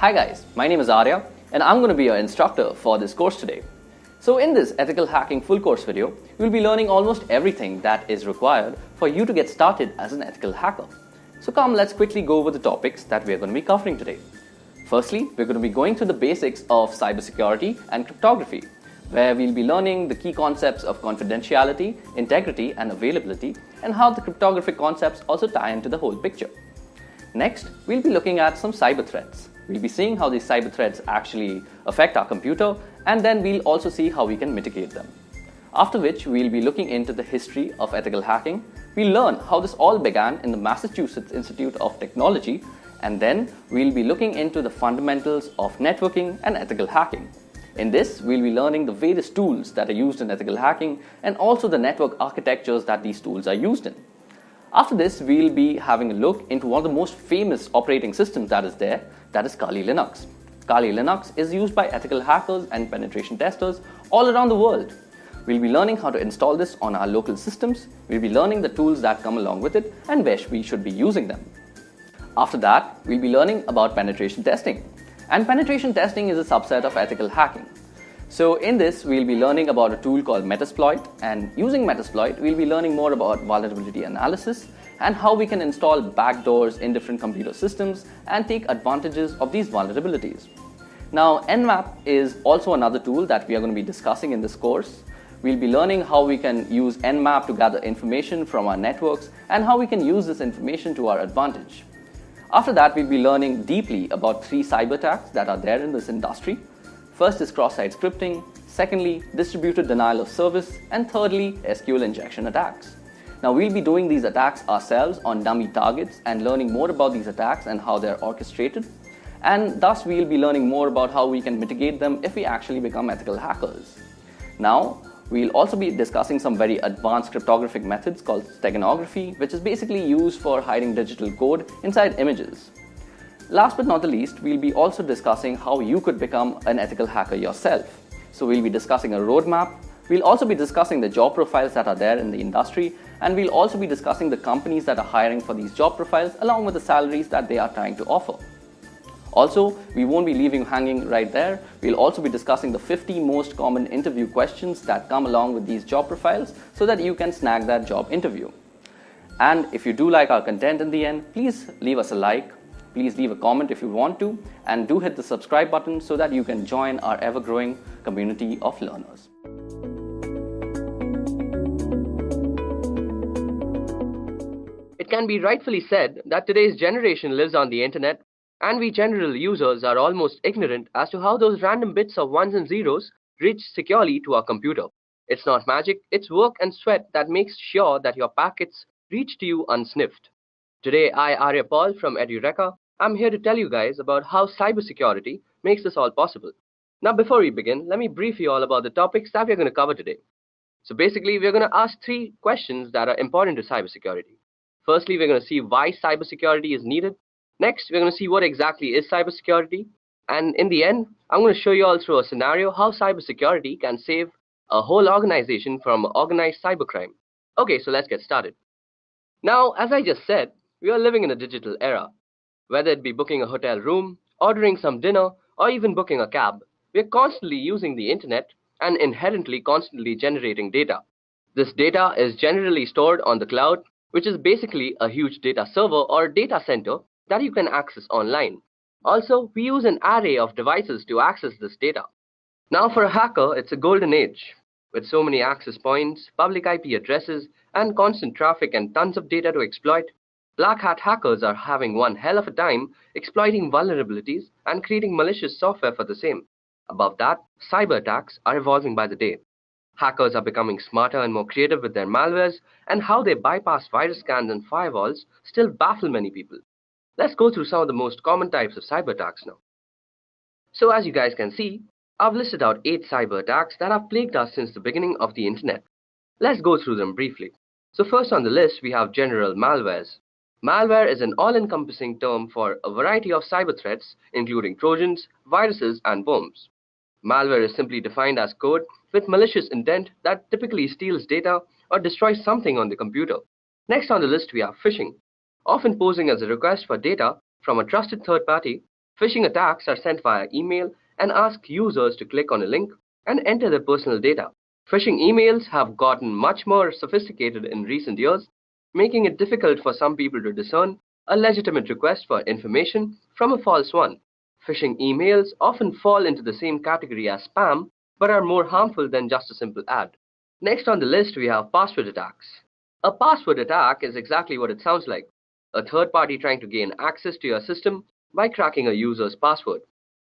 Hi guys, my name is Arya and I'm going to be your instructor for this course today. So in this ethical hacking full course video, you'll be learning almost everything that is required for you to get started as an ethical hacker. So come, let's quickly go over the topics that we are going to be covering today. Firstly, we're going to be going through the basics of cybersecurity and cryptography, where we'll be learning the key concepts of confidentiality, integrity and availability, and how the cryptographic concepts also tie into the whole picture. Next, we'll be looking at some cyber threats. We'll be seeing how these cyber threats actually affect our computer, and then we'll also see how we can mitigate them. After which, we'll be looking into the history of ethical hacking. We'll learn how this all began in the Massachusetts Institute of Technology, and then we'll be looking into the fundamentals of networking and ethical hacking. In this, we'll be learning the various tools that are used in ethical hacking and also the network architectures that these tools are used in. After this, we'll be having a look into one of the most famous operating systems that is there, that is Kali Linux. Kali Linux is used by ethical hackers and penetration testers all around the world. We'll be learning how to install this on our local systems, we'll be learning the tools that come along with it and where we should be using them. After that, we'll be learning about penetration testing. And penetration testing is a subset of ethical hacking. So in this, we'll be learning about a tool called Metasploit, and using Metasploit, we'll be learning more about vulnerability analysis and how we can install backdoors in different computer systems and take advantages of these vulnerabilities. Now, Nmap is also another tool that we are going to be discussing in this course. We'll be learning how we can use Nmap to gather information from our networks and how we can use this information to our advantage. After that, we'll be learning deeply about 3 cyber attacks that are there in this industry. First is cross-site scripting, secondly, distributed denial of service, and thirdly, SQL injection attacks. Now, we'll be doing these attacks ourselves on dummy targets and learning more about these attacks and how they're orchestrated. And thus, we'll be learning more about how we can mitigate them if we actually become ethical hackers. Now, we'll also be discussing some very advanced cryptographic methods called steganography, which is basically used for hiding digital code inside images. Last but not the least, we'll be also discussing how you could become an ethical hacker yourself. So we'll be discussing a roadmap, we'll also be discussing the job profiles that are there in the industry, and we'll also be discussing the companies that are hiring for these job profiles along with the salaries that they are trying to offer. Also, we won't be leaving you hanging right there. We'll also be discussing the 50 most common interview questions that come along with these job profiles so that you can snag that job interview. And if you do like our content in the end, please leave us a like. Please leave a comment if you want to, and do hit the subscribe button so that you can join our ever-growing community of learners. It can be rightfully said that today's generation lives on the internet, and we general users are almost ignorant as to how those random bits of ones and zeros reach securely to our computer. It's not magic, it's work and sweat that makes sure that your packets reach to you unsniffed. Today, I, Arya Paul from Edureka, I'm here to tell you guys about how cybersecurity makes this all possible. Now, before we begin, let me brief you all about the topics that we're going to cover today. So basically, we're going to ask 3 questions that are important to cybersecurity. Firstly, we're going to see why cybersecurity is needed. Next, we're going to see what exactly is cybersecurity. And in the end, I'm going to show you all through a scenario how cybersecurity can save a whole organization from organized cybercrime. Okay, so let's get started. Now, as I just said, we are living in a digital era. Whether it be booking a hotel room, ordering some dinner, or even booking a cab, we're constantly using the internet and inherently constantly generating data. This data is generally stored on the cloud, which is basically a huge data server or data center that you can access online. Also, we use an array of devices to access this data. Now, for a hacker, it's a golden age. With so many access points, public IP addresses, and constant traffic and tons of data to exploit, black hat hackers are having one hell of a time exploiting vulnerabilities and creating malicious software for the same. Above that, cyber attacks are evolving by the day. Hackers are becoming smarter and more creative with their malwares, and how they bypass virus scans and firewalls still baffle many people. Let's go through some of the most common types of cyber attacks now. So as you guys can see, I've listed out 8 cyber attacks that have plagued us since the beginning of the internet. Let's go through them briefly. So first on the list, we have general malwares. Malware is an all-encompassing term for a variety of cyber threats, including trojans, viruses, and worms. Malware is simply defined as code with malicious intent that typically steals data or destroys something on the computer. Next on the list, we have phishing, often posing as a request for data from a trusted third party Phishing attacks are sent via email and ask users to click on a link and enter their personal data. Phishing emails have gotten much more sophisticated in recent years, making it difficult for some people to discern a legitimate request for information from a false one. Phishing emails often fall into the same category as spam, but are more harmful than just a simple ad. Next on the list, we have password attacks. A password attack is exactly what it sounds like: a third party trying to gain access to your system by cracking a user's password.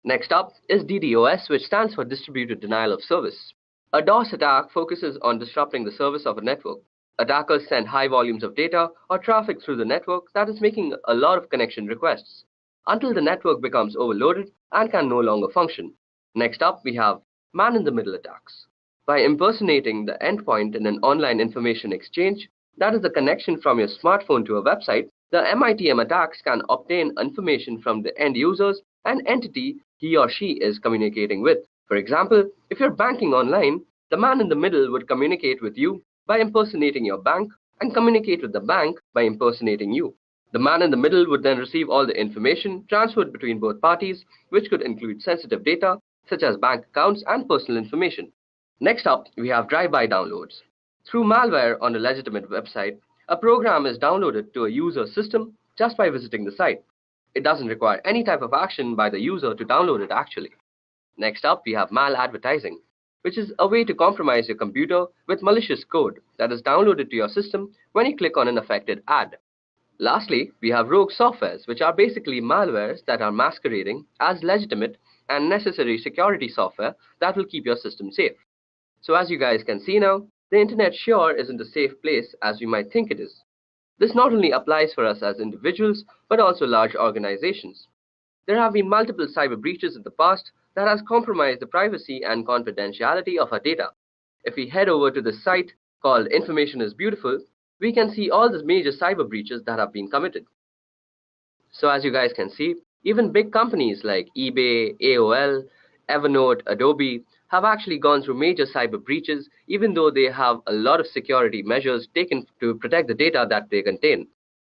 Next up is DDoS, which stands for Distributed Denial of Service. A DOS attack focuses on disrupting the service of a network. Attackers send high volumes of data or traffic through the network that is making a lot of connection requests, until the network becomes overloaded and can no longer function. Next up, we have man-in-the-middle attacks. By impersonating the endpoint in an online information exchange, that is the connection from your smartphone to a website, the MITM attacks can obtain information from the end users and entity he or she is communicating with. For example, if you're banking online, the man in the middle would communicate with you by impersonating your bank and communicate with the bank by impersonating you. The man in the middle would then receive all the information transferred between both parties, which could include sensitive data such as bank accounts and personal information. Next up, we have drive-by downloads. Through malware on a legitimate website, a program is downloaded to a user's system just by visiting the site. It doesn't require any type of action by the user to download it actually. Next up, we have maladvertising, which is a way to compromise your computer with malicious code that is downloaded to your system when you click on an affected ad. Lastly, we have rogue softwares, which are basically malwares that are masquerading as legitimate and necessary security software that will keep your system safe. So as you guys can see now, the internet sure isn't a safe place as we might think it is. This not only applies for us as individuals, but also large organizations. There have been multiple cyber breaches in the past that has compromised the privacy and confidentiality of our data. If we head over to the site called Information is Beautiful, we can see all the major cyber breaches that have been committed. So as you guys can see, even big companies like eBay, AOL, Evernote, Adobe have actually gone through major cyber breaches, even though they have a lot of security measures taken to protect the data that they contain.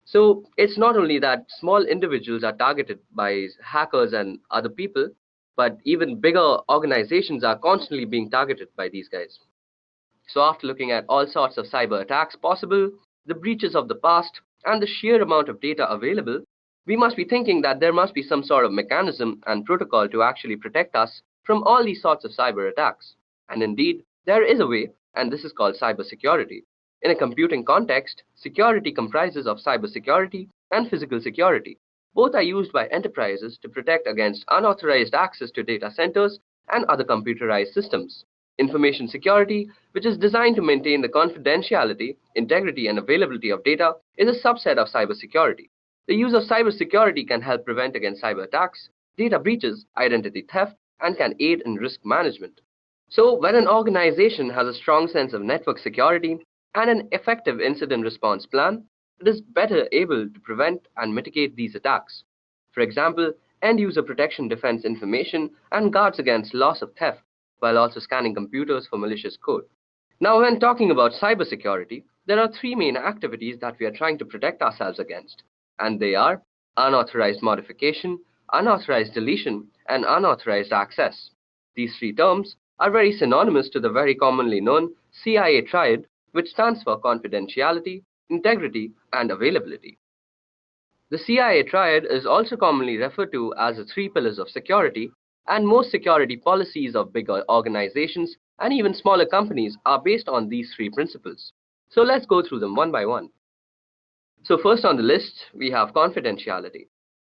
So it's not only that small individuals are targeted by hackers and other people, but even bigger organizations are constantly being targeted by these guys. So after looking at all sorts of cyber attacks possible, the breaches of the past, and the sheer amount of data available, we must be thinking that there must be some sort of mechanism and protocol to actually protect us from all these sorts of cyber attacks. And indeed, there is a way, and this is called cybersecurity. In a computing context, security comprises of cybersecurity and physical security. Both are used by enterprises to protect against unauthorized access to data centers and other computerized systems. Information security, which is designed to maintain the confidentiality, integrity, and availability of data, is a subset of cybersecurity. The use of cybersecurity can help prevent against cyber attacks, data breaches, identity theft, and can aid in risk management. So when an organization has a strong sense of network security and an effective incident response plan, it is better able to prevent and mitigate these attacks. For example, end-user protection defends information and guards against loss of theft, while also scanning computers for malicious code. Now, when talking about cybersecurity, there are three main activities that we are trying to protect ourselves against, and they are unauthorized modification, unauthorized deletion, and unauthorized access. These three terms are very synonymous to the very commonly known CIA triad, which stands for confidentiality, integrity, and availability. The CIA triad is also commonly referred to as the three pillars of security, and most security policies of bigger organizations and even smaller companies are based on these three principles. So let's go through them one by one. So first on the list, we have confidentiality.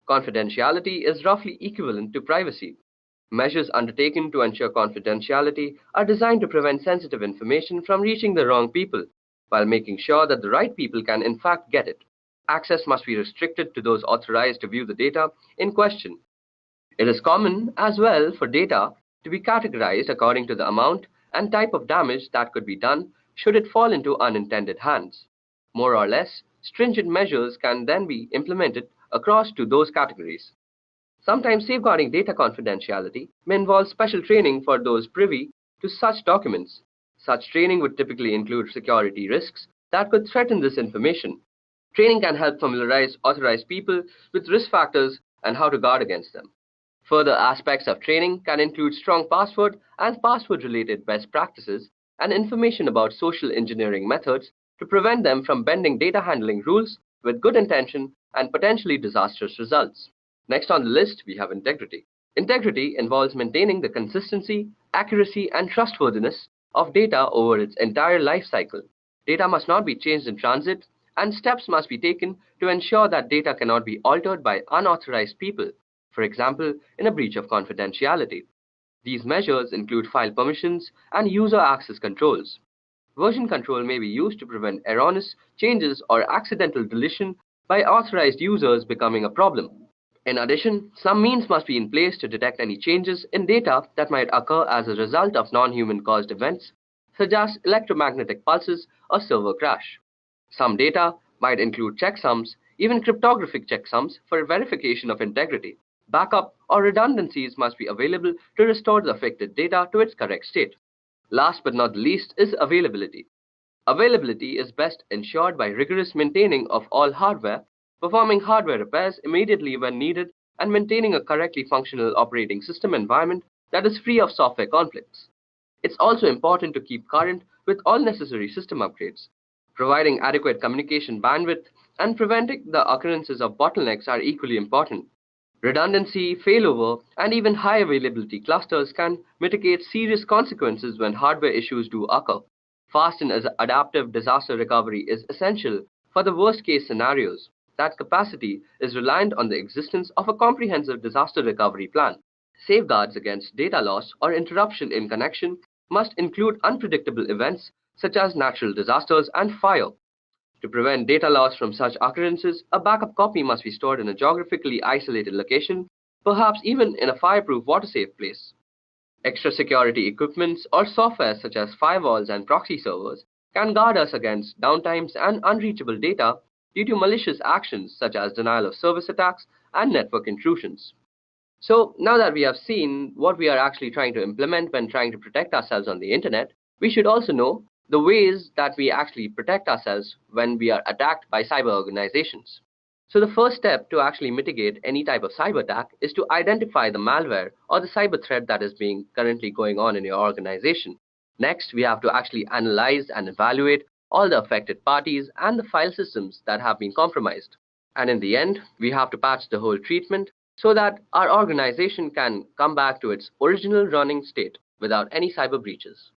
Confidentiality is roughly equivalent to privacy. Measures undertaken to ensure confidentiality are designed to prevent sensitive information from reaching the wrong people, while making sure that the right people can in fact get it. Access must be restricted to those authorized to view the data in question. It is common as well for data to be categorized according to the amount and type of damage that could be done should it fall into unintended hands. More or less, stringent measures can then be implemented across to those categories. Sometimes safeguarding data confidentiality may involve special training for those privy to such documents. Such training would typically include security risks that could threaten this information. Training can help familiarize authorized people with risk factors and how to guard against them. Further aspects of training can include strong password and password-related best practices and information about social engineering methods to prevent them from bending data handling rules with good intention and potentially disastrous results. Next on the list, we have integrity. Integrity involves maintaining the consistency, accuracy, and trustworthiness of data over its entire life cycle. Data must not be changed in transit, and steps must be taken to ensure that data cannot be altered by unauthorized people, for example, in a breach of confidentiality. These measures include file permissions and user access controls. Version control may be used to prevent erroneous changes or accidental deletion by authorized users becoming a problem. In addition, some means must be in place to detect any changes in data that might occur as a result of non-human caused events, such as electromagnetic pulses or server crash. Some data might include checksums, even cryptographic checksums for verification of integrity. Backup or redundancies must be available to restore the affected data to its correct state. Last but not the least is availability. Availability is best ensured by rigorous maintaining of all hardware, performing hardware repairs immediately when needed, and maintaining a correctly functional operating system environment that is free of software conflicts. It's also important to keep current with all necessary system upgrades. Providing adequate communication bandwidth and preventing the occurrences of bottlenecks are equally important. Redundancy, failover, and even high availability clusters can mitigate serious consequences when hardware issues do occur. Fast and adaptive disaster recovery is essential for the worst-case scenarios. That capacity is reliant on the existence of a comprehensive disaster recovery plan. Safeguards against data loss or interruption in connection must include unpredictable events such as natural disasters and fire. To prevent data loss from such occurrences, a backup copy must be stored in a geographically isolated location, perhaps even in a fireproof water-safe place. Extra security equipments or software such as firewalls and proxy servers can guard us against downtimes and unreachable data due to malicious actions such as denial of service attacks and network intrusions. So now that we have seen what we are actually trying to implement when trying to protect ourselves on the internet, we should also know the ways that we actually protect ourselves when we are attacked by cyber organizations. So the first step to actually mitigate any type of cyber attack is to identify the malware or the cyber threat that is being currently going on in your organization. Next, we have to actually analyze and evaluate all the affected parties and the file systems that have been compromised. And in the end, we have to patch the whole treatment so that our organization can come back to its original running state without any cyber breaches.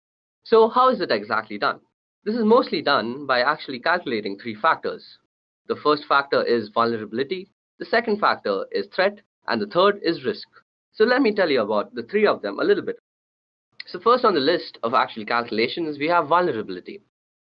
So how is it exactly done? This is mostly done by actually calculating three factors. The first factor is vulnerability, the second factor is threat, and the third is risk. So let me tell you about the three of them a little bit. So first on the list of actual calculations, we have vulnerability.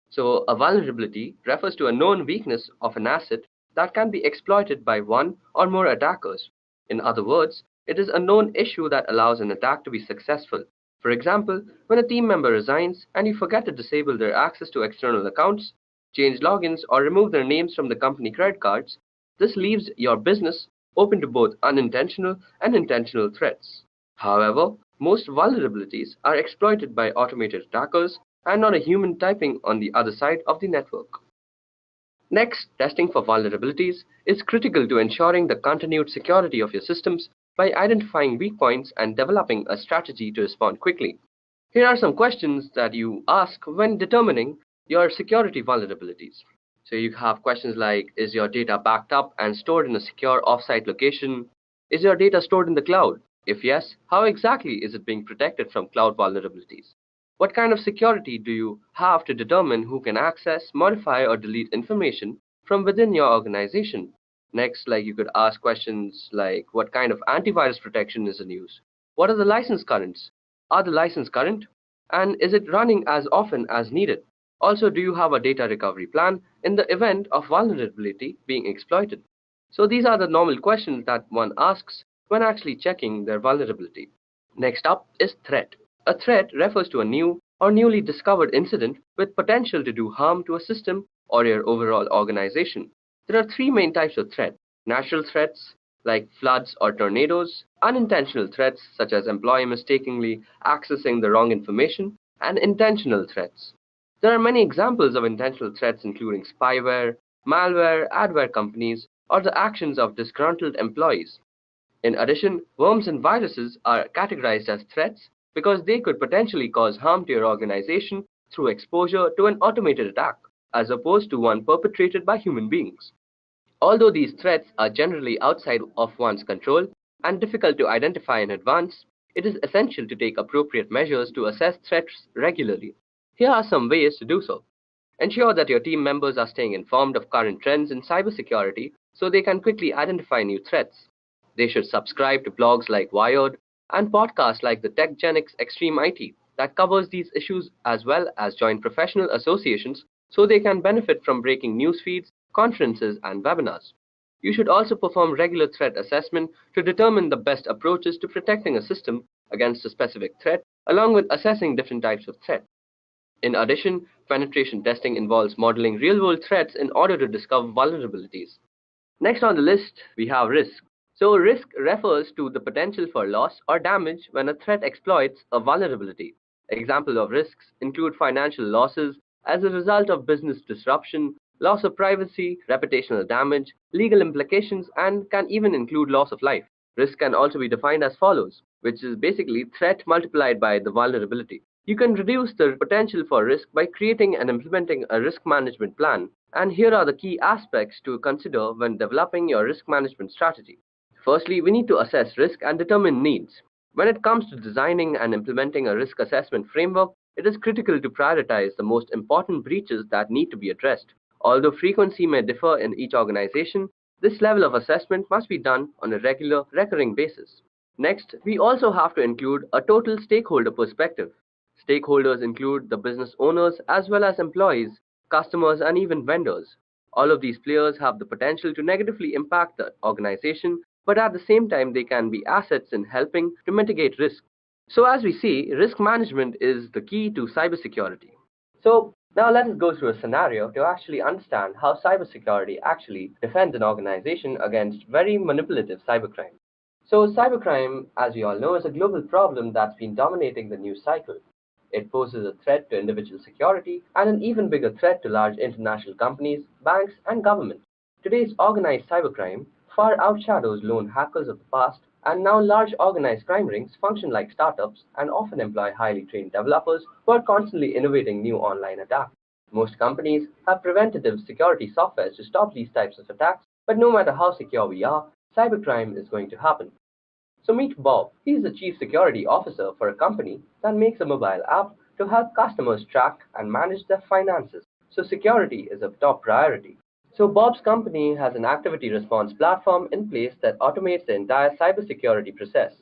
So a vulnerability refers to a known weakness of an asset that can be exploited by one or more attackers. In other words, it is a known issue that allows an attack to be successful. For example, when a team member resigns and you forget to disable their access to external accounts, change logins, or remove their names from the company credit cards, this leaves your business open to both unintentional and intentional threats. However, most vulnerabilities are exploited by automated attackers and not a human typing on the other side of the network. Next, testing for vulnerabilities is critical to ensuring the continued security of your systems by identifying weak points and developing a strategy to respond quickly. Here are some questions that you ask when determining your security vulnerabilities. So you have questions like, is your data backed up and stored in a secure offsite location? Is your data stored in the cloud? If yes, how exactly is it being protected from cloud vulnerabilities? What kind of security do you have to determine who can access, modify, or delete information from within your organization? Next, you could ask questions like, what kind of antivirus protection is in use? What are the license currents? Are the license current? And is it running as often as needed? Also, do you have a data recovery plan in the event of vulnerability being exploited? So these are the normal questions that one asks when actually checking their vulnerability. Next up is threat. A threat refers to a new or newly discovered incident with potential to do harm to a system or your overall organization. There are three main types of threat: natural threats like floods or tornadoes, unintentional threats such as employee mistakenly accessing the wrong information, and intentional threats. There are many examples of intentional threats including spyware, malware, adware companies, or the actions of disgruntled employees. In addition, worms and viruses are categorized as threats because they could potentially cause harm to your organization through exposure to an automated attack, as opposed to one perpetrated by human beings. Although these threats are generally outside of one's control and difficult to identify in advance, it is essential to take appropriate measures to assess threats regularly. Here are some ways to do so. Ensure that your team members are staying informed of current trends in cybersecurity so they can quickly identify new threats. They should subscribe to blogs like Wired and podcasts like the TechGenics Extreme IT that covers these issues, as well as join professional associations so they can benefit from breaking news feeds, conferences, and webinars. You should also perform regular threat assessment to determine the best approaches to protecting a system against a specific threat, along with assessing different types of threat. In addition, penetration testing involves modeling real-world threats in order to discover vulnerabilities. Next on the list, we have risk. So risk refers to the potential for loss or damage when a threat exploits a vulnerability. Examples of risks include financial losses as a result of business disruption, loss of privacy, reputational damage, legal implications, and can even include loss of life. Risk can also be defined as follows, which is basically threat multiplied by the vulnerability. You can reduce the potential for risk by creating and implementing a risk management plan, and here are the key aspects to consider when developing your risk management strategy. Firstly, we need to assess risk and determine needs. When it comes to designing and implementing a risk assessment framework, it is critical to prioritize the most important breaches that need to be addressed. Although frequency may differ in each organization, this level of assessment must be done on a regular, recurring basis. Next, we also have to include a total stakeholder perspective. Stakeholders include the business owners as well as employees, customers, and even vendors. All of these players have the potential to negatively impact the organization, but at the same time, they can be assets in helping to mitigate risk. So, as we see, risk management is the key to cybersecurity. So, now let us go through a scenario to actually understand how cybersecurity actually defends an organization against very manipulative cybercrime. So, cybercrime, as we all know, is a global problem that's been dominating the news cycle. It poses a threat to individual security and an even bigger threat to large international companies, banks, and governments. Today's organized cybercrime far outshadows lone hackers of the past, and now large organized crime rings function like startups and often employ highly trained developers who are constantly innovating new online attacks. Most companies have preventative security software to stop these types of attacks, but no matter how secure we are, cybercrime is going to happen. So meet Bob. He is the chief security officer for a company that makes a mobile app to help customers track and manage their finances. So security is a top priority. So Bob's company has an activity response platform in place that automates the entire cybersecurity process.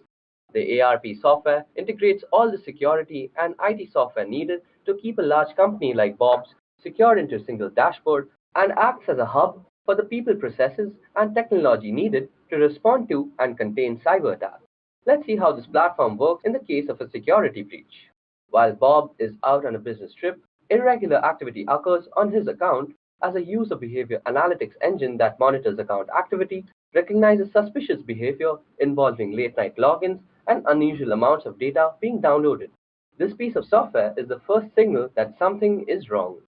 The ARP software integrates all the security and IT software needed to keep a large company like Bob's secured into a single dashboard and acts as a hub for the people, processes, and technology needed to respond to and contain cyber attacks. Let's see how this platform works in the case of a security breach. While Bob is out on a business trip, irregular activity occurs on his account as a user behavior analytics engine that monitors account activity, recognizes suspicious behavior involving late night logins, and unusual amounts of data being downloaded. This piece of software is the first signal that something is wrong.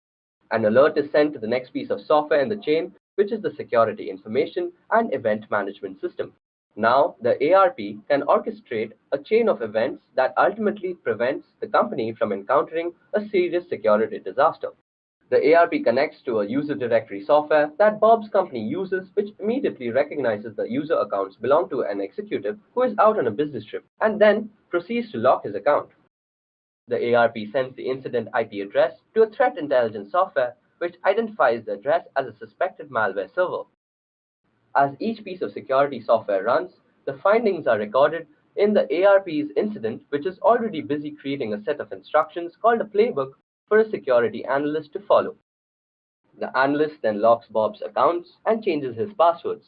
An alert is sent to the next piece of software in the chain, which is the Security Information and Event Management System. Now, the ARP can orchestrate a chain of events that ultimately prevents the company from encountering a serious security disaster. The ARP connects to a user directory software that Bob's company uses, which immediately recognizes the user accounts belong to an executive who is out on a business trip and then proceeds to lock his account. The ARP sends the incident IP address to a threat intelligence software which identifies the address as a suspected malware server. As each piece of security software runs, the findings are recorded in the ARP's incident, which is already busy creating a set of instructions called a playbook for a security analyst to follow. The analyst then locks Bob's accounts and changes his passwords.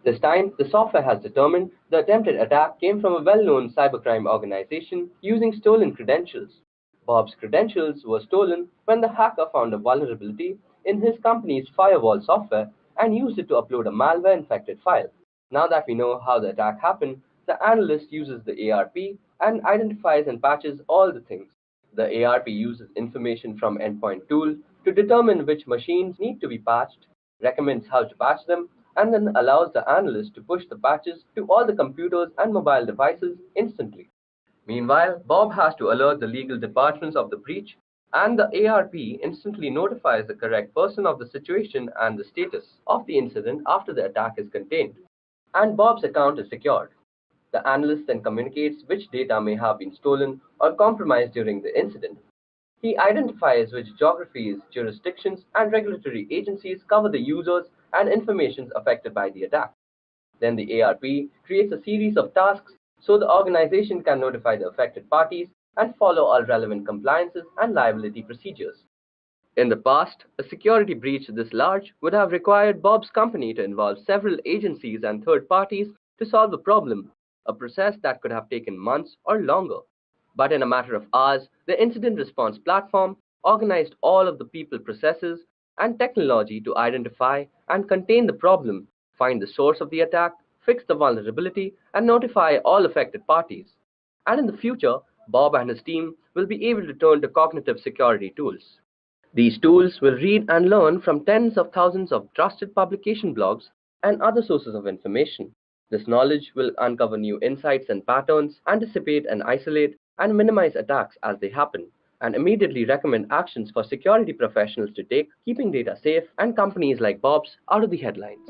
This time, the software has determined the attempted attack came from a well-known cybercrime organization using stolen credentials. Bob's credentials were stolen when the hacker found a vulnerability in his company's firewall software and used it to upload a malware-infected file. Now that we know how the attack happened, the analyst uses the ARP and identifies and patches all the things. The ARP uses information from Endpoint Tool to determine which machines need to be patched, recommends how to patch them, and then allows the analyst to push the patches to all the computers and mobile devices instantly. Meanwhile, Bob has to alert the legal departments of the breach, and the ARP instantly notifies the correct person of the situation and the status of the incident after the attack is contained. And Bob's account is secured. The analyst then communicates which data may have been stolen or compromised during the incident. He identifies which geographies, jurisdictions, and regulatory agencies cover the users and information affected by the attack. Then the ARP creates a series of tasks so the organization can notify the affected parties and follow all relevant compliances and liability procedures. In the past, a security breach this large would have required Bob's company to involve several agencies and third parties to solve the problem, a process that could have taken months or longer. But in a matter of hours, the incident response platform organized all of the people, processes, and technology to identify and contain the problem, find the source of the attack, fix the vulnerability, and notify all affected parties. And in the future, Bob and his team will be able to turn to cognitive security tools. These tools will read and learn from tens of thousands of trusted publication blogs and other sources of information. This knowledge will uncover new insights and patterns, anticipate and isolate and minimize attacks as they happen, and immediately recommend actions for security professionals to take, keeping data safe and companies like Bob's out of the headlines.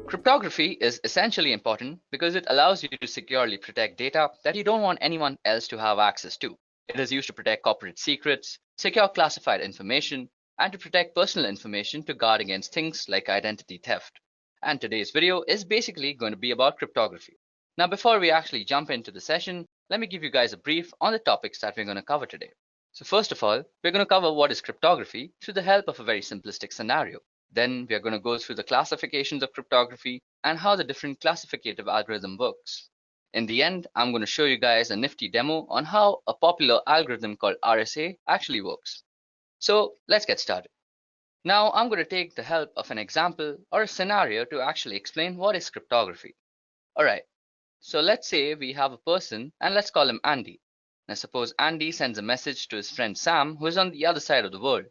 Cryptography is essentially important because it allows you to securely protect data that you don't want anyone else to have access to. It is used to protect corporate secrets, secure classified information, and to protect personal information to guard against things like identity theft. And today's video is basically going to be about cryptography. Now, before we actually jump into the session, let me give you guys a brief on the topics that we're going to cover today. So first of all, we're going to cover what is cryptography through the help of a very simplistic scenario. Then we are going to go through the classifications of cryptography and how the different classificative algorithm works. In the end, I'm going to show you guys a nifty demo on how a popular algorithm called RSA actually works. So let's get started. Now I'm going to take the help of an example or a scenario to actually explain what is cryptography. Alright, so let's say we have a person and let's call him Andy. Now suppose Andy sends a message to his friend Sam who is on the other side of the world.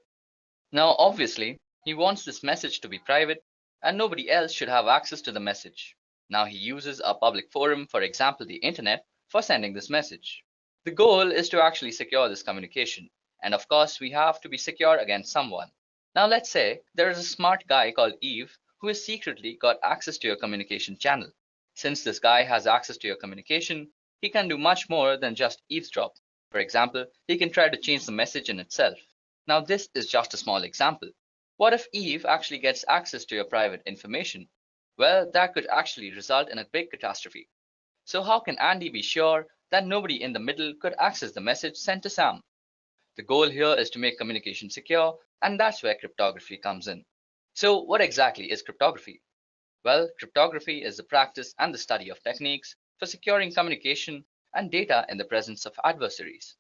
Now obviously, he wants this message to be private and nobody else should have access to the message. Now he uses a public forum, for example the internet, for sending this message. The goal is to actually secure this communication, and of course we have to be secure against someone. Now let's say there is a smart guy called Eve who has secretly got access to your communication channel. Since this guy has access to your communication, he can do much more than just eavesdrop. For example, he can try to change the message in itself. Now this is just a small example. What if Eve actually gets access to your private information? Well, that could actually result in a big catastrophe. So how can Andy be sure that nobody in the middle could access the message sent to Sam? The goal here is to make communication secure, and that's where cryptography comes in. So what exactly is cryptography? Well, cryptography is the practice and the study of techniques for securing communication and data in the presence of adversaries.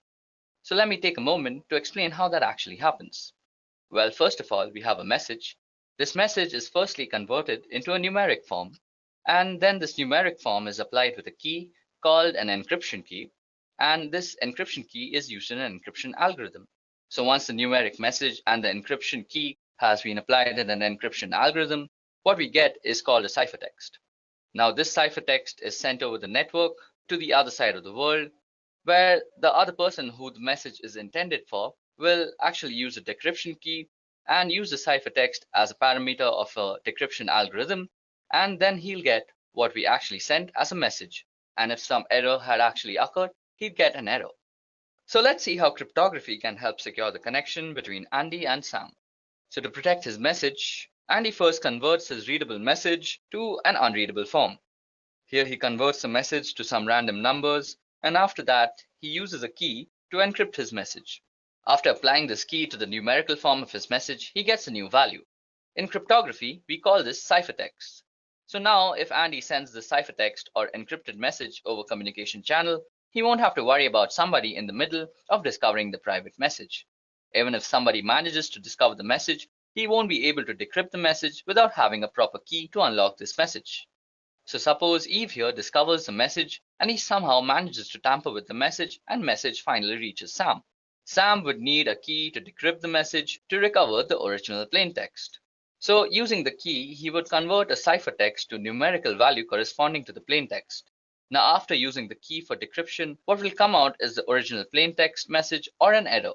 So let me take a moment to explain how that actually happens. Well, first of all, we have a message. This message is firstly converted into a numeric form, and then this numeric form is applied with a key called an encryption key, and this encryption key is used in an encryption algorithm. So once the numeric message and the encryption key has been applied in an encryption algorithm, what we get is called a ciphertext. Now this ciphertext is sent over the network to the other side of the world, where the other person who the message is intended for will actually use a decryption key and use the ciphertext as a parameter of a decryption algorithm, and then he'll get what we actually sent as a message. And if some error had actually occurred, he'd get an error. So let's see how cryptography can help secure the connection between Andy and Sam. So to protect his message, Andy first converts his readable message to an unreadable form. Here he converts the message to some random numbers, and after that he uses a key to encrypt his message. After applying this key to the numerical form of his message, he gets a new value. In cryptography, we call this ciphertext. So now if Andy sends the ciphertext or encrypted message over communication channel, he won't have to worry about somebody in the middle of discovering the private message. Even if somebody manages to discover the message, he won't be able to decrypt the message without having a proper key to unlock this message. So suppose Eve here discovers the message and he somehow manages to tamper with the message and message finally reaches Sam. Sam would need a key to decrypt the message to recover the original plaintext. So using the key, he would convert a ciphertext to numerical value corresponding to the plaintext. Now after using the key for decryption, what will come out is the original plaintext message or an error.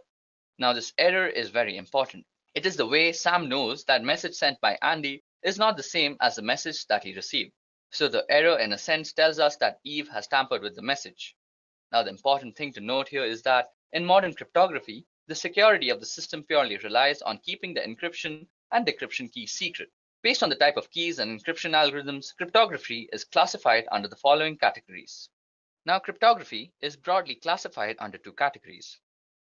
Now this error is very important. It is the way Sam knows that message sent by Andy is not the same as the message that he received. So the error in a sense tells us that Eve has tampered with the message. Now the important thing to note here is that in modern cryptography, the security of the system purely relies on keeping the encryption and decryption keys secret. Based on the type of keys and encryption algorithms, cryptography is classified under the following categories. Now cryptography is broadly classified under two categories,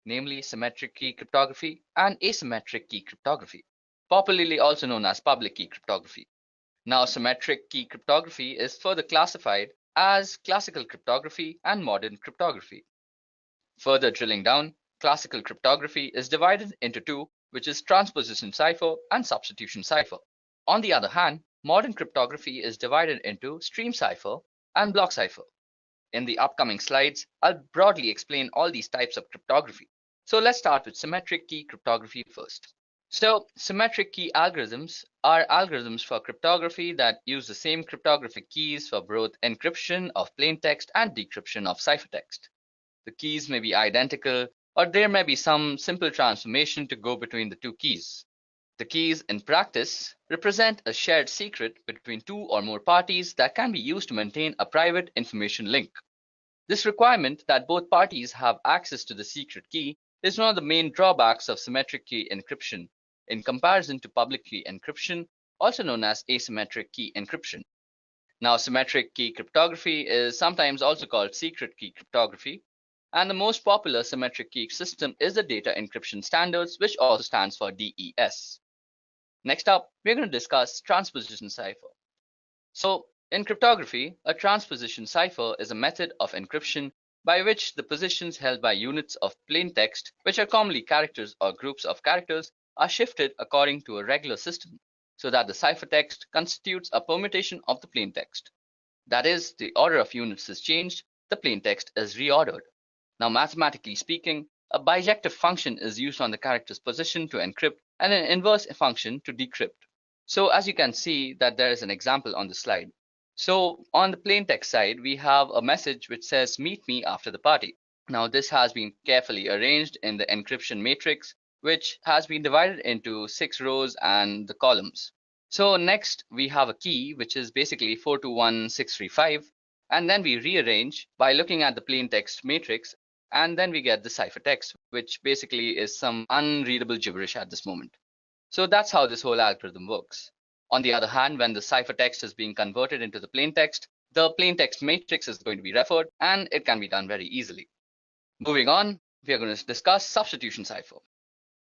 namely symmetric key cryptography and asymmetric key cryptography, popularly also known as public key cryptography. Now symmetric key cryptography is further classified as classical cryptography and modern cryptography. Further drilling down, classical cryptography is divided into two, which is transposition cipher and substitution cipher. On the other hand, modern cryptography is divided into stream cipher and block cipher. In the upcoming slides, I'll broadly explain all these types of cryptography. So let's start with symmetric key cryptography first. So symmetric key algorithms are algorithms for cryptography that use the same cryptographic keys for both encryption of plaintext and decryption of ciphertext. The keys may be identical, or there may be some simple transformation to go between the two keys. The keys in practice represent a shared secret between two or more parties that can be used to maintain a private information link. This requirement that both parties have access to the secret key is one of the main drawbacks of symmetric key encryption in comparison to public key encryption, also known as asymmetric key encryption. Now, symmetric key cryptography is sometimes also called secret key cryptography, and the most popular symmetric key system is the Data Encryption Standards, which also stands for DES. Next up, we're going to discuss transposition cipher. So, in cryptography, a transposition cipher is a method of encryption by which the positions held by units of plaintext, which are commonly characters or groups of characters, are shifted according to a regular system, so that the ciphertext constitutes a permutation of the plaintext. That is, the order of units is changed, the plaintext is reordered. Now, mathematically speaking, a bijective function is used on the character's position to encrypt and an inverse function to decrypt. So as you can see that there is an example on the slide. So on the plaintext side, we have a message which says, "Meet me after the party." Now this has been carefully arranged in the encryption matrix, which has been divided into 6 rows and the columns. So next we have a key, which is basically 421635, and then we rearrange by looking at the plaintext matrix, and then we get the ciphertext, which basically is some unreadable gibberish at this moment. So that's how this whole algorithm works. On the other hand, when the ciphertext is being converted into the plaintext matrix is going to be referred, and it can be done very easily. Moving on, we are going to discuss substitution cipher.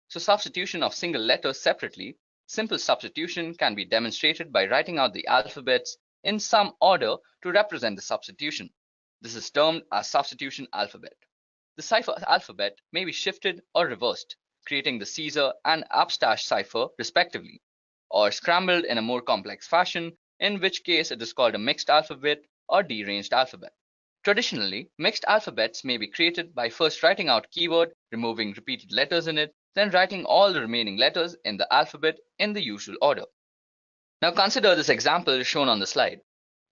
So substitution of single letters separately, simple substitution can be demonstrated by writing out the alphabets in some order to represent the substitution. This is termed as substitution alphabet. The cipher alphabet may be shifted or reversed, creating the Caesar and Abstash cipher respectively, or scrambled in a more complex fashion, in which case it is called a mixed alphabet or deranged alphabet. Traditionally, mixed alphabets may be created by first writing out keyword, removing repeated letters in it, then writing all the remaining letters in the alphabet in the usual order. Now consider this example shown on the slide.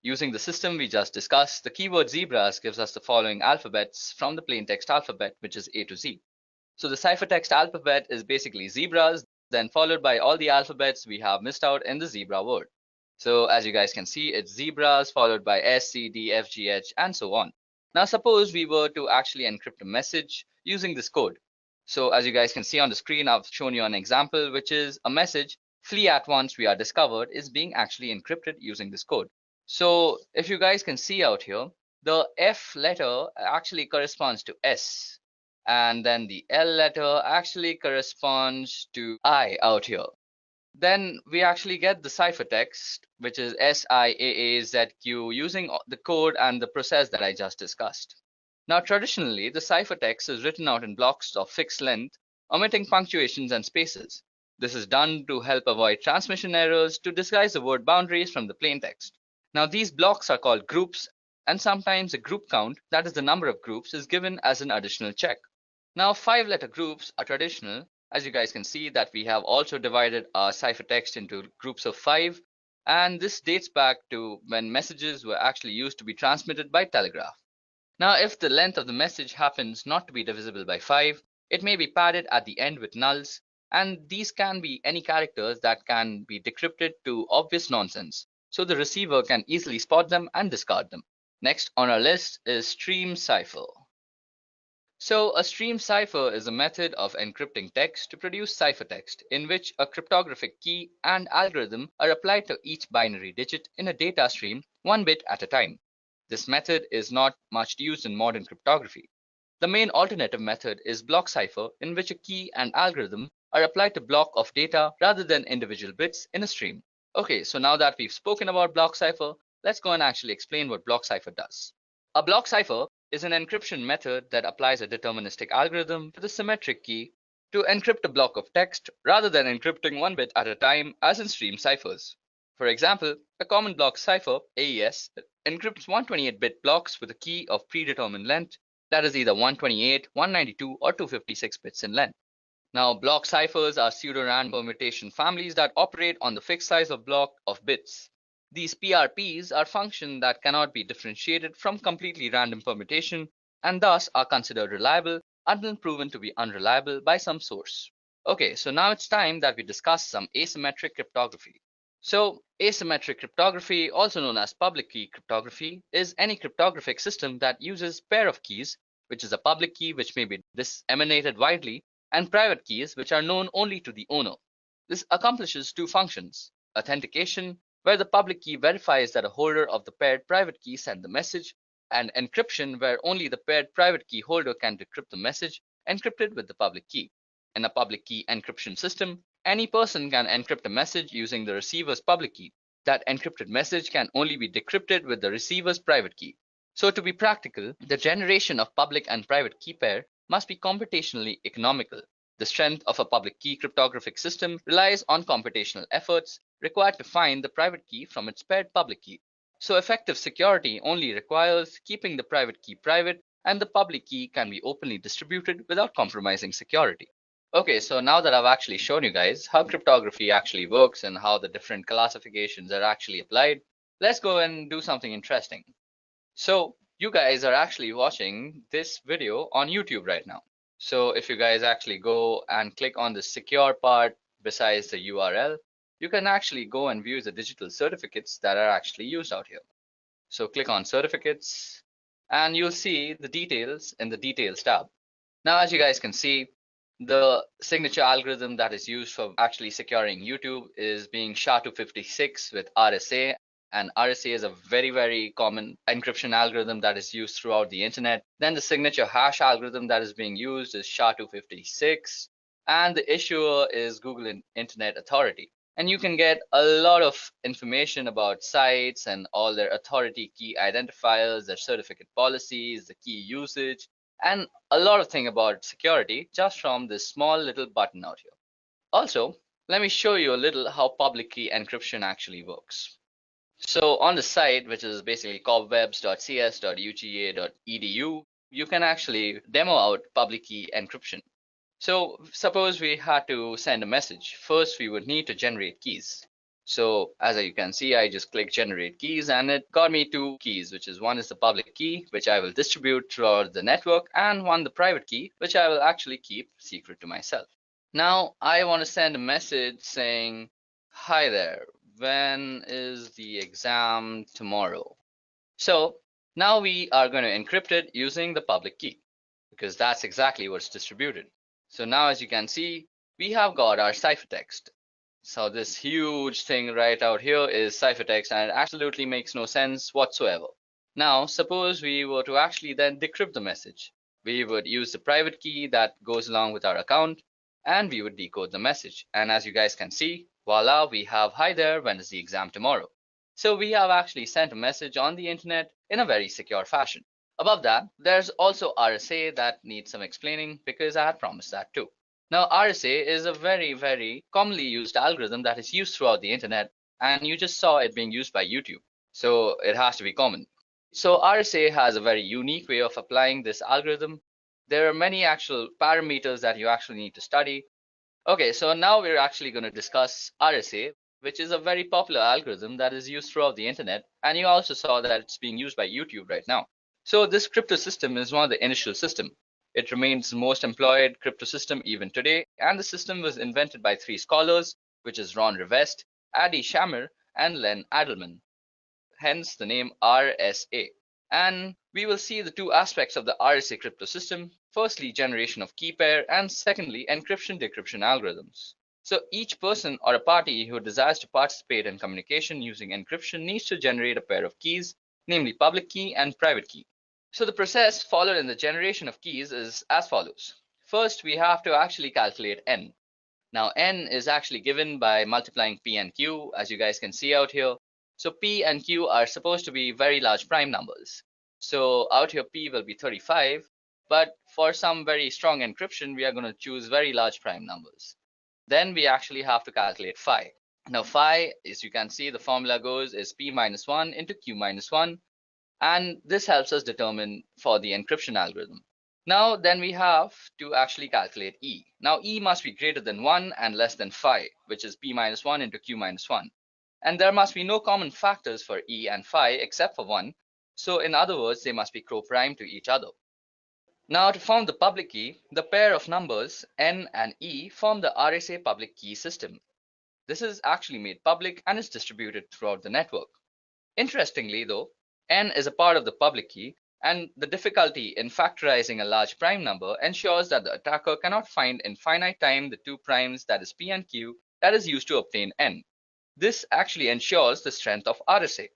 Using the system we just discussed, the keyword zebras gives us the following alphabets from the plaintext alphabet, which is A to Z. So the ciphertext alphabet is basically zebras, then followed by all the alphabets we have missed out in the zebra word. So as you guys can see, it's zebras followed by S, C, D, F, G, H, and so on. Now suppose we were to actually encrypt a message using this code. So as you guys can see on the screen, I've shown you an example, which is a message, "Flee at once, we are discovered," is being actually encrypted using this code. So if you guys can see out here, the F letter actually corresponds to S, and then the L letter actually corresponds to I out here. Then we actually get the ciphertext, which is SIAAZQ, using the code and the process that I just discussed. Now traditionally, the ciphertext is written out in blocks of fixed length, omitting punctuations and spaces. This is done to help avoid transmission errors to disguise the word boundaries from the plaintext. Now these blocks are called groups, and sometimes a group count, that is the number of groups, is given as an additional check. Now, 5-letter groups are traditional. As you guys can see that we have also divided our ciphertext into groups of 5, and this dates back to when messages were actually used to be transmitted by telegraph. Now, if the length of the message happens not to be divisible by 5, it may be padded at the end with nulls, and these can be any characters that can be decrypted to obvious nonsense, so the receiver can easily spot them and discard them. Next on our list is stream cipher. So a stream cipher is a method of encrypting text to produce ciphertext in which a cryptographic key and algorithm are applied to each binary digit in a data stream 1 bit at a time. This method is not much used in modern cryptography. The main alternative method is block cipher, in which a key and algorithm are applied to block of data rather than individual bits in a stream. Okay, so now that we've spoken about block cipher, let's go and actually explain what block cipher does. A block cipher is an encryption method that applies a deterministic algorithm to the symmetric key to encrypt a block of text rather than encrypting 1 bit at a time as in stream ciphers. For example, a common block cipher, AES, encrypts 128-bit blocks with a key of predetermined length that is either 128, 192, or 256 bits in length. Now, block ciphers are pseudo-random permutation families that operate on the fixed size of block of bits. These PRPs are functions that cannot be differentiated from completely random permutation and thus are considered reliable until proven to be unreliable by some source. Okay, so now it's time that we discuss some asymmetric cryptography. So, asymmetric cryptography, also known as public key cryptography, is any cryptographic system that uses pair of keys, which is a public key which may be disseminated widely, and private keys which are known only to the owner. This accomplishes two functions: authentication, where the public key verifies that a holder of the paired private key sent the message, and encryption, where only the paired private key holder can decrypt the message encrypted with the public key. In a public key encryption system, any person can encrypt a message using the receiver's public key. That encrypted message can only be decrypted with the receiver's private key. So to be practical, the generation of public and private key pair must be computationally economical. The strength of a public key cryptographic system relies on computational efforts required to find the private key from its paired public key. So effective security only requires keeping the private key private, and the public key can be openly distributed without compromising security. Okay, so now that I've actually shown you guys how cryptography actually works and how the different classifications are actually applied, let's go and do something interesting. So you guys are actually watching this video on YouTube right now. So if you guys actually go and click on the secure part besides the URL, you can actually go and view the digital certificates that are actually used out here. So click on certificates and you'll see the details in the details tab. Now, as you guys can see, the signature algorithm that is used for actually securing YouTube is being SHA-256 with RSA. And RSA is a very, very common encryption algorithm that is used throughout the internet. Then the signature hash algorithm that is being used is SHA-256. And the issuer is Google Internet Authority. And you can get a lot of information about sites and all their authority key identifiers, their certificate policies, the key usage, and a lot of things about security just from this small little button out here. Also, let me show you a little how public key encryption actually works. So on the site, which is basically cobwebs.cs.uga.edu, you can actually demo out public key encryption. So suppose we had to send a message. First, we would need to generate keys. So as you can see, I just click generate keys and it got me two keys, which is one is the public key, which I will distribute throughout the network, and one the private key, which I will actually keep secret to myself. Now I want to send a message saying, hi there, when is the exam tomorrow? So now we are going to encrypt it using the public key because that's exactly what's distributed. So now as you can see, we have got our ciphertext. So this huge thing right out here is ciphertext, and it absolutely makes no sense whatsoever. Now suppose we were to actually then decrypt the message. We would use the private key that goes along with our account and we would decode the message. And as you guys can see, voila, we have hi there, when is the exam tomorrow? So we have actually sent a message on the internet in a very secure fashion. Above that, there's also RSA that needs some explaining because I had promised that too. Now RSA is a very, very commonly used algorithm that is used throughout the internet, and you just saw it being used by YouTube. So it has to be common. So RSA has a very unique way of applying this algorithm. There are many actual parameters that you actually need to study. Okay, so now we're actually going to discuss RSA, which is a very popular algorithm that is used throughout the internet. And you also saw that it's being used by YouTube right now. So this crypto system is one of the initial system. It remains the most employed crypto system even today. And the system was invented by three scholars, which is Ron Rivest, Adi Shamir, and Len Adelman. Hence the name RSA. And we will see the two aspects of the RSA crypto system. Firstly, generation of key pair, and secondly, encryption-decryption algorithms. So each person or a party who desires to participate in communication using encryption needs to generate a pair of keys, namely public key and private key. So the process followed in the generation of keys is as follows. First, we have to actually calculate n. Now n is actually given by multiplying p and q, as you guys can see out here. So p and q are supposed to be very large prime numbers. So out here p will be 35, but for some very strong encryption, we are going to choose very large prime numbers. Then we actually have to calculate phi. Now phi, as you can see, the formula goes is p minus 1 into q minus 1, and this helps us determine for the encryption algorithm. Now then we have to actually calculate e. Now e must be greater than 1 and less than phi, which is p minus 1 into q minus 1. And there must be no common factors for e and phi except for 1. So in other words, they must be co-prime to each other. Now to form the public key, the pair of numbers n and e form the RSA public key system. This is actually made public and is distributed throughout the network. Interestingly though, n is a part of the public key, and the difficulty in factorizing a large prime number ensures that the attacker cannot find in finite time the two primes, that is p and q, that is used to obtain n. This actually ensures the strength of RSA.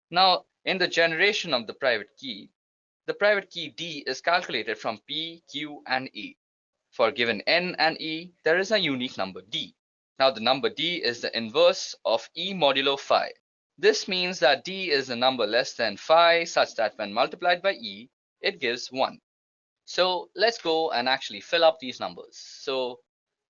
Now, in the generation of the private key D is calculated from P, Q, and E. For given N and E, there is a unique number D. Now, the number D is the inverse of E modulo phi. This means that D is a number less than phi such that when multiplied by E, it gives 1. So let's go and actually fill up these numbers. So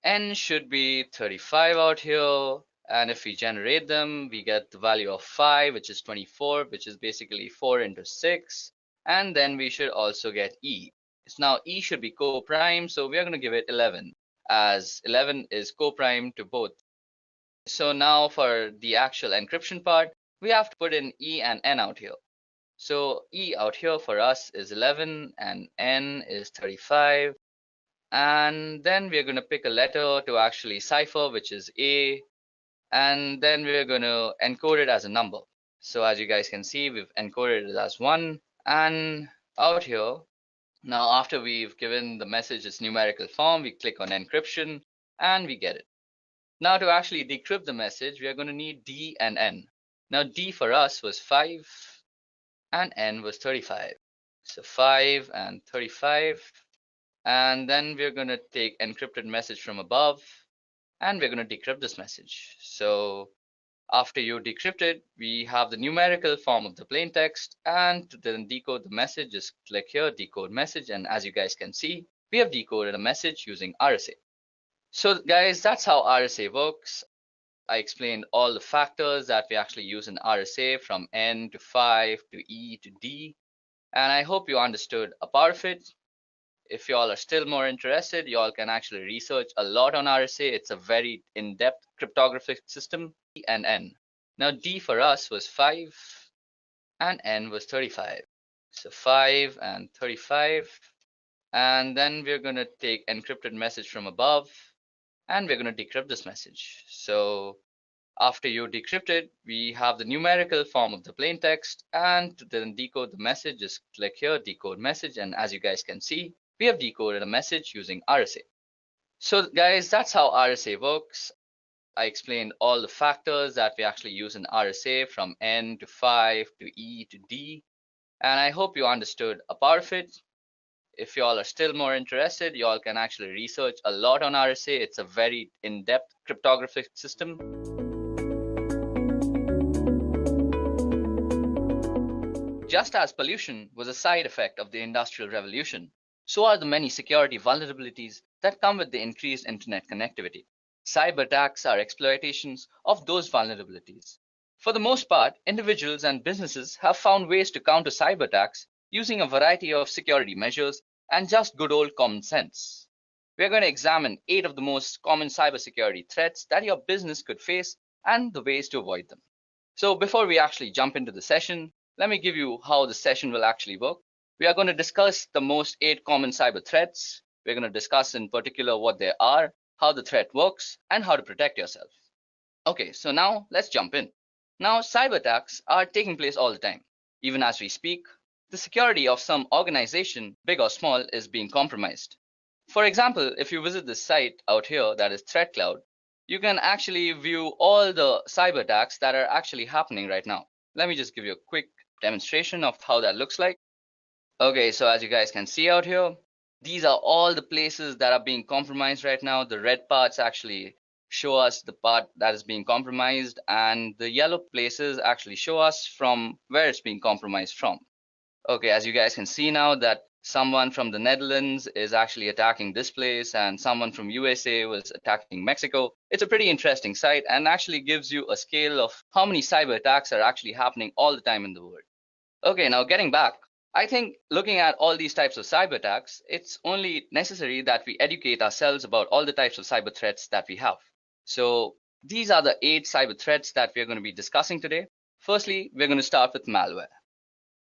N should be 35 out here. And if we generate them, we get the value of phi, which is 24, which is basically 4 into 6. And then we should also get E. Now E should be co-prime, so we are going to give it 11, as 11 is co-prime to both. So now for the actual encryption part, we have to put in E and N out here. So E out here for us is 11 and N is 35. And then we're going to pick a letter to actually cipher, which is A. And then we're going to encode it as a number. So as you guys can see, we've encoded it as 1. And out here, now after we've given the message its numerical form, we click on encryption and we get it. Now to actually decrypt the message, we are going to need D and N. Now D for us was 5 and N was 35. So 5 and 35. And then we're going to take encrypted message from above, and we're going to decrypt this message. So after you decrypt it, we have the numerical form of the plain text, and to then decode the message, just click here, decode message, and as you guys can see, we have decoded a message using RSA. So guys, that's how RSA works. I explained all the factors that we actually use in RSA, from N to 5 to E to D, and I hope you understood a part of it. If y'all are still more interested, y'all can actually research a lot on RSA. It's a very in-depth cryptographic system. D and N. Now D for us was 5 and N was 35. So 5 and 35. And then we're going to take encrypted message from above, and we're going to decrypt this message. So after you decrypt it, we have the numerical form of the plain text, and to then decode the message, just click here, decode message, and as you guys can see, we have decoded a message using RSA. So guys, that's how RSA works. I explained all the factors that we actually use in RSA, from N to 5 to E to D, and I hope you understood a part of it. If y'all are still more interested, y'all can actually research a lot on RSA. It's a very in-depth cryptographic system. Just as pollution was a side effect of the Industrial Revolution, so are the many security vulnerabilities that come with the increased internet connectivity. Cyber attacks are exploitations of those vulnerabilities. For the most part, individuals and businesses have found ways to counter cyber attacks using a variety of security measures and just good old common sense. We're going to examine 8 of the most common cybersecurity threats that your business could face and the ways to avoid them. So before we actually jump into the session, let me give you how the session will actually work. We are going to discuss the most 8 common cyber threats. We're going to discuss in particular what they are, how the threat works, and how to protect yourself. Okay, so now let's jump in. Now, cyber attacks are taking place all the time. Even as we speak, the security of some organization, big or small, is being compromised. For example, if you visit this site out here, that is ThreatCloud, you can actually view all the cyber attacks that are actually happening right now. Let me just give you a quick demonstration of how that looks like. Okay, so as you guys can see out here, these are all the places that are being compromised right now. The red parts actually show us the part that is being compromised, and the yellow places actually show us from where it's being compromised from. Okay, as you guys can see now that someone from the Netherlands is actually attacking this place and someone from USA was attacking Mexico. It's a pretty interesting site and actually gives you a scale of how many cyber attacks are actually happening all the time in the world. Okay, now getting back, I think looking at all these types of cyber attacks, it's only necessary that we educate ourselves about all the types of cyber threats that we have. So these are the 8 cyber threats that we're going to be discussing today. Firstly, we're going to start with malware.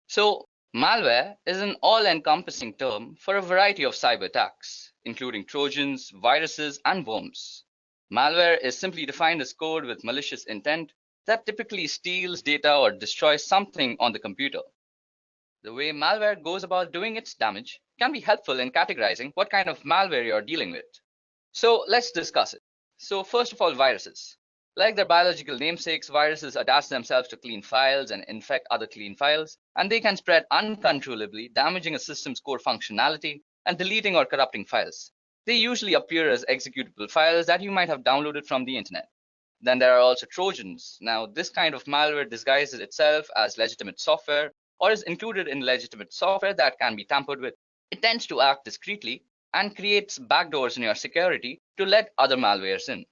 So malware is an all-encompassing term for a variety of cyber attacks, including Trojans, viruses, and worms. Malware is simply defined as code with malicious intent that typically steals data or destroys something on the computer. The way malware goes about doing its damage can be helpful in categorizing what kind of malware you're dealing with. So let's discuss it. So first of all, viruses. Like their biological namesakes, viruses attach themselves to clean files and infect other clean files, and they can spread uncontrollably, damaging a system's core functionality and deleting or corrupting files. They usually appear as executable files that you might have downloaded from the internet. Then there are also Trojans. Now, this kind of malware disguises itself as legitimate software or is included in legitimate software that can be tampered with. It tends to act discreetly and creates backdoors in your security to let other malwares in.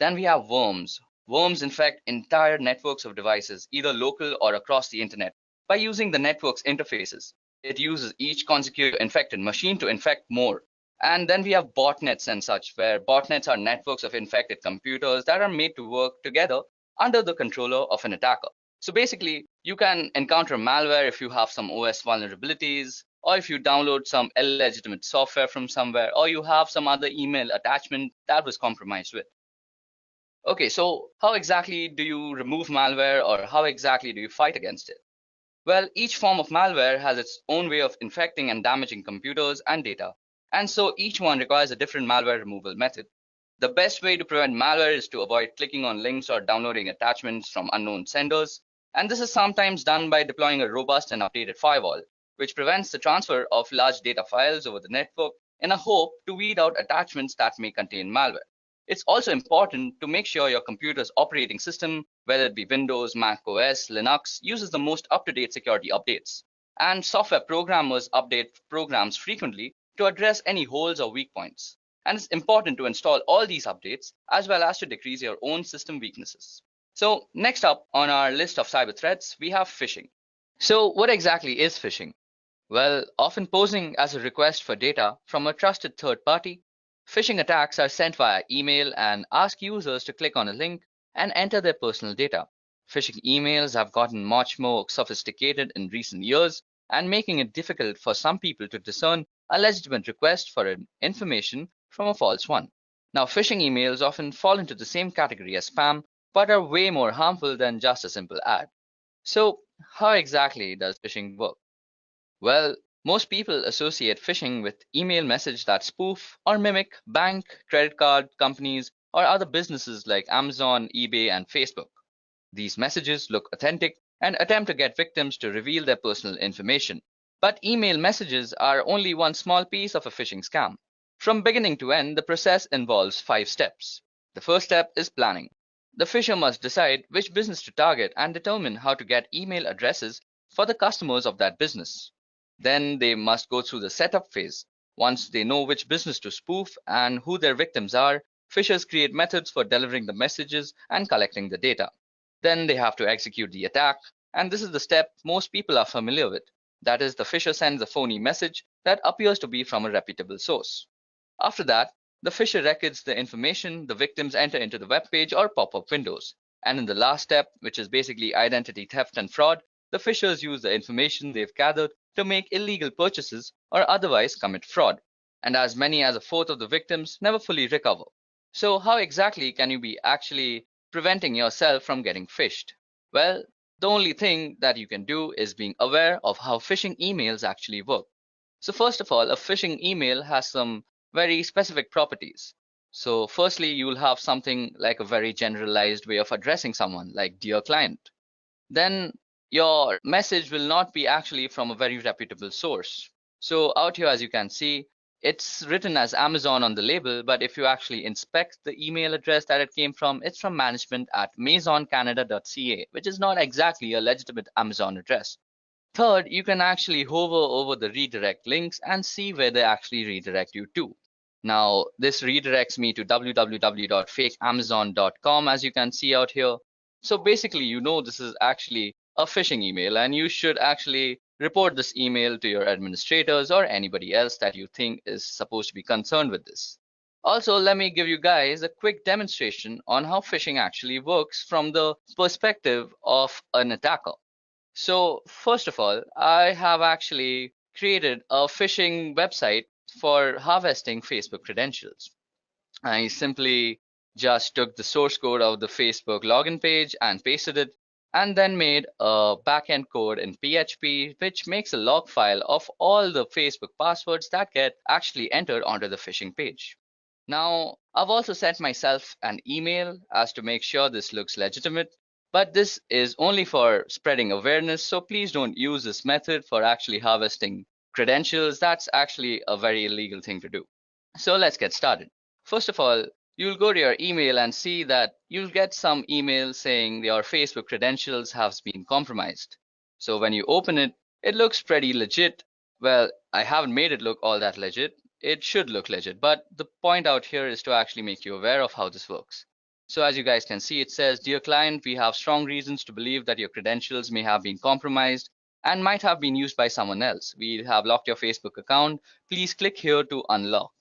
Then we have worms. Worms infect entire networks of devices, either local or across the internet, by using the network's interfaces. It uses each consecutive infected machine to infect more. And then we have botnets and such, where botnets are networks of infected computers that are made to work together under the controller of an attacker. So basically, you can encounter malware if you have some OS vulnerabilities, or if you download some illegitimate software from somewhere, or you have some other email attachment that was compromised with. Okay, so how exactly do you remove malware, or how exactly do you fight against it? Well, each form of malware has its own way of infecting and damaging computers and data, and so each one requires a different malware removal method. The best way to prevent malware is to avoid clicking on links or downloading attachments from unknown senders, and this is sometimes done by deploying a robust and updated firewall, which prevents the transfer of large data files over the network in a hope to weed out attachments that may contain malware. It's also important to make sure your computer's operating system, whether it be Windows, Mac OS, Linux, uses the most up-to-date security updates. And software programmers update programs frequently to address any holes or weak points. And it's important to install all these updates as well as to decrease your own system weaknesses. So next up on our list of cyber threats, we have phishing. So what exactly is phishing? Well, often posing as a request for data from a trusted third party, phishing attacks are sent via email and ask users to click on a link and enter their personal data. Phishing emails have gotten much more sophisticated in recent years and making it difficult for some people to discern a legitimate request for information from a false one. Now, phishing emails often fall into the same category as spam, but are way more harmful than just a simple ad. So, how exactly does phishing work? Well, most people associate phishing with email messages that spoof or mimic bank, credit card companies, or other businesses like Amazon, eBay, and Facebook. These messages look authentic and attempt to get victims to reveal their personal information. But email messages are only one small piece of a phishing scam. From beginning to end, the process involves 5 steps. The first step is planning. The phisher must decide which business to target and determine how to get email addresses for the customers of that business. Then they must go through the setup phase. Once they know which business to spoof and who their victims are, phishers create methods for delivering the messages and collecting the data. Then they have to execute the attack, and this is the step most people are familiar with. That is, the phisher sends a phony message that appears to be from a reputable source. After that, the phisher records the information the victims enter into the web page or pop-up windows. And in the last step, which is basically identity theft and fraud, the phishers use the information they've gathered to make illegal purchases or otherwise commit fraud. And as many as a fourth of the victims never fully recover. So how exactly can you be actually preventing yourself from getting phished? Well, the only thing that you can do is being aware of how phishing emails actually work. So first of all, a phishing email has some very specific properties. So firstly, you'll have something like a very generalized way of addressing someone, like dear client. Then your message will not be actually from a very reputable source. So out here, as you can see, it's written as Amazon on the label, but if you actually inspect the email address that it came from, it's from management@maisoncanada.ca, which is not exactly a legitimate Amazon address. Third, you can actually hover over the redirect links and see where they actually redirect you to. Now, this redirects me to www.fakeamazon.com, as you can see out here. So basically, you know this is actually a phishing email, and you should actually report this email to your administrators or anybody else that you think is supposed to be concerned with this. Also, let me give you guys a quick demonstration on how phishing actually works from the perspective of an attacker. So first of all, I have actually created a phishing website for harvesting Facebook credentials. I simply just took the source code of the Facebook login page and pasted it, and then made a backend code in PHP, which makes a log file of all the Facebook passwords that get actually entered onto the phishing page. Now, I've also sent myself an email as to make sure this looks legitimate, but this is only for spreading awareness, so please don't use this method for actually harvesting credentials. That's actually a very illegal thing to do. So let's get started. First of all, you'll go to your email and see that you'll get some email saying your Facebook credentials have been compromised. So when you open it, it looks pretty legit. Well, I haven't made it look all that legit. It should look legit, but the point out here is to actually make you aware of how this works. So as you guys can see, it says, "Dear client, we have strong reasons to believe that your credentials may have been compromised and might have been used by someone else. We have locked your Facebook account. Please click here to unlock.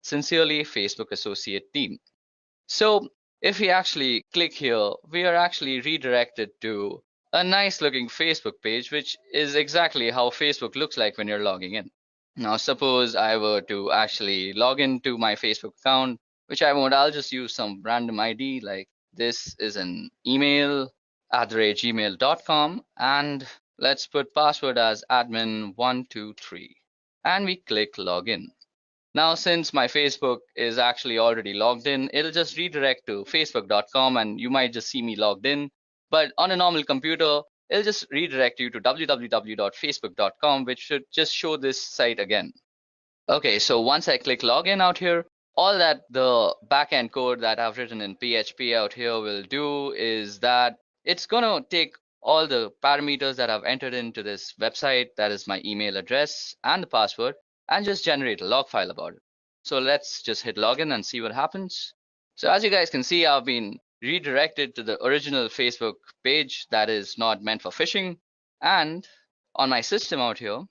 Sincerely, Facebook Associate Team." So if we actually click here, we are actually redirected to a nice looking Facebook page, which is exactly how Facebook looks like when you're logging in. Now, suppose I were to actually log into my Facebook account, which I won't. I'll just use some random ID, like this is an email @gmail.com, and let's put password as admin123, and we click login. Now, since my Facebook is actually already logged in, it'll just redirect to facebook.com, and you might just see me logged in. But on a normal computer, it'll just redirect you to www.facebook.com, which should just show this site again. Okay, so once I click login out here, all that the backend code that I've written in PHP out here will do is that it's going to take all the parameters that I've entered into this website, that is my email address and the password, and just generate a log file about it. So let's just hit login and see what happens. So as you guys can see, I've been redirected to the original Facebook page that is not meant for phishing. And on my system out here,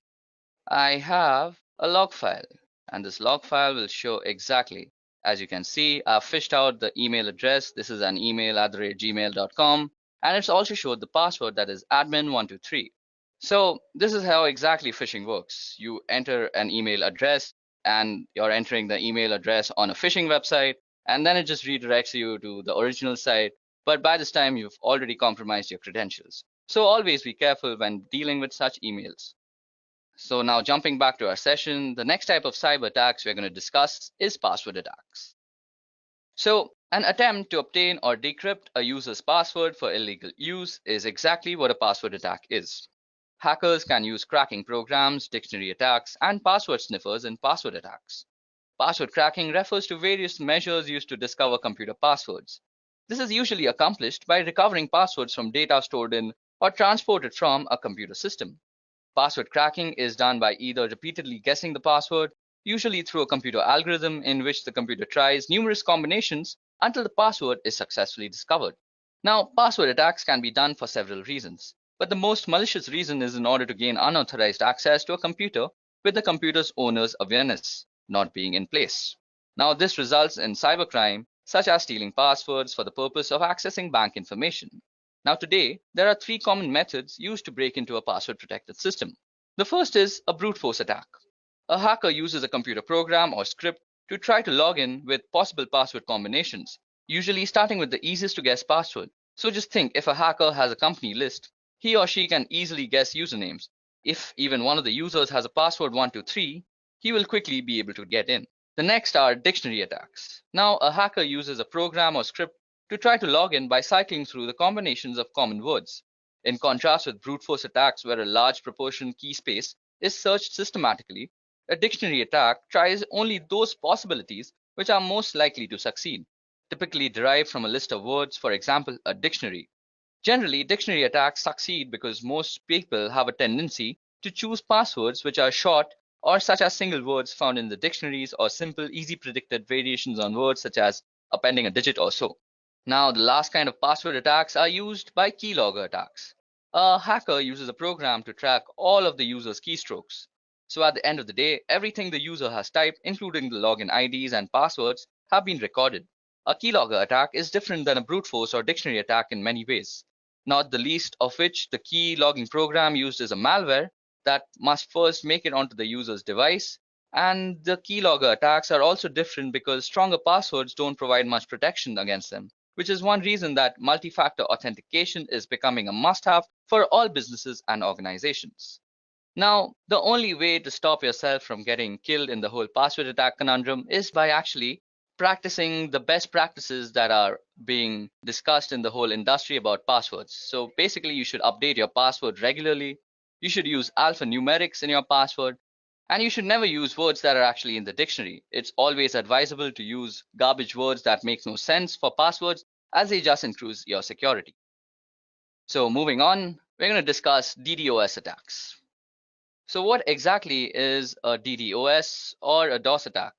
I have a log file, and this log file will show exactly, as you can see, I've fished out the email address. This is an email @gmail.com, and it's also showed the password, that is admin123. So this is how exactly phishing works. You enter an email address, and you're entering the email address on a phishing website, and then it just redirects you to the original site. But by this time, you've already compromised your credentials. So always be careful when dealing with such emails. So now jumping back to our session, the next type of cyber attacks we're going to discuss is password attacks. So an attempt to obtain or decrypt a user's password for illegal use is exactly what a password attack is. Hackers can use cracking programs, dictionary attacks, and password sniffers in password attacks. Password cracking refers to various measures used to discover computer passwords. This is usually accomplished by recovering passwords from data stored in or transported from a computer system. Password cracking is done by either repeatedly guessing the password, usually through a computer algorithm in which the computer tries numerous combinations until the password is successfully discovered. Now, password attacks can be done for several reasons. but the most malicious reason is in order to gain unauthorized access to a computer with the computer's owner's awareness not being in place. Now, this results in cybercrime, such as stealing passwords for the purpose of accessing bank information. Now, today, there are three common methods used to break into a password-protected system. The first is a brute force attack. A hacker uses a computer program or script to try to log in with possible password combinations, usually starting with the easiest to guess password. So just think, if a hacker has a company list, he or she can easily guess usernames. If even one of the users has a password 123, he will quickly be able to get in. The next are dictionary attacks. Now, a hacker uses a program or script to try to log in by cycling through the combinations of common words. In contrast with brute force attacks where a large proportion key space is searched systematically, a dictionary attack tries only those possibilities which are most likely to succeed, typically derived from a list of words, for example, a dictionary. Generally, dictionary attacks succeed because most people have a tendency to choose passwords which are short or such as single words found in the dictionaries or simple, easy predicted variations on words such as appending a digit or so. Now, the last kind of password attacks are used by keylogger attacks. A hacker uses a program to track all of the user's keystrokes. So at the end of the day, everything the user has typed, including the login IDs and passwords, have been recorded. A keylogger attack is different than a brute force or dictionary attack in many ways, not the least of which the key logging program used is a malware that must first make it onto the user's device. And the keylogger attacks are also different because stronger passwords don't provide much protection against them, which is one reason that multi-factor authentication is becoming a must-have for all businesses and organizations. Now, the only way to stop yourself from getting killed in the whole password attack conundrum is by actually practicing the best practices that are being discussed in the whole industry about passwords. So basically, you should update your password regularly. You should use alphanumerics in your password. And you should never use words that are actually in the dictionary. It's always advisable to use garbage words that make no sense for passwords, as they just increase your security. So moving on, we're going to discuss DDoS attacks. So what exactly is a DDoS or a DOS attack?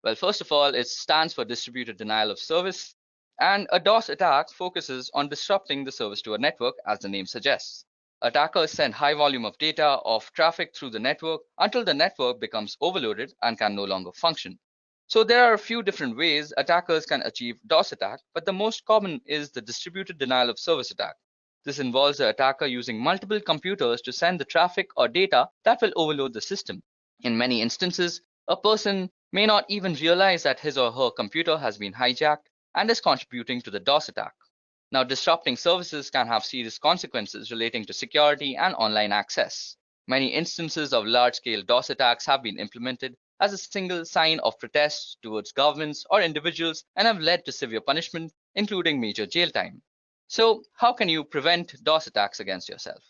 Well, first of all, it stands for distributed denial of service, and a DOS attack focuses on disrupting the service to a network, as the name suggests. Attackers send high volume of data of traffic through the network until the network becomes overloaded and can no longer function. So there are a few different ways attackers can achieve DOS attack, but the most common is the distributed denial of service attack. This involves the attacker using multiple computers to send the traffic or data that will overload the system. In many instances, a person may not even realize that his or her computer has been hijacked and is contributing to the DOS attack. Now, disrupting services can have serious consequences relating to security and online access. Many instances of large-scale DOS attacks have been implemented as a single sign of protest towards governments or individuals and have led to severe punishment, including major jail time. So, how can you prevent DOS attacks against yourself?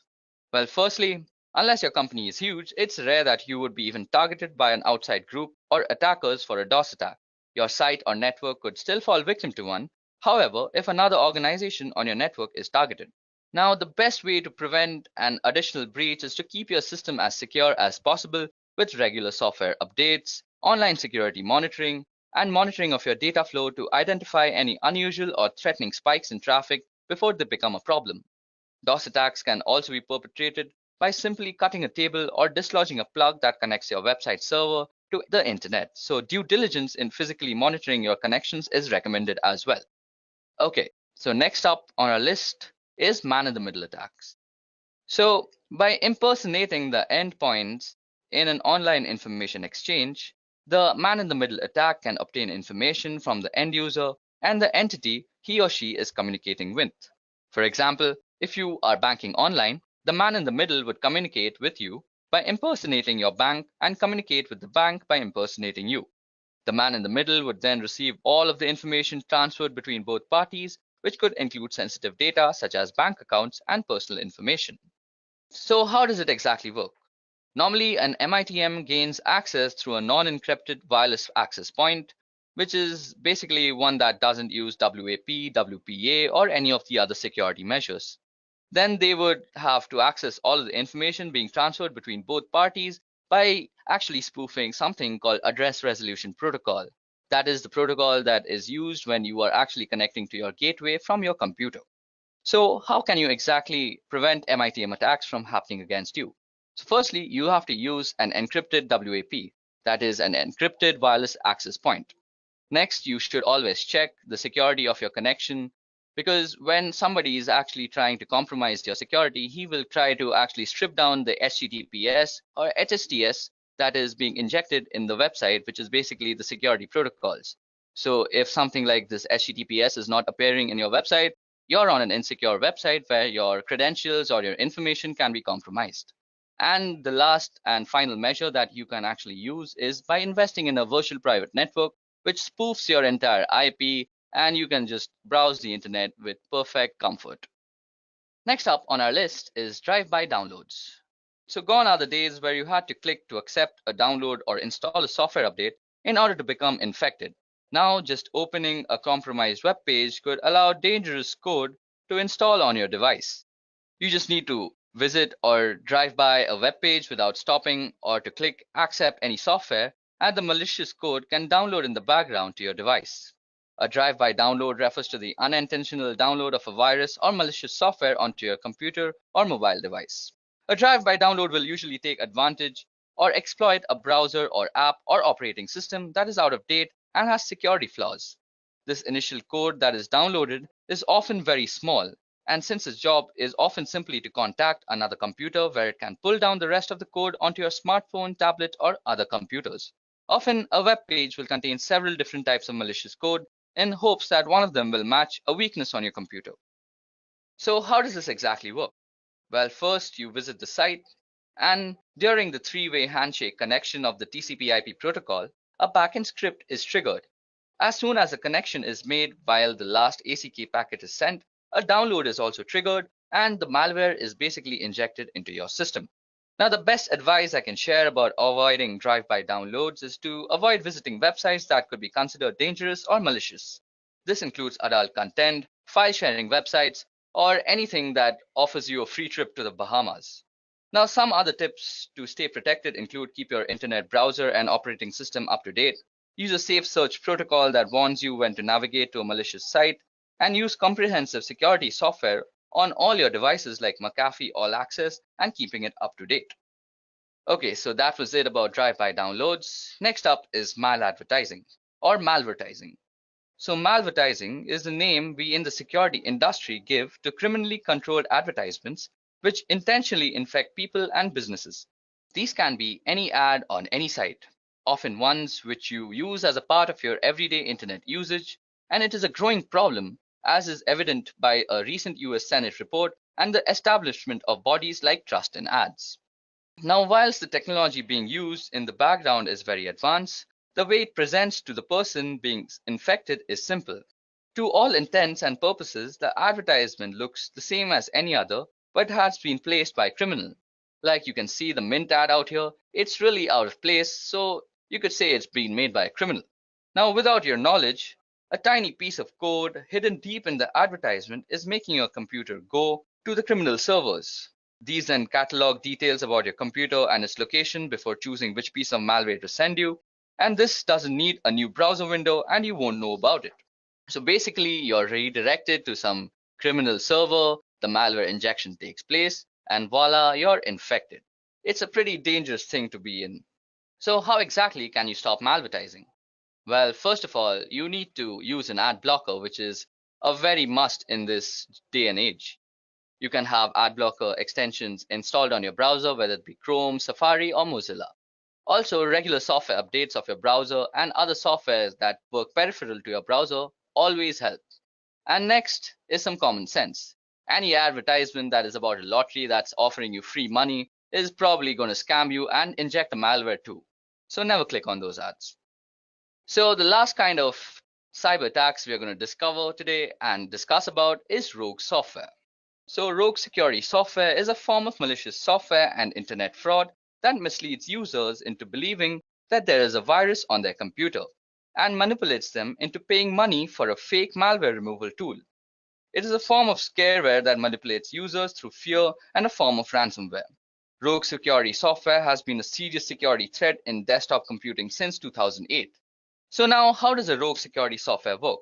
Well, firstly, unless your company is huge, it's rare that you would be even targeted by an outside group or attackers for a DOS attack. Your site or network could still fall victim to one, however, if another organization on your network is targeted. Now, the best way to prevent an additional breach is to keep your system as secure as possible with regular software updates, online security monitoring, and monitoring of your data flow to identify any unusual or threatening spikes in traffic before they become a problem. DOS attacks can also be perpetrated by simply cutting a cable or dislodging a plug that connects your website server to the internet. So due diligence in physically monitoring your connections is recommended as well. Okay, so next up on our list is man-in-the-middle attacks. So by impersonating the endpoints in an online information exchange, the man-in-the-middle attack can obtain information from the end user and the entity he or she is communicating with. For example, if you are banking online, the man in the middle would communicate with you by impersonating your bank and communicate with the bank by impersonating you. The man in the middle would then receive all of the information transferred between both parties, which could include sensitive data such as bank accounts and personal information. So how does it exactly work? Normally, an MITM gains access through a non-encrypted wireless access point, which is basically one that doesn't use WAP, WPA, or any of the other security measures. Then they would have to access all of the information being transferred between both parties by actually spoofing something called address resolution protocol. That is the protocol that is used when you are actually connecting to your gateway from your computer. So how can you exactly prevent MITM attacks from happening against you? So firstly, you have to use an encrypted WAP, that is an encrypted wireless access point. Next, you should always check the security of your connection, because when somebody is actually trying to compromise your security, he will try to actually strip down the HTTPS or HSTS that is being injected in the website, which is basically the security protocols. So if something like this HTTPS is not appearing in your website, you're on an insecure website where your credentials or your information can be compromised. And the last and final measure that you can actually use is by investing in a virtual private network which spoofs your entire IP, and you can just browse the internet with perfect comfort. Next up on our list is drive-by downloads. So gone are the days where you had to click to accept a download or install a software update in order to become infected. Now just opening a compromised web page could allow dangerous code to install on your device. You just need to visit or drive by a web page without stopping, or to click accept any software, and the malicious code can download in the background to your device. A drive-by download refers to the unintentional download of a virus or malicious software onto your computer or mobile device. A drive-by download will usually take advantage or exploit a browser or app or operating system that is out of date and has security flaws. This initial code that is downloaded is often very small, and since its job is often simply to contact another computer where it can pull down the rest of the code onto your smartphone, tablet, or other computers. Often, a web page will contain several different types of malicious code in hopes that one of them will match a weakness on your computer. So how does this exactly work? Well, first you visit the site, and during the three-way handshake connection of the TCP/IP protocol, a backend script is triggered. As soon as a connection is made while the last ACK packet is sent, a download is also triggered and the malware is basically injected into your system. Now, the best advice I can share about avoiding drive-by downloads is to avoid visiting websites that could be considered dangerous or malicious. This includes adult content, file-sharing websites, or anything that offers you a free trip to the Bahamas. Now, some other tips to stay protected include keep your internet browser and operating system up to date, use a safe search protocol that warns you when to navigate to a malicious site, and use comprehensive security software on all your devices like McAfee All Access and keeping it up to date. Okay, so that was it about drive-by downloads. Next up is maladvertising or malvertising. So malvertising is the name we in the security industry give to criminally controlled advertisements which intentionally infect people and businesses. These can be any ad on any site, often ones which you use as a part of your everyday internet usage, and it is a growing problem, as is evident by a recent US Senate report and the establishment of bodies like Trust in Ads. Now, whilst the technology being used in the background is very advanced, the way it presents to the person being infected is simple. To all intents and purposes, the advertisement looks the same as any other, but has been placed by a criminal. Like you can see the Mint ad out here, it's really out of place, so you could say it's been made by a criminal. Now, without your knowledge, a tiny piece of code hidden deep in the advertisement is making your computer go to the criminal servers. These then catalog details about your computer and its location before choosing which piece of malware to send you. And this doesn't need a new browser window and you won't know about it. So basically, you're redirected to some criminal server, the malware injection takes place, and voila, you're infected. It's a pretty dangerous thing to be in. So how exactly can you stop malvertising? Well, first of all, you need to use an ad blocker, which is a very must in this day and age. You can have ad blocker extensions installed on your browser, whether it be Chrome, Safari, or Mozilla. Also, regular software updates of your browser and other softwares that work peripheral to your browser always help. And next is some common sense. Any advertisement that is about a lottery that's offering you free money is probably going to scam you and inject a malware too. So never click on those ads. So the last kind of cyber attacks we are going to discover today and discuss about is rogue software. So rogue security software is a form of malicious software and internet fraud that misleads users into believing that there is a virus on their computer and manipulates them into paying money for a fake malware removal tool. It is a form of scareware that manipulates users through fear and a form of ransomware. Rogue security software has been a serious security threat in desktop computing since 2008. So now, how does a rogue security software work?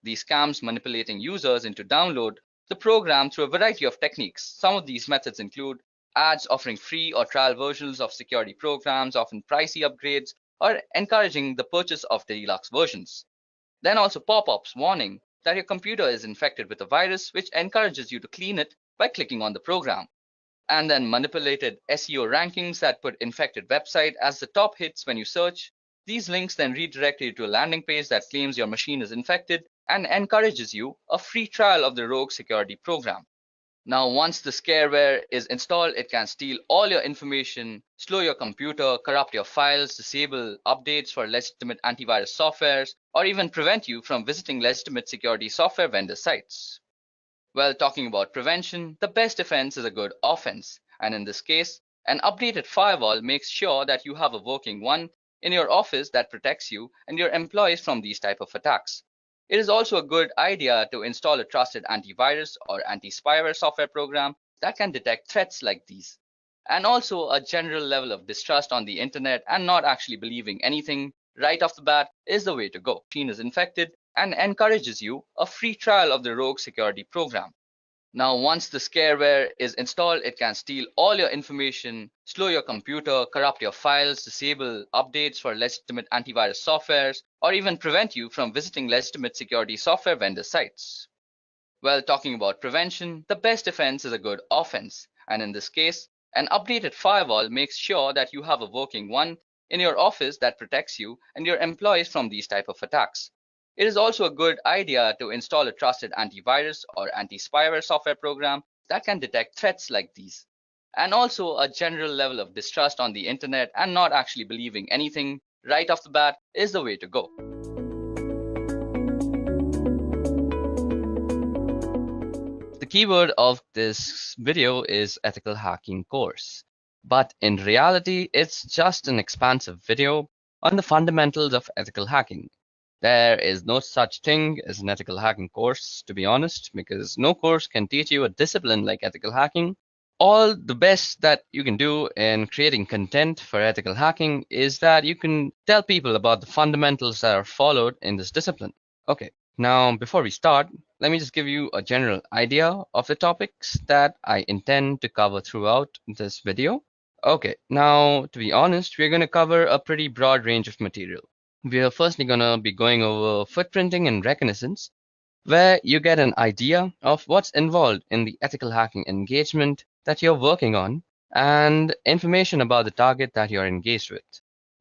These scams manipulating users into download the program through a variety of techniques. Some of these methods include ads offering free or trial versions of security programs, often pricey upgrades, or encouraging the purchase of deluxe versions. Then also pop-ups warning that your computer is infected with a virus, which encourages you to clean it by clicking on the program. And then manipulated SEO rankings that put infected website as the top hits when you search. These links then redirect you to a landing page that claims your machine is infected and encourages you a free trial of the rogue security program. Now, once the scareware is installed, it can steal all your information, slow your computer, corrupt your files, disable updates for legitimate antivirus softwares, or even prevent you from visiting legitimate security software vendor sites. Well, talking about prevention, the best defense is a good offense. And in this case, an updated firewall makes sure that you have a working one in your office that protects you and your employees from these type of attacks. It is also a good idea to install a trusted antivirus or anti-spyware software program that can detect threats like these. And also a general level of distrust on the internet and not actually believing anything right off the bat is the way to go. Machine is infected and encourages you a free trial of the rogue security program. Now, once the scareware is installed, it can steal all your information, slow your computer, corrupt your files, disable updates for legitimate antivirus softwares, or even prevent you from visiting legitimate security software vendor sites. Well, talking about prevention, the best defense is a good offense. And in this case, an updated firewall makes sure that you have a working one in your office that protects you and your employees from these type of attacks. It is also a good idea to install a trusted antivirus or anti-spyware software program that can detect threats like these. And also a general level of distrust on the internet and not actually believing anything right off the bat is the way to go. The keyword of this video is ethical hacking course. But in reality, it's just an expansive video on the fundamentals of ethical hacking. There is no such thing as an ethical hacking course, to be honest, because no course can teach you a discipline like ethical hacking. All the best that you can do in creating content for ethical hacking is that you can tell people about the fundamentals that are followed in this discipline. Okay, now before we start, let me just give you a general idea of the topics that I intend to cover throughout this video. Okay, now to be honest, we're going to cover a pretty broad range of material. We are firstly going to be going over footprinting and reconnaissance, where you get an idea of what's involved in the ethical hacking engagement that you're working on and information about the target that you're engaged with.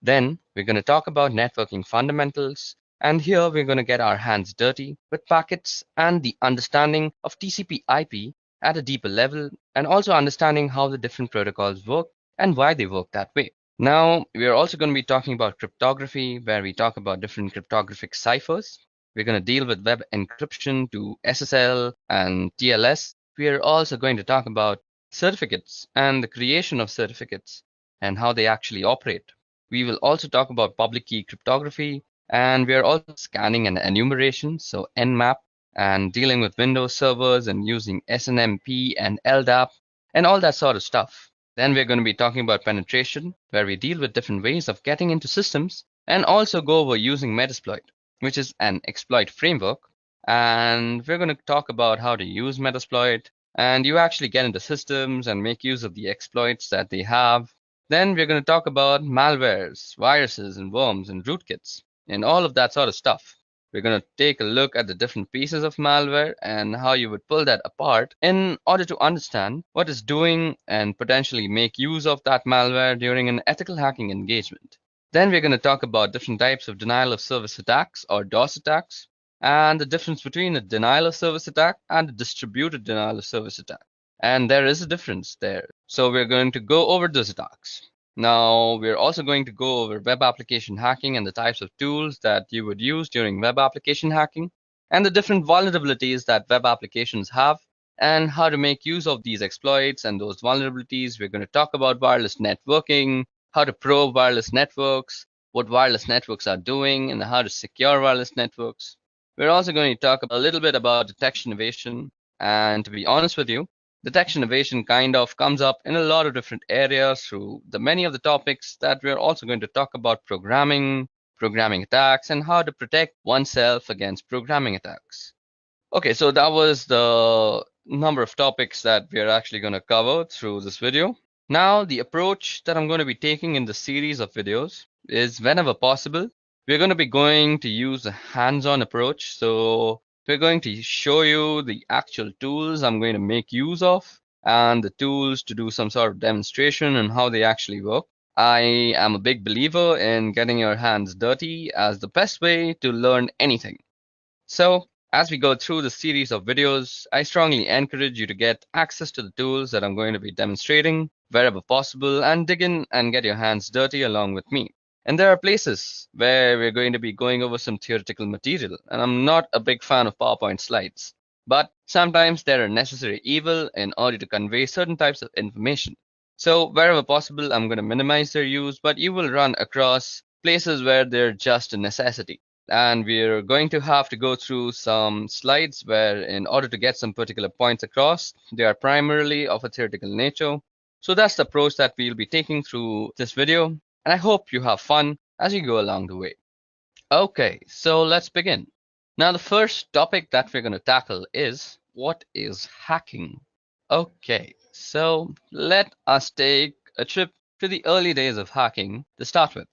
Then we're going to talk about networking fundamentals, and here we're going to get our hands dirty with packets and the understanding of TCP/IP at a deeper level, and also understanding how the different protocols work and why they work that way. Now, we are also going to be talking about cryptography, where we talk about different cryptographic ciphers. We're going to deal with web encryption to SSL and TLS. We are also going to talk about certificates and the creation of certificates and how they actually operate. We will also talk about public key cryptography, and we are also scanning and enumeration, so Nmap, and dealing with Windows servers and using SNMP and LDAP and all that sort of stuff. Then we're going to be talking about penetration, where we deal with different ways of getting into systems and also go over using Metasploit, which is an exploit framework. And we're going to talk about how to use Metasploit, and you actually get into systems and make use of the exploits that they have. Then we're going to talk about malwares, viruses, and worms and rootkits and all of that sort of stuff. We're going to take a look at the different pieces of malware and how you would pull that apart in order to understand what it's doing and potentially make use of that malware during an ethical hacking engagement. Then we're going to talk about different types of denial of service attacks or DOS attacks, and the difference between a denial of service attack and a distributed denial of service attack. And there is a difference there. So we're going to go over those attacks. Now, we're also going to go over web application hacking and the types of tools that you would use during web application hacking, and the different vulnerabilities that web applications have, and how to make use of these exploits and those vulnerabilities. We're going to talk about wireless networking, how to probe wireless networks, what wireless networks are doing, and how to secure wireless networks. We're also going to talk a little bit about detection evasion, and to be honest with you, detection evasion kind of comes up in a lot of different areas through the many of the topics that we're also going to talk about: programming attacks, and how to protect oneself against programming attacks. Okay, so that was the number of topics that we are actually going to cover through this video. Now, the approach that I'm going to be taking in the series of videos is whenever possible, we're going to be going to use a hands-on approach. So we're going to show you the actual tools I'm going to make use of and the tools to do some sort of demonstration and how they actually work. I am a big believer in getting your hands dirty as the best way to learn anything. So as we go through the series of videos, I strongly encourage you to get access to the tools that I'm going to be demonstrating wherever possible and dig in and get your hands dirty along with me. And there are places where we're going to be going over some theoretical material, and I'm not a big fan of PowerPoint slides, but sometimes they're a necessary evil in order to convey certain types of information. So wherever possible, I'm going to minimize their use, but you will run across places where they're just a necessity. And we're going to have to go through some slides where in order to get some particular points across, they are primarily of a theoretical nature. So that's the approach that we'll be taking through this video. And I hope you have fun as you go along the way. Okay, so let's begin. Now, the first topic that we're going to tackle is what is hacking? Okay, so let us take a trip to the early days of hacking to start with.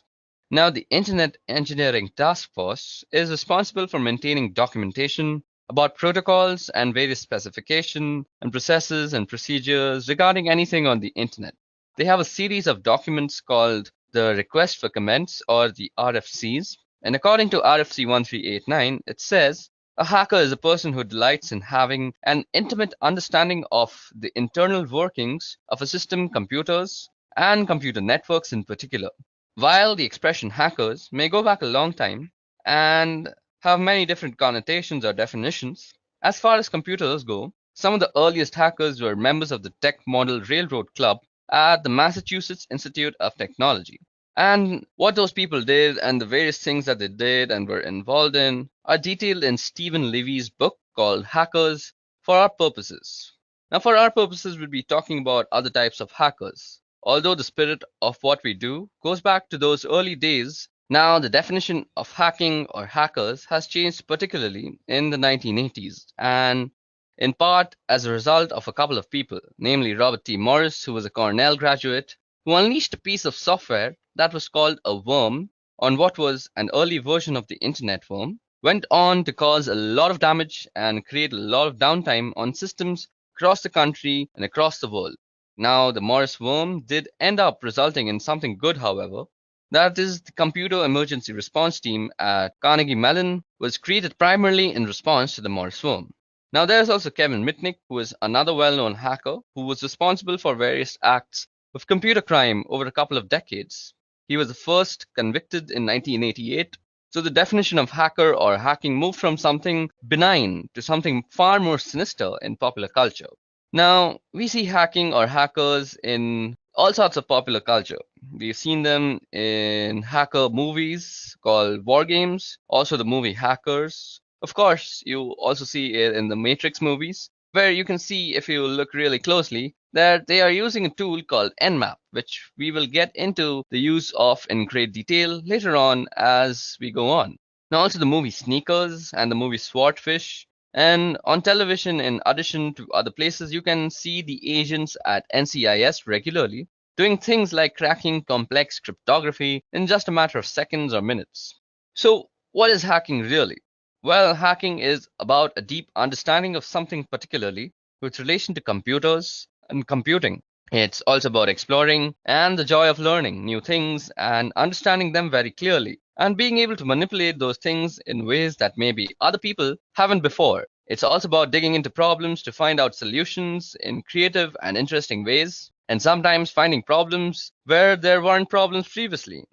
Now, the Internet Engineering Task Force is responsible for maintaining documentation about protocols and various specifications and processes and procedures regarding anything on the Internet. They have a series of documents called the Request for Comments or the RFCs. And according to RFC 1389, it says, a hacker is a person who delights in having an intimate understanding of the internal workings of a system, computers, and computer networks in particular. While the expression hackers may go back a long time and have many different connotations or definitions, as far as computers go, some of the earliest hackers were members of the Tech Model Railroad Club at the Massachusetts Institute of Technology. And what those people did and the various things that they did and were involved in are detailed in Stephen Levy's book called Hackers for Our Purposes. Now, for our purposes, we'll be talking about other types of hackers. Although the spirit of what we do goes back to those early days, now the definition of hacking or hackers has changed, particularly in the 1980s, and in part as a result of a couple of people, namely Robert T. Morris, who was a Cornell graduate, who unleashed a piece of software that was called a worm on what was an early version of the internet worm, went on to cause a lot of damage and create a lot of downtime on systems across the country and across the world. Now, the Morris worm did end up resulting in something good, however. That is, the Computer Emergency Response Team at Carnegie Mellon was created primarily in response to the Morris worm. Now, there's also Kevin Mitnick, who is another well-known hacker who was responsible for various acts of computer crime over a couple of decades. He was the first convicted in 1988. So the definition of hacker or hacking moved from something benign to something far more sinister in popular culture. Now, we see hacking or hackers in all sorts of popular culture. We've seen them in hacker movies called war games, also the movie Hackers. Of course, you also see it in the Matrix movies, where you can see, if you look really closely, that they are using a tool called Nmap, which we will get into the use of in great detail later on as we go on. Now, also the movie Sneakers and the movie Swordfish. And on television, in addition to other places, you can see the agents at NCIS regularly doing things like cracking complex cryptography in just a matter of seconds or minutes. So, what is hacking really? Well, hacking is about a deep understanding of something particularly with relation to computers and computing. It's also about exploring and the joy of learning new things and understanding them very clearly and being able to manipulate those things in ways that maybe other people haven't before. It's also about digging into problems to find out solutions in creative and interesting ways, and sometimes finding problems where there weren't problems previously.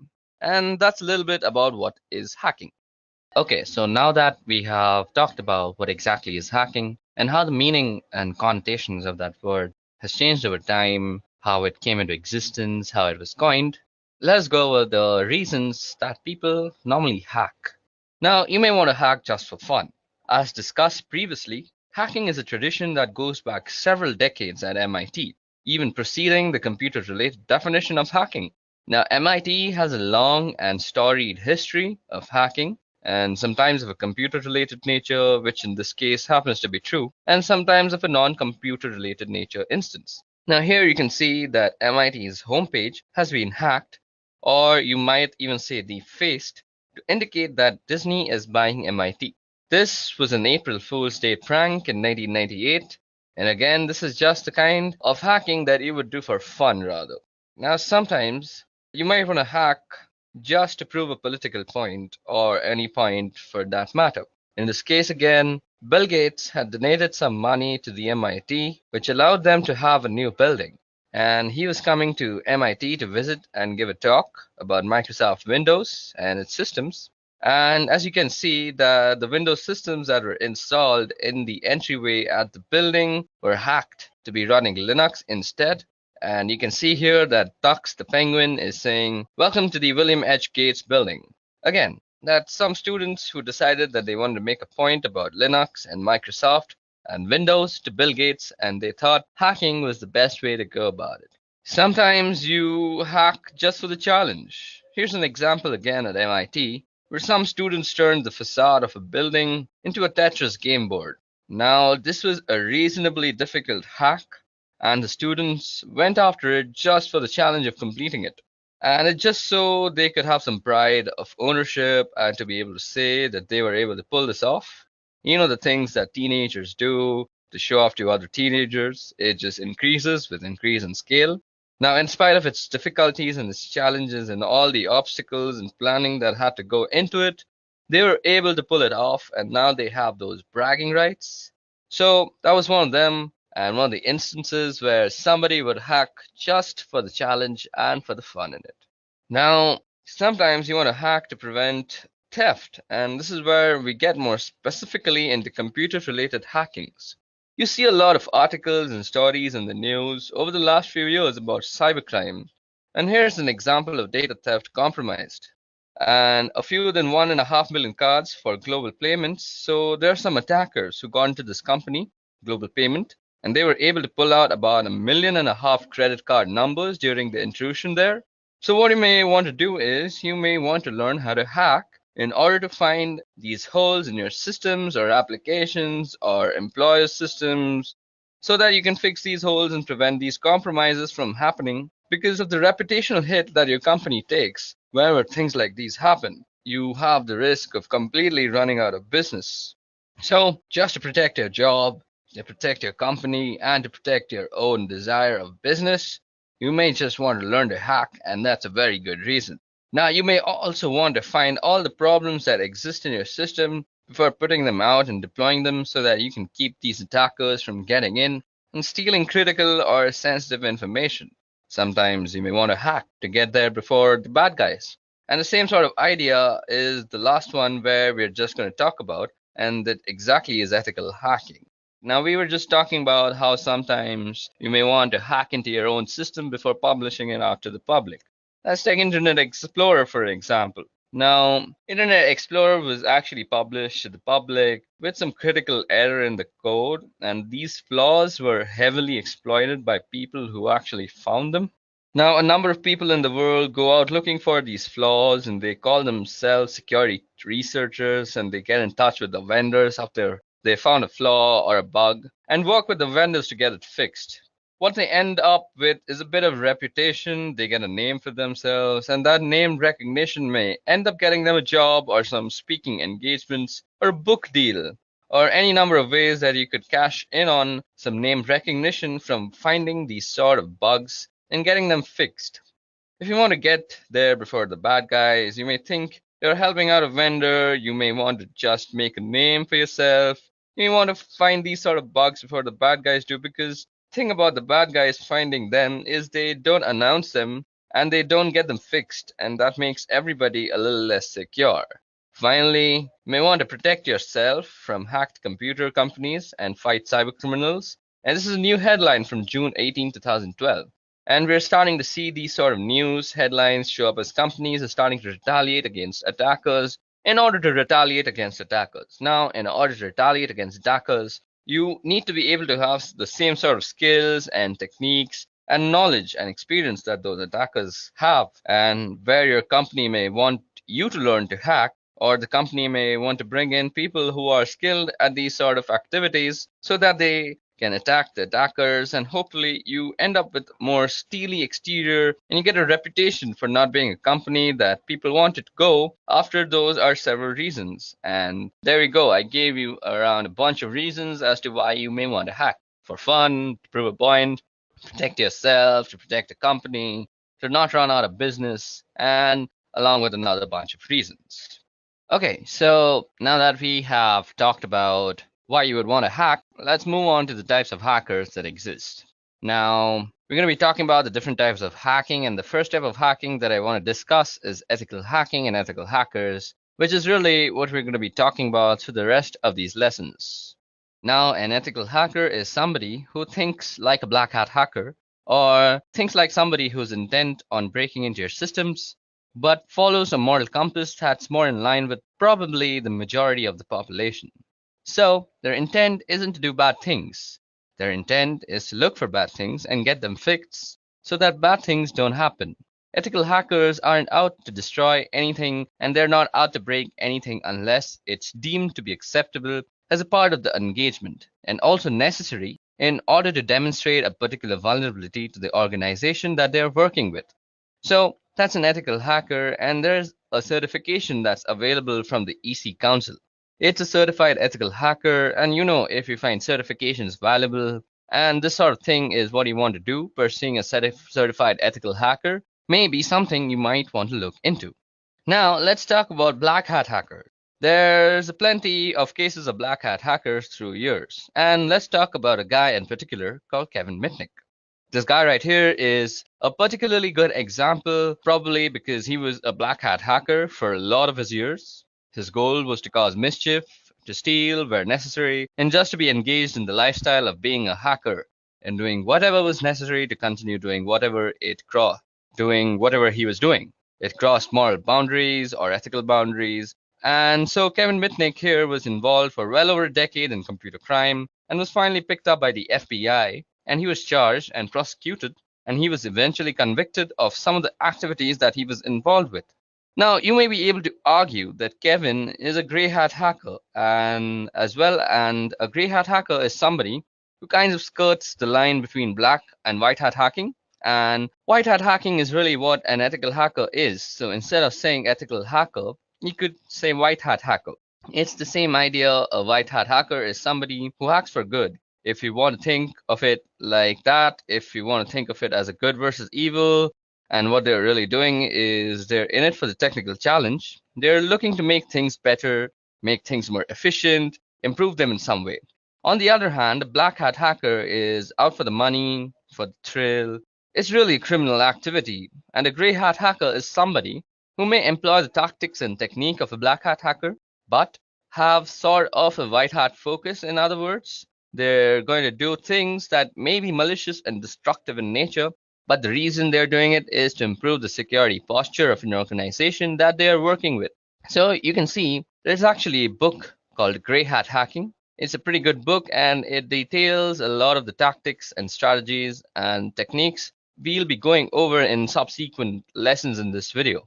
And that's a little bit about what is hacking. Okay, so now that we have talked about what exactly is hacking and how the meaning and connotations of that word has changed over time, how it came into existence, how it was coined, let's go over the reasons that people normally hack. Now, you may want to hack just for fun. As discussed previously, hacking is a tradition that goes back several decades at MIT, even preceding the computer-related definition of hacking. Now, MIT has a long and storied history of hacking, and sometimes of a computer related nature, which in this case happens to be true, and sometimes of a non computer related nature instance. Now, here you can see that MIT's homepage has been hacked, or you might even say defaced, to indicate that Disney is buying MIT. This was an April Fool's Day prank in 1998, and again, this is just the kind of hacking that you would do for fun rather. Now, sometimes you might want to hack just to prove a political point, or any point for that matter. In this case, again, Bill Gates had donated some money to the MIT, which allowed them to have a new building. And he was coming to MIT to visit and give a talk about Microsoft Windows and its systems. And as you can see, the Windows systems that were installed in the entryway at the building were hacked to be running Linux instead. And you can see here that Tux the Penguin is saying, "Welcome to the William H. Gates building." Again, that's some students who decided that they wanted to make a point about Linux and Microsoft and Windows to Bill Gates, and they thought hacking was the best way to go about it. Sometimes you hack just for the challenge. Here's an example again at MIT, where some students turned the facade of a building into a Tetris game board. Now, this was a reasonably difficult hack, and the students went after it just for the challenge of completing it. And it just so they could have some pride of ownership and to be able to say that they were able to pull this off. You know, the things that teenagers do to show off to other teenagers, it just increases with increase in scale. Now, in spite of its difficulties and its challenges and all the obstacles and planning that had to go into it, they were able to pull it off, and now they have those bragging rights. So that was one of them, and one of the instances where somebody would hack just for the challenge and for the fun in it. Now, sometimes you want to hack to prevent theft, and this is where we get more specifically into computer-related hackings. You see a lot of articles and stories in the news over the last few years about cybercrime, and here's an example of data theft compromised. And a fewer than 1.5 million cards for global payments. So there are some attackers who got into this company, Global Payment, and they were able to pull out about 1.5 million credit card numbers during the intrusion there. So what you may want to do is you may want to learn how to hack in order to find these holes in your systems or applications or employer systems, so that you can fix these holes and prevent these compromises from happening because of the reputational hit that your company takes whenever things like these happen. You have the risk of completely running out of business. So just to protect your job, to protect your company, and to protect your own desire of business, you may just want to learn to hack, and that's a very good reason. Now, you may also want to find all the problems that exist in your system before putting them out and deploying them so that you can keep these attackers from getting in and stealing critical or sensitive information. Sometimes you may want to hack to get there before the bad guys. And the same sort of idea is the last one where we're just going to talk about, and that exactly is ethical hacking. Now, we were just talking about how sometimes you may want to hack into your own system before publishing it out to the public. Let's take Internet Explorer for example. Now, Internet Explorer was actually published to the public with some critical error in the code, and these flaws were heavily exploited by people who actually found them. Now, a number of people in the world go out looking for these flaws, and they call themselves security researchers, and they get in touch with the vendors after they found a flaw or a bug and work with the vendors to get it fixed. What they end up with is a bit of reputation. They get a name for themselves, and that name recognition may end up getting them a job or some speaking engagements or a book deal or any number of ways that you could cash in on some name recognition from finding these sort of bugs and getting them fixed. If you want to get there before the bad guys, you may think you're helping out a vendor. You may want to just make a name for yourself. You may want to find these sort of bugs before the bad guys do, because thing about the bad guys finding them is they don't announce them and they don't get them fixed, and that makes everybody a little less secure. Finally, you may want to protect yourself from hacked computer companies and fight cybercriminals. And this is a new headline from June 18, 2012. And we're starting to see these sort of news headlines show up as companies are starting to retaliate against attackers in order to retaliate against attackers. Now, in order to retaliate against attackers, you need to be able to have the same sort of skills and techniques and knowledge and experience that those attackers have. And where your company may want you to learn to hack, or the company may want to bring in people who are skilled at these sort of activities so that they can attack the attackers, and hopefully you end up with more steely exterior and you get a reputation for not being a company that people want to go after. Those are several reasons, and there we go. I gave you around a bunch of reasons as to why you may want to hack: for fun, to prove a point, protect yourself, to protect the company, to not run out of business, and along with another bunch of reasons. Okay, so now that we have talked about why you would want to hack, let's move on to the types of hackers that exist. Now, we're going to be talking about the different types of hacking, and the first type of hacking that I want to discuss is ethical hacking and ethical hackers, which is really what we're going to be talking about through the rest of these lessons. Now, an ethical hacker is somebody who thinks like a black hat hacker, or thinks like somebody who's intent on breaking into your systems, but follows a moral compass that's more in line with probably the majority of the population. So, their intent isn't to do bad things. Their intent is to look for bad things and get them fixed so that bad things don't happen. Ethical hackers aren't out to destroy anything, and they're not out to break anything unless it's deemed to be acceptable as a part of the engagement, and also necessary in order to demonstrate a particular vulnerability to the organization that they're working with. So that's an ethical hacker, and there's a certification that's available from the EC Council. It's a certified ethical hacker, and if you find certifications valuable and this sort of thing is what you want to do, pursuing a certified ethical hacker may be something you might want to look into. Now, let's talk about black hat hackers. There's plenty of cases of black hat hackers through years, and let's talk about a guy in particular called Kevin Mitnick. This guy right here is a particularly good example, probably because he was a black hat hacker for a lot of his years. His goal was to cause mischief, to steal where necessary, and just to be engaged in the lifestyle of being a hacker and doing whatever was necessary to continue doing whatever he was doing. It crossed moral boundaries or ethical boundaries. And so Kevin Mitnick here was involved for well over a decade in computer crime and was finally picked up by the FBI, and he was charged and prosecuted, and he was eventually convicted of some of the activities that he was involved with. Now, you may be able to argue that Kevin is a grey hat hacker, and a grey hat hacker is somebody who kind of skirts the line between black and white hat hacking. And white hat hacking is really what an ethical hacker is. So instead of saying ethical hacker, you could say white hat hacker. It's the same idea. A white hat hacker is somebody who hacks for good. If you want to think of it like that, if you want to think of it as a good versus evil, and what they're really doing is they're in it for the technical challenge. They're looking to make things better, make things more efficient, improve them in some way. On the other hand, a black hat hacker is out for the money, for the thrill. It's really a criminal activity. And a grey hat hacker is somebody who may employ the tactics and technique of a black hat hacker, but have sort of a white hat focus. In other words, they're going to do things that may be malicious and destructive in nature, but the reason they're doing it is to improve the security posture of an organization that they are working with. So you can see there's actually a book called Grey Hat Hacking. It's a pretty good book, and it details a lot of the tactics and strategies and techniques we'll be going over in subsequent lessons in this video.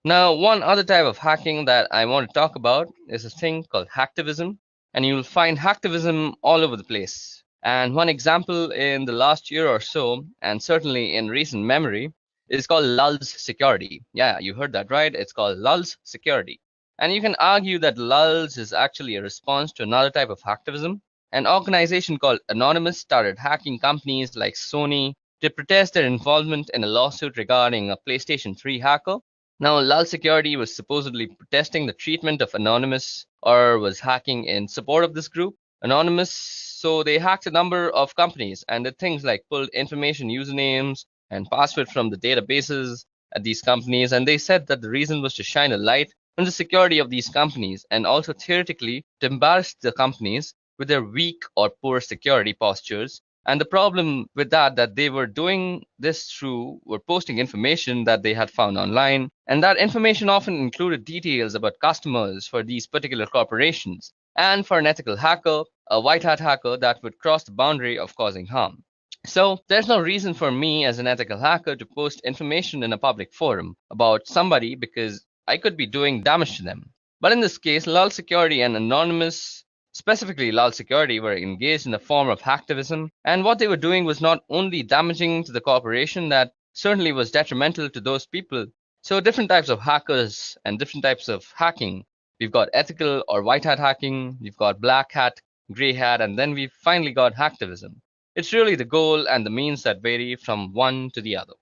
Now, one other type of hacking that I want to talk about is a thing called hacktivism, and you'll find hacktivism all over the place. And one example in the last year or so, and certainly in recent memory, is called Lulz Security. Yeah, you heard that right. It's called Lulz Security. And you can argue that Lulz is actually a response to another type of hacktivism. An organization called Anonymous started hacking companies like Sony to protest their involvement in a lawsuit regarding a PlayStation 3 hacker. Now, Lulz Security was supposedly protesting the treatment of Anonymous, or was hacking in support of this group, Anonymous. So they hacked a number of companies and did things like pulled information, usernames, and passwords from the databases at these companies. And they said that the reason was to shine a light on the security of these companies, and also theoretically to embarrass the companies with their weak or poor security postures. And the problem with that they were doing this through were posting information that they had found online. And that information often included details about customers for these particular corporations. And for an ethical hacker, a white hat hacker, that would cross the boundary of causing harm. So there's no reason for me as an ethical hacker to post information in a public forum about somebody, because I could be doing damage to them. But in this case, Lal Security and Anonymous, specifically Lal Security, were engaged in a form of hacktivism, and what they were doing was not only damaging to the corporation, that certainly was detrimental to those people. So different types of hackers and different types of hacking. We've got ethical or white hat hacking, we've got black hat, gray hat, and then we've finally got hacktivism. It's really the goal and the means that vary from one to the other.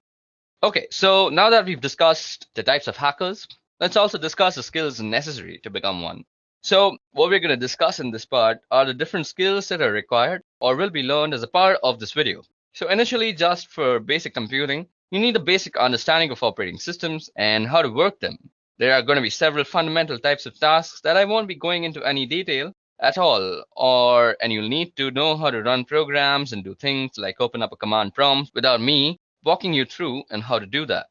Okay, so now that we've discussed the types of hackers, let's also discuss the skills necessary to become one. So, what we're going to discuss in this part are the different skills that are required or will be learned as a part of this video. So, initially, just for basic computing, you need a basic understanding of operating systems and how to work them. There are going to be several fundamental types of tasks that I won't be going into any detail at all, and you'll need to know how to run programs and do things like open up a command prompt without me walking you through and how to do that.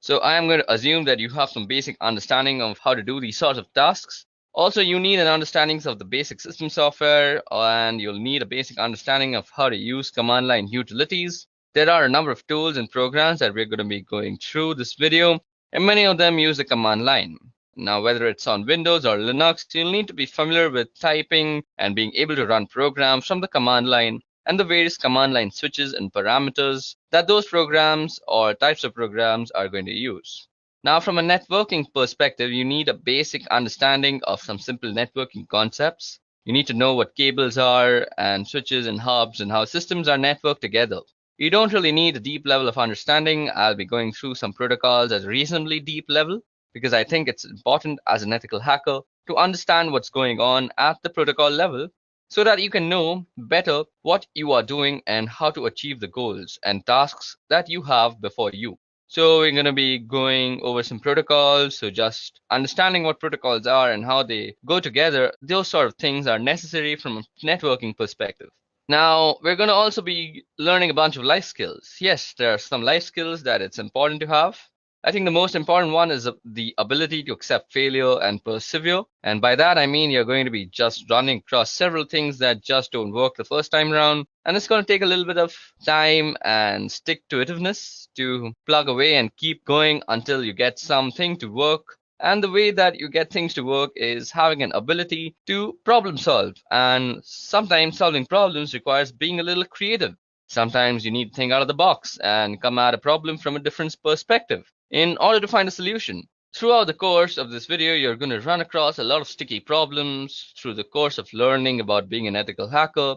So I am going to assume that you have some basic understanding of how to do these sorts of tasks. Also, you need an understanding of the basic system software, and you'll need a basic understanding of how to use command line utilities. There are a number of tools and programs that we're going to be going through this video, and many of them use the command line. Now, whether it's on Windows or Linux, you'll need to be familiar with typing and being able to run programs from the command line and the various command line switches and parameters that those programs or types of programs are going to use. Now, from a networking perspective, you need a basic understanding of some simple networking concepts. You need to know what cables are and switches and hubs and how systems are networked together. You don't really need a deep level of understanding. I'll be going through some protocols at a reasonably deep level because I think it's important as an ethical hacker to understand what's going on at the protocol level so that you can know better what you are doing and how to achieve the goals and tasks that you have before you. So we're going to be going over some protocols. So just understanding what protocols are and how they go together, those sort of things are necessary from a networking perspective. Now, we're going to also be learning a bunch of life skills. Yes, there are some life skills that it's important to have. I think the most important one is the ability to accept failure and persevere. And by that, I mean you're going to be just running across several things that just don't work the first time around. And it's going to take a little bit of time and stick-to-itiveness to plug away and keep going until you get something to work. And the way that you get things to work is having an ability to problem solve. And sometimes solving problems requires being a little creative. Sometimes you need to think out of the box and come at a problem from a different perspective in order to find a solution. Throughout the course of this video, you're going to run across a lot of sticky problems through the course of learning about being an ethical hacker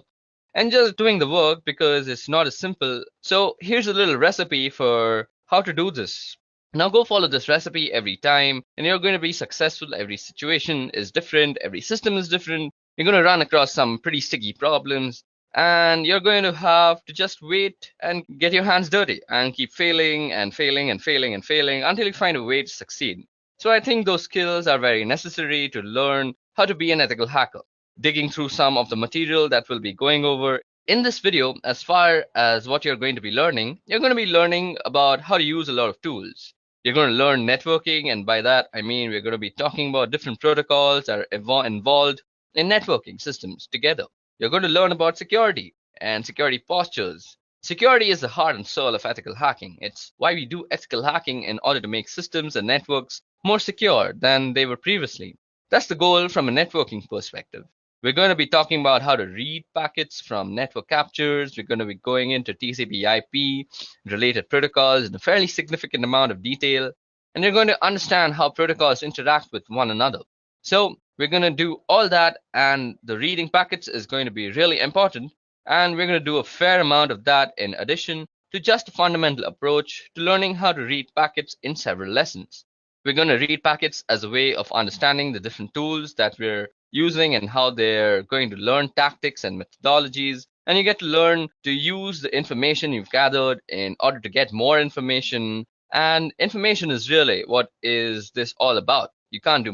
and just doing the work because it's not as simple. So here's a little recipe for how to do this. Now go follow this recipe every time and you're going to be successful. Every situation is different. Every system is different. You're going to run across some pretty sticky problems. And you're going to have to just wait and get your hands dirty and keep failing and failing and failing and failing until you find a way to succeed. So I think those skills are very necessary to learn how to be an ethical hacker. Digging through some of the material that we'll be going over in this video, as far as what you're going to be learning, you're going to be learning about how to use a lot of tools. You're going to learn networking, and by that I mean we're going to be talking about different protocols that are involved in networking systems together. You're going to learn about security and security postures. Security is the heart and soul of ethical hacking. It's why we do ethical hacking in order to make systems and networks more secure than they were previously. That's the goal from a networking perspective. We're going to be talking about how to read packets from network captures. We're going to be going into TCP/IP related protocols in a fairly significant amount of detail. And you're going to understand how protocols interact with one another. So we're going to do all that, and the reading packets is going to be really important. And we're going to do a fair amount of that in addition to just a fundamental approach to learning how to read packets in several lessons. We're going to read packets as a way of understanding the different tools that we're using and how they're going to learn tactics and methodologies. And you get to learn to use the information you've gathered in order to get more information. And information is really what is this all about. You can't do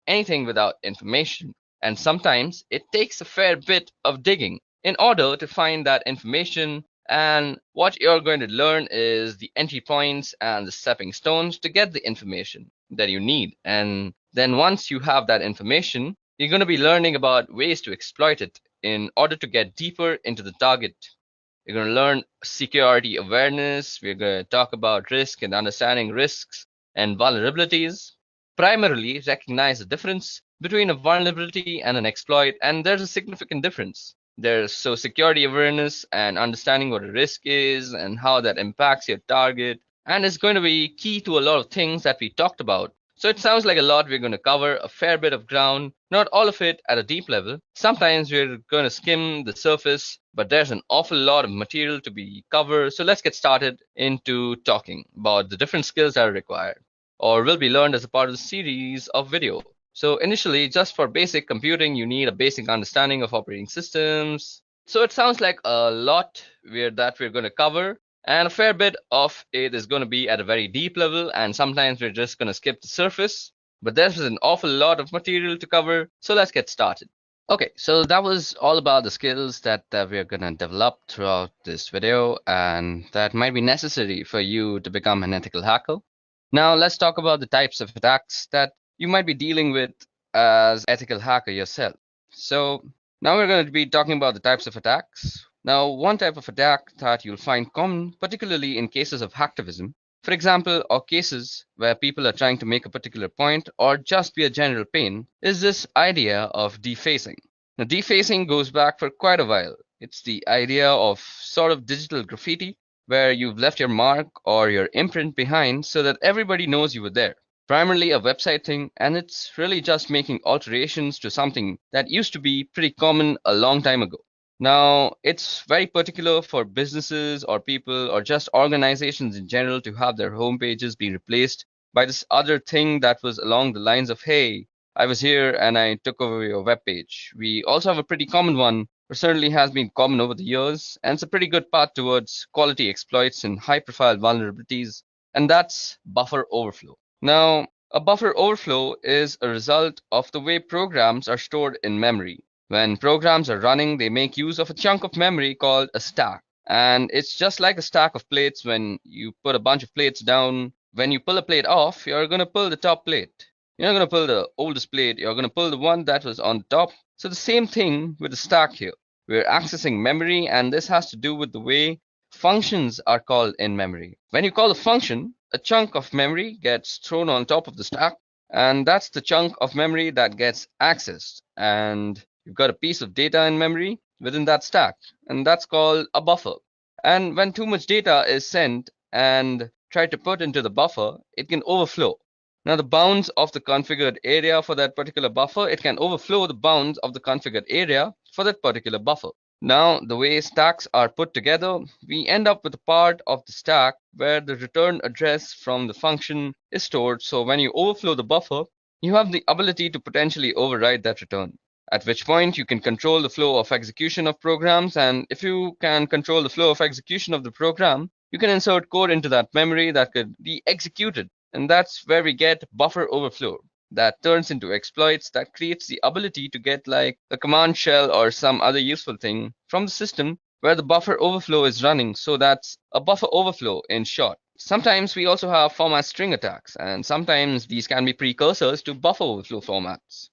anything without information. And sometimes it takes a fair bit of digging in order to find that information. And what you're going to learn is the entry points and the stepping stones to get the information that you need. And then once you have that information, you're going to be learning about ways to exploit it in order to get deeper into the target. You're going to learn security awareness. We're going to talk about risk and understanding risks and vulnerabilities. primarily recognize the difference between a vulnerability and an exploit, and there's a significant difference. There's security awareness and understanding what a risk is and how that impacts your target, and it's going to be key to a lot of things that we talked about. So it sounds like a lot. We're going to cover a fair bit of ground, not all of it at a deep level. Sometimes we're going to skim the surface, but there's an awful lot of material to be covered. So let's get started into talking about the different skills that are required or will be learned as a part of the series of video. So initially, just for basic computing, you need a basic understanding of operating systems. So it sounds like a lot that we're going to cover, and a fair bit of it is going to be at a very deep level, and sometimes we're just going to skip the surface. But there's an awful lot of material to cover, so let's get started. Okay, so that was all about the skills that we're going to develop throughout this video, and that might be necessary for you to become an ethical hacker. Now let's talk about the types of attacks that you might be dealing with as ethical hacker yourself. So now we're going to be talking about the types of attacks. Now, one type of attack that you'll find common, particularly in cases of hacktivism, for example, or cases where people are trying to make a particular point or just be a general pain, is this idea of defacing. Now, defacing goes back for quite a while. It's the idea of sort of digital graffiti, where you've left your mark or your imprint behind so that everybody knows you were there. Primarily a website thing, and it's really just making alterations to something that used to be pretty common a long time ago. Now, it's very particular for businesses or people or just organizations in general to have their home pages be replaced by this other thing that was along the lines of, hey, I was here and I took over your web page. We also have a pretty common one, or certainly has been common over the years, and it's a pretty good path towards quality exploits and high-profile vulnerabilities, and that's buffer overflow. Now, a buffer overflow is a result of the way programs are stored in memory. When programs are running, they make use of a chunk of memory called a stack. And it's just like a stack of plates. When you put a bunch of plates down, when you pull a plate off, you're going to pull the top plate. You're not going to pull the oldest plate, you're going to pull the one that was on the top. So the same thing with the stack here. We're accessing memory, and this has to do with the way functions are called in memory. When you call a function, a chunk of memory gets thrown on top of the stack, and that's the chunk of memory that gets accessed. And you've got a piece of data in memory within that stack, and that's called a buffer. And when too much data is sent and tried to put into the buffer, it can overflow. Now, the bounds of the configured area for that particular buffer, it can overflow the bounds of the configured area for that particular buffer. Now, the way stacks are put together, we end up with a part of the stack where the return address from the function is stored. So when you overflow the buffer, you have the ability to potentially override that return, at which point you can control the flow of execution of programs. And if you can control the flow of execution of the program, you can insert code into that memory that could be executed. And that's where we get buffer overflow. That turns into exploits that creates the ability to get like a command shell or some other useful thing from the system where the buffer overflow is running. So that's a buffer overflow in short. Sometimes we also have format string attacks, and sometimes these can be precursors to buffer overflow formats.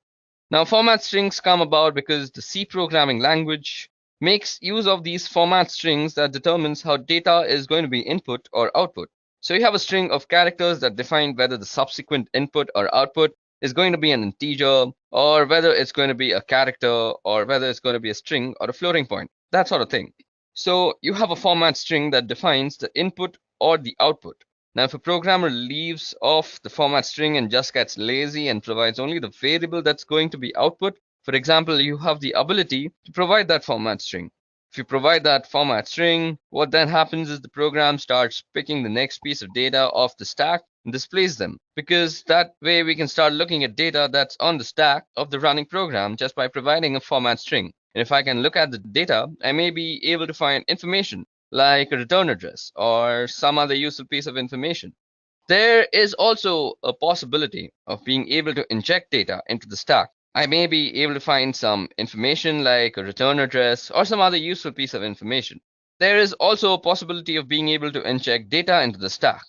Now, format strings come about because the C programming language makes use of these format strings that determines how data is going to be input or output. So you have a string of characters that define whether the subsequent input or output is going to be an integer, or whether it's going to be a character, or whether it's going to be a string or a floating point, that sort of thing. So you have a format string that defines the input or the output. Now, if a programmer leaves off the format string and just gets lazy and provides only the variable that's going to be output, for example, you have the ability to provide that format string. If you provide that format string, what then happens is the program starts picking the next piece of data off the stack and displays them, because that way we can start looking at data that's on the stack of the running program just by providing a format string. And if I can look at the data, I may be able to find information like a return address or some other useful piece of information. There is also a possibility of being able to inject data into the stack. I may be able to find some information like a return address or some other useful piece of information. There is also a possibility of being able to inject data into the stack.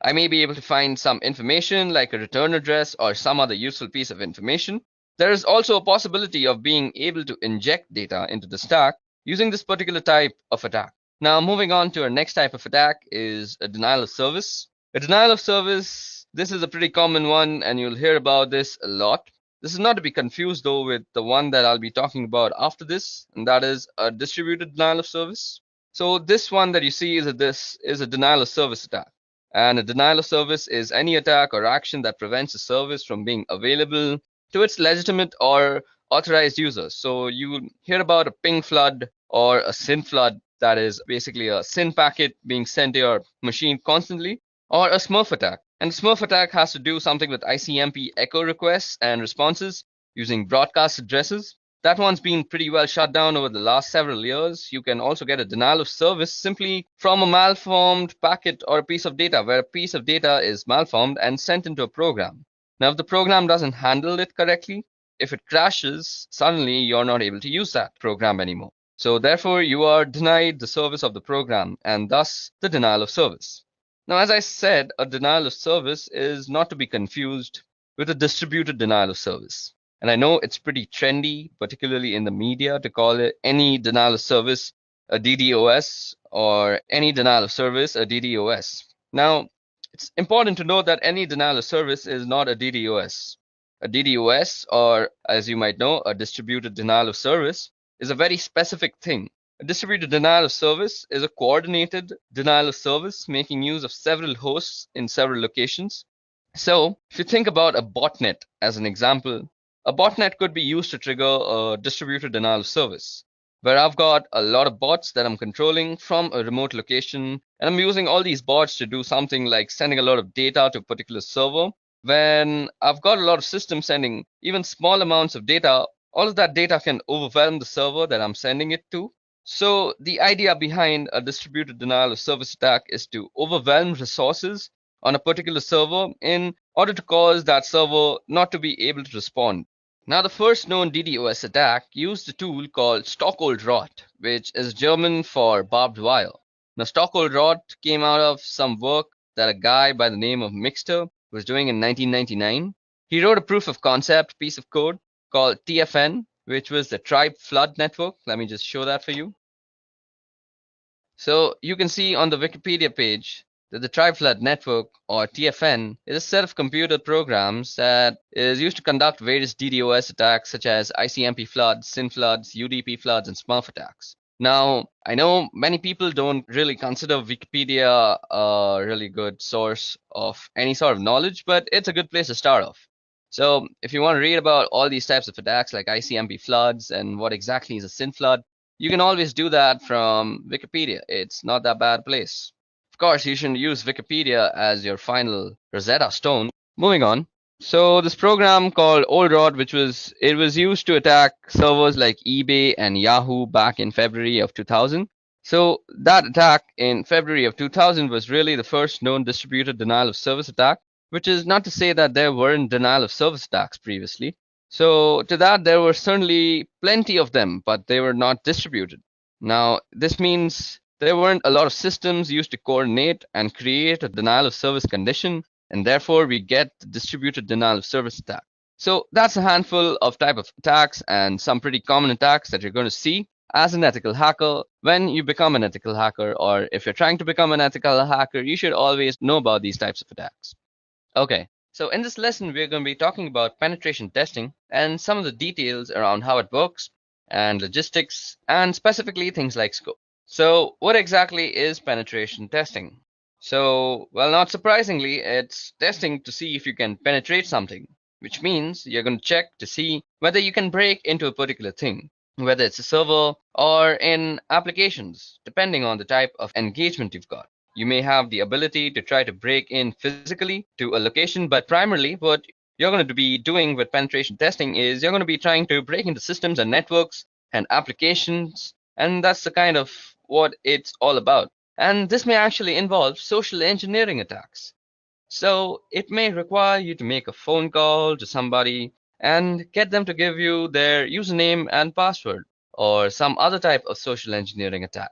I may be able to find some information like a return address or some other useful piece of information. There is also a possibility of being able to inject data into the stack using this particular type of attack. Now, moving on to our next type of attack is a denial of service. A denial of service This is a pretty common one, and you'll hear about this a lot. This is not to be confused though with the one that I'll be talking about after this, and that is a distributed denial of service. So this one that you see this is a denial of service attack. And a denial of service is any attack or action that prevents a service from being available to its legitimate or authorized users. So you hear about a ping flood or a SYN flood, that is basically a SYN packet being sent to your machine constantly, or a Smurf attack. And the Smurf attack has to do something with ICMP echo requests and responses using broadcast addresses. That one's been pretty well shut down over the last several years. You can also get a denial of service simply from a malformed packet or a piece of data, where a piece of data is malformed and sent into a program. Now, if the program doesn't handle it correctly, if it crashes, suddenly you're not able to use that program anymore. So therefore, you are denied the service of the program, and thus the denial of service. Now, as I said, a denial of service is not to be confused with a distributed denial of service. And I know it's pretty trendy, particularly in the media, to call it any denial of service a DDoS or any denial of service a DDoS. Now, it's important to note that any denial of service is not a DDoS. A DDoS, or as you might know, a distributed denial of service, is a very specific thing. A distributed denial of service is a coordinated denial of service making use of several hosts in several locations. So, if you think about a botnet as an example, a botnet could be used to trigger a distributed denial of service, where I've got a lot of bots that I'm controlling from a remote location, and I'm using all these bots to do something like sending a lot of data to a particular server. When I've got a lot of systems sending even small amounts of data, all of that data can overwhelm the server that I'm sending it to. So the idea behind a distributed denial of service attack is to overwhelm resources on a particular server in order to cause that server not to be able to respond. Now, the first known DDoS attack used a tool called Stockholm-Rot, which is German for barbed wire. Now, Stockholm-Rot came out of some work that a guy by the name of Mixter was doing in 1999. He wrote a proof of concept piece of code called TFN, which was the Tribe Flood Network. Let me just show that for you. So you can see on the Wikipedia page that the Tribe Flood Network, or TFN, is a set of computer programs that is used to conduct various DDoS attacks such as ICMP floods, SYN floods, UDP floods, and Smurf attacks. Now, I know many people don't really consider Wikipedia a really good source of any sort of knowledge, but it's a good place to start off. So if you want to read about all these types of attacks like ICMP floods and what exactly is a SYN flood, you can always do that from Wikipedia. It's not that bad a place. Of course, you shouldn't use Wikipedia as your final Rosetta Stone. Moving on. So this program called OldRod, which was used to attack servers like eBay and Yahoo back in February of 2000. So that attack in February of 2000 was really the first known distributed denial of service attack, which is not to say that there weren't denial of service attacks previously. So to that, there were certainly plenty of them, but they were not distributed. Now, this means there weren't a lot of systems used to coordinate and create a denial of service condition, and therefore we get the distributed denial of service attack. So that's a handful of type of attacks and some pretty common attacks that you're going to see as an ethical hacker when you become an ethical hacker, or if you're trying to become an ethical hacker, you should always know about these types of attacks. Okay, so in this lesson, we're going to be talking about penetration testing and some of the details around how it works and logistics and specifically things like scope. So what exactly is penetration testing? So, well, not surprisingly, it's testing to see if you can penetrate something, which means you're going to check to see whether you can break into a particular thing, whether it's a server or in applications, depending on the type of engagement you've got. You may have the ability to try to break in physically to a location, but primarily what you're going to be doing with penetration testing is you're going to be trying to break into systems and networks and applications, and that's the kind of what it's all about. And this may actually involve social engineering attacks. So it may require you to make a phone call to somebody and get them to give you their username and password, or some other type of social engineering attack,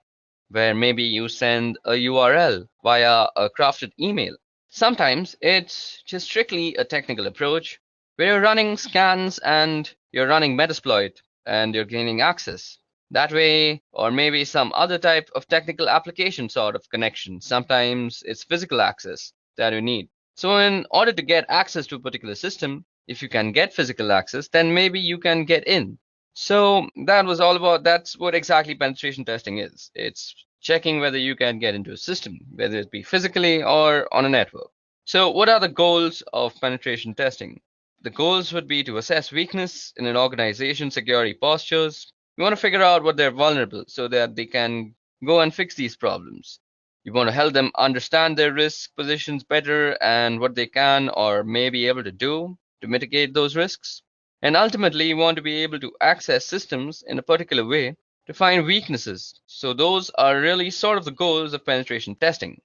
where maybe you send a URL via a crafted email. Sometimes it's just strictly a technical approach where you're running scans and you're running Metasploit and you're gaining access that way, or maybe some other type of technical application sort of connection. Sometimes it's physical access that you need. So in order to get access to a particular system, if you can get physical access, then maybe you can get in. So that's what exactly penetration testing is. It's checking whether you can get into a system, whether it be physically or on a network. So what are the goals of penetration testing? The goals would be to assess weakness in an organization's security postures. You want to figure out what they're vulnerable so that they can go and fix these problems. You want to help them understand their risk positions better and what they can or may be able to do to mitigate those risks. And ultimately, you want to be able to access systems in a particular way to find weaknesses. So those are really sort of the goals of penetration testing.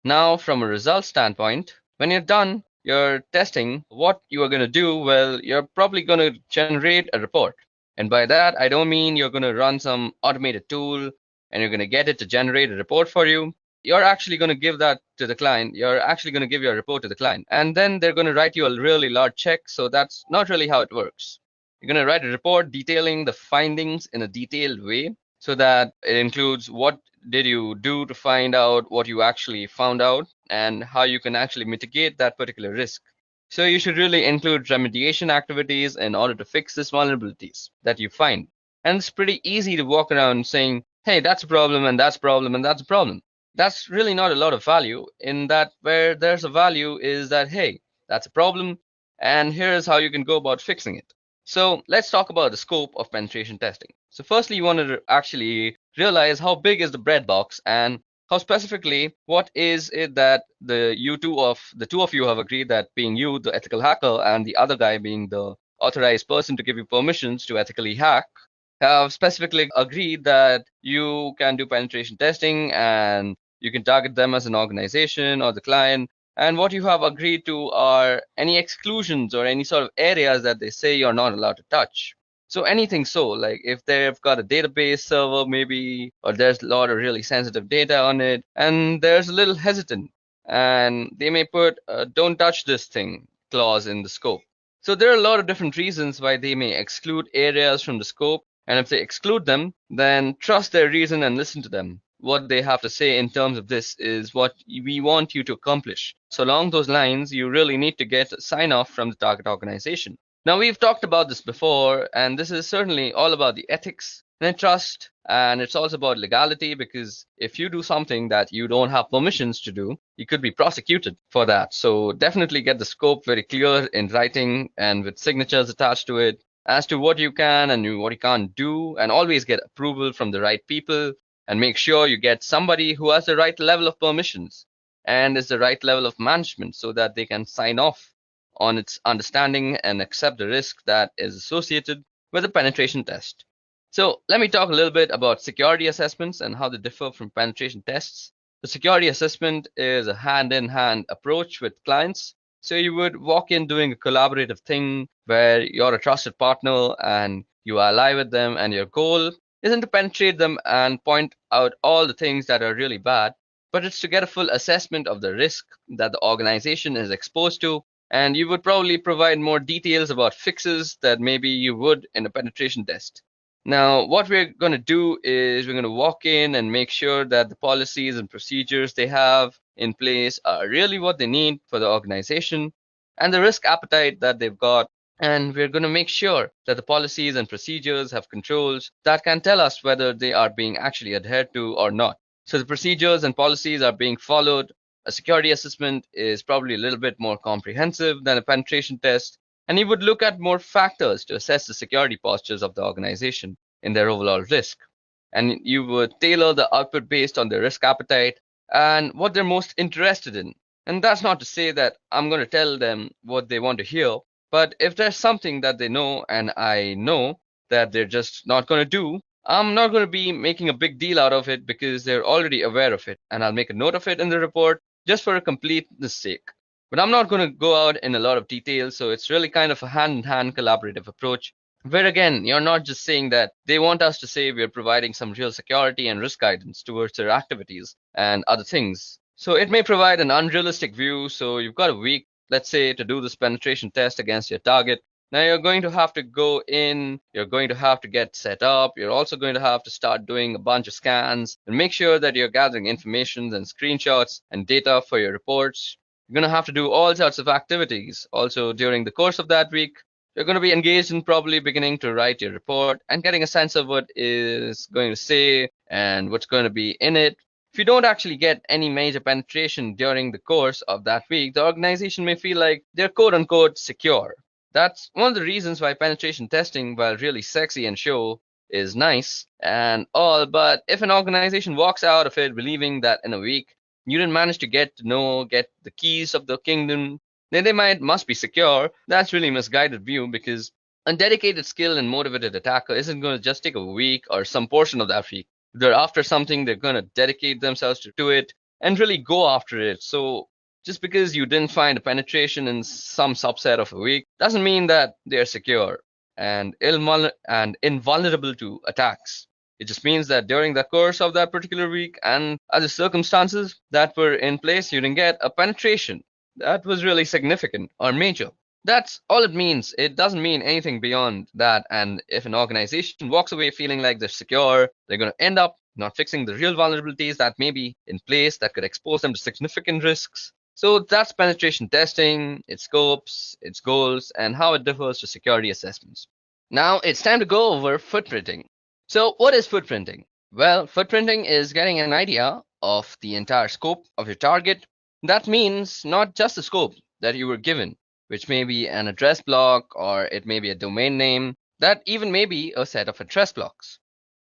Now, from a results standpoint, when you're done your testing, what you are going to do, well, you're probably going to generate a report. And by that, I don't mean you're going to run some automated tool and you're going to get it to generate a report for you. You're actually going to give that to the client. You're actually going to give your report to the client. And then they're going to write you a really large check. So that's not really how it works. You're going to write a report detailing the findings in a detailed way so that it includes what did you do to find out what you actually found out and how you can actually mitigate that particular risk. So you should really include remediation activities in order to fix these vulnerabilities that you find. And it's pretty easy to walk around saying, hey, that's a problem and that's a problem and that's a problem. That's really not a lot of value. In that, where there's a value is that, hey, that's a problem and here's how you can go about fixing it. So let's talk about the scope of penetration testing. So firstly, you want to actually realize how big is the breadbox and how specifically what is it that the two of you have agreed, that being you, the ethical hacker, and the other guy being the authorized person to give you permissions to ethically hack, have specifically agreed that you can do penetration testing and you can target them as an organization or the client. And what you have agreed to are any exclusions or any sort of areas that they say you're not allowed to touch. So anything, so like if they've got a database server maybe, or there's a lot of really sensitive data on it, and there's a little hesitant, and they may put a don't touch this thing clause in the scope. So there are a lot of different reasons why they may exclude areas from the scope. And if they exclude them, then trust their reason and listen to them. What they have to say in terms of this is what we want you to accomplish. So along those lines, you really need to get a sign off from the target organization. Now, we've talked about this before, and this is certainly all about the ethics and trust, and it's also about legality, because if you do something that you don't have permissions to do, you could be prosecuted for that. So definitely get the scope very clear in writing and with signatures attached to it as to what you can and what you can't do, and always get approval from the right people. And make sure you get somebody who has the right level of permissions and is the right level of management so that they can sign off on its understanding and accept the risk that is associated with a penetration test. So let me talk a little bit about security assessments and how they differ from penetration tests. The security assessment is a hand-in-hand approach with clients. So you would walk in doing a collaborative thing where you're a trusted partner and you ally with them, and your goal isn't to penetrate them and point out all the things that are really bad, but it's to get a full assessment of the risk that the organization is exposed to. And you would probably provide more details about fixes that maybe you would in a penetration test. Now, what we're going to do is we're going to walk in and make sure that the policies and procedures they have in place are really what they need for the organization and the risk appetite that they've got. And we're going to make sure that the policies and procedures have controls that can tell us whether they are being actually adhered to or not. So the procedures and policies are being followed. A security assessment is probably a little bit more comprehensive than a penetration test, and you would look at more factors to assess the security postures of the organization in their overall risk. And you would tailor the output based on their risk appetite and what they're most interested in. And that's not to say that I'm going to tell them what they want to hear. But if there's something that they know and I know that they're just not going to do, I'm not going to be making a big deal out of it because they're already aware of it. And I'll make a note of it in the report just for a completeness sake. But I'm not going to go out in a lot of detail. So it's really kind of a hand-in-hand collaborative approach where, again, you're not just saying that they want us to say we're providing some real security and risk guidance towards their activities and other things. So it may provide an unrealistic view. So you've got a week, let's say, to do this penetration test against your target. Now you're going to have to go in, you're going to have to get set up, you're also going to have to start doing a bunch of scans and make sure that you're gathering information and screenshots and data for your reports. You're going to have to do all sorts of activities. Also, during the course of that week, you're going to be engaged in probably beginning to write your report and getting a sense of what is going to say and what's going to be in it. If you don't actually get any major penetration during the course of that week, the organization may feel like they're quote unquote secure. That's one of the reasons why penetration testing, while really sexy and show, is nice and all, but if an organization walks out of it believing that in a week you didn't manage to get the keys of the kingdom, then they must be secure. That's really misguided view, because a dedicated, skilled, and motivated attacker isn't going to just take a week or some portion of that week. If they're after something, they're going to dedicate themselves to it and really go after it. So just because you didn't find a penetration in some subset of a week doesn't mean that they're secure and invulnerable to attacks. It just means that during the course of that particular week and other circumstances that were in place, you didn't get a penetration that was really significant or major. That's all it means. It doesn't mean anything beyond that. And if an organization walks away feeling like they're secure, they're going to end up not fixing the real vulnerabilities that may be in place that could expose them to significant risks. So that's penetration testing, its scopes, its goals, and how it differs to security assessments. Now it's time to go over footprinting. So what is footprinting? Well, footprinting is getting an idea of the entire scope of your target. That means not just the scope that you were given, which may be an address block or it may be a domain name, that even may be a set of address blocks.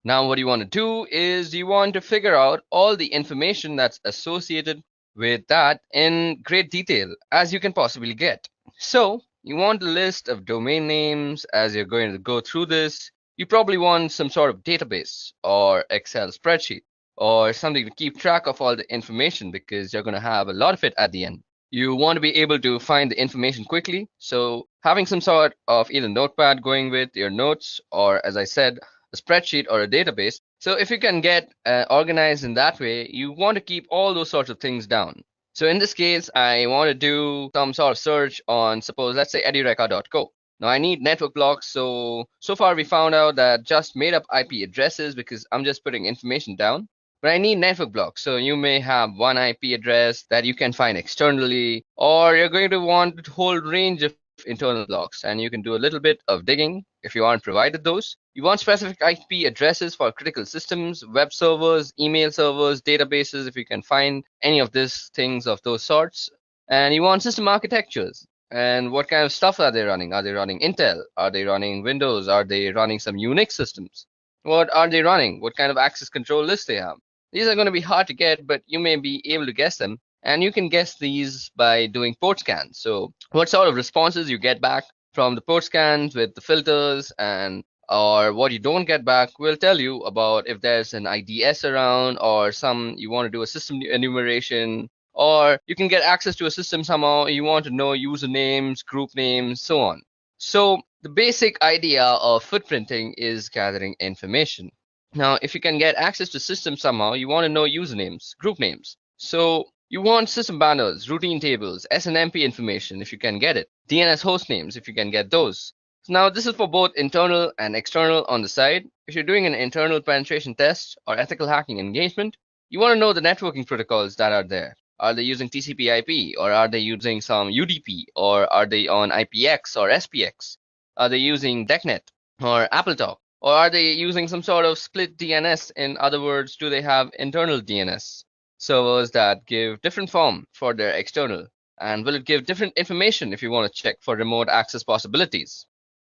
Now what you want to do is you want to figure out all the information that's associated with that in great detail as you can possibly get. So you want a list of domain names as you're going to go through this. You probably want some sort of database or Excel spreadsheet or something to keep track of all the information, because you're going to have a lot of it at the end. You want to be able to find the information quickly. So having some sort of either notepad going with your notes, or as I said, a spreadsheet or a database. So if you can get organized in that way, you want to keep all those sorts of things down. So in this case, I want to do some sort of search on, suppose, let's say edureka.co. Now I need network blocks. So far we found out that just made up IP addresses, because I'm just putting information down. But I need network blocks. So you may have one IP address that you can find externally, or you're going to want a whole range of internal blocks, and you can do a little bit of digging if you aren't provided those. You want specific IP addresses for critical systems, web servers, email servers, databases, if you can find any of these things of those sorts. And you want system architectures. And what kind of stuff are they running? Are they running Intel? Are they running Windows? Are they running some Unix systems? What are they running? What kind of access control lists they have? These are going to be hard to get, but you may be able to guess them. And you can guess these by doing port scans. So what sort of responses you get back from the port scans with the filters, and or what you don't get back will tell you about if there's an IDS around, or you want to do a system enumeration, or you can get access to a system somehow. You want to know usernames, group names, so on. So the basic idea of footprinting is gathering information. Now, if you can get access to systems somehow, you want to know usernames, group names. So you want system banners, routine tables, SNMP information if you can get it, DNS host names if you can get those. So now this is for both internal and external on the side. If you're doing an internal penetration test or ethical hacking engagement, you want to know the networking protocols that are there. Are they using TCP/IP, or are they using some UDP, or are they on IPX or SPX? Are they using DECnet or AppleTalk? Or are they using some sort of split DNS? In other words, do they have internal DNS servers that give different form for their external? And will it give different information if you want to check for remote access possibilities?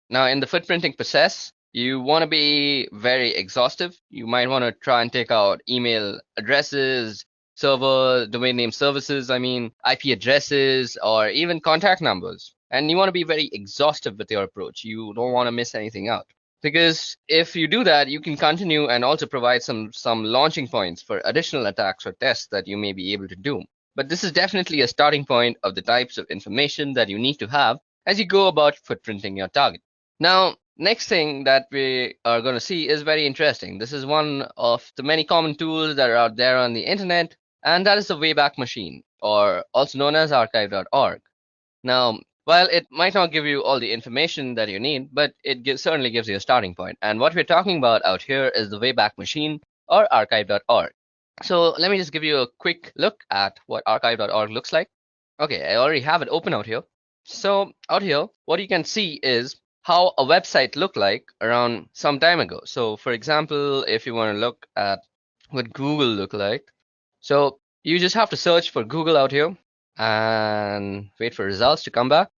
Now, in the footprinting process, you want to be very exhaustive. You might want to try and take out email addresses, server, domain name services, IP addresses, or even contact numbers. And you want to be very exhaustive with your approach. You don't want to miss anything out. Because if you do that, you can continue and also provide some launching points for additional attacks or tests that you may be able to do. But this is definitely a starting point of the types of information that you need to have as you go about footprinting your target. Now, next thing that we are going to see is very interesting. This is one of the many common tools that are out there on the internet, and that is the Wayback Machine, or also known as archive.org. Now, while it might not give you all the information that you need, but it certainly gives you a starting point. And what we're talking about out here is the Wayback Machine, or archive.org. So let me just give you a quick look at what archive.org looks like. Okay, I already have it open out here. So out here, what you can see is how a website looked like around some time ago. So for example, if you want to look at what Google looked like, so you just have to search for Google out here and wait for results to come back.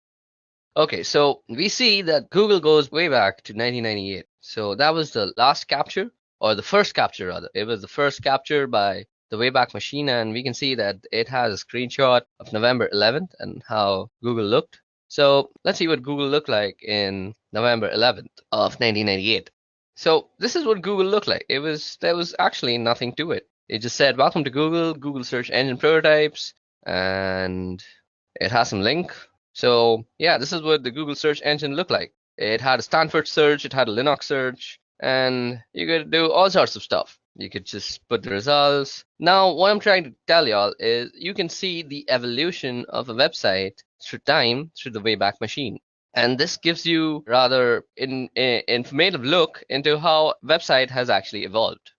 Okay, so we see that Google goes way back to 1998. So that was the last capture, or the first capture rather. It was the first capture by the Wayback Machine, and we can see that it has a screenshot of November 11th and how Google looked. So let's see what Google looked like in November 11th of 1998. So this is what Google looked like. There was actually nothing to it. It just said, "Welcome to Google, Google search engine prototypes," and it has some link. So yeah, this is what the Google search engine looked like. It had a Stanford search, it had a Linux search, and you could do all sorts of stuff. You could just put the results. Now, what I'm trying to tell y'all is you can see the evolution of a website through time through the Wayback Machine. And this gives you rather informative look into how website has actually evolved.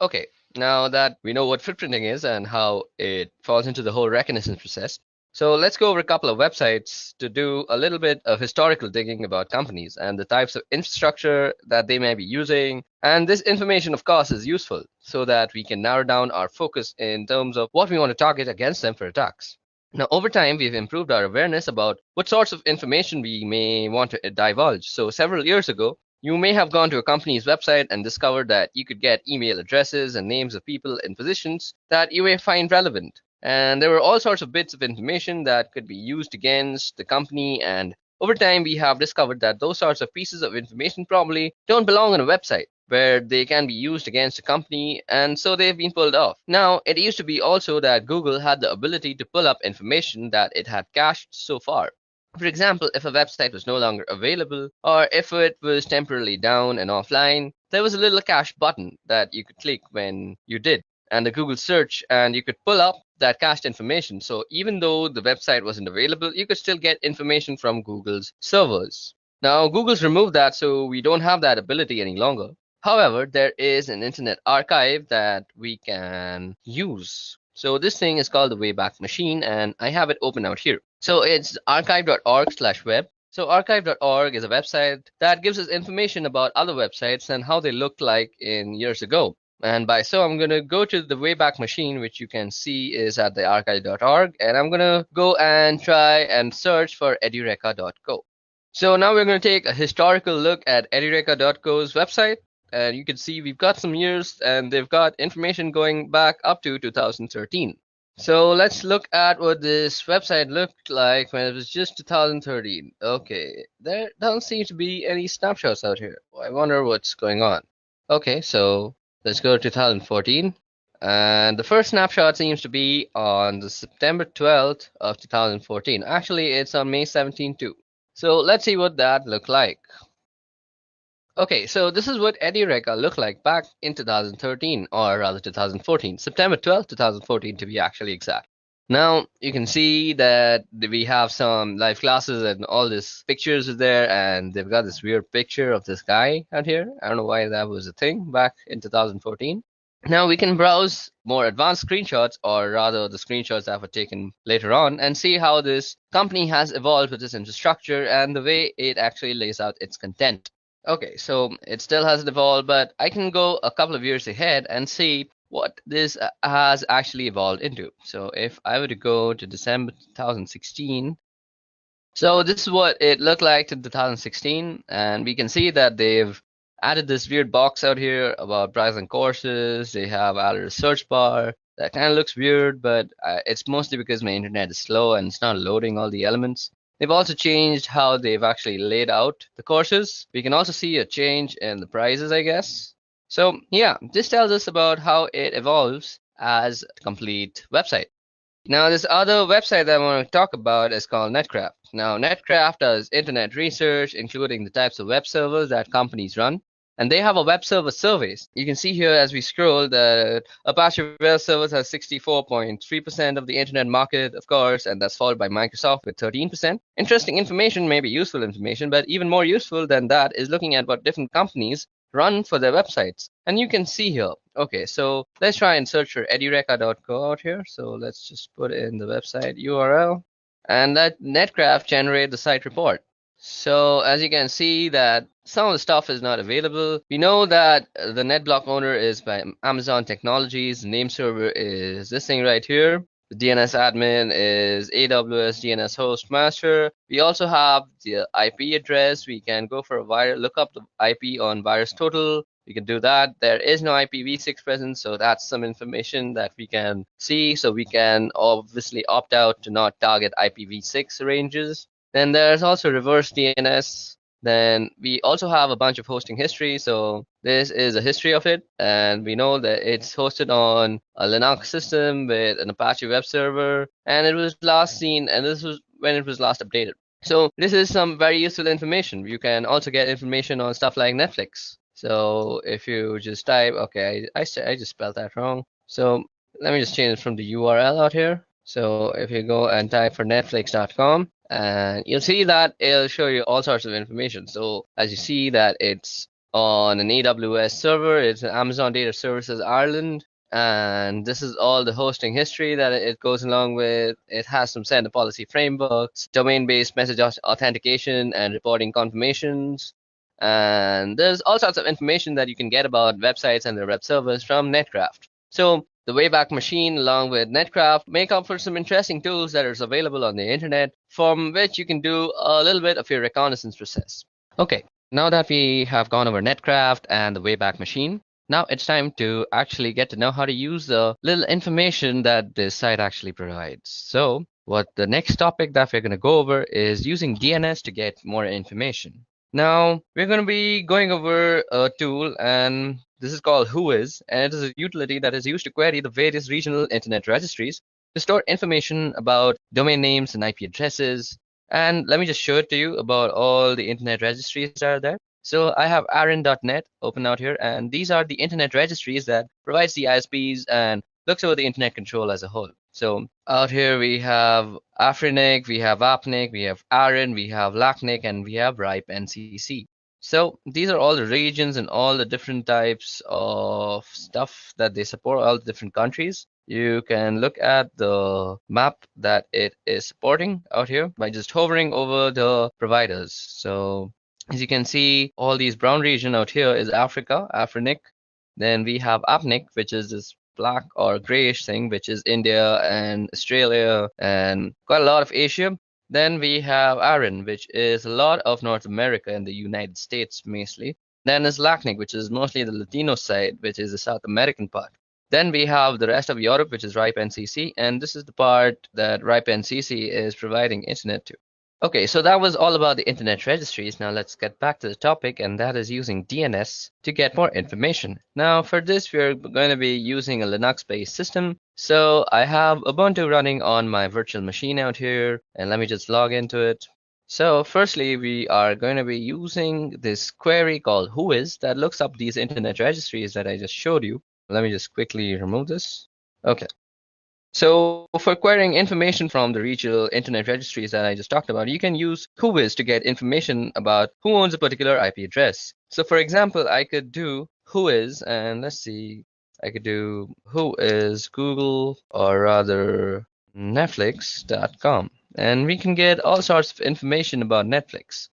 Okay, now that we know what footprinting is and how it falls into the whole reconnaissance process, so let's go over a couple of websites to do a little bit of historical digging about companies and the types of infrastructure that they may be using. And this information, of course, is useful so that we can narrow down our focus in terms of what we want to target against them for attacks. Now, over time, we've improved our awareness about what sorts of information we may want to divulge. So several years ago, you may have gone to a company's website and discovered that you could get email addresses and names of people in positions that you may find relevant. And there were all sorts of bits of information that could be used against the company. And over time, we have discovered that those sorts of pieces of information probably don't belong on a website where they can be used against a company, and so they've been pulled off. Now, it used to be also that Google had the ability to pull up information that it had cached so far. For example, if a website was no longer available, or if it was temporarily down and offline, there was a little cache button that you could click when you did, and the Google search, and you could pull up that cached information. So even though the website wasn't available, you could still get information from Google's servers. Now, Google's removed that, so we don't have that ability any longer. However, there is an internet archive that we can use. So this thing is called the Wayback Machine, and I have it open out here. So it's archive.org/web. So archive.org is a website that gives us information about other websites and how they looked like in years ago. And by so, I'm going to go to the Wayback Machine, which you can see is at the archive.org, and I'm going to go and try and search for edureka.co. So now we're going to take a historical look at edureka.co's website, and you can see we've got some years, and they've got information going back up to 2013. So let's look at what this website looked like when it was just 2013. Okay, there don't seem to be any snapshots out here. I wonder what's going on. Okay, so let's go to 2014. And the first snapshot seems to be on the September 12th of 2014. Actually, it's on May 17th too. So let's see what that looked like. Okay, so this is what Edureka looked like back in 2013, or rather 2014, September 12th, 2014 to be actually exact. Now you can see that we have some live classes and all these pictures are there, and they've got this weird picture of this guy out here. I don't know why that was a thing back in 2014. Now we can browse more advanced screenshots, or rather the screenshots that were taken later on, and see how this company has evolved with its infrastructure and the way it actually lays out its content. Okay, so it still hasn't evolved, but I can go a couple of years ahead and see what this has actually evolved into. So if I were to go to December 2016, so this is what it looked like in 2016, and we can see that they've added this weird box out here about browsing courses. They have added a search bar that kind of looks weird, but it's mostly because my internet is slow and it's not loading all the elements. They've also changed how they've actually laid out the courses. We can also see a change in the prices, I guess. So yeah, this tells us about how it evolves as a complete website. Now, this other website that I want to talk about is called Netcraft. Now, Netcraft does internet research, including the types of web servers that companies run. And they have a web server surveys. You can see here as we scroll that Apache Web Services has 64.3% of the internet market, of course, and that's followed by Microsoft with 13%. Interesting information, maybe useful information, but even more useful than that is looking at what different companies run for their websites. And you can see here. Okay, so let's try and search for edureka.co out here. So let's just put in the website URL, and that Netcraft generate the site report. So as you can see that some of the stuff is not available. We know that the NetBlock owner is by Amazon Technologies. The name server is this thing right here. The DNS admin is AWS DNS host master. We also have the IP address. We can go for a look up the IP on VirusTotal. We can do that. There is no IPv6 present, so that's some information that we can see. So we can obviously opt out to not target IPv6 ranges. Then there's also reverse DNS. Then we also have a bunch of hosting history. So this is a history of it. And we know that it's hosted on a Linux system with an Apache web server. And it was last seen, and this was when it was last updated. So this is some very useful information. You can also get information on stuff like Netflix. So if you just type, okay, I just spelled that wrong. So let me just change it from the URL out here. So if you go and type for netflix.com, and you'll see that it'll show you all sorts of information. So as you see that it's on an AWS server, it's an Amazon Data Services Ireland, and this is all the hosting history that it goes along with. It has some sender policy frameworks, domain-based message authentication and reporting confirmations, and there's all sorts of information that you can get about websites and their web servers from Netcraft. So the Wayback Machine along with Netcraft make up for some interesting tools that are available on the internet from which you can do a little bit of your reconnaissance process. Okay, now that we have gone over Netcraft and the Wayback Machine, now it's time to actually get to know how to use the little information that this site actually provides. So what the next topic that we're going to go over is using DNS to get more information. Now we're going to be going over a tool, and this is called Whois, and it is a utility that is used to query the various regional internet registries to store information about domain names and IP addresses. And let me just show it to you about all the internet registries that are there. So I have aaron.net open out here, and these are the internet registries that provides the ISPs and looks over the internet control as a whole. So out here we have Afrinic, we have Apnic, we have Aaron, we have Lacnic, and we have RIPE NCC. So these are all the regions and all the different types of stuff that they support, all the different countries. You can look at the map that it is supporting out here by just hovering over the providers. So as you can see, all these brown region out here is Africa, Afrinic. Then we have Apnic, which is this black or grayish thing, which is India and Australia and quite a lot of Asia. Then we have Aaron, which is a lot of North America and the United States mostly. Then is Lacnic, which is mostly the Latino side, which is the South American part. Then we have the rest of Europe, which is RIPE NCC, and this is the part that RIPE NCC is providing internet to. Okay, so that was all about the internet registries. Now let's get back to the topic, and that is using DNS to get more information. Now for this, we're going to be using a Linux-based system. So I have Ubuntu running on my virtual machine out here, and let me just log into it. So firstly, we are going to be using this query called Whois that looks up these internet registries that I just showed you. Let me just quickly remove this. Okay. So for querying information from the regional internet registries that I just talked about, you can use Whois to get information about who owns a particular IP address. So for example, I could do Whois, and let's see, I could do Whois Google, or rather Netflix.com, and we can get all sorts of information about Netflix.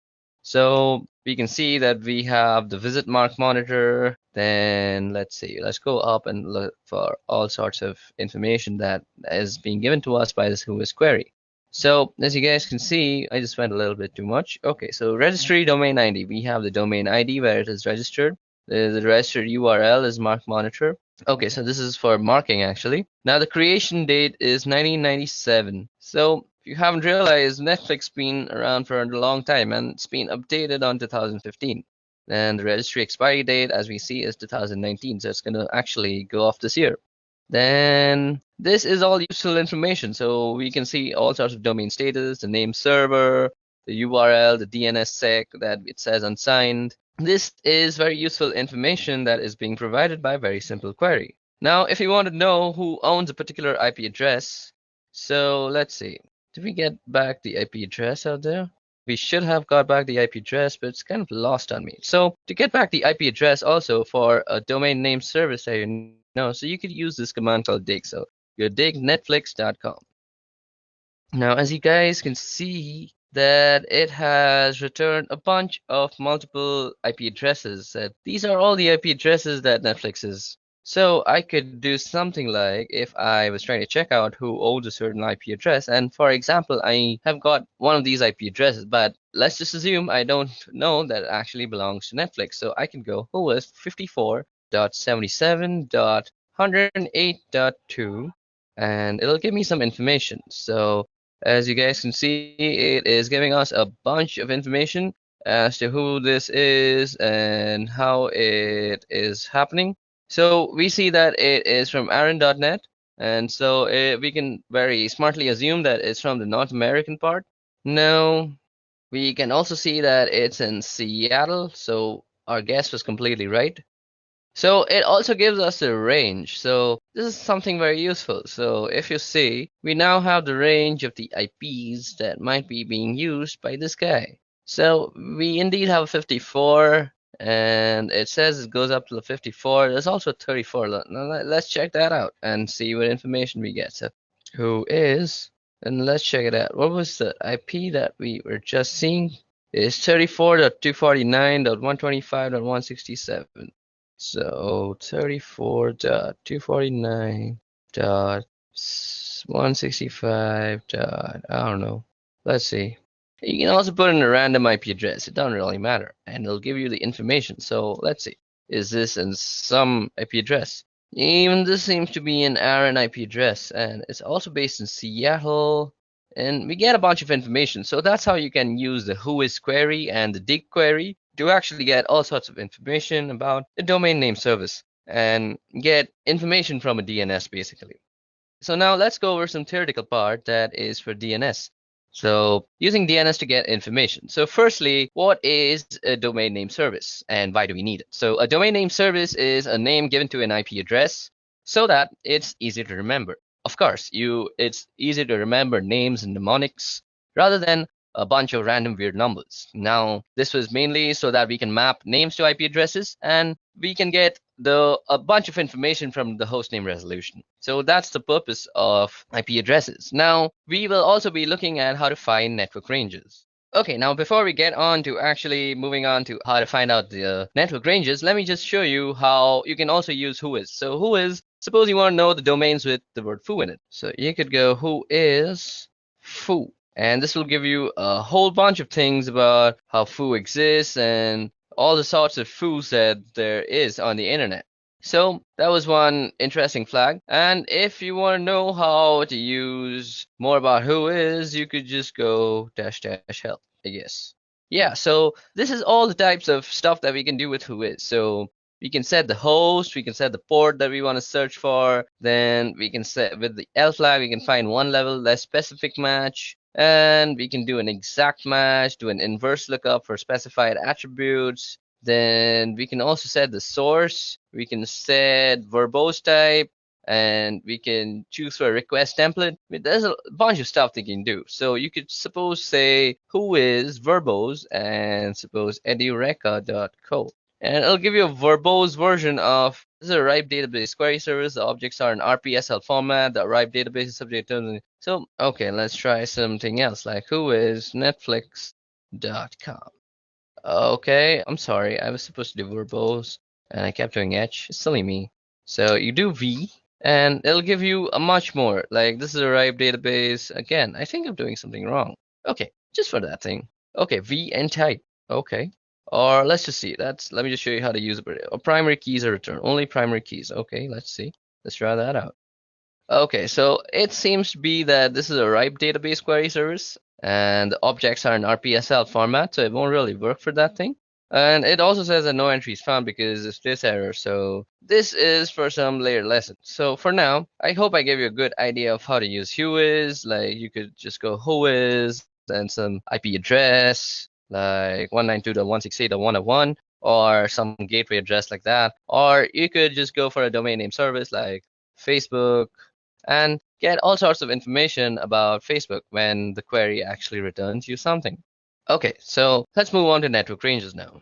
So we can see that we have the visit mark monitor. Then let's see, let's go up and look for all sorts of information that is being given to us by this Whois query. So as you guys can see, I just went a little bit too much. Okay, so registry domain ID. We have the domain ID where it is registered. The registered URL is mark monitor. Okay, so this is for marking actually. Now the creation date is 1997. So if you haven't realized, Netflix been around for a long time, and it's been updated on 2015. And the registry expiry date, as we see, is 2019. So it's going to actually go off this year. Then this is all useful information. So we can see all sorts of domain status, the name server, the URL, the DNSSEC that it says unsigned. This is very useful information that is being provided by a very simple query. Now, if you want to know who owns a particular IP address, so let's see. Did we get back the IP address out there? we should have got back the IP address, but it's kind of lost on me. So to get back the IP address also for a domain name service that you know, so you could use this command called dig. So you dig netflix.com. Now, as you guys can see, that it has returned a bunch of multiple IP addresses. These are all the IP addresses that Netflix is. So I could do something like if I was trying to check out who owns a certain IP address, and for example, I have got one of these IP addresses, but let's just assume I don't know that it actually belongs to Netflix. So I can go who is 54.77.108.2, and it'll give me some information. So as you guys can see, it is giving us a bunch of information as to who this is and how it is happening. So we see that it is from Aaron.net, and so we can very smartly assume that it's from the North American part. Now, we can also see that it's in Seattle, so our guess was completely right. So it also gives us a range. So this is something very useful. So if you see, we now have the range of the IPs that might be being used by this guy. So we indeed have 54, and it says it goes up to the 54. There's also 34. Now let's check that out and see what information we get. So who is, and let's check it out. What was the IP that we were just seeing? It's 34.249.125.167. So 34.249.165. I don't know. Let's see. You can also put in a random IP address. It doesn't really matter, and it'll give you the information. So let's see. Is this in some IP address? Even this seems to be an Aaron IP address, and it's also based in Seattle. And we get a bunch of information. So that's how you can use the whois query and the dig query to actually get all sorts of information about the domain name service and get information from a DNS basically. So now let's go over some theoretical part that is for DNS. So using DNS to get information. So firstly, what is a domain name service and why do we need it? So a domain name service is a name given to an IP address so that it's easy to remember. Of course, it's easy to remember names and mnemonics rather than a bunch of random weird numbers. Now, this was mainly so that we can map names to IP addresses and we can get a bunch of information from the hostname resolution. So that's the purpose of IP addresses. Now, we will also be looking at how to find network ranges. Okay, now before we get on to actually moving on to how to find out the network ranges, let me just show you how you can also use whois. So whois, suppose you want to know the domains with the word foo in it. So you could go whois foo. And this will give you a whole bunch of things about how foo exists and all the sorts of foos that there is on the internet. So that was one interesting flag. And if you want to know how to use more about whois, you could just go -- help, I guess. Yeah, so this is all the types of stuff that we can do with whois. So we can set the host, we can set the port that we want to search for. Then we can set with the L flag, we can find one level less specific match. And we can do an exact match, do an inverse lookup for specified attributes. Then we can also set the source. We can set verbose type, and we can choose for a request template. I mean, there's a bunch of stuff they can do. So you could suppose say whois verbose and suppose edureka.co. And it'll give you a verbose version of this is a RIPE database query service. The objects are in RPSL format. The RIPE database is subject to. So, okay, let's try something else like whois netflix.com. Okay, I'm sorry. I was supposed to do verbose and I kept doing H. It's silly me. So you do V and it'll give you a much more. Like this is a RIPE database. Again, I think I'm doing something wrong. Okay, just for that thing. Okay, V and type. Okay. Or let's just see. Let me just show you how to use it. Primary keys are returned. Only primary keys. Okay, let's see. Let's try that out. Okay, so it seems to be that this is a RIPE database query service, and the objects are in RPSL format, so it won't really work for that thing. And it also says that no entries found because of this error. So this is for some later lesson. So for now, I hope I gave you a good idea of how to use whois. Like you could just go whois, then some IP address, like 192.168.101 or some gateway address like that. Or you could just go for a domain name service like Facebook and get all sorts of information about Facebook when the query actually returns you something. Okay, so let's move on to network ranges now.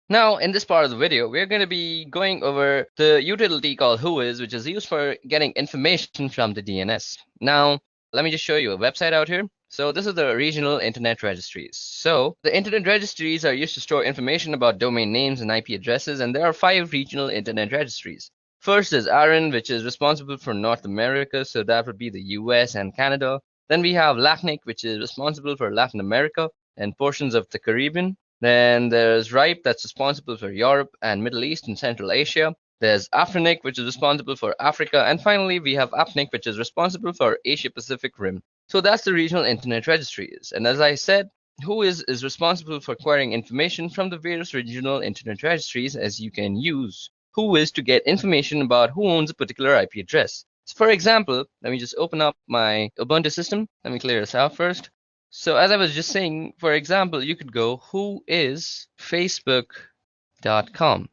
Now, in this part of the video, we're going to be going over the utility called Whois, which is used for getting information from the DNS. Now, let me just show you a website out here. So this is the regional internet registries. So the internet registries are used to store information about domain names and IP addresses, and there are 5 regional internet registries. First is ARIN, which is responsible for North America, so that would be the US and Canada. Then we have LACNIC, which is responsible for Latin America and portions of the Caribbean. Then there's RIPE, that's responsible for Europe and Middle East and Central Asia. There's AFRINIC, which is responsible for Africa. And finally, we have APNIC, which is responsible for Asia Pacific Rim. So that's the regional internet registries. And as I said, Whois is responsible for querying information from the various regional internet registries, as you can use Whois to get information about who owns a particular IP address. So for example, let me just open up my Ubuntu system. Let me clear this out first. So as I was just saying, for example, you could go whoisfacebook.com.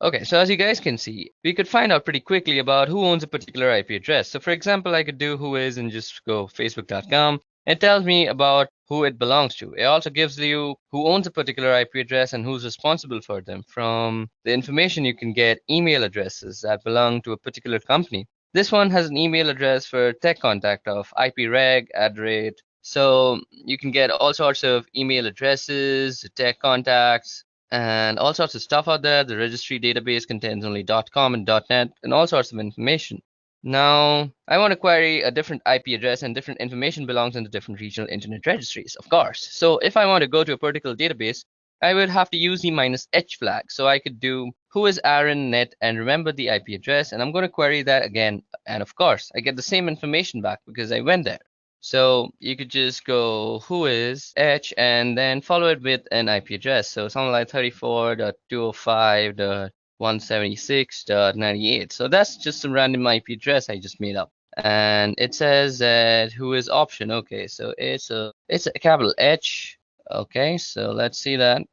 Okay, so as you guys can see, we could find out pretty quickly about who owns a particular IP address. So for example, I could do Whois and just go facebook.com. It tells me about who it belongs to. It also gives you who owns a particular IP address and who's responsible for them. From the information, you can get email addresses that belong to a particular company. This one has an email address for tech contact of ipreg @ so you can get all sorts of email addresses, tech contacts, and all sorts of stuff out there. The registry database contains only .com and .net and all sorts of information. Now, I want to query a different IP address, and different information belongs in the different regional internet registries, of course. So if I want to go to a particular database, I would have to use the -h flag. So I could do Whois ARIN net and remember the IP address, and I'm going to query that again. And of course, I get the same information back because I went there. So you could just go Whois h and then follow it with an IP address. So something like 34.205.176.98. So that's just some random IP address I just made up. And it says that Whois option. Okay, so it's a capital H. Okay, so let's see that.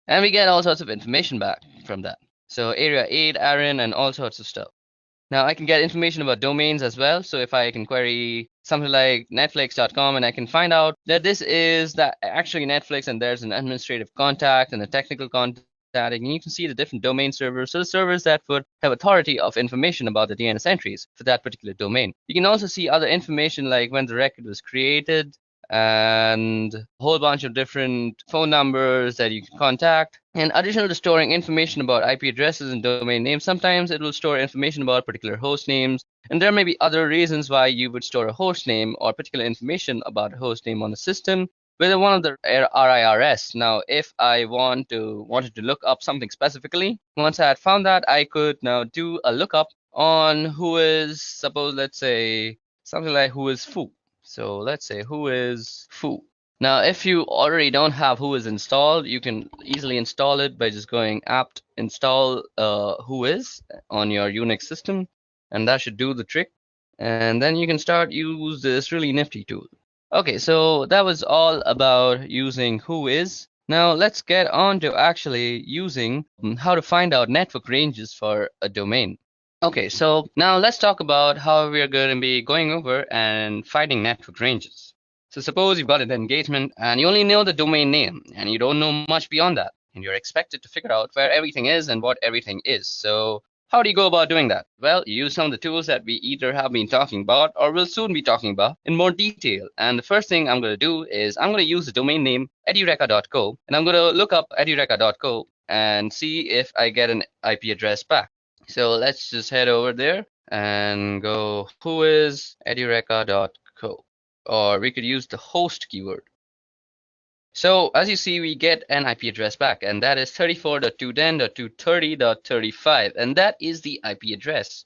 And we get all sorts of information back from that. So area 8, ARIN, and all sorts of stuff. Now I can get information about domains as well. So if I can query something like netflix.com, and I can find out that this is actually Netflix, and there's an administrative contact and a technical contact, and you can see the different domain servers. So the servers that would have authority of information about the DNS entries for that particular domain. You can also see other information like when the record was created, and a whole bunch of different phone numbers that you can contact. In addition to storing information about IP addresses and domain names, sometimes it will store information about particular host names, and there may be other reasons why you would store a host name or particular information about a host name on the system, whether one of the RIRS. Now, if I wanted to look up something specifically, once I had found that, I could now do a lookup on Whois, suppose, let's say, something like Whois foo. So let's say Whois foo. Now, if you already don't have Whois installed, you can easily install it by just going apt install Whois on your Unix system, and that should do the trick. And then you can start use this really nifty tool. Okay, so that was all about using Whois. Now let's get on to actually using how to find out network ranges for a domain. Okay, so now let's talk about how we're going to be going over and finding network ranges. So suppose you've got an engagement and you only know the domain name and you don't know much beyond that, and you're expected to figure out where everything is and what everything is. So how do you go about doing that? Well, you use some of the tools that we either have been talking about or will soon be talking about in more detail. And the first thing I'm going to do is I'm going to use the domain name edureka.co, and I'm going to look up edureka.co and see if I get an IP address back. So let's just head over there and go Whois edureka.co, or we could use the host keyword. So as you see, we get an IP address back, and that is 34.210.230.35, and that is the IP address.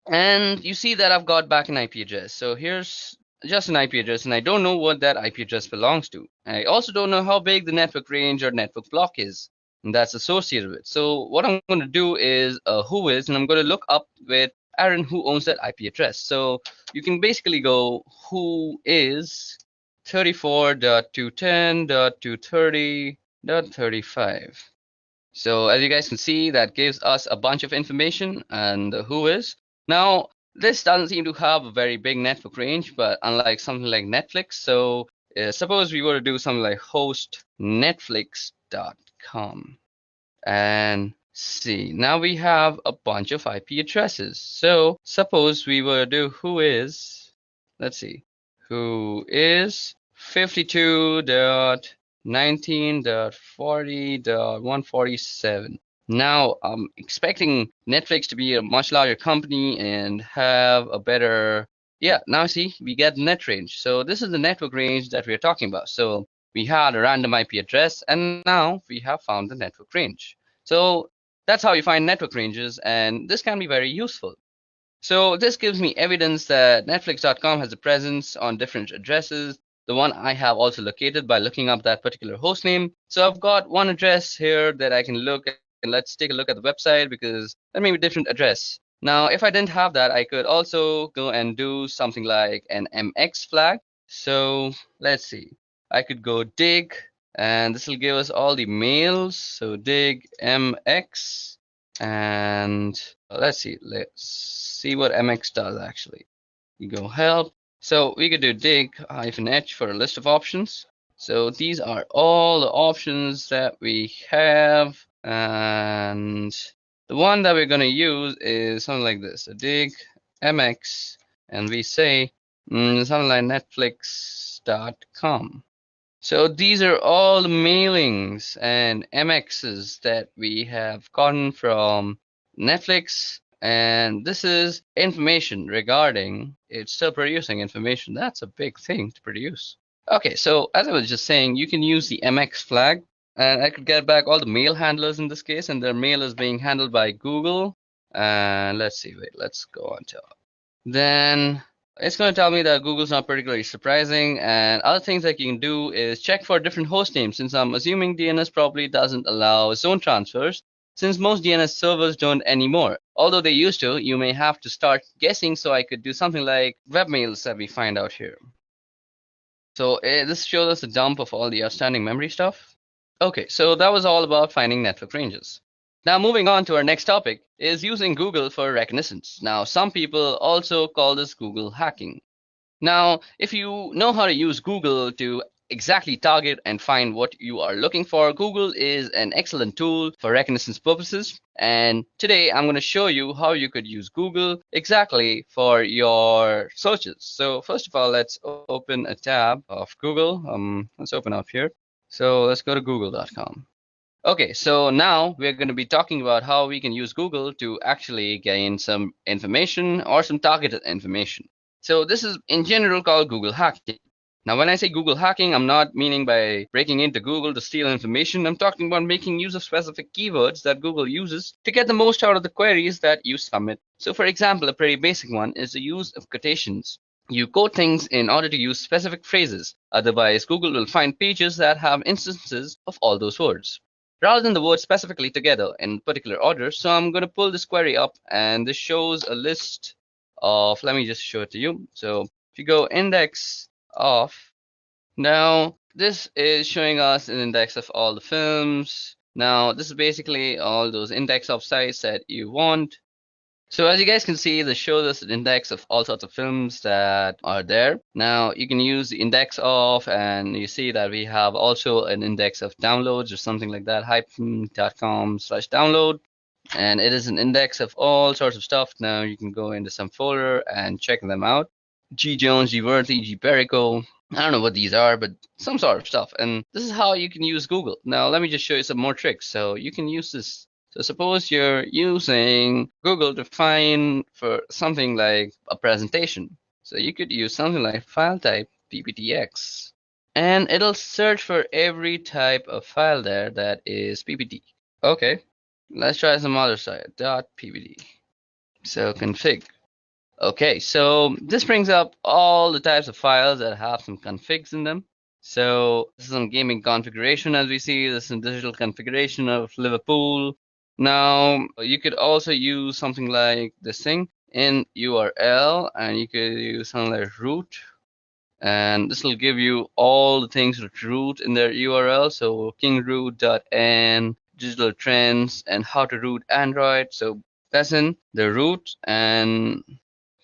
And you see that I've got back an IP address. So here's just an IP address, and I don't know what that IP address belongs to. I also don't know how big the network range or network block is, and that's associated with. So what I'm going to do is Whois, and I'm going to look up with ARIN who owns that IP address. So you can basically go Whois 34.210.230.35. So as you guys can see, that gives us a bunch of information and Whois. Now, this doesn't seem to have a very big network range, but unlike something like Netflix, so suppose we were to do something like host netflix.com and see. Now we have a bunch of IP addresses. So suppose we were to do who is, let's see, who is 52.19.40.147. Now I'm expecting Netflix to be a much larger company and have a better, yeah, now see, we get net range. So this is the network range that we're talking about. So we had a random IP address and now we have found the network range. So that's how you find network ranges, and this can be very useful. So this gives me evidence that Netflix.com has a presence on different addresses. The one I have also located by looking up that particular host name. So I've got one address here that I can look at, and let's take a look at the website because that may be a different address. Now, if I didn't have that, I could also go and do something like an MX flag. So let's see. I could go dig, and this will give us all the mails. So dig MX, and let's see what MX does actually. You go help. So we could do dig-h for a list of options. So these are all the options that we have, and the one that we're going to use is something like this. So dig MX, and we say something like netflix.com. So these are all the mailings and MXs that we have gotten from Netflix, and this is information regarding it's still producing information. That's a big thing to produce. Okay, so as I was just saying, you can use the MX flag, and I could get back all the mail handlers in this case, and their mail is being handled by Google. And let's see, wait, let's go on top. Then it's going to tell me that Google's not particularly surprising, and other things that you can do is check for different host names, since I'm assuming DNS probably doesn't allow zone transfers, since most DNS servers don't anymore. Although they used to, you may have to start guessing, so I could do something like webmails that we find out here. So this shows us a dump of all the outstanding memory stuff. Okay, so that was all about finding network ranges. Now moving on to our next topic is using Google for reconnaissance. Now some people also call this Google hacking. Now if you know how to use Google to exactly target and find what you are looking for, Google is an excellent tool for reconnaissance purposes. And today I'm going to show you how you could use Google exactly for your searches. So first of all, let's open a tab of Google. Let's open up here. So let's go to google.com. Okay, so now we're going to be talking about how we can use Google to actually gain some information or some targeted information. So this is in general called Google hacking. Now when I say Google hacking, I'm not meaning by breaking into Google to steal information. I'm talking about making use of specific keywords that Google uses to get the most out of the queries that you submit. So for example, a pretty basic one is the use of quotations. You quote things in order to use specific phrases. Otherwise, Google will find pages that have instances of all those words, rather than the words specifically together in particular order. So I'm going to pull this query up, and this shows a list of, let me just show it to you. So if you go index of, now this is showing us an index of all the films. Now this is basically all those index of sites that you want. So as you guys can see, this shows us an index of all sorts of films that are there. Now you can use the index of, and you see that we have also an index of downloads or something like that, hyphen.com/download. And it is an index of all sorts of stuff. Now you can go into some folder and check them out. G. Jones, G. Worthy, G. Perico. I don't know what these are, but some sort of stuff. And this is how you can use Google. Now let me just show you some more tricks. So you can use this. So suppose you're using Google to find for something like a presentation. So you could use something like file type PPTX, and it'll search for every type of file there that is PPT. Okay, let's try some other site, .ppt. So config. Okay, so this brings up all the types of files that have some configs in them. So this is some gaming configuration, as we see. This is some digital configuration of Liverpool. Now you could also use something like this thing in URL, and you could use something like root, and this will give you all the things with root in their URL. So kingroot.n, digital trends, and how to root Android. So that's in the root. And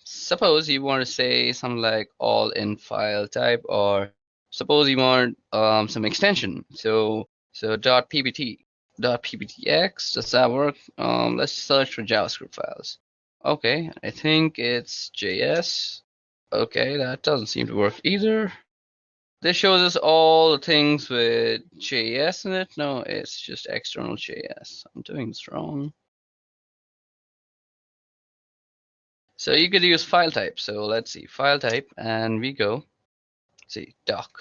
suppose you want to say something like all in file type or Suppose you want some extension. So .ppt, .pbtx, does that work? Let's search for JavaScript files. Okay, I think it's JS. Okay, that doesn't seem to work either. This shows us all the things with JS in it. No, it's just external JS. I'm doing this wrong. So you could use file type. So let's see, file type, and we go, see, doc.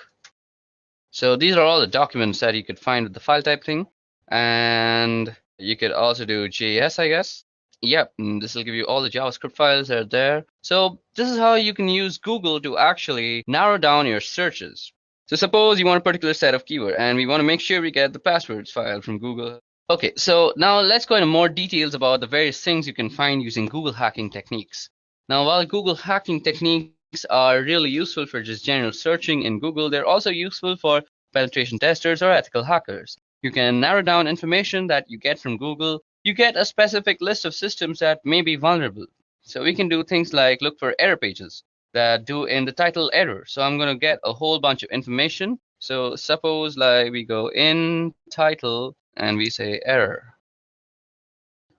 So these are all the documents that you could find with the file type thing. And you could also do JS, I guess. Yep, this will give you all the JavaScript files that are there. So this is how you can use Google to actually narrow down your searches. So suppose you want a particular set of keyword and we want to make sure we get the passwords file from Google. Okay, so now let's go into more details about the various things you can find using Google hacking techniques. Now, while Google hacking techniques are really useful for just general searching in Google, they're also useful for penetration testers or ethical hackers. You can narrow down information that you get from Google. You get a specific list of systems that may be vulnerable. So we can do things like look for error pages that do in the title error. So I'm going to get a whole bunch of information. So suppose like we go in title and we say error.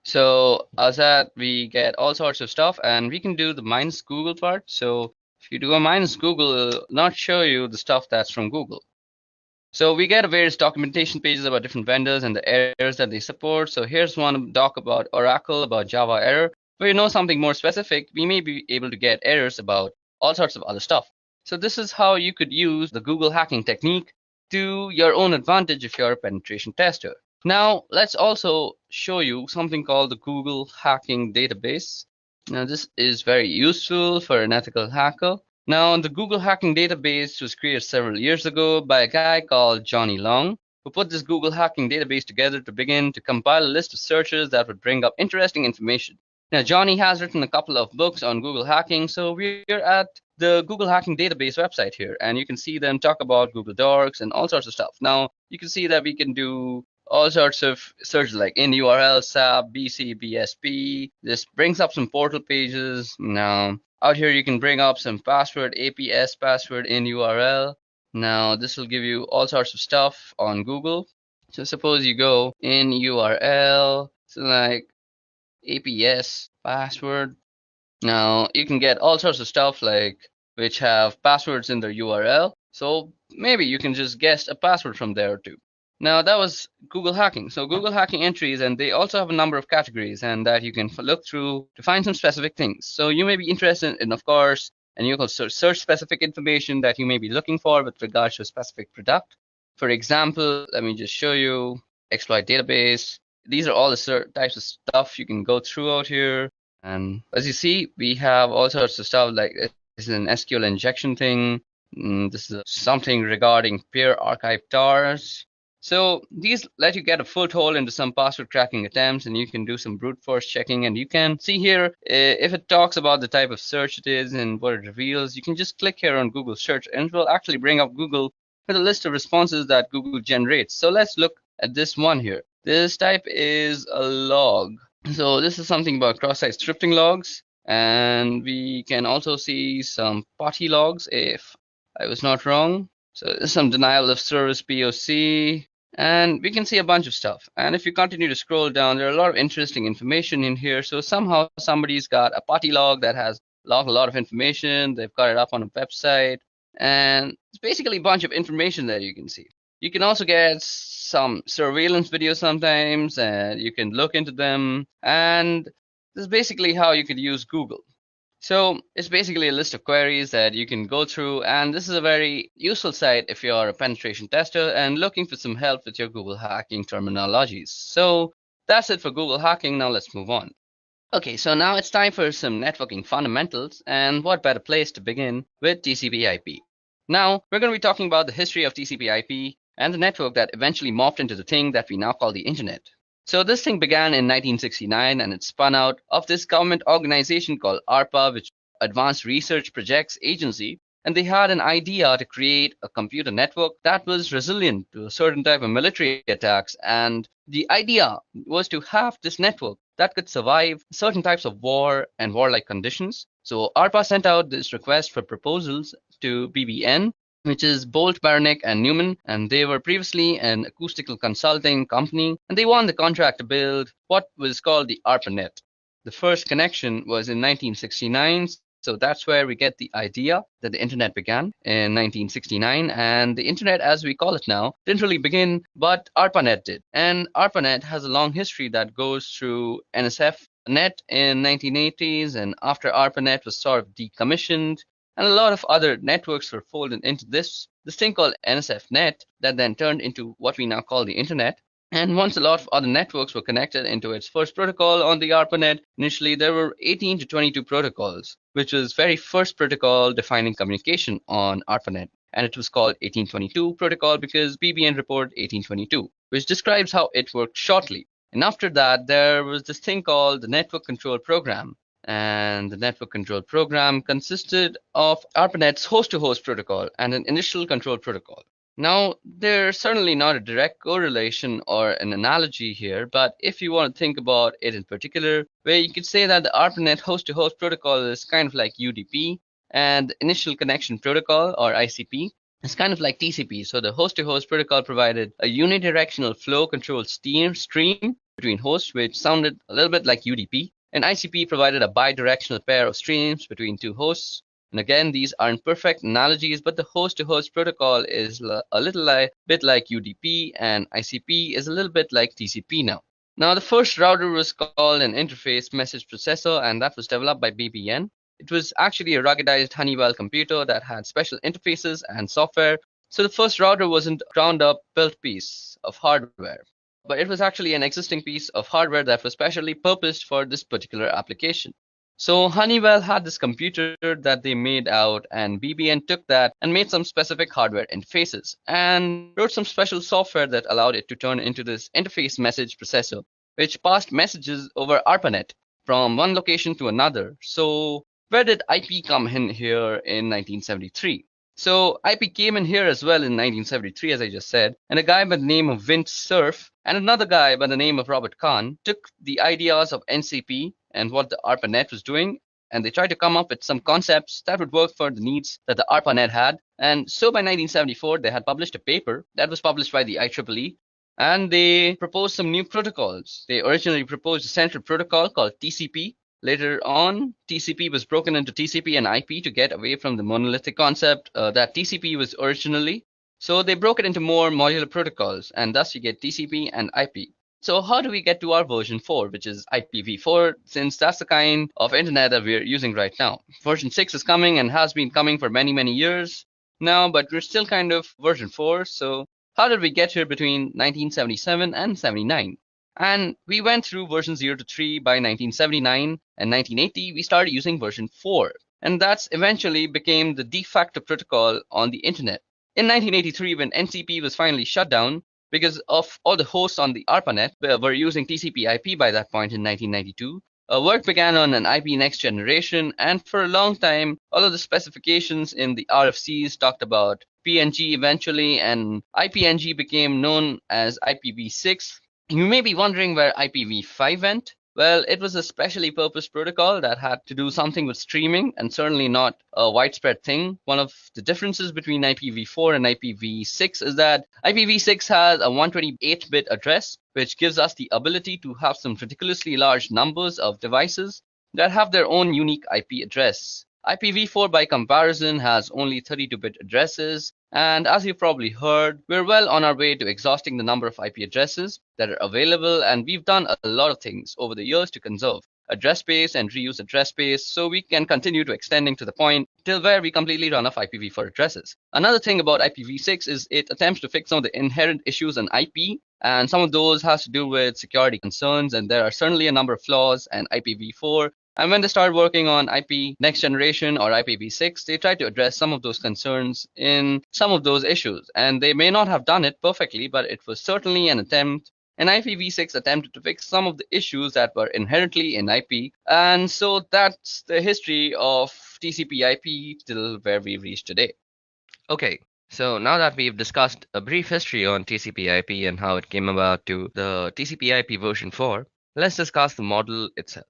So as that we get all sorts of stuff, and we can do the minus Google part. So if you do a minus Google, it'll not show you the stuff that's from Google. So we get various documentation pages about different vendors and the errors that they support. So here's one doc about Oracle, about Java error. If you know something more specific, we may be able to get errors about all sorts of other stuff. So this is how you could use the Google hacking technique to your own advantage if you're a penetration tester. Now, let's also show you something called the Google Hacking Database. Now, this is very useful for an ethical hacker. Now, the Google Hacking Database was created several years ago by a guy called Johnny Long, who put this Google Hacking Database together to begin to compile a list of searches that would bring up interesting information. Now, Johnny has written a couple of books on Google hacking, so we're at the Google Hacking Database website here, and you can see them talk about Google Docs and all sorts of stuff. Now, you can see that we can do all sorts of searches like in URL, SAP, BC, BSP. This brings up some portal pages. Now, out here you can bring up some password, APS password in URL. Now, this will give you all sorts of stuff on Google. So suppose you go in URL, so like APS password. Now, you can get all sorts of stuff like which have passwords in their URL. So maybe you can just guess a password from there too. Now that was Google hacking. So Google hacking entries, and they also have a number of categories and that you can look through to find some specific things. So you may be interested in, of course, and you can search specific information that you may be looking for with regards to a specific product. For example, let me just show you exploit database. These are all the types of stuff you can go through out here. And as you see, we have all sorts of stuff like this is an SQL injection thing. This is something regarding peer archive tars. So these let you get a foothold into some password cracking attempts, and you can do some brute force checking. And you can see here if it talks about the type of search it is and what it reveals. You can just click here on Google search, and it will actually bring up Google with a list of responses that Google generates. So let's look at this one here. This type is a log. So this is something about cross-site scripting logs, and we can also see some POTI logs if I was not wrong. So there's some denial of service POC, and we can see a bunch of stuff. And if you continue to scroll down, there are a lot of interesting information in here. So somehow somebody's got a POTI log that has logged a lot of information. They've got it up on a website, and it's basically a bunch of information that you can see. You can also get some surveillance videos sometimes, and you can look into them. And this is basically how you could use Google. So it's basically a list of queries that you can go through, and this is a very useful site if you're a penetration tester and looking for some help with your Google hacking terminologies. So that's it for Google hacking. Now let's move on. Okay, so now it's time for some networking fundamentals, and what better place to begin with TCP/IP. Now we're going to be talking about the history of TCP/IP and the network that eventually morphed into the thing that we now call the internet. So this thing began in 1969, and it spun out of this government organization called ARPA, which Advanced Research Projects Agency, and they had an idea to create a computer network that was resilient to a certain type of military attacks. And the idea was to have this network that could survive certain types of war and warlike conditions. So ARPA sent out this request for proposals to BBN, which is Bolt, Baranek, and Newman, and they were previously an acoustical consulting company, and they won the contract to build what was called the ARPANET. The first connection was in 1969, so that's where we get the idea that the internet began in 1969, and the internet as we call it now didn't really begin, but ARPANET did. And ARPANET has a long history that goes through NSF Net in 1980s, and after ARPANET was sort of decommissioned, and a lot of other networks were folded into this thing called NSFNet that then turned into what we now call the internet. And once a lot of other networks were connected into its first protocol on the ARPANET, initially there were 18 to 22 protocols, which was very first protocol defining communication on ARPANET. And it was called 1822 protocol because BBN report 1822, which describes how it worked shortly. And after that, there was this thing called the Network Control Program. And the network control program consisted of ARPANET's host-to-host protocol and an initial control protocol. Now, there's certainly not a direct correlation or an analogy here, but if you want to think about it in particular, where you could say that the ARPANET host-to-host protocol is kind of like UDP, and the initial connection protocol, or ICP, is kind of like TCP. So the host-to-host protocol provided a unidirectional flow control stream between hosts, which sounded a little bit like UDP. And ICP provided a bidirectional pair of streams between two hosts. And again, these aren't perfect analogies, but the host-to-host protocol is a little bit like UDP, and ICP is a little bit like TCP now. Now, the first router was called an interface message processor, and that was developed by BBN. It was actually a ruggedized Honeywell computer that had special interfaces and software. So the first router wasn't a ground-up built piece of hardware, but it was actually an existing piece of hardware that was specially purposed for this particular application. So Honeywell had this computer that they made out, and BBN took that and made some specific hardware interfaces and wrote some special software that allowed it to turn into this interface message processor, which passed messages over ARPANET from one location to another. So where did IP come in here in 1973? So IP came in here as well in 1973, as I just said, and a guy by the name of Vint Cerf and another guy by the name of Robert Kahn took the ideas of NCP and what the ARPANET was doing, and they tried to come up with some concepts that would work for the needs that the ARPANET had. And so by 1974, they had published a paper that was published by the IEEE, and they proposed some new protocols. They originally proposed a central protocol called TCP. Later on, TCP was broken into TCP and IP to get away from the monolithic concept that TCP was originally. So they broke it into more modular protocols, and thus you get TCP and IP. So how do we get to our version 4, which is IPv4, since that's the kind of internet that we're using right now? Version 6 is coming and has been coming for many, many years now, but we're still kind of version 4. So how did we get here between 1977 and 79? And we went through version 0 to 3 by 1979, and 1980 we started using version 4. And that's eventually became the de facto protocol on the internet. In 1983, when NCP was finally shut down, because of all the hosts on the ARPANET were using TCP/IP by that point in 1992, work began on an IP next generation, and for a long time, all of the specifications in the RFCs talked about PNG eventually, and IPNG became known as IPv6. You may be wondering where IPv5 went. Well, it was a specially purposed protocol that had to do something with streaming, and certainly not a widespread thing. One of the differences between IPv4 and IPv6 is that IPv6 has a 128-bit address, which gives us the ability to have some ridiculously large numbers of devices that have their own unique IP address. IPv4, by comparison, has only 32-bit addresses, and as you've probably heard, we're well on our way to exhausting the number of IP addresses that are available, and we've done a lot of things over the years to conserve address space and reuse address space so we can continue to extending to the point till where we completely run off IPv4 addresses. Another thing about IPv6 is it attempts to fix some of the inherent issues in IP, and some of those has to do with security concerns, and there are certainly a number of flaws in IPv4. And when they started working on IP next generation or IPv6, they tried to address some of those concerns in some of those issues. And they may not have done it perfectly, but it was certainly an attempt. And IPv6 attempted to fix some of the issues that were inherently in IP. And so that's the history of TCP/IP till where we've reached today. Okay, so now that we've discussed a brief history on TCP/IP and how it came about to the TCP/IP version 4, let's discuss the model itself.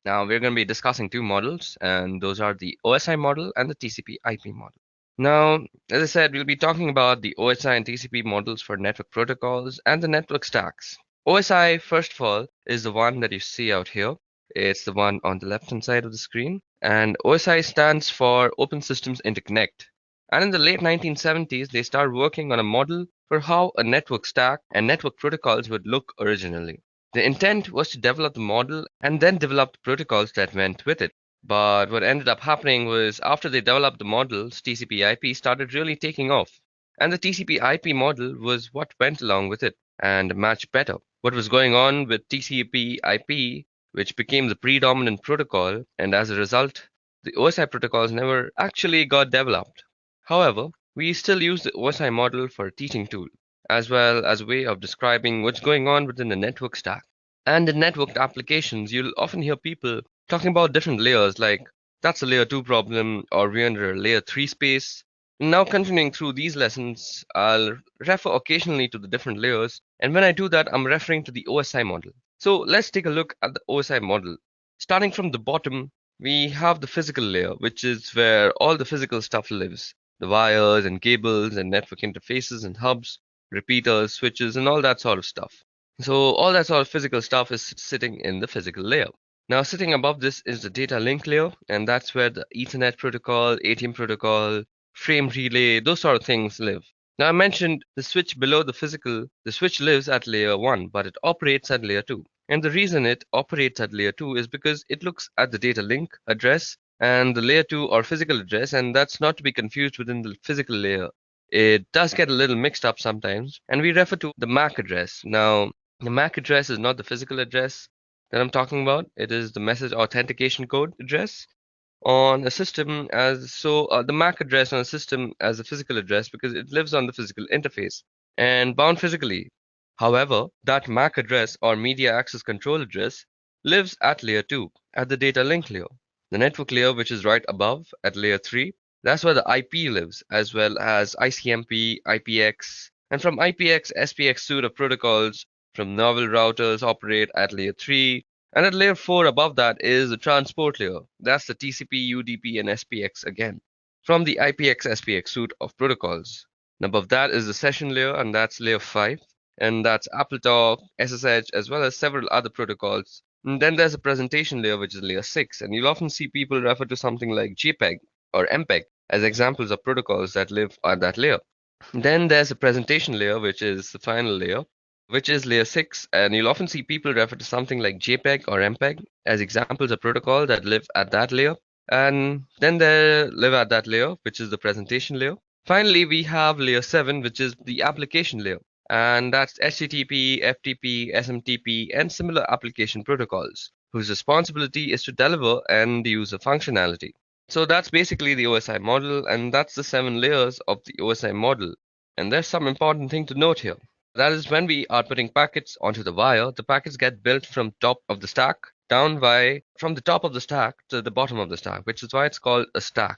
Now we're going to be discussing two models, and those are the OSI model and the TCP/IP model. Now, as I said, we'll be talking about the OSI and TCP models for network protocols and the network stacks. OSI, first of all, is the one that you see out here. It's the one on the left-hand side of the screen. And OSI stands for Open Systems Interconnect. And in the late 1970s, they started working on a model for how a network stack and network protocols would look originally. The intent was to develop the model and then develop the protocols that went with it. But what ended up happening was after they developed the models, TCP/IP started really taking off. And the TCP/IP model was what went along with it and matched better. What was going on with TCP/IP, which became the predominant protocol, and as a result, the OSI protocols never actually got developed. However, we still use the OSI model for a teaching tool, as well as a way of describing what's going on within the network stack. And in networked applications, you'll often hear people talking about different layers, like that's a layer 2 problem, or we're under a layer 3 space. Now, continuing through these lessons, I'll refer occasionally to the different layers, and when I do that, I'm referring to the OSI model. So let's take a look at the OSI model. Starting from the bottom, we have the physical layer, which is where all the physical stuff lives. The wires and cables and network interfaces and hubs, repeaters, switches, and all that sort of stuff. So all that sort of physical stuff is sitting in the physical layer. Now, sitting above this is the data link layer, and that's where the Ethernet protocol, ATM protocol, frame relay, those sort of things live. Now, I mentioned the switch below the physical. The switch lives at layer 1, but it operates at layer 2. And the reason it operates at layer 2 is because it looks at the data link address and the layer 2 or physical address, and that's not to be confused within the physical layer. It does get a little mixed up sometimes, and we refer to the MAC address. Now, the MAC address is not the physical address that I'm talking about. It is the message authentication code address on a system the MAC address on a system as a physical address because it lives on the physical interface and bound physically. However, that MAC address or media access control address lives at layer 2 at the data link layer. The network layer, which is right above at layer 3, that's where the IP lives, as well as ICMP, IPX, and from IPX, SPX suite of protocols from novel routers operate at layer 3, and at layer 4 above that is the transport layer. That's the TCP, UDP, and SPX again, from the IPX, SPX suite of protocols. And above that is the session layer, and that's layer 5, and that's AppleTalk, SSH, as well as several other protocols. And then there's a presentation layer, which is layer 6, and you'll often see people refer to something like JPEG or MPEG as examples of protocols that live at that layer. Then there's a presentation layer, which is the final layer, which is layer 6, and you'll often see people refer to something like JPEG or MPEG as examples of protocol that live at that layer. And then they live at that layer, which is the presentation layer. Finally, we have layer 7, which is the application layer, and that's HTTP, FTP, SMTP, and similar application protocols, whose responsibility is to deliver and use a functionality. So that's basically the OSI model, and that's the 7 layers of the OSI model. And there's some important thing to note here. That is, when we are putting packets onto the wire, the packets get built from top of the stack down from the top of the stack to the bottom of the stack, which is why it's called a stack.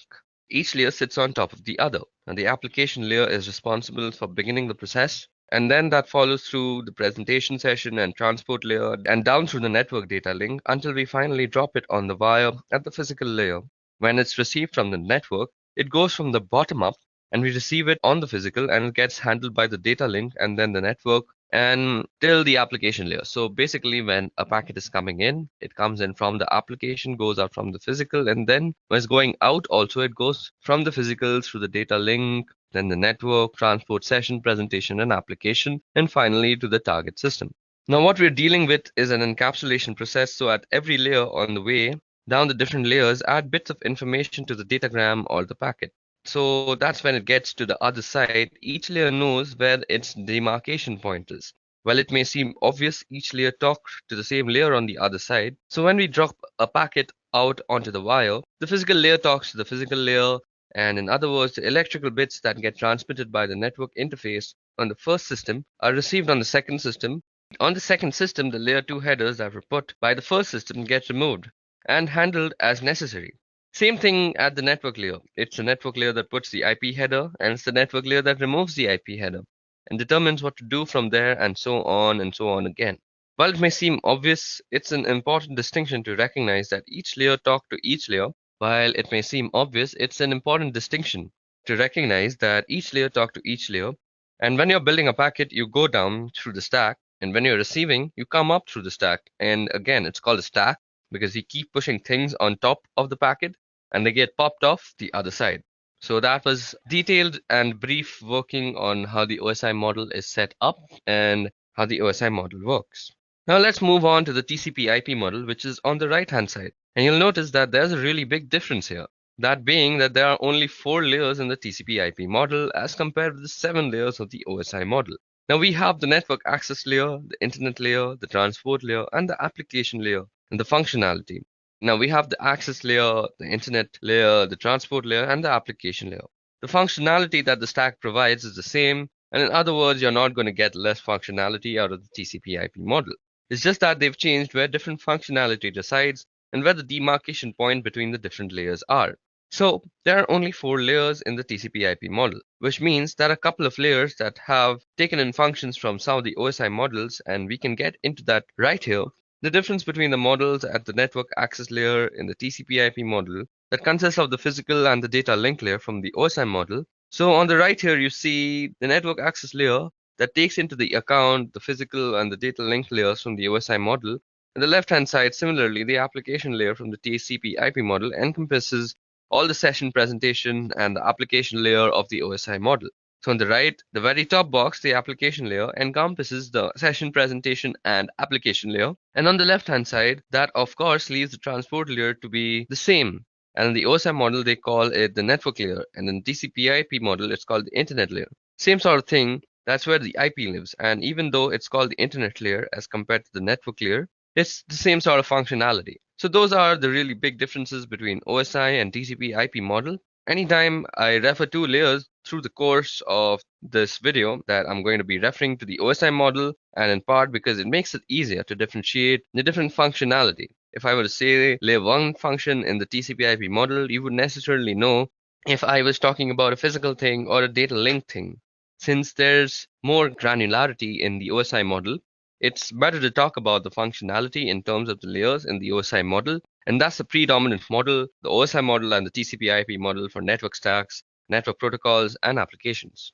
Each layer sits on top of the other, and the application layer is responsible for beginning the process, and then that follows through the presentation session and transport layer and down through the network data link until we finally drop it on the wire at the physical layer. When it's received from the network, it goes from the bottom up, and we receive it on the physical, and it gets handled by the data link and then the network and till the application layer. So basically, when a packet is coming in, it comes in from the application, goes out from the physical, and then when it's going out also, it goes from the physical through the data link, then the network, transport session, presentation, and application, and finally to the target system. Now, what we're dealing with is an encapsulation process. So at every layer on the way down the different layers, add bits of information to the datagram or the packet. So that's when it gets to the other side. Each layer knows where its demarcation point is. While it may seem obvious, each layer talks to the same layer on the other side. So when we drop a packet out onto the wire, the physical layer talks to the physical layer, and in other words, the electrical bits that get transmitted by the network interface on the first system are received on the second system. On the second system, the layer 2 headers that were put by the first system get removed and handled as necessary. Same thing at the network layer. It's the network layer that puts the IP header, and it's the network layer that removes the IP header and determines what to do from there, and so on again. While it may seem obvious, it's an important distinction to recognize that each layer talks to each layer. While it may seem obvious, it's an important distinction to recognize that each layer talks to each layer. And when you're building a packet, you go down through the stack. And when you're receiving, you come up through the stack. And again, it's called a stack because you keep pushing things on top of the packet and they get popped off the other side. So that was detailed and brief working on how the OSI model is set up and how the OSI model works. Now let's move on to the TCP IP model, which is on the right hand side. And you'll notice that there's a really big difference here. That being that there are only 4 layers in the TCP IP model as compared with the 7 layers of the OSI model. Now we have the network access layer, the internet layer, the transport layer, and the application layer, and the functionality. Now we have the access layer, the internet layer, the transport layer, and the application layer. The functionality that the stack provides is the same, and in other words, you're not going to get less functionality out of the TCP IP model. It's just that they've changed where different functionality resides and where the demarcation point between the different layers are. So there are only 4 layers in the TCP IP model, which means there are a couple of layers that have taken in functions from some of the OSI models, and we can get into that right here. The difference between the models at the network access layer in the TCP IP model that consists of the physical and the data link layer from the OSI model. So on the right here, you see the network access layer that takes into the account the physical and the data link layers from the OSI model. On the left-hand side, similarly, the application layer from the TCP IP model encompasses all the session presentation and the application layer of the OSI model. So on the right, the very top box, the application layer, encompasses the session presentation and application layer. And on the left-hand side, that of course leaves the transport layer to be the same. And in the OSI model, they call it the network layer. And in the TCP IP model, it's called the internet layer. Same sort of thing, that's where the IP lives. And even though it's called the internet layer as compared to the network layer, it's the same sort of functionality. So those are the really big differences between OSI and TCP IP model. Anytime I refer to layers through the course of this video, that I'm going to be referring to the OSI model, and in part because it makes it easier to differentiate the different functionality. If I were to say layer 1 function in the TCP IP model, you would necessarily know if I was talking about a physical thing or a data link thing. Since there's more granularity in the OSI model, it's better to talk about the functionality in terms of the layers in the OSI model, and that's the predominant model, the OSI model and the TCP IP model for network stacks, network protocols, and applications.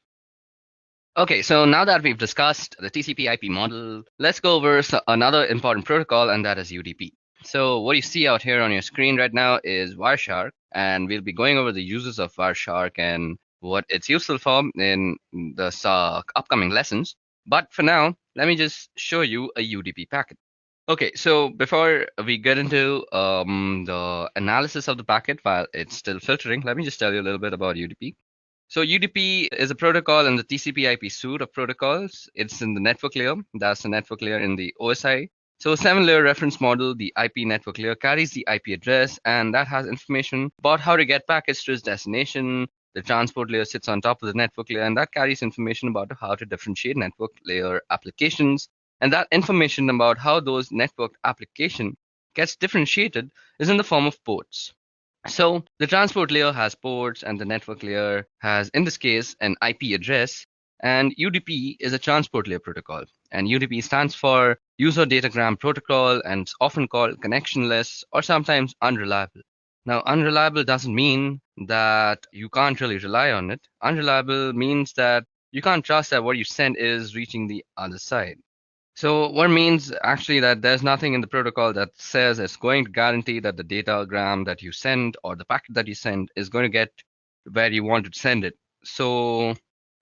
Okay, so now that we've discussed the TCP IP model, let's go over another important protocol, and that is UDP. So what you see out here on your screen right now is Wireshark, and we'll be going over the uses of Wireshark and what it's useful for in the upcoming lessons. But for now, let me just show you a UDP packet. Okay, so before we get into the analysis of the packet while it's still filtering, let me just tell you a little bit about UDP. So UDP is a protocol in the TCP IP suite of protocols. It's in the network layer. That's the network layer in the OSI. So a 7-layer reference model, the IP network layer carries the IP address, and that has information about how to get packets to its destination. The transport layer sits on top of the network layer, and that carries information about how to differentiate network layer applications. And that information about how those network application gets differentiated is in the form of ports. So the transport layer has ports, and the network layer has, in this case, an IP address. And UDP is a transport layer protocol. And UDP stands for User Datagram Protocol, and it's often called connectionless or sometimes unreliable. Now, unreliable doesn't mean that you can't really rely on it. Unreliable means that you can't trust that what you send is reaching the other side. So what means actually that there's nothing in the protocol that says it's going to guarantee that the datagram that you send or the packet that you send is going to get where you want to send it. So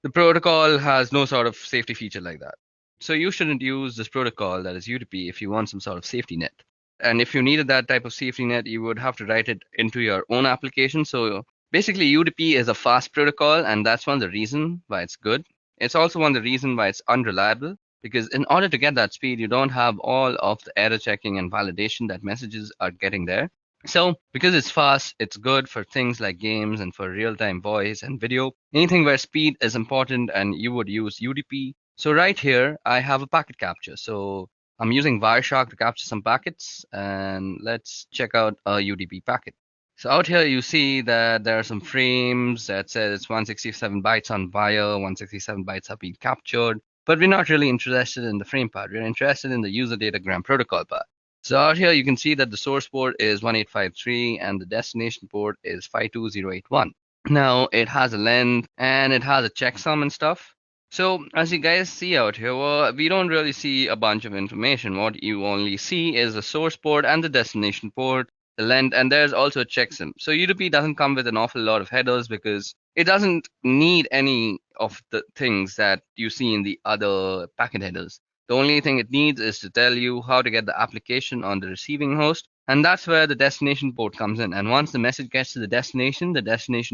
the protocol has no sort of safety feature like that. So you shouldn't use this protocol, that is UDP, if you want some sort of safety net. And if you needed that type of safety net, you would have to write it into your own application. So basically, UDP is a fast protocol, and that's one of the reasons why it's good. It's also one of the reasons why it's unreliable, because in order to get that speed, you don't have all of the error checking and validation that messages are getting there. So because it's fast, it's good for things like games and for real-time voice and video, anything where speed is important, and you would use UDP. So right here, I have a packet capture. So I'm using Wireshark to capture some packets, and let's check out a UDP packet. So out here, you see that there are some frames that says 167 bytes on wire, 167 bytes have been captured, but we're not really interested in the frame part. We're interested in the user datagram protocol part. So out here, you can see that the source port is 1853 and the destination port is 52081. Now it has a length and it has a checksum and stuff. So as you guys see out here, well, we don't really see a bunch of information. What you only see is the source port and the destination port, the length, and there's also a checksum. So UDP doesn't come with an awful lot of headers because it doesn't need any of the things that you see in the other packet headers. The only thing it needs is to tell you how to get the application on the receiving host, and that's where the destination port comes in. And once the message gets to the destination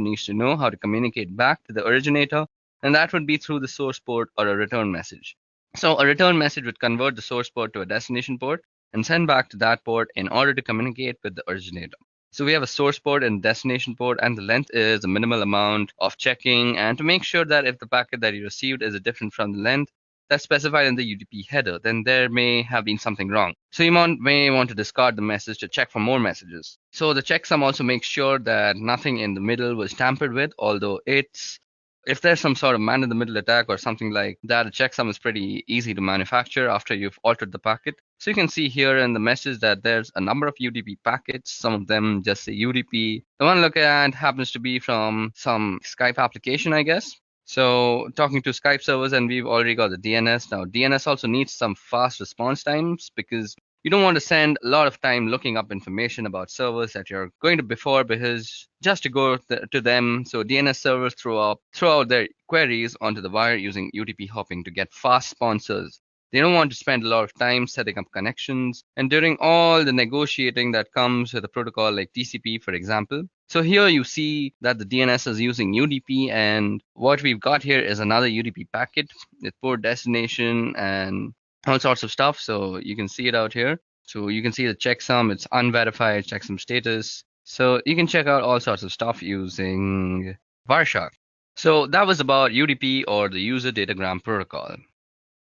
needs to know how to communicate back to the originator, and that would be through the source port or a return message. So a return message would convert the source port to a destination port and send back to that port in order to communicate with the originator. So we have a source port and destination port, and the length is a minimal amount of checking, and to make sure that if the packet that you received is different from the length that's specified in the UDP header, then there may have been something wrong. So you may want to discard the message to check for more messages. So the checksum also makes sure that nothing in the middle was tampered with, although if there's some sort of man-in-the-middle attack or something like that, a checksum is pretty easy to manufacture after you've altered the packet. So you can see here in the message that there's a number of UDP packets. Some of them just say UDP. The one I look at happens to be from some Skype application, I guess. So talking to Skype servers, and we've already got the DNS. Now DNS also needs some fast response times because you don't want to spend a lot of time looking up information about servers that you're going to before, because just to go to them. So DNS servers throw out their queries onto the wire using UDP hopping to get fast sponsors. They don't want to spend a lot of time setting up connections and doing all the negotiating that comes with a protocol like TCP, for example. So here you see that the DNS is using UDP, and what we've got here is another UDP packet with port destination and all sorts of stuff. So you can see it out here. So you can see the checksum, it's unverified checksum status. So you can check out all sorts of stuff using Wireshark. So that was about UDP, or the user datagram protocol.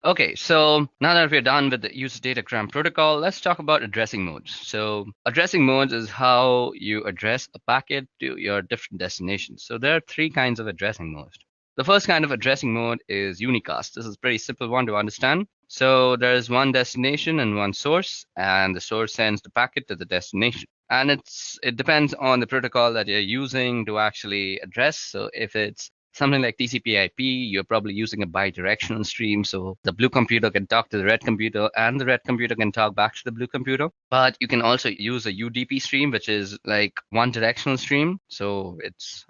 Okay, so now that we're done with the user datagram protocol, let's talk about addressing modes. So addressing modes is how you address a packet to your different destinations. So there are three kinds of addressing modes. The first kind of addressing mode is unicast. This is a pretty simple one to understand. So there is one destination and one source, and the source sends the packet to the destination. And it depends on the protocol that you're using to actually address. So if it's something like TCP/IP, you're probably using a bidirectional stream, so the blue computer can talk to the red computer and the red computer can talk back to the blue computer. But you can also use a UDP stream, which is like one directional stream. So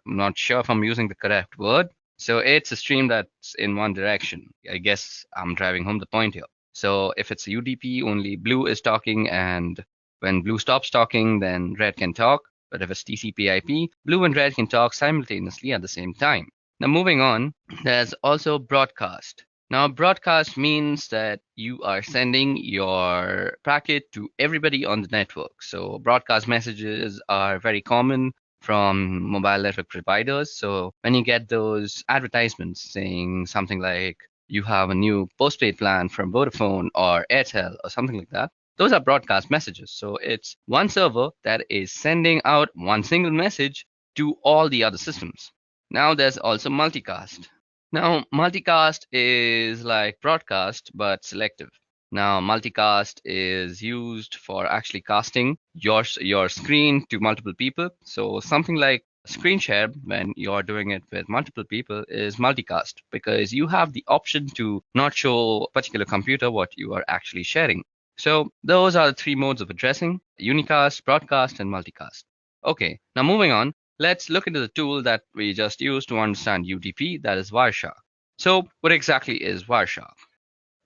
I'm not sure if I'm using the correct word. So it's a stream that's in one direction. I guess I'm driving home the point here. So if it's a UDP, only blue is talking, and when blue stops talking, then red can talk. But if it's TCP/IP, blue and red can talk simultaneously at the same time. Now moving on, there's also broadcast. Now broadcast means that you are sending your packet to everybody on the network. So broadcast messages are very common from mobile network providers. So when you get those advertisements saying something like you have a new postpaid plan from Vodafone or Airtel or something like that, those are broadcast messages. So it's one server that is sending out one single message to all the other systems. Now there's also multicast. Now multicast is like broadcast but selective. Now multicast is used for actually casting your screen to multiple people. So something like screen share, when you're doing it with multiple people, is multicast, because you have the option to not show a particular computer what you are actually sharing. So those are the three modes of addressing: unicast, broadcast, and multicast. Okay, now moving on, let's look into the tool that we just used to understand UDP, that is Wireshark. So what exactly is Wireshark?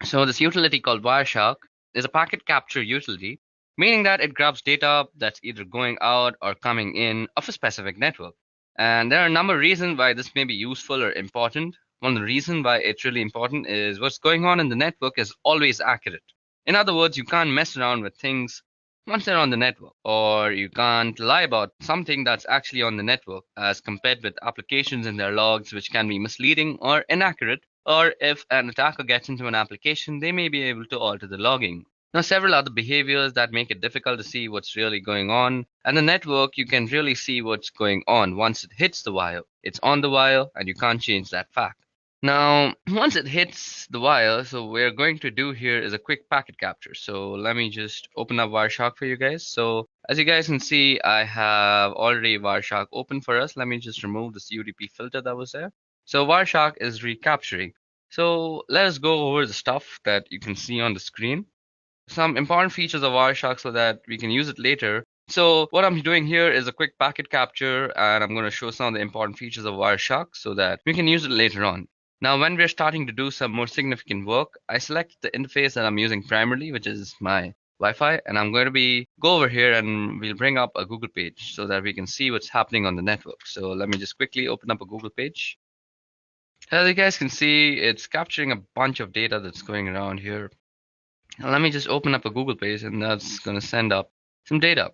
So this utility called Wireshark is a packet capture utility, meaning that it grabs data that's either going out or coming in of a specific network. And there are a number of reasons why this may be useful or important. One of the reasons why it's really important is what's going on in the network is always accurate. In other words, you can't mess around with things once they're on the network, or you can't lie about something that's actually on the network as compared with applications in their logs, which can be misleading or inaccurate. Or if an attacker gets into an application, they may be able to alter the logging. Now, several other behaviors that make it difficult to see what's really going on. And the network, you can really see what's going on once it hits the wire. It's on the wire, and you can't change that fact. Now, once it hits the wire, so we're going to do here is a quick packet capture. So let me just open up Wireshark for you guys. So As you guys can see, I have already Wireshark open for us. Let me just remove this UDP filter that was there. So Wireshark is recapturing. So let us go over the stuff that you can see on the screen. Some important features of Wireshark so that we can use it later. So what I'm doing here is a quick packet capture, and I'm going to show some of the important features of Wireshark so that we can use it later on. Now, when we're starting to do some more significant work, I select the interface that I'm using primarily, which is my Wi-Fi, and I'm going to go over here and we'll bring up a Google page so that we can see what's happening on the network. So let me just quickly open up a Google page. As you guys can see, it's capturing a bunch of data that's going around here. Now let me just open up a Google page and that's going to send up some data.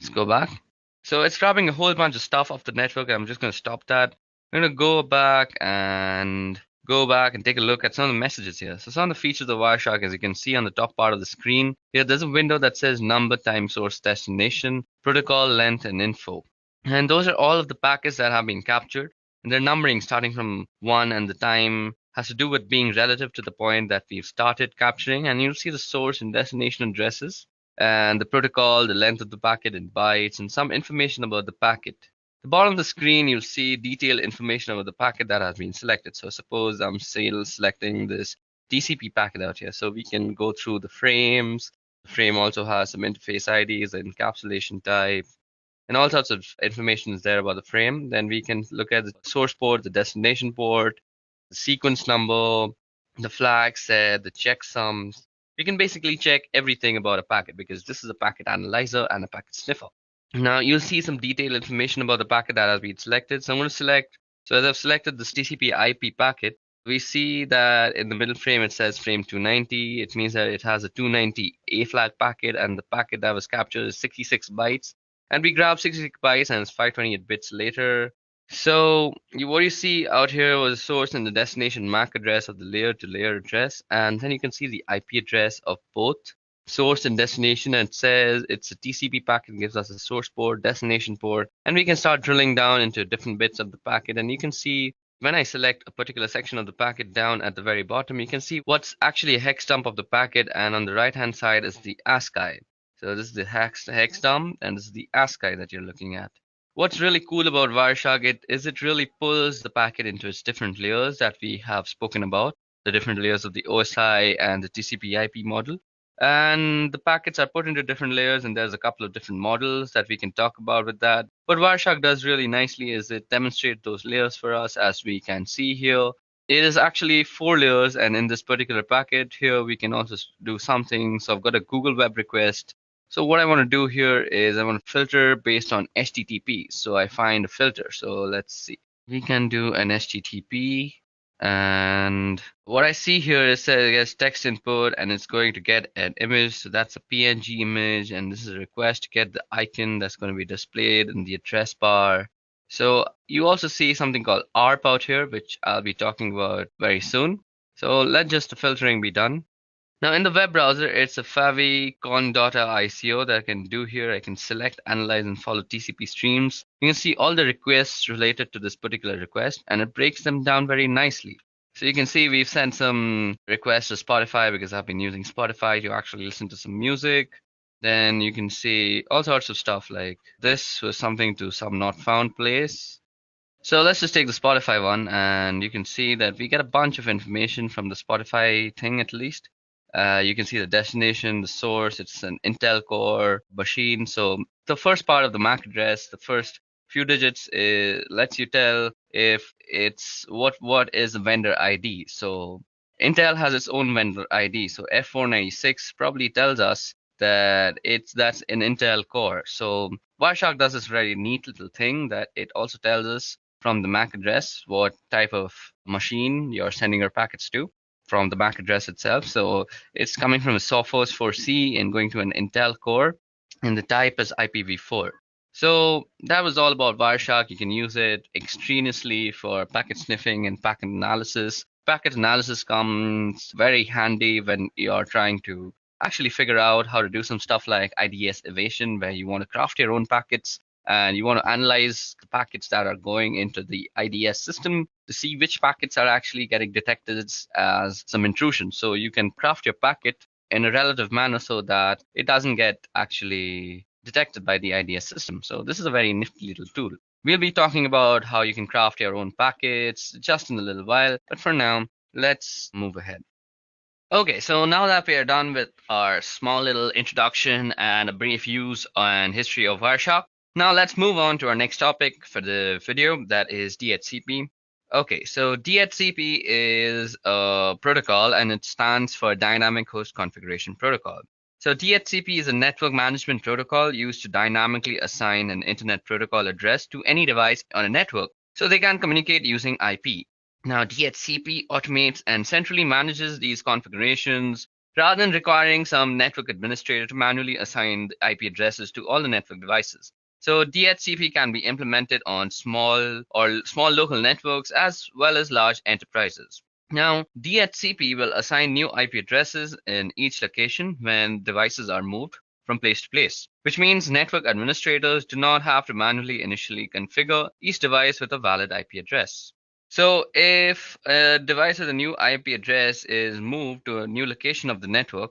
Let's go back. So it's grabbing a whole bunch of stuff off the network. I'm just going to stop that. I'm going to go back and take a look at some of the messages here. So some of the features of Wireshark, as you can see on the top part of the screen, here there's a window that says number, time, source, destination, protocol, length, and info. And those are all of the packets that have been captured. And they're numbering starting from 1, and the time has to do with being relative to the point that we've started capturing. And you'll see the source and destination addresses and the protocol, the length of the packet in bytes, and some information about the packet. At the bottom of the screen, you'll see detailed information about the packet that has been selected. So suppose I'm still selecting this TCP packet out here. So we can go through the frames. The frame also has some interface IDs, the encapsulation type, and all sorts of information is there about the frame. Then we can look at the source port, the destination port, the sequence number, the flag set, the checksums. We can basically check everything about a packet because this is a packet analyzer and a packet sniffer. Now you'll see some detailed information about the packet that has been selected. So I'm going to select, so as I've selected this TCP IP packet, we see that in the middle frame it says frame 290. It means that it has a 290 A flag packet, and the packet that was captured is 66 bytes. And we grab 66 bytes and it's 528 bits later. So what you see out here was the source and the destination MAC address of the layer to layer address. And then you can see the IP address of both source and destination. And it says it's a TCP packet, gives us a source port, destination port. And we can start drilling down into different bits of the packet. And you can see when I select a particular section of the packet down at the very bottom, you can see what's actually a hex dump of the packet. And on the right hand side is the ASCII. So this is the hex dump, and this is the ASCII that you're looking at. What's really cool about Wireshark is it really pulls the packet into its different layers that we have spoken about, the different layers of the OSI and the TCP IP model. And the packets are put into different layers, and there's a couple of different models that we can talk about with that. What Wireshark does really nicely is it demonstrates those layers for us, as we can see here. It is actually 4 layers, and in this particular packet here, we can also do something. So I've got a Google web request. So what I want to do here is I want to filter based on HTTP. So I find a filter. So let's see. We can do an HTTP. And what I see here is that it gets text input and it's going to get an image. So that's a PNG image. And this is a request to get the icon that's going to be displayed in the address bar. So you also see something called ARP out here, which I'll be talking about very soon. So let just the filtering be done. Now in the web browser, it's a favicon.ico that I can do here. I can select, analyze, and follow TCP streams. You can see all the requests related to this particular request, and it breaks them down very nicely. So you can see we've sent some requests to Spotify because I've been using Spotify to actually listen to some music. Then you can see all sorts of stuff like this was something to some not found place. So let's just take the Spotify one, and you can see that we get a bunch of information from the Spotify thing at least. You can see the destination, the source, it's an Intel Core machine. So the first part of the MAC address, the first few digits lets you tell if it's what is the vendor ID. So Intel has its own vendor ID. So F496 probably tells us that that's an Intel Core. So Wireshark does this very neat little thing that it also tells us from the MAC address what type of machine you're sending your packets to from the MAC address itself. So it's coming from a Sophos 4C and going to an Intel Core, and the type is IPv4. So that was all about Wireshark. You can use it extraneously for packet sniffing and packet analysis. Packet analysis comes very handy when you're trying to actually figure out how to do some stuff like IDS evasion, where you want to craft your own packets and you want to analyze the packets that are going into the IDS system to see which packets are actually getting detected as some intrusion. So you can craft your packet in a relative manner so that it doesn't get actually detected by the IDS system. So this is a very nifty little tool. We'll be talking about how you can craft your own packets just in a little while, but for now, let's move ahead. Okay, so now that we are done with our small little introduction and a brief use and history of Wireshark, now let's move on to our next topic for the video, that is DHCP. Okay, so DHCP is a protocol and it stands for Dynamic Host Configuration Protocol. So DHCP is a network management protocol used to dynamically assign an internet protocol address to any device on a network so they can communicate using IP. Now, DHCP automates and centrally manages these configurations rather than requiring some network administrator to manually assign the IP addresses to all the network devices. So DHCP can be implemented on small local networks as well as large enterprises. Now, DHCP will assign new IP addresses in each location when devices are moved from place to place, which means network administrators do not have to manually initially configure each device with a valid IP address. So if a device with a new IP address is moved to a new location of the network,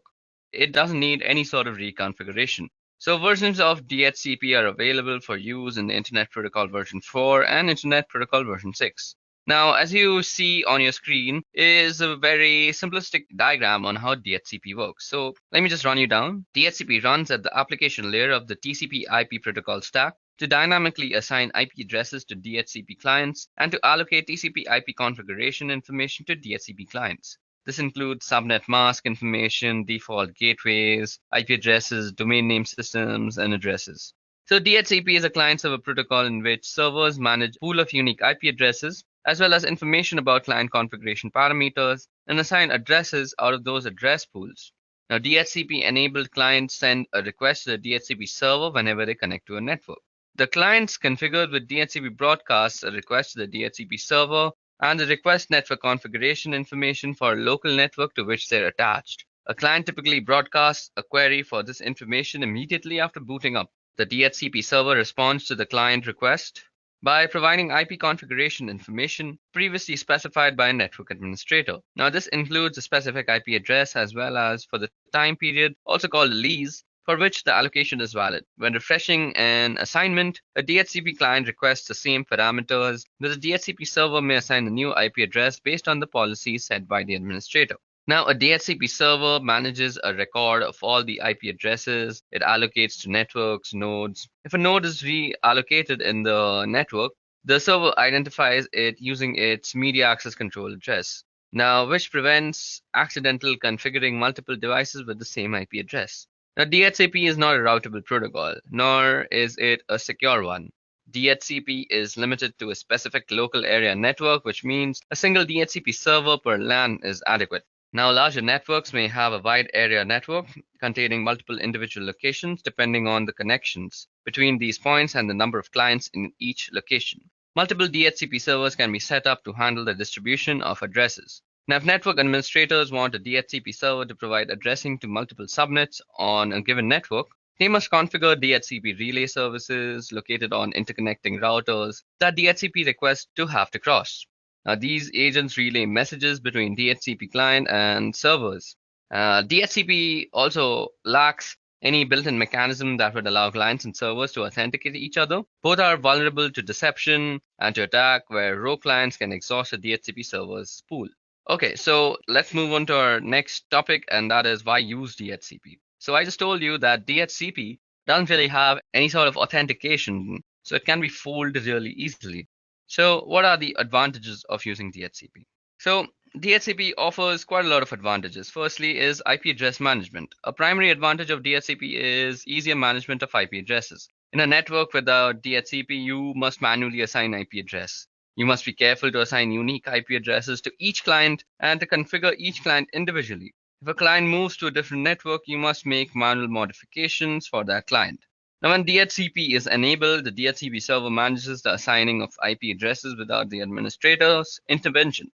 it doesn't need any sort of reconfiguration. So versions of DHCP are available for use in the Internet Protocol version 4 and Internet Protocol version 6. Now, as you see on your screen is a very simplistic diagram on how DHCP works. So let me just run you down. DHCP runs at the application layer of the TCP IP protocol stack to dynamically assign IP addresses to DHCP clients and to allocate TCP IP configuration information to DHCP clients. This includes subnet mask information, default gateways, IP addresses, domain name systems, and addresses. So DHCP is a client-server protocol in which servers manage a pool of unique IP addresses, as well as information about client configuration parameters, and assign addresses out of those address pools. Now, DHCP-enabled clients send a request to the DHCP server whenever they connect to a network. The clients configured with DHCP broadcasts a request to the DHCP server and the request network configuration information for a local network to which they're attached. A client typically broadcasts a query for this information immediately after booting up. The DHCP server responds to the client request by providing IP configuration information previously specified by a network administrator. Now, this includes a specific IP address as well as for the time period, also called a lease, for which the allocation is valid. When refreshing an assignment, a DHCP client requests the same parameters, but the DHCP server may assign a new IP address based on the policies set by the administrator. Now, a DHCP server manages a record of all the IP addresses it allocates to networks, nodes. If a node is reallocated in the network, the server identifies it using its media access control address, now which prevents accidental configuring multiple devices with the same IP address. Now, DHCP is not a routable protocol, nor is it a secure one. DHCP is limited to a specific local area network, which means a single DHCP server per LAN is adequate. Now, larger networks may have a wide area network containing multiple individual locations depending on the connections between these points and the number of clients in each location. Multiple DHCP servers can be set up to handle the distribution of addresses. Now, if network administrators want a DHCP server to provide addressing to multiple subnets on a given network, they must configure DHCP relay services located on interconnecting routers that DHCP requests to have to cross. Now, these agents relay messages between DHCP client and servers. DHCP also lacks any built-in mechanism that would allow clients and servers to authenticate each other. Both are vulnerable to deception and to attack, where rogue clients can exhaust a DHCP server's pool. Okay, so let's move on to our next topic, and that is why use DHCP. So I just told you that DHCP doesn't really have any sort of authentication, so it can be fooled really easily. So what are the advantages of using DHCP? So DHCP offers quite a lot of advantages. Firstly is IP address management. A primary advantage of DHCP is easier management of IP addresses. In a network without DHCP, you must manually assign IP address. You must be careful to assign unique IP addresses to each client and to configure each client individually. If a client moves to a different network, you must make manual modifications for that client. Now, when DHCP is enabled, the DHCP server manages the assigning of IP addresses without the administrator's intervention.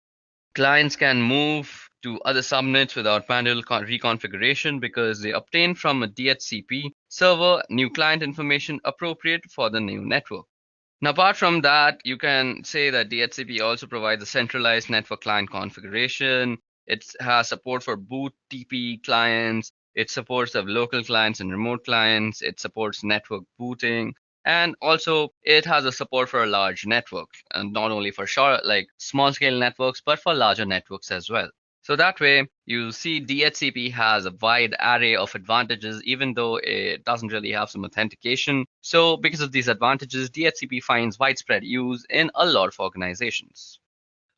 Clients can move to other subnets without manual reconfiguration because they obtain from a DHCP server new client information appropriate for the new network. Now, apart from that, you can say that DHCP also provides a centralized network client configuration. It has support for boot TP clients. It supports the local clients and remote clients. It supports network booting. And also, it has a support for a large network, and not only for short, like small scale networks, but for larger networks as well. So that way, you see DHCP has a wide array of advantages, even though it doesn't really have some authentication. So because of these advantages, DHCP finds widespread use in a lot of organizations.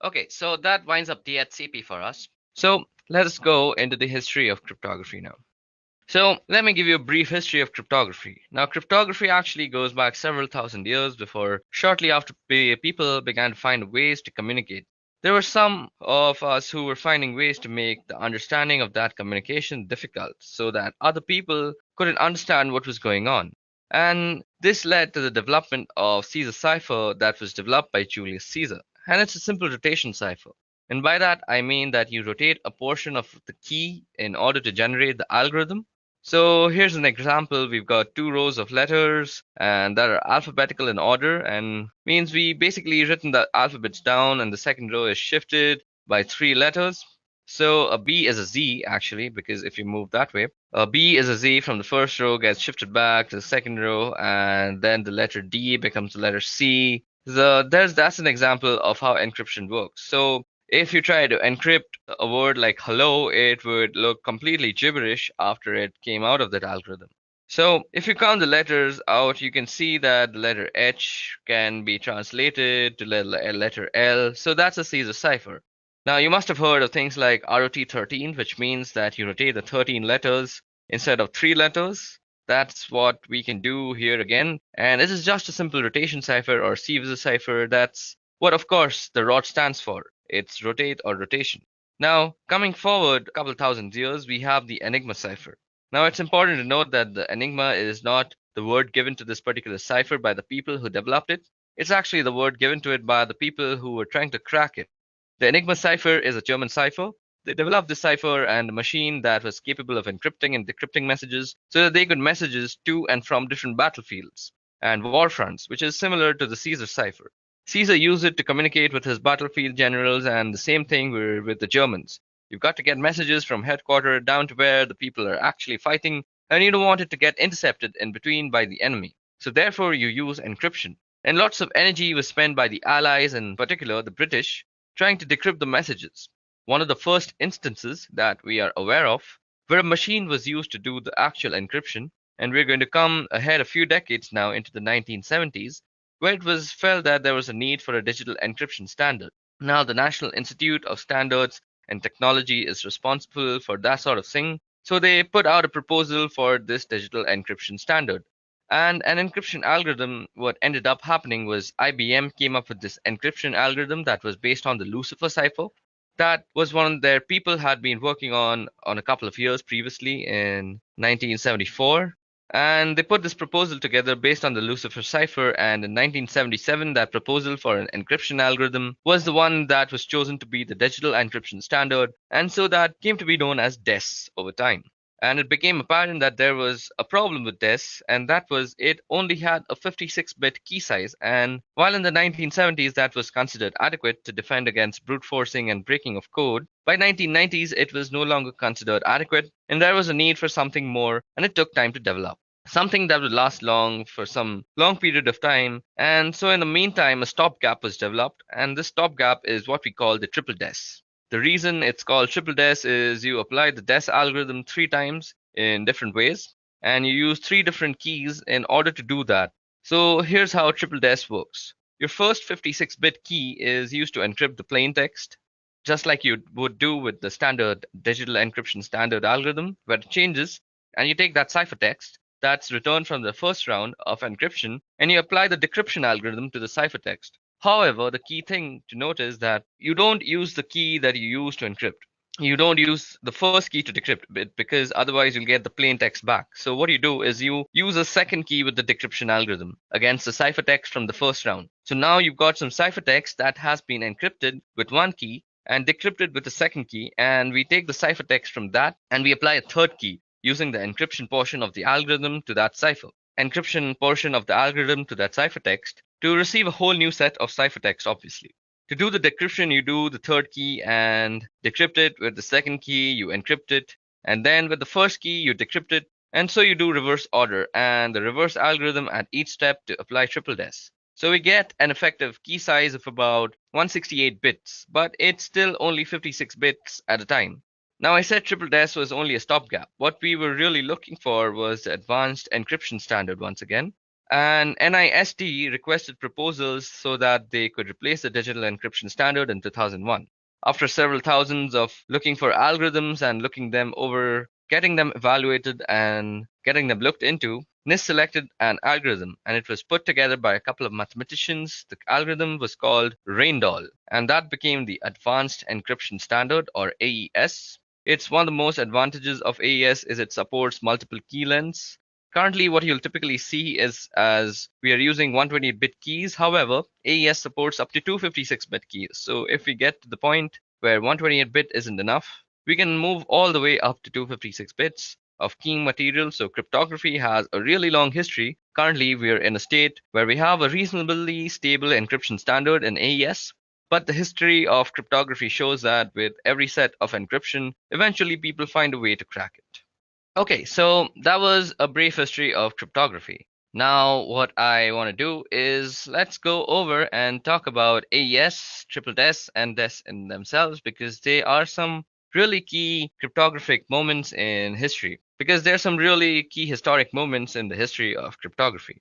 Okay, so that winds up DHCP for us. So let us go into the history of cryptography now. So let me give you a brief history of cryptography. Now, cryptography actually goes back several thousand years before, shortly after people began to find ways to communicate. There were some of us who were finding ways to make the understanding of that communication difficult so that other people couldn't understand what was going on. And this led to the development of Caesar cipher that was developed by Julius Caesar. And it's a simple rotation cipher. And by that, I mean that you rotate a portion of the key in order to generate the algorithm. So here's an example. We've got 2 rows of letters and that are alphabetical in order, and means we basically written the alphabets down and the second row is shifted by 3 letters. So a B is a Z actually, because if you move that way, a B is a Z from the first row gets shifted back to the second row, and then the letter D becomes the letter C. That's an example of how encryption works. So if you try to encrypt a word like hello, it would look completely gibberish after it came out of that algorithm. So if you count the letters out, you can see that the letter H can be translated to letter L. So that's a Caesar cipher. Now you must have heard of things like ROT13, which means that you rotate the 13 letters instead of 3 letters. That's what we can do here again. And this is just a simple rotation cipher or Caesar cipher. That's what, of course, the ROT stands for. It's rotate or rotation. Now, coming forward a couple thousand years, we have the Enigma cipher. Now, it's important to note that the Enigma is not the word given to this particular cipher by the people who developed it. It's actually the word given to it by the people who were trying to crack it. The Enigma cipher is a German cipher. They developed this cipher and a machine that was capable of encrypting and decrypting messages so that they could messages to and from different battlefields and war fronts, which is similar to the Caesar cipher. Caesar used it to communicate with his battlefield generals, and the same thing with the Germans. You've got to get messages from headquarters down to where the people are actually fighting, and you don't want it to get intercepted in between by the enemy. So therefore you use encryption. And lots of energy was spent by the Allies, in particular the British, trying to decrypt the messages. One of the first instances that we are aware of where a machine was used to do the actual encryption, and we're going to come ahead a few decades now into the 1970s, where it was felt that there was a need for a digital encryption standard. Now, the National Institute of Standards and Technology is responsible for that sort of thing, so they put out a proposal for this digital encryption standard. And an encryption algorithm, what ended up happening was IBM came up with this encryption algorithm that was based on the Lucifer cipher. That was one their people had been working on a couple of years previously in 1974. And they put this proposal together based on the Lucifer cipher, and in 1977 that proposal for an encryption algorithm was the one that was chosen to be the digital encryption standard, and so that came to be known as DES over time. And it became apparent that there was a problem with DES, and that was it only had a 56-bit key size, and while in the 1970s that was considered adequate to defend against brute forcing and breaking of code, by 1990s it was no longer considered adequate, and there was a need for something more, and it took time to develop. Something that would last long for some long period of time, and so in the meantime a stopgap was developed, and this stopgap is what we call the triple DES. The reason it's called triple DES is you apply the DES algorithm 3 times in different ways, and you use 3 different keys in order to do that. So here's how triple DES works. Your first 56-bit key is used to encrypt the plain text, just like you would do with the standard digital encryption standard algorithm, where it changes, and you take that ciphertext that's returned from the first round of encryption, and you apply the decryption algorithm to the ciphertext. However, the key thing to note is that you don't use the key that you use to encrypt. You don't use the first key to decrypt it, because otherwise you'll get the plain text back. So what you do is you use a second key with the decryption algorithm against the ciphertext from the first round. So now you've got some ciphertext that has been encrypted with one key and decrypted with the second key, and we take the ciphertext from that and we apply a third key using the encryption portion of the algorithm to that cipher. Encryption portion of the algorithm to that ciphertext to receive a whole new set of ciphertext, obviously. To do the decryption, you do the third key and decrypt it with the second key, you encrypt it, And then with the first key, you decrypt it. And so you do reverse order and the reverse algorithm at each step to apply triple des. So we get an effective key size of about 168 bits, but it's still only 56 bits at a time. Now I said triple des was only a stopgap. What we were really looking for was the advanced encryption standard once again. And NIST requested proposals so that they could replace the digital encryption standard in 2001. After several thousands of looking for algorithms and looking them over, getting them evaluated and getting them looked into, NIST selected an algorithm and it was put together by a couple of mathematicians. The algorithm was called RAINDAL and that became the Advanced Encryption Standard, or AES. It's one of the most advantages of AES is it supports multiple key lengths. Currently, what you'll typically see is as we are using 128-bit keys. However, AES supports up to 256-bit keys. So if we get to the point where 128-bit isn't enough, we can move all the way up to 256 bits of keying material. So cryptography has a really long history. Currently, we are in a state where we have a reasonably stable encryption standard in AES. But the history of cryptography shows that with every set of encryption, eventually people find a way to crack it. Okay, so that was a brief history of cryptography. Now, what I want to do is let's go over and talk about AES, triple DES, and DES in themselves because they are some really key cryptographic moments in history. Because there are some really key historic moments in the history of cryptography.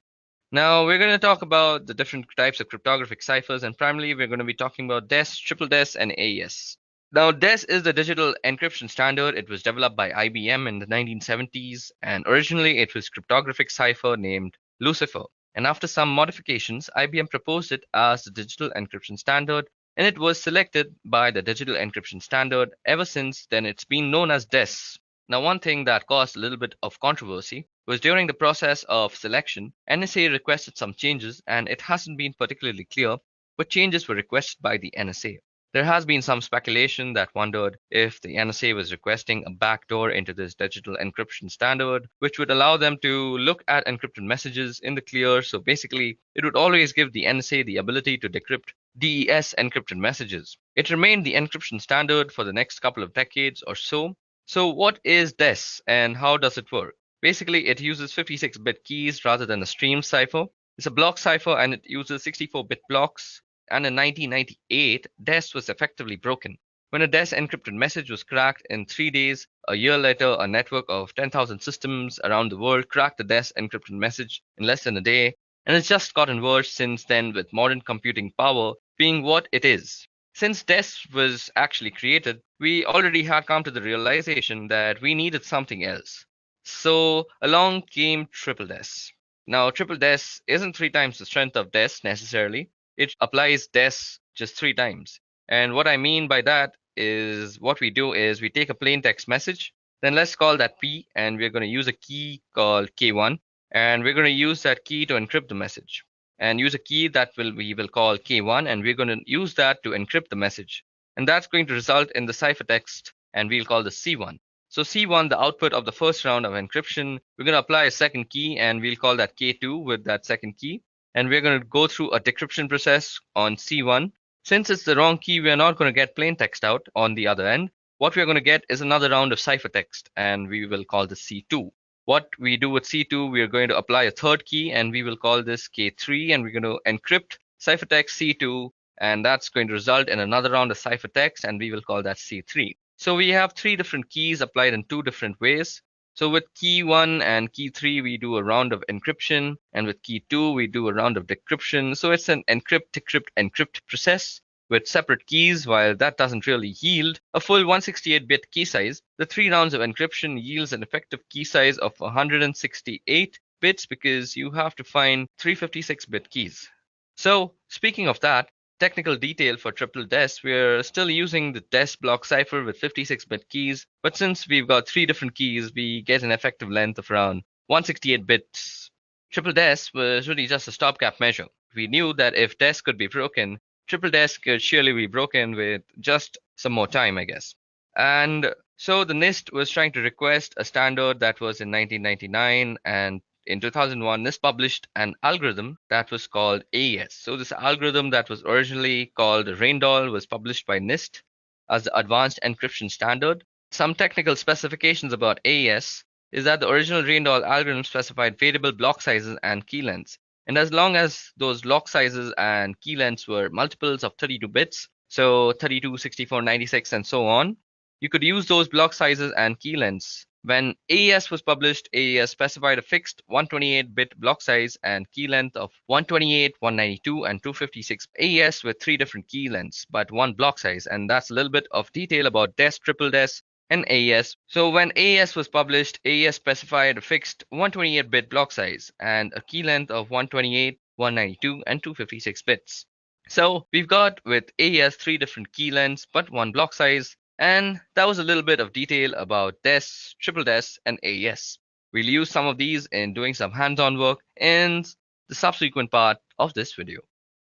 Now, we're going to talk about the different types of cryptographic ciphers, and primarily we're going to be talking about DES, triple DES, and AES. Now, DES is the digital encryption standard. It was developed by IBM in the 1970s, and originally it was cryptographic cipher named Lucifer. And after some modifications, IBM proposed it as the digital encryption standard, and it was selected by the digital encryption standard. Ever since then, it's been known as DES. Now, one thing that caused a little bit of controversy was during the process of selection, NSA requested some changes, and it hasn't been particularly clear what changes were requested by the NSA. There has been some speculation that wondered if the NSA was requesting a backdoor into this digital encryption standard, which would allow them to look at encrypted messages in the clear. So basically, it would always give the NSA the ability to decrypt DES encrypted messages. It remained the encryption standard for the next couple of decades or so. So what is DES and how does it work? Basically, it uses 56-bit keys rather than a stream cipher. It's a block cipher and it uses 64-bit blocks. And in 1998, DES was effectively broken. When a DES encrypted message was cracked in 3 days, a year later, a network of 10,000 systems around the world cracked the DES encrypted message in less than a day. And it's just gotten worse since then with modern computing power being what it is. Since DES was actually created, we already had come to the realization that we needed something else. So along came triple DES. Now, triple DES isn't 3 times the strength of DES necessarily. It applies DES just 3 times. And what I mean by that is what we do is we take a plain text message, then let's call that P, and we're going to use a key called K1, and we're going to use that key to encrypt the message. And use a key that we will call K1, and we're going to use that to encrypt the message. And that's going to result in the ciphertext, and we'll call this C1. So C1, the output of the first round of encryption, we're going to apply a second key, and we'll call that K2 with that second key. And we're going to go through a decryption process on C1. Since it's the wrong key, we're not going to get plain text out on the other end. What we're going to get is another round of ciphertext, and we will call this C2. What we do with C2, we are going to apply a third key, and we will call this K3, and we're going to encrypt ciphertext C2, and that's going to result in another round of ciphertext, and we will call that C3. So we have 3 different keys applied in 2 different ways. So with key 1 and key 3, we do a round of encryption, and with key 2, we do a round of decryption. So it's an encrypt, decrypt, encrypt process with separate keys. While that doesn't really yield a full 168-bit key size, the 3 rounds of encryption yields an effective key size of 168 bits because you have to find 356-bit keys. So speaking of that, technical detail for triple DES, we're still using the DES block cipher with 56-bit keys, but since we've got 3 different keys, we get an effective length of around 168 bits. Triple DES was really just a stopgap measure. We knew that if DES could be broken, triple DES could surely be broken with just some more time, I guess. And so the NIST was trying to request a standard that was in 1999, and in 2001, NIST published an algorithm that was called AES. So this algorithm that was originally called RAINDAL was published by NIST as the Advanced Encryption Standard. Some technical specifications about AES is that the original Reendahl algorithm specified variable block sizes and key lengths. And as long as those block sizes and key lengths were multiples of 32 bits, so 32, 64, 96, and so on, you could use those block sizes and key lengths. When AES was published, AES specified a fixed 128-bit block size and key length of 128, 192, and 256. AES with 3 different key lengths, but 1 block size, and that's a little bit of detail about DES, triple DES, and AES. So when AES was published, AES specified a fixed 128-bit block size and a key length of 128, 192, and 256 bits. So we've got with AES 3 different key lengths, but 1 block size. And that was a little bit of detail about DES, triple DES, and AES. We'll use some of these in doing some hands-on work in the subsequent part of this video.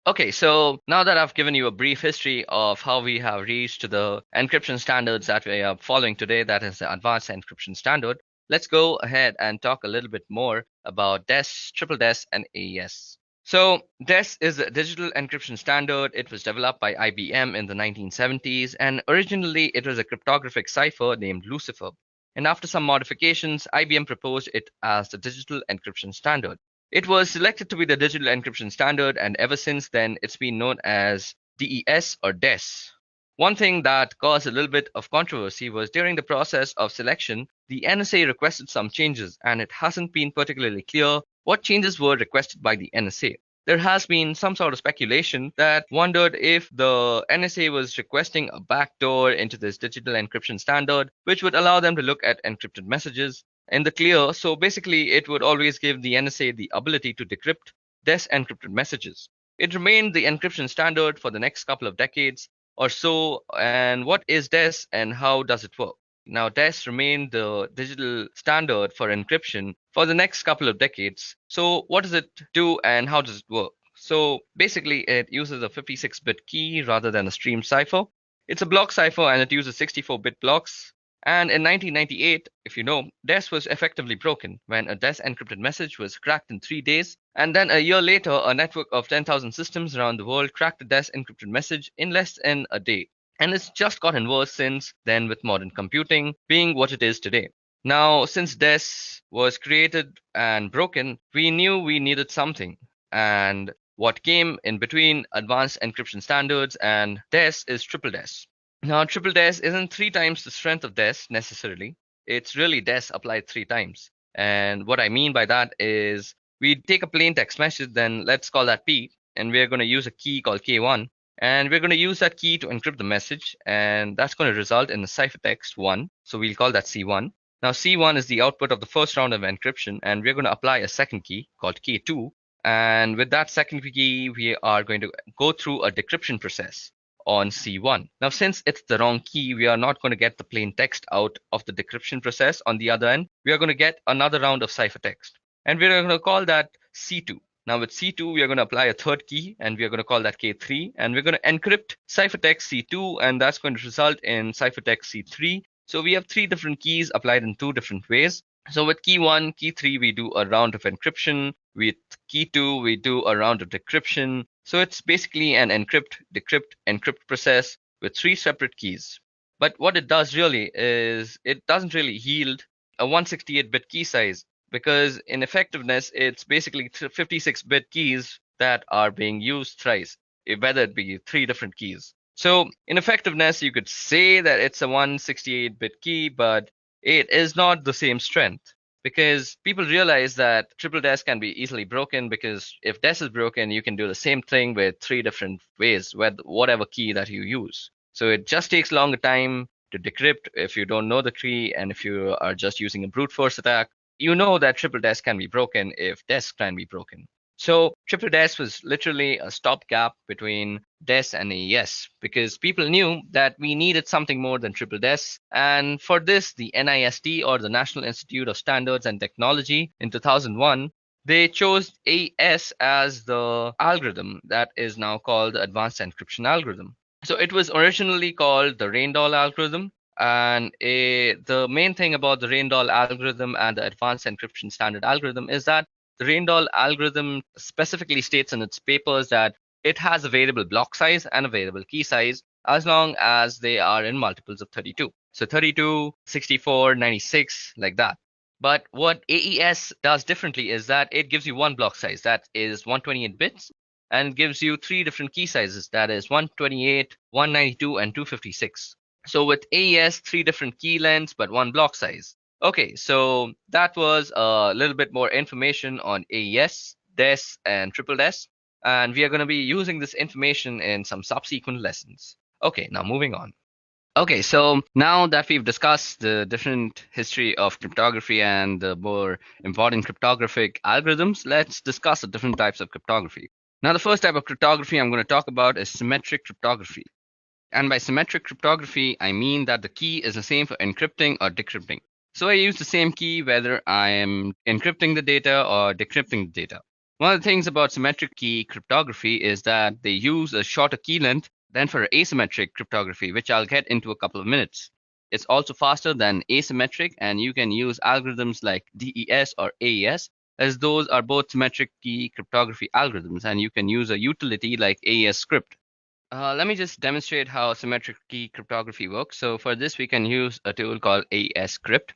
Okay, so now that I've given you a brief history of how we have reached the encryption standards that we are following today, that is the Advanced Encryption Standard, let's go ahead and talk a little bit more about DES, triple DES, and AES. So DES is a digital encryption standard. It was developed by IBM in the 1970s, and originally it was a cryptographic cipher named Lucifer. And after some modifications, IBM proposed it as the digital encryption standard. It was selected to be the digital encryption standard, and ever since then, it's been known as DES or DES. One thing that caused a little bit of controversy was during the process of selection, the NSA requested some changes, and it hasn't been particularly clear what changes were requested by the NSA. There has been some sort of speculation that wondered if the NSA was requesting a backdoor into this digital encryption standard, which would allow them to look at encrypted messages in the clear. So basically, it would always give the NSA the ability to decrypt DES encrypted messages. It remained the encryption standard for the next couple of decades or so. And what is DES and how does it work? Now, DES remained the digital standard for encryption for the next couple of decades. So what does it do and how does it work? So basically, it uses a 56-bit key rather than a stream cipher. It's a block cipher and it uses 64-bit blocks. And in 1998, if you know, DES was effectively broken when a DES encrypted message was cracked in 3 days. And then a year later, a network of 10,000 systems around the world cracked a DES encrypted message in less than a day. And it's just gotten worse since then with modern computing being what it is today. Now, since DES was created and broken, we knew we needed something. And what came in between advanced encryption standards and DES is triple DES. Now, triple DES isn't 3 times the strength of DES necessarily. It's really DES applied 3 times. And what I mean by that is we take a plain text message, then let's call that P, and we're going to use a key called K1. And we're going to use that key to encrypt the message, and that's going to result in the ciphertext 1. So we'll call that C1. Now C1 is the output of the first round of encryption, and we're going to apply a second key called K2. And with that second key, we are going to go through a decryption process on C1. Now, since it's the wrong key, we are not going to get the plain text out of the decryption process. On the other end, we are going to get another round of ciphertext, and we're going to call that C2. Now with C2, we are going to apply a third key, and we are going to call that K3, and we're going to encrypt ciphertext C2, and that's going to result in ciphertext C3. So we have 3 different keys applied in 2 different ways. So with key 1, key 3, we do a round of encryption. With key 2, we do a round of decryption. So it's basically an encrypt, decrypt, encrypt process with 3 separate keys. But what it does really is it doesn't really yield a 168-bit key size, because in effectiveness, it's basically 56-bit keys that are being used thrice, whether it be 3 different keys. So in effectiveness, you could say that it's a 168-bit key, but it is not the same strength, because people realize that triple DES can be easily broken, because if DES is broken, you can do the same thing with 3 different ways with whatever key that you use. So it just takes longer time to decrypt if you don't know the key, and if you are just using a brute force attack, you know that triple DES can be broken if DES can be broken. So triple DES was literally a stopgap between DES and AES, because people knew that we needed something more than triple DES. And for this, the NIST, or the National Institute of Standards and Technology, in 2001, they chose AES as the algorithm that is now called the Advanced Encryption Algorithm. So it was originally called the Reendahl algorithm. And the main thing about the Reendahl algorithm and the Advanced Encryption Standard algorithm is that the Reendahl algorithm specifically states in its papers that it has a variable block size and a variable key size as long as they are in multiples of 32. So 32, 64, 96, like that. But what AES does differently is that it gives you one block size, that is 128 bits, and gives you three different key sizes, that is 128, 192, and 256. So with AES, three different key lengths, but one block size. Okay, so that was a little bit more information on AES, DES, and triple DES, and we are going to be using this information in some subsequent lessons. Okay, now moving on. Okay, so now that we've discussed the different history of cryptography and the more important cryptographic algorithms, let's discuss the different types of cryptography. Now, the first type of cryptography I'm going to talk about is symmetric cryptography. And by symmetric cryptography, I mean that the key is the same for encrypting or decrypting. So I use the same key whether I am encrypting the data or decrypting the data. One of the things about symmetric key cryptography is that they use a shorter key length than for asymmetric cryptography, which I'll get into a couple of minutes. It's also faster than asymmetric, and you can use algorithms like DES or AES, as those are both symmetric key cryptography algorithms, and you can use a utility like AES script. Let me just demonstrate how symmetric key cryptography works. So for this, we can use a tool called AES script.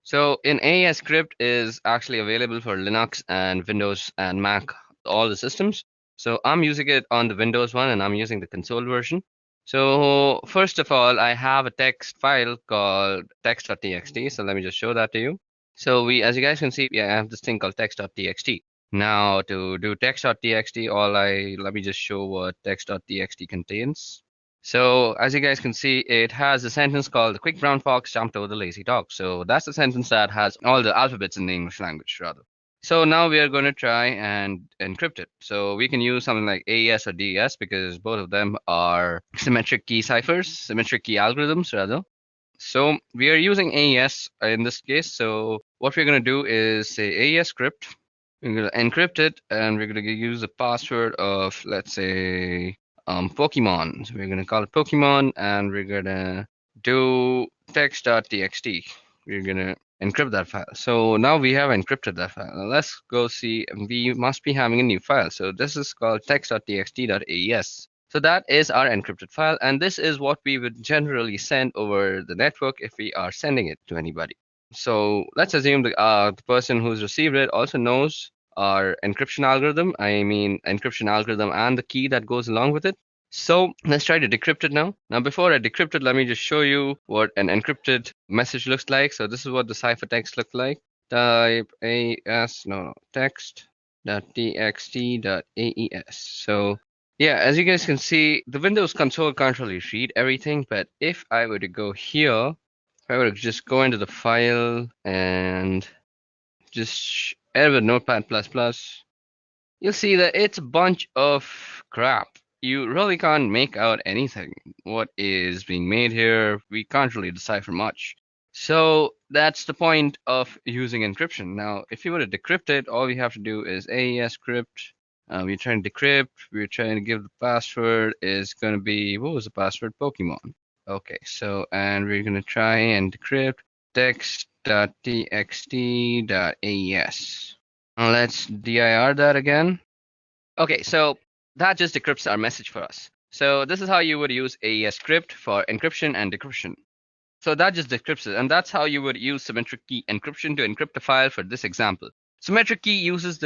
So in AES script is actually available for Linux and Windows and Mac, all the systems. So I'm using it on the Windows one, and I'm using the console version. So first of all, I have a text file called text.txt. So let me just show that to you. So as you guys can see, I have this thing called text.txt. Now to do text.txt, let me just show what text.txt contains. So as you guys can see, it has a sentence called "The quick brown fox jumped over the lazy dog." So that's the sentence that has all the alphabets in the English language, rather. So now we are going to try and encrypt it. So we can use something like AES or DES because both of them are symmetric key ciphers, symmetric key algorithms, rather. So we are using AES in this case. So what we're going to do is say AES script. We're going to encrypt it, and we're going to use a password of, let's say, Pokemon. So we're going to call it Pokemon, and we're going to do text.txt. We're going to encrypt that file. So now we have encrypted that file. Now let's go see. We must be having a new file. So this is called text.txt.aes. So that is our encrypted file, and this is what we would generally send over the network if we are sending it to anybody. So let's assume the person who's received it also knows our encryption algorithm. I mean encryption algorithm and the key that goes along with it. So let's try to decrypt it now. Now before I decrypt it, let me just show you what an encrypted message looks like. So this is what the ciphertext looks like. Type text.txt.aes. So yeah, as you guys can see, the Windows console can't really read everything, but if I were to go here, if I were to just go into the file and just edit with Notepad++, you'll see that it's a bunch of crap. You really can't make out anything. What is being made here, we can't really decipher much. So that's the point of using encryption. Now, if you were to decrypt it, all we have to do is AES script. We're trying to decrypt. We're trying to give the password is going to be, what was the password? Pokemon. Okay, so, and we're going to try and decrypt text.txt.aes. Let's dir that again. Okay, so that just decrypts our message for us. So this is how you would use AES script for encryption and decryption. So that just decrypts it, and that's how you would use symmetric key encryption to encrypt a file for this example. Symmetric key uses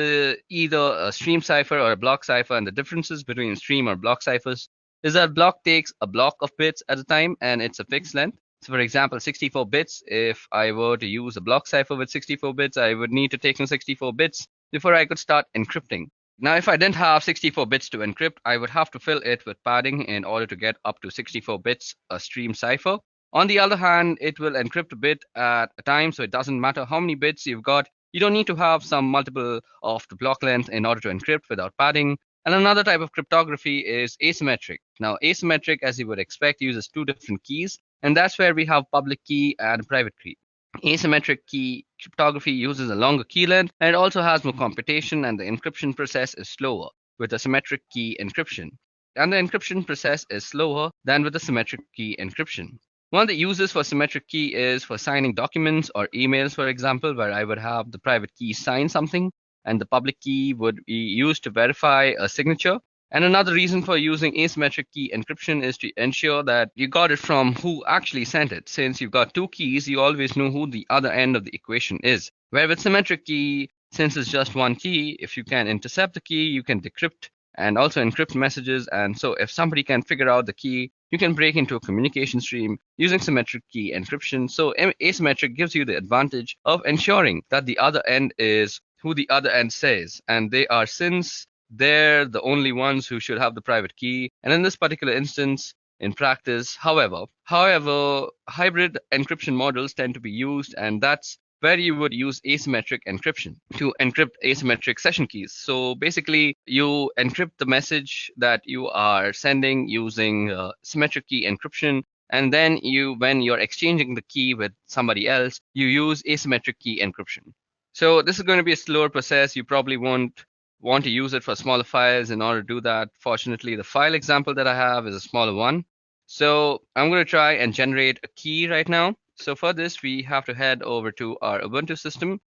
either a stream cipher or a block cipher, and the differences between stream or block ciphers is that block takes a block of bits at a time, and it's a fixed length. So for example, 64 bits, if I were to use a block cipher with 64 bits, I would need to take in 64 bits before I could start encrypting. Now, if I didn't have 64 bits to encrypt, I would have to fill it with padding in order to get up to 64 bits a stream cipher. On the other hand, it will encrypt a bit at a time, so it doesn't matter how many bits you've got. You don't need to have some multiple of the block length in order to encrypt without padding. And another type of cryptography is asymmetric. Now, asymmetric, as you would expect, uses two different keys, and that's where we have public key and private key. Asymmetric key cryptography uses a longer key length, and it also has more computation, and the encryption process is slower with a symmetric key encryption. And the encryption process is slower than with the symmetric key encryption. One of the uses for symmetric key is for signing documents or emails, for example, where I would have the private key sign something, and the public key would be used to verify a signature. And another reason for using asymmetric key encryption is to ensure that you got it from who actually sent it. Since you've got two keys, you always know who the other end of the equation is. Where with symmetric key, since it's just one key, if you can intercept the key, you can decrypt and also encrypt messages. And so if somebody can figure out the key, you can break into a communication stream using symmetric key encryption. So asymmetric gives you the advantage of ensuring that the other end is who the other end says, and they are, since they're the only ones who should have the private key. And in this particular instance, in practice, however, hybrid encryption models tend to be used, and that's where you would use asymmetric encryption to encrypt asymmetric session keys. So basically, you encrypt the message that you are sending using symmetric key encryption, and then when you're exchanging the key with somebody else, you use asymmetric key encryption. So this is going to be a slower process. You probably won't want to use it for smaller files in order to do that. Fortunately, the file example that I have is a smaller one. So I'm going to try and generate a key right now. So for this, we have to head over to our Ubuntu system.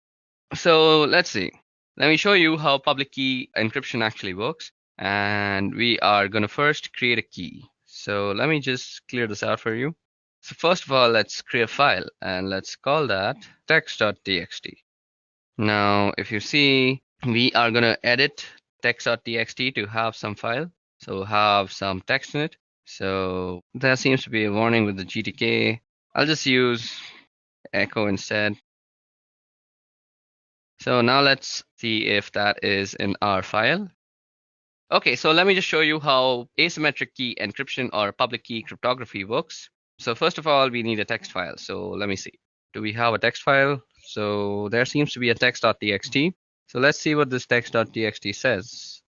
So let's see. Let me show you how public key encryption actually works. And we are going to first create a key. So let me just clear this out for you. So first of all, let's create a file and let's call that text.txt. Now, if you see, we are going to edit text.txt to have some file. So have some text in it. So there seems to be a warning with the GTK. I'll just use echo instead. So now let's see if that is in our file. Okay, so let me just show you how asymmetric key encryption or public key cryptography works. So first of all, we need a text file. So let me see. Do we have a text file? So there seems to be a text.txt. So let's see what this text.txt says.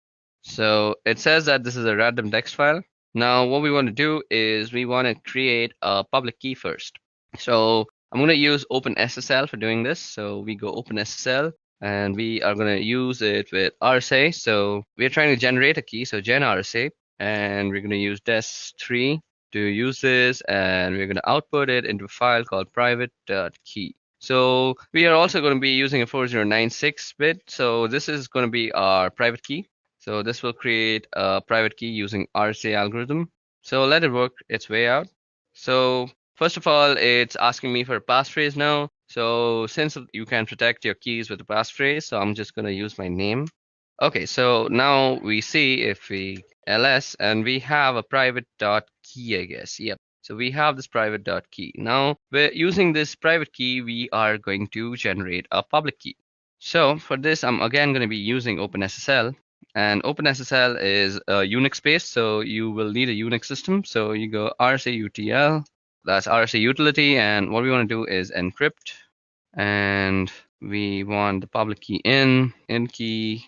So it says that this is a random text file. Now what we want to do is we want to create a public key first. So I'm going to use OpenSSL for doing this. So we go OpenSSL and we are going to use it with RSA. So we're trying to generate a key, so gen RSA, and we're going to use des3 to use this, and we're going to output it into a file called private.key. So we are also going to be using a 4096 bit. So this is going to be our private key. So this will create a private key using RSA algorithm. So let it work its way out. So first of all, it's asking me for a passphrase now. So since you can protect your keys with a passphrase, so I'm just going to use my name. Okay, so now we see if we ls, and we have a private.key, I guess. Yep. So we have this private.key. Now we're using this private key, we are going to generate a public key. So for this, I'm again going to be using OpenSSL. And OpenSSL is a Unix based, so you will need a Unix system. So you go RSA-UTL, that's RSA utility, and what we want to do is encrypt, and we want the public key in key,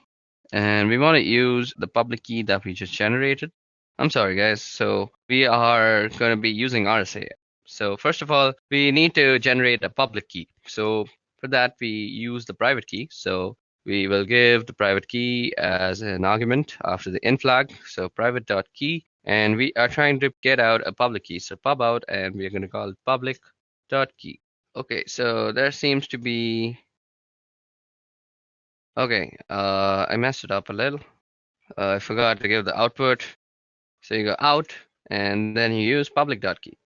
and we want to use the public key that we just generated. I'm sorry guys, so we are going to be using RSA. So first of all, we need to generate a public key. So for that, we use the private key. So we will give the private key as an argument after the in flag. So private.key, and we are trying to get out a public key. So pub out, and we're going to call it public.key. Okay, so there seems to be, okay, I messed it up a little. I forgot to give the output. So you go out, and then you use public.key.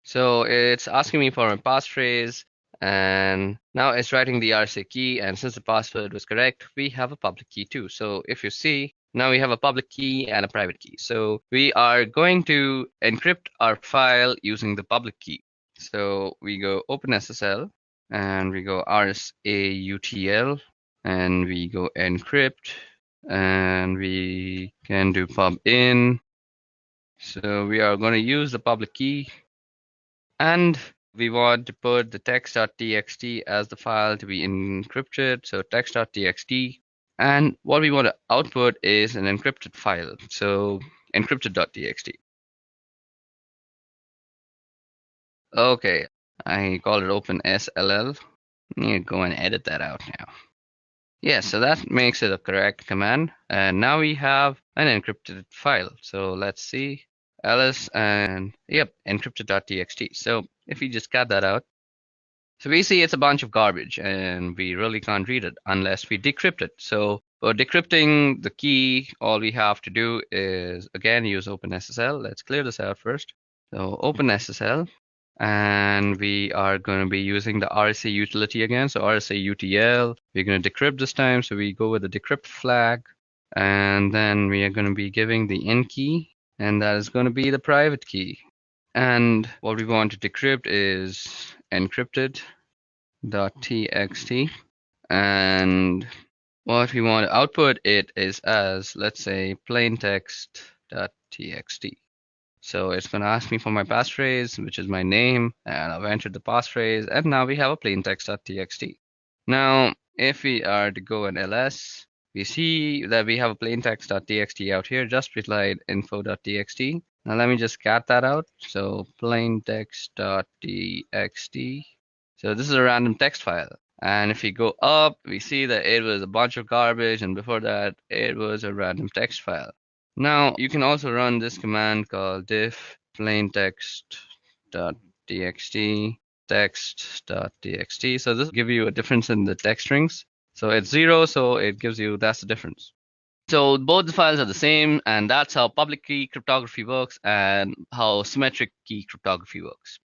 So it's asking me for a passphrase, and now it's writing the RSA key, and since the password was correct, we have a public key too. So if you see, now we have a public key and a private key. So we are going to encrypt our file using the public key. So we go OpenSSL, and we go RSA-UTL, and we go encrypt, and we can do pub in. So we are going to use the public key, and we want to put the text.txt as the file to be encrypted. So text.txt, and what we want to output is an encrypted file. So encrypted.txt. Okay, I call it OpenSSL. I need to go and edit that out now. Yeah, so that makes it a correct command. And now we have an encrypted file. So let's see, ls, and yep, encrypted.txt. So if we just cut that out, so we see it's a bunch of garbage, and we really can't read it unless we decrypt it. So For decrypting the key, all we have to do is again use OpenSSL. Let's clear this out first. So OpenSSL, and we are going to be using the RSA utility again. So RSA UTL, we're going to decrypt this time. So we go with the decrypt flag, and then we are going to be giving the in key, and that is going to be the private key. And what we want to decrypt is encrypted.txt, and what we want to output it is as, let's say, plaintext.txt. So it's going to ask me for my passphrase, which is my name, and I've entered the passphrase, and now we have a plaintext.txt. Now, if we are to go in ls, we see that we have a plaintext.txt out here, just replied info.txt. Now let me just cat that out. So plaintext.txt. So this is a random text file. And if we go up, we see that it was a bunch of garbage, and before that, it was a random text file. Now, you can also run this command called diff plaintext.txt text.txt. So this will give you a difference in the text strings. So it's 0, so it gives you, that's the difference. So both the files are the same, and that's how public key cryptography works and how symmetric key cryptography works.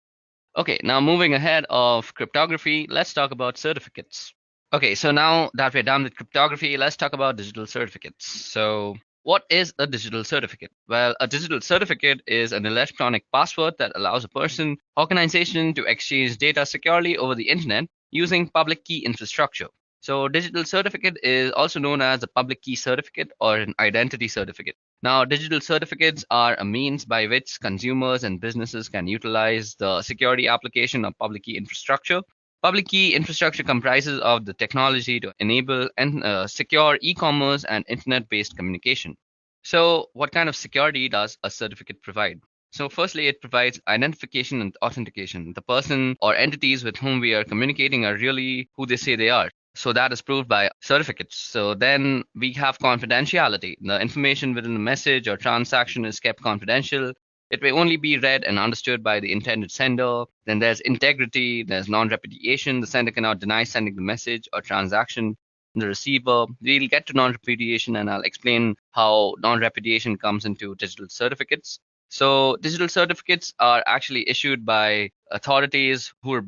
Okay, now moving ahead of cryptography, let's talk about certificates. Okay, so now that we're done with cryptography, let's talk about digital certificates. So what is a digital certificate? Well, a digital certificate is an electronic password that allows a person, organization to exchange data securely over the internet using public key infrastructure. So digital certificate is also known as a public key certificate or an identity certificate. Now, digital certificates are a means by which consumers and businesses can utilize the security application of public key infrastructure. Public key infrastructure comprises of the technology to enable secure e-commerce and internet-based communication. So what kind of security does a certificate provide? So firstly, it provides identification and authentication. The person or entities with whom we are communicating are really who they say they are. So that is proved by certificates. So then we have confidentiality. The information within the message or transaction is kept confidential. It may only be read and understood by the intended sender. Then there's integrity, there's non-repudiation. The sender cannot deny sending the message or transaction. The receiver, we'll get to non-repudiation, and I'll explain how non-repudiation comes into digital certificates. So digital certificates are actually issued by authorities who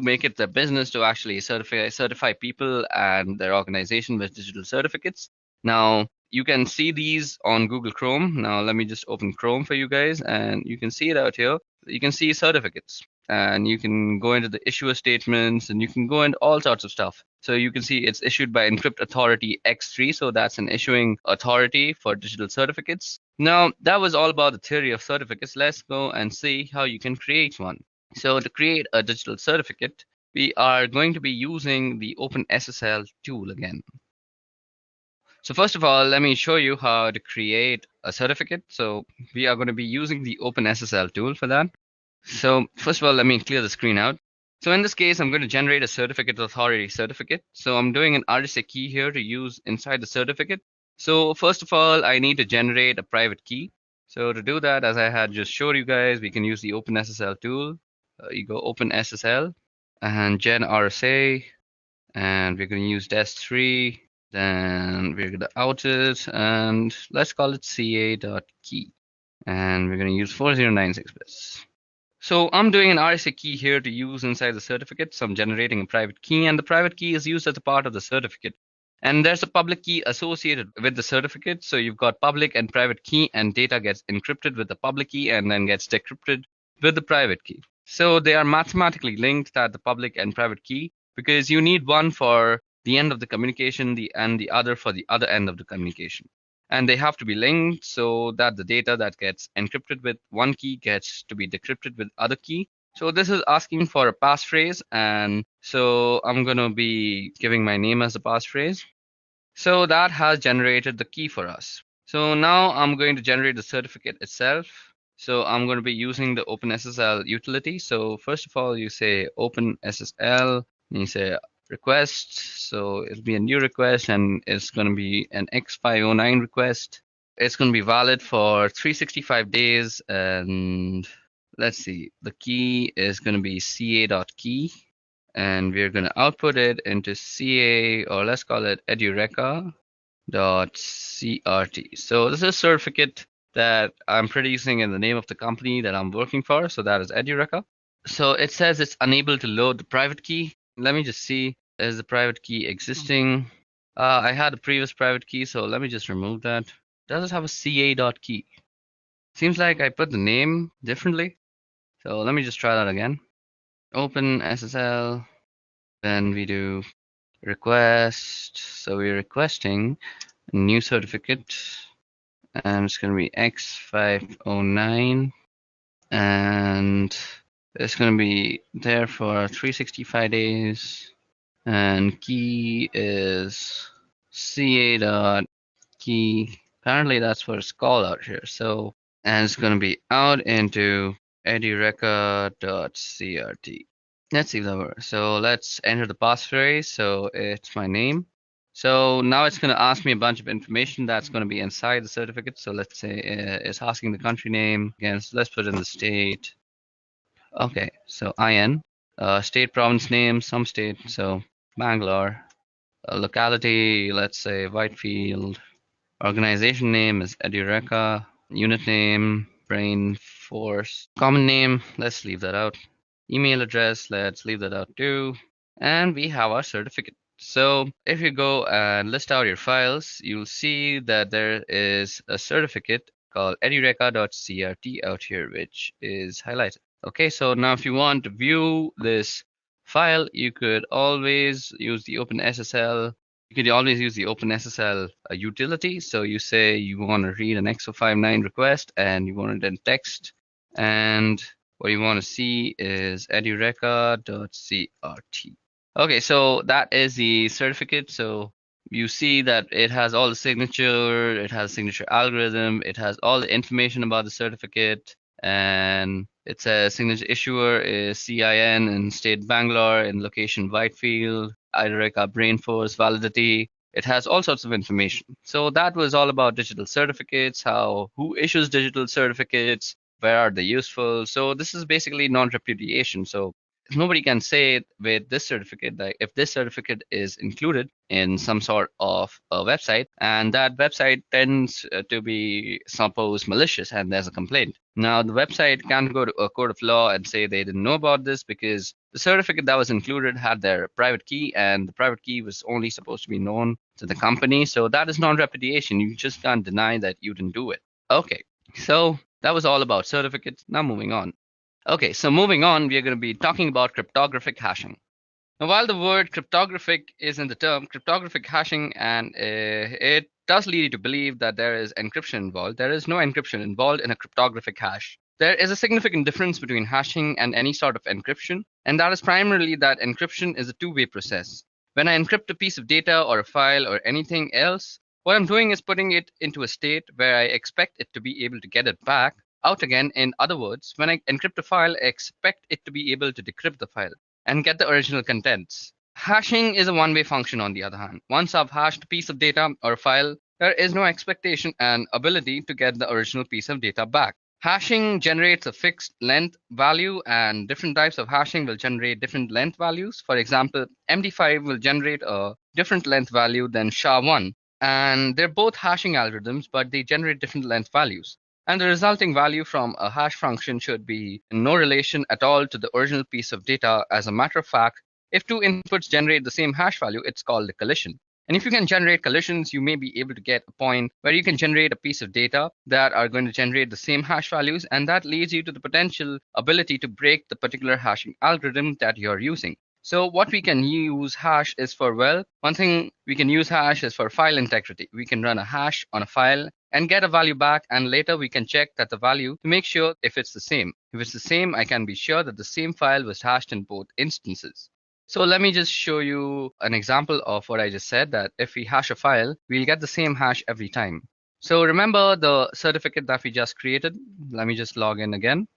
make it their business to actually certify people and their organization with digital certificates. Now, you can see these on Google Chrome. Now, let me just open Chrome for you guys, and you can see it out here. You can see certificates, and you can go into the issuer statements, and you can go into all sorts of stuff. So you can see it's issued by Encrypt Authority X3. So that's an issuing authority for digital certificates. Now, that was all about the theory of certificates. Let's go and see how you can create one. So to create a digital certificate, we are going to be using the OpenSSL tool again. So first of all, let me show you how to create a certificate. So we are going to be using the OpenSSL tool for that. So first of all, let me clear the screen out. So in this case, I'm going to generate a certificate authority certificate. So I'm doing an RSA key here to use inside the certificate. So first of all, I need to generate a private key. So to do that, as I had just showed you guys, we can use the OpenSSL tool. You go OpenSSL and gen RSA, and we're going to use DES3. Then we're going to out it, and let's call it ca.key. And we're going to use 4096 bits. So I'm doing an RSA key here to use inside the certificate. So I'm generating a private key, and the private key is used as a part of the certificate. And there's a public key associated with the certificate. So you've got public and private key, and data gets encrypted with the public key and then gets decrypted with the private key. So they are mathematically linked at the public and private key, because you need one for the end of the communication and the other for the other end of the communication. And they have to be linked so that the data that gets encrypted with one key gets to be decrypted with other key. So this is asking for a passphrase, and so I'm going to be giving my name as a passphrase. So that has generated the key for us. So now I'm going to generate the certificate itself. So I'm going to be using the OpenSSL utility. So first of all, you say OpenSSL, and you say request. So it'll be a new request, and it's going to be an X509 request. It's going to be valid for 365 days, and let's see, the key is going to be ca.key, and we're going to output it into ca, or let's call it edureka.key. CRT. So this is a certificate that I'm producing in the name of the company that I'm working for. So that is Edureka. So it says it's unable to load the private key. Let me just see, is the private key existing? I had a previous private key, so let me just remove that. Does it have a CA.key? Seems like I put the name differently. So let me just try that again. Open SSL, then we do request. So we're requesting a new certificate, and it's going to be X509, and it's going to be there for 365 days, and key is ca.key. Apparently that's what it's called out here. So, and it's going to be out into edureka.crt. Let's see if that works. So let's enter the passphrase. So it's my name. So now it's going to ask me a bunch of information that's going to be inside the certificate. So let's say it's asking the country name. Again, so let's put in the state. Okay, so IN, state, province name, some state. So Bangalore. Locality, let's say Whitefield. Organization name is Edureka. Unit name, Brain Force. Common name, let's leave that out. Email address, let's leave that out too. And we have our certificate. So if you go and list out your files, you'll see that there is a certificate called edureka.crt out here, which is highlighted. Okay, so now if you want to view this file, you could always use the OpenSSL. You could always use the OpenSSL utility. So you say you want to read an X059 request and you want it in text, and what you want to see is edureka.crt. Okay, so that is the certificate. So you see that it has all the signature, it has signature algorithm, it has all the information about the certificate, and it says signature issuer is CIN in state Bangalore, in location Whitefield, Edureka Brainforce, validity. It has all sorts of information. So that was all about digital certificates, who issues digital certificates, where are they useful. So this is basically non-repudiation. So nobody can say with this certificate that if this certificate is included in some sort of a website and that website tends to be suppose malicious and there's a complaint. Now the website can't go to a court of law and say they didn't know about this because the certificate that was included had their private key and the private key was only supposed to be known to the company. So that is non-repudiation. You just can't deny that you didn't do it. Okay, so that was all about certificates. Now moving on. Okay, so moving on, we are going to be talking about cryptographic hashing. Now, while the word cryptographic is in the term cryptographic hashing, and it does lead you to believe that there is encryption involved, there is no encryption involved in a cryptographic hash. There is a significant difference between hashing and any sort of encryption, and that is primarily that encryption is a two-way process. When I encrypt a piece of data or a file or anything else, what I'm doing is putting it into a state where I expect it to be able to get it back out again. In other words, when I encrypt a file, I expect it to be able to decrypt the file and get the original contents. Hashing is a one-way function on the other hand. Once I've hashed a piece of data or a file, there is no expectation and ability to get the original piece of data back. Hashing generates a fixed length value and different types of hashing will generate different length values. For example, MD5 will generate a different length value than SHA-1. And they're both hashing algorithms, but they generate different length values. And the resulting value from a hash function should be in no relation at all to the original piece of data. As a matter of fact, if two inputs generate the same hash value, it's called a collision. And if you can generate collisions, you may be able to get a point where you can generate a piece of data that are going to generate the same hash values, and that leads you to the potential ability to break the particular hashing algorithm that you're using. So what we can use hash is for, well, one thing we can use hash is for file integrity. We can run a hash on a file and get a value back, and later we can check that the value to make sure if it's the same. If it's the same, I can be sure that the same file was hashed in both instances. So let me just show you an example of what I just said, that if we hash a file, we'll get the same hash every time. So remember the certificate that we just created. Let me just log in again.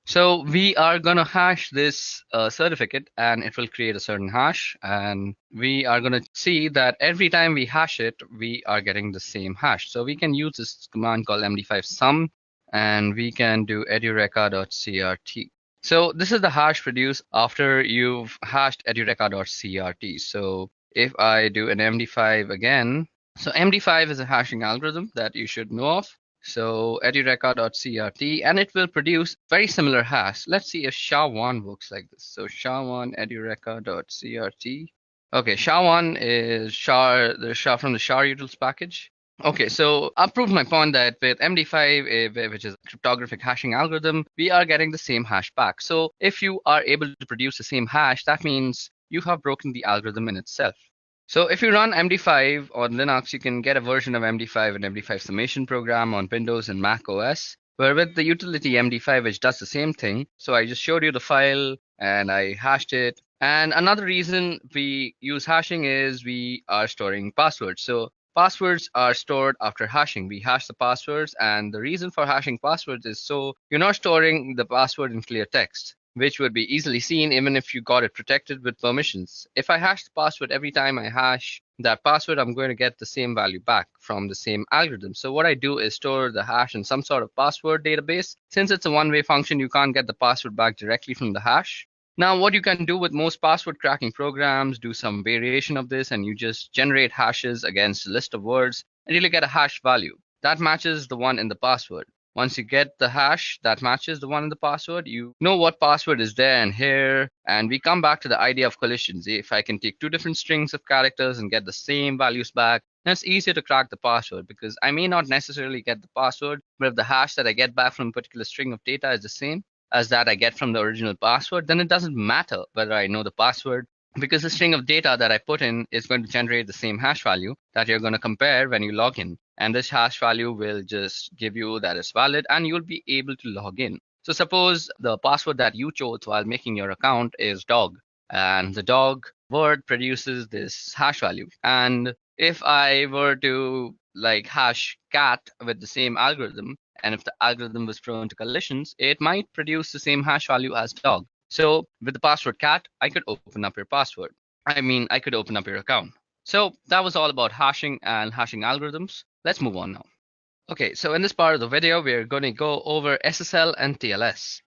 So we are going to hash this certificate and it will create a certain hash. And we are going to see that every time we hash it, we are getting the same hash. So we can use this command called MD5 sum and we can do edureka.crt. So this is the hash produced after you've hashed edureka.crt. So if I do an MD5 again, So MD5 is a hashing algorithm that you should know of. So edureka.crt, and it will produce very similar hash. Let's see if SHA-1 works like this. So SHA-1 edureka.crt. Okay, SHA-1 is the SHA from the SHA-utils package. Okay, so I've proved my point that with MD5, which is a cryptographic hashing algorithm, we are getting the same hash back. So if you are able to produce the same hash, that means you have broken the algorithm in itself. So if you run MD5 on Linux, you can get a version of MD5 and MD5 summation program on Windows and Mac OS, where with the utility MD5, which does the same thing. So I just showed you the file and I hashed it. And another reason we use hashing is we are storing passwords. So passwords are stored after hashing. We hash the passwords, and the reason for hashing passwords is so you're not storing the password in clear text, which would be easily seen even if you got it protected with permissions. If I hash the password every time I hash that password, I'm going to get the same value back from the same algorithm. So what I do is store the hash in some sort of password database. Since it's a one-way function, you can't get the password back directly from the hash. Now, what you can do with most password cracking programs, do some variation of this, and you just generate hashes against a list of words until you get a hash value that matches the one in the password. Once you get the hash that matches the one in the password, you know what password is there and here. And we come back to the idea of collisions. If I can take two different strings of characters and get the same values back, then it's easier to crack the password because I may not necessarily get the password, but if the hash that I get back from a particular string of data is the same as that I get from the original password, then it doesn't matter whether I know the password because the string of data that I put in is going to generate the same hash value that you're going to compare when you log in. And this hash value will just give you that it's valid and you'll be able to log in. So suppose the password that you chose while making your account is dog, and the dog word produces this hash value. And if I were to like hash cat with the same algorithm, and if the algorithm was prone to collisions, it might produce the same hash value as dog. So with the password cat, I could open up your password. I could open up your account. So that was all about hashing and hashing algorithms. Let's move on now. Okay, so in this part of the video, we're going to go over SSL and TLS.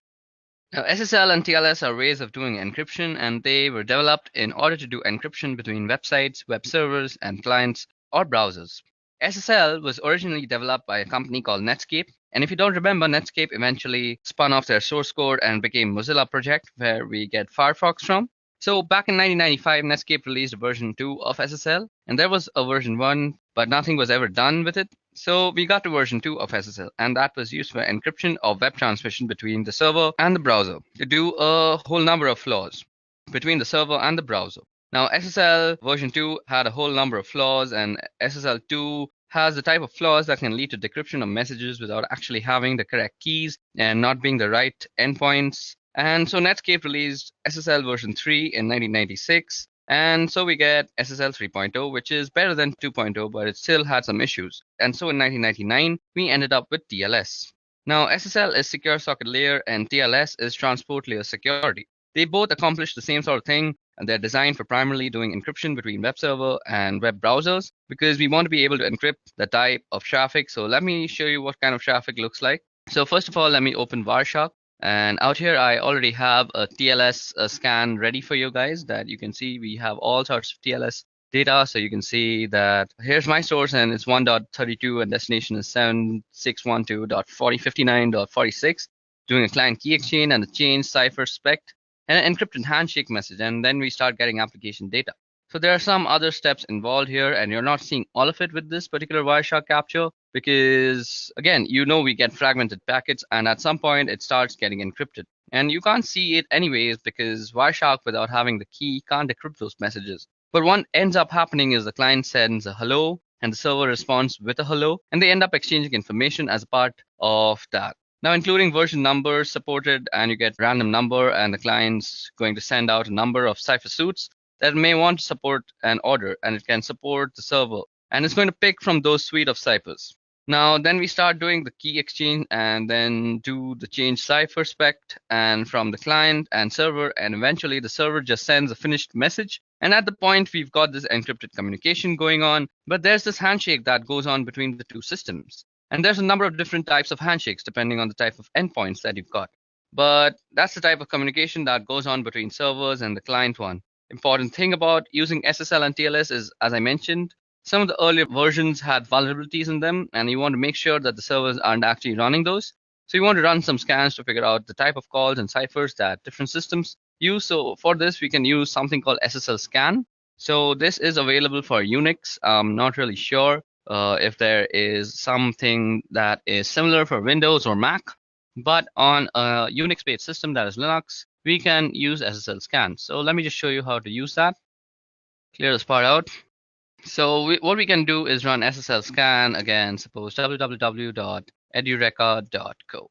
Now, SSL and TLS are ways of doing encryption, and they were developed in order to do encryption between websites, web servers, and clients or browsers. SSL was originally developed by a company called Netscape. And if you don't remember, Netscape eventually spun off their source code and became Mozilla Project, where we get Firefox from. So back in 1995, Netscape released a version 2 of SSL, and there was a version 1, but nothing was ever done with it. So we got to version 2 of SSL, and that was used for encryption of web transmission between the server and the browser to do a whole number of flaws between the server and the browser. Now, SSL version 2 had a whole number of flaws, and SSL 2 has the type of flaws that can lead to decryption of messages without actually having the correct keys and not being the right endpoints. And so Netscape released SSL version 3 in 1996. And so we get SSL 3.0, which is better than 2.0, but it still had some issues. And so in 1999, we ended up with TLS. Now, SSL is secure socket layer and TLS is transport layer security. They both accomplish the same sort of thing, and they're designed for primarily doing encryption between web server and web browsers because we want to be able to encrypt the type of traffic. So let me show you what kind of traffic looks like. So first of all, let me open Wireshark. And out here, I already have a TLS scan ready for you guys that you can see. We have all sorts of TLS data. So you can see that here's my source and it's 1.32 and destination is 7612.4059.46, doing a client key exchange and a change cipher spec and an encrypted handshake message. And then we start getting application data. So there are some other steps involved here, and you're not seeing all of it with this particular Wireshark capture because, again, we get fragmented packets, and at some point it starts getting encrypted. And you can't see it anyways because Wireshark, without having the key, can't decrypt those messages. But what ends up happening is the client sends a hello, and the server responds with a hello, and they end up exchanging information as a part of that. Now, including version numbers supported, and you get random number, and the client's going to send out a number of cipher suits that may want to support an order, and it can support the server, and it's going to pick from those suite of ciphers. Now, then we start doing the key exchange and then do the change cipher spec and from the client and server, and eventually the server just sends a finished message. And at the point we've got this encrypted communication going on, but there's this handshake that goes on between the two systems. And there's a number of different types of handshakes depending on the type of endpoints that you've got. But that's the type of communication that goes on between servers and the client one. Important thing about using SSL and TLS is, as I mentioned, some of the earlier versions had vulnerabilities in them, and you want to make sure that the servers aren't actually running those. So you want to run some scans to figure out the type of calls and ciphers that different systems use. So for this, we can use something called SSL scan. So this is available for Unix. I'm not really sure if there is something that is similar for Windows or Mac, but on a Unix-based system that is Linux, we can use SSL scan. So let me just show you how to use that. Clear this part out. So what we can do is run SSL scan again, suppose www.edureka.co.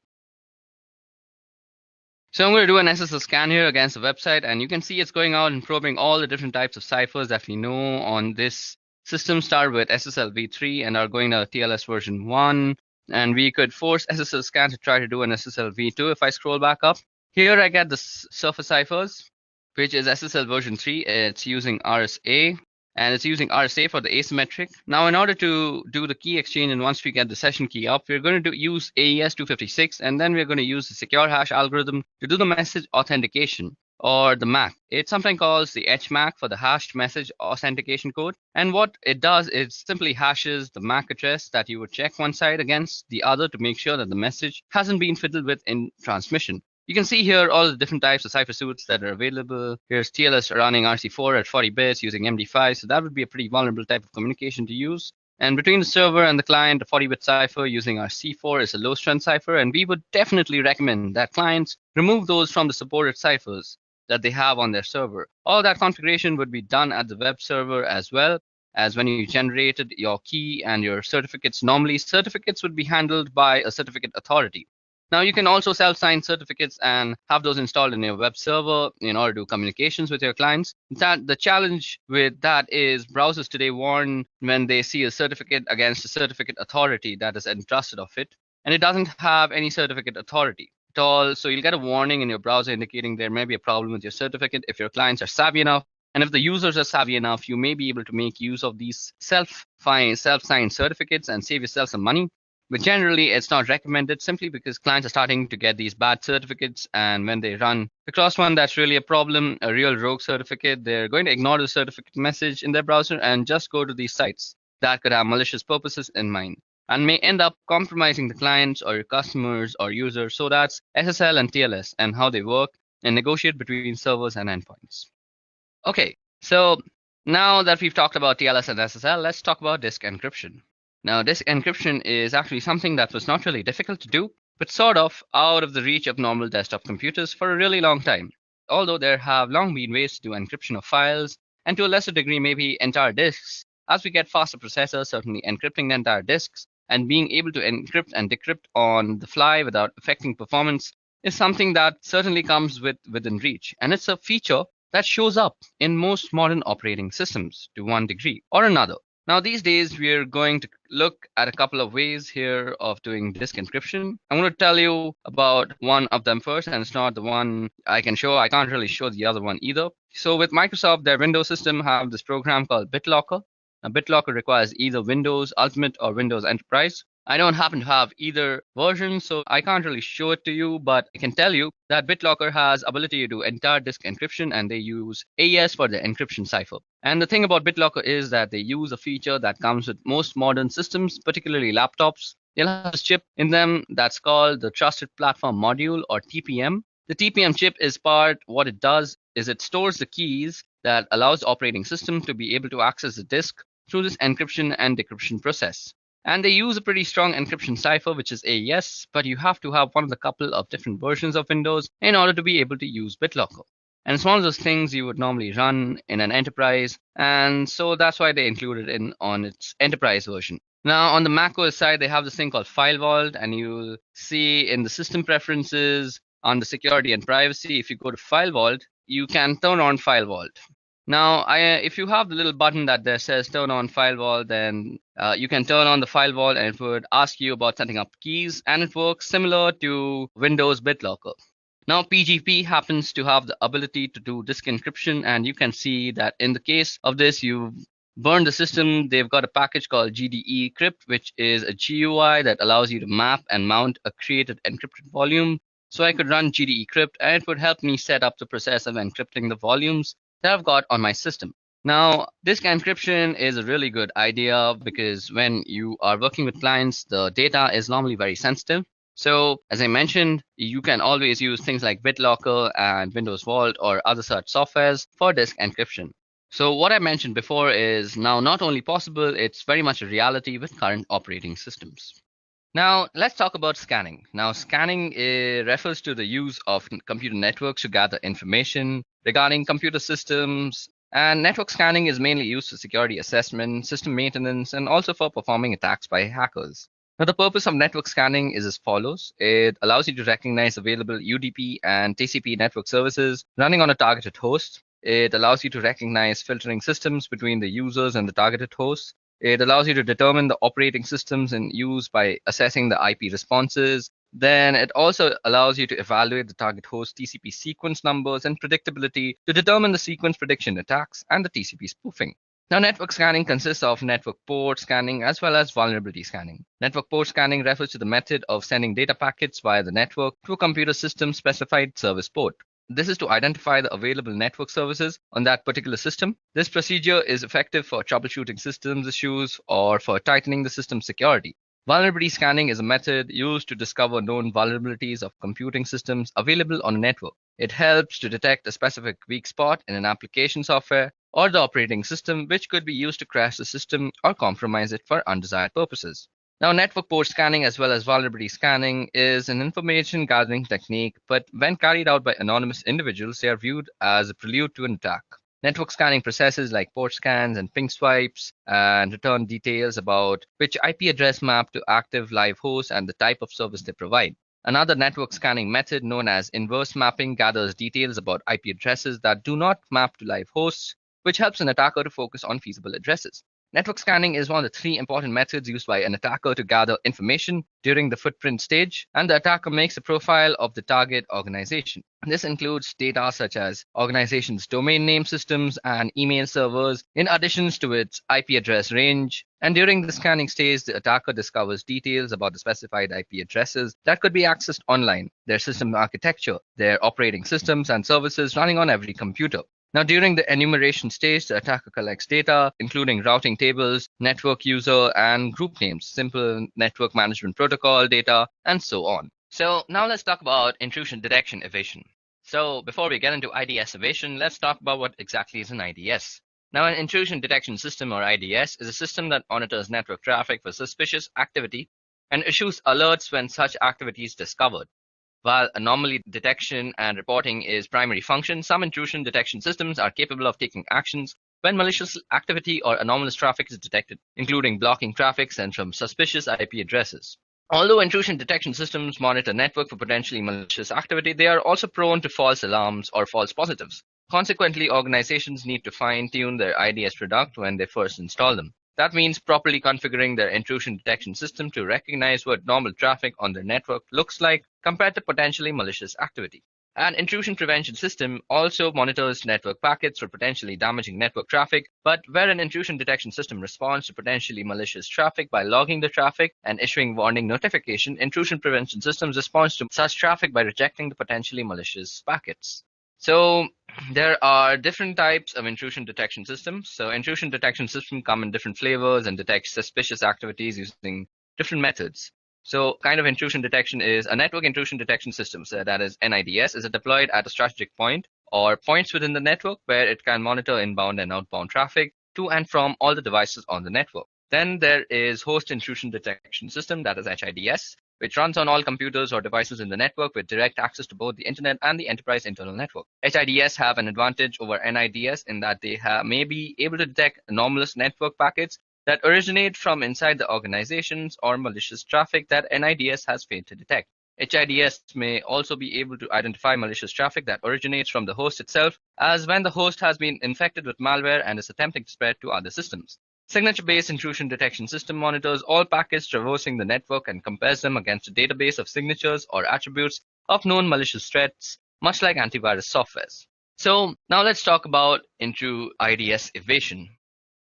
So I'm going to do an SSL scan here against the website, and you can see it's going out and probing all the different types of ciphers that we know on this system. Start with SSL v3 and are going to TLS version 1. And we could force SSL scan to try to do an SSL v2 if I scroll back up. Here I get the surface ciphers, which is SSL version 3. It's using RSA. And it's using RSA for the asymmetric. Now, in order to do the key exchange, and once we get the session key up, we're going to use AES 256, and then we're going to use the secure hash algorithm to do the message authentication, or the MAC. It sometimes calls the HMAC for the hashed message authentication code. And what it does is simply hashes the MAC address that you would check one side against the other to make sure that the message hasn't been fiddled with in transmission. You can see here all the different types of cipher suites that are available. Here's TLS running RC4 at 40 bits using MD5, so that would be a pretty vulnerable type of communication to use. And between the server and the client, a 40-bit cipher using RC4 is a low-strength cipher, and we would definitely recommend that clients remove those from the supported ciphers that they have on their server. All that configuration would be done at the web server as well as when you generated your key and your certificates. Normally, certificates would be handled by a certificate authority. Now, you can also self-sign certificates and have those installed in your web server in order to do communications with your clients. The challenge with that is browsers today warn when they see a certificate against a certificate authority that is entrusted of it, and it doesn't have any certificate authority at all. So you'll get a warning in your browser indicating there may be a problem with your certificate. If your clients are savvy enough, and if the users are savvy enough, you may be able to make use of these self-signed certificates and save yourself some money. But generally, it's not recommended simply because clients are starting to get these bad certificates. And when they run across one that's really a problem, a real rogue certificate, they're going to ignore the certificate message in their browser and just go to these sites that could have malicious purposes in mind and may end up compromising the clients or your customers or users. So that's SSL and TLS and how they work and negotiate between servers and endpoints. Okay, so now that we've talked about TLS and SSL, let's talk about disk encryption. Now, disk encryption is actually something that was not really difficult to do, but sort of out of the reach of normal desktop computers for a really long time. Although there have long been ways to do encryption of files, and to a lesser degree, maybe entire disks. As we get faster processors, certainly encrypting the entire disks and being able to encrypt and decrypt on the fly without affecting performance is something that certainly comes within reach. And it's a feature that shows up in most modern operating systems to one degree or another. Now, these days, we're going to look at a couple of ways here of doing disk encryption. I'm going to tell you about one of them first, and it's not the one I can show. I can't really show the other one either. So with Microsoft, their Windows system have this program called BitLocker. Now, BitLocker requires either Windows Ultimate or Windows Enterprise. I don't happen to have either version, so I can't really show it to you, but I can tell you that BitLocker has ability to do entire disk encryption, and they use AES for the encryption cipher. And the thing about BitLocker is that they use a feature that comes with most modern systems, particularly laptops. They'll have a chip in them that's called the Trusted Platform Module, or TPM. The TPM chip is what it does is it stores the keys that allows the operating system to be able to access the disk through this encryption and decryption process. And they use a pretty strong encryption cipher, which is AES, but you have to have one of the couple of different versions of Windows in order to be able to use BitLocker. And it's one of those things you would normally run in an enterprise, and so that's why they included it on its enterprise version. Now, on the macOS side, they have this thing called FileVault, and you'll see in the system preferences on the security and privacy, if you go to FileVault, you can turn on FileVault. Now, if you have the little button that there says turn on FileVault, then you can turn on the FileVault and it would ask you about setting up keys, and it works similar to Windows BitLocker. Now, PGP happens to have the ability to do disk encryption, and you can see that in the case of this, you burn the system. They've got a package called GDE Crypt, which is a GUI that allows you to map and mount a created encrypted volume. So I could run GDE Crypt, and it would help me set up the process of encrypting the volumes that I've got on my system. Now, disk encryption is a really good idea because when you are working with clients, the data is normally very sensitive. So, as I mentioned, you can always use things like BitLocker and Windows Vault or other such softwares for disk encryption. So, what I mentioned before is now not only possible, it's very much a reality with current operating systems. Now, let's talk about scanning. Now, scanning refers to the use of computer networks to gather information regarding computer systems. And network scanning is mainly used for security assessment, system maintenance, and also for performing attacks by hackers. Now, the purpose of network scanning is as follows. It allows you to recognize available UDP and TCP network services running on a targeted host. It allows you to recognize filtering systems between the users and the targeted hosts. It allows you to determine the operating systems in use by assessing the IP responses. Then it also allows you to evaluate the target host TCP sequence numbers and predictability to determine the sequence prediction attacks and the TCP spoofing. Now, network scanning consists of network port scanning as well as vulnerability scanning. Network port scanning refers to the method of sending data packets via the network to a computer system specified service port. This is to identify the available network services on that particular system. This procedure is effective for troubleshooting systems issues or for tightening the system security. Vulnerability scanning is a method used to discover known vulnerabilities of computing systems available on a network. It helps to detect a specific weak spot in an application software or the operating system, which could be used to crash the system or compromise it for undesired purposes. Now, network port scanning as well as vulnerability scanning is an information gathering technique, but when carried out by anonymous individuals, they are viewed as a prelude to an attack. Network scanning processes like port scans and ping swipes and return details about which IP address map to active live host and the type of service they provide. Another network scanning method known as inverse mapping gathers details about IP addresses that do not map to live hosts, which helps an attacker to focus on feasible addresses. Network scanning is one of the three important methods used by an attacker to gather information during the footprint stage, and the attacker makes a profile of the target organization. This includes data such as organization's domain name systems and email servers, in addition to its IP address range. And during the scanning stage, the attacker discovers details about the specified IP addresses that could be accessed online, their system architecture, their operating systems and services running on every computer. Now, during the enumeration stage, the attacker collects data, including routing tables, network user, and group names, simple network management protocol data, and so on. So now let's talk about intrusion detection evasion. So before we get into IDS evasion, let's talk about what exactly is an IDS. Now, an intrusion detection system, or IDS, is a system that monitors network traffic for suspicious activity and issues alerts when such activity is discovered. While anomaly detection and reporting is primary function, some intrusion detection systems are capable of taking actions when malicious activity or anomalous traffic is detected, including blocking traffic sent from suspicious IP addresses. Although intrusion detection systems monitor network for potentially malicious activity, they are also prone to false alarms or false positives. Consequently, organizations need to fine-tune their IDS product when they first install them. That means properly configuring their intrusion detection system to recognize what normal traffic on their network looks like compared to potentially malicious activity. An intrusion prevention system also monitors network packets for potentially damaging network traffic, but where an intrusion detection system responds to potentially malicious traffic by logging the traffic and issuing warning notification, intrusion prevention systems respond to such traffic by rejecting the potentially malicious packets. So there are different types of intrusion detection systems. So intrusion detection systems come in different flavors and detect suspicious activities using different methods. So kind of intrusion detection is a network intrusion detection system. So that is NIDS is deployed at a strategic point or points within the network where it can monitor inbound and outbound traffic to and from all the devices on the network. Then there is host intrusion detection system, that is HIDS, which runs on all computers or devices in the network with direct access to both the internet and the enterprise internal network. HIDS have an advantage over NIDS in that they may be able to detect anomalous network packets that originate from inside the organizations or malicious traffic that NIDS has failed to detect. HIDS may also be able to identify malicious traffic that originates from the host itself, as when the host has been infected with malware and is attempting to spread to other systems. Signature-based intrusion detection system monitors all packets traversing the network and compares them against a database of signatures or attributes of known malicious threats, much like antivirus softwares. So now let's talk about into IDS evasion.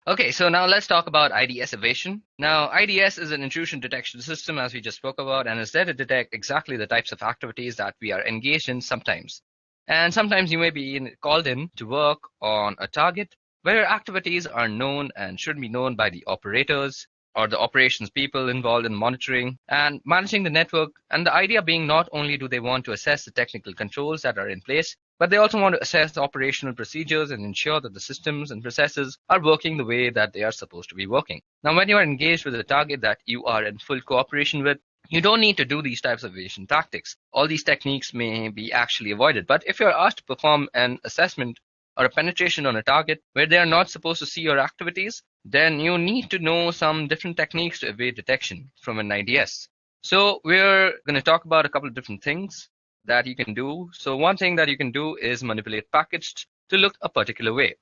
Okay, so now let's talk about IDS evasion. Now, IDS is an intrusion detection system, as we just spoke about, and is there to detect exactly the types of activities that we are engaged in sometimes. And sometimes you may be called in to work on a target where your activities are known and should be known by the operators or the operations people involved in monitoring and managing the network. And the idea being not only do they want to assess the technical controls that are in place, but they also want to assess the operational procedures and ensure that the systems and processes are working the way that they are supposed to be working. Now, when you are engaged with a target that you are in full cooperation with, you don't need to do these types of evasion tactics. All these techniques may be actually avoided. But if you're asked to perform an assessment or a penetration on a target where they are not supposed to see your activities, then you need to know some different techniques to evade detection from an IDS. So we're going to talk about a couple of different things that you can do. So one thing that you can do is manipulate packets to look a particular way.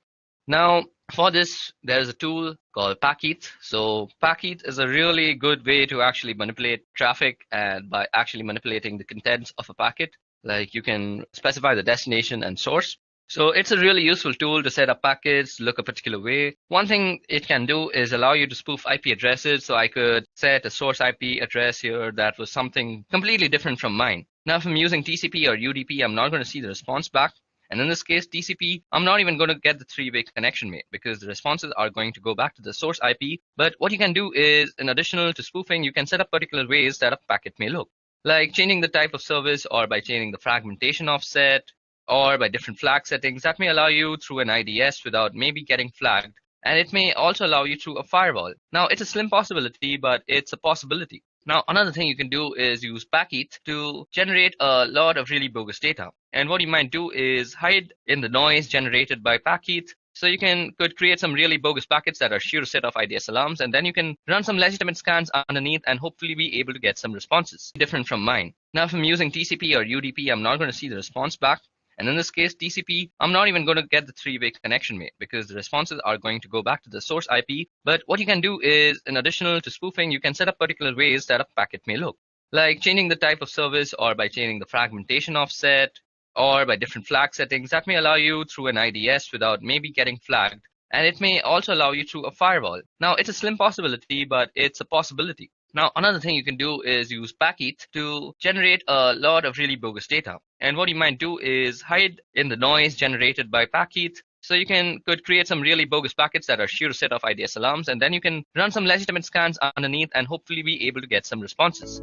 Now, for this, there's a tool called Packeth. So Packeth is a really good way to actually manipulate traffic, and by actually manipulating the contents of a packet, like you can specify the destination and source. So it's a really useful tool to set up packets, look a particular way. One thing it can do is allow you to spoof IP addresses. So I could set a source IP address here that was something completely different from mine. Now, if I'm using TCP or UDP, I'm not going to see the response back. And in this case, TCP, I'm not even going to get the three-way connection made because the responses are going to go back to the source IP. But what you can do is, in addition to spoofing, you can set up particular ways that a packet may look, like changing the type of service or by changing the fragmentation offset or by different flag settings that may allow you through an IDS without maybe getting flagged. And it may also allow you through a firewall. Now, it's a slim possibility, but it's a possibility. Now, another thing you can do is use Packeth to generate a lot of really bogus data. And what you might do is hide in the noise generated by Packeth. So you could create some really bogus packets that are sure to set off IDS alarms, and then you can run some legitimate scans underneath and hopefully be able to get some responses different from mine. Now, if I'm using TCP or UDP, I'm not going to see the response back. And in this case, TCP, I'm not even going to get the three-way connection made because the responses are going to go back to the source IP. But what you can do is, in addition to spoofing, you can set up particular ways that a packet may look, like changing the type of service or by changing the fragmentation offset or by different flag settings that may allow you through an IDS without maybe getting flagged. And it may also allow you through a firewall. Now, it's a slim possibility, but it's a possibility. Now, another thing you can do is use Packeth to generate a lot of really bogus data. And what you might do is hide in the noise generated by Packeth. So you could create some really bogus packets that are sure to set off IDS alarms, and then you can run some legitimate scans underneath and hopefully be able to get some responses.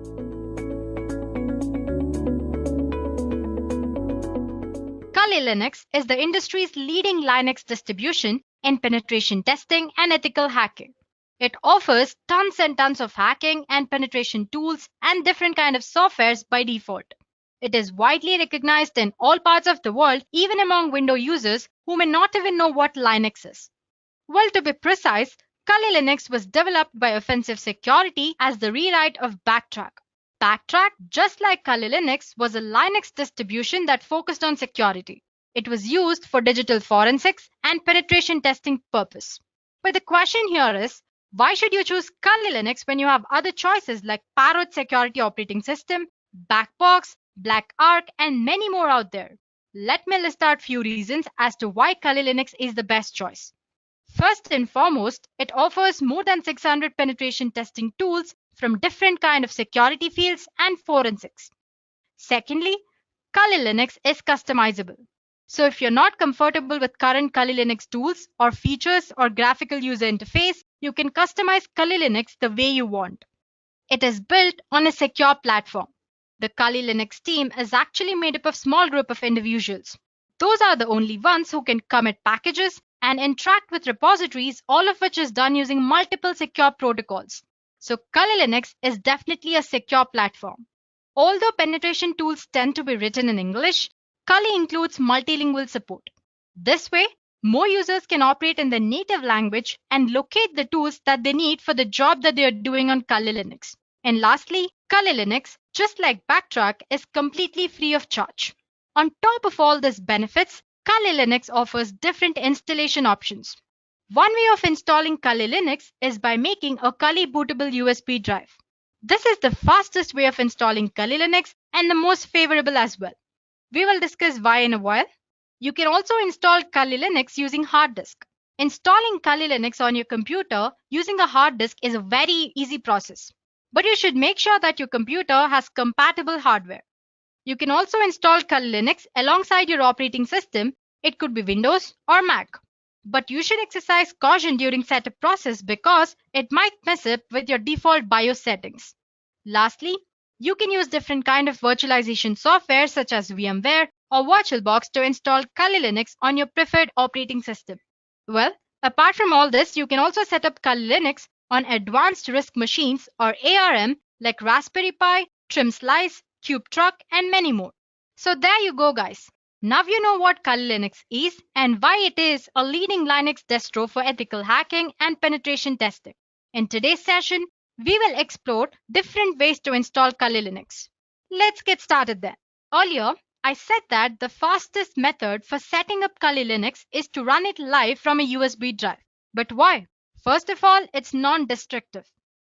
Kali Linux is the industry's leading Linux distribution in penetration testing and ethical hacking. It offers tons and tons of hacking and penetration tools and different kind of softwares by default. It is widely recognized in all parts of the world, even among Windows users who may not even know what Linux is. Well, to be precise, Kali Linux was developed by Offensive Security as the rewrite of Backtrack. Backtrack, just like Kali Linux, was a Linux distribution that focused on security. It was used for digital forensics and penetration testing purpose. But the question here is, why should you choose Kali Linux when you have other choices like Parrot Security Operating System, Backbox, BlackArch, and many more out there? Let me list out few reasons as to why Kali Linux is the best choice. First and foremost, it offers more than 600 penetration testing tools from different kind of security fields and forensics. Secondly, Kali Linux is customizable. So if you're not comfortable with current Kali Linux tools or features or graphical user interface, you can customize Kali Linux the way you want. It is built on a secure platform. The Kali Linux team is actually made up of a small group of individuals. Those are the only ones who can commit packages and interact with repositories, all of which is done using multiple secure protocols. So Kali Linux is definitely a secure platform. Although penetration tools tend to be written in English, Kali includes multilingual support. This way, more users can operate in their native language and locate the tools that they need for the job that they are doing on Kali Linux. And lastly, Kali Linux, just like Backtrack, is completely free of charge. On top of all these benefits, Kali Linux offers different installation options. One way of installing Kali Linux is by making a Kali bootable USB drive. This is the fastest way of installing Kali Linux and the most favorable as well. We will discuss why in a while. You can also install Kali Linux using hard disk. Installing Kali Linux on your computer using a hard disk is a very easy process. But you should make sure that your computer has compatible hardware. You can also install Kali Linux alongside your operating system. It could be Windows or Mac. but you should exercise caution during setup process because it might mess up with your default BIOS settings. Lastly, you can use different kind of virtualization software such as VMware or VirtualBox to install Kali Linux on your preferred operating system. Well, apart from all this, you can also set up Kali Linux on advanced RISC machines or ARM like Raspberry Pi, Trim Slice, CubeTruck, and many more. So there you go, guys. Now you know what Kali Linux is and why it is a leading Linux distro for ethical hacking and penetration testing. In today's session, we will explore different ways to install Kali Linux. Let's get started then. Earlier, I said that the fastest method for setting up Kali Linux is to run it live from a USB drive. But why? First of all, it's non-destructive.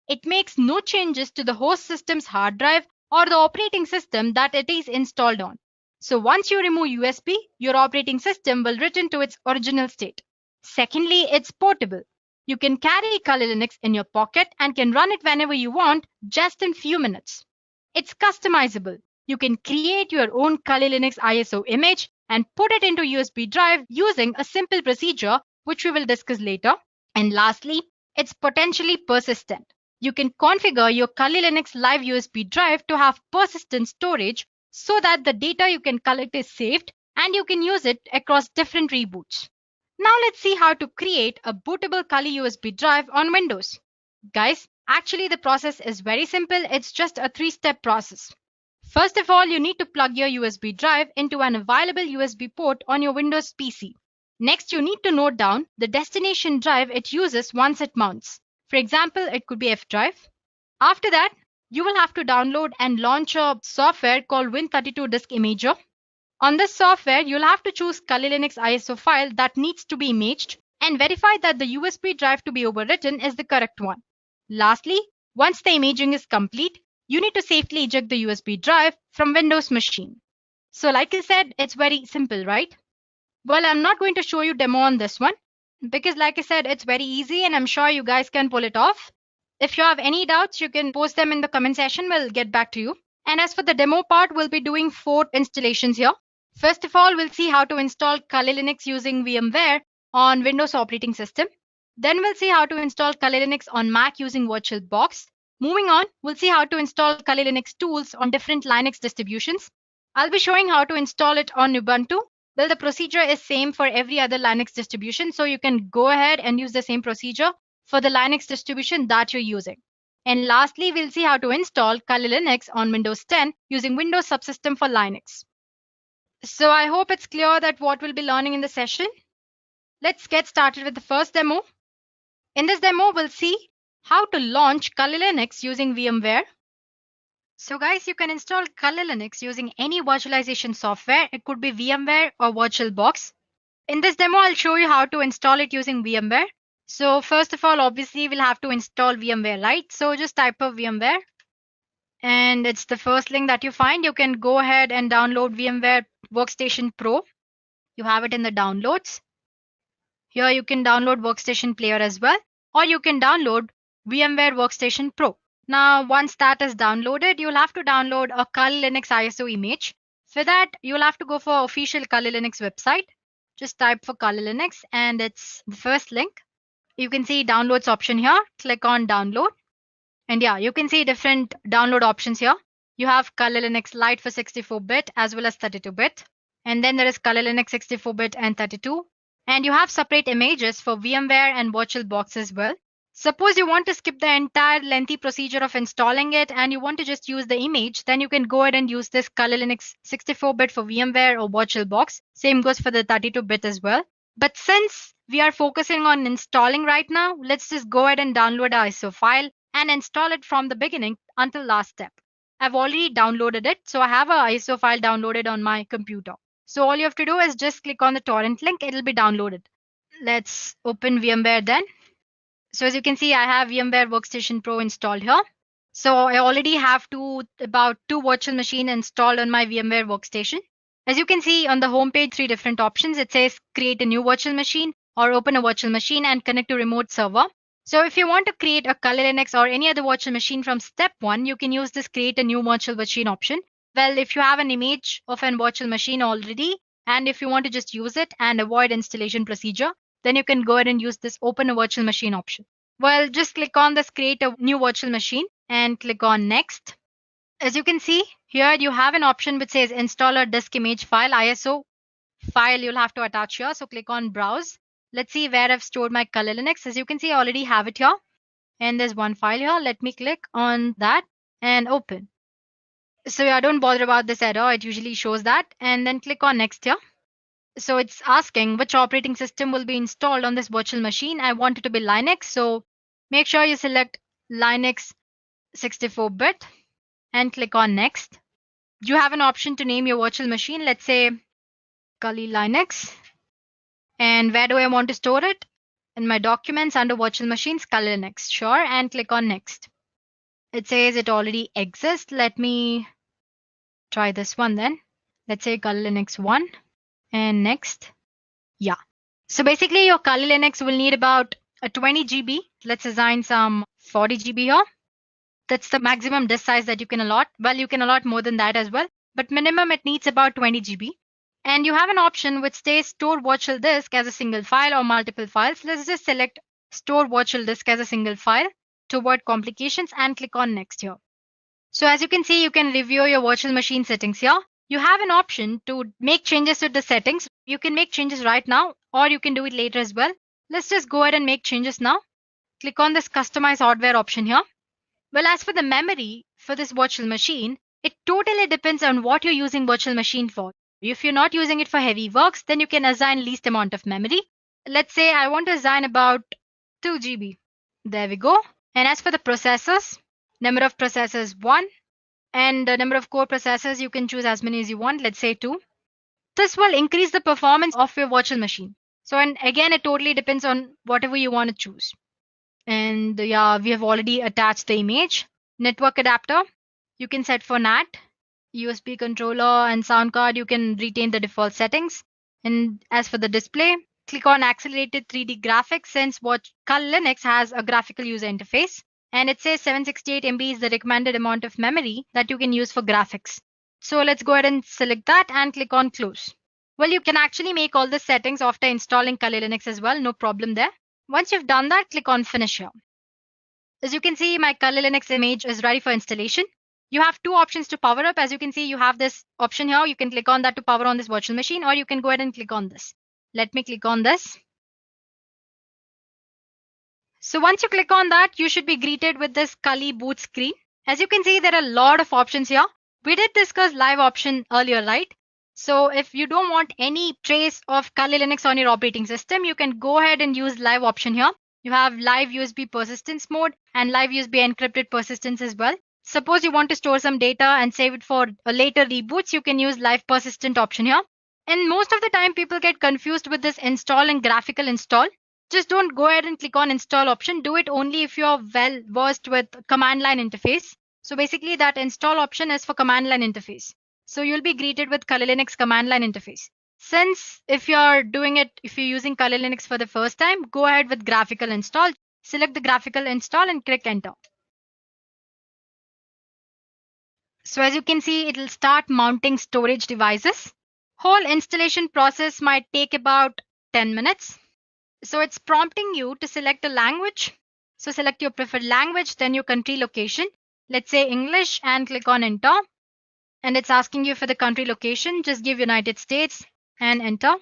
It makes no changes to the host system's hard drive or the operating system that it is installed on. So once you remove USB, your operating system will return to its original state. Secondly, it's portable. You can carry Kali Linux in your pocket and can run it whenever you want, just in few minutes. It's customizable. You can create your own Kali Linux ISO image and put it into USB drive using a simple procedure, which we will discuss later. And lastly, it's potentially persistent. You can configure your Kali Linux live USB drive to have persistent storage so that the data you can collect is saved and you can use it across different reboots. Now let's see how to create a bootable Kali USB drive on Windows. Guys, actually the process is very simple. It's just a 3-step process. First of all, you need to plug your USB drive into an available USB port on your Windows PC. Next, you need to note down the destination drive it uses once it mounts. For example, it could be F drive. After that, you will have to download and launch a software called Win32 Disk Imager. On this software, you'll have to choose Kali Linux ISO file that needs to be imaged and verify that the USB drive to be overwritten is the correct one. Lastly, once the imaging is complete, you need to safely eject the USB drive from Windows machine. So like I said, it's very simple, right? Well, I'm not going to show you demo on this one because like I said, it's very easy and I'm sure you guys can pull it off. If you have any doubts, you can post them in the comment section. We'll get back to you. And as for the demo part, we'll be doing 4 installations here. First of all, we'll see how to install Kali Linux using VMware on Windows operating system. Then we'll see how to install Kali Linux on Mac using VirtualBox. Moving on, we'll see how to install Kali Linux tools on different Linux distributions. I'll be showing how to install it on Ubuntu. Well, the procedure is same for every other Linux distribution, so you can go ahead and use the same procedure for the Linux distribution that you're using. And lastly, we'll see how to install Kali Linux on Windows 10 using Windows Subsystem for Linux. So I hope it's clear that what we'll be learning in the session. Let's get started with the first demo. In this demo, we'll see how to launch Kali Linux using VMware. So guys, you can install Kali Linux using any virtualization software. It could be VMware or VirtualBox. In this demo, I'll show you how to install it using VMware. So first of all, obviously, we'll have to install VMware, right? So just type of VMware. And it's the first link that you find. You can go ahead and download VMware Workstation Pro. You have it in the downloads. Here you can download Workstation Player as well. Or you can download VMware Workstation Pro. Now, once that is downloaded, you'll have to download a Kali Linux ISO image. For that, you'll have to go for official Kali Linux website. Just type for Kali Linux and it's the first link. You can see downloads option here. Click on download. And yeah, you can see different download options here. You have Kali Linux Lite for 64-bit as well as 32-bit. And then there is Kali Linux 64-bit and 32. And you have separate images for VMware and VirtualBox as well. Suppose you want to skip the entire lengthy procedure of installing it and you want to just use the image, then you can go ahead and use this Kali Linux 64-bit for VMware or VirtualBox. Same goes for the 32-bit as well. But since we are focusing on installing right now, let's just go ahead and download our ISO file and install it from the beginning until last step. I've already downloaded it, so I have an ISO file downloaded on my computer. So all you have to do is just click on the torrent link, it'll be downloaded. Let's open VMware then. So as you can see, I have VMware Workstation Pro installed here. So I already have about two virtual machines installed on my VMware Workstation. As you can see on the home page, 3 different options. It says create a new virtual machine or open a virtual machine and connect to remote server. So if you want to create a Kali Linux or any other virtual machine from step 1, you can use this create a new virtual machine option. Well, if you have an image of a virtual machine already, and if you want to just use it and avoid installation procedure, then you can go ahead and use this open a virtual machine option. Well, just click on this create a new virtual machine and click on next. As you can see here, you have an option which says installer disk image file ISO file you'll have to attach here. So click on browse. Let's see where I've stored my Kali Linux. As you can see, I already have it here. And there's one file here. Let me click on that and open. So yeah, don't bother about this error. It usually shows that. And then click on next here. So it's asking which operating system will be installed on this virtual machine. I want it to be Linux. So make sure you select Linux 64-bit and click on next. You have an option to name your virtual machine. Let's say Kali Linux. And where do I want to store it? In my documents under virtual machines, Kali Linux. Sure. And click on next. It says it already exists. Let me try this one then. Let's say Kali Linux 1 and next. Yeah. So basically your Kali Linux will need about a 20 GB. Let's assign some 40 GB here. That's the maximum disk size that you can allot. Well, you can allot more than that as well, but minimum it needs about 20 GB. And you have an option which says store virtual disk as a single file or multiple files. Let's just select store virtual disk as a single file to avoid complications and click on next here. So as you can see, you can review your virtual machine settings here. You have an option to make changes to the settings. You can make changes right now or you can do it later as well. Let's just go ahead and make changes now. Click on this customize hardware option here. Well, as for the memory for this virtual machine, it totally depends on what you're using virtual machine for. If you're not using it for heavy works, then you can assign least amount of memory. Let's say I want to assign about 2 GB. There we go. And as for the processors, number of processors 1. And the number of core processors, you can choose as many as you want. Let's say 2. This will increase the performance of your virtual machine. So, and again, it totally depends on whatever you want to choose. And yeah, we have already attached the image. Network adapter, you can set for NAT. USB controller and sound card, you can retain the default settings. And as for the display, click on accelerated 3D graphics since Kali Linux has a graphical user interface. And it says 768 MB is the recommended amount of memory that you can use for graphics. So let's go ahead and select that and click on close. Well, you can actually make all the settings after installing Kali Linux as well. No problem there. Once you've done that, click on finish here. As you can see, my Kali Linux image is ready for installation. You have two options to power up. As you can see, you have this option here. You can click on that to power on this virtual machine, or you can go ahead and click on this. Let me click on this. So once you click on that, you should be greeted with this Kali boot screen. As you can see, there are a lot of options here. We did discuss live option earlier, right? So if you don't want any trace of Kali Linux on your operating system, you can go ahead and use live option here. You have live USB persistence mode and live USB encrypted persistence as well. Suppose you want to store some data and save it for a later reboots, you can use live persistent option here. And most of the time people get confused with this install and graphical install. Just don't go ahead and click on install option. Do it only if you're well versed with command line interface. So basically that install option is for command line interface. So you'll be greeted with Kali Linux command line interface. Since if you're using Kali Linux for the first time, go ahead with graphical install. Select the graphical install and click enter. So as you can see, it will start mounting storage devices. Whole installation process might take about 10 minutes. So it's prompting you to select a language. So select your preferred language, then your country location. Let's say English and click on enter. And it's asking you for the country location. Just give United States and enter.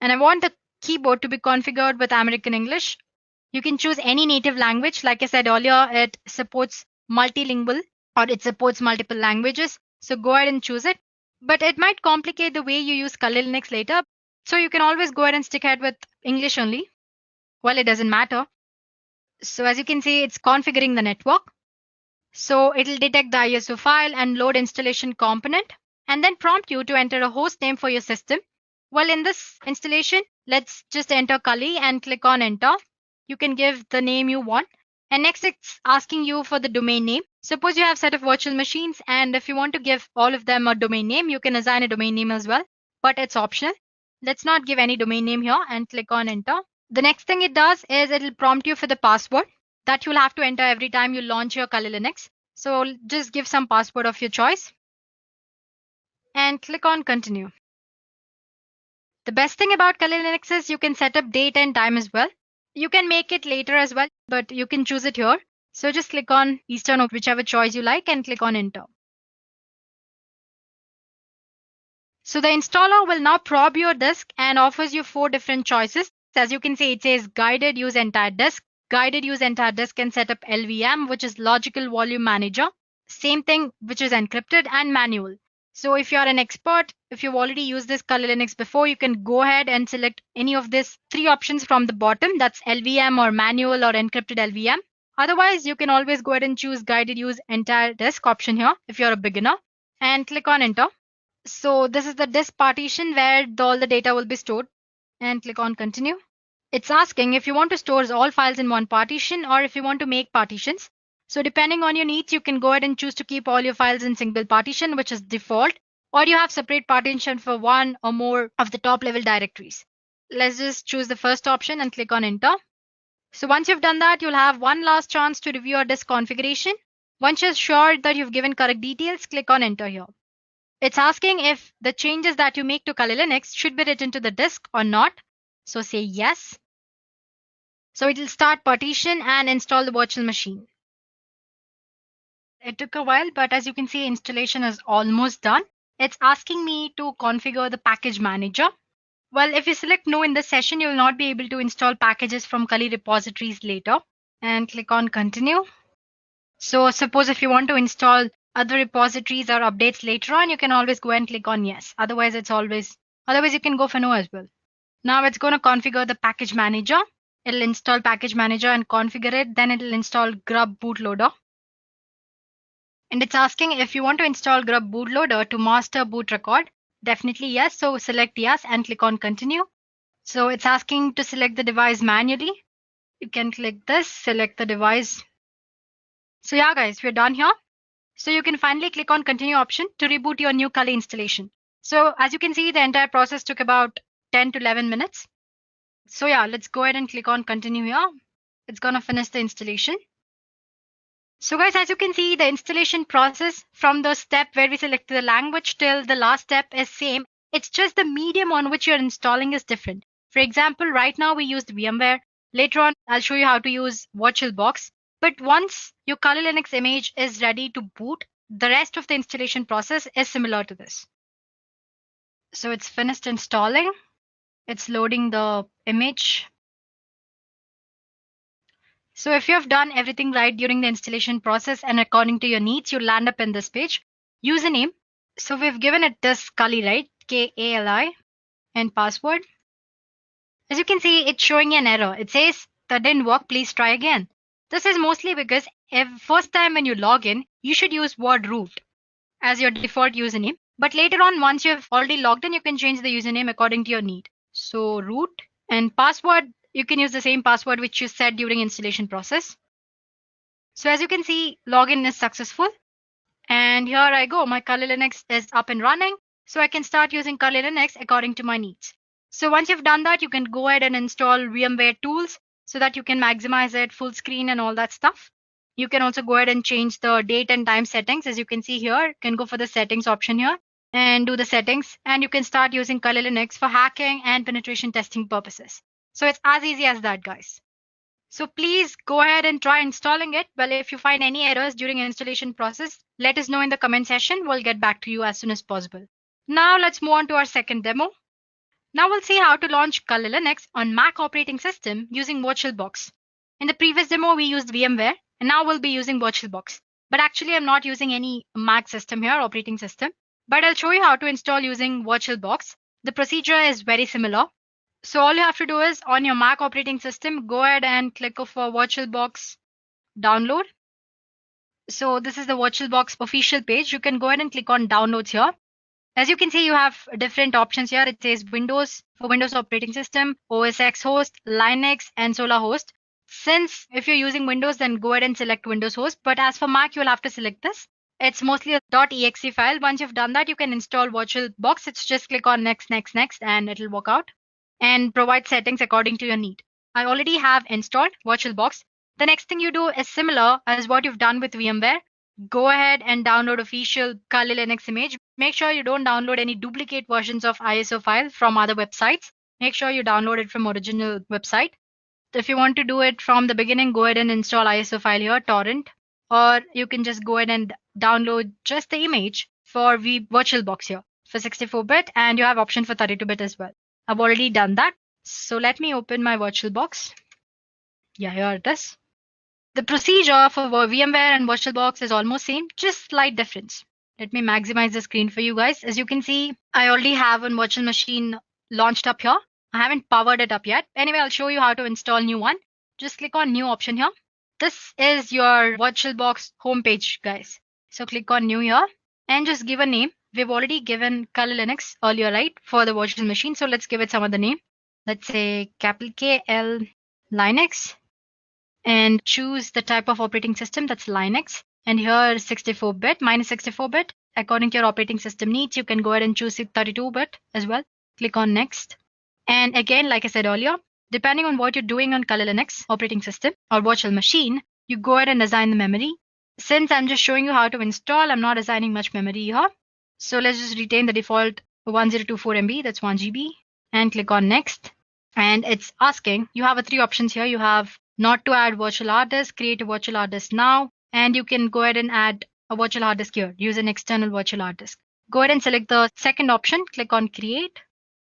And I want the keyboard to be configured with American English. You can choose any native language. Like I said earlier, it supports multilingual or it supports multiple languages. So go ahead and choose it. But it might complicate the way you use Kali Linux later. So you can always go ahead and stick ahead with English only. Well, it doesn't matter. So as you can see, it's configuring the network. So it'll detect the ISO file and load installation component and then prompt you to enter a host name for your system. Well, in this installation, let's just enter Kali and click on enter. You can give the name you want. And next it's asking you for the domain name. Suppose you have a set of virtual machines and if you want to give all of them a domain name, you can assign a domain name as well, but it's optional. Let's not give any domain name here and click on enter. The next thing it does is it'll prompt you for the password that you'll have to enter every time you launch your Kali Linux. So just give some password of your choice and click on continue. The best thing about Kali Linux is you can set up date and time as well. You can make it later as well, but you can choose it here. So just click on Eastern or whichever choice you like and click on enter. So the installer will now probe your disk and offers you 4 different choices. As you can see, it says guided use entire disk. Guided use entire disk and set up LVM, which is logical volume manager. Same thing, which is encrypted, and manual. So if you're an expert, if you've already used this Kali Linux before, you can go ahead and select any of these 3 options from the bottom. That's LVM or manual or encrypted LVM. Otherwise, you can always go ahead and choose guided use entire disk option here if you're a beginner and click on enter. So this is the disk partition where all the data will be stored and click on continue. It's asking if you want to store all files in one partition or if you want to make partitions. So depending on your needs, you can go ahead and choose to keep all your files in single partition, which is default, or you have separate partition for one or more of the top level directories. Let's just choose the first option and click on enter. So once you've done that, you'll have one last chance to review your disk configuration. Once you're sure that you've given correct details, click on enter here. It's asking if the changes that you make to Kali Linux should be written to the disk or not. So say yes. So it will start partition and install the virtual machine. It took a while, but as you can see, installation is almost done. It's asking me to configure the package manager. Well, if you select no in this session, you will not be able to install packages from Kali repositories later. And click on continue. So suppose if you want to install other repositories or updates later on, you can always go and click on yes. Otherwise you can go for no as well. Now it's going to configure the package manager. It'll install package manager and configure it. Then it'll install grub bootloader. And it's asking if you want to install grub bootloader to master boot record. Definitely yes. So select yes and click on continue. So it's asking to select the device manually. You can click this, select the device. So yeah guys, we're done here. So you can finally click on continue option to reboot your new Kali installation. So as you can see, the entire process took about 10 to 11 minutes. So yeah, let's go ahead and click on continue here. It's going to finish the installation. So guys, as you can see, the installation process from the step where we selected the language till the last step is same. It's just the medium on which you're installing is different. For example, right now we used VMware. Later on, I'll show you how to use VirtualBox. But once your Kali Linux image is ready to boot, the rest of the installation process is similar to this. So it's finished installing. It's loading the image. So if you have done everything right during the installation process and according to your needs, you'll land up in this page. Username. So we've given it this Kali, right? Kali and password. As you can see, it's showing an error. It says that didn't work. Please try again. This is mostly because first time when you log in, you should use word root as your default username. But later on, once you've already logged in, you can change the username according to your need. So root and password, you can use the same password which you set during installation process. So as you can see, login is successful. And here I go. My Kali Linux is up and running. So I can start using Kali Linux according to my needs. So once you've done that, you can go ahead and install VMware tools so that you can maximize it, full screen and all that stuff. You can also go ahead and change the date and time settings. As you can see here, you can go for the settings option here and do the settings. And you can start using Kali Linux for hacking and penetration testing purposes. So it's as easy as that, guys. So please go ahead and try installing it. Well, if you find any errors during installation process, let us know in the comment section. We'll get back to you as soon as possible. Now let's move on to our second demo. Now we'll see how to launch Kali Linux on Mac operating system using VirtualBox. In the previous demo, we used VMware, and now we'll be using VirtualBox. But actually, I'm not using any Mac system here, operating system. But I'll show you how to install using VirtualBox. The procedure is very similar. So all you have to do is on your Mac operating system, go ahead and click for VirtualBox download. So this is the VirtualBox official page. You can go ahead and click on downloads here. As you can see, you have different options here. It says Windows for Windows operating system, OS X host, Linux, and Solar host. Since if you're using Windows, then go ahead and select Windows host. But as for Mac, you'll have to select this. It's mostly a .exe file. Once you've done that, you can install VirtualBox. It's just click on next, and it'll work out and provide settings according to your need. I already have installed VirtualBox. The next thing you do is similar as what you've done with VMware. Go ahead and download official Kali Linux image. Make sure you don't download any duplicate versions of ISO file from other websites. Make sure you download it from original website. If you want to do it from the beginning, go ahead and install ISO file here, torrent, or you can just go ahead and download just the image for VirtualBox here for 64-bit, and you have option for 32-bit as well. I've already done that. So let me open my VirtualBox. Yeah, here it is. The procedure for VMware and VirtualBox is almost same, just slight difference. Let me maximize the screen for you guys. As you can see, I already have a virtual machine launched up here. I haven't powered it up yet. Anyway, I'll show you how to install new one. Just click on new option here. This is your VirtualBox homepage, guys. So click on new here and just give a name. We've already given Kali Linux earlier, right, for the virtual machine. So let's give it some other name. Let's say capital KL Linux, and choose the type of operating system, that's Linux. And here 64-bit, minus 64-bit. According to your operating system needs, you can go ahead and choose 32-bit as well. Click on next. And again, like I said earlier, depending on what you're doing on Kali Linux operating system or virtual machine, you go ahead and assign the memory. Since I'm just showing you how to install, I'm not assigning much memory here. So let's just retain the default 1024 MB, that's 1 GB, and click on next. And it's asking, you have three options here. You have not to add virtual hard disk, create a virtual hard disk now, and you can go ahead and add a virtual hard disk here, use an external virtual hard disk. Go ahead and select the second option, click on create,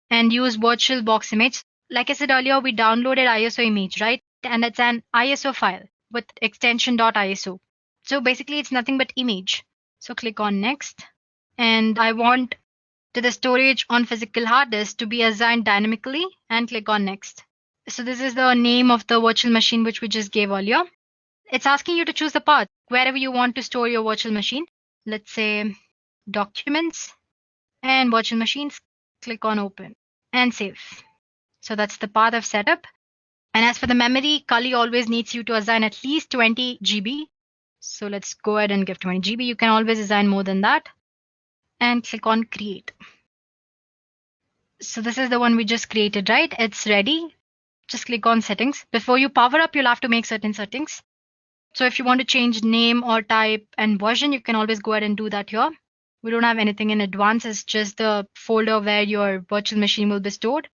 and use VirtualBox image. Like I said earlier, we downloaded ISO image, right? And it's an ISO file with extension .iso. So basically it's nothing but image. So click on next. And I want the storage on physical hard disk to be assigned dynamically, and click on next. So this is the name of the virtual machine which we just gave earlier. It's asking you to choose the path wherever you want to store your virtual machine. Let's say documents and virtual machines. Click on open and save. So that's the path I've set up. And as for the memory, Kali always needs you to assign at least 20 GB. So let's go ahead and give 20 GB. You can always assign more than that. And click on create. So this is the one we just created, right? It's ready. Just click on settings. Before you power up, you'll have to make certain settings. So if you want to change name or type and version, you can always go ahead and do that here. We don't have anything in advance. It's just the folder where your virtual machine will be stored.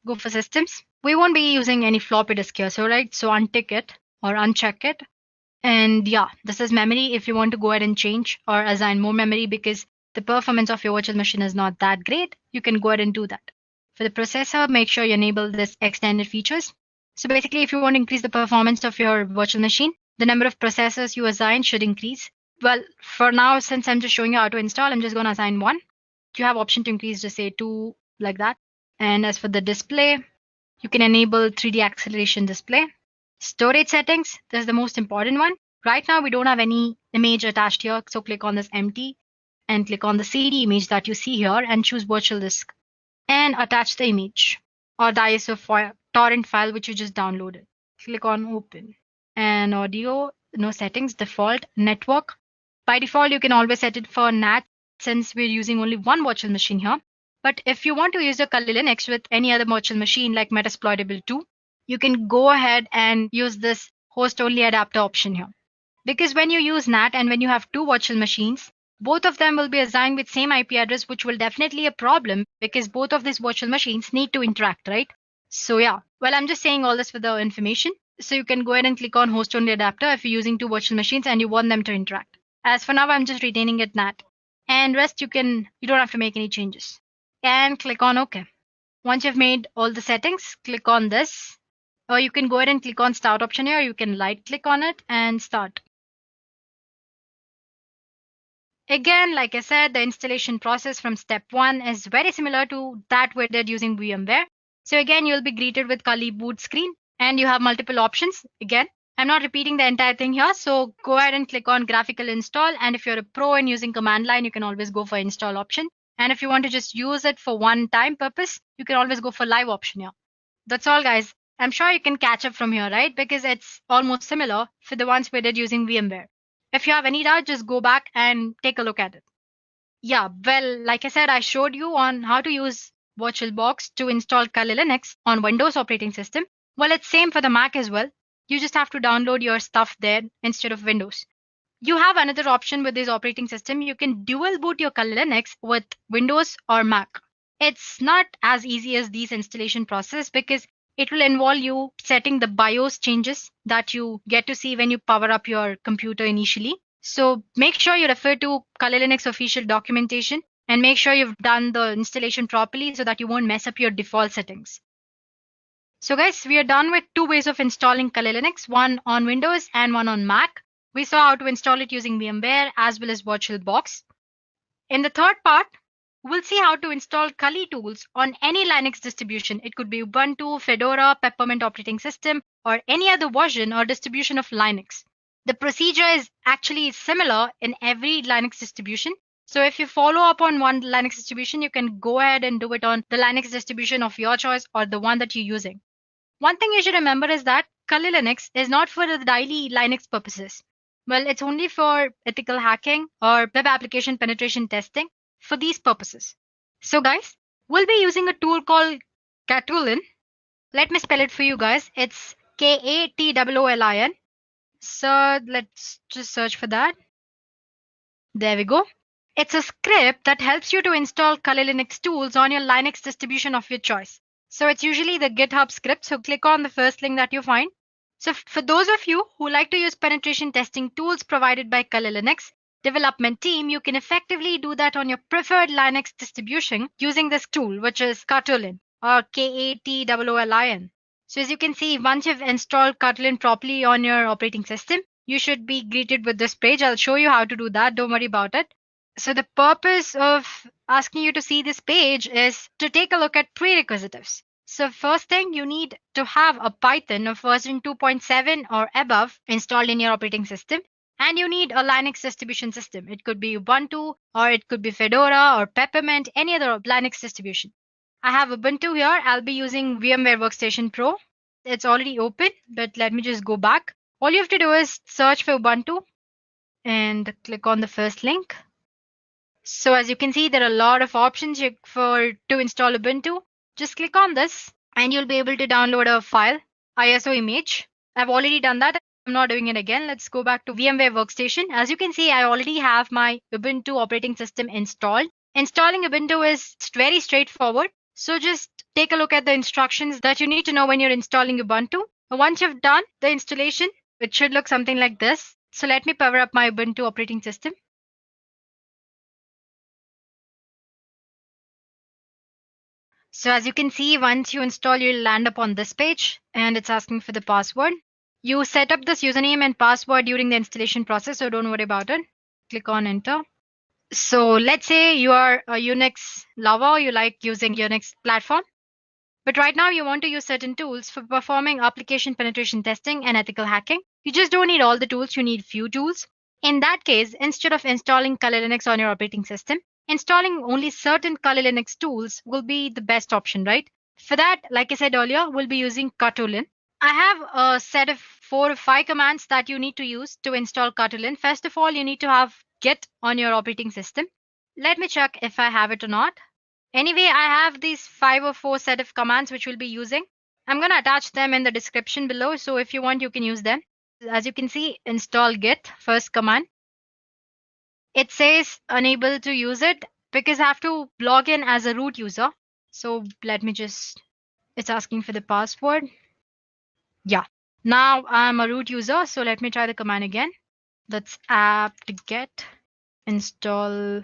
Go for systems. We won't be using any floppy disk here. So untick it or uncheck it. And yeah, this is memory. If you want to go ahead and change or assign more memory because the performance of your virtual machine is not that great, you can go ahead and do that. For the processor, make sure you enable this extended features. So basically, if you want to increase the performance of your virtual machine, the number of processors you assign should increase. Well, for now, since I'm just showing you how to install, I'm just going to assign one. You have option to increase to say 2, like that. And as for the display, you can enable 3D acceleration display. Storage settings, this is the most important one. Right now, we don't have any image attached here. So click on this empty and click on the CD image that you see here and choose virtual disk and attach the image or the ISO file, torrent file which you just downloaded. Click on open. And audio, no settings, default network. By default, you can always set it for NAT since we're using only one virtual machine here. But if you want to use your Kali Linux with any other virtual machine like Metasploitable 2, you can go ahead and use this host only adapter option here. Because when you use NAT and when you have two virtual machines, both of them will be assigned with same IP address, which will definitely a problem because both of these virtual machines need to interact, right? So yeah, well, I'm just saying all this for the information. So you can go ahead and click on host only adapter if you're using two virtual machines and you want them to interact. As for now, I'm just retaining it NAT. And rest you don't have to make any changes. And click on OK. Once you've made all the settings, click on this. Or you can go ahead and click on start option here. You can right click on it and start. Again, like I said, the installation process from step 1 is very similar to that we did using VMware. So again, you'll be greeted with Kali boot screen and you have multiple options. Again, I'm not repeating the entire thing here. So go ahead and click on graphical install. And if you're a pro and using command line, you can always go for install option. And if you want to just use it for one time purpose, you can always go for live option here. That's all, guys. I'm sure you can catch up from here, right? Because it's almost similar for the ones we did using VMware. If you have any doubt, just go back and take a look at it. Yeah, well, like I said, I showed you on how to use VirtualBox to install Kali Linux on Windows operating system. Well, it's same for the Mac as well. You just have to download your stuff there instead of Windows. You have another option with this operating system. You can dual boot your Kali Linux with Windows or Mac. It's not as easy as these installation process because it will involve you setting the BIOS changes that you get to see when you power up your computer initially. So make sure you refer to Kali Linux official documentation and make sure you've done the installation properly so that you won't mess up your default settings. So guys, we are done with two ways of installing Kali Linux, one on Windows and one on Mac. We saw how to install it using VMware as well as VirtualBox. In the third part, we'll see how to install Kali tools on any Linux distribution. It could be Ubuntu, Fedora, Peppermint operating system, or any other version or distribution of Linux. The procedure is actually similar in every Linux distribution. So if you follow up on one Linux distribution, you can go ahead and do it on the Linux distribution of your choice or the one that you're using. One thing you should remember is that Kali Linux is not for the daily Linux purposes. Well, it's only for ethical hacking or web application penetration testing for these purposes. So guys, we'll be using a tool called Katoolin. Let me spell it for you guys. It's Katoolin. So let's just search for that. There we go. It's a script that helps you to install Kali Linux tools on your Linux distribution of your choice. So it's usually the GitHub script. So click on the first link that you find. So for those of you who like to use penetration testing tools provided by Kali Linux development team, you can effectively do that on your preferred Linux distribution using this tool, which is Katoolin or Katoolin. So as you can see, once you've installed Katoolin properly on your operating system, you should be greeted with this page. I'll show you how to do that. Don't worry about it. So the purpose of asking you to see this page is to take a look at prerequisites. So first thing, you need to have a Python of version 2.7 or above installed in your operating system. And you need a Linux distribution system. It could be Ubuntu or it could be Fedora or Peppermint, any other Linux distribution. I have Ubuntu here. I'll be using VMware Workstation Pro. It's already open, but let me just go back. All you have to do is search for Ubuntu and click on the first link. So as you can see, there are a lot of options to install Ubuntu. Just click on this and you'll be able to download a file, ISO image. I've already done that. I'm not doing it again. Let's go back to VMware Workstation. As you can see, I already have my Ubuntu operating system installed. Installing Ubuntu is very straightforward. So just take a look at the instructions that you need to know when you're installing Ubuntu. Once you've done the installation, it should look something like this. So let me power up my Ubuntu operating system. So as you can see, once you install, you'll land up on this page and it's asking for the password. You set up this username and password during the installation process, so don't worry about it. Click on enter. So let's say you are a Unix lover, you like using Unix platform. But right now you want to use certain tools for performing application penetration testing and ethical hacking. You just don't need all the tools, you need few tools. In that case, instead of installing Kali Linux on your operating system, installing only certain Kali Linux tools will be the best option, right? For that, like I said earlier, we'll be using Katoolin. I have a set of 4 or 5 commands that you need to use to install Katoolin. First of all, you need to have Git on your operating system. Let me check if I have it or not. Anyway, I have these 5 or 4 set of commands which we'll be using. I'm going to attach them in the description below. So if you want, you can use them. As you can see, install Git, first command. It says unable to use it because I have to log in as a root user. So let me it's asking for the password. Yeah, now I'm a root user. So let me try the command again. That's apt-get install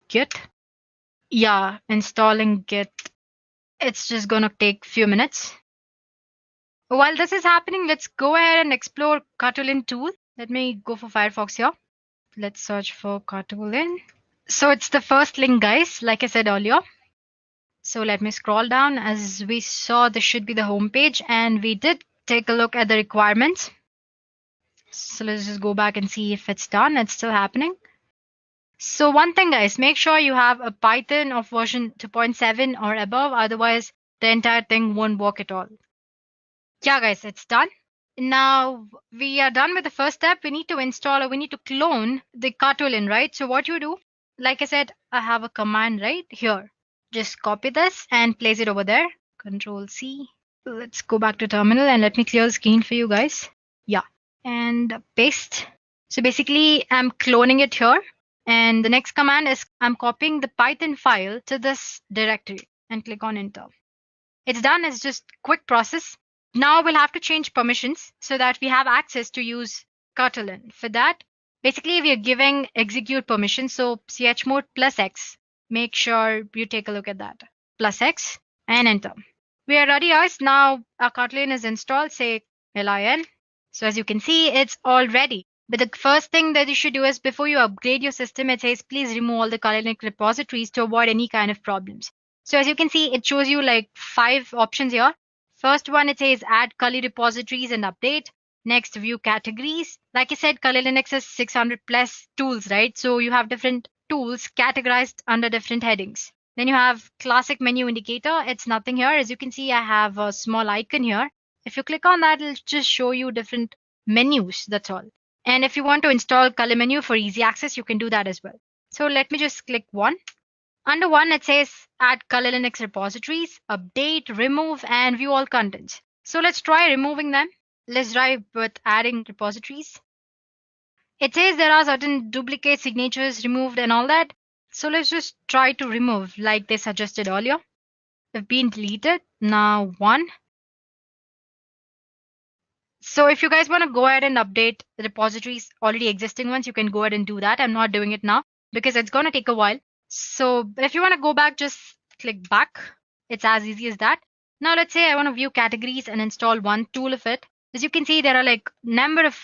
Git. Yeah, installing Git. It's just going to take a few minutes. While this is happening, let's go ahead and explore Katoolin tool. Let me go for Firefox here. Let's search for Katoolin. So it's the first link, guys, like I said earlier. So let me scroll down. As we saw, this should be the home page, and we did take a look at the requirements. So let's just go back and see if it's done. It's still happening. So one thing, guys, make sure you have a Python of version 2.7 or above. Otherwise, the entire thing won't work at all. Yeah, guys, it's done. Now we are done with the first step. We need to install or we need to clone the Katoolin, right? So what you do, like I said, I have a command right here. Just copy this and place it over there. Control C. Let's go back to terminal and let me clear the screen for you guys. Yeah, and paste. So basically, I'm cloning it here. And the next command is I'm copying the Python file to this directory and click on enter. It's done. It's just quick process. Now we'll have to change permissions so that we have access to use Kotlin. For that, basically we are giving execute permission. So chmod plus X. Make sure you take a look at that. Plus X and enter. We are ready, guys. Now our Kotlin is installed. Say lin. So as you can see, it's all ready. But the first thing that you should do is before you upgrade your system, it says please remove all the Kotlin repositories to avoid any kind of problems. So as you can see, it shows you like 5 options here. First one, it says add Kali repositories and update. Next, view categories. Like I said, Kali Linux has 600 plus tools, right? So you have different tools categorized under different headings. Then you have classic menu indicator. It's nothing here. As you can see, I have a small icon here. If you click on that, it'll just show you different menus. That's all. And if you want to install Kali menu for easy access, you can do that as well. So let me just click one. Under one, it says add Kali Linux repositories, update, remove, and view all contents. So let's try removing them. Let's try with adding repositories. It says there are certain duplicate signatures removed and all that. So let's just try to remove like they suggested earlier. They've been deleted. Now one. So if you guys want to go ahead and update the repositories, already existing ones, you can go ahead and do that. I'm not doing it now because it's going to take a while. So if you want to go back, just click back. It's as easy as that. Now let's say I want to view categories and install one tool of it. As you can see, there are like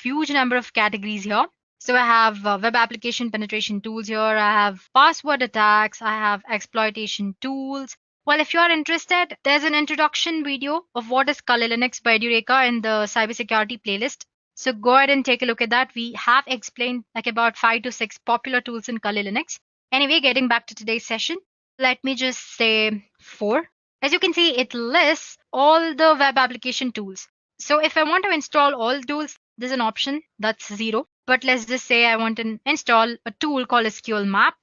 huge number of categories here. So I have web application penetration tools here. I have password attacks. I have exploitation tools. Well, if you are interested, there's an introduction video of what is Kali Linux by Edureka in the cybersecurity playlist. So go ahead and take a look at that. We have explained like about 5 to 6 popular tools in Kali Linux. Anyway, getting back to today's session, let me just say 4. As you can see, it lists all the web application tools. So if I want to install all tools, there's an option that's 0. But let's just say I want to install a tool called SQL Map.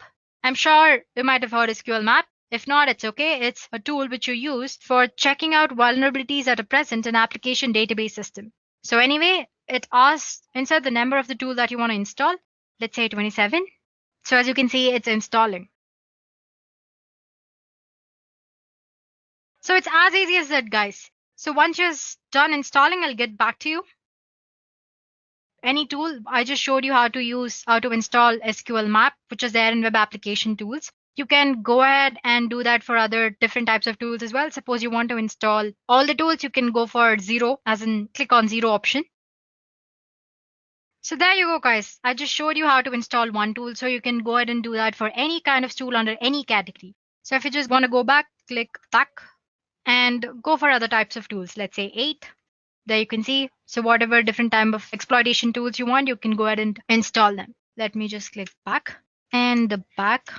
I'm sure you might have heard SQL Map. If not, it's okay. It's a tool which you use for checking out vulnerabilities that are present in application database system. So anyway, it asks insert the number of the tool that you want to install. Let's say 27. So as you can see, it's installing. So it's as easy as that, guys. So once you're done installing, I'll get back to you. Any tool, I just showed you how to install SQL Map, which is there in web application tools. You can go ahead and do that for other different types of tools as well. Suppose you want to install all the tools, you can go for 0, as in click on 0 option. So there you go, guys. I just showed you how to install one tool. So you can go ahead and do that for any kind of tool under any category. So if you just want to go back, click back and go for other types of tools. Let's say 8. There you can see. So whatever different type of exploitation tools you want, you can go ahead and install them. Let me just click back and the back.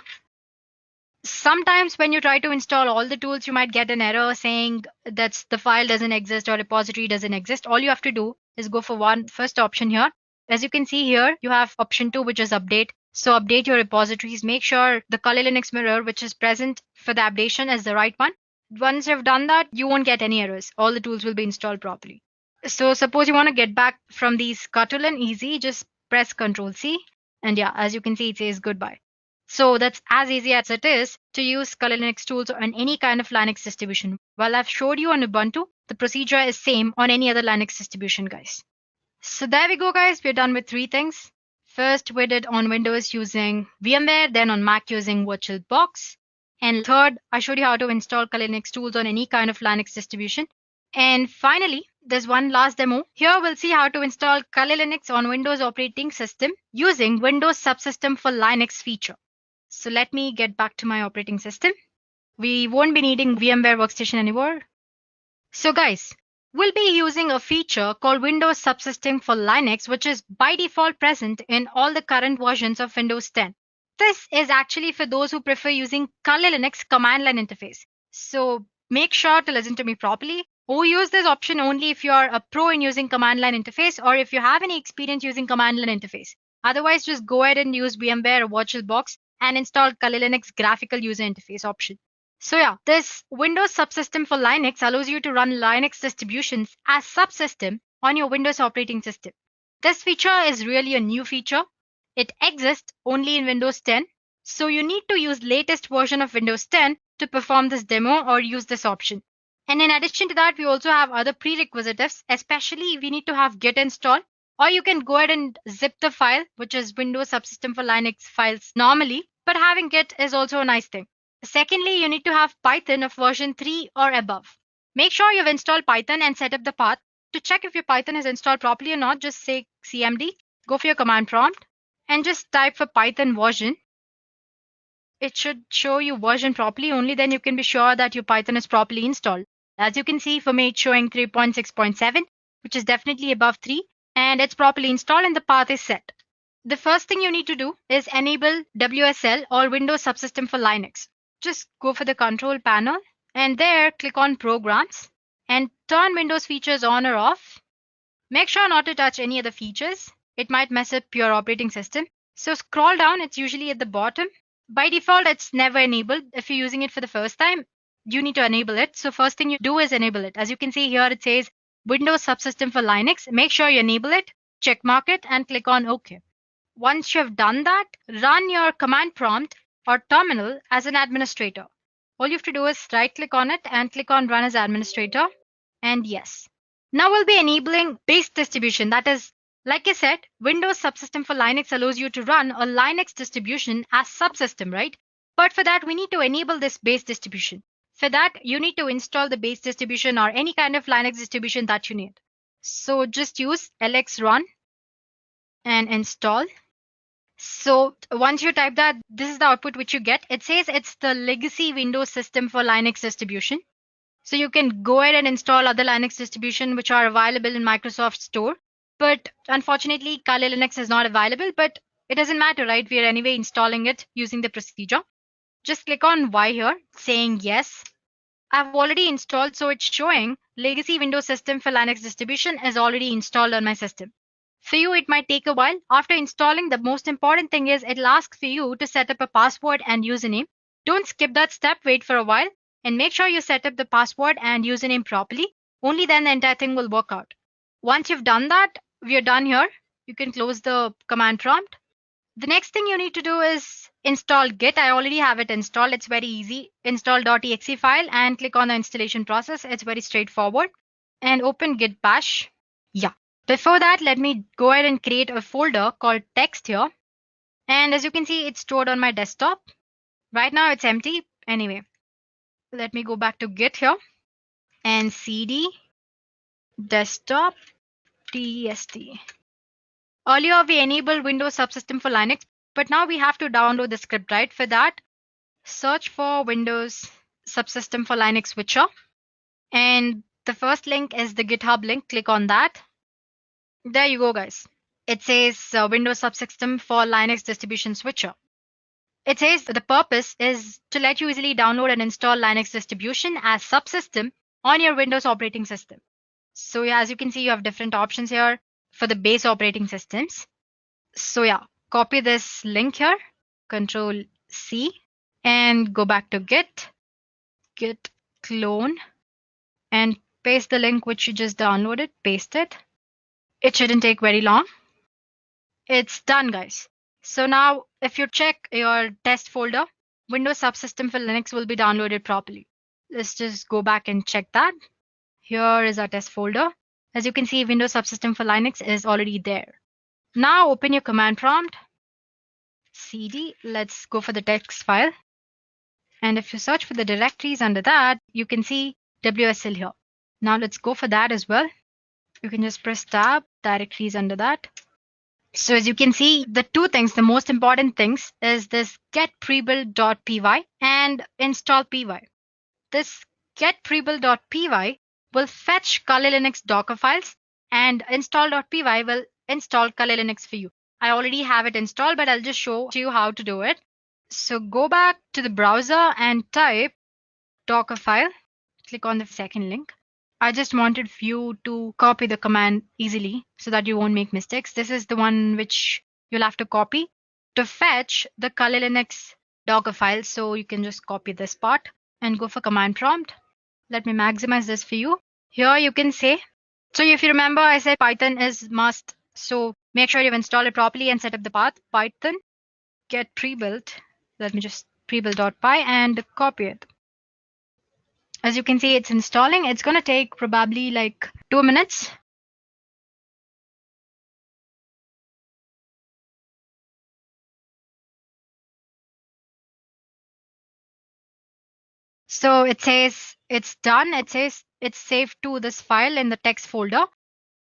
Sometimes when you try to install all the tools, you might get an error saying that the file doesn't exist or repository doesn't exist. All you have to do is go for first option here. As you can see here, you have option 2, which is update. So update your repositories. Make sure the Kali Linux mirror, which is present for the updation, is the right one. Once you've done that, you won't get any errors. All the tools will be installed properly. So suppose you want to get back from these Kotlin, easy, just press Ctrl C. And yeah, as you can see, it says goodbye. So that's as easy as it is to use Kali Linux tools on any kind of Linux distribution. While I've showed you on Ubuntu, the procedure is same on any other Linux distribution, guys. So there we go, guys. We're done with 3 things. First, we did on Windows using VMware, then on Mac using VirtualBox. And third, I showed you how to install Kali Linux tools on any kind of Linux distribution. And finally, there's one last demo. Here we'll see how to install Kali Linux on Windows operating system using Windows Subsystem for Linux feature. So let me get back to my operating system. We won't be needing VMware Workstation anymore. So guys, we'll be using a feature called Windows Subsystem for Linux, which is by default present in all the current versions of Windows 10. This is actually for those who prefer using Kali Linux command line interface. So make sure to listen to me properly. Or use this option only if you are a pro in using command line interface or if you have any experience using command line interface. Otherwise, just go ahead and use VMware or VirtualBox and install Kali Linux graphical user interface option. So yeah, this Windows Subsystem for Linux allows you to run Linux distributions as subsystem on your Windows operating system. This feature is really a new feature. It exists only in Windows 10. So you need to use latest version of Windows 10 to perform this demo or use this option. And in addition to that, we also have other prerequisites, especially we need to have Git installed, or you can go ahead and zip the file, which is Windows Subsystem for Linux files normally, but having Git is also a nice thing. Secondly, you need to have Python of version 3 or above. Make sure you've installed Python and set up the path. To check if your Python is installed properly or not, just say cmd, go for your command prompt, and just type for Python version. It should show you version properly, only then you can be sure that your Python is properly installed. As you can see, for me it's showing 3.6.7, which is definitely above 3, and it's properly installed and the path is set. The first thing you need to do is enable WSL or Windows Subsystem for Linux. Just go for the control panel and there click on Programs and turn Windows features on or off. Make sure not to touch any other features. It might mess up your operating system. So scroll down, it's usually at the bottom. By default, it's never enabled. If you're using it for the first time, you need to enable it. So first thing you do is enable it. As you can see here, it says Windows Subsystem for Linux. Make sure you enable it, check mark it, and click on OK. Once you have done that, run your command prompt or terminal as an administrator. All you have to do is right click on it and click on Run as Administrator. And yes. Now we'll be enabling base distribution. That is, like I said, Windows Subsystem for Linux allows you to run a Linux distribution as subsystem, right? But for that, we need to enable this base distribution. For that, you need to install the base distribution or any kind of Linux distribution that you need. So just use lxrun and install. So once you type that, this is the output which you get. It says it's the legacy Windows system for Linux distribution. So you can go ahead and install other Linux distribution which are available in Microsoft Store. But unfortunately, Kali Linux is not available, but it doesn't matter, right? We are anyway installing it using the procedure. Just click on Y here, saying yes. I've already installed, so it's showing legacy Windows system for Linux distribution is already installed on my system. For you, it might take a while. After installing, the most important thing is it'll ask for you to set up a password and username. Don't skip that step, wait for a while, and make sure you set up the password and username properly. Only then the entire thing will work out. Once you've done that, we are done here. You can close the command prompt. The next thing you need to do is install Git. I already have it installed. It's very easy. Install.exe file and click on the installation process. It's very straightforward. And open Git bash. Yeah. Before that, let me go ahead and create a folder called text here. And as you can see, it's stored on my desktop. Right now it's empty. Anyway, let me go back to Git here and cd desktop test. Earlier we enabled Windows Subsystem for Linux, but now we have to download the script, right? For that, search for Windows Subsystem for Linux switcher. And the first link is the GitHub link. Click on that. There you go, guys. It says Windows Subsystem for Linux distribution switcher. It says the purpose is to let you easily download and install Linux distribution as subsystem on your Windows operating system. So yeah, as you can see, you have different options here for the base operating systems. So yeah, copy this link here, Control C, and go back to Git clone, and paste the link which you just downloaded, paste it. It shouldn't take very long. It's done, guys. So now if you check your test folder, Windows Subsystem for Linux will be downloaded properly. Let's just go back and check that. Here is our test folder. As you can see, Windows Subsystem for Linux is already there. Now open your command prompt, cd, let's go for the text file. And if you search for the directories under that, you can see WSL here. Now let's go for that as well. You can just press tab, directories under that. So as you can see, the two things, the most important things is this get prebuild.py and install py. This get prebuild.py will fetch Kali Linux Docker files, and install.py will install Kali Linux for you. I already have it installed, but I'll just show you how to do it. So go back to the browser and type Docker file. Click on the second link. I just wanted you to copy the command easily so that you won't make mistakes. This is the one which you'll have to copy to fetch the Kali Linux Docker file. So you can just copy this part and go for command prompt. Let me maximize this for you. Here you can say, so if you remember, I said Python is must So make sure you've installed it properly and set up the path. Python get pre-built. Let me just prebuild.py and copy it. As you can see, it's installing. It's going to take probably like 2 minutes. So it says it's done. It says it's saved to this file in the text folder.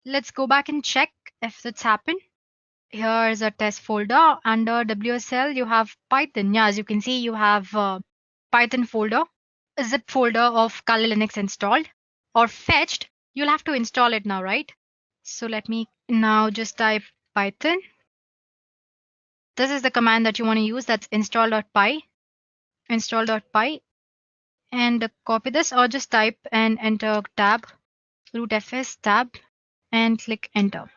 Let's go back and check if it's happened. Here is a test folder. Under WSL, you have Python. Yeah, as you can see, you have Python folder, a zip folder of Kali Linux installed or fetched. You'll have to install it now, right? So let me now just type Python. This is the command that you want to use. That's install.py. Install.py. And copy this, or just type and enter tab, root fs tab, and click enter.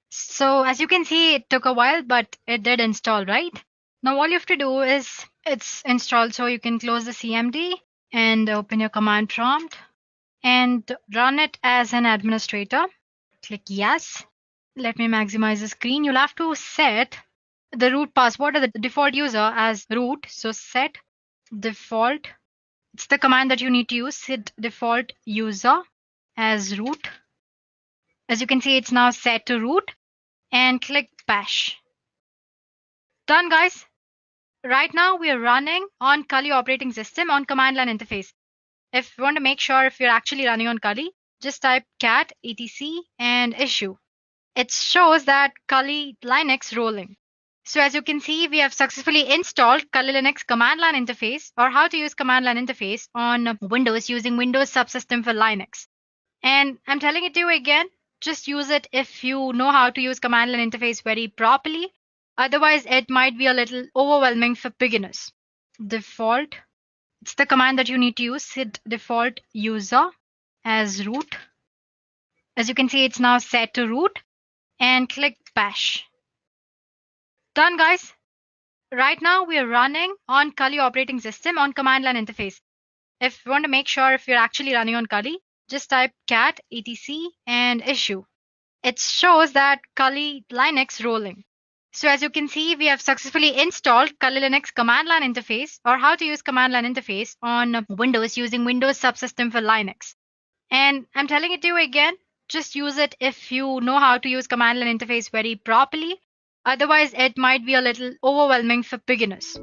So as you can see, it took a while, but it did install, right? Now all you have to do is it's installed, so you can close the CMD and open your command prompt and run it as an administrator. Click yes. Let me maximize the screen. You'll have to set the root password or the default user as root. So set default. It's the command that you need to use. Set default user as root. As you can see, it's now set to root, and click bash. Done, guys. Right now we are running on Kali operating system on command line interface. If you want to make sure if you're actually running on Kali, just type cat etc and issue. It shows that Kali Linux rolling. So as you can see, we have successfully installed Kali Linux command line interface, or how to use command line interface on Windows using Windows subsystem for Linux. And I'm telling it to you again, just use it if you know how to use command line interface very properly. Otherwise, it might be a little overwhelming for beginners. Default. It's the command that you need to use. Set default user as root. As you can see, it's now set to root, and click bash. Done, guys. Right now we are running on Kali operating system on command line interface. If you want to make sure if you're actually running on Kali, just type cat etc and issue. It shows that Kali Linux rolling. So as you can see, we have successfully installed Kali Linux command line interface, or how to use command line interface on Windows using Windows subsystem for Linux. And I'm telling it to you again, just use it if you know how to use command line interface very properly. Otherwise, it might be a little overwhelming for beginners.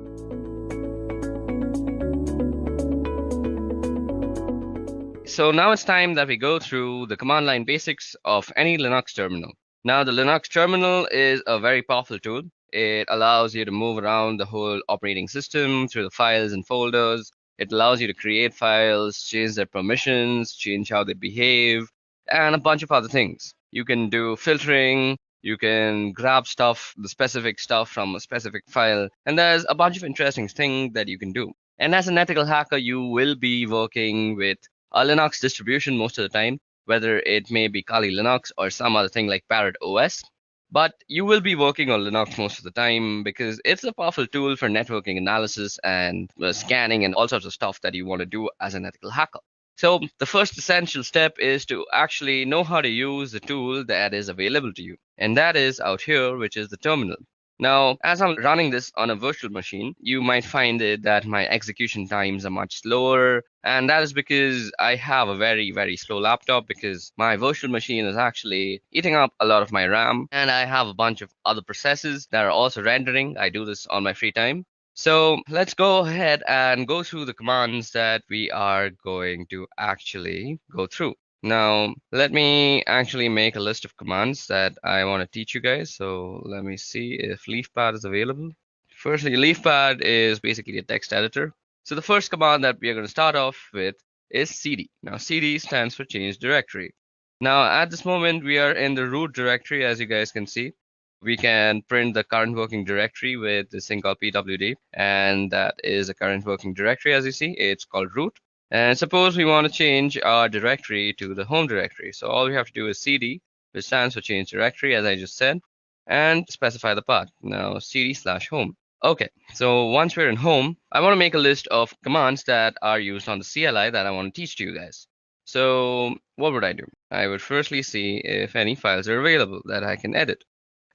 So now it's time that we go through the command line basics of any Linux terminal. Now the Linux terminal is a very powerful tool. It allows you to move around the whole operating system through the files and folders. It allows you to create files, change their permissions, change how they behave, and a bunch of other things. You can do filtering, you can grab stuff, the specific stuff from a specific file, and there's a bunch of interesting things that you can do. And as an ethical hacker, you will be working with a Linux distribution most of the time, whether it may be Kali Linux or some other thing like Parrot OS. But you will be working on Linux most of the time because it's a powerful tool for networking analysis and scanning and all sorts of stuff that you want to do as an ethical hacker. So the first essential step is to actually know how to use the tool that is available to you. And that is out here, which is the terminal. Now, as I'm running this on a virtual machine, you might find it that my execution times are much slower. And that is because I have a very, very slow laptop because my virtual machine is actually eating up a lot of my RAM. And I have a bunch of other processes that are also rendering. I do this on my free time. So let's go ahead and go through the commands that we are going to actually go through. Now, let me actually make a list of commands that I want to teach you guys. So let me see if LeafPad is available. Firstly, LeafPad is basically a text editor. So the first command that we are going to start off with is cd. Now, cd stands for change directory. Now, at this moment, we are in the root directory, as you guys can see. We can print the current working directory with this thing called pwd, and that is a current working directory. As you see, it's called root. And suppose we want to change our directory to the home directory. So all we have to do is cd, which stands for change directory, as I just said, and specify the path. Now cd/home. Okay, so once we're in home, I want to make a list of commands that are used on the CLI that I want to teach to you guys. So what would I do? I would firstly see if any files are available that I can edit.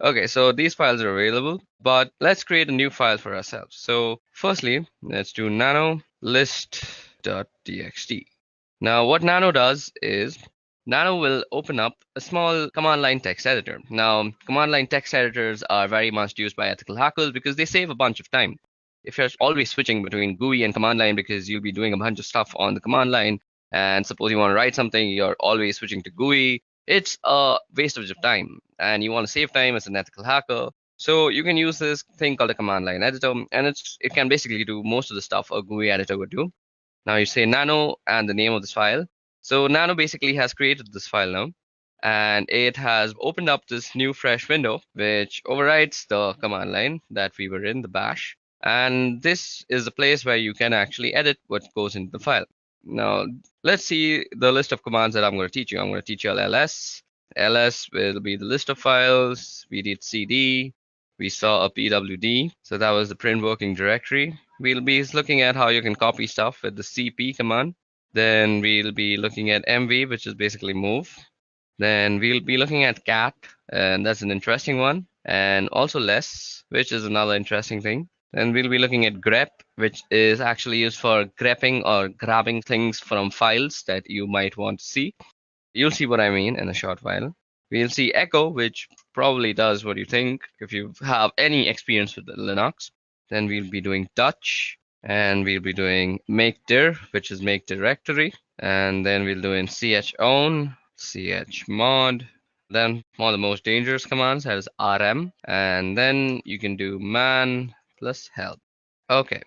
Okay, so these files are available, but let's create a new file for ourselves. So firstly, let's do nano list.txt. Now what nano does is Nano will open up a small command line text editor. Now, command line text editors are very much used by ethical hackers because they save a bunch of time. If you're always switching between GUI and command line because you'll be doing a bunch of stuff on the command line, and suppose you want to write something, you're always switching to GUI, it's a waste of time. And you want to save time as an ethical hacker. So you can use this thing called a command line editor, and it can basically do most of the stuff a GUI editor would do. Now you say nano and the name of this file. So Nano basically has created this file now, and it has opened up this new fresh window, which overrides the command line that we were in, the bash. And this is a place where you can actually edit what goes into the file. Now, let's see the list of commands that I'm going to teach you. I'm going to teach you ls. ls will be the list of files. We did cd. We saw a pwd. So that was the print working directory. We'll be looking at how you can copy stuff with the cp command. Then we'll be looking at mv, which is basically move. Then we'll be looking at cat, and that's an interesting one. And also less, which is another interesting thing. Then we'll be looking at grep, which is actually used for grepping or grabbing things from files that you might want to see. You'll see what I mean in a short while. We'll see echo, which probably does what you think if you have any experience with Linux. Then we'll be doing touch. And we'll be doing make dir, which is make directory, and then we'll do in chown, chmod, then one of the most dangerous commands that is rm, and then you can do man plus help. Okay,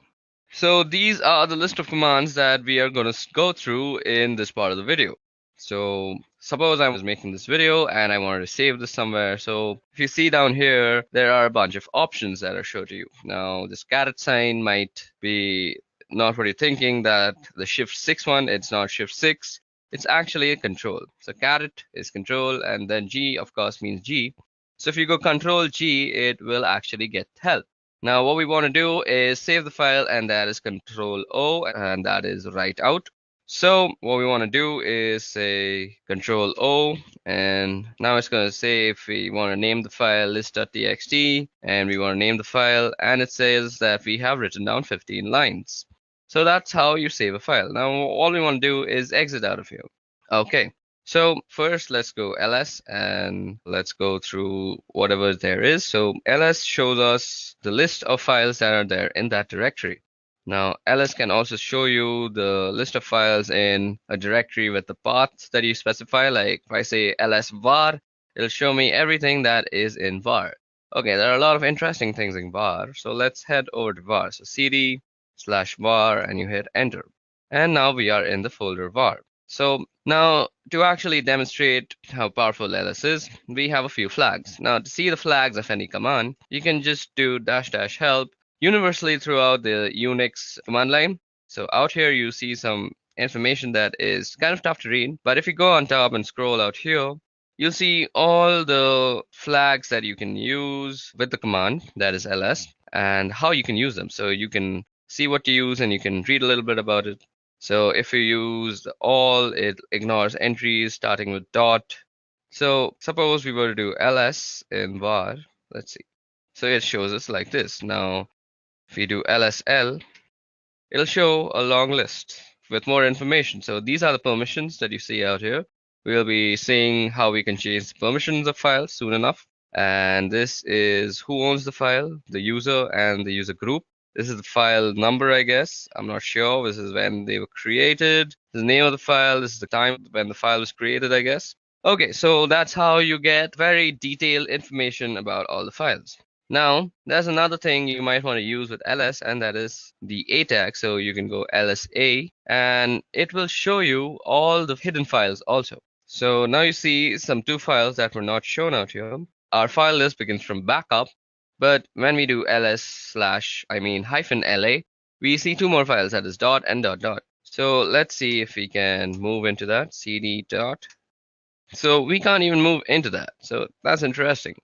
so these are the list of commands that we are going to go through in this part of the video. So suppose I was making this video and I wanted to save this somewhere. So if you see down here, there are a bunch of options that are shown to you. Now this caret sign might be not what you're thinking, that the shift 6 one, it's not shift 6. It's actually a control. So caret is control, and then G of course means G. So if you go control G, it will actually get help. Now what we want to do is save the file, and that is control O, and that is write out. So what we want to do is say control O, and now it's going to say if we want to name the file list.txt, and we want to name the file, and it says that we have written down 15 lines. So that's how you save a file. Now all we want to do is exit out of here. Okay, so first let's go ls and let's go through whatever there is. So ls shows us the list of files that are there in that directory. Now, ls can also show you the list of files in a directory with the path that you specify. Like if I say ls var, it'll show me everything that is in var. Okay, there are a lot of interesting things in var. So let's head over to var. So cd/var, and you hit enter. And now we are in the folder var. So now to actually demonstrate how powerful ls is, we have a few flags. Now to see the flags of any command, you can just do -- help universally throughout the Unix command line. So out here you see some information that is kind of tough to read, but if you go on top and scroll out here, you'll see all the flags that you can use with the command, that is ls, and how you can use them. So you can see what to use and you can read a little bit about it. So if you use all, it ignores entries starting with dot. So suppose we were to do ls in var, let's see. So it shows us like this. Now if we do lsl, it'll show a long list with more information. So these are the permissions that you see out here. We'll be seeing how we can change the permissions of files soon enough. And this is who owns the file, the user and the user group. This is the file number, I guess. I'm not sure. This is when they were created. The name of the file. This is the time when the file was created, I guess. Okay, so that's how you get very detailed information about all the files. Now, there's another thing you might want to use with ls, and that is the a tag. So you can go lsa, and it will show you all the hidden files also. So now you see some 2 files that were not shown out here. Our file list begins from backup, but when we do -la, we see 2 more files, that is dot and dot dot. So let's see if we can move into that, cd dot. So we can't even move into that. So that's interesting.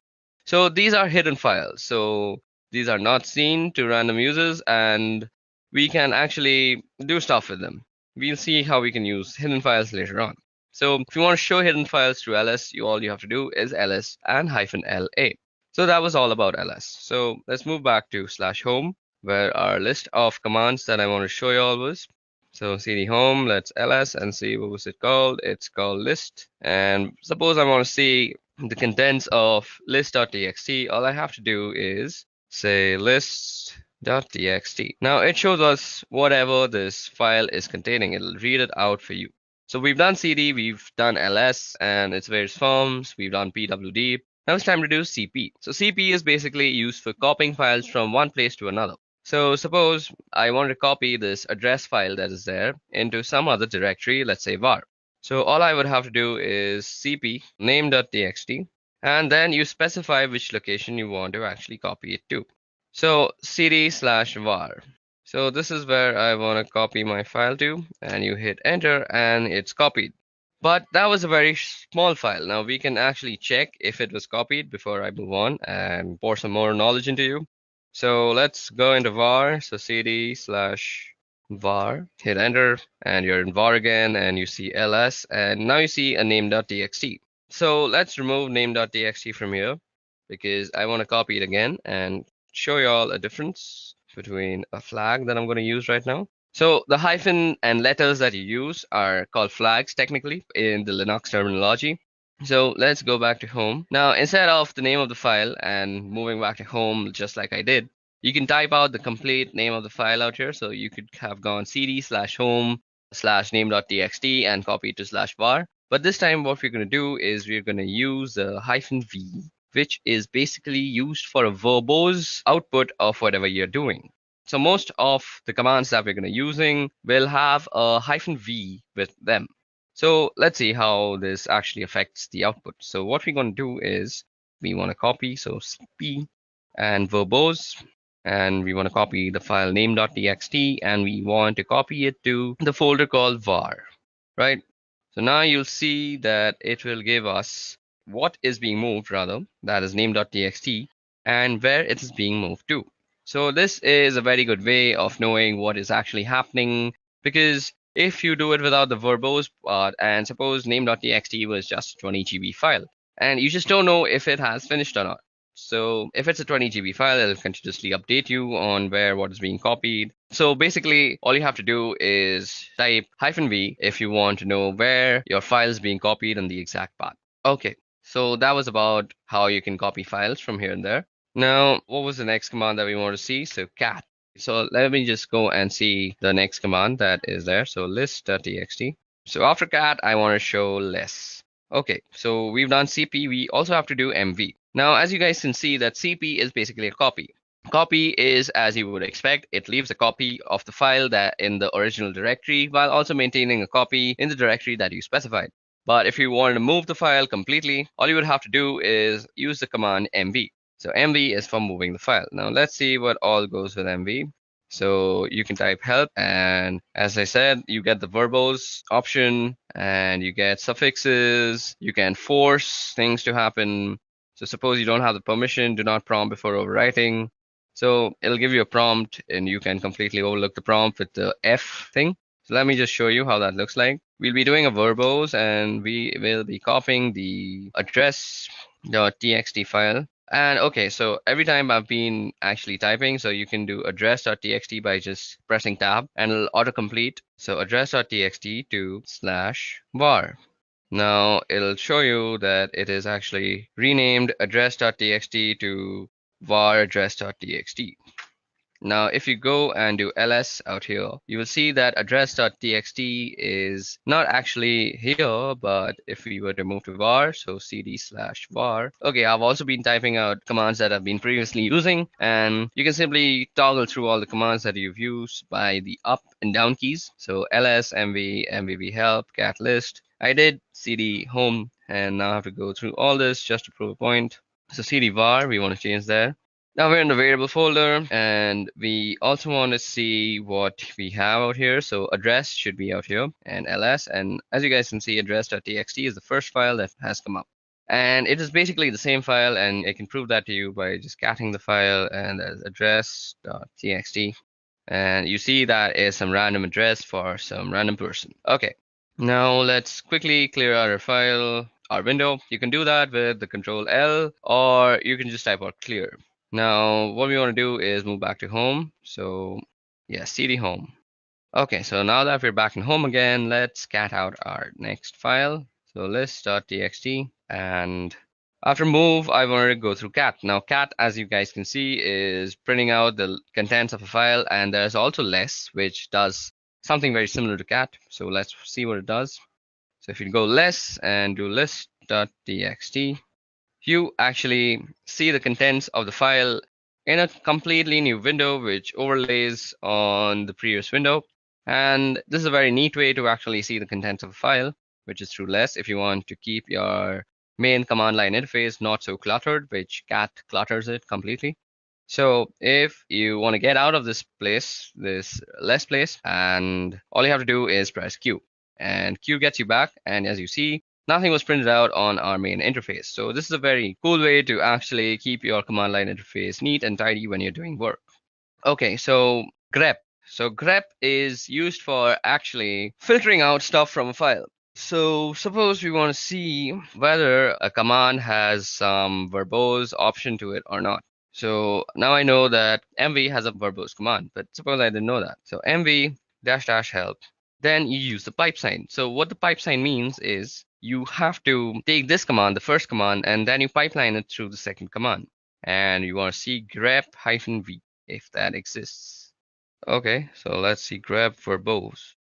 So these are hidden files. So These are not seen to random users, and we can actually do stuff with them. We'll see how we can use hidden files later on. So if you want to show hidden files through ls, all you have to do is ls and -la. So that was all about ls. So let's move back to /home, where our list of commands that I want to show you all was. So cd home, let's ls and see what was it called. It's called list. And suppose I want to see the contents of list.txt. All I have to do is say list.txt. Now it shows us whatever this file is containing. It'll read it out for you. So we've done cd, we've done ls and its various forms, we've done pwd. Now it's time to do cp. So cp is basically used for copying files from one place to another. So suppose I want to copy this address file that is there into some other directory, let's say var. So all I would have to do is cp name.txt, and then you specify which location you want to actually copy it to. So cd/var. So this is where I want to copy my file to, and you hit enter and it's copied. But that was a very small file. Now we can actually check if it was copied before I move on and pour some more knowledge into you. So let's go into var. So cd/var, hit enter, and you're in var again, and you see ls, and now you see a name.txt. So let's remove name.txt from here because I want to copy it again and show you all a difference between a flag that I'm going to use right now. So the hyphen and letters that you use are called flags technically in the Linux terminology. So let's go back to home. Now, instead of the name of the file and moving back to home just like I did, you can type out the complete name of the file out here. So you could have gone cd/home/name.txt and copy it to /var. But this time what we're going to do is we're going to use the -v, which is basically used for a verbose output of whatever you're doing. So most of the commands that we're going to be using will have a -v with them. So let's see how this actually affects the output. So what we're going to do is we want to copy, so cp and verbose, and we want to copy the file name.txt, and we want to copy it to the folder called var, right? So now you'll see that it will give us what is being moved, rather, that is name.txt, and where it is being moved to. So this is a very good way of knowing what is actually happening, because if you do it without the verbose part, and suppose name.txt was just a 20 GB file, and you just don't know if it has finished or not. So if it's a 20 GB file, it'll continuously update you on where what is being copied. So basically, all you have to do is type -v if you want to know where your file is being copied and the exact path. Okay, so that was about how you can copy files from here and there. Now, what was the next command that we want to see? So cat. So let me just go and see the next command that is there. So list.txt. So after cat, I want to show less. Okay, so we've done cp. We also have to do mv. Now, as you guys can see, that cp is basically a copy. Copy is, as you would expect, it leaves a copy of the file that in the original directory while also maintaining a copy in the directory that you specified. But if you want to move the file completely, all you would have to do is use the command mv. So mv is for moving the file. Now let's see what all goes with mv. So you can type help, and as I said, you get the verbose option and you get suffixes. You can force things to happen. So suppose you don't have the permission, do not prompt before overwriting. So it'll give you a prompt and you can completely overlook the prompt with the F thing. So let me just show you how that looks like. We'll be doing a verbose and we will be copying the address.txt file. And okay, so every time I've been actually typing, so you can do address.txt by just pressing tab and it'll autocomplete. So address.txt to /var. Now it'll show you that it is actually renamed address.txt to var address.txt. Now, if you go and do ls out here, you will see that address.txt is not actually here, but if we were to move to var, so cd/var. Okay, I've also been typing out commands that I've been previously using, and you can simply toggle through all the commands that you've used by the up and down keys. So ls, mv, mvv help, cat list. I did cd home, and now I have to go through all this just to prove a point. So cd var, we want to change there. Now we're in the variable folder, and we also want to see what we have out here. So address should be out here, and ls. And as you guys can see, address.txt is the first file that has come up. And it is basically the same file, and I can prove that to you by just catting the file, and there's address.txt. And you see that is some random address for some random person. Okay, now let's quickly clear out our file, our window. You can do that with the Control L, or you can just type out clear. Now, what we want to do is move back to home. So yeah, cd home. Okay, so now that we're back in home again, let's cat out our next file. So list.txt, and after move, I wanted to go through cat. Now cat, as you guys can see, is printing out the contents of a file, and there's also less, which does something very similar to cat. So let's see what it does. So if you go less and do list.txt, you actually see the contents of the file in a completely new window, which overlays on the previous window. And this is a very neat way to actually see the contents of a file, which is through less if you want to keep your main command line interface not so cluttered, which cat clutters it completely. So if you want to get out of this place, this less place, and all you have to do is press Q, and Q gets you back. And as you see, nothing was printed out on our main interface. So this is a very cool way to actually keep your command line interface neat and tidy when you're doing work. Okay, so grep. So grep is used for actually filtering out stuff from a file. So suppose we want to see whether a command has some verbose option to it or not. So now I know that mv has a verbose command, but suppose I didn't know that. So mv -- help, then you use the pipe sign. So what the pipe sign means is you have to take this command, the first command, and then you pipeline it through the second command. And you want to see grep-v if that exists. Okay, so let's see grep verbose.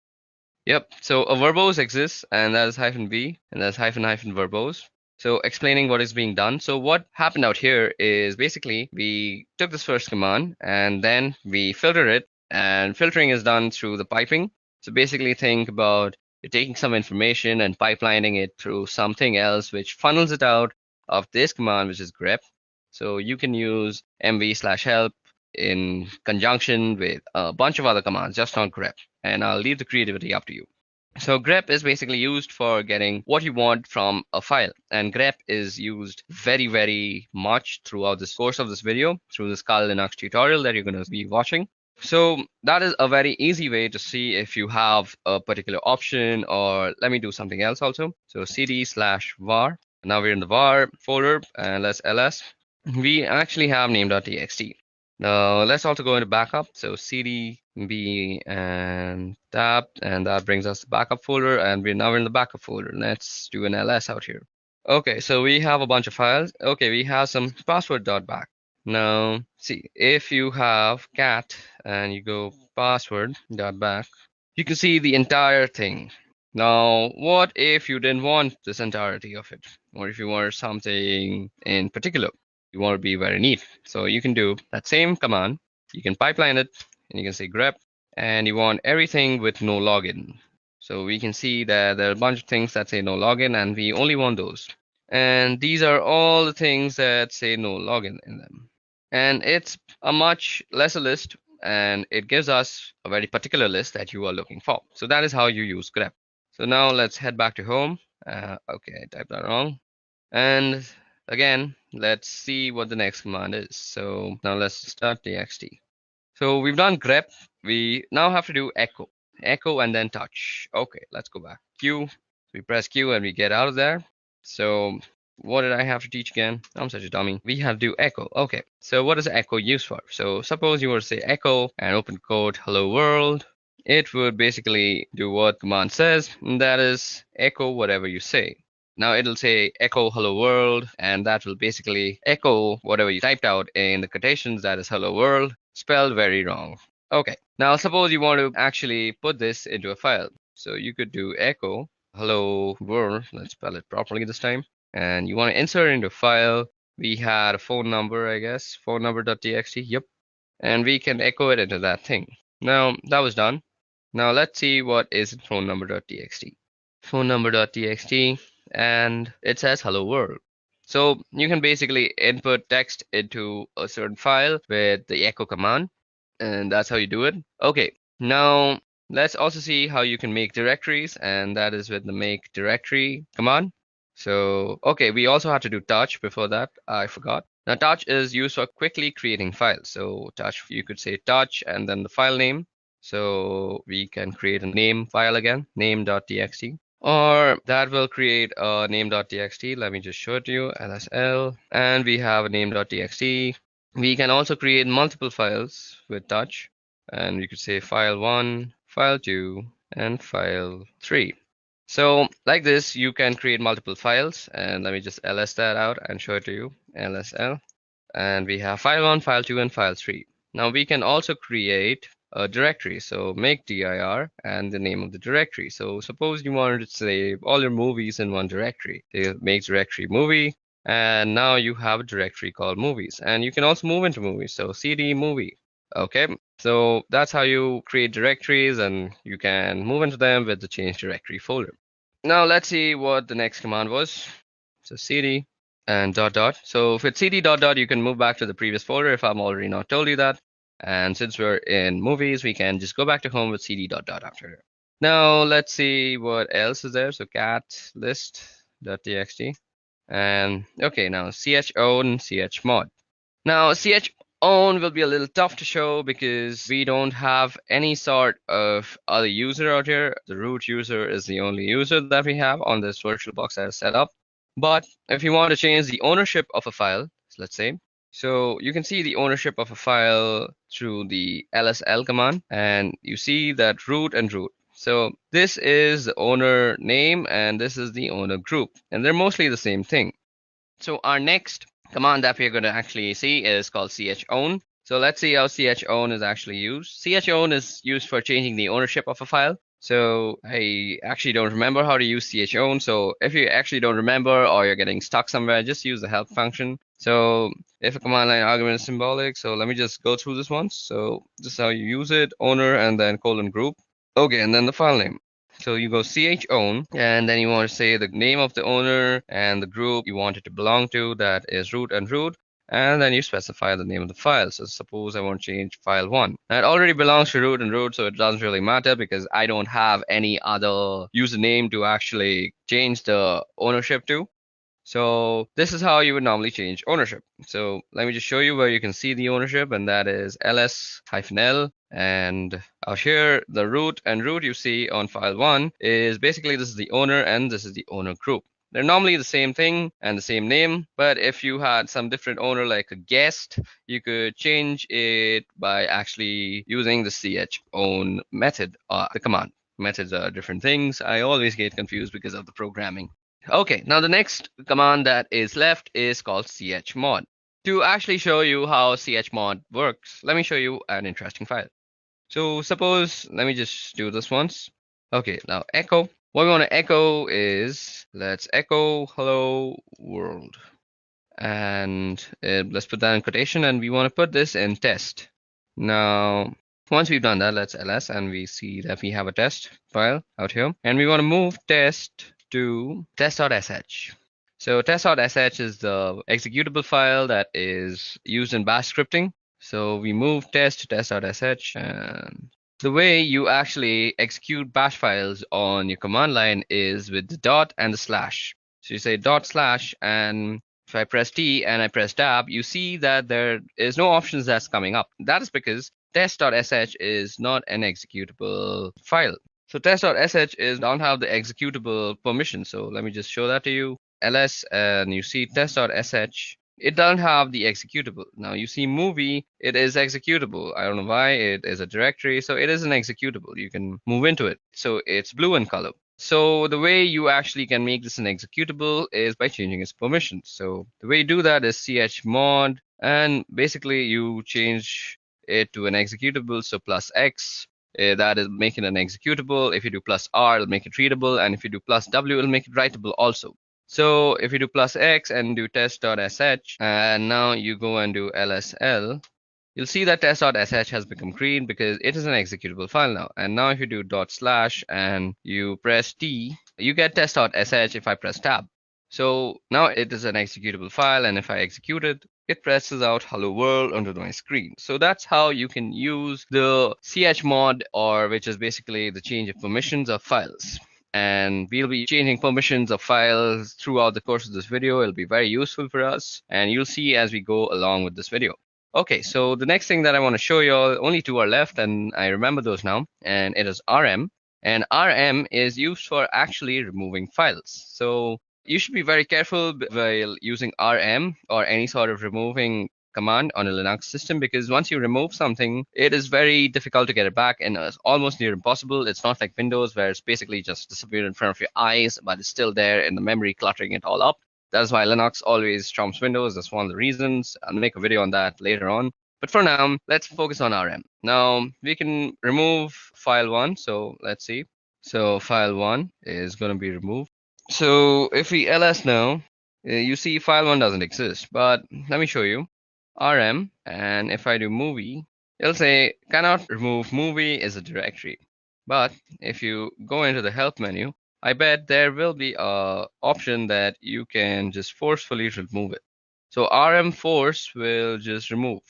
Yep, so a verbose exists, and that is -v, and that's -- verbose. So explaining what is being done. So what happened out here is basically we took this first command and then we filter it, and filtering is done through the piping. So basically think about you're taking some information and pipelining it through something else, which funnels it out of this command, which is grep. So you can use mv/help in conjunction with a bunch of other commands, just not grep. And I'll leave the creativity up to you. So grep is basically used for getting what you want from a file. And grep is used very, very much throughout this course of this video, through this Kali Linux tutorial that you're going to be watching. So that is a very easy way to see if you have a particular option, or let me do something else also. So cd/var. Now we're in the var folder, and let's ls. We actually have name.txt. Now let's also go into backup. So cd b and tab, and that brings us the backup folder, and we're now in the backup folder. Let's do an ls out here. Okay, so we have a bunch of files. Okay, we have some password.back. Now see, if you have cat and you go password.back, you can see the entire thing. Now, what if you didn't want this entirety of it, or if you wanted something in particular? You want to be very neat. So you can do that same command. You can pipeline it, and you can say grep, and you want everything with no login. So we can see that there are a bunch of things that say no login, and we only want those. And these are all the things that say no login in them. And it's a much lesser list, and it gives us a very particular list that you are looking for. So that is how you use grep. So now let's head back to home. Okay, I typed that wrong. And again, let's see what the next command is. So now let's start txt. So we've done grep. We now have to do echo. Echo and then touch. Okay, let's go back. Q. We press Q and we get out of there. So what did I have to teach again? I'm such a dummy. We have to do echo. Okay, so what is echo used for? So suppose you were to say echo and open quote hello world. It would basically do what command says, and that is echo whatever you say. Now it'll say echo hello world, and that will basically echo whatever you typed out in the quotations, that is hello world, spelled very wrong. Okay, now suppose you want to actually put this into a file. So you could do echo hello world, let's spell it properly this time, and you want to insert it into a file. We had a phone number, I guess, phone number.txt, yep, and we can echo it into that thing. Now that was done. Now let's see what is in phone number.txt. Phone number.txt, and it says hello world. So you can basically input text into a certain file with the echo command, and that's how you do it. Okay, now let's also see how you can make directories, and that is with the make directory command. So, okay, we also had to do touch before that. I forgot. Now, touch is used for quickly creating files. So, touch, you could say touch and then the file name. So, we can create a name file again, name.txt. Or that will create a name.txt. Let me just show it to you, lsl. And we have a name.txt. We can also create multiple files with touch. And we could say file 1, file 2, and file 3. So like this, you can create multiple files. And let me just ls that out and show it to you, lsl. And we have file 1, file 2, and file 3. Now we can also create a directory. So make dir and the name of the directory. So suppose you wanted to save all your movies in one directory. So make directory movie. And now you have a directory called movies. And you can also move into movies. So cd movie. Okay, so that's how you create directories, and you can move into them with the change directory folder. Now let's see what the next command was. So cd and dot dot. So with cd dot dot, you can move back to the previous folder if I'm already not told you that. And since we're in movies, we can just go back to home with cd dot dot after. Now let's see what else is there. So cat list.txt. And okay, now chown chmod. Now chown will be a little tough to show because we don't have any sort of other user out here. The root user is the only user that we have on this VirtualBox that is set up. But if you want to change the ownership of a file, let's say, so you can see the ownership of a file through the lsl command, and you see that root and root. So this is the owner name and this is the owner group, and they're mostly the same thing. So our next command that we're going to actually see is called chown. So let's see how chown is actually used. Chown is used for changing the ownership of a file. So I actually don't remember how to use chown. So if you actually don't remember or you're getting stuck somewhere, just use the help function. So if a command line argument is symbolic, so let me just go through this once. So this is how you use it, owner and then colon group. Okay, and then the file name. So you go chown, and then you want to say the name of the owner and the group you want it to belong to, that is root and root, and then you specify the name of the file. So suppose I want to change file 1. Now it already belongs to root and root, so it doesn't really matter because I don't have any other username to actually change the ownership to. So this is how you would normally change ownership. So let me just show you where you can see the ownership, and that is ls-l. And out here, the root and root you see on file 1 is basically this is the owner and this is the owner group. They're normally the same thing and the same name, but if you had some different owner like a guest, you could change it by actually using the chown method, the command. Methods are different things. I always get confused because of the programming. Okay, now the next command that is left is called chmod. To actually show you how chmod works, let me show you an interesting file. So suppose, let me just do this once. Okay, now echo. What we want to echo is, let's echo hello world. And let's put that in quotation, and we want to put this in test. Now, once we've done that, let's ls, and we see that we have a test file out here. And we want to move test to test.sh. So test.sh is the executable file that is used in bash scripting. So we move test to test.sh, and the way you actually execute bash files on your command line is with the dot and the slash. So you say dot slash, and if I press T and I press tab, you see that there is no options that's coming up. That is because test.sh is not an executable file. So test.sh don't have the executable permission. So let me just show that to you. ls, and you see test.sh. It doesn't have the executable. Now you see movie, it is executable. I don't know why, it is a directory, so it is an executable. You can move into it. So it's blue in color. So the way you actually can make this an executable is by changing its permissions. So the way you do that is chmod, and basically you change it to an executable. So plus X, that is making an executable. If you do plus R, it'll make it readable. And if you do plus W, it'll make it writable also. So if you do plus X and do test.sh, and now you go and do lsl, you'll see that test.sh has become green because it is an executable file now. And now if you do dot slash and you press T, you get test.sh if I press tab. So now it is an executable file, and if I execute it, it presses out hello world onto my screen. So that's how you can use the chmod, or which is basically the change of permissions of files. and we'll be changing permissions of files throughout the course of this video. It'll be very useful for us, and you'll see as we go along with this video. Okay, so the next thing that I want to show you all, only two are left, and I remember those now, and it is RM. And RM is used for actually removing files. So you should be very careful while using RM or any sort of removing command on a Linux system, because once you remove something, it is very difficult to get it back, and it's almost near impossible. It's not like Windows where it's basically just disappeared in front of your eyes, but it's still there in the memory, cluttering it all up. That's why Linux always trumps Windows. That's one of the reasons. I'll make a video on that later on. But for now, let's focus on RM. Now, we can remove file 1. So let's see. So file 1 is going to be removed. So if we ls now, you see file 1 doesn't exist. But let me show you. RM, and if I do movie, it'll say cannot remove movie is a directory. But if you go into the help menu, I bet there will be a option that you can just forcefully remove it. So RM force will just remove.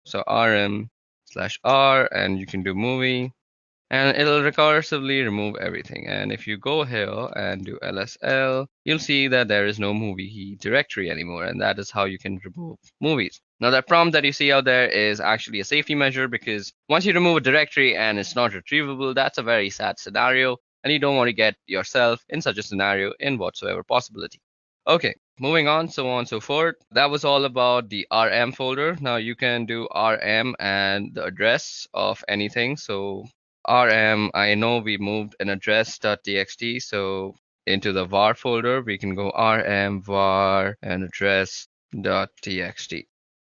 So RM/R, and you can do movie, and it'll recursively remove everything. And if you go here and do LSL, you'll see that there is no movie directory anymore, and that is how you can remove movies. Now that prompt that you see out there is actually a safety measure, because once you remove a directory and it's not retrievable, that's a very sad scenario, and you don't want to get yourself in such a scenario in whatsoever possibility. Okay, moving on, so on and so forth. That was all about the RM folder. Now you can do RM and the address of anything. So RM, I know we moved an address.txt, so into the var folder, we can go rm var and address.txt.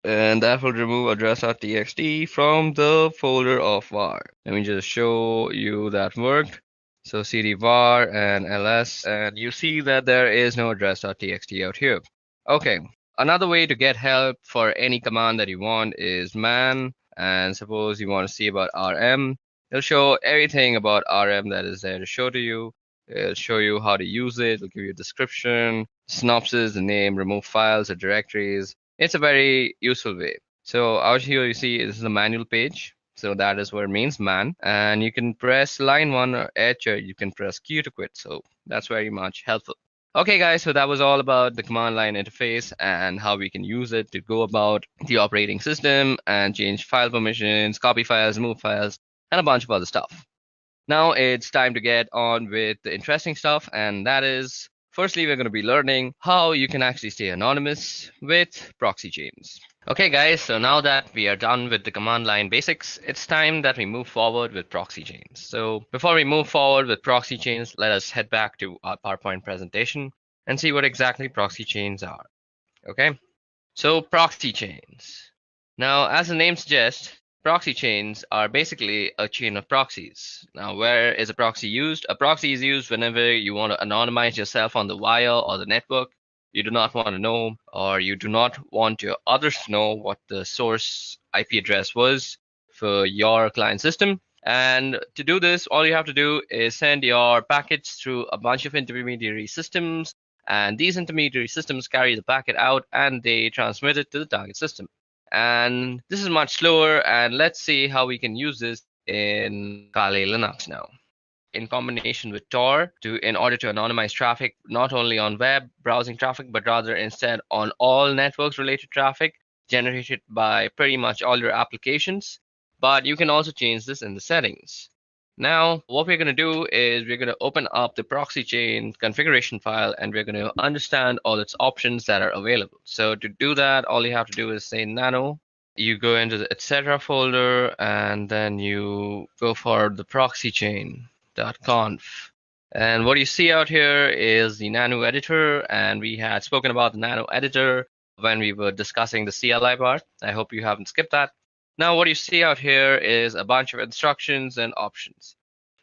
And that will remove address.txt from the folder of var. Let me just show you that worked. So cd var and ls, and you see that there is no address.txt out here. Okay, another way to get help for any command that you want is man, and suppose you want to see about rm. It'll show everything about RM that is there to show to you. It'll show you how to use it. It'll give you a description, synopsis, the name, remove files or directories. It's a very useful way. So out here you see this is the manual page. So that is what it means, man. And you can press line 1 or H, or you can press Q to quit. So that's very much helpful. Okay, guys, so that was all about the command line interface and how we can use it to go about the operating system and change file permissions, copy files, remove files, and a bunch of other stuff. Now it's time to get on with the interesting stuff, and that is, firstly, we're going to be learning how you can actually stay anonymous with proxy chains. Okay, guys, so now that we are done with the command line basics, it's time that we move forward with proxy chains. So before we move forward with proxy chains, let us head back to our PowerPoint presentation and see what exactly proxy chains are. Okay, so proxy chains. Now, as the name suggests, proxy chains are basically a chain of proxies. Now, where is a proxy used? A proxy is used whenever you want to anonymize yourself on the wire or the network. You do not want to know, or you do not want your others to know what the source IP address was for your client system. And to do this, all you have to do is send your packets through a bunch of intermediary systems, and these intermediary systems carry the packet out and they transmit it to the target system. And this is much slower, and let's see how we can use this in Kali Linux now. In combination with Tor, in order to anonymize traffic, not only on web browsing traffic, but rather instead on all networks related traffic generated by pretty much all your applications. But you can also change this in the settings. Now, what we're going to do is we're going to open up the proxy chain configuration file, and we're going to understand all its options that are available. So to do that, all you have to do is say nano. You go into the etc folder, and then you go for the proxy chain.conf. And what you see out here is the nano editor, and we had spoken about the nano editor when we were discussing the CLI part. I hope you haven't skipped that. Now what you see out here is a bunch of instructions and options.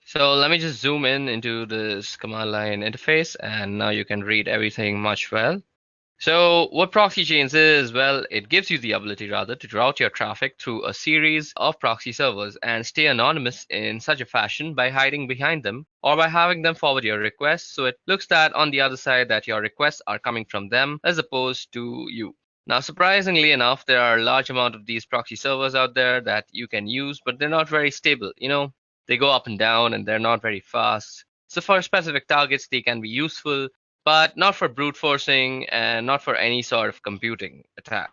So let me just zoom in into this command line interface, and now you can read everything much well. So what proxy chains is, well, it gives you the ability rather to route your traffic through a series of proxy servers and stay anonymous in such a fashion by hiding behind them or by having them forward your requests, so it looks that on the other side that your requests are coming from them as opposed to you. Now, surprisingly enough, there are a large amount of these proxy servers out there that you can use, but they're not very stable. You know, they go up and down and they're not very fast. So for specific targets, they can be useful, but not for brute forcing and not for any sort of computing attack.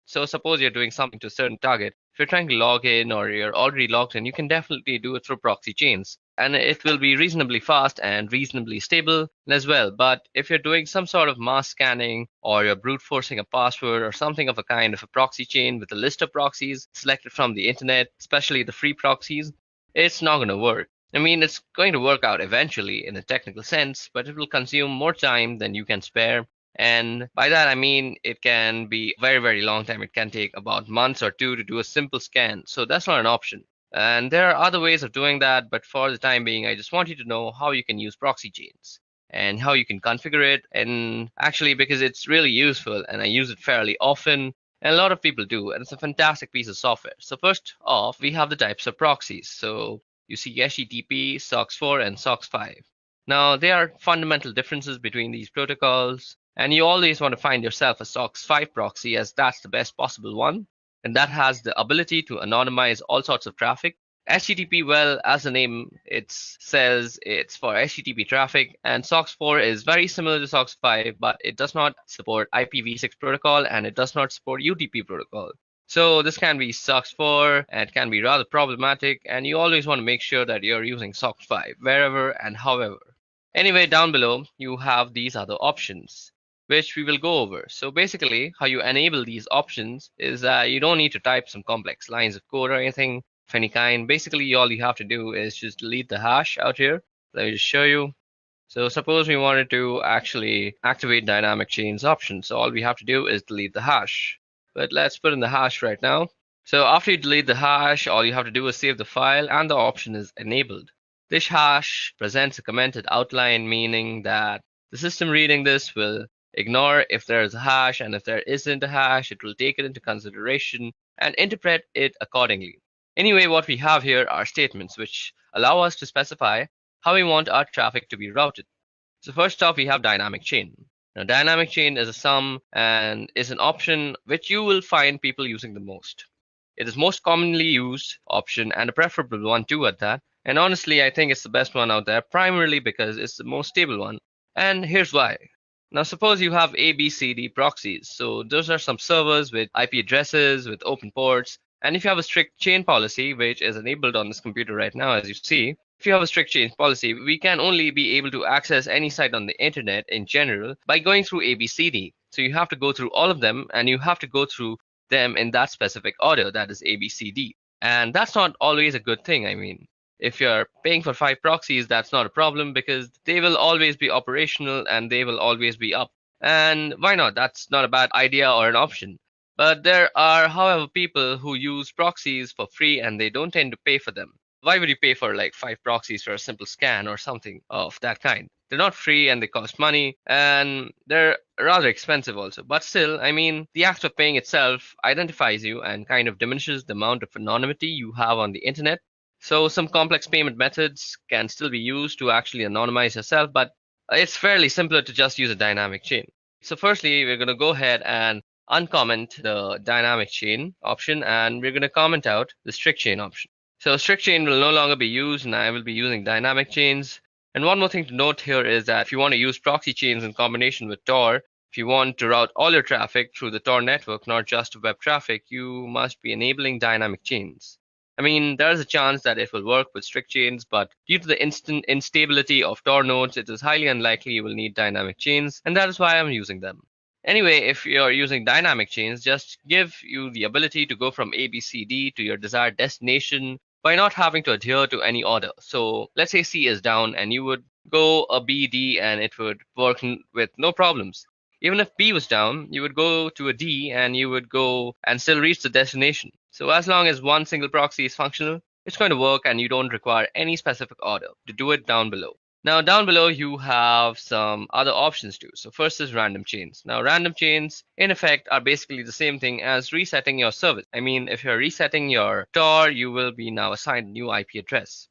So suppose you're doing something to a certain target. If you're trying to log in or you're already logged in, you can definitely do it through proxy chains. And it will be reasonably fast and reasonably stable as well. But if you're doing some sort of mass scanning or you're brute forcing a password or something of a kind of a proxy chain with a list of proxies selected from the internet, especially the free proxies, it's not going to work. I mean, it's going to work out eventually in a technical sense, but it will consume more time than you can spare. And by that, I mean it can be a very, very long time. It can take about months or two to do a simple scan. So that's not an option. And there are other ways of doing that. But for the time being, I just want you to know how you can use proxy chains and how you can configure it. And actually, because it's really useful and I use it fairly often, and a lot of people do, and it's a fantastic piece of software. So first off, we have the types of proxies. So you see HTTP, SOCKS4, and SOCKS5. Now, there are fundamental differences between these protocols. And you always want to find yourself a SOCKS5 proxy, as that's the best possible one. And that has the ability to anonymize all sorts of traffic. HTTP, well, as the name it says, it's for HTTP traffic. And SOCKS4 is very similar to SOCKS5, but it does not support IPv6 protocol and it does not support UDP protocol. So this can be SOCKS4 and it can be rather problematic. And you always want to make sure that you're using SOCKS5 wherever and however. Anyway, down below, you have these other options, which we will go over. So basically, how you enable these options is that you don't need to type some complex lines of code or anything of any kind. Basically, all you have to do is just delete the hash out here. Let me just show you. So suppose we wanted to actually activate dynamic chains option. So all we have to do is delete the hash. But let's put in the hash right now. So after you delete the hash, all you have to do is save the file and the option is enabled. This hash presents a commented outline, meaning that the system reading this will ignore if there is a hash, and if there isn't a hash, it will take it into consideration and interpret it accordingly. Anyway, what we have here are statements which allow us to specify how we want our traffic to be routed. So first off, we have dynamic chain. Now, dynamic chain is a sum and is an option which you will find people using the most. It is most commonly used option and a preferable one too at that. And honestly, I think it's the best one out there, primarily because it's the most stable one. And here's why. Now, suppose you have ABCD proxies. So those are some servers with IP addresses, with open ports. And if you have a strict chain policy, which is enabled on this computer right now, as you see, if you have a strict chain policy, we can only be able to access any site on the internet in general by going through ABCD. So you have to go through all of them, and you have to go through them in that specific order, that is ABCD. And that's not always a good thing. I mean, if you're paying for 5 proxies, that's not a problem because they will always be operational and they will always be up. And why not? That's not a bad idea or an option. But there are, however, people who use proxies for free and they don't tend to pay for them. Why would you pay for like 5 proxies for a simple scan or something of that kind? They're not free and they cost money and they're rather expensive also. But still, I mean, the act of paying itself identifies you and kind of diminishes the amount of anonymity you have on the internet. So some complex payment methods can still be used to actually anonymize yourself, but it's fairly simpler to just use a dynamic chain. So firstly, we're going to go ahead and uncomment the dynamic chain option, and we're going to comment out the strict chain option. So strict chain will no longer be used, and I will be using dynamic chains. And one more thing to note here is that if you want to use proxy chains in combination with Tor, if you want to route all your traffic through the Tor network, not just web traffic, you must be enabling dynamic chains. I mean, there is a chance that it will work with strict chains, but due to the instant instability of Tor nodes, it is highly unlikely you will need dynamic chains, and that is why I'm using them. Anyway, if you're using dynamic chains, just give you the ability to go from ABCD to your desired destination by not having to adhere to any order. So let's say C is down and you would go a B, D, and it would work with no problems. Even if B was down, you would go to a D and you would go and still reach the destination. So as long as one single proxy is functional, it's going to work and you don't require any specific order to do it down below. Now down below you have some other options too. So first is random chains. Now random chains in effect are basically the same thing as resetting your service. I mean, if you're resetting your Tor, you will be now assigned a new IP address.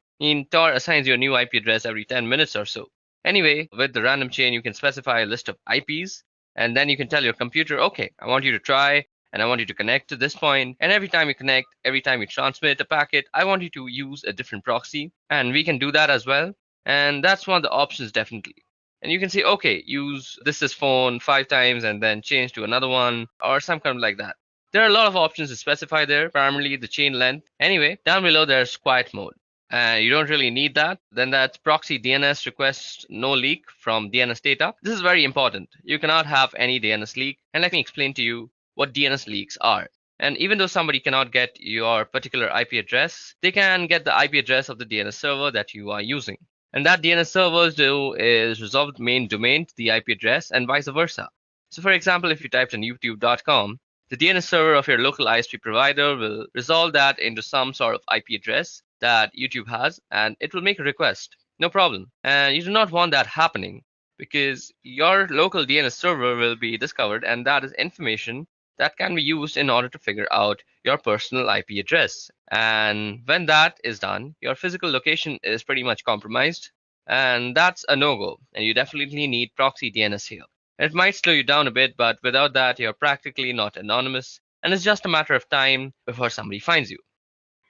Tor assigns you a new IP address every 10 minutes or so. Anyway, with the random chain, you can specify a list of IPs, and then you can tell your computer, okay, I want you to try, and I want you to connect to this point. And every time you connect, every time you transmit a packet, I want you to use a different proxy. And we can do that as well. And that's one of the options definitely. And you can say, okay, use this phone 5 times and then change to another one or some kind of like that. There are a lot of options to specify there, primarily the chain length. Anyway, down below there's quiet mode. And you don't really need that. Then that's proxy DNS request no leak from DNS data. This is very important. You cannot have any DNS leak. And let me explain to you what DNS leaks are. And even though somebody cannot get your particular IP address, they can get the IP address of the DNS server that you are using. And that DNS servers do is resolve the main domain to the IP address and vice versa. So for example, if you typed in youtube.com, the DNS server of your local ISP provider will resolve that into some sort of IP address that YouTube has, and it will make a request. No problem. And you do not want that happening because your local DNS server will be discovered, and that is information that can be used in order to figure out your personal IP address. And when that is done, your physical location is pretty much compromised, and that's a no-go. And you definitely need proxy DNS here. It might slow you down a bit, but without that, you're practically not anonymous, and it's just a matter of time before somebody finds you.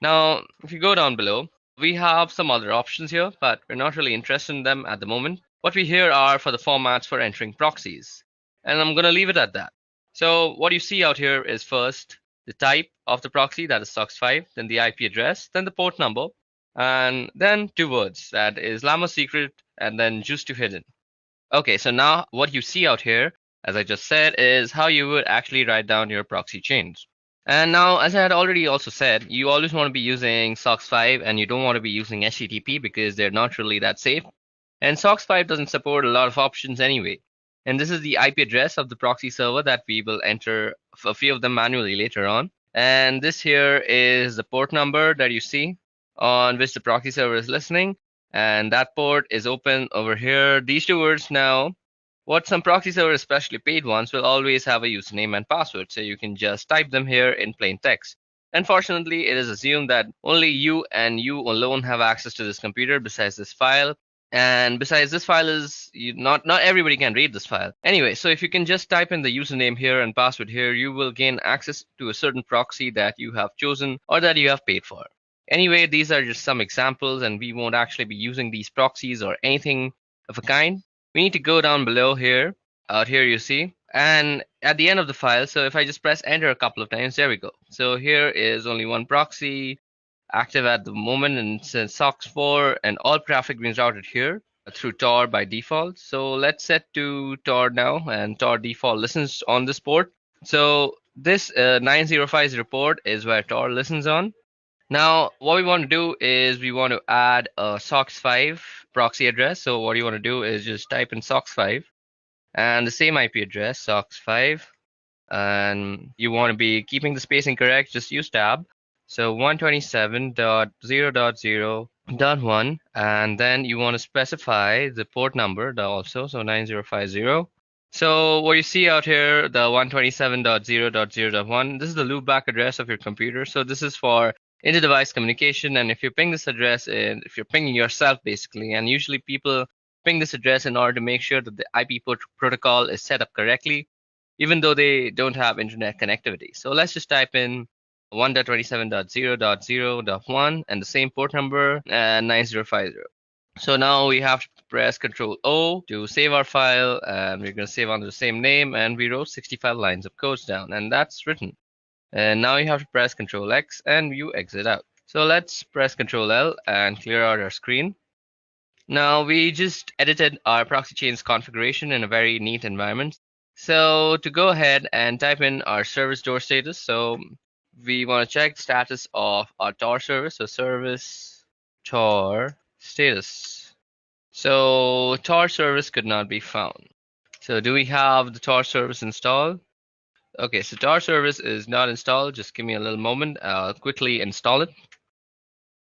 Now, if you go down below, we have some other options here, but we're not really interested in them at the moment. What we here are for the formats for entering proxies, and I'm going to leave it at that. So what you see out here is first the type of the proxy, that is SOCKS5, then the IP address, then the port number, and then 2 words, that is Llama secret and then juice to hidden. Okay, so now what you see out here, as I just said, is how you would actually write down your proxy chains. And now, as I had already also said, you always want to be using SOCKS5 and you don't want to be using HTTP because they're not really that safe. And SOCKS5 doesn't support a lot of options anyway. And this is the IP address of the proxy server that we will enter a few of them manually later on. And this here is the port number that you see on which the proxy server is listening. And that port is open over here. These 2 words now, what some proxy servers, especially paid ones, will always have a username and password. So you can just type them here in plain text. Unfortunately, it is assumed that only you and you alone have access to this computer besides this file. And besides, this file is not everybody can read this file. Anyway, so if you can just type in the username here and password here, you will gain access to a certain proxy that you have chosen or that you have paid for. Anyway, these are just some examples, and we won't actually be using these proxies or anything of a kind. We need to go down below here. Out here you see. And at the end of the file, so if I just press enter a couple of times, there we go. So here is only one proxy active at the moment, and it says SOCKS4, and all traffic being routed here through Tor by default. So let's set to Tor now, and Tor default listens on this port. So this 9050 port is where Tor listens on. Now, what we want to do is we want to add a SOCKS5 proxy address. So what you want to do is just type in SOCKS5 and the same IP address, SOCKS5, and you want to be keeping the spacing correct, just use tab. So 127.0.0.1, and then you want to specify the port number also, so 9050. So what you see out here, the 127.0.0.1, this is the loopback address of your computer. So this is for inter-device communication, and if you ping this address, if you're pinging yourself basically, and usually people ping this address in order to make sure that the IP protocol is set up correctly, even though they don't have internet connectivity. So let's just type in 1.27.0.0.1 and the same port number and 9050. So now we have to press Control O to save our file, and we're going to save under the same name, and we wrote 65 lines of codes down, and that's written. And now you have to press Control X and you exit out. So let's press Control L and clear out our screen. Now we just edited our proxy chains configuration in a very neat environment. So to go ahead and type in our service door status, so we want to check the status of our Tor service. So service Tor status. So Tor service could not be found. So do we have the Tor service installed? Okay, so Tor service is not installed. Just give me a little moment. I'll quickly install it.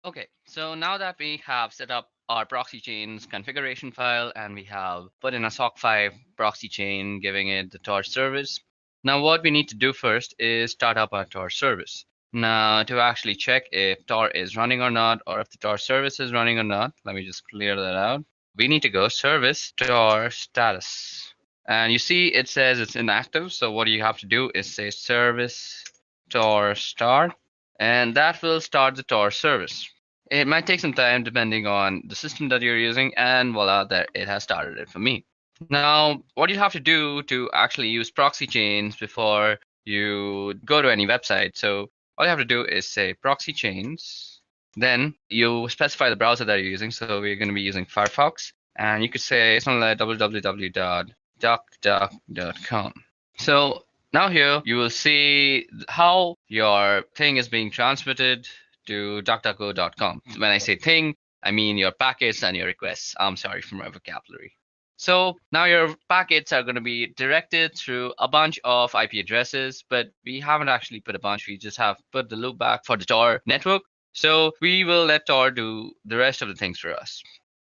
Okay, so now that we have set up our proxy chains configuration file and we have put in a SOCK5 proxy chain, giving it the Tor service. Now what we need to do first is start up our Tor service. Now to actually check if Tor is running or not, or if the Tor service is running or not, let me just clear that out. We need to go service Tor status. And you see it says it's inactive. So what you have to do is say service Tor start, and that will start the Tor service. It might take some time depending on the system that you're using, and voila, there it has started it for me. Now, what you have to do to actually use proxy chains before you go to any website. So all you have to do is say proxy chains. Then you specify the browser that you're using. So we're going to be using Firefox, and you could say something like www.duckduck.com. So now here you will see how your thing is being transmitted to DuckDuckGo.com. When I say thing, I mean your packets and your requests. I'm sorry for my vocabulary. So now your packets are going to be directed through a bunch of IP addresses, but we haven't actually put a bunch. We just have put the loopback for the Tor network. So we will let Tor do the rest of the things for us.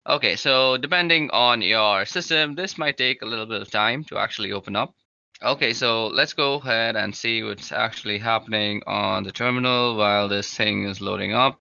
Okay, so depending on your system, this might take a little bit of time to actually open up. Okay, so let's go ahead and see what's actually happening on the terminal while this thing is loading up.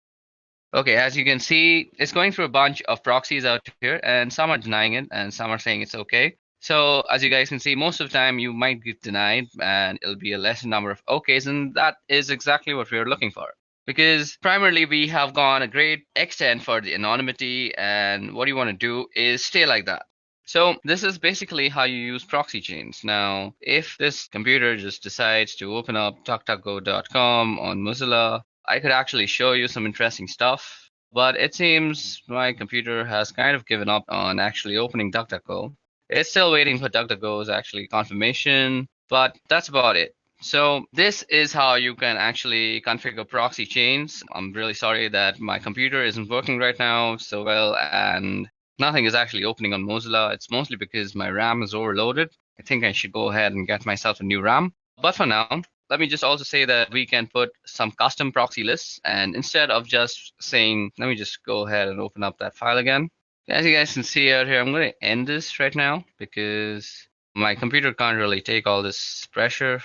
Okay, as you can see, it's going through a bunch of proxies out here, and some are denying it, and some are saying it's okay. So as you guys can see, most of the time you might get denied, and it'll be a lesser number of okays, and that is exactly what we're looking for. Because primarily we have gone a great extent for the anonymity, and what you want to do is stay like that. So this is basically how you use proxy chains. Now, if this computer just decides to open up DuckDuckGo.com on Mozilla, I could actually show you some interesting stuff, but it seems my computer has kind of given up on actually opening DuckDuckGo. It's still waiting for DuckDuckGo's actually confirmation, but that's about it. So this is how you can actually configure proxy chains. I'm really sorry that my computer isn't working right now so well, and nothing is actually opening on Mozilla. It's mostly because my RAM is overloaded. I think I should go ahead and get myself a new RAM. But for now, let me just also say that we can put some custom proxy lists, and instead of just saying, let me just go ahead and open up that file again. As you guys can see out here, I'm going to end this right now because my computer can't really take all this pressure.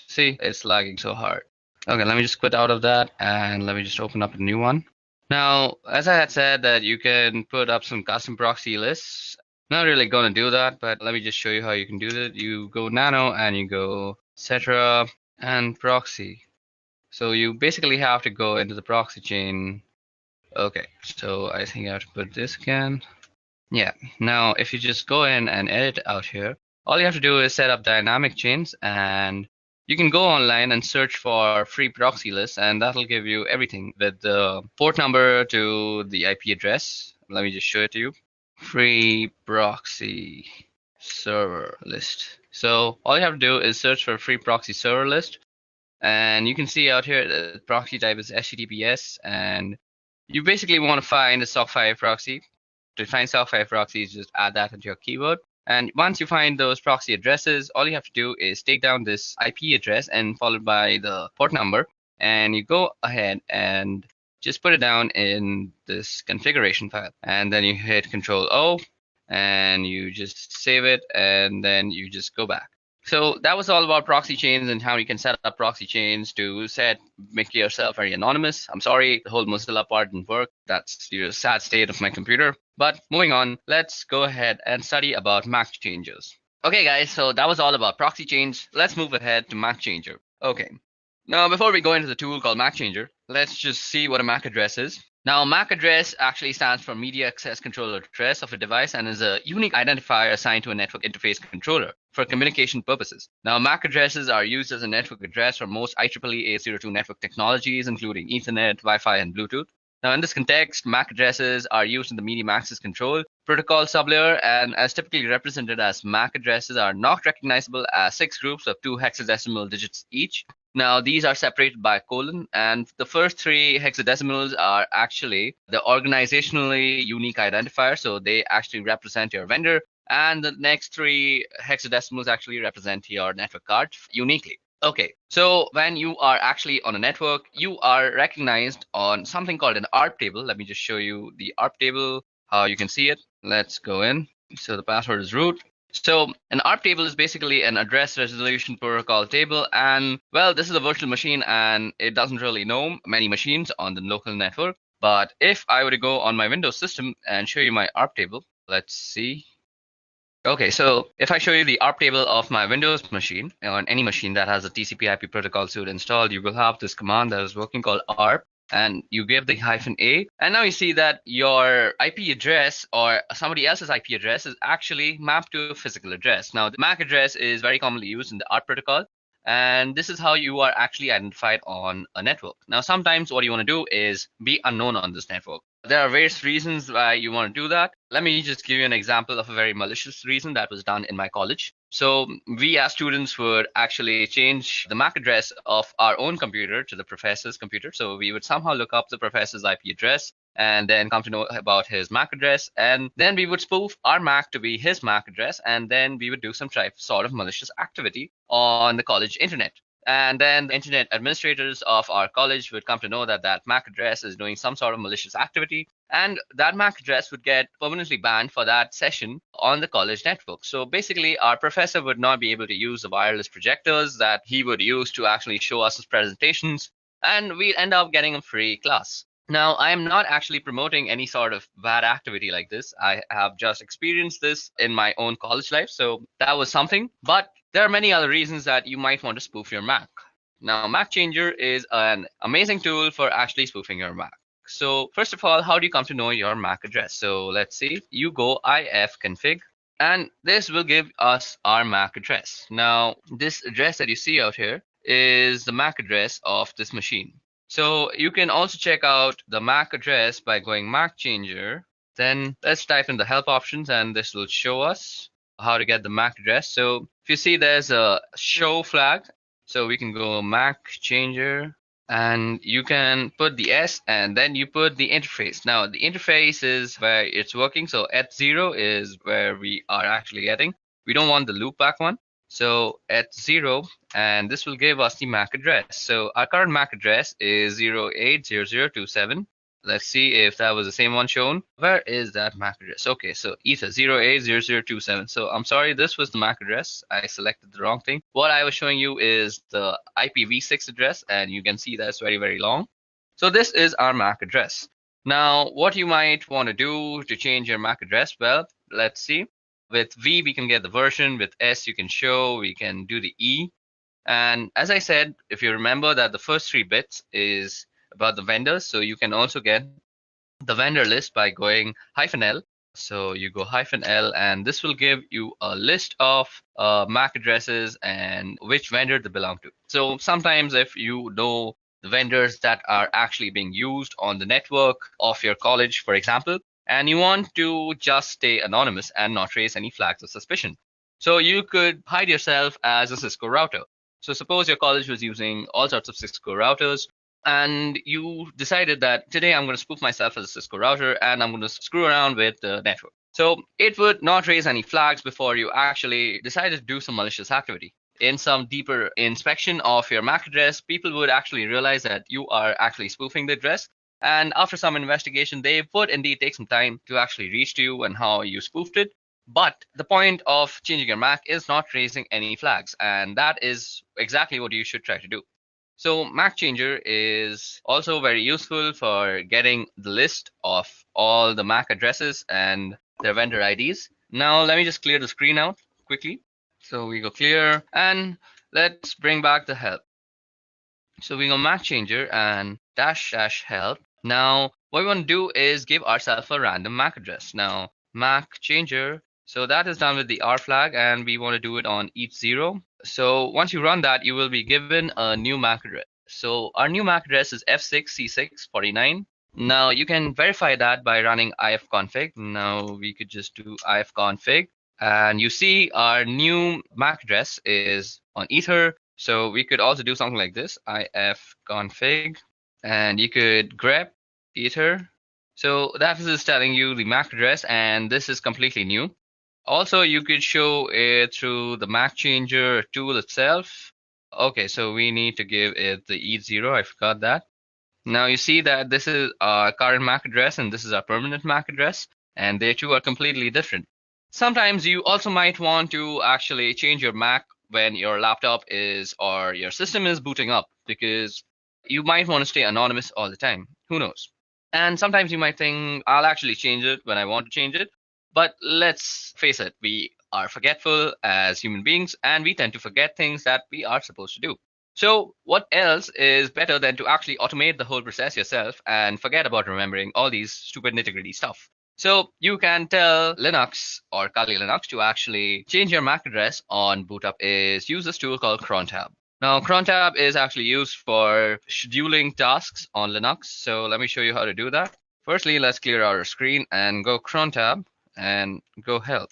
See, it's lagging so hard. Okay, let me just quit out of that and let me just open up a new one. Now, as I had said that you can put up some custom proxy lists. Not really going to do that, but let me just show you how you can do that. You go nano and you go etc. and proxy. So you basically have to go into the proxy chain. Okay, so I think I have to put this again. Yeah, now if you just go in and edit out here, all you have to do is set up dynamic chains, and you can go online and search for free proxy lists, and that'll give you everything with the port number to the IP address. Let me just show it to you. Free proxy server list. So all you have to do is search for a free proxy server list, and you can see out here the proxy type is HTTPS, and you basically want to find a SOC5 proxy. To find SOC5 proxies, just add that into your keyword. And once you find those proxy addresses, all you have to do is take down this IP address and followed by the port number, and you go ahead and just put it down in this configuration file, and then you hit Control O and you just save it, and then you just go back. So that was all about proxy chains and how you can set up proxy chains to make yourself very anonymous. I'm sorry, the whole Mozilla part didn't work. That's the sad state of my computer. But moving on, let's go ahead and study about MAC changes. Okay guys, so that was all about proxy chains. Let's move ahead to MAC changer. Okay, now before we go into the tool called MAC changer, let's just see what a MAC address is. Now, MAC address actually stands for Media Access Controller Address of a device and is a unique identifier assigned to a network interface controller for communication purposes. Now, MAC addresses are used as a network address for most IEEE 802 network technologies, including Ethernet, Wi-Fi, and Bluetooth. Now, in this context, MAC addresses are used in the medium access control protocol sublayer, and as typically represented as MAC addresses are not recognizable as 6 groups of 2 hexadecimal digits each. Now, these are separated by a colon, and the first 3 hexadecimals are actually the organizationally unique identifier, so they actually represent your vendor, and the next 3 hexadecimals actually represent your network card uniquely. Okay, so when you are actually on a network, you are recognized on something called an ARP table. Let me just show you the ARP table, how you can see it. Let's go in. So the password is root. So an ARP table is basically an address resolution protocol table, and well, this is a virtual machine and it doesn't really know many machines on the local network. But if I were to go on my Windows system and show you my ARP table, let's see. Okay, so if I show you the ARP table of my Windows machine, on any machine that has a TCP/IP protocol suite installed, you will have this command that is working called ARP. and you give the -a, and now you see that your IP address or somebody else's IP address is actually mapped to a physical address. Now, the MAC address is very commonly used in the ARP protocol, and this is how you are actually identified on a network. Now, sometimes what you want to do is be unknown on this network. There are various reasons why you want to do that. Let me just give you an example of a very malicious reason that was done in my college. So we as students would actually change the MAC address of our own computer to the professor's computer. So we would somehow look up the professor's IP address and then come to know about his MAC address. And then we would spoof our MAC to be his MAC address. And then we would do some sort of malicious activity on the college internet. And then the internet administrators of our college would come to know that that MAC address is doing some sort of malicious activity. And that MAC address would get permanently banned for that session on the college network. So basically, our professor would not be able to use the wireless projectors that he would use to actually show us his presentations. And we'd end up getting a free class. Now, I am not actually promoting any sort of bad activity like this. I have just experienced this in my own college life. So that was something. But there are many other reasons that you might want to spoof your Mac. Now, Mac Changer is an amazing tool for actually spoofing your Mac. So first of all, how do you come to know your MAC address? So let's see, you go ifconfig, and this will give us our MAC address. Now, this address that you see out here is the MAC address of this machine. So you can also check out the MAC address by going Mac Changer. Then let's type in the help options, and this will show us how to get the MAC address. So if you see there's a show flag, so we can go Mac Changer, and you can put the S and then you put the interface. Now the interface is where it's working. So eth0 is where we are actually getting. We don't want the loopback one. So eth0, and this will give us the MAC address. So our current MAC address is 080027. Let's see if that was the same one shown. Where is that MAC address? Okay, so ether 080027. So I'm sorry, this was the MAC address. I selected the wrong thing. What I was showing you is the IPv6 address, and you can see that's very, very long. So this is our MAC address. Now, what you might want to do to change your MAC address, well, let's see. With V, we can get the version. With S, you can show. We can do the E. And as I said, if you remember that the first 3 bits is about the vendors, so you can also get the vendor list by going -L. So you go -L, and this will give you a list of MAC addresses and which vendor they belong to. So sometimes if you know the vendors that are actually being used on the network of your college, for example, and you want to just stay anonymous and not raise any flags of suspicion, so you could hide yourself as a Cisco router. So suppose your college was using all sorts of Cisco routers, and you decided that today I'm going to spoof myself as a Cisco router and I'm going to screw around with the network. So it would not raise any flags before you actually decided to do some malicious activity. In some deeper inspection of your MAC address, people would actually realize that you are actually spoofing the address. And after some investigation, they would indeed take some time to actually reach to you and how you spoofed it. But the point of changing your MAC is not raising any flags. And that is exactly what you should try to do. So MAC Changer is also very useful for getting the list of all the MAC addresses and their vendor IDs. Now let me just clear the screen out quickly. So we go clear, and let's bring back the help. So we go MAC Changer and --help. Now what we want to do is give ourselves a random MAC address. Now MAC Changer, so that is done with the R flag, and we want to do it on eth0. So once you run that, you will be given a new MAC address. So our new MAC address is f6c649. Now you can verify that by running ifconfig. Now we could just do ifconfig, and you see our new MAC address is on ether. So we could also do something like this, ifconfig, and you could grep ether. So that is telling you the MAC address, and this is completely new. Also, you could show it through the MAC Changer tool itself. Okay, so we need to give it the eth0. I forgot that. Now you see that this is our current MAC address and this is our permanent MAC address, and they two are completely different. Sometimes you also might want to actually change your MAC when your laptop is or your system is booting up, because you might want to stay anonymous all the time. Who knows? And sometimes you might think, I'll actually change it when I want to change it. But let's face it, we are forgetful as human beings, and we tend to forget things that we are supposed to do. So what else is better than to actually automate the whole process yourself and forget about remembering all these stupid nitty-gritty stuff? So you can tell Linux or Kali Linux to actually change your MAC address on boot up is use this tool called crontab. Now crontab is actually used for scheduling tasks on Linux. So let me show you how to do that. Firstly, let's clear our screen and go crontab and go help.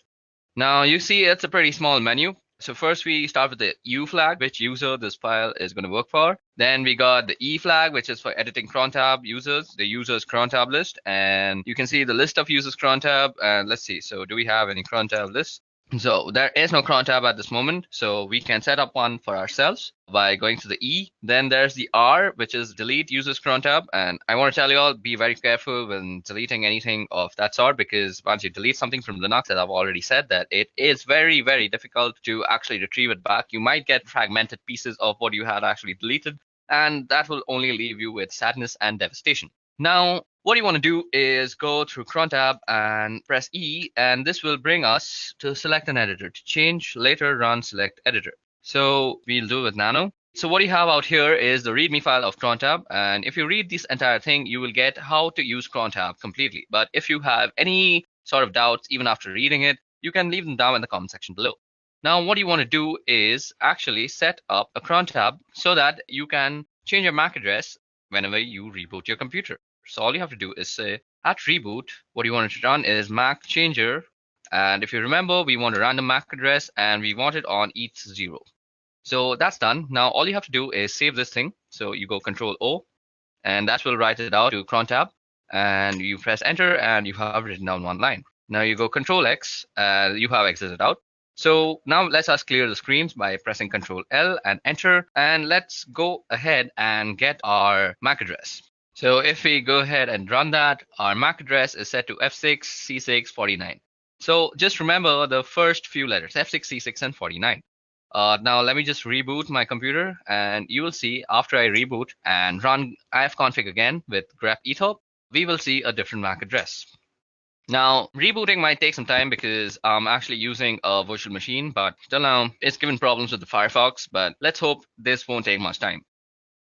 Now you see it's a pretty small menu. So first we start with the U flag, which user this file is going to work for. Then we got the E flag, which is for editing crontab users, the users crontab list. And you can see the list of users crontab. And let's see, so do we have any crontab lists? So there is no crontab at this moment, so we can set up one for ourselves by going to the E. Then there's the R, which is delete users crontab. And I want to tell you all, be very careful when deleting anything of that sort, because once you delete something from Linux, as I've already said, that it is very, very difficult to actually retrieve it back. You might get fragmented pieces of what you had actually deleted, and that will only leave you with sadness and devastation. Now, what you want to do is go through crontab and press E, and this will bring us to select an editor. To change, later run select editor. So we'll do with nano. So what you have out here is the README file of crontab, and if you read this entire thing, you will get how to use crontab completely. But if you have any sort of doubts, even after reading it, you can leave them down in the comment section below. Now, what you want to do is actually set up a crontab so that you can change your MAC address whenever you reboot your computer. So all you have to do is say at reboot, what you want to run is MAC changer. And if you remember, we want a random MAC address and we want it on ETH0. So that's done. Now all you have to do is save this thing. So you go Control O, and that will write it out to crontab. And you press enter and you have written down one line. Now you go Control X, you have exited out. So now let's us clear the screens by pressing Control L and enter. And let's go ahead and get our MAC address. So if we go ahead and run that, our MAC address is set to F6C649. So just remember the first few letters, F6, C6, and 49. Now let me just reboot my computer, and you will see after I reboot and run ifconfig again with grep ethop, we will see a different MAC address. Now, rebooting might take some time because I'm actually using a virtual machine, but till now it's given problems with the Firefox, but let's hope this won't take much time.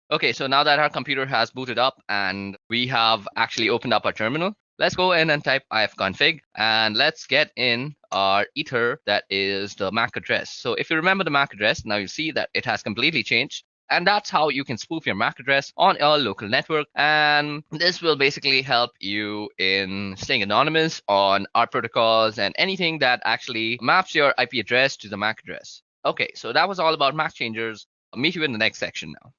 Okay, so now that our computer has booted up and we have actually opened up our terminal, let's go in and type ifconfig and let's get in our ether, that is the MAC address. So if you remember the MAC address, now you see that it has completely changed. And that's how you can spoof your MAC address on your local network. And this will basically help you in staying anonymous on our protocols and anything that actually maps your IP address to the MAC address. Okay, so that was all about MAC changers. I'll meet you in the next section now.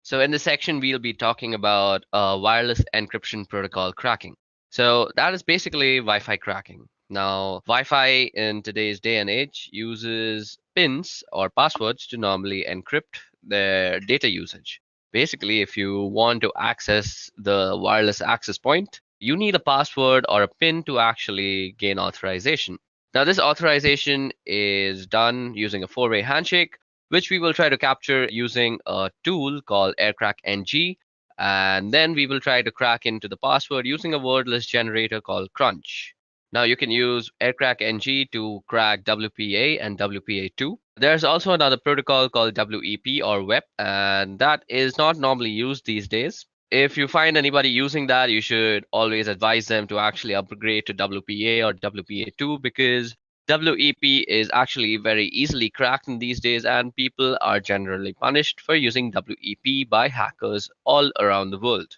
So in this section, we'll be talking about wireless encryption protocol cracking. So that is basically Wi-Fi cracking. Now, Wi-Fi in today's day and age uses pins or passwords to normally encrypt their data usage. Basically, if you want to access the wireless access point, you need a password or a pin to actually gain authorization. Now, this authorization is done using a four-way handshake, which we will try to capture using a tool called AirCrackNG. And then we will try to crack into the password using a wordless generator called Crunch. Now you can use AirCrackNG to crack WPA and WPA2. There's also another protocol called WEP or WEP, and that is not normally used these days. If you find anybody using that, you should always advise them to actually upgrade to WPA or WPA2 because WEP is actually very easily cracked in these days, and people are generally punished for using WEP by hackers all around the world.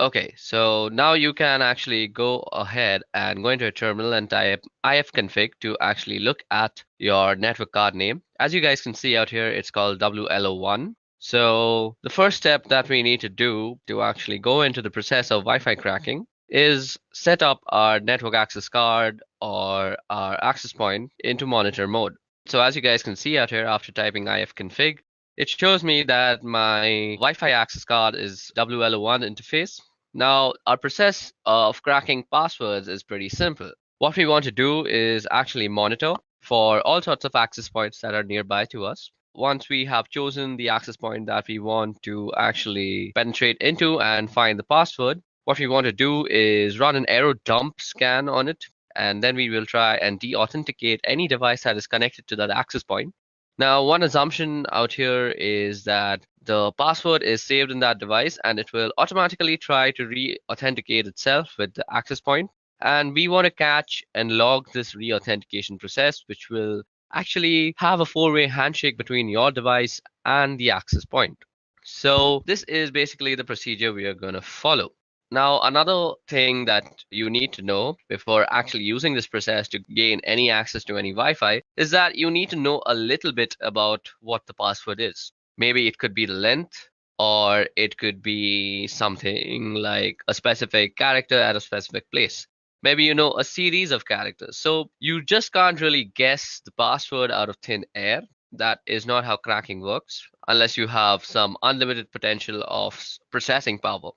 Okay, so now you can actually go ahead and go into a terminal and type ifconfig to actually look at your network card name. As you guys can see out here, it's called WLO1. So the first step that we need to do to actually go into the process of Wi-Fi cracking is set up our network access card or our access point into monitor mode. So as you guys can see out here, after typing ifconfig, it shows me that my Wi-Fi access card is WLO1 interface. Now, our process of cracking passwords is pretty simple. What we want to do is actually monitor for all sorts of access points that are nearby to us. Once we have chosen the access point that we want to actually penetrate into and find the password, what we want to do is run an arrow dump scan on it, and then we will try and de-authenticate any device that is connected to that access point. Now, one assumption out here is that the password is saved in that device and it will automatically try to re-authenticate itself with the access point. And we want to catch and log this re-authentication process, which will actually have a four-way handshake between your device and the access point. So this is basically the procedure we are going to follow. Now, another thing that you need to know before actually using this process to gain any access to any Wi-Fi is that you need to know a little bit about what the password is. Maybe it could be the length, or it could be something like a specific character at a specific place. Maybe you know a series of characters. So you just can't really guess the password out of thin air. That is not how cracking works, unless you have some unlimited potential of processing power.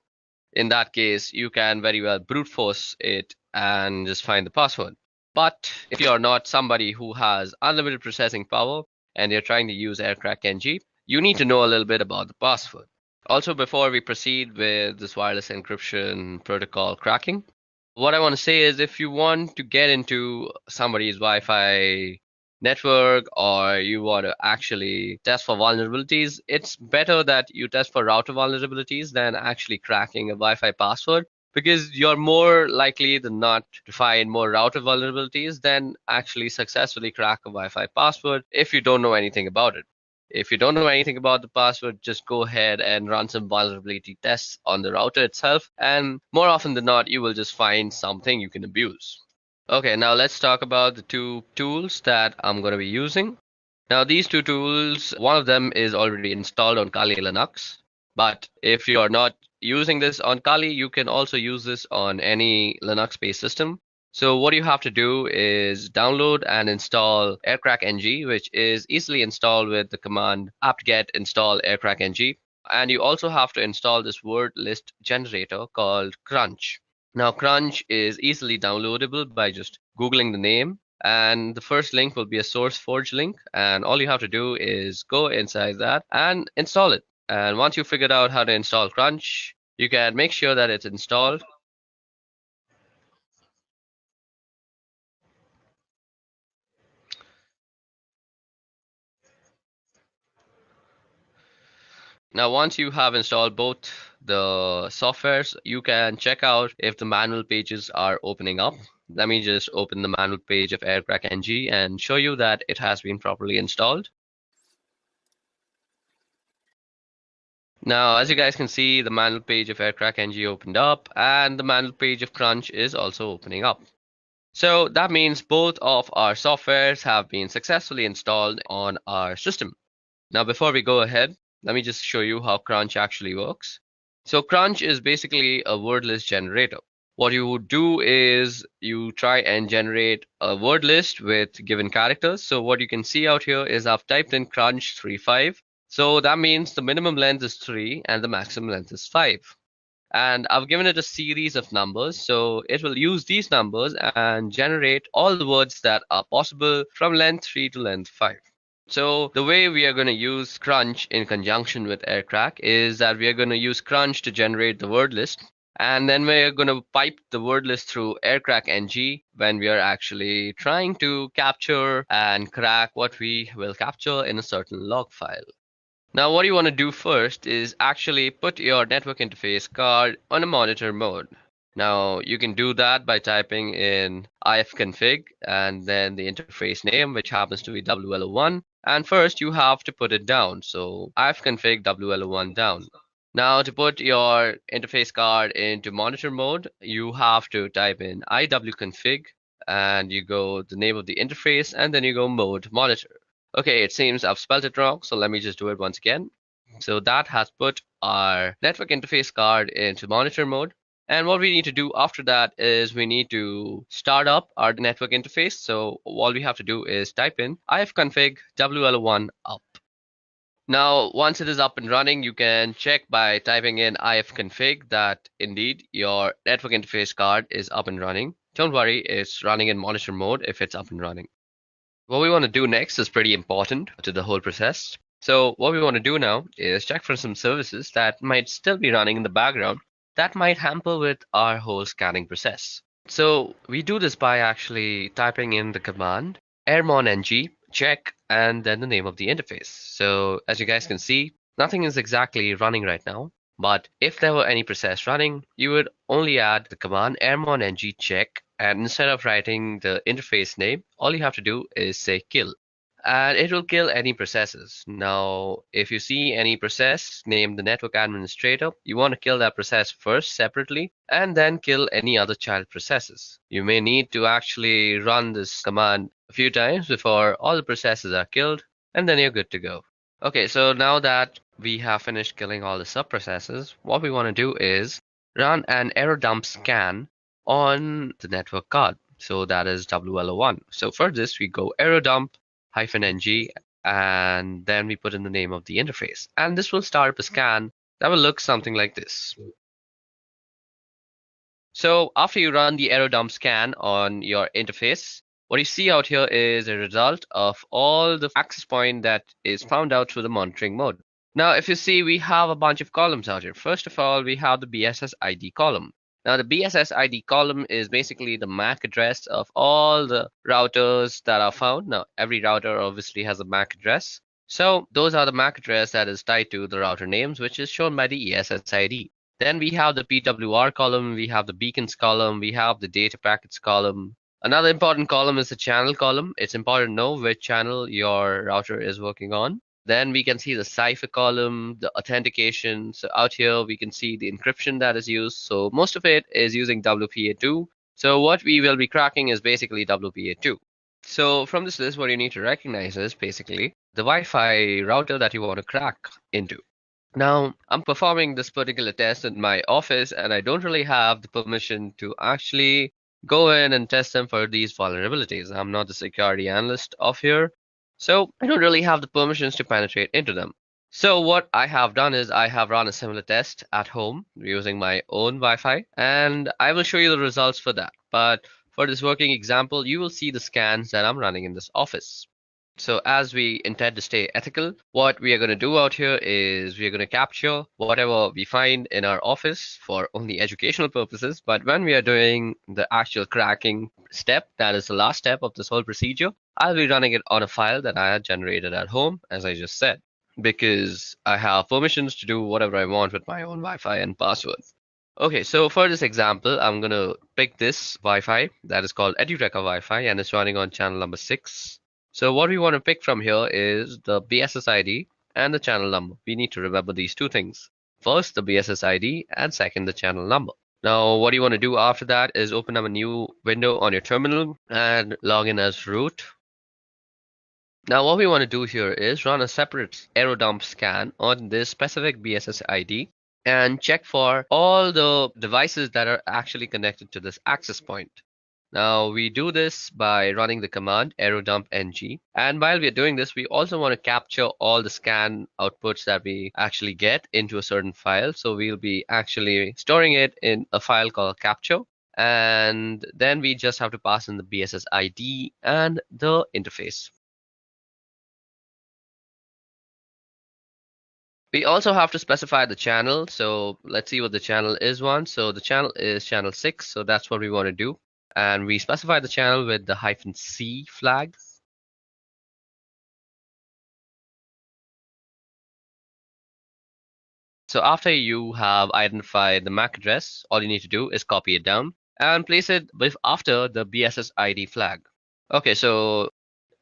In that case, you can very well brute force it and just find the password. But if you're not somebody who has unlimited processing power and you're trying to use AirCrackNG, you need to know a little bit about the password. Also, before we proceed with this wireless encryption protocol cracking, what I want to say is if you want to get into somebody's Wi-Fi network or you want to actually test for vulnerabilities, it's better that you test for router vulnerabilities than actually cracking a Wi-Fi password, because you're more likely than not to find more router vulnerabilities than actually successfully crack a Wi-Fi password if you don't know anything about it. If you don't know anything about the password, just go ahead and run some vulnerability tests on the router itself, and more often than not, you will just find something you can abuse. Okay, now let's talk about the two tools that I'm going to be using. Now, these two tools, one of them is already installed on Kali Linux, but if you're not using this on Kali, you can also use this on any Linux-based system. So what you have to do is download and install AirCrackNG, which is easily installed with the command apt-get install AirCrackNG. And you also have to install this word list generator called Crunch. Now, Crunch is easily downloadable by just Googling the name. And the first link will be a SourceForge link. And all you have to do is go inside that and install it. And once you figured out how to install Crunch, you can make sure that it's installed. Now, once you have installed both the softwares, you can check out if the manual pages are opening up. Let me just open the manual page of AirCrackNG and show you that it has been properly installed. Now, as you guys can see, the manual page of AirCrackNG opened up and the manual page of Crunch is also opening up. So that means both of our softwares have been successfully installed on our system. Now, before we go ahead, let me just show you how Crunch actually works. So Crunch is basically a word list generator. What you would do is you try and generate a word list with given characters. So what you can see out here is I've typed in Crunch 35. So that means the minimum length is 3 and the maximum length is 5. And I've given it a series of numbers. So it will use these numbers and generate all the words that are possible from length 3 to length 5. So the way we are going to use Crunch in conjunction with AirCrack is that we are going to use Crunch to generate the word list. And then we're going to pipe the word list through AirCrackNG when we are actually trying to capture and crack what we will capture in a certain log file. Now, what you want to do first is actually put your network interface card on a monitor mode. Now, you can do that by typing in ifconfig and then the interface name, which happens to be WLO1. And first, you have to put it down. So ifconfig WLO1 down. Now, to put your interface card into monitor mode, you have to type in iwconfig and you go the name of the interface and then you go mode monitor. Okay, it seems I've spelled it wrong, so let me just do it once again. So that has put our network interface card into monitor mode. And what we need to do after that is we need to start up our network interface. So all we have to do is type in ifconfig WLO1 up. Now, once it is up and running, you can check by typing in ifconfig that indeed your network interface card is up and running. Don't worry, it's running in monitor mode if it's up and running. What we want to do next is pretty important to the whole process. So what we want to do now is check for some services that might still be running in the background that might hamper with our whole scanning process. So we do this by actually typing in the command airmon ng check, and then the name of the interface. So as you guys can see, nothing is exactly running right now. But if there were any process running, you would only add the command airmon ng check, and instead of writing the interface name, all you have to do is say kill, and it will kill any processes. Now, if you see any process named the network administrator, you want to kill that process first separately and then kill any other child processes. You may need to actually run this command a few times before all the processes are killed, and then you're good to go. Okay, so now that we have finished killing all the subprocesses, what we want to do is run an error dump scan on the network card. So that is WLO1. So for this, we go error dump -ng, and then we put in the name of the interface. And this will start up a scan that will look something like this. So after you run the error dump scan on your interface, what you see out here is a result of all the access point that is found out through the monitoring mode. Now, if you see, we have a bunch of columns out here. First of all, we have the BSS ID column. Now, the BSS ID column is basically the MAC address of all the routers that are found. Now, every router obviously has a MAC address. So those are the MAC address that is tied to the router names, which is shown by the ESS ID. Then we have the PWR column, we have the beacons column, we have the data packets column. Another important column is the channel column. It's important to know which channel your router is working on. Then we can see the cipher column, the authentication. So out here, we can see the encryption that is used. So most of it is using WPA2. So what we will be cracking is basically WPA2. So from this list, what you need to recognize is basically the Wi-Fi router that you want to crack into. Now, I'm performing this particular test in my office, and I don't really have the permission to actually go in and test them for these vulnerabilities. I'm not the security analyst of here. So I don't really have the permissions to penetrate into them. So what I have done is I have run a similar test at home using my own Wi-Fi, and I will show you the results for that. But for this working example, you will see the scans that I'm running in this office. So as we intend to stay ethical, what we are going to do out here is we are going to capture whatever we find in our office for only educational purposes. But when we are doing the actual cracking step, that is the last step of this whole procedure, I'll be running it on a file that I had generated at home, as I just said, because I have permissions to do whatever I want with my own Wi-Fi and passwords. Okay, so for this example, I'm going to pick this Wi-Fi that is called Edureka Wi-Fi, and it's running on channel number 6. So what we want to pick from here is the BSS ID and the channel number. We need to remember these two things. First, the BSS ID, and second, the channel number. Now, what you want to do after that is open up a new window on your terminal and log in as root. Now, what we want to do here is run a separate error dump scan on this specific BSS ID and check for all the devices that are actually connected to this access point. Now, we do this by running the command error dump ng. And while we're doing this, we also want to capture all the scan outputs that we actually get into a certain file. So we'll be actually storing it in a file called capture. And then we just have to pass in the BSS ID and the interface. We also have to specify the channel. So let's see what the channel is one. So the channel is channel 6. So that's what we want to do. And we specify the channel with the -C flag. So after you have identified the MAC address, all you need to do is copy it down and place it after the BSS ID flag. Okay, so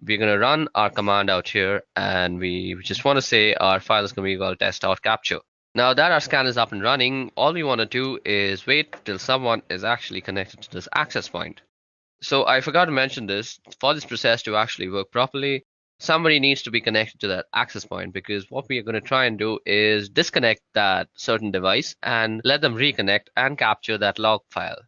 we're going to run our command out here, and we just want to say our file is going to be called test.capture. Now that our scan is up and running, all we want to do is wait till someone is actually connected to this access point. So I forgot to mention this. For this process to actually work properly, somebody needs to be connected to that access point, because what we are going to try and do is disconnect that certain device and let them reconnect and capture that log file.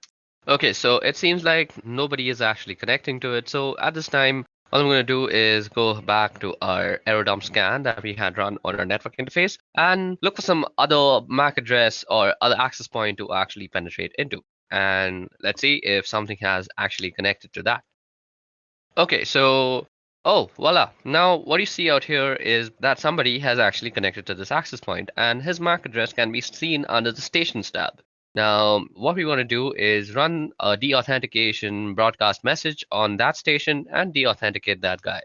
Okay, so it seems like nobody is actually connecting to it. So at this time, all I'm going to do is go back to our error dump scan that we had run on our network interface and look for some other MAC address or other access point to actually penetrate into. And let's see if something has actually connected to that. Okay, so, oh, voila. Now what you see out here is that somebody has actually connected to this access point, and his MAC address can be seen under the stations tab. Now, what we want to do is run a deauthentication broadcast message on that station and deauthenticate that guy.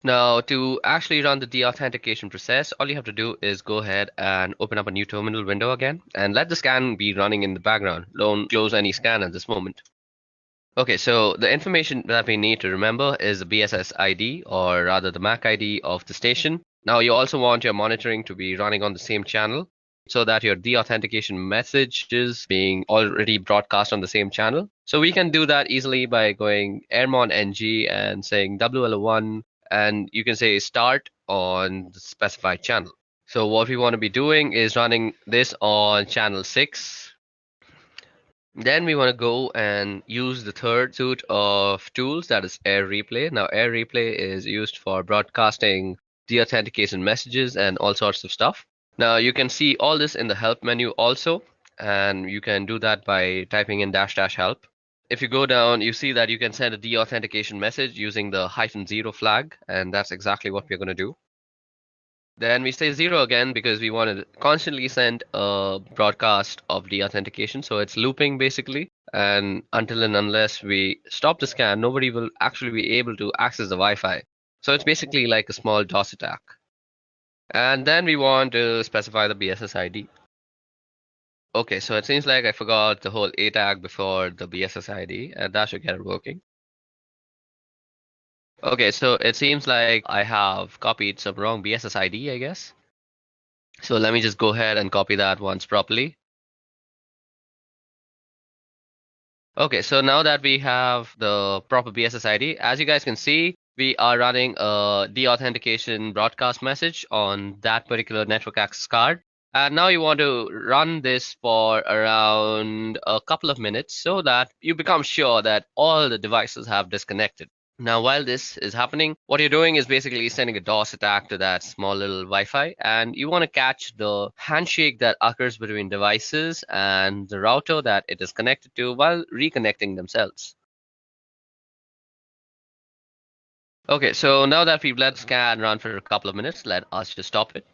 Now, to actually run the deauthentication process, all you have to do is go ahead and open up a new terminal window again and let the scan be running in the background. Don't close any scan at this moment. Okay, so the information that we need to remember is the BSS ID, or rather the MAC ID of the station. Now, you also want your monitoring to be running on the same channel so that your deauthentication message is being already broadcast on the same channel. So we can do that easily by going airmon ng and saying WL1, and you can say start on the specified channel. So what we want to be doing is running this on channel 6. Then we want to go and use the third suite of tools, that is Air Replay. Now, Air Replay is used for broadcasting deauthentication messages and all sorts of stuff. Now, you can see all this in the help menu also, and you can do that by typing in --help. If you go down, you see that you can send a deauthentication message using the -0 flag, and that's exactly what we're going to do. Then we say 0 again because we want to constantly send a broadcast of deauthentication. So it's looping basically. And until and unless we stop the scan, nobody will actually be able to access the Wi-Fi. So it's basically like a small DOS attack. And then we want to specify the BSS ID. Okay, so it seems like I forgot the whole A tag before the BSS ID, and that should get it working. Okay, so it seems like I have copied some wrong BSS ID, I guess. So let me just go ahead and copy that once properly. Okay, so now that we have the proper BSS ID, as you guys can see, we are running a deauthentication broadcast message on that particular network access card. And now you want to run this for around a couple of minutes so that you become sure that all the devices have disconnected. Now, while this is happening, what you're doing is basically sending a DOS attack to that small little Wi-Fi, and you want to catch the handshake that occurs between devices and the router that it is connected to while reconnecting themselves. Okay, so now that we've let the scan run for a couple of minutes, let us just stop it.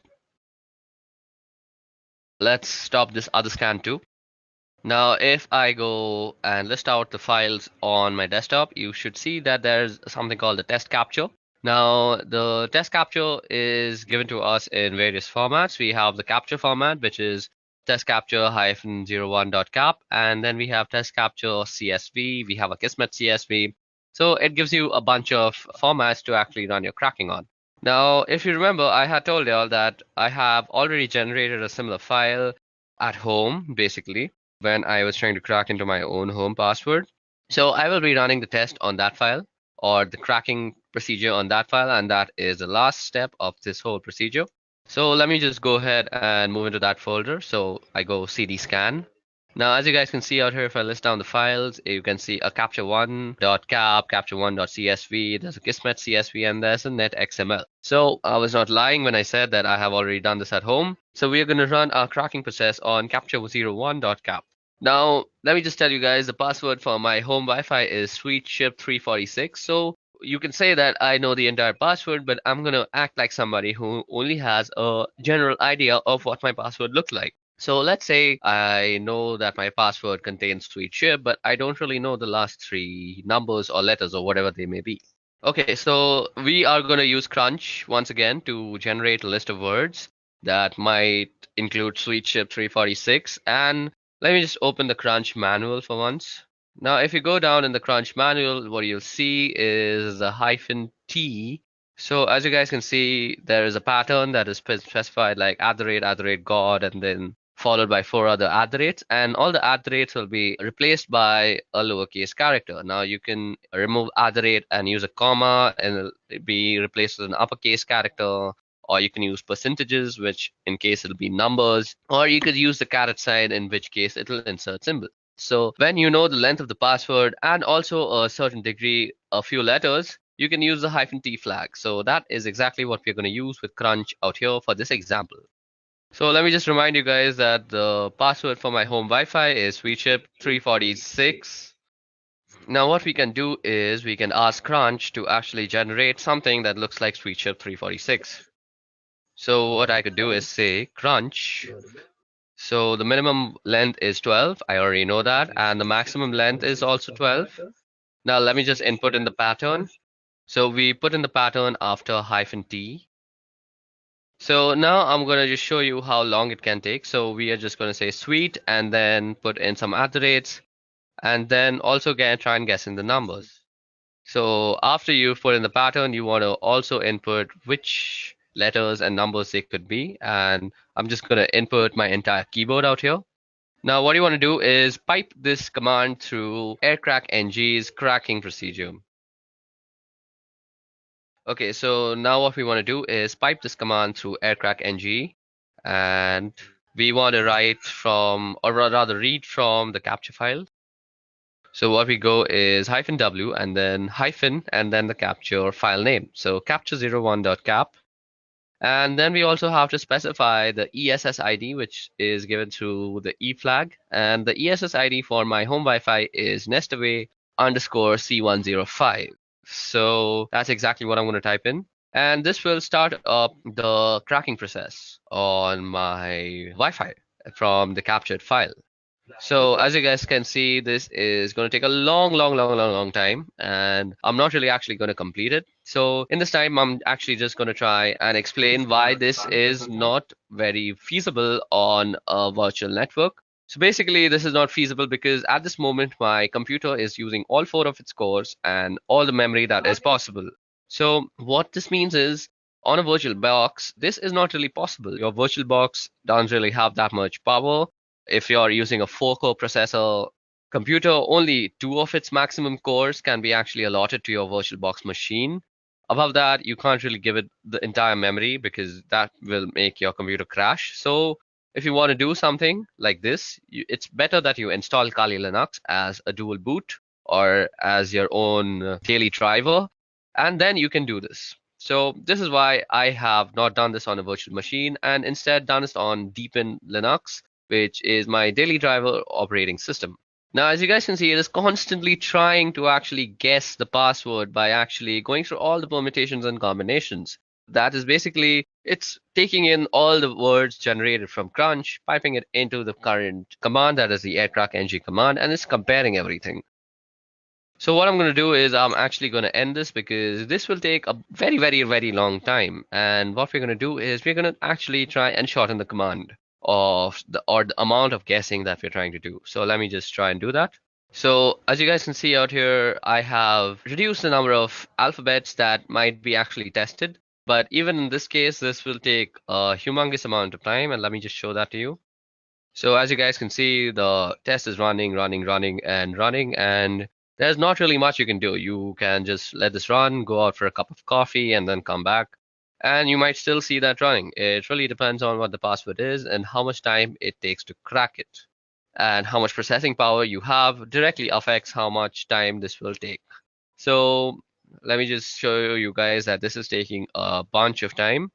Let's stop this other scan too. Now, if I go and list out the files on my desktop, you should see that there's something called the test capture. Now, the test capture is given to us in various formats. We have the capture format, which is test capture -01.cap, and then we have test capture CSV. We have a Kismet CSV. So it gives you a bunch of formats to actually run your cracking on. Now, if you remember, I had told y'all that I have already generated a similar file at home, basically, when I was trying to crack into my own home password. So I will be running the test on that file, or the cracking procedure on that file, and that is the last step of this whole procedure. So let me just go ahead and move into that folder. So I go cd scan. Now, as you guys can see out here, if I list down the files, you can see a capture1.cap, capture1.csv, there's a Kismet CSV, and there's a netxml. So I was not lying when I said that I have already done this at home. So we are going to run our cracking process on capture01.cap. Now, let me just tell you guys, the password for my home Wi-Fi is sweetship346. So you can say that I know the entire password, but I'm going to act like somebody who only has a general idea of what my password looks like. So let's say I know that my password contains sweetship, but I don't really know the last 3 numbers or letters or whatever they may be. Okay, so we are going to use Crunch once again to generate a list of words that might include sweetship346. And let me just open the Crunch manual for once. Now, if you go down in the Crunch manual, what you'll see is the -T. So as you guys can see, there is a pattern that is specified like @God, and then followed by 4 other @, and all the @ will be replaced by a lowercase character. Now you can remove @ and use a comma, and it'll be replaced with an uppercase character, or you can use percentages, which in case it'll be numbers, or you could use the caret sign, in which case it'll insert symbol. So when you know the length of the password and also a certain degree, a few letters, you can use the -T flag. So that is exactly what we're going to use with Crunch out here for this example. So let me just remind you guys that the password for my home Wi-Fi is sweetship346. Now what we can do is we can ask Crunch to actually generate something that looks like sweetship346. So what I could do is say Crunch. So the minimum length is 12. I already know that. And the maximum length is also 12. Now let me just input in the pattern. So we put in the pattern after -t. So now I'm going to just show you how long it can take. So we are just going to say sweet and then put in some @, and then also try and guess in the numbers. So after you've put in the pattern, you want to also input which letters and numbers they could be. And I'm just going to input my entire keyboard out here. Now what you want to do is pipe this command through aircrackng's cracking procedure. Okay, so now what we want to do is pipe this command through aircrackng, and we want to write from, or rather read from, the capture file. So what we go is -w and then hyphen and then the capture file name. So capture01.cap. And then we also have to specify the ESS ID, which is given through the E flag. And the ESS ID for my home Wi-Fi is nestaway_C105. So that's exactly what I'm going to type in. And this will start up the cracking process on my Wi-Fi from the captured file. So as you guys can see, this is going to take a long time, and I'm not really actually going to complete it. So in this time, I'm actually just going to try and explain why this is not very feasible on a virtual network. So basically, this is not feasible because at this moment, my computer is using all 4 of its cores and all the memory that is possible. So what this means is, on a virtual box, this is not really possible. Your virtual box doesn't really have that much power. If you're using a 4-core processor computer, only 2 of its maximum cores can be actually allotted to your VirtualBox machine. Above that, you can't really give it the entire memory because that will make your computer crash. So if you want to do something like this, it's better that you install Kali Linux as a dual boot or as your own daily driver, and then you can do this. So this is why I have not done this on a virtual machine and instead done this on Deepin Linux, which is my daily driver operating system. Now, as you guys can see, it is constantly trying to actually guess the password by actually going through all the permutations and combinations. That is basically, it's taking in all the words generated from Crunch, piping it into the current command, that is the aircrackng command, and it's comparing everything. So what I'm going to do is I'm actually going to end this because this will take a very long time. And what we're going to do is we're going to actually try and shorten the command of the amount of guessing that we're trying to do. So let me just try and do that. So as you guys can see out here, I have reduced the number of alphabets that might be actually tested. But even in this case, this will take a humongous amount of time. And let me just show that to you. So as you guys can see, the test is running, and there's not really much you can do. You can just let this run, go out for a cup of coffee, and then come back. And you might still see that running. It really depends on what the password is and how much time it takes to crack it. And how much processing power you have directly affects how much time this will take. So let me just show you guys that this is taking a bunch of time.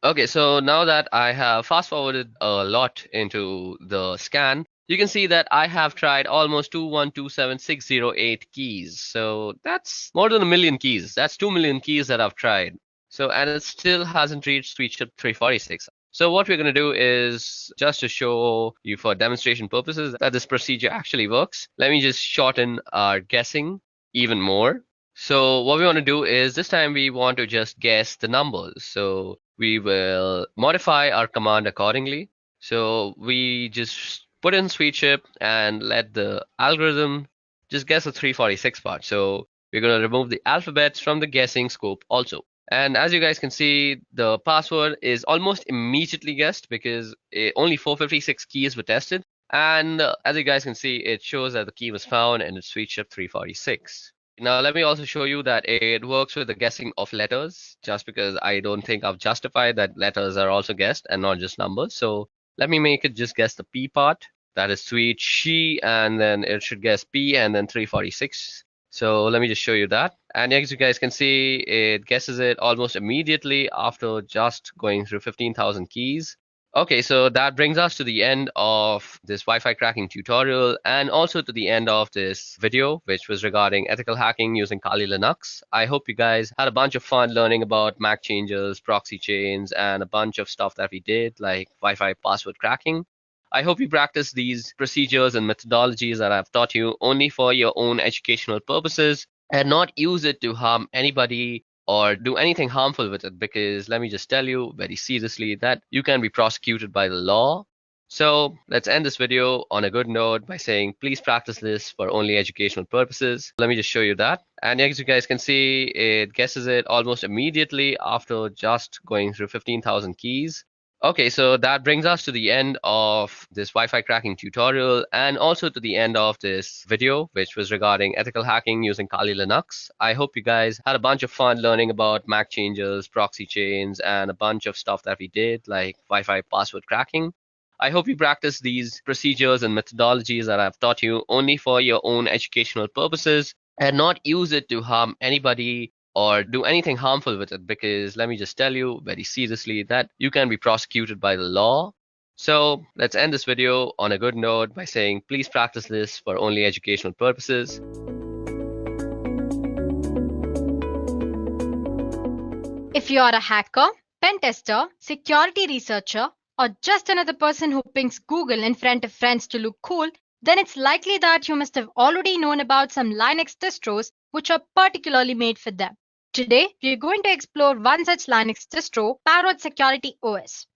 Okay, so now that I have fast forwarded a lot into the scan, you can see that I have tried almost 2127608 keys. So that's more than 1 million keys. That's 2 million keys that I've tried. So, and it still hasn't reached SweetShip 346. So what we're going to do is, just to show you for demonstration purposes that this procedure actually works, let me just shorten our guessing even more. So what we want to do is, this time we want to just guess the numbers. So we will modify our command accordingly. So we just put in SweetShip and let the algorithm just guess the 346 part. So we're going to remove the alphabets from the guessing scope also. And as you guys can see, the password is almost immediately guessed because only 456 keys were tested. And as you guys can see, it shows that the key was found and it's SweetShip 346. Now, let me also show you that it works with the guessing of letters, just because I don't think I've justified that letters are also guessed and not just numbers. So let me make it just guess the P part. That is sweet she, and then it should guess P and then 346. So let me just show you that. And as you guys can see, it guesses it almost immediately after just going through 15,000 keys. Okay, so that brings us to the end of this Wi-Fi cracking tutorial and also to the end of this video, which was regarding ethical hacking using Kali Linux. I hope you guys had a bunch of fun learning about MAC changes, proxy chains, and a bunch of stuff that we did, like Wi-Fi password cracking. I hope you practice these procedures and methodologies that I've taught you only for your own educational purposes and not use it to harm anybody or do anything harmful with it, because let me just tell you very seriously that you can be prosecuted by the law. So let's end this video on a good note by saying please practice this for only educational purposes. Let me just show you that. And as you guys can see, it guesses it almost immediately after just going through 15,000 keys. Okay, so that brings us to the end of this Wi-Fi cracking tutorial and also to the end of this video, which was regarding ethical hacking using Kali Linux. I hope you guys had a bunch of fun learning about MAC changes, proxy chains, and a bunch of stuff that we did like Wi-Fi password cracking. I hope you practice these procedures and methodologies that I've taught you only for your own educational purposes and not use it to harm anybody or do anything harmful with it, because let me just tell you very seriously that you can be prosecuted by the law. So let's end this video on a good note by saying please practice this for only educational purposes. If you are a hacker, pen tester, security researcher, or just another person who pings Google in front of friends to look cool, then it's likely that you must have already known about some Linux distros which are particularly made for them. Today, we are going to explore one such Linux distro, Parrot Security OS,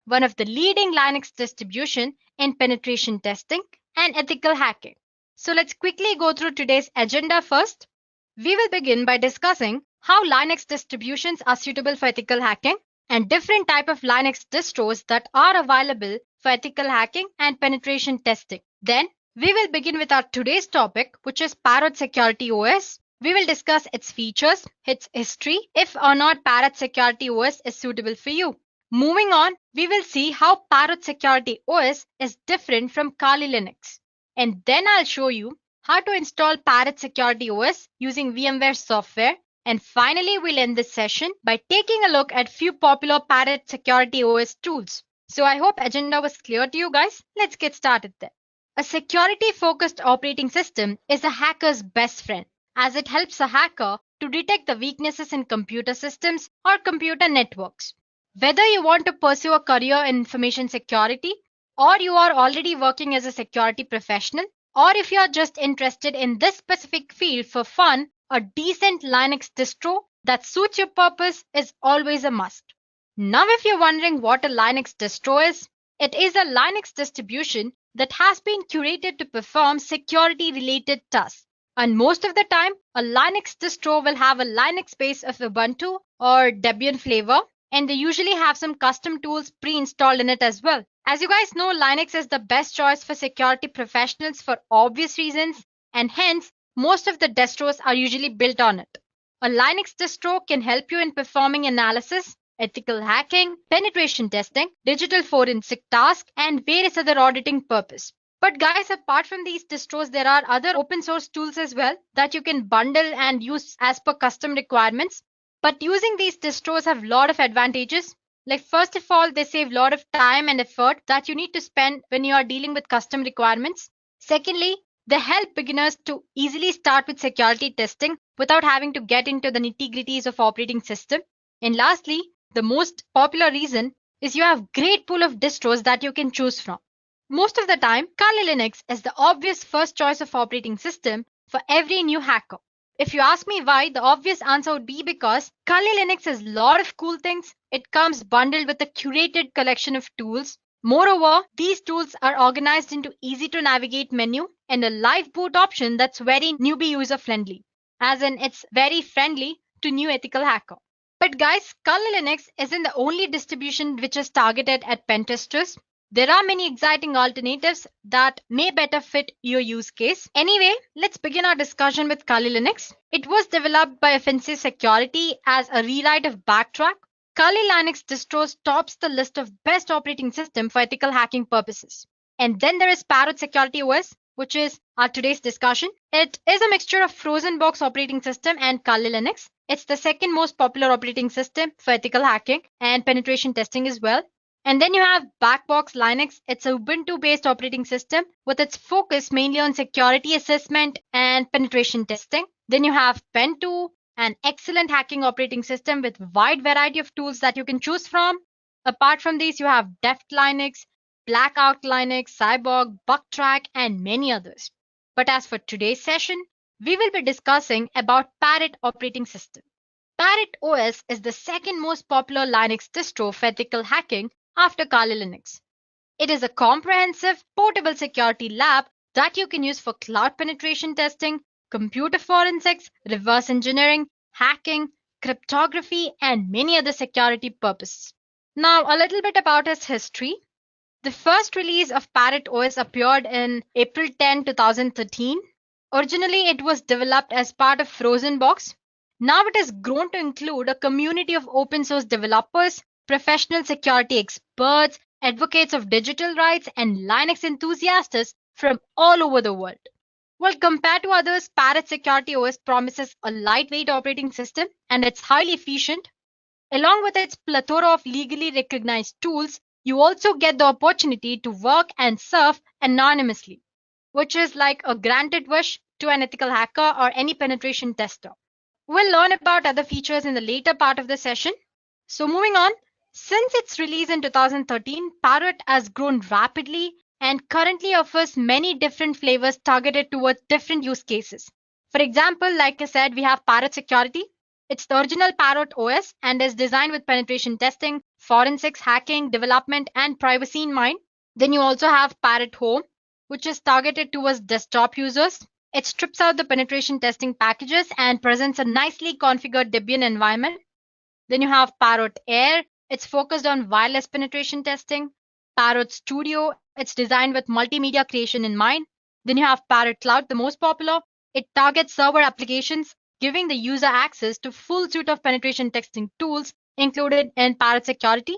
one of the leading Linux distribution in penetration testing and ethical hacking. So let's quickly go through today's agenda first. We will begin by discussing how Linux distributions are suitable for ethical hacking and different type of Linux distros that are available for ethical hacking and penetration testing. Then, we will begin with our today's topic, which is Parrot Security OS. We will discuss its features, its history, if or not Parrot Security OS is suitable for you. Moving on, we will see how Parrot Security OS is different from Kali Linux. And then I'll show you how to install Parrot Security OS using VMware software. And finally, we'll end this session by taking a look at few popular Parrot Security OS tools. So I hope agenda was clear to you guys. Let's get started then. A security-focused operating system is a hacker's best friend, as it helps a hacker to detect the weaknesses in computer systems or computer networks. Whether you want to pursue a career in information security, or you are already working as a security professional, or if you are just interested in this specific field for fun, a decent Linux distro that suits your purpose is always a must. Now, if you're wondering what a Linux distro is, it is a Linux distribution that has been curated to perform security-related tasks. And most of the time, a Linux distro will have a Linux base of Ubuntu or Debian flavor, and they usually have some custom tools pre-installed in it as well. As you guys know, Linux is the best choice for security professionals for obvious reasons, and hence, most of the distros are usually built on it. A Linux distro can help you in performing analysis, ethical hacking, penetration testing, digital forensic tasks, and various other auditing purposes. But guys, apart from these distros, there are other open source tools as well that you can bundle and use as per custom requirements. But using these distros have a lot of advantages. Like first of all, they save a lot of time and effort that you need to spend when you are dealing with custom requirements. Secondly, they help beginners to easily start with security testing without having to get into the nitty-gritties of operating system. And lastly, the most popular reason is you have great pool of distros that you can choose from. Most of the time, Kali Linux is the obvious first choice of operating system for every new hacker. If you ask me why, the obvious answer would be because Kali Linux has a lot of cool things. It comes bundled with a curated collection of tools. Moreover, these tools are organized into easy to navigate menu and a live boot option that's very newbie user friendly, as in it's very friendly to new ethical hacker. But guys, Kali Linux isn't the only distribution which is targeted at pen testers. There are many exciting alternatives that may better fit your use case. Anyway, let's begin our discussion with Kali Linux. It was developed by Offensive Security as a rewrite of Backtrack. Kali Linux distros tops the list of best operating system for ethical hacking purposes. And then there is Parrot Security OS, which is our today's discussion. It is a mixture of frozen box operating system and Kali Linux. It's the second most popular operating system for ethical hacking and penetration testing as well. And then you have Backbox Linux. It's a Ubuntu-based operating system with its focus mainly on security assessment and penetration testing. Then you have Pen2, an excellent hacking operating system with wide variety of tools that you can choose from. Apart from these, you have Deft Linux, Blackout Linux, Cyborg, Bucktrack, and many others. But as for today's session, we will be discussing about Parrot operating system. Parrot OS is the second most popular Linux distro for ethical hacking after Kali Linux. It is a comprehensive, portable security lab that you can use for cloud penetration testing, computer forensics, reverse engineering, hacking, cryptography, and many other security purposes. Now, a little bit about its history. The first release of Parrot OS appeared in April 10, 2013. Originally, it was developed as part of FrozenBox. Now it has grown to include a community of open source developers, professional security experts, advocates of digital rights, and Linux enthusiasts from all over the world. Well, compared to others, Parrot Security OS promises a lightweight operating system and it's highly efficient. Along with its plethora of legally recognized tools, you also get the opportunity to work and surf anonymously, which is like a granted wish to an ethical hacker or any penetration tester. We'll learn about other features in the later part of the session. So moving on, since its release in 2013, Parrot has grown rapidly and currently offers many different flavors targeted towards different use cases. For example, like I said, we have Parrot Security. It's the original Parrot OS and is designed with penetration testing, forensics, hacking, development, and privacy in mind. Then you also have Parrot Home, which is targeted towards desktop users. It strips out the penetration testing packages and presents a nicely configured Debian environment. Then you have Parrot Air. It's focused on wireless penetration testing. Parrot Studio. It's designed with multimedia creation in mind. Then you have Parrot Cloud, the most popular. It targets server applications, giving the user access to full suite of penetration testing tools included in Parrot Security.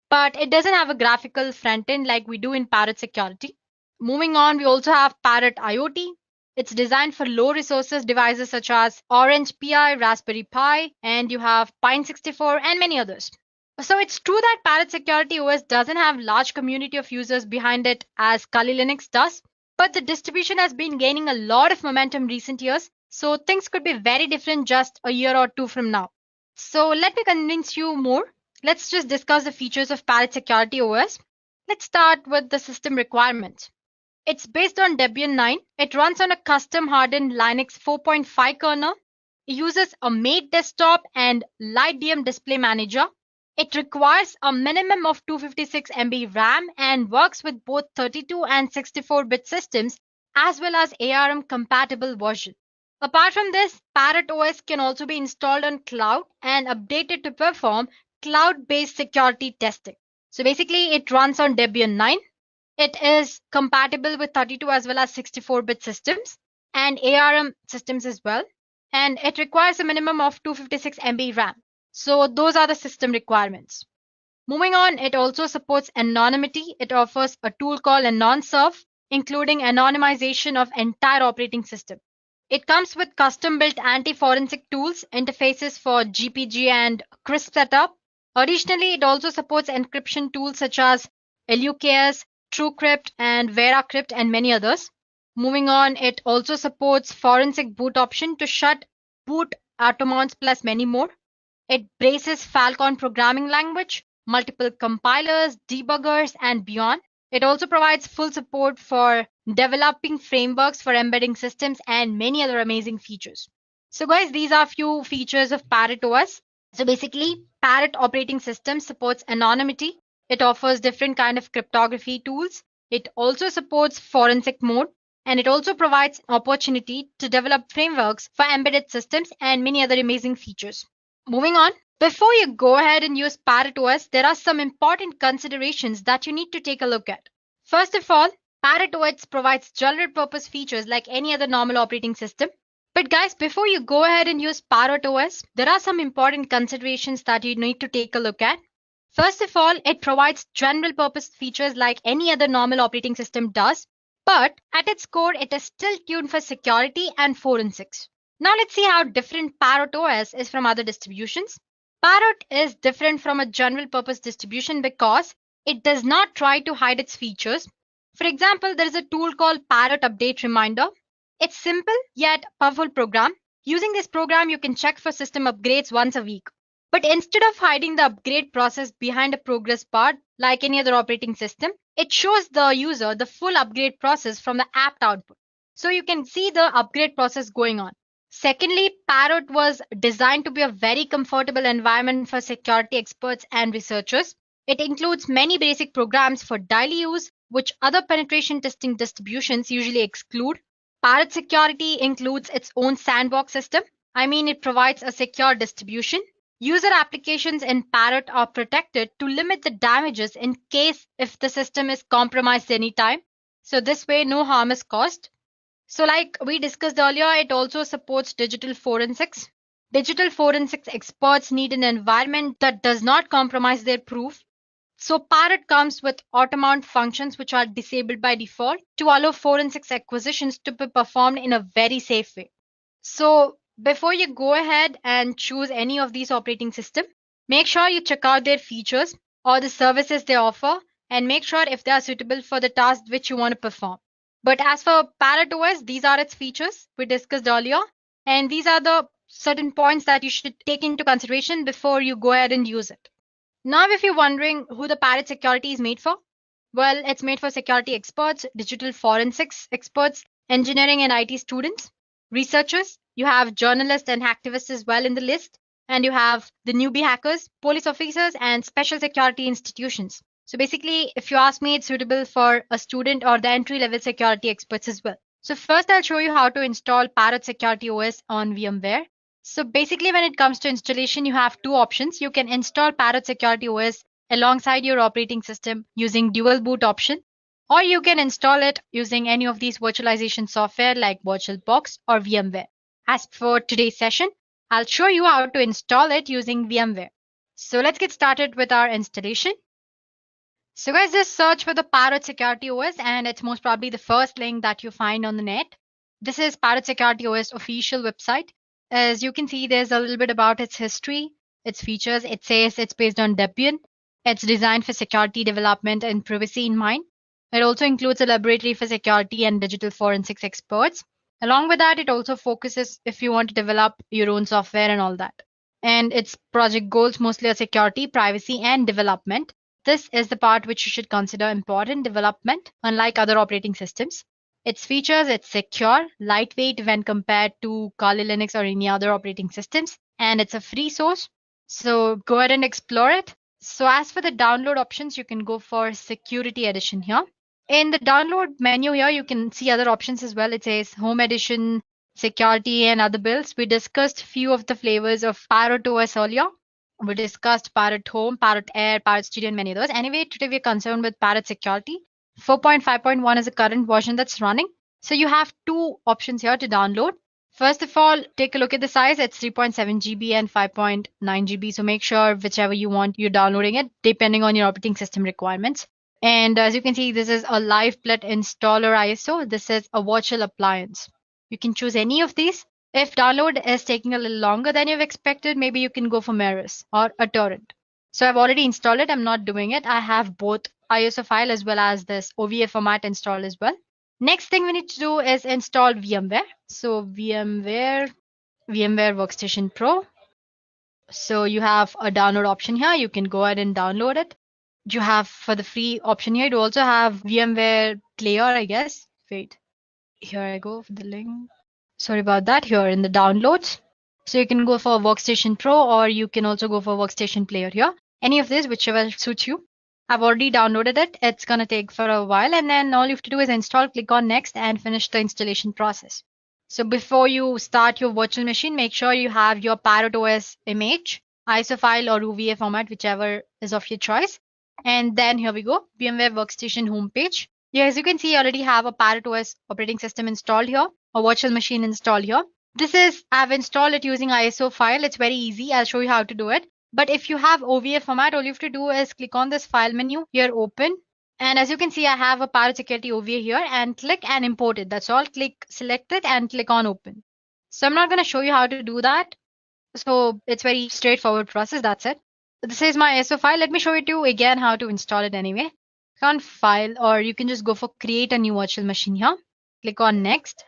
But it doesn't have a graphical front end like we do in Parrot Security. Moving on, we also have Parrot IoT. It's designed for low resources devices such as Orange Pi, Raspberry Pi, and you have Pine64 and many others. So it's true that Parrot Security OS doesn't have large community of users behind it as Kali Linux does, but the distribution has been gaining a lot of momentum recent years, so things could be very different just a year or two from now. So let me convince you more. Let's just discuss the features of Parrot Security OS. Let's start with the system requirements. It's based on Debian 9. It runs on a custom hardened Linux 4.5 kernel. It uses a Mate desktop and LightDM display manager. It requires a minimum of 256 MB RAM and works with both 32 and 64-bit systems as well as ARM compatible version. Apart from this, Parrot OS can also be installed on cloud and updated to perform cloud-based security testing. So basically, it runs on Debian 9. It is compatible with 32 as well as 64-bit systems and ARM systems as well. And it requires a minimum of 256 MB RAM. So those are the system requirements. Moving on, it also supports anonymity. It offers a tool called AnonServe, including anonymization of entire operating system. It comes with custom-built anti-forensic tools, interfaces for GPG and CRISP setup. Additionally, it also supports encryption tools such as LUKS, TrueCrypt, and VeraCrypt, and many others. Moving on, it also supports forensic boot option to shut boot auto-mounts plus many more. It braces Falcon programming language, multiple compilers, debuggers, and beyond. It also provides full support for developing frameworks for embedding systems and many other amazing features. So guys, these are few features of Parrot OS. So basically, Parrot operating system supports anonymity. It offers different kind of cryptography tools. It also supports forensic mode. And it also provides opportunity to develop frameworks for embedded systems and many other amazing features. Moving on, before you go ahead and use Parrot OS, there are some important considerations that you need to take a look at. First of all, Parrot OS provides general purpose features like any other normal operating system. But guys, before you go ahead and use Parrot OS, there are some important considerations that you need to take a look at. First of all, it provides general purpose features like any other normal operating system does. But at its core, it is still tuned for security and forensics. Now let's see how different Parrot OS is from other distributions. Parrot is different from a general purpose distribution because it does not try to hide its features. For example, there is a tool called Parrot Update Reminder. It's simple yet powerful program. Using this program, you can check for system upgrades once a week. But instead of hiding the upgrade process behind a progress bar like any other operating system, It shows the user the full upgrade process from the apt output. So you can see the upgrade process going on. Secondly, Parrot was designed to be a very comfortable environment for security experts and researchers. It includes many basic programs for daily use, which other penetration testing distributions usually exclude. Parrot Security includes its own sandbox system. I mean, it provides a secure distribution. User applications in Parrot are protected to limit the damages in case if the system is compromised anytime. So this way, no harm is caused. So like we discussed earlier, it also supports digital forensics. Digital forensics experts need an environment that does not compromise their proof. So Parrot comes with auto-mount functions which are disabled by default to allow forensics acquisitions to be performed in a very safe way. So before you go ahead and choose any of these operating systems, make sure you check out their features or the services they offer and make sure if they are suitable for the task which you want to perform. But as for Parrot OS, these are its features we discussed earlier, and these are the certain points that you should take into consideration before you go ahead and use it. Now, if you're wondering who the Parrot Security is made for, well, it's made for security experts, digital forensics experts, engineering and IT students, researchers. You have journalists and activists as well in the list, and you have the newbie hackers, police officers, and special security institutions. So basically, if you ask me, it's suitable for a student or the entry-level security experts as well. So first, I'll show you how to install Parrot Security OS on VMware. So basically, when it comes to installation, you have two options. You can install Parrot Security OS alongside your operating system using dual boot option, or you can install it using any of these virtualization software like VirtualBox or VMware. As for today's session, I'll show you how to install it using VMware. So let's get started with our installation. So guys, just search for the Parrot Security OS and it's most probably the first link that you find on the net. This is Parrot Security OS official website. As you can see, there's a little bit about its history, its features. It says it's based on Debian. It's designed for security development and privacy in mind. It also includes a laboratory for security and digital forensics experts. Along with that, it also focuses if you want to develop your own software and all that. And its project goals mostly are security, privacy, and development. This is the part which you should consider important development, unlike other operating systems. Its features, it's secure, lightweight when compared to Kali Linux or any other operating systems, and it's a free source. So go ahead and explore it. So as for the download options, you can go for Security Edition here. In the download menu here, you can see other options as well. It says Home Edition, Security, and other builds. We discussed few of the flavors of Parrot OS earlier. We discussed Parrot Home, Parrot Air, Parrot Studio, and many others. Anyway, today we're concerned with Parrot Security. 4.5.1 is the current version that's running. So you have two options here to download. First of all, take a look at the size. It's 3.7 GB and 5.9 GB. So make sure whichever you want, you're downloading it depending on your operating system requirements. And as you can see, this is a LivePlet installer ISO. This is a virtual appliance. You can choose any of these. If download is taking a little longer than you've expected, maybe you can go for Maris or a torrent. So I've already installed it. I'm not doing it. I have both ISO file as well as this OVA format installed as well. Next thing we need to do is install VMware. So VMware Workstation Pro. So you have a download option here. You can go ahead and download it. You have for the free option here. You also have VMware Player, I guess. Wait, here I go for the link. Sorry about that. Here in the downloads. So you can go for Workstation Pro or you can also go for Workstation Player here. Any of this, whichever suits you. I've already downloaded it. It's going to take for a while and then all you have to do is install, click on next and finish the installation process. So before you start your virtual machine, make sure you have your Parrot OS image, ISO file or OVA format, whichever is of your choice. And then here we go, VMware Workstation homepage. Yeah, as you can see, I already have a Parrot OS operating system installed here, a virtual machine installed here. I've installed it using ISO file. It's very easy. I'll show you how to do it. But if you have OVA format, all you have to do is click on this file menu here, open. And as you can see, I have a Parrot Security OVA here and click and import it. That's all. Click, select it and click on open. So I'm not going to show you how to do that. So it's very straightforward process. That's it. This is my ISO file. Let me show you to again how to install it anyway. Click on file or you can just go for create a new virtual machine here. Click on next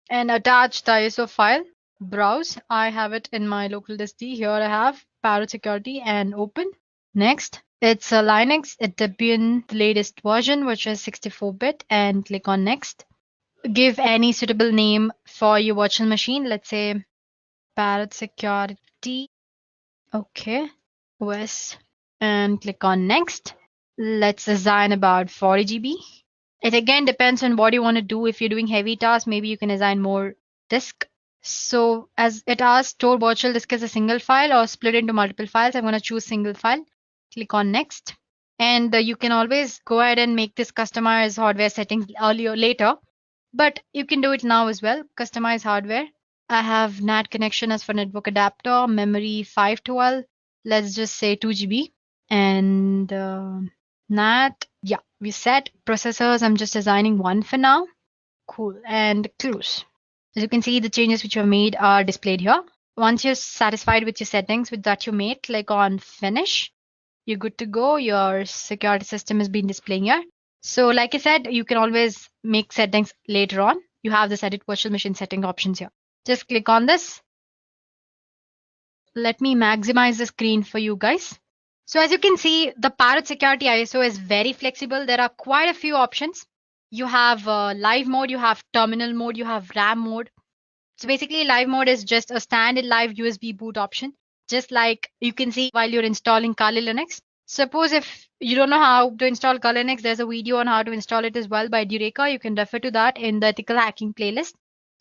and attach the ISO file. Browse. I have it in my local disk D. Here I have Parrot Security and open. Next. It's a Linux, a Debian, the latest version, which is 64-bit, and click on next. Give any suitable name for your virtual machine. Let's say Parrot Security. Okay. OS. And click on next. Let's assign about 40 GB. It again depends on what you want to do. If you're doing heavy tasks, maybe you can assign more disk. So as it asks, store virtual disk as a single file or split into multiple files. I'm going to choose single file. Click on next. And you can always go ahead and make this customize hardware settings later. But you can do it now as well. Customize hardware. I have NAT connection as for network adapter, memory 512. Let's just say 2 GB. And NAT, yeah, we set processors. I'm just assigning one for now. Cool. And close. As you can see, the changes which you have made are displayed here. Once you're satisfied with your settings that you made, click on finish. You're good to go. Your security system has been displaying here. So like I said, you can always make settings later on. You have this edit virtual machine setting options here. Just click on this. Let me maximize the screen for you guys. So as you can see, the Parrot Security ISO is very flexible. There are quite a few options. You have live mode, you have terminal mode, you have RAM mode. So basically live mode is just a standard live USB boot option, just like you can see while you're installing Kali Linux. Suppose if you don't know how to install Kali Linux, there's a video on how to install it as well by Dureka. You can refer to that in the ethical hacking playlist.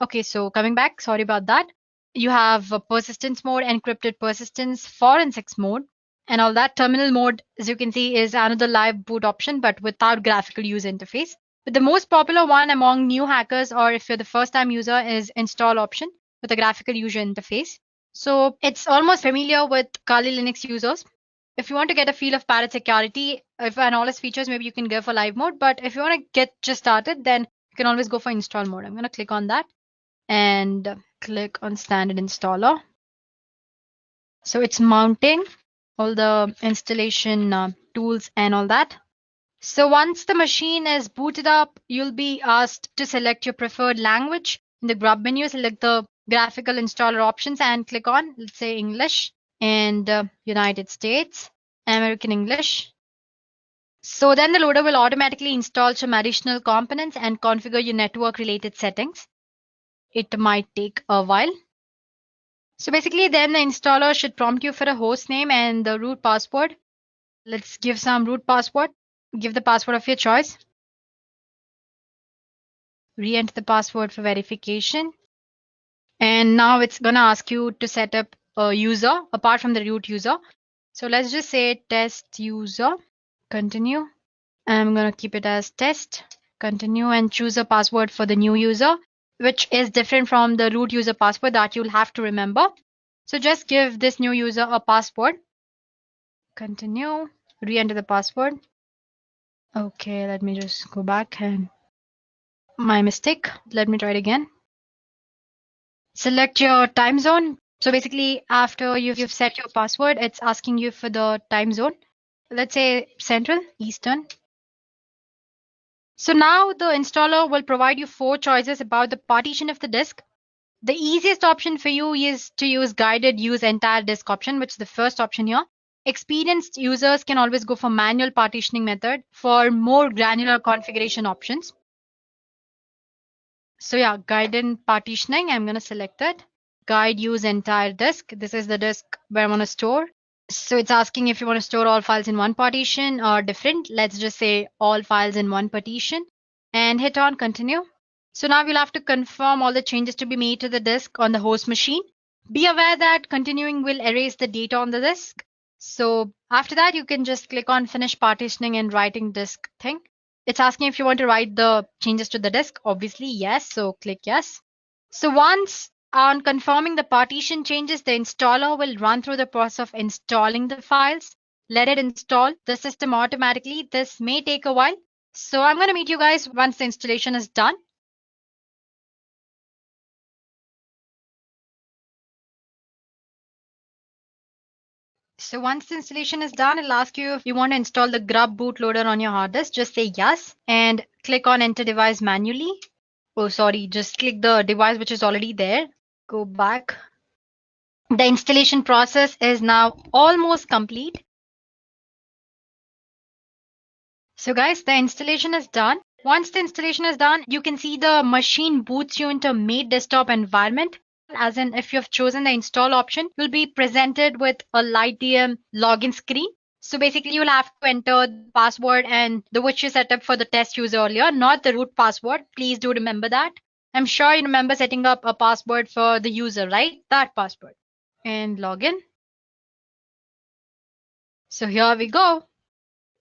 Okay, so coming back, sorry about that. You have persistence mode, encrypted persistence, forensics mode, and all that. Terminal mode, as you can see, is another live boot option, but without graphical user interface. But the most popular one among new hackers, or if you're the first time user, is install option with a graphical user interface. So it's almost familiar with Kali Linux users. If you want to get a feel of Parrot Security, and all its features, maybe you can go for live mode. But if you want to get just started, then you can always go for install mode. I'm going to click on that and click on standard installer. So it's mounting all the installation tools and all that. So once the machine is booted up, you'll be asked to select your preferred language. In the grub menu, select the graphical installer options and click on, let's say, English and United States, American English. So then the loader will automatically install some additional components and configure your network related settings. It might take a while. So basically then the installer should prompt you for a host name and the root password. Let's give some root password. Give the password of your choice. Re-enter the password for verification. And now it's going to ask you to set up a user apart from the root user. So let's just say test user. Continue. I'm going to keep it as test. Continue and choose a password for the new user, which is different from the root user password that you'll have to remember. So just give this new user a password. Continue. Re-enter the password. Okay, let me just go back and my mistake. Let me try it again. Select your time zone. So basically, after you've set your password, it's asking you for the time zone. Let's say Central, Eastern. So now the installer will provide you 4 choices about the partition of the disk. The easiest option for you is to use guided use entire disk option, which is the first option here. Experienced users can always go for manual partitioning method for more granular configuration options. So yeah, guided partitioning, I'm going to select it. Guide use entire disk. This is the disk where I want to store. So it's asking if you want to store all files in one partition or different. Let's just say all files in one partition and hit on continue. So now we'll have to confirm all the changes to be made to the disk on the host machine. Be aware that continuing will erase the data on the disk. So after that, you can just click on finish partitioning and writing disk thing. It's asking if you want to write the changes to the disk. Obviously, yes. So click yes. So once on confirming the partition changes, the installer will run through the process of installing the files. Let it install the system automatically. This may take a while. So I'm going to meet you guys once the installation is done. So once the installation is done, it'll ask you if you want to install the grub bootloader on your hard disk. Just say yes and click on enter device manually. Oh, sorry, just click the device which is already there. Go back. The installation process is now almost complete. So guys, the installation is done. Once the installation is done, you can see the machine boots you into Mate desktop environment. As in, if you've chosen the install option, you'll be presented with a LightDM login screen. So basically, you'll have to enter the password and the which you set up for the test user earlier, not the root password. Please do remember that. I'm sure you remember setting up a password for the user, right? That password. And login. So here we go.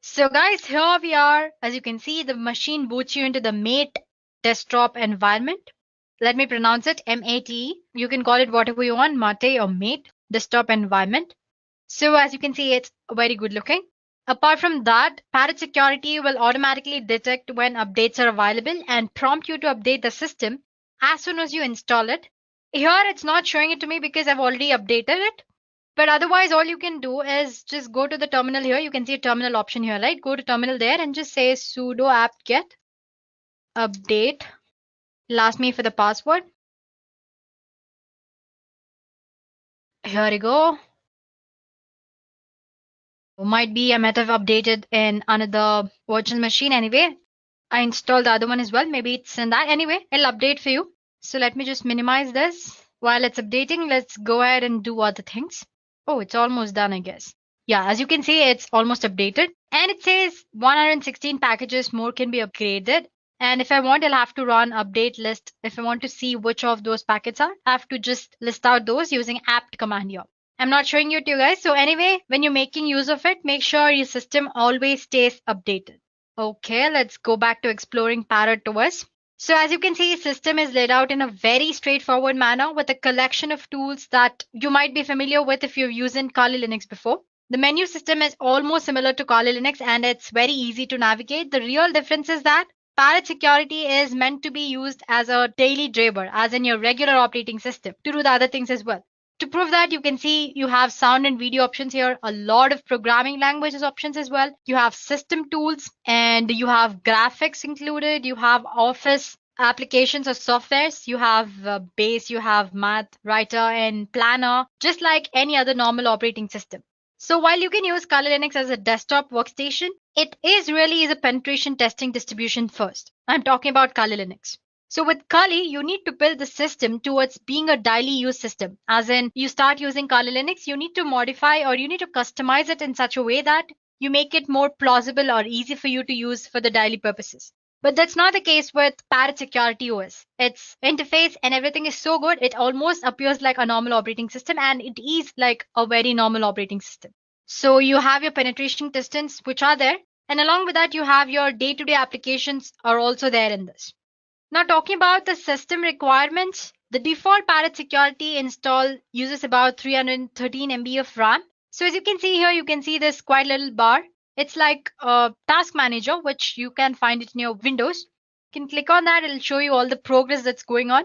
So guys, here we are. As you can see, the machine boots you into the Mate desktop environment. Let me pronounce it M-A-T-E. You can call it whatever you want, Mate or Mate desktop environment. So as you can see, it's very good looking. Apart from that, Parrot Security will automatically detect when updates are available and prompt you to update the system as soon as you install it. Here, it's not showing it to me because I've already updated it. But otherwise, all you can do is just go to the terminal here. You can see a terminal option here, right? Go to terminal there and just say sudo apt-get update. It'll ask me for the password. Here we go. Might be I might have updated in another virtual machine anyway. I installed the other one as well. Maybe it's in that. Anyway, it'll update for you. So let me just minimize this. While it's updating, let's go ahead and do other things. Oh, it's almost done, I guess. Yeah, as you can see, it's almost updated. And it says 116 packages more can be upgraded. And if I want, I'll have to run update list. If I want to see which of those packets are, I have to just list out those using apt command here. I'm not showing you to you guys. So anyway, when you're making use of it, make sure your system always stays updated. Okay, let's go back to exploring Parrot OS. So as you can see, system is laid out in a very straightforward manner with a collection of tools that you might be familiar with if you've used Kali Linux before. The menu system is almost similar to Kali Linux and it's very easy to navigate. The real difference is that Parrot Security is meant to be used as a daily driver, as in your regular operating system, to do the other things as well. To prove that, you can see you have sound and video options here, a lot of programming languages options as well. You have system tools and you have graphics included. You have Office applications or softwares. You have Base, you have Math, Writer, and Planner, just like any other normal operating system. So while you can use Kali Linux as a desktop workstation, it really is a penetration testing distribution first. I'm talking about Kali Linux. So with Kali, you need to build the system towards being a daily use system. As in, you start using Kali Linux, you need to modify or you need to customize it in such a way that you make it more plausible or easy for you to use for the daily purposes. But that's not the case with Parrot Security OS. Its interface and everything is so good, it almost appears like a normal operating system, and it is like a very normal operating system. So you have your penetration testings, which are there. And along with that, you have your day-to-day applications are also there in this. Now talking about the system requirements, the default Parrot Security install uses about 313 MB of RAM. So as you can see here, you can see this quite little bar. It's like a task manager, which you can find it in your Windows. You can click on that, it'll show you all the progress that's going on.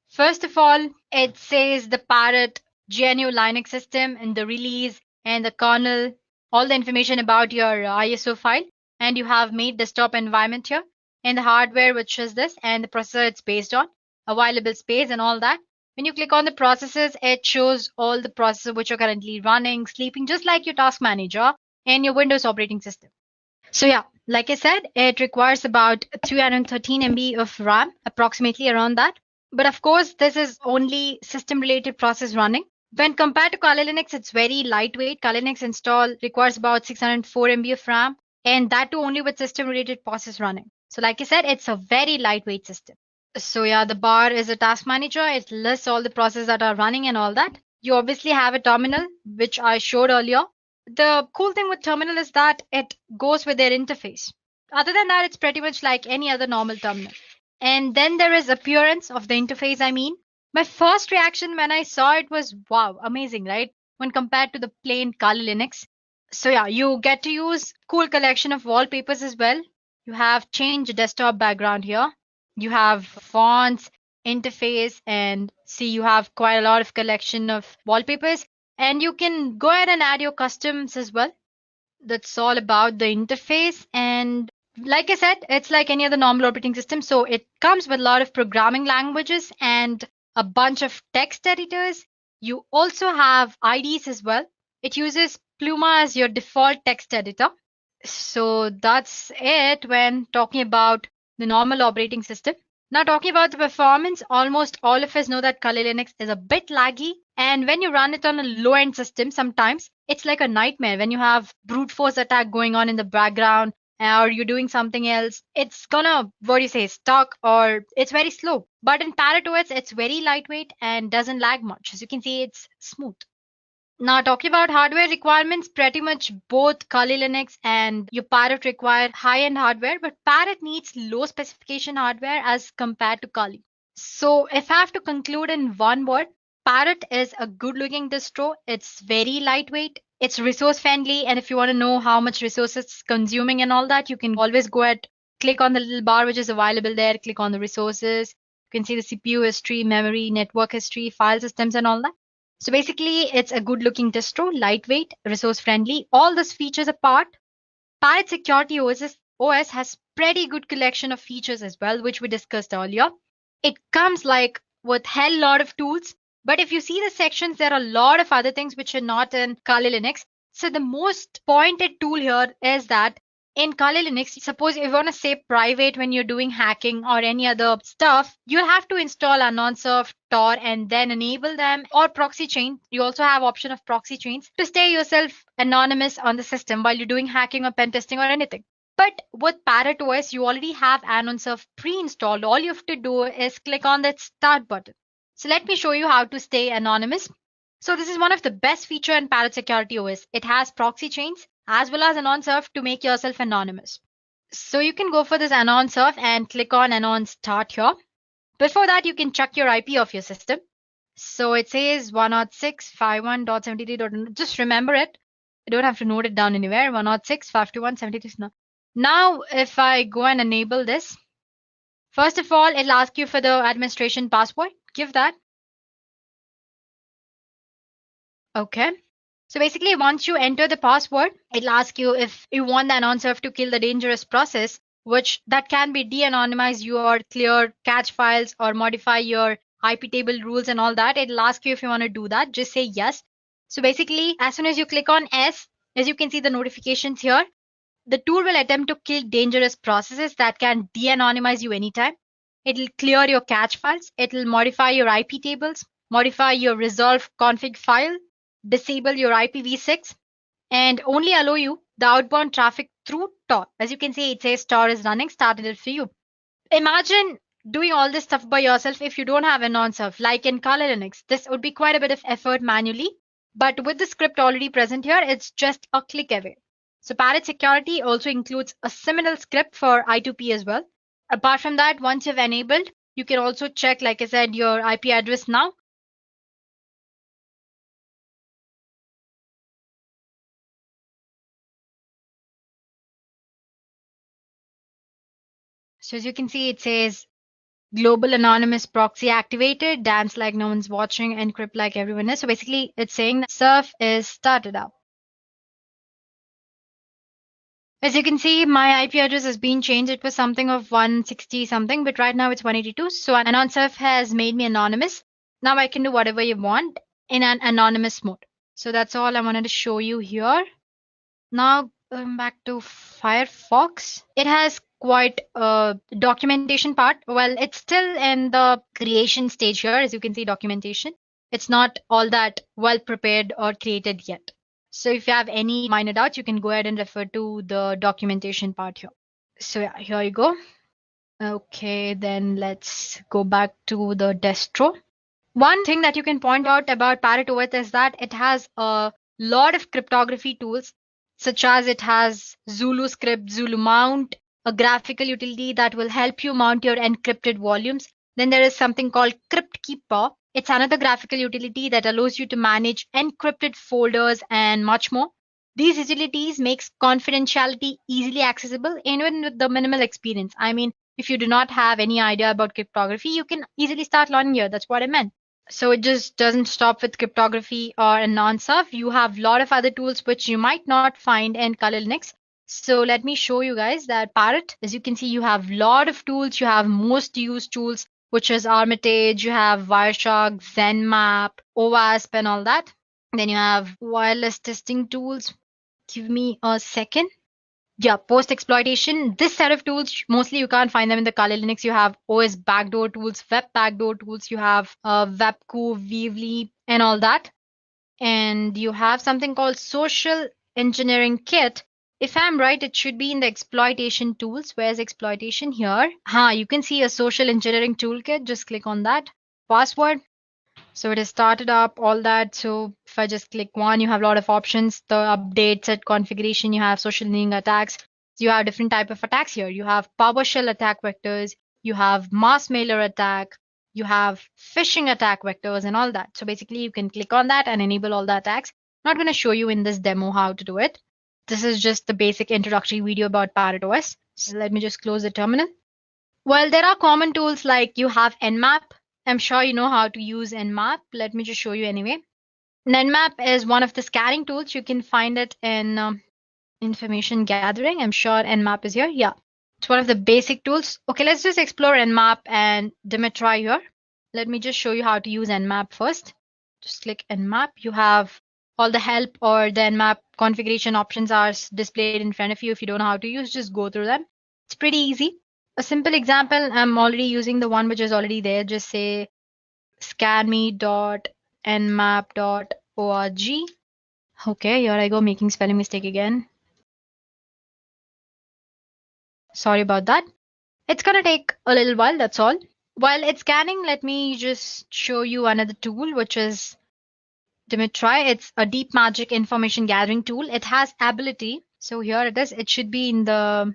First of all, it says the Parrot GNU Linux system and the release and the kernel, all the information about your ISO file. And you have Mate desktop environment here. And the hardware, which is this, and the processor it's based on, available space and all that. When you click on the processes, it shows all the processes which are currently running, sleeping, just like your task manager and your Windows operating system. So yeah, like I said, it requires about 313 MB of RAM, approximately around that. But of course, this is only system-related process running. When compared to Kali Linux, it's very lightweight. Kali Linux install requires about 604 MB of RAM, and that too only with system-related process running. So like I said, it's a very lightweight system. So yeah, the bar is a task manager. It lists all the processes that are running and all that. You obviously have a terminal, which I showed earlier. The cool thing with terminal is that it goes with their interface. Other than that, it's pretty much like any other normal terminal. And then there is appearance of the interface, I mean. My first reaction when I saw it was, wow, amazing, right? When compared to the plain Kali Linux. So yeah, you get to use cool collection of wallpapers as well. You have change desktop background here. You have fonts, interface, and see you have quite a lot of collection of wallpapers. And you can go ahead and add your customs as well. That's all about the interface. And like I said, it's like any other normal operating system. So it comes with a lot of programming languages and a bunch of text editors. You also have IDEs as well. It uses Pluma as your default text editor. So that's it when talking about the normal operating system. Now talking about the performance, almost all of us know that Kali Linux is a bit laggy, and when you run it on a low-end system, sometimes it's like a nightmare when you have brute force attack going on in the background or you're doing something else. It's gonna, what do you say, stuck or it's very slow. But in Parrot OS, it's very lightweight and doesn't lag much. As you can see, it's smooth. Now, talking about hardware requirements, pretty much both Kali Linux and your Parrot require high-end hardware, but Parrot needs low specification hardware as compared to Kali. So, if I have to conclude in one word, Parrot is a good-looking distro. It's very lightweight. It's resource friendly, and if you want to know how much resources it's consuming and all that, you can always go ahead, click on the little bar which is available there, click on the resources. You can see the CPU history, memory, network history, file systems, and all that. So basically, it's a good looking distro, lightweight, resource friendly. All these features apart, Parrot Security OS has pretty good collection of features as well, which we discussed earlier. It comes like with hell lot of tools, but if you see the sections, there are a lot of other things which are not in Kali Linux. So the most pointed tool here is that in Kali Linux, suppose if you want to say private when you're doing hacking or any other stuff, you have to install AnonSurf, Tor, and then enable them, or proxy chain. You also have option of proxy chains to stay yourself anonymous on the system while you're doing hacking or pen testing or anything. But with Parrot OS, you already have AnonSurf pre-installed. All you have to do is click on that start button. So let me show you how to stay anonymous. So this is one of the best feature in Parrot Security OS. It has proxy chains as well as AnonSurf to make yourself anonymous. So you can go for this AnonSurf and click on Anon Start here. Before that, you can check your IP of your system. So it says 106.51.73. Just remember it. You don't have to note it down anywhere. 106.51.73. Now, if I go and enable this, first of all, it'll ask you for the administration password. Give that. Okay. So basically, once you enter the password, it'll ask you if you want the AnonSurf to kill the dangerous process, which that can be de-anonymize your clear cache files or modify your IP table rules and all that. It'll ask you if you want to do that. Just say yes. So basically, as soon as you click on S, as you can see the notifications here, the tool will attempt to kill dangerous processes that can de-anonymize you anytime. It'll clear your cache files. It'll modify your IP tables, modify your resolve config file, disable your IPv6, and only allow you the outbound traffic through Tor. As you can see, it says Tor is running, started it for you. Imagine doing all this stuff by yourself if you don't have AnonSurf, like in Kali Linux. This would be quite a bit of effort manually, but with the script already present here, it's just a click away. So Parrot Security also includes a similar script for I2P as well. Apart from that, once you've enabled, you can also check, like I said, your IP address now. So as you can see, it says global anonymous proxy activated, dance like no one's watching, encrypt like everyone is. So basically, it's saying that surf is started up. As you can see, my IP address has been changed. It was something of 160 something, but right now it's 182. So AnonSurf has made me anonymous. Now I can do whatever you want in an anonymous mode. So that's all I wanted to show you here. Now back to Firefox. It has quite a documentation part. Well, it's still in the creation stage here. As you can see, documentation. It's not all that well prepared or created yet. So if you have any minor doubts, you can go ahead and refer to the documentation part here. So yeah, here you go. Okay, then let's go back to the distro. One thing that you can point out about Parrot OS is that it has a lot of cryptography tools, such as it has Zulu script, Zulu mount, a graphical utility that will help you mount your encrypted volumes. Then there is something called CryptKeeper. It's another graphical utility that allows you to manage encrypted folders and much more. These utilities makes confidentiality easily accessible even with the minimal experience. I mean, if you do not have any idea about cryptography, you can easily start learning here. That's what I meant. So it just doesn't stop with cryptography or AnonSurf. You have a lot of other tools which you might not find in Kali Linux. So let me show you guys that Parrot, as you can see, you have a lot of tools. You have most used tools, which is Armitage, you have Wireshark, ZenMap, OWASP, and all that. Then you have wireless testing tools. Give me a second. Yeah, post exploitation. This set of tools, mostly you can't find them in the Kali Linux. You have OS backdoor tools, web backdoor tools, you have Webku, Weavly, and all that. And you have something called social engineering kit. If I'm right, it should be in the exploitation tools. Where's exploitation here? You can see a social engineering toolkit. Just click on that. Password. So it is started up, all that. So if I just click one, you have a lot of options. The update, set configuration, you have social engineering attacks. So you have different type of attacks here. You have PowerShell attack vectors, you have mass mailer attack, you have phishing attack vectors and all that. So basically you can click on that and enable all the attacks. I'm not going to show you in this demo how to do it. This is just the basic introductory video about Parrot OS. So let me just close the terminal. Well, there are common tools like you have Nmap. I'm sure you know how to use Nmap. Let me just show you anyway. Nmap is one of the scanning tools. You can find it in information gathering. I'm sure Nmap is here. Yeah, it's one of the basic tools. Okay, let's just explore Nmap and Dimitri here. Let me just show you how to use Nmap first. Just click Nmap. You have all the help or the Nmap configuration options are displayed in front of you. If you don't know how to use, just go through them. It's pretty easy. A simple example, I'm already using the one which is already there. Just say scanme.nmap.org. Okay, here I go, making spelling mistake again. Sorry about that. It's gonna take a little while, that's all. While it's scanning, let me just show you another tool, which is Dimitri. It's a deep magic information gathering tool. It has ability. So here it is. It should be in the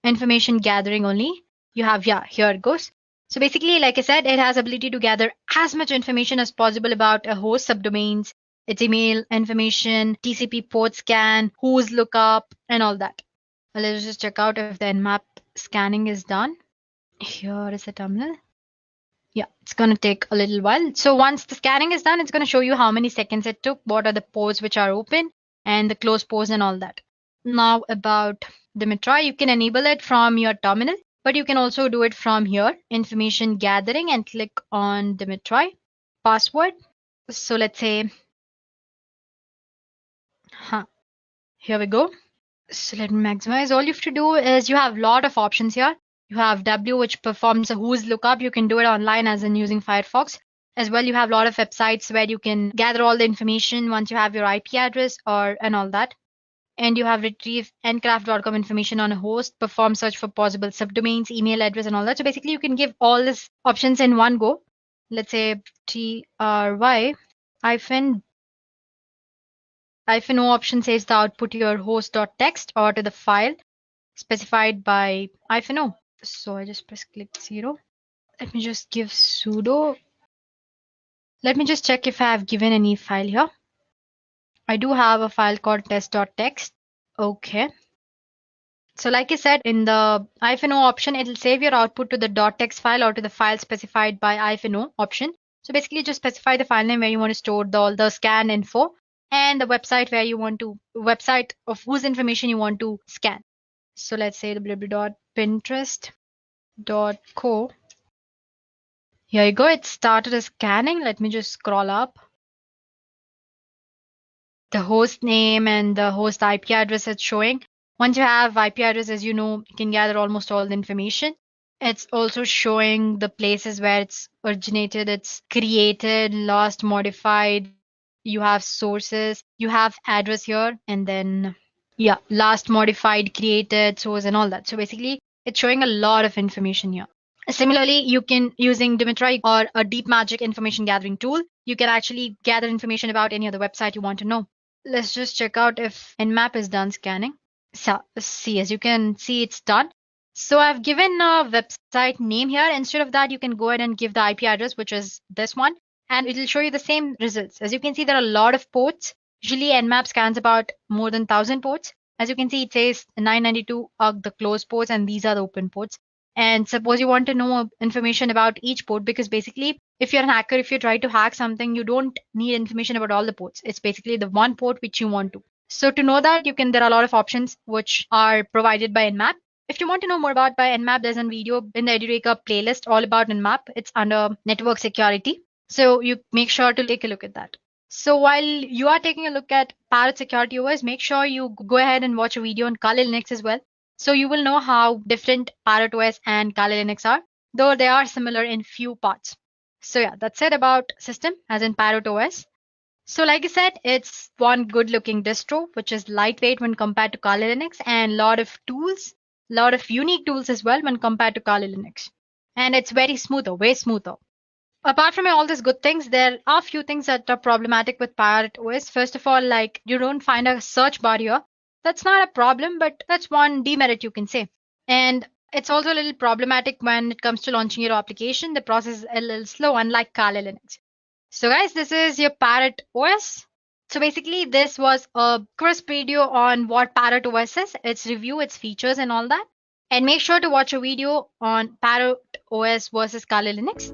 information gathering only. You have, yeah, here it goes. So basically, like I said, it has ability to gather as much information as possible about a host subdomains, its email information, TCP port scan, who's lookup, and all that. Let's just check out if the Nmap scanning is done. Here is the terminal. Yeah, it's going to take a little while. So once the scanning is done, it's going to show you how many seconds it took, what are the ports which are open, and the closed ports and all that. Now about Dimitri, you can enable it from your terminal, but you can also do it from here, information gathering, and click on Dimitri. Password. So let's say, here we go. So let me maximize. All you have to do is you have a lot of options here. You have W, which performs a who's lookup. You can do it online as in using Firefox. As well, you have a lot of websites where you can gather all the information once you have your IP address and all that. And you have retrieve ncraft.com information on a host, perform search for possible subdomains, email address, and all that. So basically, you can give all these options in one go. Let's say try -o option saves the output to your host.txt or to the file specified by -o. So I just press click 0. Let me just give sudo. Let me just check if I have given any file here. I do have a file called test.txt. Okay. So like I said, in the -o option, it'll save your output to the .txt file or to the file specified by -o option. So basically just specify the file name where you want to store all the scan info and the website where you want to, website of whose information you want to scan. So let's say www.pinterest.co. Here you go. It started a scanning. Let me just scroll up. The host name and the host IP address it's showing. Once you have IP address, as you know, you can gather almost all the information. It's also showing the places where it's originated, it's created, lost, modified. You have sources, you have address here, and then, yeah, last modified, created, source, and all that. So basically, it's showing a lot of information here. Similarly, you can, using Dimitri or a deep magic information gathering tool, you can actually gather information about any other website you want to know. Let's just check out if Nmap is done scanning. So see, as you can see, it's done. So I've given a website name here. Instead of that, you can go ahead and give the IP address, which is this one, and it'll show you the same results. As you can see, there are a lot of ports. Usually Nmap scans about more than 1,000 ports. As you can see, it says 992 are the closed ports and these are the open ports. And suppose you want to know information about each port, because basically if you're an hacker, if you try to hack something, you don't need information about all the ports. It's basically the one port which you want to. So to know that, there are a lot of options which are provided by Nmap. If you want to know more about by Nmap, there's a video in the Edureka playlist all about Nmap. It's under network security. So you make sure to take a look at that. So while you are taking a look at Parrot Security OS, make sure you go ahead and watch a video on Kali Linux as well. So you will know how different Parrot OS and Kali Linux are, though they are similar in few parts. So yeah, that's it about system as in Parrot OS. So like I said, it's one good looking distro, which is lightweight when compared to Kali Linux, and lot of tools, lot of unique tools as well when compared to Kali Linux. And it's very smoother, way smoother. Apart from all these good things, there are few things that are problematic with Parrot OS. First of all, like you don't find a search bar here. That's not a problem, but that's one demerit you can say. And it's also a little problematic when it comes to launching your application. The process is a little slow, unlike Kali Linux. So guys, this is your Parrot OS. So basically, this was a crisp video on what Parrot OS is, its review, its features, and all that. And make sure to watch a video on Parrot OS versus Kali Linux.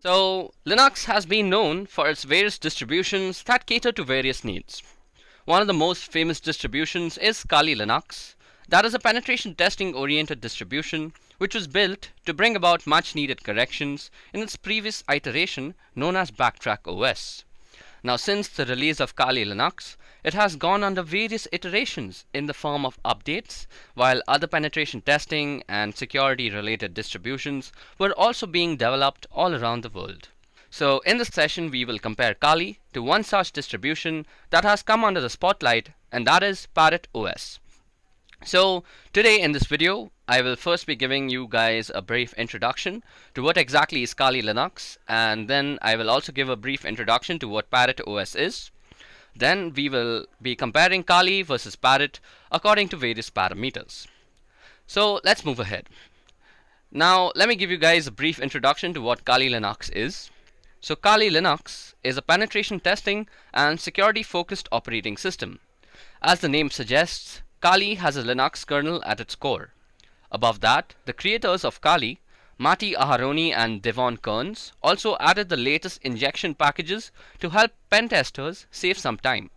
So, Linux has been known for its various distributions that cater to various needs. One of the most famous distributions is Kali Linux. That is a penetration testing oriented distribution which was built to bring about much needed corrections in its previous iteration known as Backtrack OS. Now, since the release of Kali Linux, it has gone under various iterations in the form of updates, while other penetration testing and security related distributions were also being developed all around the world. So in this session we will compare Kali to one such distribution that has come under the spotlight, and that is Parrot OS. So today in this video I will first be giving you guys a brief introduction to what exactly is Kali Linux, and then I will also give a brief introduction to what Parrot OS is. Then we will be comparing Kali versus Parrot according to various parameters. So let's move ahead. Now let me give you guys a brief introduction to what Kali Linux is. So Kali Linux is a penetration testing and security focused operating system. As the name suggests, Kali has a Linux kernel at its core. Above that, the creators of Kali, Matti Aharoni and Devon Kearns, also added the latest injection packages to help pen testers save some time.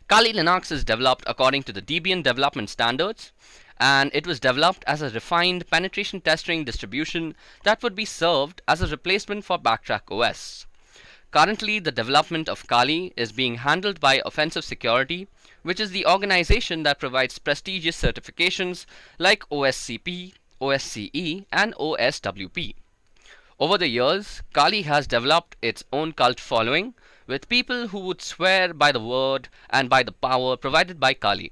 Kali Linux is developed according to the Debian development standards, and it was developed as a refined penetration testing distribution that would be served as a replacement for Backtrack OS. Currently, the development of Kali is being handled by Offensive Security, which is the organization that provides prestigious certifications like OSCP, OSCE, and OSWP. Over the years, Kali has developed its own cult following, with people who would swear by the word and by the power provided by Kali.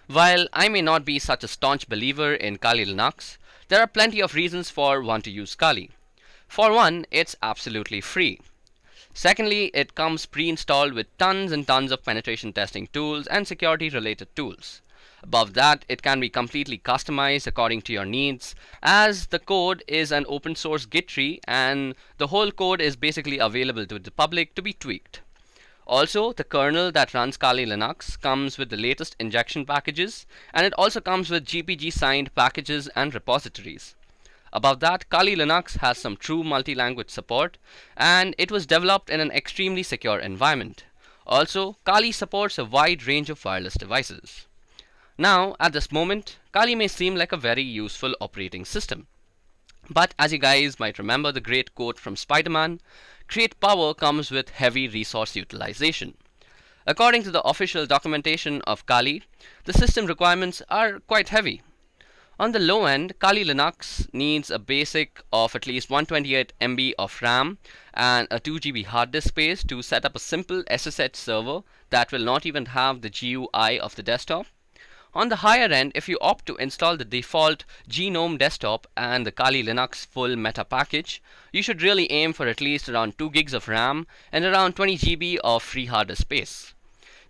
While I may not be such a staunch believer in Kali Linux, there are plenty of reasons for one to use Kali. For one, it's absolutely free. Secondly, it comes pre-installed with tons and tons of penetration testing tools and security related tools. Above that, it can be completely customized according to your needs, as the code is an open source Git tree and the whole code is basically available to the public to be tweaked. Also, the kernel that runs Kali Linux comes with the latest injection packages, and it also comes with GPG signed packages and repositories. Above that, Kali Linux has some true multi-language support, and it was developed in an extremely secure environment. Also, Kali supports a wide range of wireless devices. Now, at this moment, Kali may seem like a very useful operating system. But as you guys might remember the great quote from Spider-Man, great power comes with heavy resource utilization. According to the official documentation of Kali, the system requirements are quite heavy. On the low end, Kali Linux needs a basic of at least 128 MB of RAM and a 2 GB hard disk space to set up a simple SSH server that will not even have the GUI of the desktop. On the higher end, if you opt to install the default GNOME desktop and the Kali Linux full meta package, you should really aim for at least around 2 gigs of RAM and around 20 GB of free hard disk space.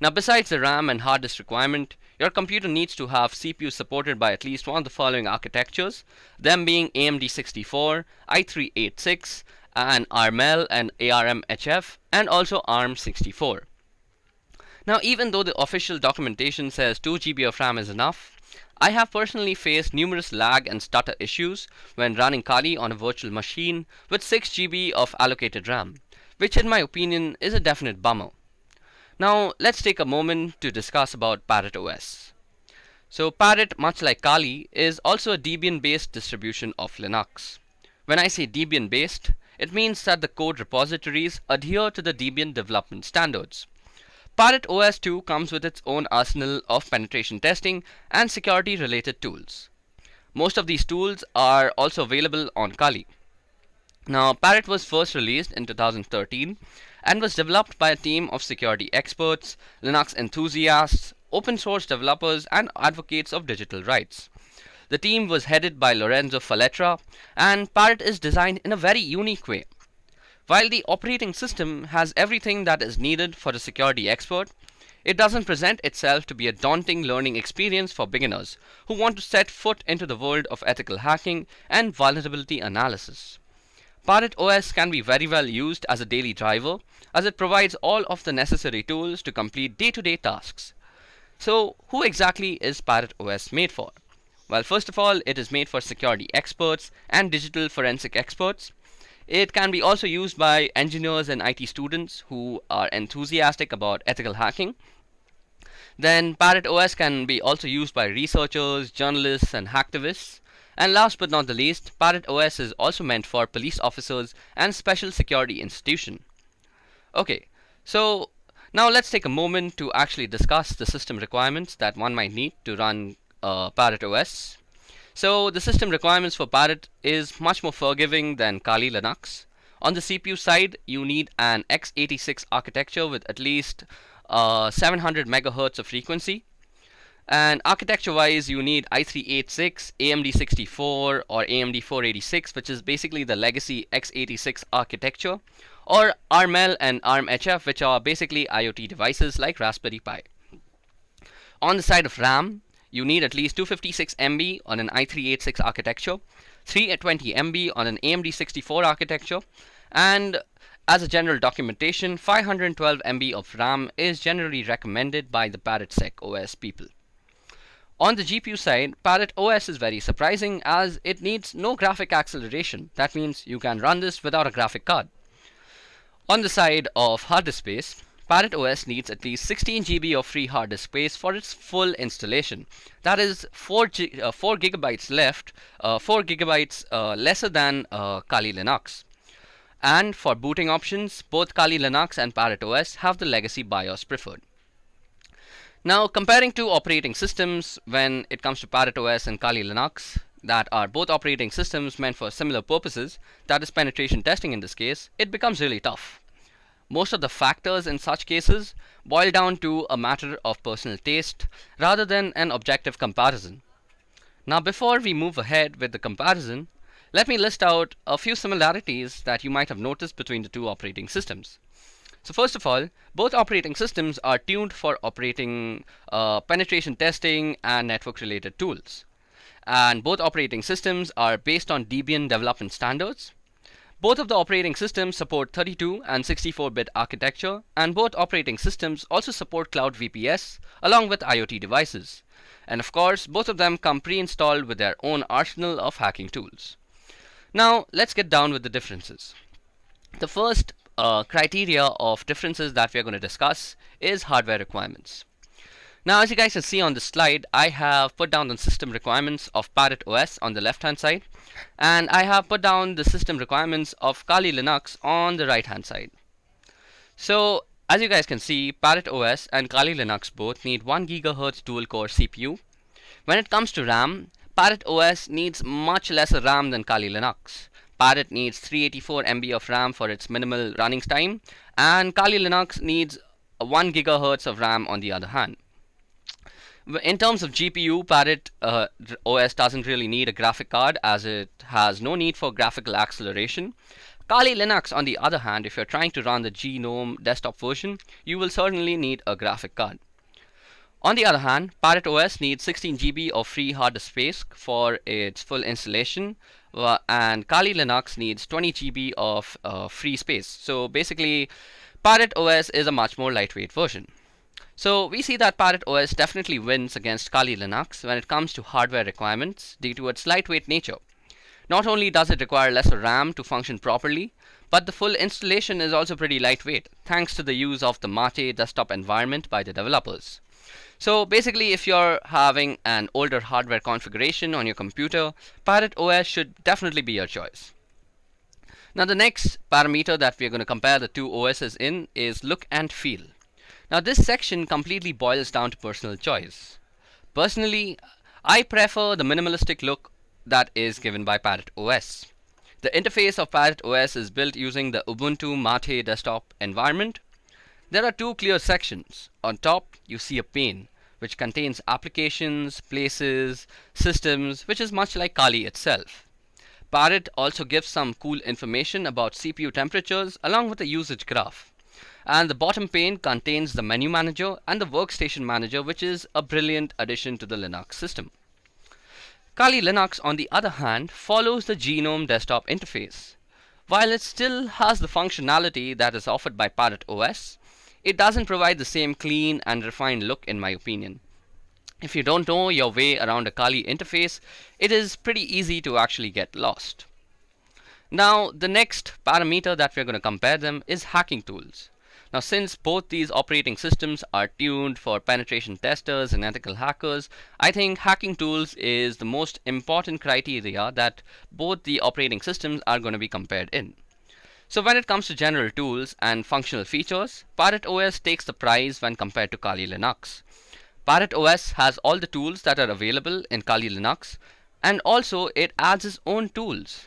Now, besides the RAM and hard disk requirement, your computer needs to have CPU supported by at least one of the following architectures, them being AMD 64, i386, and ARML and ARMHF, and also ARM 64. Now, even though the official documentation says 2 GB of RAM is enough, I have personally faced numerous lag and stutter issues when running Kali on a virtual machine with 6 GB of allocated RAM, which in my opinion is a definite bummer. Now, let's take a moment to discuss about Parrot OS. So Parrot, much like Kali, is also a Debian based distribution of Linux. When I say Debian based, it means that the code repositories adhere to the Debian development standards. Parrot OS 2 comes with its own arsenal of penetration testing and security related tools. Most of these tools are also available on Kali. Now, Parrot was first released in 2013 and was developed by a team of security experts, Linux enthusiasts, open source developers, and advocates of digital rights. The team was headed by Lorenzo Falletra, and Parrot is designed in a very unique way. While the operating system has everything that is needed for a security expert, it doesn't present itself to be a daunting learning experience for beginners who want to set foot into the world of ethical hacking and vulnerability analysis. Parrot OS can be very well used as a daily driver, as it provides all of the necessary tools to complete day-to-day tasks. So, who exactly is Parrot OS made for? Well, first of all, it is made for security experts and digital forensic experts. It can be also used by engineers and IT students who are enthusiastic about ethical hacking. Then Parrot OS can be also used by researchers, journalists, and hacktivists. And last but not the least, Parrot OS is also meant for police officers and special security institutions. Okay, so now let's take a moment to actually discuss the system requirements that one might need to run Parrot OS. So the system requirements for Parrot is much more forgiving than Kali Linux. On the CPU side, you need an x86 architecture with at least 700 MHz of frequency. And architecture-wise, you need i386, AMD 64, or AMD 486, which is basically the legacy x86 architecture, or ARML and ARMHF, which are basically IoT devices like Raspberry Pi. On the side of RAM, you need at least 256 MB on an i386 architecture, 320 MB on an AMD 64 architecture, and as a general documentation, 512 MB of RAM is generally recommended by the ParrotSec OS people. On the GPU side, Parrot OS is very surprising as it needs no graphic acceleration. That means you can run this without a graphic card. On the side of hard disk space, Parrot OS needs at least 16 GB of free hard disk space for its full installation. That is 4 gigabytes left, 4 gigabytes lesser than Kali Linux. And for booting options, both Kali Linux and Parrot OS have the legacy BIOS preferred. Now, comparing two operating systems when it comes to Parrot OS and Kali Linux, that are both operating systems meant for similar purposes, that is penetration testing in this case, it becomes really tough. Most of the factors in such cases boil down to a matter of personal taste rather than an objective comparison. Now, before we move ahead with the comparison, let me list out a few similarities that you might have noticed between the two operating systems. So first of all, both operating systems are tuned for operating penetration testing and network related tools. And both operating systems are based on Debian development standards. Both of the operating systems support 32 and 64-bit architecture, and both operating systems also support Cloud VPS along with IoT devices. And of course, both of them come pre-installed with their own arsenal of hacking tools. Now, let's get down with the differences. The first criteria of differences that we are going to discuss is hardware requirements. Now, as you guys can see on the slide, I have put down the system requirements of Parrot OS on the left hand side, and I have put down the system requirements of Kali Linux on the right hand side. So, as you guys can see, Parrot OS and Kali Linux both need 1 GHz dual core CPU. When it comes to RAM, Parrot OS needs much lesser RAM than Kali Linux. Parrot needs 384 MB of RAM for its minimal running time, and Kali Linux needs 1 GHz of RAM on the other hand. In terms of GPU, Parrot OS doesn't really need a graphic card as it has no need for graphical acceleration. Kali Linux, on the other hand, if you're trying to run the GNOME desktop version, you will certainly need a graphic card. On the other hand, Parrot OS needs 16 GB of free hard disk space for its full installation, and Kali Linux needs 20 GB of free space. So basically, Parrot OS is a much more lightweight version. So we see that Parrot OS definitely wins against Kali Linux when it comes to hardware requirements due to its lightweight nature. Not only does it require lesser RAM to function properly, but the full installation is also pretty lightweight thanks to the use of the Mate desktop environment by the developers. So basically, if you're having an older hardware configuration on your computer, Parrot OS should definitely be your choice. Now the next parameter that we're going to compare the two OSs in is look and feel. Now this section completely boils down to personal choice. Personally, I prefer the minimalistic look that is given by Parrot OS. The interface of Parrot OS is built using the Ubuntu Mate desktop environment. There are two clear sections. On top, you see a pane which contains applications, places, systems, which is much like Kali itself. Parrot also gives some cool information about CPU temperatures along with a usage graph. And the bottom pane contains the menu manager and the workstation manager, which is a brilliant addition to the Linux system. Kali Linux, on the other hand, follows the GNOME desktop interface. While it still has the functionality that is offered by Parrot OS, it doesn't provide the same clean and refined look in my opinion. If you don't know your way around a Kali interface, it is pretty easy to actually get lost. Now, the next parameter that we're going to compare them is hacking tools. Now, since both these operating systems are tuned for penetration testers and ethical hackers, I think hacking tools is the most important criteria that both the operating systems are going to be compared in. So when it comes to general tools and functional features, Parrot OS takes the prize when compared to Kali Linux. Parrot OS has all the tools that are available in Kali Linux, and also it adds its own tools.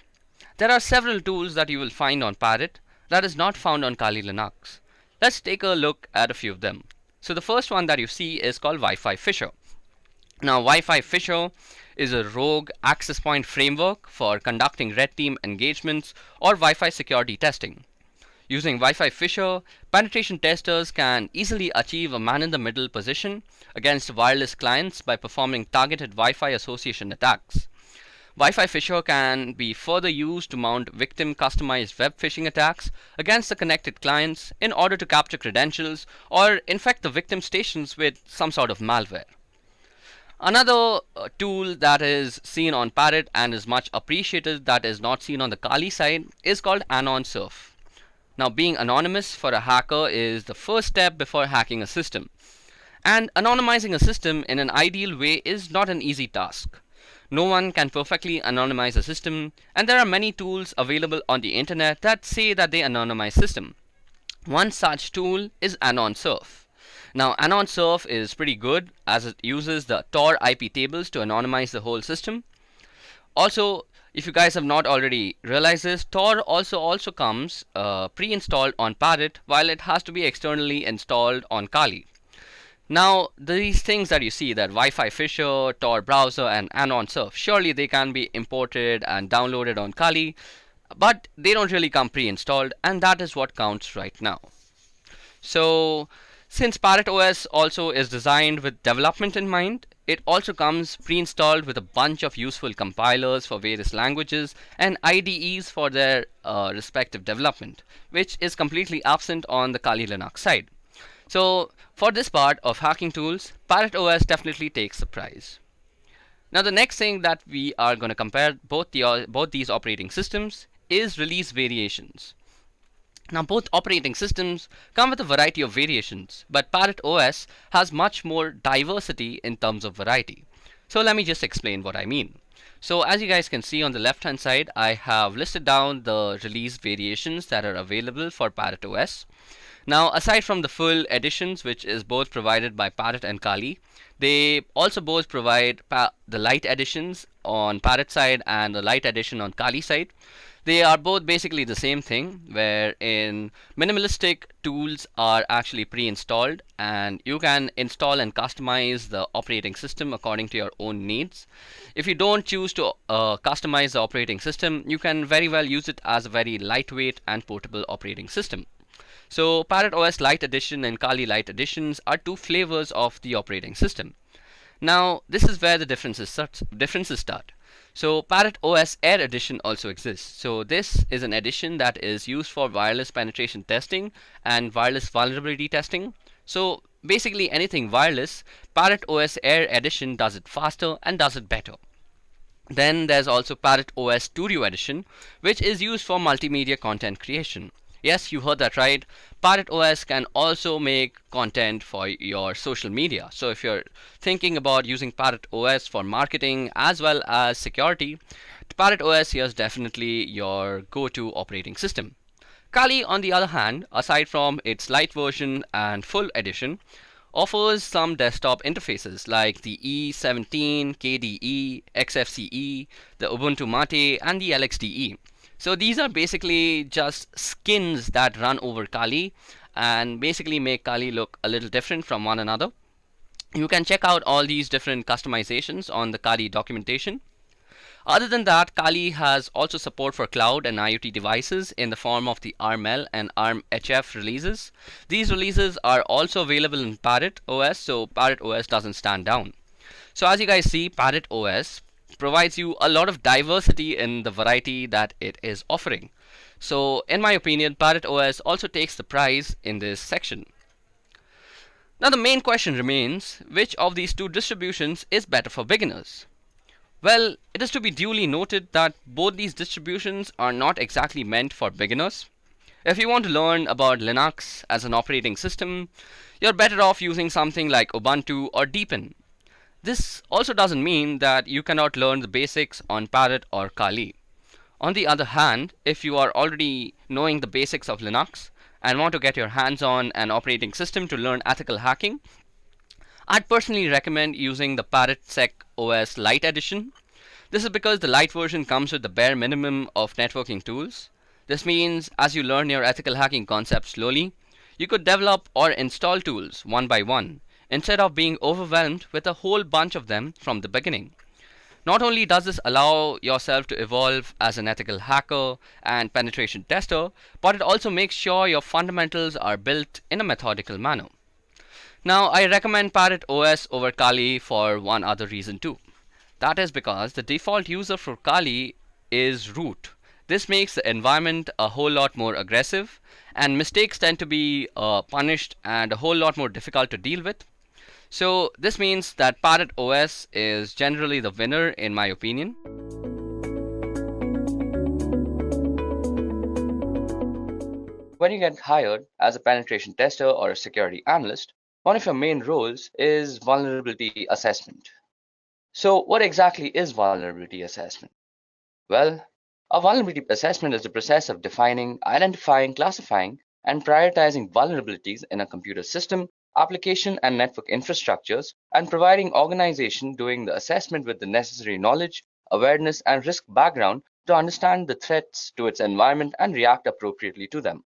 There are several tools that you will find on Parrot that is not found on Kali Linux. Let's take a look at a few of them. So the first one that you see is called Wi-Fi Fisher. Now, Wi-Fi Fisher is a rogue access point framework for conducting red team engagements or Wi-Fi security testing. Using Wi-Fi Fisher, penetration testers can easily achieve a man-in-the-middle position against wireless clients by performing targeted Wi-Fi association attacks. Wi-Fi Fisher can be further used to mount victim customized web phishing attacks against the connected clients in order to capture credentials or infect the victim stations with some sort of malware. Another tool that is seen on Parrot and is much appreciated that is not seen on the Kali side is called AnonSurf. Now, being anonymous for a hacker is the first step before hacking a system. And anonymizing a system in an ideal way is not an easy task. No one can perfectly anonymize a system, and there are many tools available on the internet that say that they anonymize system. One such tool is AnonSurf. Now, AnonSurf is pretty good as it uses the Tor IP tables to anonymize the whole system. Also, if you guys have not already realized this, Tor also comes pre-installed on Parrot, while it has to be externally installed on Kali. Now, these things that you see, that Wi-Fi Fisher, Tor browser, and AnonSurf, surely they can be imported and downloaded on Kali, but they don't really come pre-installed, and that is what counts right now. So, since Parrot OS also is designed with development in mind, it also comes pre-installed with a bunch of useful compilers for various languages and IDEs for their respective development, which is completely absent on the Kali Linux side. So for this part of hacking tools, Parrot OS definitely takes the prize. Now the next thing that we are going to compare both these operating systems is release variations. Now both operating systems come with a variety of variations, but Parrot OS has much more diversity in terms of variety. So let me just explain what I mean. So as you guys can see on the left hand side, I have listed down the release variations that are available for Parrot OS. Now, aside from the full editions, which is both provided by Parrot and Kali, they also both provide the light editions on Parrot side and the light edition on Kali side. They are both basically the same thing, wherein minimalistic tools are actually pre-installed and you can install and customize the operating system according to your own needs. If you don't choose to customize the operating system, you can very well use it as a very lightweight and portable operating system. So Parrot OS Lite Edition and Kali Lite Editions are two flavors of the operating system. Now this is where the differences start. So Parrot OS Air Edition also exists. So this is an edition that is used for wireless penetration testing and wireless vulnerability testing. So basically anything wireless, Parrot OS Air Edition does it faster and does it better. Then there's also Parrot OS Studio Edition, which is used for multimedia content creation. Yes, you heard that right. Parrot OS can also make content for your social media. So if you're thinking about using Parrot OS for marketing as well as security, Parrot OS here is definitely your go-to operating system. Kali, on the other hand, aside from its light version and full edition, offers some desktop interfaces like the E17, KDE, XFCE, the Ubuntu Mate, and the LXDE. So these are basically just skins that run over Kali and basically make Kali look a little different from one another. You can check out all these different customizations on the Kali documentation. Other than that, Kali has also support for cloud and IoT devices in the form of the ARM-L and ARM-HF releases. These releases are also available in Parrot OS, so Parrot OS doesn't stand down. So as you guys see, Parrot OS provides you a lot of diversity in the variety that it is offering. So in my opinion, Parrot OS also takes the prize in this section. Now the main question remains, which of these two distributions is better for beginners? Well, it is to be duly noted that both these distributions are not exactly meant for beginners. If you want to learn about Linux as an operating system, you're better off using something like Ubuntu or Deepin. This also doesn't mean that you cannot learn the basics on Parrot or Kali. On the other hand, if you are already knowing the basics of Linux and want to get your hands on an operating system to learn ethical hacking, I'd personally recommend using the ParrotSec OS Lite edition. This is because the Lite version comes with the bare minimum of networking tools. This means as you learn your ethical hacking concept slowly, you could develop or install tools one by one, instead of being overwhelmed with a whole bunch of them from the beginning. Not only does this allow yourself to evolve as an ethical hacker and penetration tester, but it also makes sure your fundamentals are built in a methodical manner. Now, I recommend Parrot OS over Kali for one other reason too. That is because the default user for Kali is root. This makes the environment a whole lot more aggressive, and mistakes tend to be punished and a whole lot more difficult to deal with. So this means that Parrot OS is generally the winner in my opinion. When you get hired as a penetration tester or a security analyst, one of your main roles is vulnerability assessment. So what exactly is vulnerability assessment? Well, a vulnerability assessment is the process of defining, identifying, classifying, and prioritizing vulnerabilities in a computer system, application, and network infrastructures, and providing organization doing the assessment with the necessary knowledge, awareness, and risk background to understand the threats to its environment and react appropriately to them.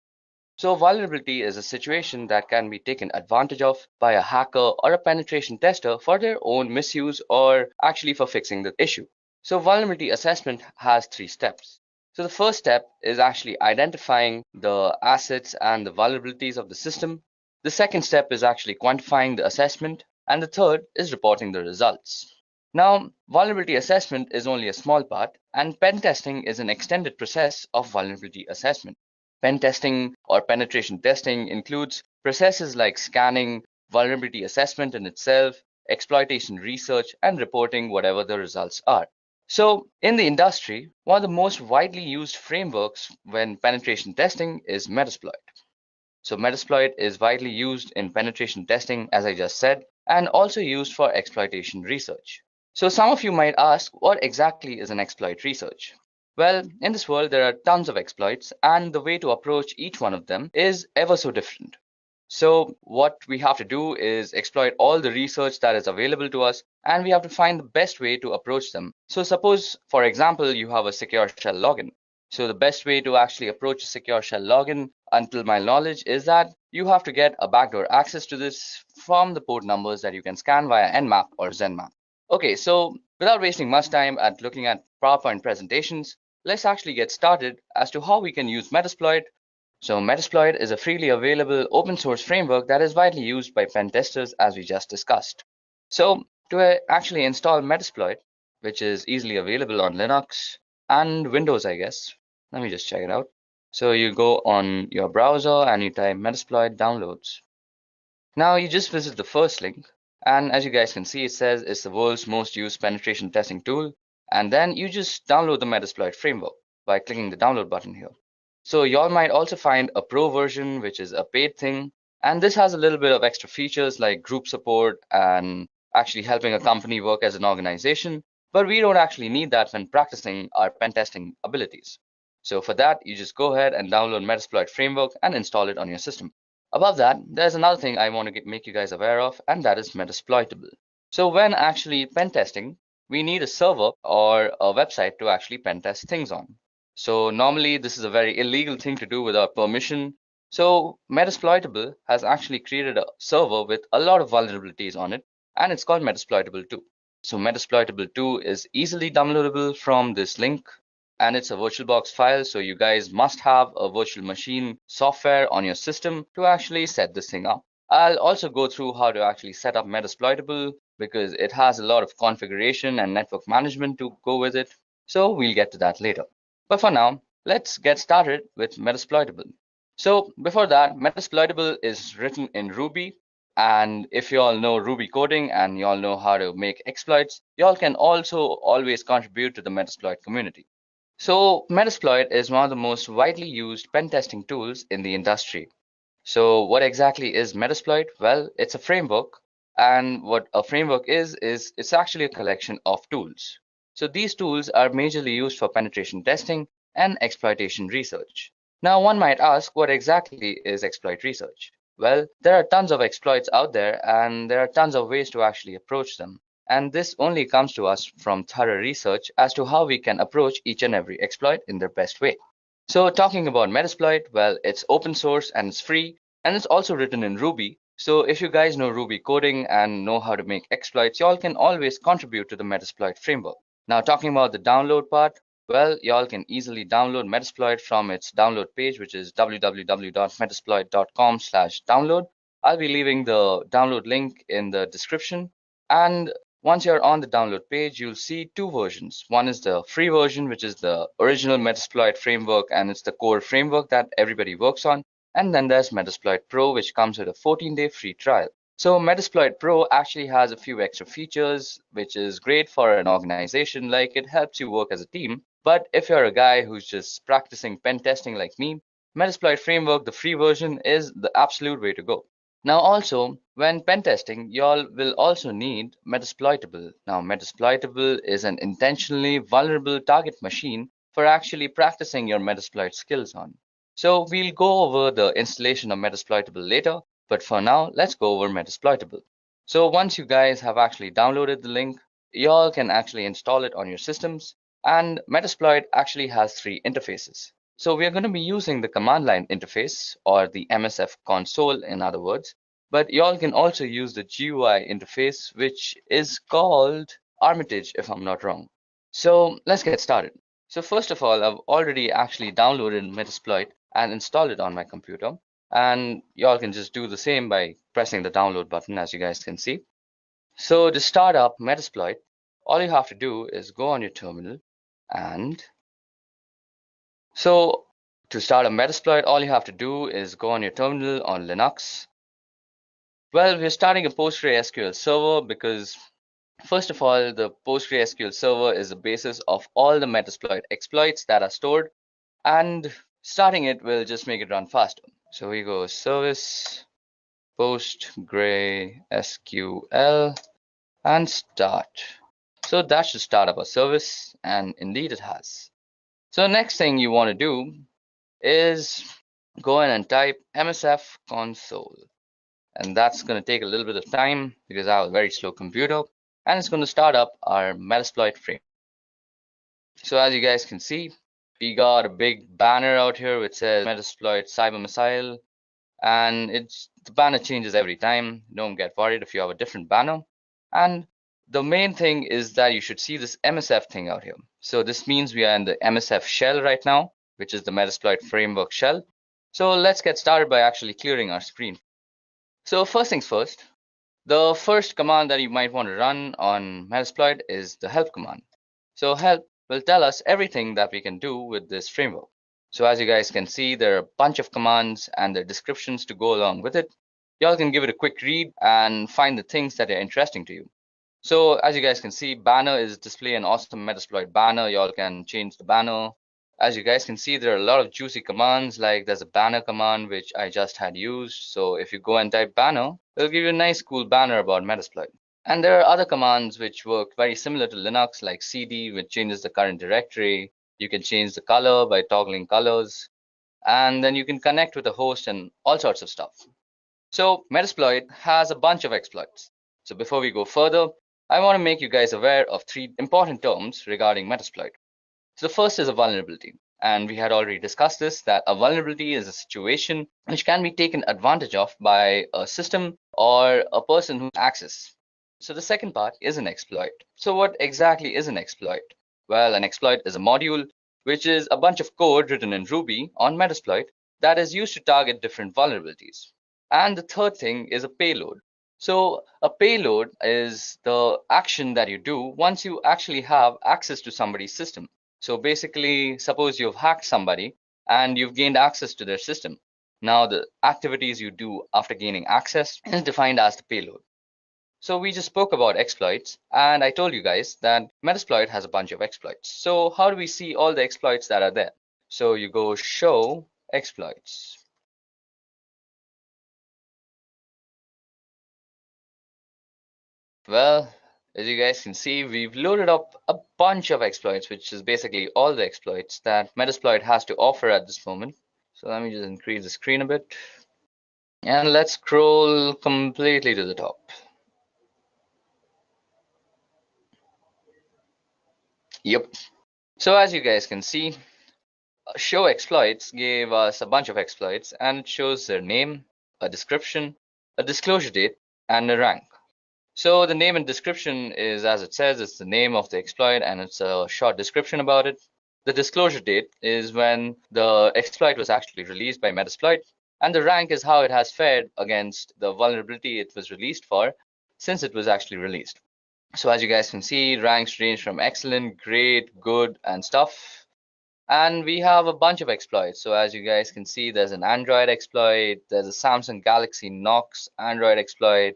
So vulnerability is a situation that can be taken advantage of by a hacker or a penetration tester for their own misuse or actually for fixing the issue. So vulnerability assessment has 3 steps. So the first step is actually identifying the assets and the vulnerabilities of the system. The second step is actually quantifying the assessment. And the third is reporting the results. Now, vulnerability assessment is only a small part, and pen testing is an extended process of vulnerability assessment. Pen testing or penetration testing includes processes like scanning, vulnerability assessment in itself, exploitation research, and reporting whatever the results are. So in the industry, one of the most widely used frameworks when penetration testing is Metasploit. So Metasploit is widely used in penetration testing, as I just said, and also used for exploitation research. So some of you might ask, what exactly is an exploit research? Well, in this world, there are tons of exploits, and the way to approach each one of them is ever so different. So what we have to do is exploit all the research that is available to us, and we have to find the best way to approach them. So suppose, for example, you have a secure shell login. So the best way to actually approach a secure shell login, until my knowledge, is that you have to get a backdoor access to this from the port numbers that you can scan via Nmap or Zenmap. Okay, so without wasting much time at looking at PowerPoint presentations, let's actually get started as to how we can use Metasploit. So Metasploit is a freely available open source framework that is widely used by pen testers, as we just discussed. So to actually install Metasploit, which is easily available on Linux and Windows, I guess. Let me just check it out. So you go on your browser and you type Metasploit downloads. Now you just visit the first link, and as you guys can see, it says it's the world's most used penetration testing tool. And then you just download the Metasploit framework by clicking the download button here. So y'all might also find a pro version, which is a paid thing. And this has a little bit of extra features like group support and actually helping a company work as an organization. but we don't actually need that when practicing our pen testing abilities. So for that, you just go ahead and download Metasploit framework and install it on your system. Above that, there's another thing I want to make you guys aware of, and that is Metasploitable. So when actually pen testing, we need a server or a website to actually pen test things on. So normally this is a very illegal thing to do without permission. So Metasploitable has actually created a server with a lot of vulnerabilities on it, and it's called Metasploitable 2. So Metasploitable 2 is easily downloadable from this link, and it's a VirtualBox file. So you guys must have a virtual machine software on your system to actually set this thing up. I'll also go through how to actually set up Metasploitable because it has a lot of configuration and network management to go with it. So we'll get to that later. But for now, let's get started with Metasploitable. So before that, Metasploitable is written in Ruby. And if you all know Ruby coding and you all know how to make exploits, you all can also always contribute to the Metasploit community. So Metasploit is one of the most widely used pen testing tools in the industry. So what exactly is Metasploit? Well, it's a framework, and what a framework is it's actually a collection of tools. So these tools are majorly used for penetration testing and exploitation research. Now one might ask, what exactly is exploit research? Well, there are tons of exploits out there, and there are tons of ways to actually approach them. And this only comes to us from thorough research as to how we can approach each and every exploit in their best way. So talking about Metasploit, well, it's open source and it's free, and it's also written in Ruby. So if you guys know Ruby coding and know how to make exploits, y'all can always contribute to the Metasploit framework. Now talking about the download part, well, y'all can easily download Metasploit from its download page, which is www.metasploit.com/download. I'll be leaving the download link in the description. And once you're on the download page, you'll see two versions. One is the free version, which is the original Metasploit framework, and it's the core framework that everybody works on. And then there's Metasploit Pro, which comes with a 14-day free trial. So Metasploit Pro actually has a few extra features, which is great for an organization. Like, it helps you work as a team. But if you're a guy who's just practicing pen testing like me, Metasploit framework, the free version, is the absolute way to go. Now also, when pen testing, y'all will also need Metasploitable. Now Metasploitable is an intentionally vulnerable target machine for actually practicing your Metasploit skills on. So we'll go over the installation of Metasploitable later, but for now, let's go over Metasploitable. So once you guys have actually downloaded the link, y'all can actually install it on your systems. And Metasploit actually has three interfaces. So we are going to be using the command line interface, or the MSF console in other words, but y'all can also use the GUI interface, which is called Armitage if I'm not wrong. So let's get started. So first of all, I've already actually downloaded Metasploit and installed it on my computer. And y'all can just do the same by pressing the download button, as you guys can see. So to start up Metasploit, all you have to do is go on your terminal. And so to start a Metasploit, all you have to do is go on your terminal on Linux. Well, we're starting a PostgreSQL server because, first of all, the PostgreSQL server is the basis of all the Metasploit exploits that are stored, and starting it will just make it run faster. So we go service PostgreSQL and start. So that should start up a service, and indeed it has. So next thing you want to do is go in and type MSF console. And that's going to take a little bit of time because I have a very slow computer, and it's going to start up our Metasploit frame. So as you guys can see, we got a big banner out here which says Metasploit Cyber Missile, and the banner changes every time. Don't get worried if you have a different banner. And the main thing is that you should see this MSF thing out here. So this means we are in the MSF shell right now, which is the Metasploit framework shell. So let's get started by actually clearing our screen. So first things first, the first command that you might want to run on Metasploit is the help command. So help will tell us everything that we can do with this framework. So as you guys can see, there are a bunch of commands and their descriptions to go along with it. Y'all can give it a quick read and find the things that are interesting to you. So as you guys can see, banner is display an awesome Metasploit banner. Y'all can change the banner. As you guys can see, there are a lot of juicy commands, like there's a banner command, which I just had used. So if you go and type banner, it'll give you a nice cool banner about Metasploit. And there are other commands which work very similar to Linux, like cd, which changes the current directory. You can change the color by toggling colors, and then you can connect with a host and all sorts of stuff. So Metasploit has a bunch of exploits. So before we go further, I want to make you guys aware of 3 important terms regarding Metasploit. So the first is a vulnerability. And we had already discussed this, that a vulnerability is a situation which can be taken advantage of by a system or a person who access. So the second part is an exploit. So what exactly is an exploit? Well, an exploit is a module which is a bunch of code written in Ruby on Metasploit that is used to target different vulnerabilities. And the third thing is a payload. So a payload is the action that you do once you actually have access to somebody's system. So basically, suppose you've hacked somebody and you've gained access to their system. Now the activities you do after gaining access is defined as the payload. So we just spoke about exploits, and I told you guys that Metasploit has a bunch of exploits. So how do we see all the exploits that are there? So you go show exploits. Well, as you guys can see, we've loaded up a bunch of exploits, which is basically all the exploits that Metasploit has to offer at this moment. So let me just increase the screen a bit. And let's scroll completely to the top. Yep. So as you guys can see, show exploits gave us a bunch of exploits, and it shows their name, a description, a disclosure date, and a rank. So the name and description is, as it says, it's the name of the exploit and it's a short description about it. The disclosure date is when the exploit was actually released by Metasploit, and the rank is how it has fared against the vulnerability it was released for since it was actually released. So as you guys can see, ranks range from excellent, great, good, and stuff. And we have a bunch of exploits. So as you guys can see, there's an Android exploit, there's a Samsung Galaxy Knox Android exploit,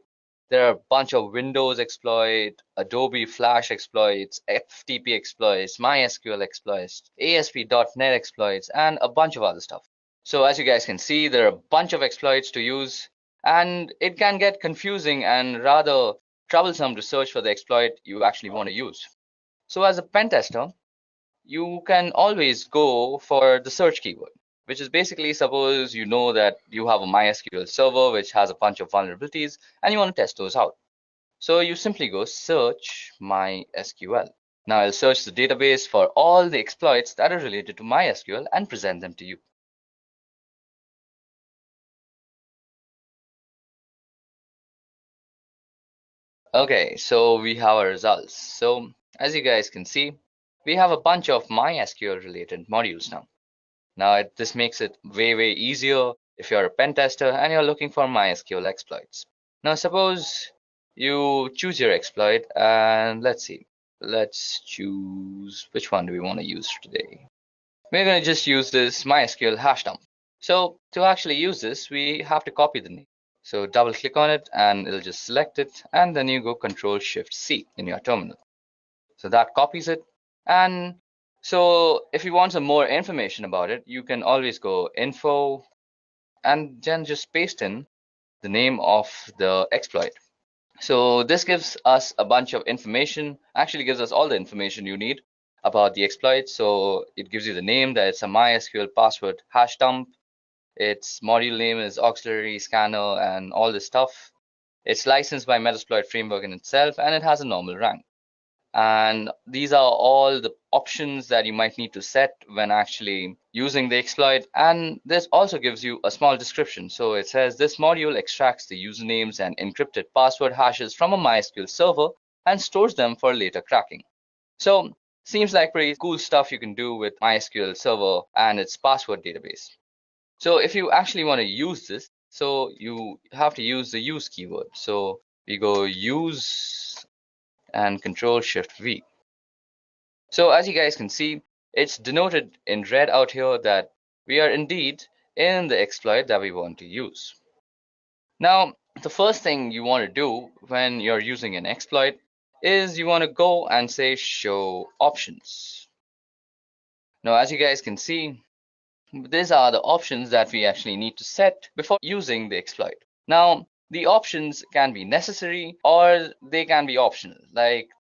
there are a bunch of Windows exploit, Adobe Flash exploits, FTP exploits, MySQL exploits, ASP.NET exploits, and a bunch of other stuff. So as you guys can see, there are a bunch of exploits to use, and it can get confusing and rather troublesome to search for the exploit you actually want to use. So as a pen tester, you can always go for the search keyword, which is basically, suppose you know that you have a MySQL server which has a bunch of vulnerabilities and you want to test those out. So you simply go search MySQL. Now I'll search the database for all the exploits that are related to MySQL and present them to you. Okay, so we have our results. So as you guys can see, we have a bunch of MySQL related modules now. Now this makes it way easier if you're a pen tester and you're looking for MySQL exploits. Now suppose you choose your exploit, and let's see. Let's choose, which one do we want to use today? We're going to just use this MySQL hash dump. So to actually use this, we have to copy the name. So double click on it and it'll just select it, and then you go Control-Shift-C in your terminal. So that copies it. And so if you want some more information about it, you can always go info and then just paste in the name of the exploit. So this gives us a bunch of information, actually gives us all the information you need about the exploit. So it gives you the name, that it's a MySQL password hash dump. Its module name is auxiliary scanner and all this stuff. It's licensed by Metasploit framework in itself, and it has a normal rank. And these are all the options that you might need to set when actually using the exploit. And this also gives you a small description. So it says this module extracts the usernames and encrypted password hashes from a MySQL server and stores them for later cracking. So seems like pretty cool stuff you can do with MySQL server and its password database. So if you actually want to use this, so you have to use the use keyword. So we go use and Control-Shift-V. So as you guys can see, it's denoted in red out here that we are indeed in the exploit that we want to use. Now, the first thing you want to do when you're using an exploit is you want to go and say show options. Now, as you guys can see, these are the options that we actually need to set before using the exploit. Now, The options can be necessary or they can be optional.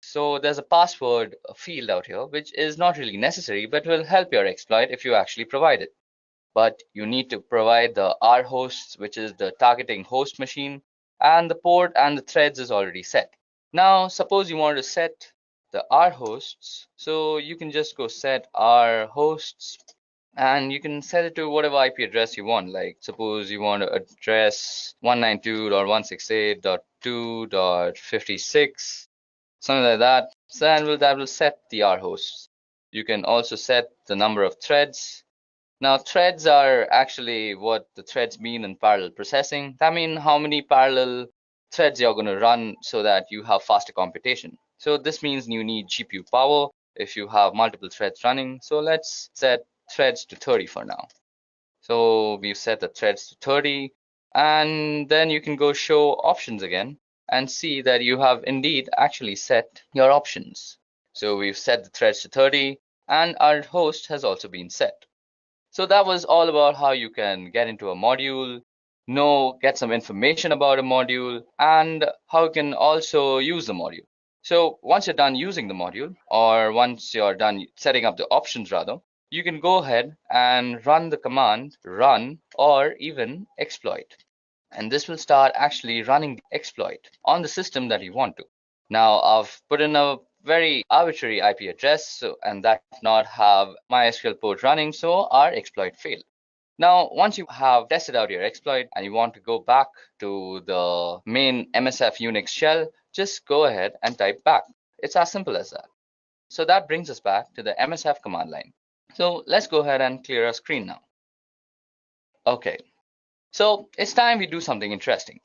So there's a password field out here, which is not really necessary, but will help your exploit if you actually provide it. But you need to provide the R hosts, which is the targeting host machine, and the port and the threads is already set. Now, suppose you want to set the R hosts, so you can just go set R hosts and you can set it to whatever IP address you want. Like suppose you want to address 192.168.2.56, something like that. So that will set the R hosts. You can also set the number of threads. Now threads are actually what the threads mean in parallel processing. That means how many parallel threads you're going to run so that you have faster computation. So this means you need GPU power if you have multiple threads running. So let's set threads to 30 for now. So we've set the threads to 30, and then you can go show options again and see that you have indeed actually set your options. So we've set the threads to 30 and our host has also been set. So that was all about how you can get into a module, get some information about a module, and how you can also use the module. So once you're done using the module, or once you're done setting up the options rather, you can go ahead and run the command run or even exploit. And this will start actually running the exploit on the system that you want to. Now I've put in a very arbitrary IP address, and that does not have MySQL port running, so our exploit failed. Now, once you have tested out your exploit and you want to go back to the main MSF Unix shell, just go ahead and type back. It's as simple as that. So that brings us back to the MSF command line. So let's go ahead and clear our screen now. Okay, so it's time we do something interesting.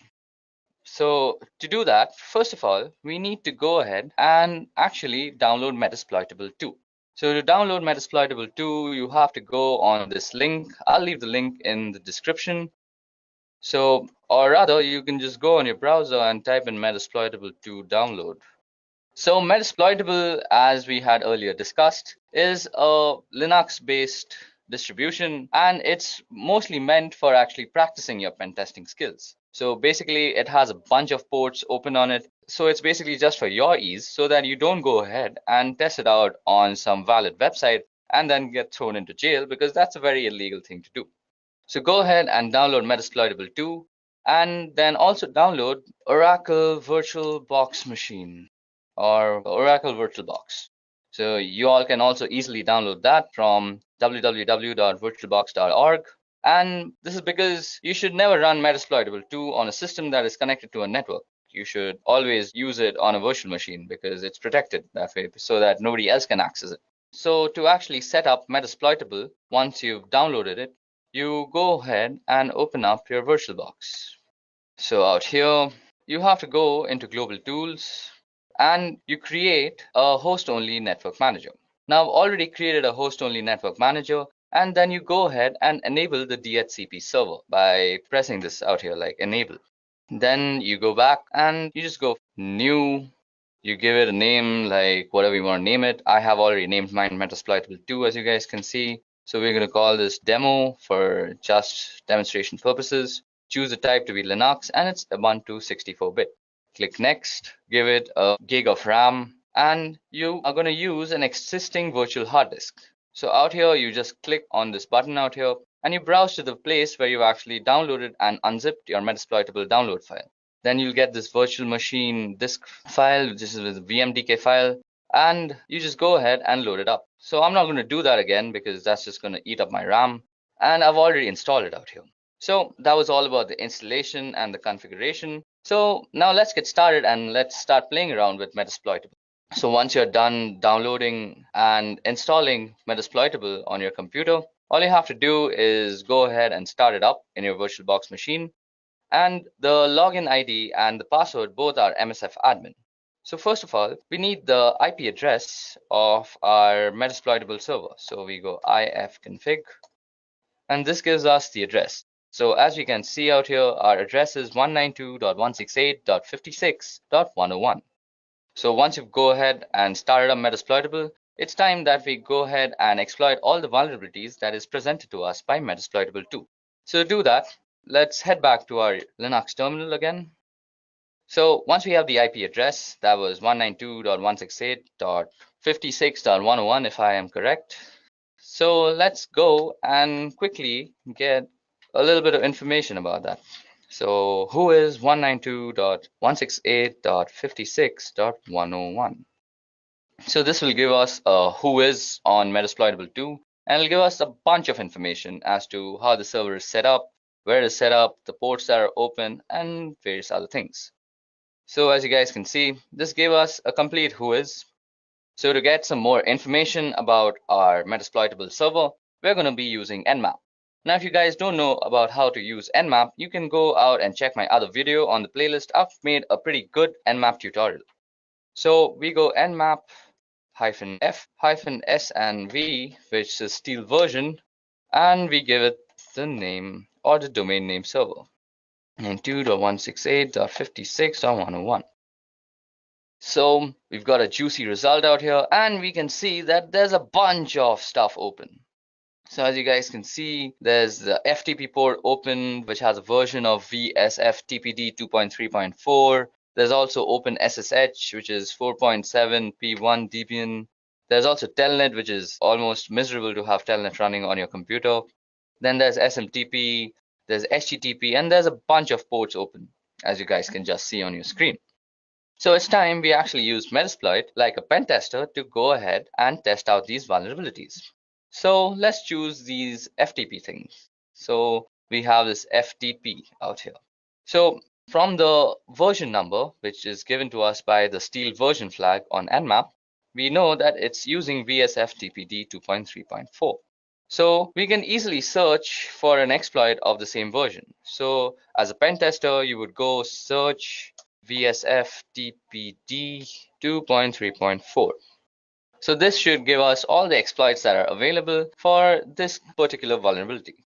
So to do that, first of all, we need to go ahead and actually download Metasploitable 2. So to download Metasploitable 2, you have to go on this link. I'll leave the link in the description. So, or rather, you can just go on your browser and type in Metasploitable 2 download. So Metasploitable, as we had earlier discussed, is a Linux-based distribution, and it's mostly meant for actually practicing your pen testing skills. So basically, it has a bunch of ports open on it. So it's basically just for your ease so that you don't go ahead and test it out on some valid website and then get thrown into jail, because that's a very illegal thing to do. So go ahead and download Metasploitable 2 and then also download Oracle VirtualBox Machine or Oracle VirtualBox. So you all can also easily download that from www.virtualbox.org. And this is because you should never run Metasploitable 2 on a system that is connected to a network. You should always use it on a virtual machine because it's protected that way so that nobody else can access it. So to actually set up Metasploitable, once you've downloaded it, you go ahead and open up your VirtualBox. So out here, you have to go into Global Tools and you create a host-only network manager. Now I've already created a host-only network manager, and then you go ahead and enable the DHCP server by pressing this out here, like enable. Then you go back and you just go new. You give it a name, like whatever you want to name it. I have already named mine Metasploitable 2, as you guys can see. So we're going to call this demo for just demonstration purposes. Choose the type to be Linux, and it's Ubuntu 64-bit. Click next, give it a gig of RAM, and you are going to use an existing virtual hard disk. So out here, you just click on this button out here, and you browse to the place where you've actually downloaded and unzipped your Metasploitable download file. Then you'll get this virtual machine disk file, this is a VMDK file, and you just go ahead and load it up. So I'm not going to do that again because that's just going to eat up my RAM, and I've already installed it out here. So that was all about the installation and the configuration. So now let's get started and let's start playing around with Metasploitable. So once you're done downloading and installing Metasploitable on your computer, all you have to do is go ahead and start it up in your VirtualBox machine. And the login ID and the password both are MSF admin. So first of all, we need the IP address of our Metasploitable server. So we go ifconfig, and this gives us the address. So as we can see out here, our address is 192.168.56.101. So once you go ahead and started up Metasploitable, it's time that we go ahead and exploit all the vulnerabilities that is presented to us by Metasploitable 2. So to do that, let's head back to our Linux terminal again. So once we have the IP address, that was 192.168.56.101 if I am correct. So let's go and quickly get a little bit of information about that. So who is 192.168.56.101? So this will give us a who is on Metasploitable 2, and it'll give us a bunch of information as to how the server is set up, where it is set up, the ports that are open, and various other things. So as you guys can see, this gave us a complete who is. So to get some more information about our Metasploitable server, we're going to be using Nmap. Now, if you guys don't know about how to use Nmap, you can go out and check my other video on the playlist. I've made a pretty good Nmap tutorial. So we go Nmap -f -s and v, which is steel version, and we give it the name or the domain name server, 92.168.56.101. So we've got a juicy result out here, and we can see that there's a bunch of stuff open. So as you guys can see, there's the FTP port open, which has a version of VSFTPD 2.3.4. There's also OpenSSH, which is 4.7 P1 Debian. There's also Telnet, which is almost miserable to have Telnet running on your computer. Then there's SMTP, there's HTTP, and there's a bunch of ports open, as you guys can just see on your screen. So it's time we actually use Metasploit like a pen tester to go ahead and test out these vulnerabilities. So let's choose these FTP things. So we have this FTP out here. So from the version number, which is given to us by the steel version flag on Nmap, we know that it's using VSFTPD 2.3.4. So we can easily search for an exploit of the same version. So as a pen tester, you would go search VSFTPD 2.3.4. So this should give us all the exploits that are available for this particular vulnerability.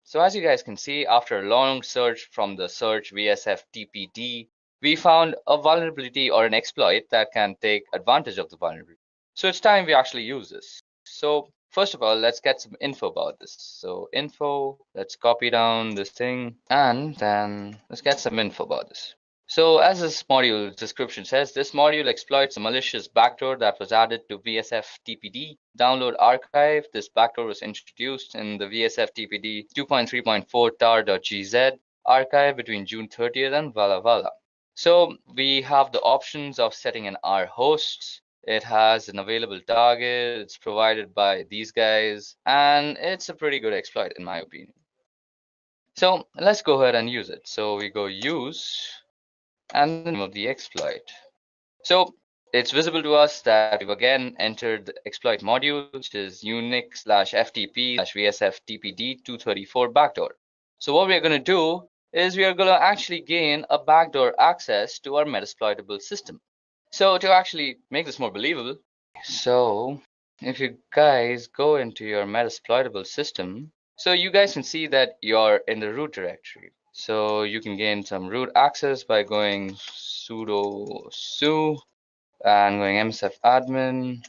So as you guys can see, after a long search from the search VSFTPD, we found a vulnerability or an exploit that can take advantage of the vulnerability. So it's time we actually use this. So first of all, let's get some info about this. So info, let's copy down this thing, and then let's get some info about this. So as this module description says, this module exploits a malicious backdoor that was added to VSFTPD download archive. This backdoor was introduced in the VSFTPD 2.3.4 tar.gz archive between June 30th and Walla Walla. So we have the options of setting an R host. It has an available target. It's provided by these guys, and it's a pretty good exploit in my opinion. So let's go ahead and use it. So we go use and the name of the exploit. So it's visible to us that we've again entered the exploit module, which is Unix/FTP/VSFTPD 234 backdoor. So what we're going to do is we are going to actually gain a backdoor access to our Metasploitable system. So to actually make this more believable, so if you guys go into your Metasploitable system, so you guys can see that you're in the root directory. So you can gain some root access by going sudo su and going msf admin.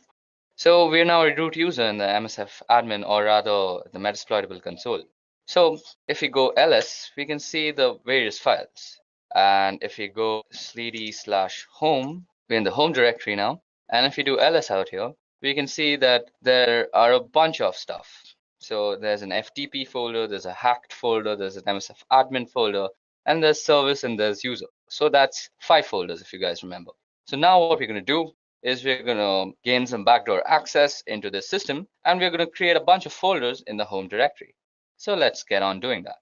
So we're now a root user in the msf admin, or rather the Metasploitable console. So if we go ls, we can see the various files. And if we go /home, we're in the home directory now. And if we do ls out here, we can see that there are a bunch of stuff. So there's an FTP folder, there's a hacked folder, there's an MSF admin folder, and there's service and there's user. So that's 5 folders if you guys remember. So now what we're going to do is we're going to gain some backdoor access into this system, and we're going to create a bunch of folders in the home directory. So let's get on doing that.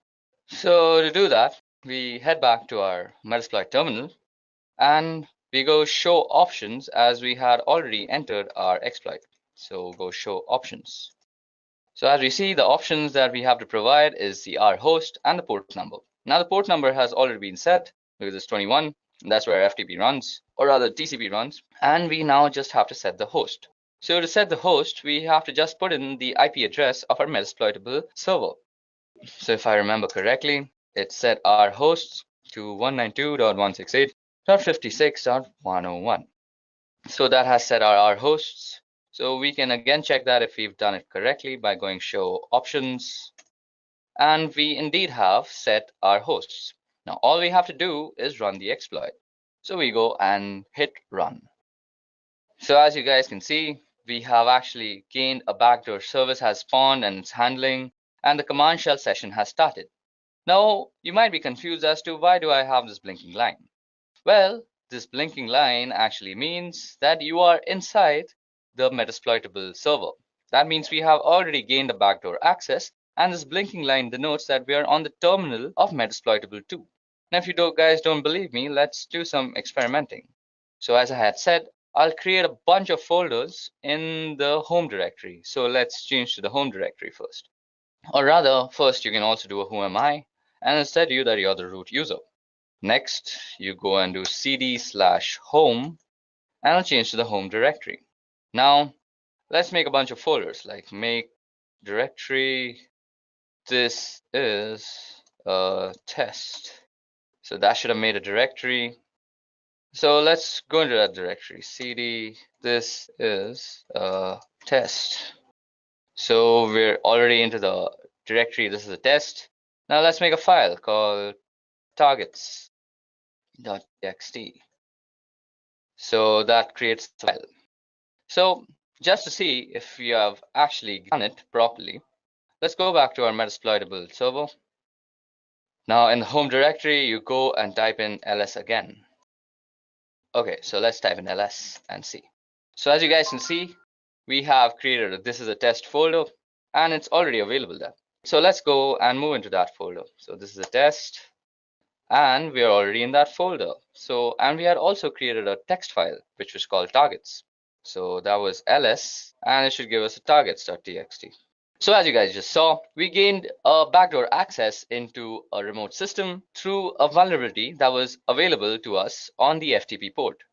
So to do that, we head back to our Metasploit terminal, and we go show options as we had already entered our exploit. So go show options. So as we see, the options that we have to provide is the R host and the port number. Now the port number has already been set because it's 21, and that's where FTP runs, or rather TCP runs. And we now just have to set the host. So to set the host, we have to just put in the IP address of our Metasploitable server. So if I remember correctly, it's set our hosts to 192.168.56.101. So that has set our hosts. So we can again check that if we've done it correctly by going show options. and we indeed have set our hosts. Now all we have to do is run the exploit. So we go and hit run. So as you guys can see, we have actually gained a backdoor service has spawned and it's handling, and the command shell session has started. Now you might be confused as to why do I have this blinking line? Well, this blinking line actually means that you are inside the Metasploitable server. That means we have already gained a backdoor access, and this blinking line denotes that we are on the terminal of Metasploitable 2. Now if you guys don't believe me, let's do some experimenting. So as I had said, I'll create a bunch of folders in the home directory. So let's change to the home directory first. Or rather, first you can also do a who am I, and instead you that you're the root user. Next, you go and do cd/home, and I'll change to the home directory. Now, let's make a bunch of folders, like make directory, this is a test. So that should have made a directory. So let's go into that directory, cd, this is a test. So we're already into the directory, this is a test. Now let's make a file called targets.txt. So that creates the file. So just to see if you have actually done it properly, let's go back to our Metasploitable server. Now in the home directory, you go and type in ls again. Okay, so let's type in ls and see. So as you guys can see, we have created a this is a test folder, and it's already available there. So let's go and move into that folder. So this is a test, and we are already in that folder. So, and we had also created a text file which was called targets. So that was ls, and it should give us a targets.txt. So as you guys just saw, we gained a backdoor access into a remote system through a vulnerability that was available to us on the FTP port.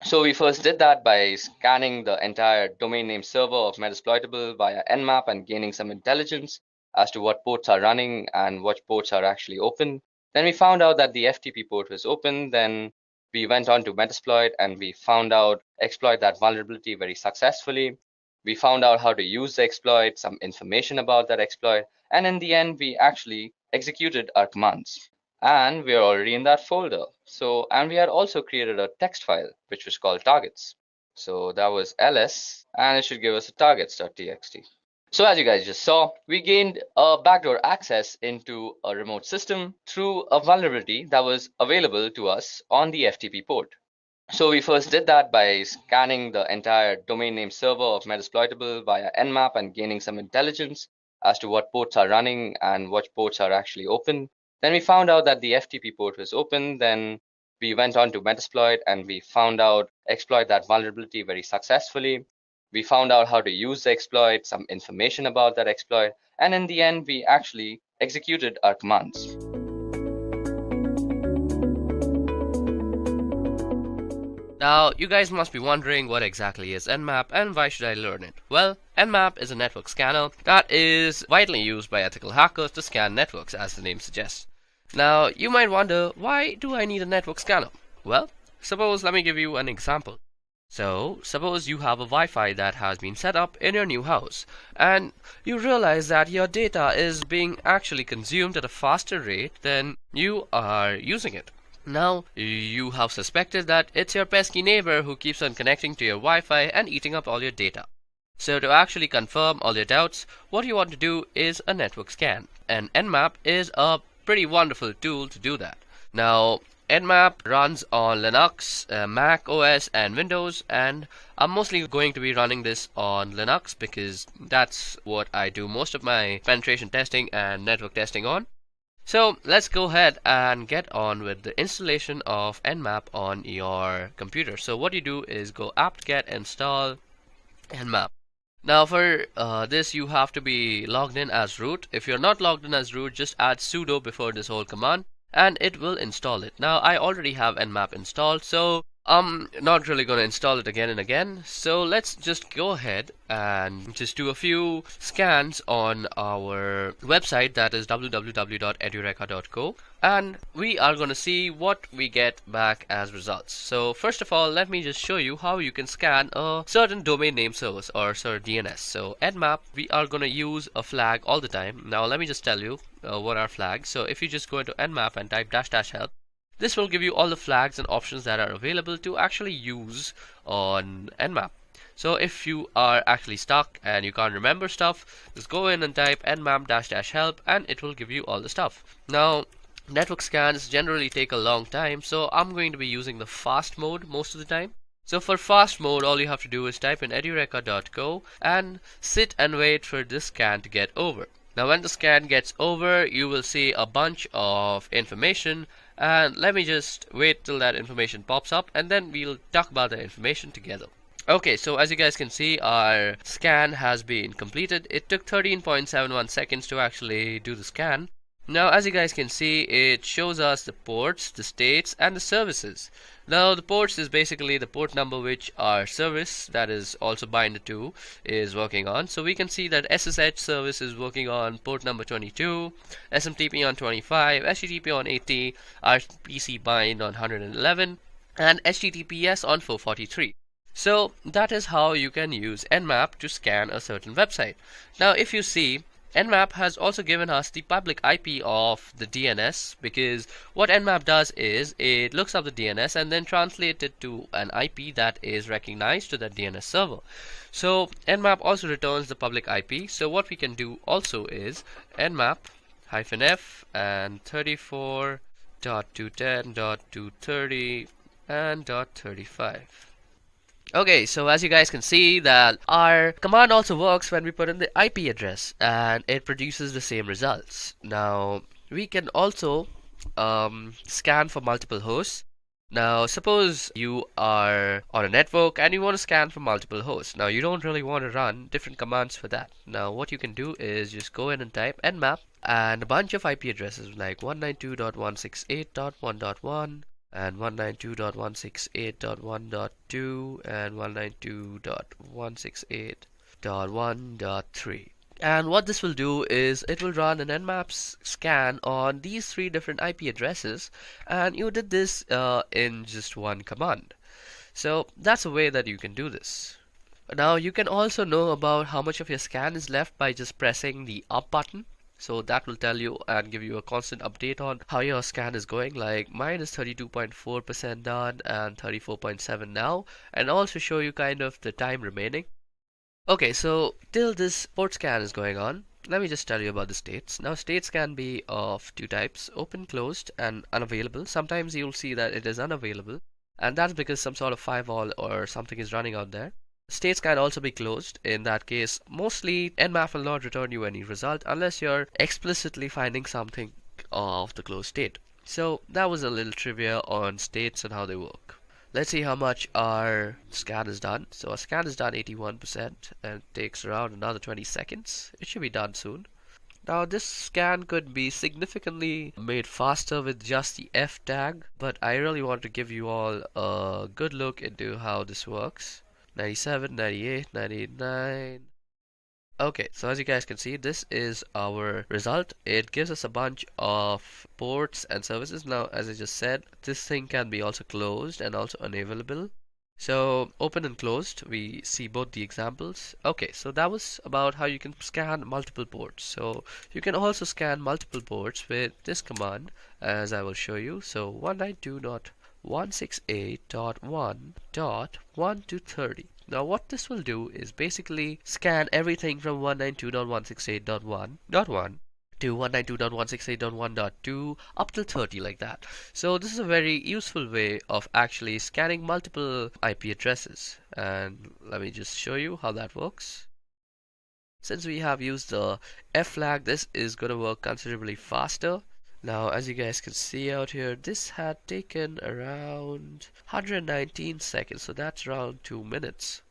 So we first did that by scanning the entire domain name server of Metasploitable via Nmap and gaining some intelligence as to what ports are running and what ports are actually open. Then we found out that the FTP port was open. Then we went on to Metasploit and we found out exploit that vulnerability very successfully. We found out how to use the exploit, some information about that exploit, and in the end, we actually executed our commands. And we are already in that folder. So, and we had also created a text file which was called targets. So that was ls, and it should give us a targets.txt. So as you guys just saw, we gained a backdoor access into a remote system through a vulnerability that was available to us on the FTP port. So we first did that by scanning the entire domain name server of Metasploitable via Nmap and gaining some intelligence as to what ports are running and what ports are actually open. Then we found out that the FTP port was open. Then we went on to Metasploit and we found out exploit that vulnerability very successfully. We found out how to use the exploit, some information about that exploit, and in the end, we actually executed our commands. Now, you guys must be wondering what exactly is Nmap and why should I learn it? Well, Nmap is a network scanner that is widely used by ethical hackers to scan networks, as the name suggests. Now, you might wonder, why do I need a network scanner? Well, let me give you an example. So, suppose you have a Wi-Fi that has been set up in your new house, and you realize that your data is being actually consumed at a faster rate than you are using it. Now, you have suspected that it's your pesky neighbor who keeps on connecting to your Wi-Fi and eating up all your data. So to actually confirm all your doubts, what you want to do is a network scan. And Nmap is a pretty wonderful tool to do that. Now, Nmap runs on Linux, Mac OS and Windows, and I'm mostly going to be running this on Linux because that's what I do most of my penetration testing and network testing on. So let's go ahead and get on with the installation of Nmap on your computer. So what you do is go apt-get install Nmap. Now for this you have to be logged in as root. If you're not logged in as root, just add sudo before this whole command and it will install it. Now I already have Nmap installed, so I'm not really going to install it again and again, so let's just go ahead and just do a few scans on our website, that is www.edureka.co, and we are going to see what we get back as results. So first of all, let me just show you how you can scan a certain domain name service or certain DNS. So Nmap, we are going to use a flag all the time. Now let me just tell you what are flags. So if you just go into Nmap and type --help, this will give you all the flags and options that are available to actually use on Nmap. So if you are actually stuck and you can't remember stuff, just go in and type nmap-help and it will give you all the stuff. Now, network scans generally take a long time, so I'm going to be using the fast mode most of the time. So for fast mode, all you have to do is type in edureka.co and sit and wait for this scan to get over. Now when the scan gets over, you will see a bunch of information, and let me just wait till that information pops up and then we'll talk about the information together. Okay, so as you guys can see, our scan has been completed. It took 13.71 seconds to actually do the scan. Now as you guys can see, it shows us the ports, the states, and the services. Now the ports is basically the port number which our service, that is also bind to, is working on. So we can see that SSH service is working on port number 22, SMTP on 25, HTTP on 80, RPC bind on 111, and HTTPS on 443. So that is how you can use Nmap to scan a certain website. Now if you see, Nmap has also given us the public IP of the DNS, because what Nmap does is it looks up the DNS and then translates it to an IP that is recognized to that DNS server. So Nmap also returns the public IP. So what we can do also is nmap-f and 34.210.230 and .35. Okay, so as you guys can see that our command also works when we put in the IP address and it produces the same results. Now we can also scan for multiple hosts. Now suppose you are on a network and you want to scan for multiple hosts. Now you don't really want to run different commands for that. Now what you can do is just go in and type nmap and a bunch of IP addresses like 192.168.1.1 and 192.168.1.2 and 192.168.1.3. And what this will do is it will run an Nmap scan on these three different IP addresses, and you did this in just one command. So that's a way that you can do this. Now you can also know about how much of your scan is left by just pressing the up button. So that will tell you and give you a constant update on how your scan is going. Like mine is 32.4% done and 34.7 now, and also show you kind of the time remaining. Okay, so till this port scan is going on, let me just tell you about the states. Now states can be of two types: open, closed, and unavailable. Sometimes you'll see that it is unavailable, and that's because some sort of firewall or something is running out there. States can also be closed. In that case, mostly Nmap will not return you any result unless you're explicitly finding something of the closed state. So that was a little trivia on states and how they work. Let's see how much our scan is done. So our scan is done 81% and it takes around another 20 seconds. It should be done soon. Now this scan could be significantly made faster with just the F tag, but I really want to give you all a good look into how this works. 97, 98, 99. Okay, so as you guys can see, this is our result. It gives us a bunch of ports and services. Now, as I just said, this thing can be also closed and also unavailable. So open and closed, we see both the examples. Okay, so that was about how you can scan multiple ports. So you can also scan multiple ports with this command, as I will show you. So 192.168.1.1 to 30. Now what this will do is basically scan everything from 192.168.1.1 to 192.168.1.2 up till 30, like that. So this is a very useful way of actually scanning multiple IP addresses, and let me just show you how that works. Since we have used the F flag, this is going to work considerably faster. Now as you guys can see out here, this had taken around 119 seconds, so that's around 2 minutes.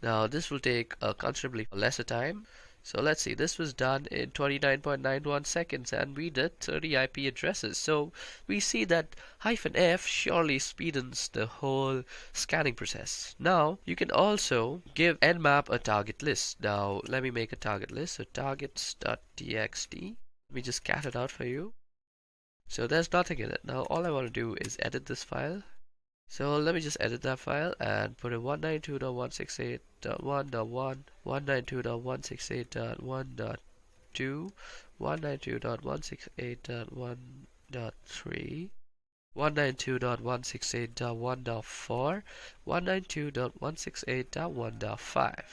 Now this will take a considerably lesser time. So let's see, this was done in 29.91 seconds and we did 30 IP addresses. So we see that -F surely speedens the whole scanning process. Now you can also give Nmap a target list. Now let me make a target list. So targets.txt. Let me just cat it out for you. So there's nothing in it. Now all I want to do is edit this file. So let me just edit that file and put in 192.168.1.1, 192.168.1.2, 192.168.1.3, 192.168.1.4, 192.168.1.5,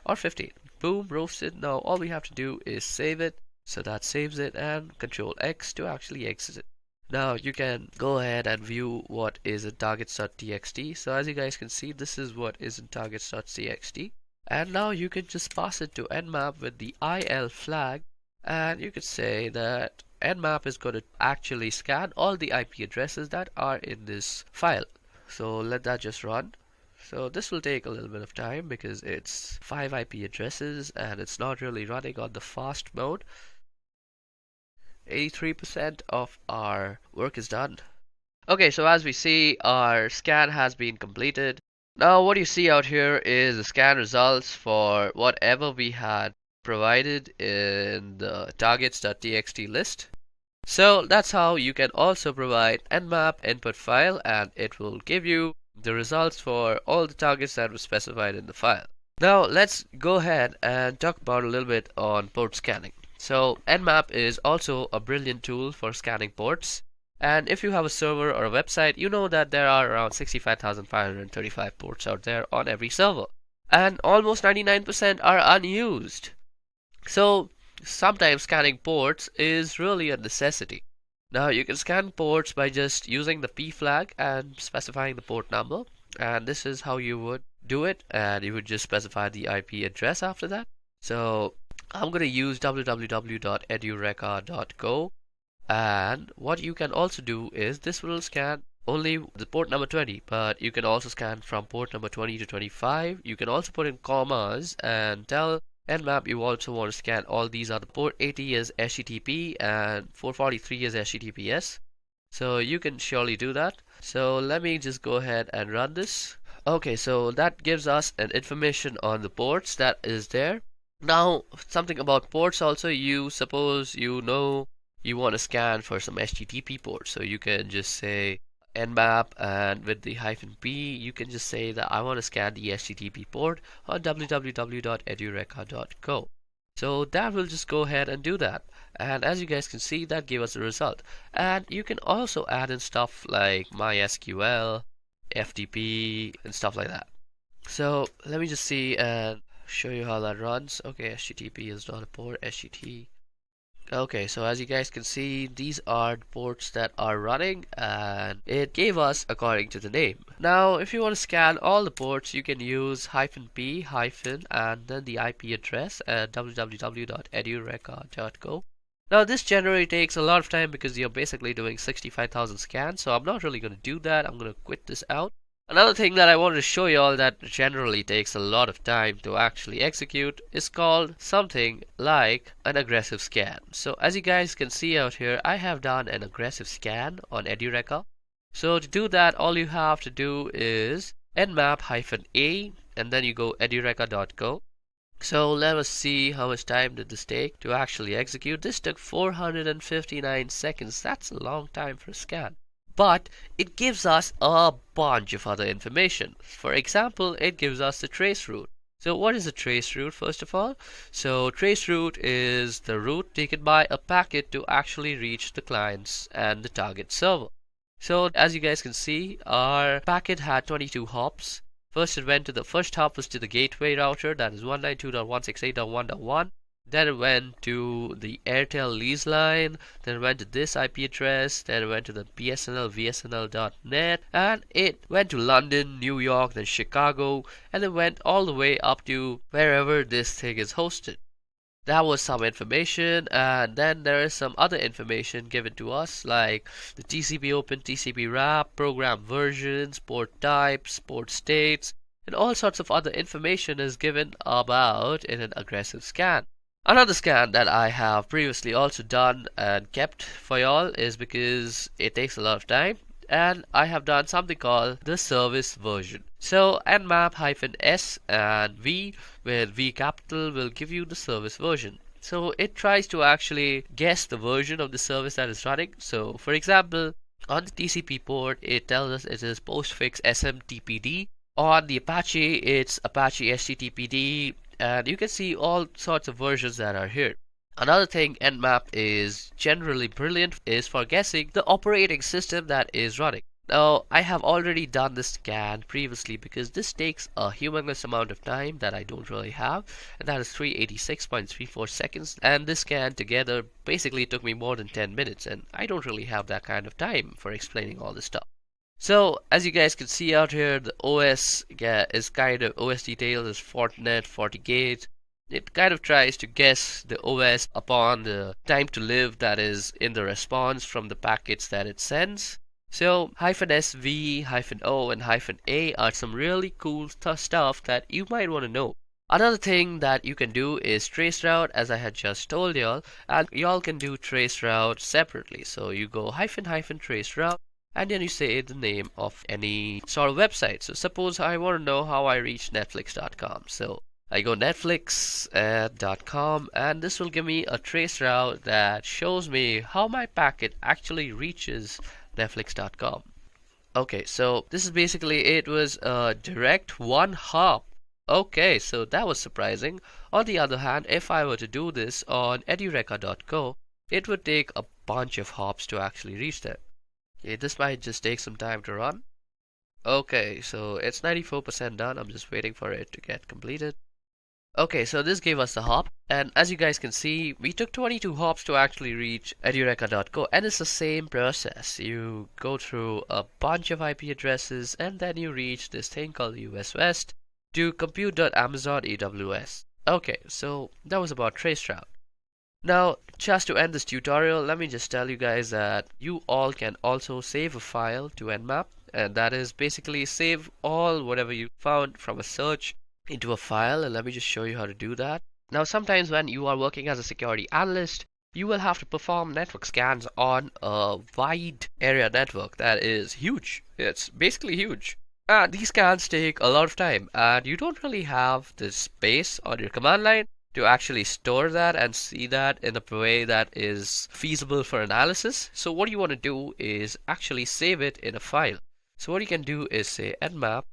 or 15. Boom, roasted. Now all we have to do is save it. So that saves it, and Control X to actually exit it. Now you can go ahead and view what is in targets.txt. So as you guys can see, this is what is in targets.txt. And now you can just pass it to Nmap with the IL flag, and you could say that Nmap is going to actually scan all the IP addresses that are in this file. So let that just run. So this will take a little bit of time because it's 5 IP addresses and it's not really running on the fast mode. 83% of our work is done. Okay, so as we see, our scan has been completed. Now what you see out here is the scan results for whatever we had provided in the targets.txt list. So that's how you can also provide Nmap input file, and it will give you the results for all the targets that were specified in the file. Now let's go ahead and talk about a little bit on port scanning. So Nmap is also a brilliant tool for scanning ports, and if you have a server or a website, you know that there are around 65,535 ports out there on every server, and almost 99% are unused. So sometimes scanning ports is really a necessity. Now you can scan ports by just using the P flag and specifying the port number, and this is how you would do it, and you would just specify the IP address after that. So I'm going to use www.edureka.go, and what you can also do is this will scan only the port number 20, but you can also scan from port number 20 to 25. You can also put in commas and tell Nmap you also want to scan all these other port 80 as HTTP and 443 as HTTPS. So you can surely do that. So let me just go ahead and run this. Okay, so that gives us an information on the ports that is there. Now something about ports also, you suppose you know you want to scan for some HTTP ports, so you can just say Nmap, and with the -p you can just say that I want to scan the HTTP port on www.edureka.go. So that will just go ahead and do that, and as you guys can see, that gave us a result. And you can also add in stuff like MySQL, FTP, and stuff like that. So let me just see and show you how that runs. Okay, HTTP is not a port, HTTP. Okay, so as you guys can see, these are the ports that are running, and it gave us according to the name. Now if you want to scan all the ports, you can use -p and then the IP address at www.edureka.go. Now this generally takes a lot of time because you're basically doing 65,000 scans, so I'm not really going to do that. I'm going to quit this out. Another thing that I wanted to show you all that generally takes a lot of time to actually execute is called something like an aggressive scan. So as you guys can see out here, I have done an aggressive scan on Edureka. So to do that, all you have to do is nmap-a and then you go edureka.go. So let us see how much time did this take to actually execute. This took 459 seconds. That's a long time for a scan. But it gives us a bunch of other information. For example, it gives us the trace route. So what is a trace route, first of all? So trace route is the route taken by a packet to actually reach the clients and the target server. So as you guys can see, our packet had 22 hops. First it went to the first hop was to the gateway router, that is 192.168.1.1. Then it went to the Airtel lease line, then it went to this IP address, then it went to the BSNL VSNL.net, and it went to London, New York, then Chicago, and it went all the way up to wherever this thing is hosted. That was some information, and then there is some other information given to us like the TCP open, TCP wrap, program versions, port types, port states, and all sorts of other information is given about in an aggressive scan. Another scan that I have previously also done and kept for y'all is because it takes a lot of time, and I have done something called the service version. So nmap-s and v with v capital will give you the service version. So it tries to actually guess the version of the service that is running. So for example, on the TCP port it tells us it is postfix SMTPD. On the Apache it's Apache HTTPD, and you can see all sorts of versions that are here. Another thing Nmap is generally brilliant is for guessing the operating system that is running. Now, I have already done this scan previously because this takes a humongous amount of time that I don't really have, and that is 386.34 seconds. And this scan together basically took me more than 10 minutes, and I don't really have that kind of time for explaining all this stuff. So, as you guys can see out here, the OS is kind of, OS detail is Fortinet, FortiGate. It kind of tries to guess the OS upon the time to live that is in the response from the packets that it sends. So, -SV, -O, and -A are some really cool stuff that you might want to know. Another thing that you can do is traceroute, as I had just told y'all, and y'all can do traceroute separately. So you go --traceroute, and then you say the name of any sort of website. So suppose I want to know how I reach netflix.com. So I go netflix.com, and this will give me a traceroute that shows me how my packet actually reaches netflix.com. Okay, so this is basically it was a direct one hop. Okay, so that was surprising. On the other hand, if I were to do this on edureka.co, it would take a bunch of hops to actually reach there. Okay, this might just take some time to run. Okay, so it's 94% done. I'm just waiting for it to get completed. Okay, so this gave us the hop, and as you guys can see, we took 22 hops to actually reach edureka.co, and it's the same process. You go through a bunch of IP addresses, and then you reach this thing called US West to compute.amazon AWS. Okay, so that was about traceroute. Now, just to end this tutorial, let me just tell you guys that you all can also save a file to Nmap, and that is basically save all whatever you found from a search into a file, and let me just show you how to do that. Now, sometimes when you are working as a security analyst, you will have to perform network scans on a wide area network that is huge. It's basically huge. And these scans take a lot of time, and you don't really have the space on your command line to actually store that and see that in a way that is feasible for analysis. So what you want to do is actually save it in a file. So what you can do is say nmap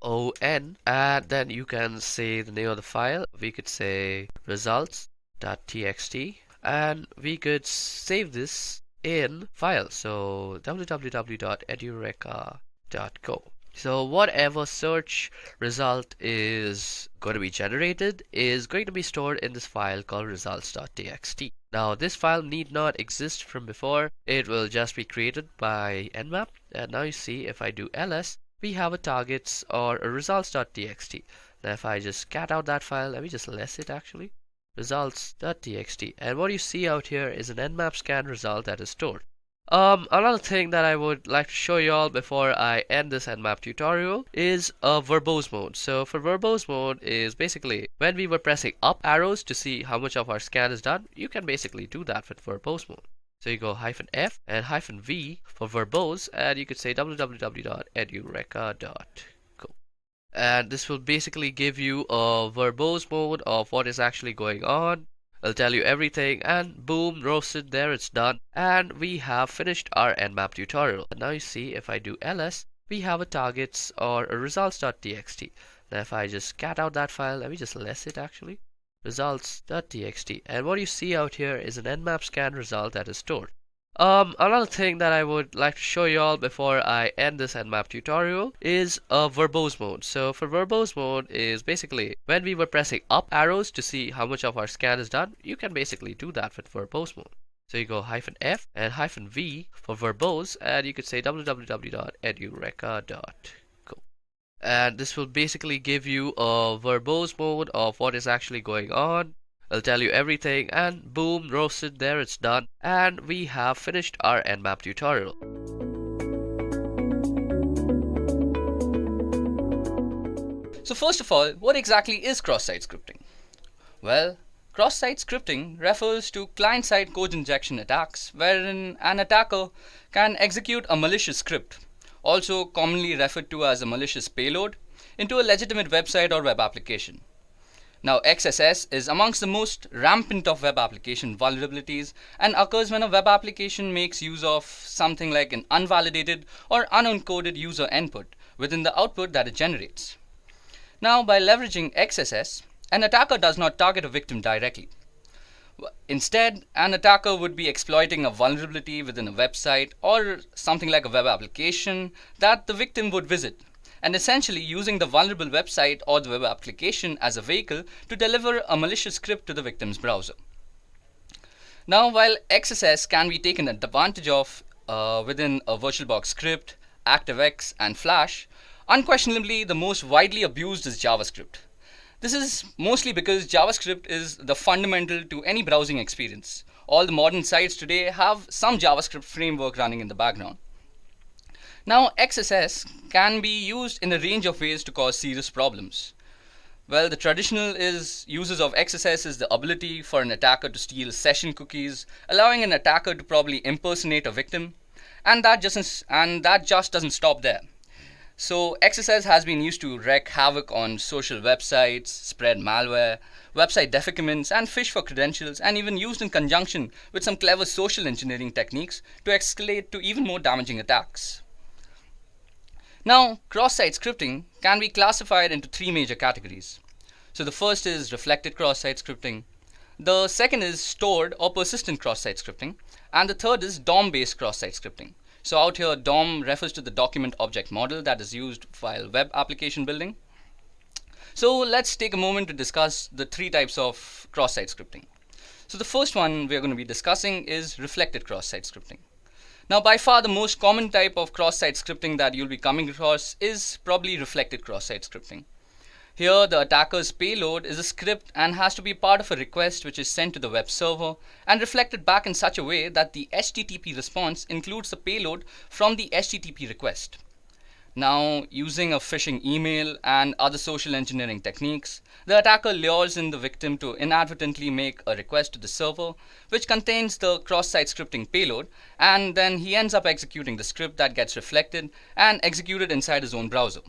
on, and then you can say the name of the file. We could say results.txt, and we could save this in file. So www.edureka.co. So whatever search result is going to be generated is going to be stored in this file called results.txt. Now this file need not exist from before. It will just be created by Nmap. And now you see if I do ls, we have a targets or a results.txt. Now if I just cat out that file, let me just less it actually. Results.txt. And what you see out here is an Nmap scan result that is stored. Another thing that I would like to show you all before I end this Nmap tutorial is a verbose mode. So for verbose mode is basically when we were pressing up arrows to see how much of our scan is done, you can basically do that with verbose mode. So you go -F and -V for verbose, and you could say www.edureka.co. And this will basically give you a verbose mode of what is actually going on. I'll tell you everything, and boom, roasted, there it's done. And we have finished our Nmap tutorial. And now you see if I do ls, we have a targets or a results.txt. Now if I just cat out that file, let me just less it actually. Results.txt. And what you see out here is an Nmap scan result that is stored. Another thing that I would like to show you all before I end this Nmap tutorial is a verbose mode. So for verbose mode is basically when we were pressing up arrows to see how much of our scan is done, you can basically do that with verbose mode. So you go -F and -V for verbose, and you could say www.edureka.co. And this will basically give you a verbose mode of what is actually going on. I'll tell you everything, and boom, roasted, there it's done. And we have finished our Nmap tutorial. So first of all, what exactly is cross-site scripting? Well, cross-site scripting refers to client-side code injection attacks wherein an attacker can execute a malicious script, also commonly referred to as a malicious payload, into a legitimate website or web application. Now, XSS is amongst the most rampant of web application vulnerabilities and occurs when a web application makes use of something like an unvalidated or unencoded user input within the output that it generates. Now, by leveraging XSS, an attacker does not target a victim directly. Instead, an attacker would be exploiting a vulnerability within a website or something like a web application that the victim would visit, and essentially using the vulnerable website or the web application as a vehicle to deliver a malicious script to the victim's browser. Now, while XSS can be taken advantage of within a VirtualBox script, ActiveX, and Flash, unquestionably the most widely abused is JavaScript. This is mostly because JavaScript is the fundamental to any browsing experience. All the modern sites today have some JavaScript framework running in the background. Now, XSS can be used in a range of ways to cause serious problems. Well, the traditional uses of XSS is the ability for an attacker to steal session cookies, allowing an attacker to probably impersonate a victim, and that just doesn't stop there. So XSS has been used to wreak havoc on social websites, spread malware, website defacements, and phish for credentials, and even used in conjunction with some clever social engineering techniques to escalate to even more damaging attacks. Now, cross-site scripting can be classified into three major categories. So the first is reflected cross-site scripting, the second is stored or persistent cross-site scripting, and the third is DOM-based cross-site scripting. So out here, DOM refers to the document object model that is used while web application building. So let's take a moment to discuss the three types of cross-site scripting. So the first one we're going to be discussing is reflected cross-site scripting. Now, by far the most common type of cross-site scripting that you'll be coming across is probably reflected cross-site scripting. Here, the attacker's payload is a script and has to be part of a request which is sent to the web server and reflected back in such a way that the HTTP response includes the payload from the HTTP request. Now, using a phishing email and other social engineering techniques, the attacker lures in the victim to inadvertently make a request to the server which contains the cross-site scripting payload, and then he ends up executing the script that gets reflected and executed inside his own browser.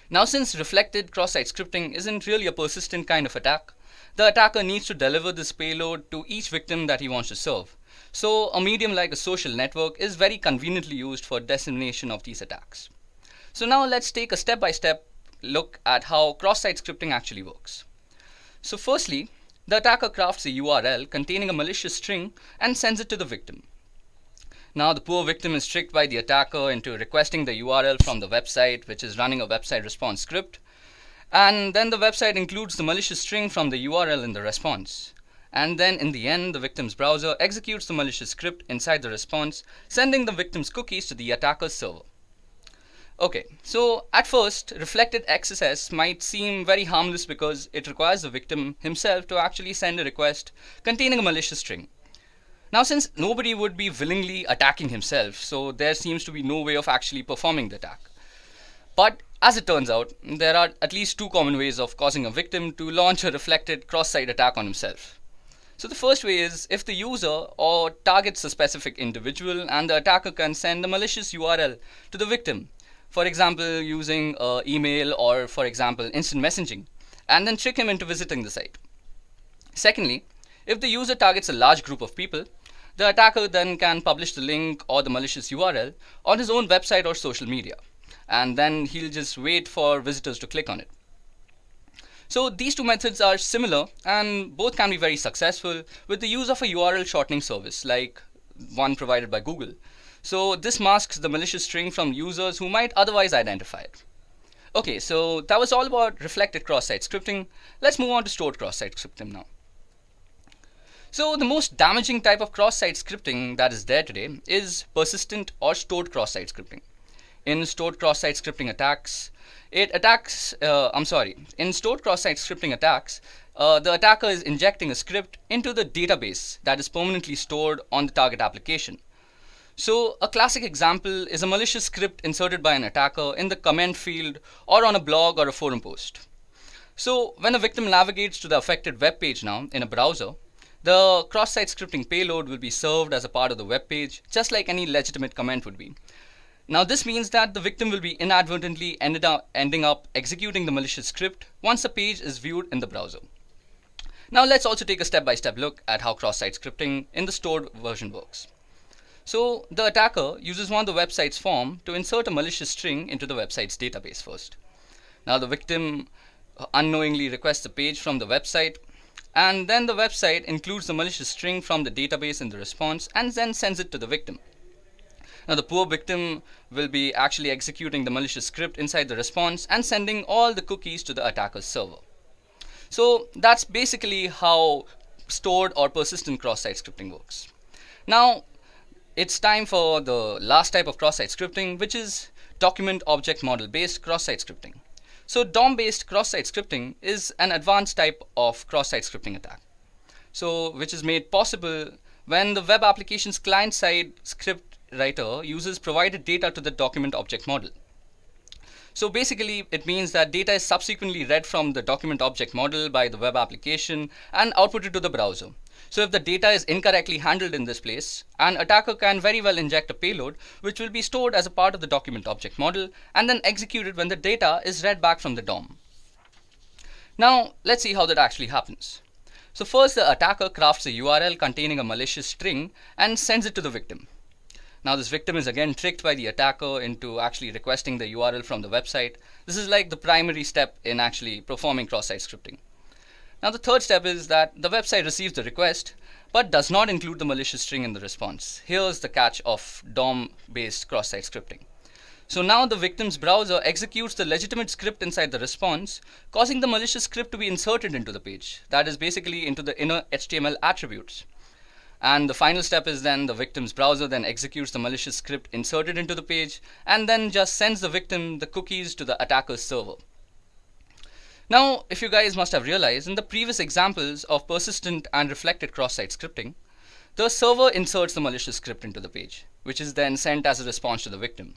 Now, since reflected cross-site scripting isn't really a persistent kind of attack, the attacker needs to deliver this payload to each victim that he wants to serve. So a medium like a social network is very conveniently used for dissemination of these attacks. So now let's take a step-by-step look at how cross-site scripting actually works. So firstly, the attacker crafts a URL containing a malicious string and sends it to the victim. Now the poor victim is tricked by the attacker into requesting the URL from the website which is running a website response script, and then the website includes the malicious string from the URL in the response. And then in the end, the victim's browser executes the malicious script inside the response, sending the victim's cookies to the attacker's server. Okay, so at first, reflected XSS might seem very harmless because it requires the victim himself to actually send a request containing a malicious string. Now, since nobody would be willingly attacking himself, so there seems to be no way of actually performing the attack. But as it turns out, there are at least two common ways of causing a victim to launch a reflected cross-site attack on himself. So the first way is if the user or targets a specific individual and the attacker can send a malicious URL to the victim, for example using email or for example instant messaging, and then trick him into visiting the site. Secondly, if the user targets a large group of people, the attacker then can publish the link or the malicious URL on his own website or social media, and then he'll just wait for visitors to click on it. So these two methods are similar and both can be very successful with the use of a URL shortening service like one provided by Google. So this masks the malicious string from users who might otherwise identify it. Okay, so that was all about reflected cross-site scripting. Let's move on to stored cross-site scripting now. So the most damaging type of cross-site scripting that is there today is persistent or stored cross-site scripting. In stored cross-site scripting attacks, in stored cross-site scripting attacks, the attacker is injecting a script into the database that is permanently stored on the target application. So a classic example is a malicious script inserted by an attacker in the comment field or on a blog or a forum post. So when a victim navigates to the affected web page now in a browser, the cross-site scripting payload will be served as a part of the web page, just like any legitimate comment would be. Now this means that the victim will be inadvertently ending up executing the malicious script once the page is viewed in the browser. Now let's also take a step-by-step look at how cross-site scripting in the stored version works. So the attacker uses one of the website's form to insert a malicious string into the website's database first. Now the victim unknowingly requests a page from the website, and then the website includes the malicious string from the database in the response and then sends it to the victim. Now the poor victim will be actually executing the malicious script inside the response and sending all the cookies to the attacker's server. So that's basically how stored or persistent cross-site scripting works. Now it's time for the last type of cross-site scripting, which is document object model based cross-site scripting. So DOM based cross-site scripting is an advanced type of cross-site scripting attack. So which is made possible when the web application's client-side script writer uses provided data to the document object model. So basically it means that data is subsequently read from the document object model by the web application and outputted to the browser. So if the data is incorrectly handled in this place, an attacker can very well inject a payload which will be stored as a part of the document object model and then executed when the data is read back from the DOM. Now let's see how that actually happens. So first the attacker crafts a URL containing a malicious string and sends it to the victim. Now this victim is again tricked by the attacker into actually requesting the URL from the website. This is like the primary step in actually performing cross-site scripting. Now the third step is that the website receives the request but does not include the malicious string in the response. Here's the catch of DOM-based cross-site scripting. So now the victim's browser executes the legitimate script inside the response, causing the malicious script to be inserted into the page. That is basically into the inner HTML attributes. And the final step is then the victim's browser then executes the malicious script inserted into the page and then just sends the victim the cookies to the attacker's server. Now, if you guys must have realized, in the previous examples of persistent and reflected cross-site scripting, the server inserts the malicious script into the page, which is then sent as a response to the victim.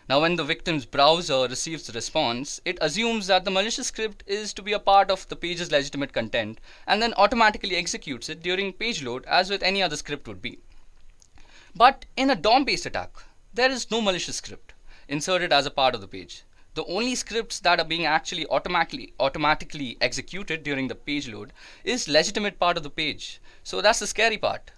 Now, when the victim's browser receives the response, it assumes that the malicious script is to be a part of the page's legitimate content and then automatically executes it during page load as with any other script would be. But in a DOM-based attack, there is no malicious script inserted as a part of the page. The only scripts that are being actually automatically executed during the page load is legitimate part of the page. So that's the scary part.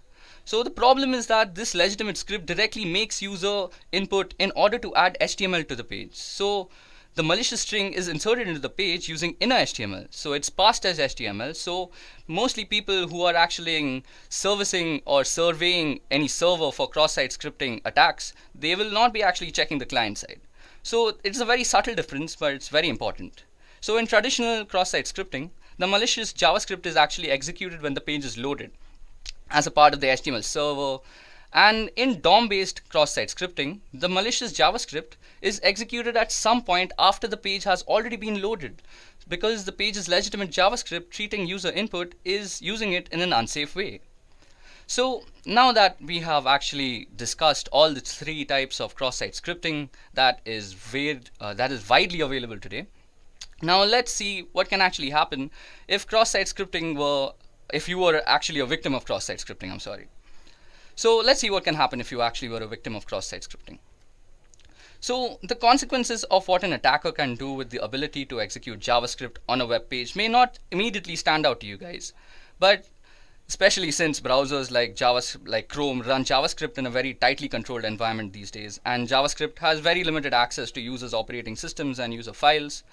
So the problem is that this legitimate script directly makes user input in order to add HTML to the page. So the malicious string is inserted into the page using inner HTML. So it's passed as HTML. So mostly people who are actually servicing or surveying any server for cross-site scripting attacks, they will not be actually checking the client side. So it's a very subtle difference, but it's very important. So in traditional cross-site scripting, the malicious JavaScript is actually executed when the page is loaded as a part of the HTML server. And in DOM-based cross-site scripting, the malicious JavaScript is executed at some point after the page has already been loaded, because the page's legitimate JavaScript treating user input is using it in an unsafe way. So now that we have actually discussed all the three types of cross-site scripting that is widely available today, now let's see what can actually happen if if you were actually a victim of cross-site scripting, So let's see what can happen if you actually were a victim of cross-site scripting. So the consequences of what an attacker can do with the ability to execute JavaScript on a web page may not immediately stand out to you guys, but especially since browsers like Chrome run JavaScript in a very tightly controlled environment these days, and JavaScript has very limited access to users' operating systems and user files.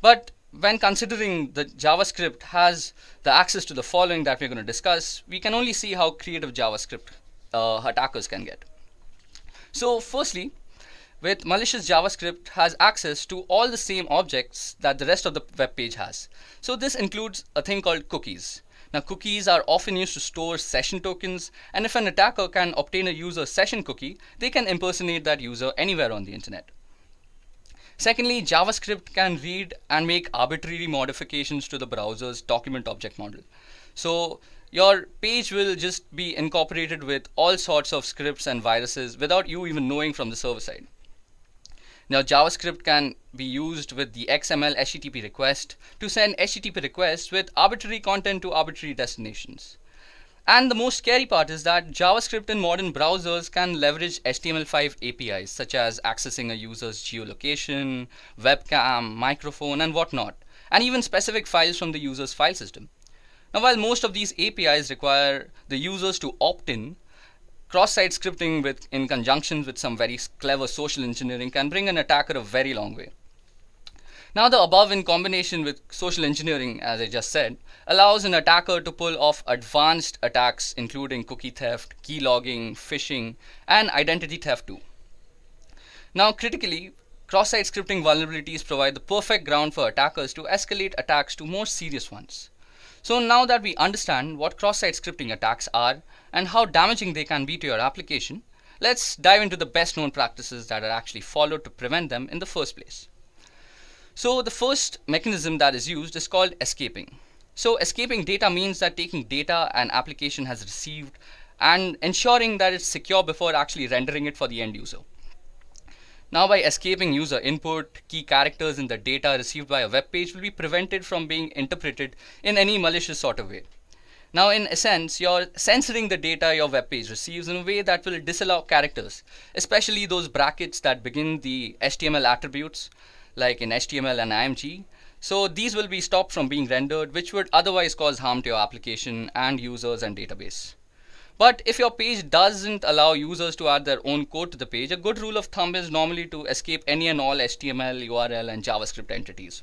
But when considering that JavaScript has the access to the following that we're going to discuss, we can only see how creative JavaScript attackers can get. So firstly, with malicious JavaScript has access to all the same objects that the rest of the web page has. So this includes a thing called cookies. Now cookies are often used to store session tokens, and if an attacker can obtain a user session cookie, they can impersonate that user anywhere on the internet. Secondly, JavaScript can read and make arbitrary modifications to the browser's document object model. So your page will just be incorporated with all sorts of scripts and viruses without you even knowing from the server side. Now, JavaScript can be used with the XML HTTP request to send HTTP requests with arbitrary content to arbitrary destinations. And the most scary part is that JavaScript in modern browsers can leverage HTML5 APIs, such as accessing a user's geolocation, webcam, microphone, and whatnot, and even specific files from the user's file system. Now, while most of these APIs require the users to opt in, cross-site scripting in conjunction with some very clever social engineering can bring an attacker a very long way. Now, the above in combination with social engineering, as I just said, allows an attacker to pull off advanced attacks including cookie theft, key logging, phishing, and identity theft too. Now, critically, cross-site scripting vulnerabilities provide the perfect ground for attackers to escalate attacks to more serious ones. So now that we understand what cross-site scripting attacks are and how damaging they can be to your application, let's dive into the best known practices that are actually followed to prevent them in the first place. So the first mechanism that is used is called escaping. So escaping data means that taking data an application has received and ensuring that it's secure before actually rendering it for the end user. Now, by escaping user input, key characters in the data received by a web page will be prevented from being interpreted in any malicious sort of way. Now, in essence, you're censoring the data your web page receives in a way that will disallow characters, especially those brackets that begin the HTML attributes, like in HTML and IMG. So these will be stopped from being rendered, which would otherwise cause harm to your application and users and database. But if your page doesn't allow users to add their own code to the page, a good rule of thumb is normally to escape any and all HTML, URL, and JavaScript entities.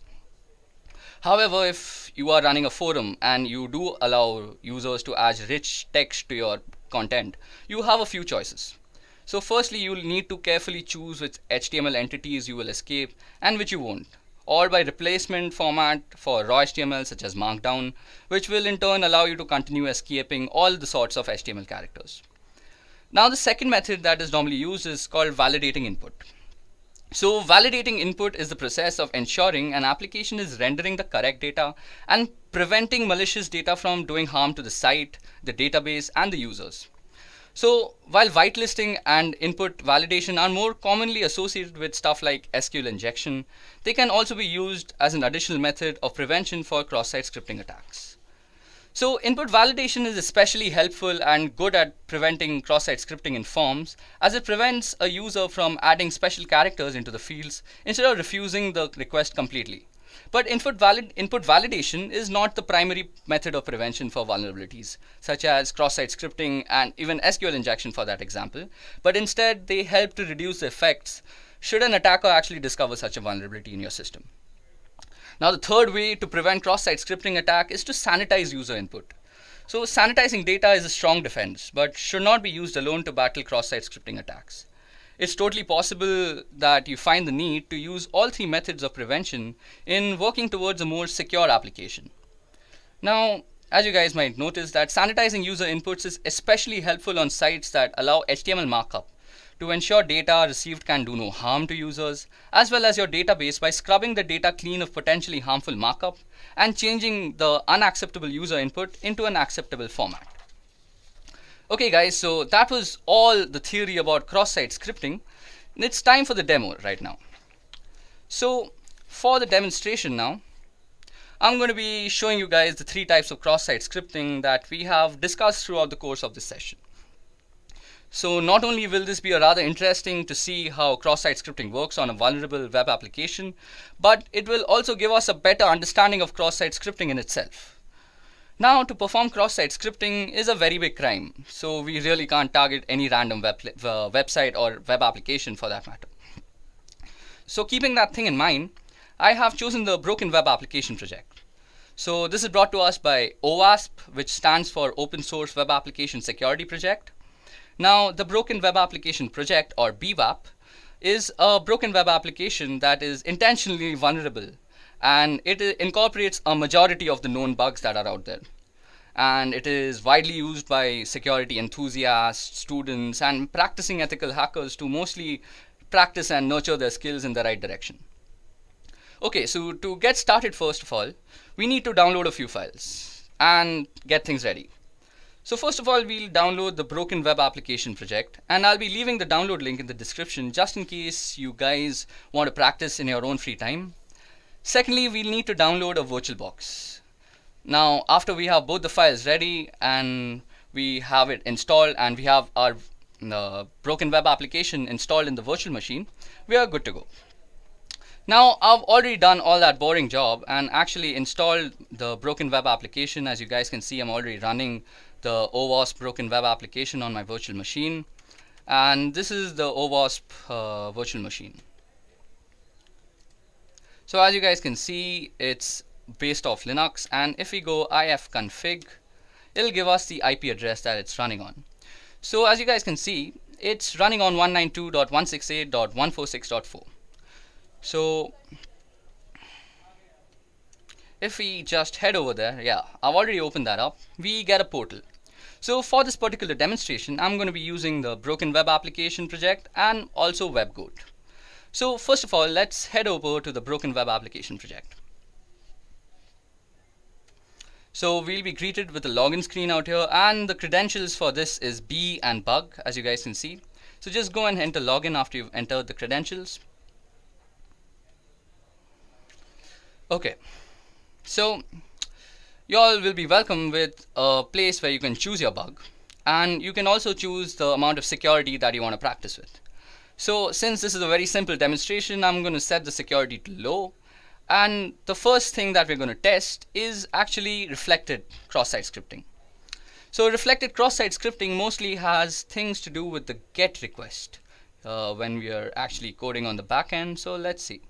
However, if you are running a forum and you do allow users to add rich text to your content, you have a few choices. So firstly, you'll need to carefully choose which HTML entities you will escape and which you won't, or by replacement format for raw HTML such as Markdown, which will in turn allow you to continue escaping all the sorts of HTML characters. Now, the second method that is normally used is called validating input. So validating input is the process of ensuring an application is rendering the correct data and preventing malicious data from doing harm to the site, the database, and the users. So while whitelisting and input validation are more commonly associated with stuff like SQL injection, they can also be used as an additional method of prevention for cross-site scripting attacks. So input validation is especially helpful and good at preventing cross-site scripting in forms, as it prevents a user from adding special characters into the fields instead of refusing the request completely. But input validation is not the primary method of prevention for vulnerabilities, such as cross-site scripting and even SQL injection for that example, but instead they help to reduce the effects should an attacker actually discover such a vulnerability in your system. Now, the third way to prevent cross-site scripting attack is to sanitize user input. So sanitizing data is a strong defense, but should not be used alone to battle cross-site scripting attacks. It's totally possible that you find the need to use all three methods of prevention in working towards a more secure application. Now, as you guys might notice, that sanitizing user inputs is especially helpful on sites that allow HTML markup to ensure data received can do no harm to users, as well as your database by scrubbing the data clean of potentially harmful markup and changing the unacceptable user input into an acceptable format. Okay guys, so that was all the theory about cross-site scripting. It's time for the demo right now. So for the demonstration now, I'm going to be showing you guys the three types of cross-site scripting that we have discussed throughout the course of this session. So not only will this be rather interesting to see how cross-site scripting works on a vulnerable web application, but it will also give us a better understanding of cross-site scripting in itself. Now, to perform cross-site scripting is a very big crime, so we really can't target any random website or web application for that matter. So keeping that thing in mind, I have chosen the Broken Web Application project. So this is brought to us by OWASP, which stands for Open Source Web Application Security Project. Now, the Broken Web Application Project, or BWAP, is a broken web application that is intentionally vulnerable, and it incorporates a majority of the known bugs that are out there. And it is widely used by security enthusiasts, students, and practicing ethical hackers to mostly practice and nurture their skills in the right direction. Okay, so to get started, first of all, we need to download a few files and get things ready. So first of all, we'll download the Broken Web Application project, and I'll be leaving the download link in the description just in case you guys want to practice in your own free time. Secondly, we'll need to download a VirtualBox. Now, after we have both the files ready and we have it installed and we have our Broken Web Application installed in the virtual machine, we are good to go. Now, I've already done all that boring job and actually installed the Broken Web Application. As you guys can see, I'm already running the OWASP Broken Web Application on my virtual machine, and this is the OWASP virtual machine. So as you guys can see, it's based off Linux, and if we go ifconfig, it'll give us the IP address that it's running on. So as you guys can see, it's running on 192.168.146.4. So if we just head over there, yeah, I've already opened that up, we get a portal. So for this particular demonstration, I'm going to be using the Broken Web Application project and also WebGoat. So first of all, let's head over to the Broken Web Application project. So we'll be greeted with a login screen out here, and the credentials for this is B and bug, as you guys can see. So just go and enter login after you've entered the credentials. Okay, so you all will be welcome with a place where you can choose your bug, and you can also choose the amount of security that you want to practice with. So since this is a very simple demonstration, I'm going to set the security to low, and the first thing that we're going to test is actually reflected cross-site scripting. So reflected cross-site scripting mostly has things to do with the GET request when we are actually coding on the back end. So let's see.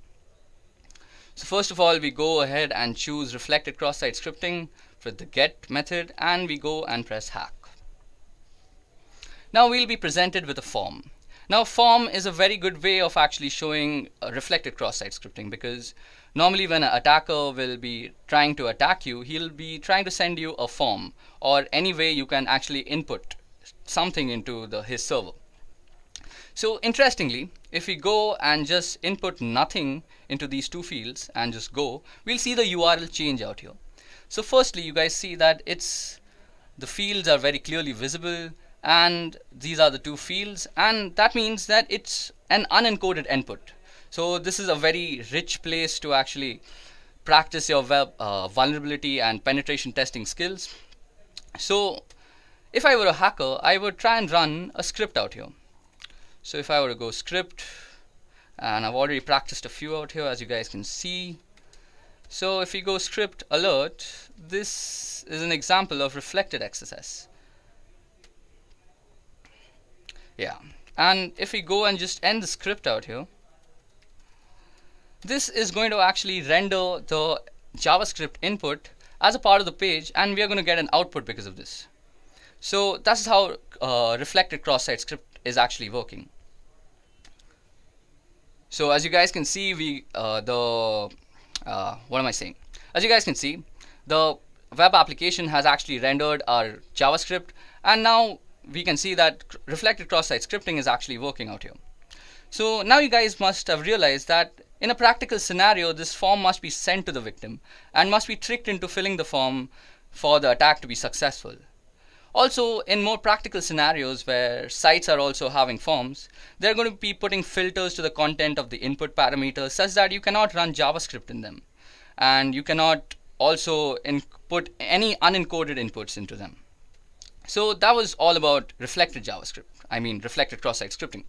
So first of all, we go ahead and choose reflected cross-site scripting for the GET method, and we go and press hack. Now we'll be presented with a form. Now form is a very good way of actually showing reflected cross-site scripting, because normally when an attacker will be trying to attack you, he'll be trying to send you a form or any way you can actually input something into his server. So interestingly, if we go and just input nothing into these two fields and just go, we'll see the URL change out here. So firstly, you guys see that the fields are very clearly visible, and these are the two fields, and that means that it's an unencoded input. So this is a very rich place to actually practice your web vulnerability and penetration testing skills. So if I were a hacker, I would try and run a script out here. So if I were to go script, and I've already practiced a few out here, as you guys can see. So if we go script alert, this is an example of reflected XSS. Yeah, and if we go and just end the script out here, this is going to actually render the JavaScript input as a part of the page, and we are going to get an output because of this. So that's how reflected cross-site script is actually working. So as you guys can see, what am I saying? As you guys can see, the web application has actually rendered our JavaScript, and now we can see that reflected cross-site scripting is actually working out here. So now you guys must have realized that in a practical scenario, this form must be sent to the victim and must be tricked into filling the form for the attack to be successful. Also, in more practical scenarios where sites are also having forms, they're going to be putting filters to the content of the input parameters such that you cannot run JavaScript in them, and you cannot also input any unencoded inputs into them. So that was all about reflected reflected cross-site scripting.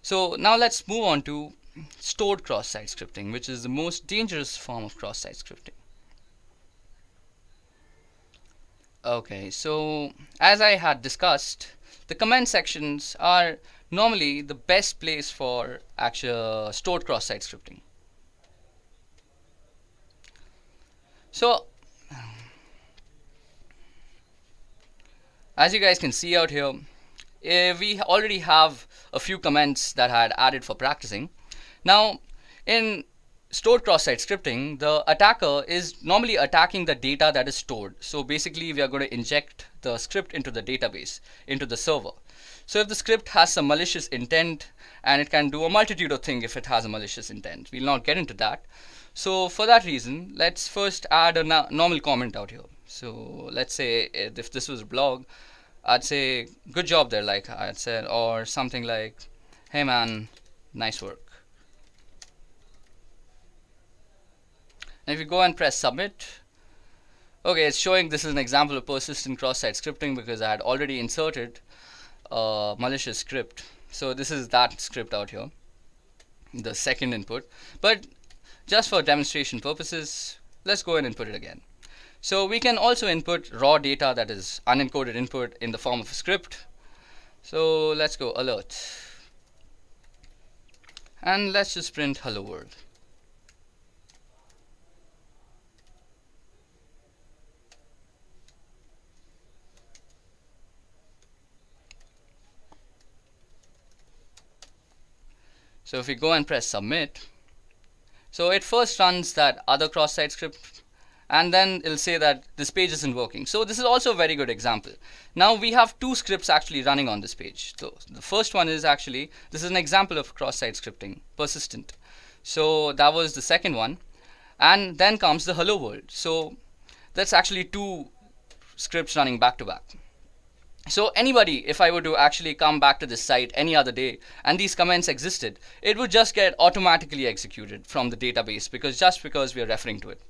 So now let's move on to stored cross-site scripting, which is the most dangerous form of cross-site scripting. Okay, so as I had discussed, the comment sections are normally the best place for actual stored cross-site scripting. So as you guys can see out here, we already have a few comments that I had added for practicing. Now in stored cross-site scripting, the attacker is normally attacking the data that is stored. So basically we are going to inject the script into the database, into the server. So if the script has some malicious intent, and it can do a multitude of things if it has a malicious intent, we'll not get into that. So for that reason, let's first add a normal comment out here. So let's say if this was a blog, I'd say good job there, like I'd said, or something like, hey man, nice work. And if you go and press submit, okay, it's showing this is an example of persistent cross-site scripting because I had already inserted a malicious script. So this is that script out here, the second input. But just for demonstration purposes, let's go and input it again. So we can also input raw data, that is unencoded input, in the form of a script. So let's go alert. And let's just print hello world. So if we go and press submit, so it first runs that other cross-site script, and then it'll say that this page isn't working. So this is also a very good example. Now we have two scripts actually running on this page. So the first one is actually, this is an example of cross-site scripting, persistent. So that was the second one. And then comes the hello world. So that's actually two scripts running back to back. So anybody, if I were to actually come back to this site any other day and these comments existed, it would just get automatically executed from the database because we are referring to it.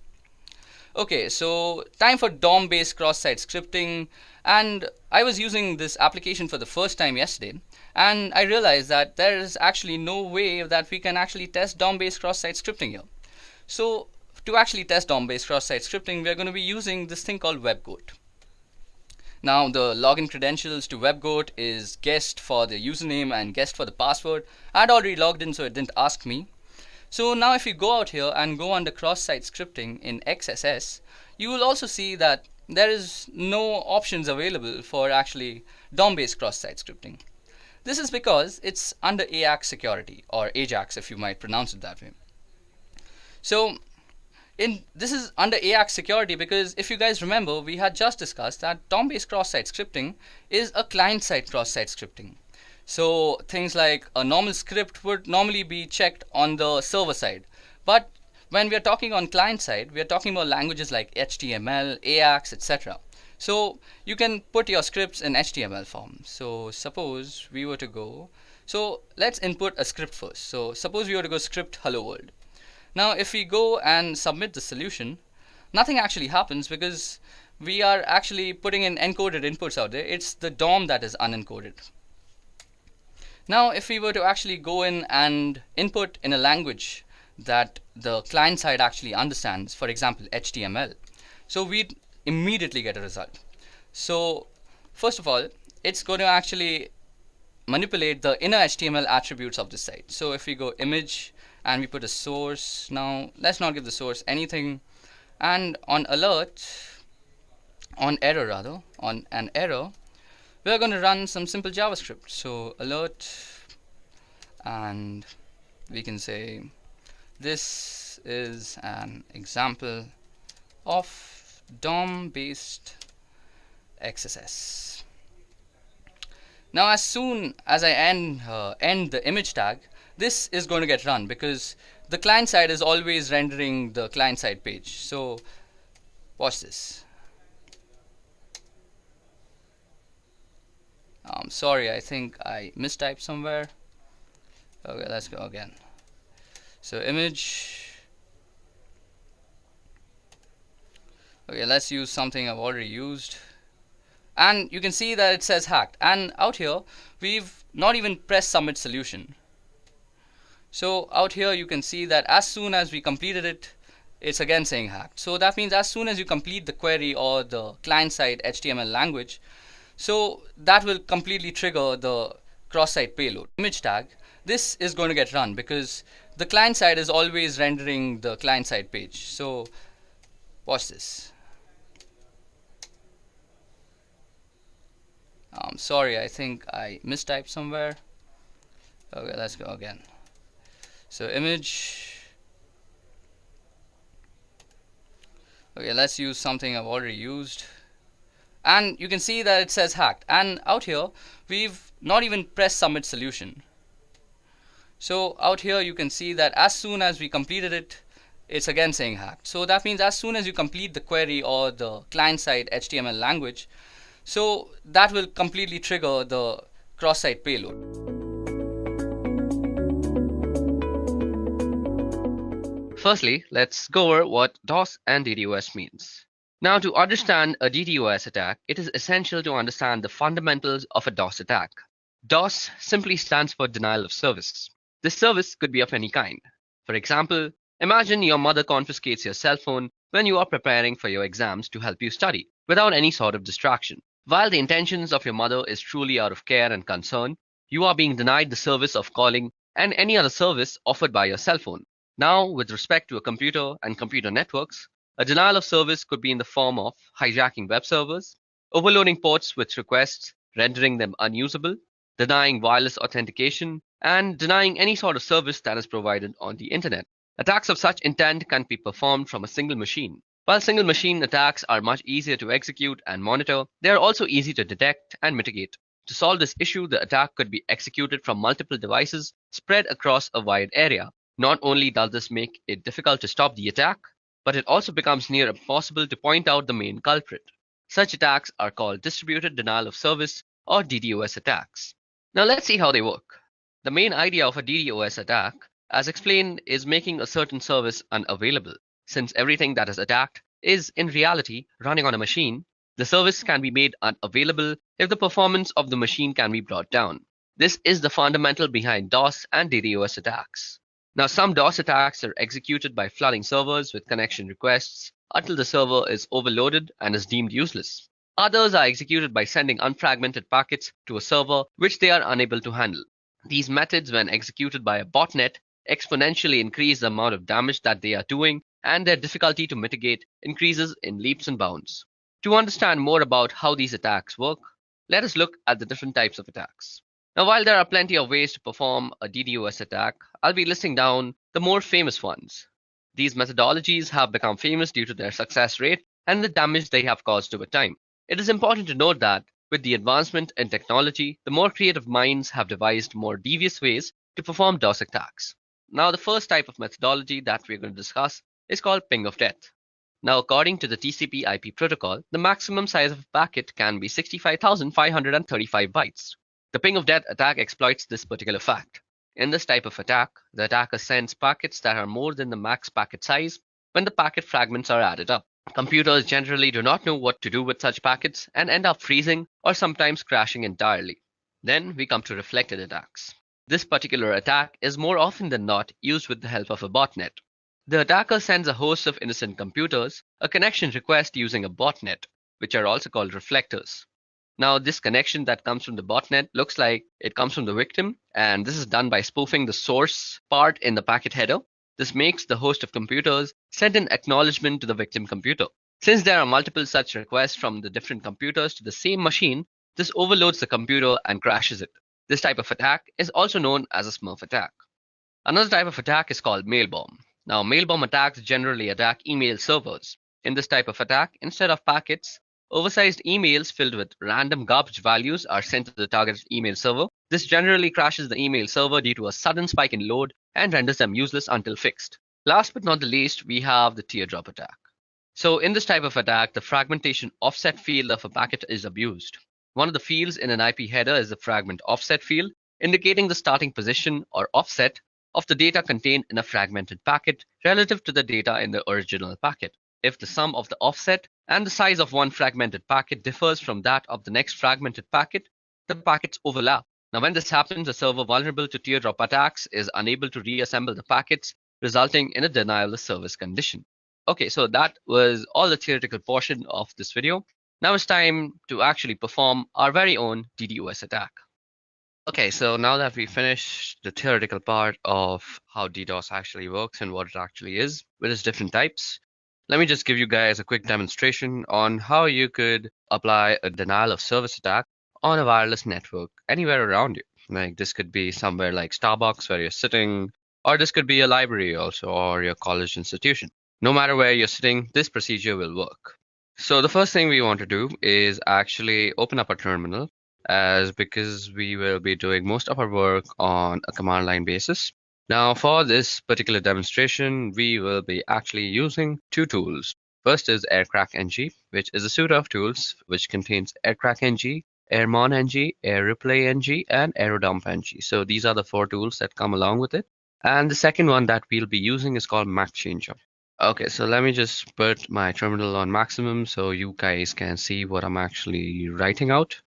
Okay, so time for DOM-based cross-site scripting, and I was using this application for the first time yesterday, and I realized that there is actually no way that we can actually test DOM-based cross-site scripting here. So to actually test DOM-based cross-site scripting, we are going to be using this thing called WebGoat. Now the login credentials to WebGoat is guest for the username and guest for the password. I had already logged in, so it didn't ask me. So now if you go out here and go under cross-site scripting in XSS, you will also see that there is no options available for actually DOM-based cross-site scripting. This is because it's under AJAX security, or AJAX if you might pronounce it that way. So this is under AJAX security because if you guys remember, we had just discussed that DOM-based cross-site scripting is a client-side cross-site scripting. So things like a normal script would normally be checked on the server side. But when we are talking on client side, we are talking about languages like HTML, AJAX, etc. So you can put your scripts in HTML form. So suppose we were to go, so let's input a script first. So suppose we were to go script hello world. Now if we go and submit the solution, nothing actually happens because we are actually putting in encoded inputs out there. It's the DOM that is unencoded. Now if we were to actually go in and input in a language that the client side actually understands, for example HTML, so we'd immediately get a result. So first of all, it's going to actually manipulate the inner HTML attributes of the site. So if we go image and we put a source, now let's not give the source anything, and on alert, on an error, we're going to run some simple JavaScript. So alert, and we can say this is an example of DOM-based XSS. Now as soon as I end the image tag, this is going to get run because the client side is always rendering the client side page. So watch this. Sorry, I think I mistyped somewhere. Okay, let's go again. So image. Okay, let's use something I've already used. And you can see that it says hacked. And out here, we've not even pressed submit solution. So out here, you can see that as soon as we completed it, it's again saying hacked. So that means as soon as you complete the query or the client-side HTML language, so that will completely trigger the cross-site payload. Image tag, this is going to get run because the client side is always rendering the client side page. So watch this. Sorry, I think I mistyped somewhere. Okay, let's go again. So image. Okay, let's use something I've already used. And you can see that it says hacked. And out here, we've not even pressed submit solution. So out here, you can see that as soon as we completed it, it's again saying hacked. So that means as soon as you complete the query or the client-side HTML language, so that will completely trigger the cross-site payload. Firstly, let's go over what DOS and DDoS means. Now, to understand a DDoS attack, it is essential to understand the fundamentals of a DOS attack. DOS simply stands for denial of service. This service could be of any kind. For example, imagine your mother confiscates your cell phone when you are preparing for your exams to help you study, without any sort of distraction. While the intentions of your mother is truly out of care and concern, you are being denied the service of calling and any other service offered by your cell phone. Now, with respect to a computer and computer networks, a denial of service could be in the form of hijacking web servers, overloading ports with requests, rendering them unusable, denying wireless authentication, and denying any sort of service that is provided on the internet. Attacks of such intent can be performed from a single machine. While single machine attacks are much easier to execute and monitor, they are also easy to detect and mitigate. To solve this issue, the attack could be executed from multiple devices spread across a wide area. Not only does this make it difficult to stop the attack, but it also becomes near impossible to point out the main culprit. Such attacks are called distributed denial of service or DDoS attacks. Now let's see how they work. The main idea of a DDoS attack, as explained, is making a certain service unavailable. Since everything that is attacked is in reality running on a machine, the service can be made unavailable if the performance of the machine can be brought down. This is the fundamental behind DOS and DDoS attacks. Now, some DOS attacks are executed by flooding servers with connection requests until the server is overloaded and is deemed useless. Others are executed by sending unfragmented packets to a server which they are unable to handle. These methods, when executed by a botnet, exponentially increase the amount of damage that they are doing, and their difficulty to mitigate increases in leaps and bounds. To understand more about how these attacks work, let us look at the different types of attacks. Now, while there are plenty of ways to perform a DDoS attack, I'll be listing down the more famous ones. These methodologies have become famous due to their success rate and the damage they have caused over time. It is important to note that with the advancement in technology, the more creative minds have devised more devious ways to perform DOS attacks. Now, the first type of methodology that we're going to discuss is called ping of death. Now, according to the TCP/IP protocol, the maximum size of a packet can be 65,535 bytes. The ping of death attack exploits this particular fact. In this type of attack, the attacker sends packets that are more than the max packet size when the packet fragments are added up. Computers generally do not know what to do with such packets and end up freezing or sometimes crashing entirely. Then we come to reflected attacks. This particular attack is more often than not used with the help of a botnet. The attacker sends a host of innocent computers a connection request using a botnet, which are also called reflectors. Now, this connection that comes from the botnet looks like it comes from the victim, and this is done by spoofing the source part in the packet header. This makes the host of computers send an acknowledgement to the victim computer. Since there are multiple such requests from the different computers to the same machine, this overloads the computer and crashes it. This type of attack is also known as a Smurf attack. Another type of attack is called mail bomb. Now, mail bomb attacks generally attack email servers. In this type of attack, instead of packets, oversized emails filled with random garbage values are sent to the targeted email server. This generally crashes the email server due to a sudden spike in load and renders them useless until fixed. Last but not the least, we have the teardrop attack. So in this type of attack, the fragmentation offset field of a packet is abused. One of the fields in an IP header is the fragment offset field, indicating the starting position or offset of the data contained in a fragmented packet relative to the data in the original packet. If the sum of the offset and the size of one fragmented packet differs from that of the next fragmented packet, the packets overlap. Now, when this happens, a server vulnerable to teardrop attacks is unable to reassemble the packets, resulting in a denial of service condition. Okay, so that was all the theoretical portion of this video. Now it's time to actually perform our very own DDoS attack. Okay, so now that we finished the theoretical part of how DDoS actually works and what it actually is with its different types, let me just give you guys a quick demonstration on how you could apply a denial of service attack on a wireless network anywhere around you. Like this could be somewhere like Starbucks where you're sitting, or this could be a library also, or your college institution. No matter where you're sitting, this procedure will work. So the first thing we want to do is actually open up a terminal, because we will be doing most of our work on a command line basis. Now for this particular demonstration, we will be actually using two tools. First is AirCrack-NG, which is a suite of tools which contains AirCrack-NG, AirMon-NG, AirReplay-NG, and AeroDump-NG. So these are the four tools that come along with it. And the second one that we'll be using is called MacChanger. Okay, so let me just put my terminal on maximum so you guys can see what I'm actually writing out.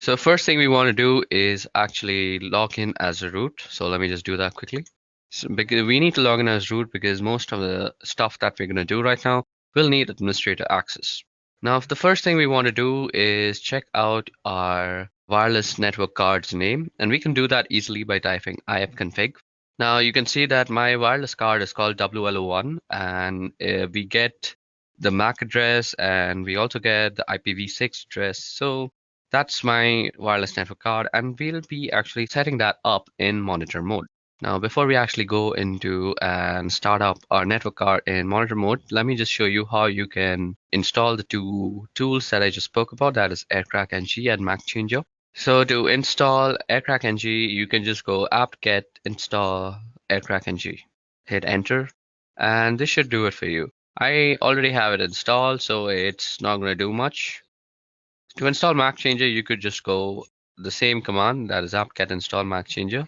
So first thing we want to do is actually log in as a root. So let me just do that quickly. So because we need to log in as root because most of the stuff that we're going to do right now will need administrator access. Now, the first thing we want to do is check out our wireless network card's name, and we can do that easily by typing ifconfig. Now you can see that my wireless card is called WLO1, and we get the MAC address and we also get the IPv6 address. So that's my wireless network card, and we'll be actually setting that up in monitor mode. Now, before we actually go into and start up our network card in monitor mode, let me just show you how you can install the two tools that I just spoke about, that is AirCrack-NG and MacChanger. So to install AirCrack-NG, you can just go apt-get install AirCrack-NG, hit enter, and this should do it for you. I already have it installed, so it's not going to do much. To install MacChanger, you could just go the same command, that is apt-get install MacChanger,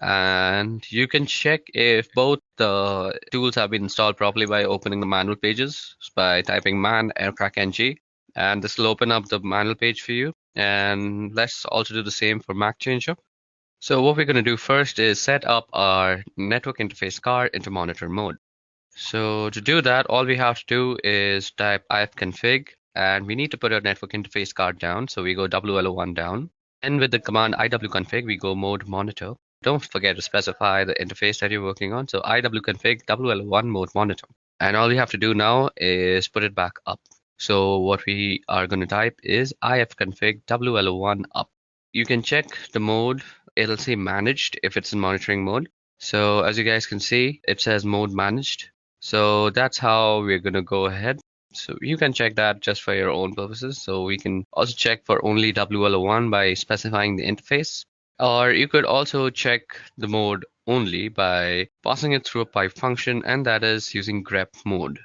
and you can check if both the tools have been installed properly by opening the manual pages by typing man AirCrack-NG, and this will open up the manual page for you. And let's also do the same for MacChanger. So what we're going to do first is set up our network interface card into monitor mode. So to do that, all we have to do is type ifconfig, and we need to put our network interface card down. So we go WLO1 down, and with the command iwconfig, we go mode monitor. Don't forget to specify the interface that you're working on. So iwconfig WLO1 mode monitor. And all we have to do now is put it back up. So what we are going to type is ifconfig WLO1 up. You can check the mode. It'll say managed if it's in monitoring mode. So as you guys can see, it says mode managed. So that's how we're going to go ahead. So you can check that just for your own purposes. So we can also check for only WLO1 by specifying the interface. Or you could also check the mode only by passing it through a pipe function, and that is using grep mode.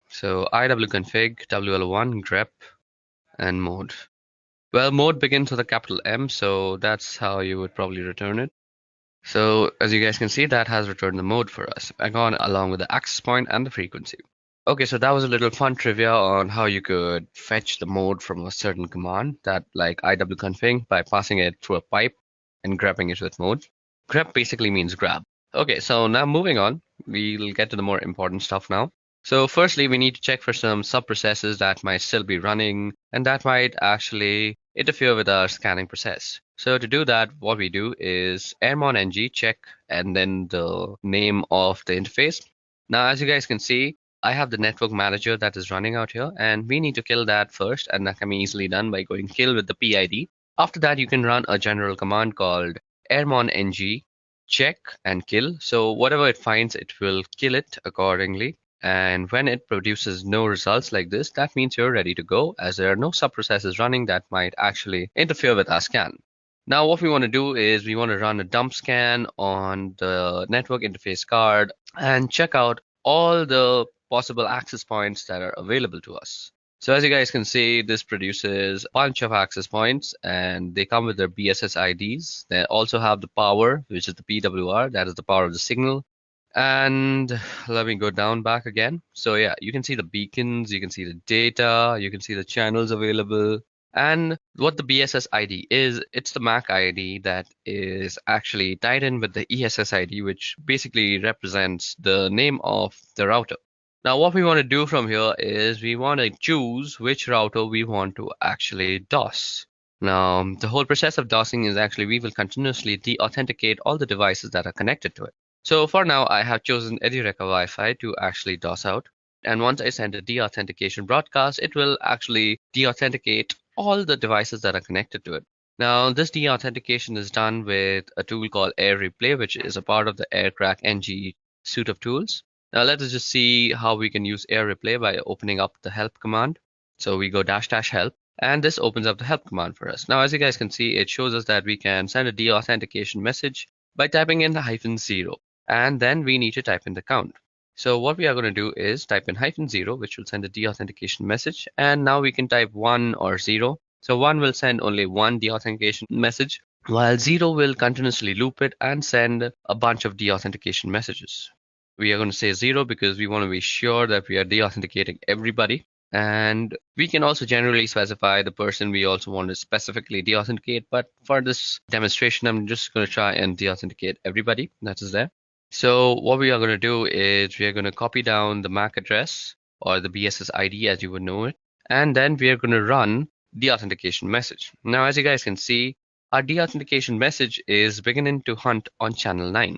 So iwconfig WLO1 grep and mode. Well, mode begins with a capital M, so that's how you would probably return it. So as you guys can see, that has returned the mode for us, along with the access point and the frequency. Okay, so that was a little fun trivia on how you could fetch the mode from a certain command, that like iwconfig, by passing it through a pipe and grabbing it with mode. Grep basically means grab. Okay, so now moving on, we'll get to the more important stuff now. So firstly, we need to check for some sub-processes that might still be running and that might actually interfere with our scanning process. So to do that, what we do is airmon-ng check and then the name of the interface. Now, as you guys can see, I have the network manager that is running out here, and we need to kill that first, and that can be easily done by going kill with the PID. After that, you can run a general command called airmon-ng check and kill. So whatever it finds, it will kill it accordingly. And when it produces no results like this, that means you're ready to go, as there are no sub-processes running that might actually interfere with our scan. Now what we want to do is we want to run a dump scan on the network interface card and check out all the possible access points that are available to us. So as you guys can see, this produces a bunch of access points, and they come with their BSS IDs. They also have the power, which is the PWR, that is the power of the signal. And let me go down back again. So yeah, you can see the beacons, you can see the data, you can see the channels available. And what the BSS ID is, it's the MAC ID that is actually tied in with the ESS ID, which basically represents the name of the router. Now what we want to do from here is we want to choose which router we want to actually DOS. Now the whole process of DOSing is actually we will continuously de-authenticate all the devices that are connected to it. So for now, I have chosen Edureka Wi-Fi to actually DOS out. And once I send a de-authentication broadcast, it will actually de-authenticate all the devices that are connected to it. Now, this de-authentication is done with a tool called AirReplay, which is a part of the AirCrack-NG suite of tools. Now, let us just see how we can use AirReplay by opening up the help command. So we go --help, and this opens up the help command for us. Now, as you guys can see, it shows us that we can send a de-authentication message by typing in the -0. and then we need to type in the count. So what we are going to do is type in -0, which will send a deauthentication message, and now we can type 1 or 0. So 1 will send only one deauthentication message, while 0 will continuously loop it and send a bunch of deauthentication messages. We are going to say 0 because we want to be sure that we are deauthenticating everybody. And we can also generally specify the person we also want to specifically deauthenticate. But for this demonstration, I'm just going to try and deauthenticate everybody that is there. So what we are going to do is we are going to copy down the MAC address or the BSS ID as you would know it. And then we are going to run the authentication message. Now, as you guys can see, our deauthentication message is beginning to hunt on channel 9.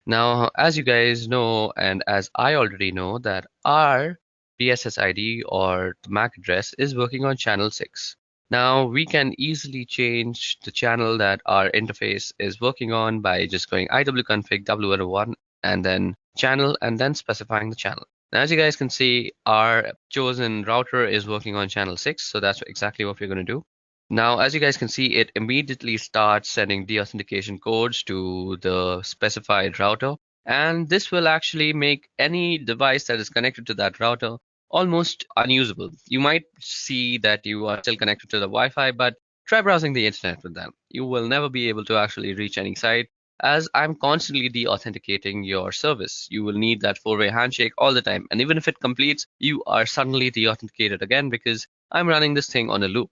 Now, as you guys know, and as I already know, that our BSS ID or the MAC address is working on channel 6. Now, we can easily change the channel that our interface is working on by just going iwconfig w1 and then channel and then specifying the channel. Now, as you guys can see, our chosen router is working on channel 6, so that's exactly what we're going to do. Now, as you guys can see, it immediately starts sending deauthentication codes to the specified router, and this will actually make any device that is connected to that router almost unusable. You might see that you are still connected to the Wi-Fi, but try browsing the internet with them. You will never be able to actually reach any site, as I'm constantly deauthenticating your service. You will need that 4-way handshake all the time, and even if it completes, you are suddenly deauthenticated again because I'm running this thing on a loop.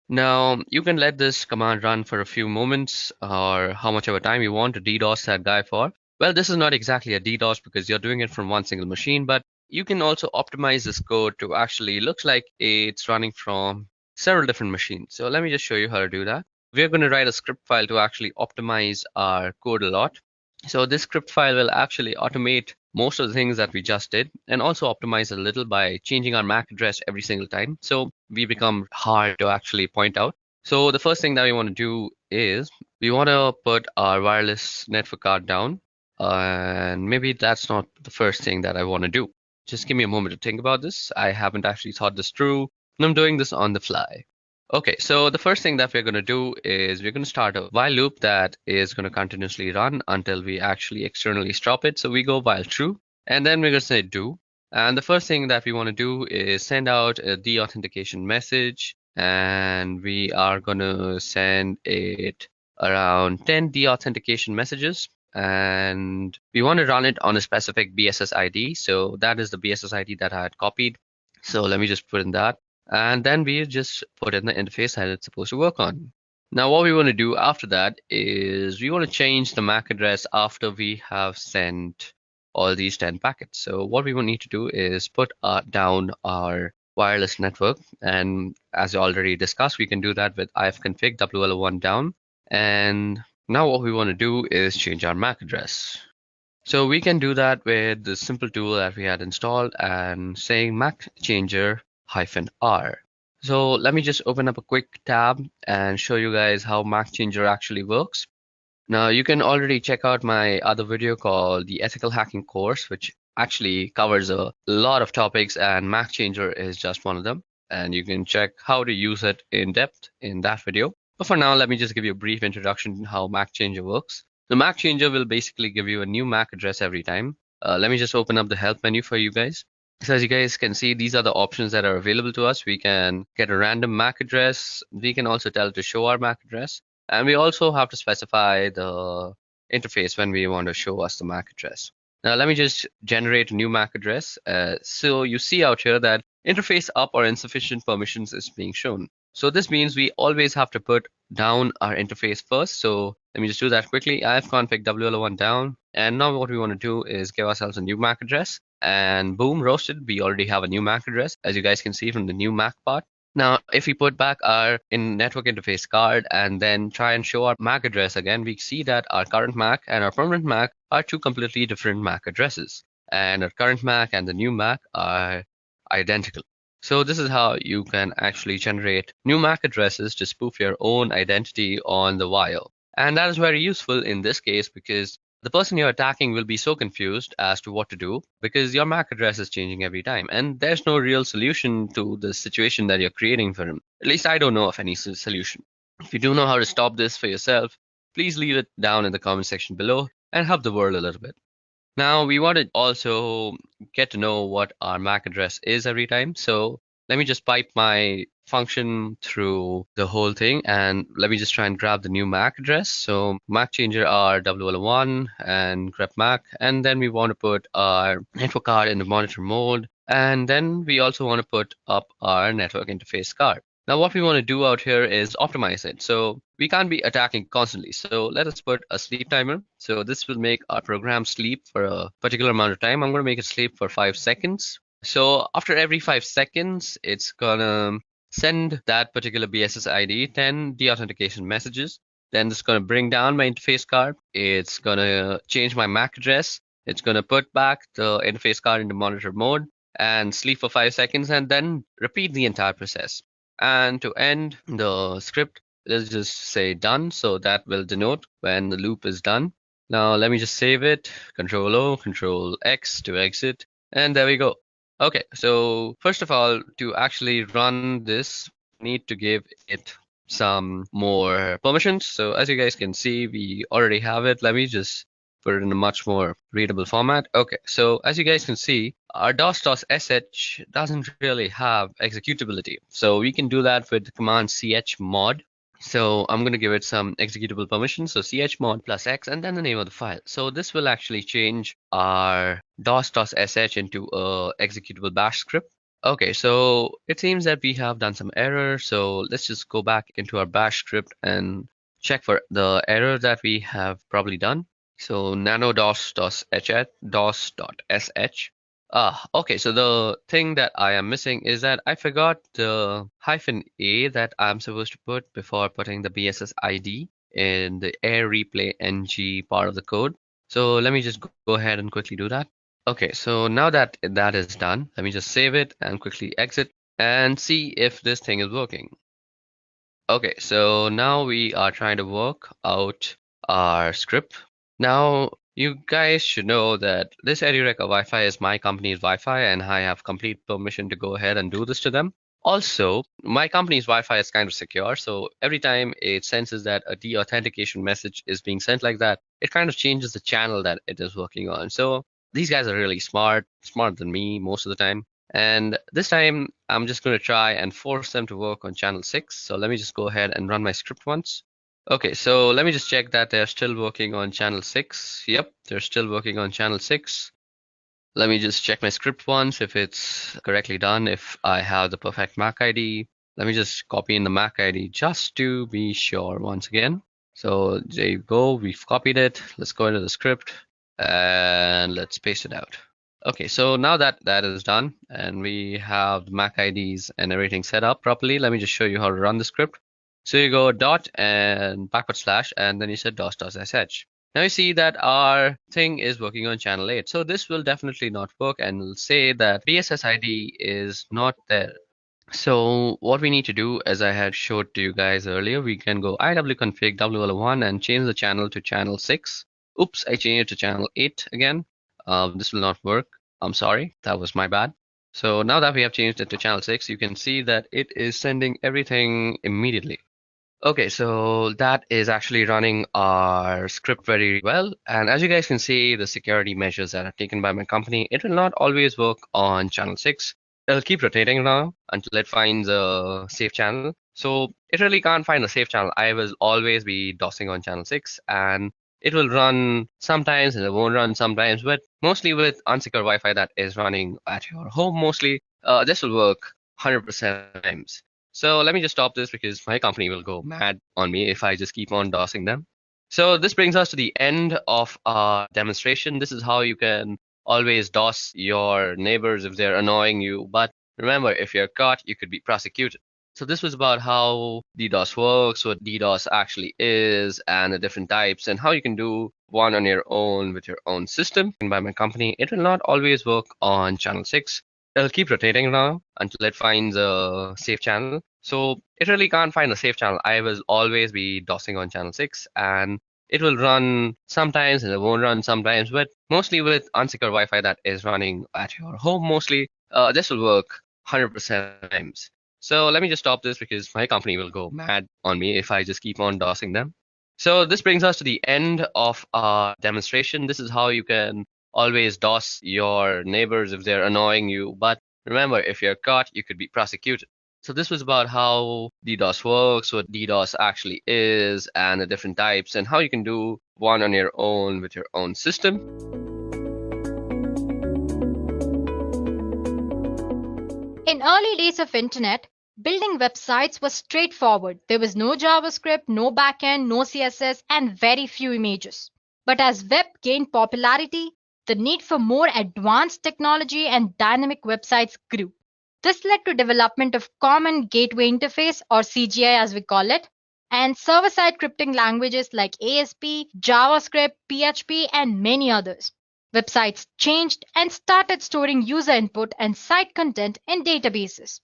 Now, you can let this command run for a few moments or how much of a time you want to DDoS that guy for. Well, this is not exactly a DDoS because you're doing it from one single machine, but you can also optimize this code to actually look like it's running from several different machines. So let me just show you how to do that. We're going to write a script file to actually optimize our code a lot. So this script file will actually automate most of the things that we just did and also optimize a little by changing our MAC address every single time. So we become hard to actually point out. So the first thing that we want to do is we want to put our wireless network card down. And maybe that's not the first thing that I want to do. Just give me a moment to think about this. I haven't actually thought this through, and I'm doing this on the fly. Okay, so the first thing that we're going to do is we're going to start a while loop that is going to continuously run until we actually externally stop it. So we go while true, and then we're going to say do. And the first thing that we want to do is send out a deauthentication message, and we are going to send it around 10 deauthentication messages. And we want to run it on a specific BSS ID. So that is the BSS ID that I had copied. So let me just put in that. And then we just put in the interface that it's supposed to work on. Now, what we want to do after that is we want to change the MAC address after we have sent all these 10 packets. So what we will need to do is put down our wireless network. And as I already discussed, we can do that with ifconfig WL1 down. And now what we want to do is change our MAC address. So we can do that with the simple tool that we had installed and saying MAC changer -R. So let me just open up a quick tab and show you guys how MAC changer actually works. Now you can already check out my other video called the Ethical Hacking course, which actually covers a lot of topics, and MAC changer is just one of them. And you can check how to use it in depth in that video. But for now, let me just give you a brief introduction to how MAC changer works. The MAC changer will basically give you a new MAC address every time. Let me just open up the help menu for you guys. So as you guys can see, these are the options that are available to us. We can get a random MAC address. We can also tell it to show our MAC address. And we also have to specify the interface when we want to show us the MAC address. Now let me just generate a new MAC address. So you see out here that interface up or insufficient permissions is being shown. So this means we always have to put down our interface first. So let me just do that quickly. ifconfig WL1 down. And now what we want to do is give ourselves a new MAC address. And boom, roasted, we already have a new MAC address, as you guys can see from the new MAC part. Now, if we put back our network interface card and then try and show our MAC address again, we see that our current MAC and our permanent MAC are two completely different MAC addresses. And our current MAC and the new MAC are identical. So this is how you can actually generate new MAC addresses to spoof your own identity on the wire. And that is very useful in this case because the person you're attacking will be so confused as to what to do because your MAC address is changing every time. And there's no real solution to the situation that you're creating for him. At least I don't know of any solution. If you do know how to stop this for yourself, please leave it down in the comment section below and help the world a little bit. Now we want to also get to know what our MAC address is every time. So let me just pipe my function through the whole thing, and let me just try and grab the new MAC address. So MAC changer are WL1 and grep MAC, and then we want to put our network card in the monitor mode, and then we also want to put up our network interface card. Now what we want to do out here is optimize it. So we can't be attacking constantly. So let us put a sleep timer. So this will make our program sleep for a particular amount of time. I'm going to make it sleep for 5 seconds. So after every 5 seconds, it's gonna send that particular BSS ID 10 deauthentication messages. Then it's gonna bring down my interface card. It's gonna change my MAC address. It's gonna put back the interface card into monitor mode and sleep for 5 seconds, and then repeat the entire process. And to end the script, let's just say done. So that will denote when the loop is done. Now let me just save it. Control O, Control X to exit. And there we go. Okay, so first of all, to actually run this, need to give it some more permissions. So as you guys can see, we already have it. Let me just put it in a much more readable format. Okay, so as you guys can see, our DOS.sh doesn't really have executability. So we can do that with the command chmod. So I'm going to give it some executable permissions. So chmod plus x and then the name of the file. So this will actually change our DOS.sh into a executable bash script. Okay, so it seems that we have done some error. So let's just go back into our bash script and check for the error that we have probably done. So nano dos.sh. Okay, so the thing that I am missing is that I forgot the -a that I'm supposed to put before putting the BSS ID in the air replay ng part of the code. So let me just go ahead and quickly do that. Okay, so now that that is done, let me just save it and quickly exit and see if this thing is working. Okay, so now we are trying to work out our script. Now, you guys should know that this Edureka Wi-Fi is my company's Wi-Fi, and I have complete permission to go ahead and do this to them. Also, my company's Wi-Fi is kind of secure, so every time it senses that a deauthentication message is being sent like that, it kind of changes the channel that it is working on. So these guys are really smarter than me most of the time. And this time, I'm just going to try and force them to work on channel 6. So let me just go ahead and run my script once. Okay, so let me just check that they're still working on channel 6. Yep, they're still working on channel 6. Let me just check my script once if it's correctly done, if I have the perfect MAC ID. Let me just copy in the MAC ID just to be sure once again. So there you go, we've copied it. Let's go into the script and let's paste it out. Okay, so now that that is done and we have the MAC IDs and everything set up properly, let me just show you how to run the script. So you go dot and // and then you said dos.sh. Now you see that our thing is working on channel 8. So this will definitely not work and will say that BSS ID is not there. So what we need to do, as I had showed to you guys earlier, we can go iwconfig WL1 and change the channel to channel 6. Oops, I changed it to channel 8 again. This will not work. I'm sorry, that was my bad. So now that we have changed it to channel 6, you can see that it is sending everything immediately. Okay, so that is actually running our script very well. And as you guys can see, the security measures that are taken by my company, it will not always work on channel 6. It'll keep rotating now until it finds a safe channel. So it really can't find a safe channel. I will always be DOSing on channel 6, and it will run sometimes and it won't run sometimes, but mostly with unsecure Wi-Fi that is running at your home mostly, this will work 100% times. So let me just stop this because my company will go mad on me if I just keep on DOSing them. So this brings us to the end of our demonstration. This is how you can always DOS your neighbors if they're annoying you. But remember, if you're caught, you could be prosecuted. So this was about how DDoS works, what DDoS actually is, and the different types, and how you can do one on your own with your own system. And by my company, it will not always work on channel 6. It'll keep rotating now until it finds a safe channel. So it really can't find a safe channel. I will always be DOSing on channel 6, and it will run sometimes and it won't run sometimes, but mostly with unsecure Wi-Fi that is running at your home mostly, this will work 100% times. So let me just stop this because my company will go mad on me if I just keep on DOSing them. So this brings us to the end of our demonstration. This is how you can always DOS your neighbors if they're annoying you. But remember, if you're caught, you could be prosecuted. So this was about how DDoS works, what DDoS actually is, and the different types, and how you can do one on your own with your own system. In early days of internet, building websites was straightforward. There was no JavaScript, no backend, no CSS, and very few images. But as web gained popularity, the need for more advanced technology and dynamic websites grew. This led to development of Common Gateway Interface, or CGI as we call it, and server-side scripting languages like ASP, JavaScript, PHP, and many others. Websites changed and started storing user input and site content in databases.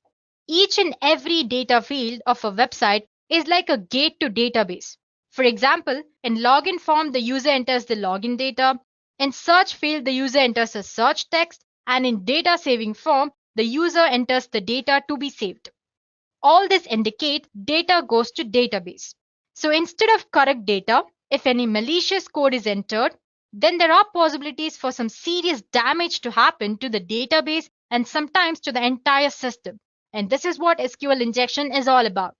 Each and every data field of a website is like a gate to database. For example, in login form, the user enters the login data. In search field, the user enters a search text, and in data saving form, the user enters the data to be saved. All this indicate data goes to database. So instead of correct data, if any malicious code is entered, then there are possibilities for some serious damage to happen to the database and sometimes to the entire system. And this is what SQL injection is all about.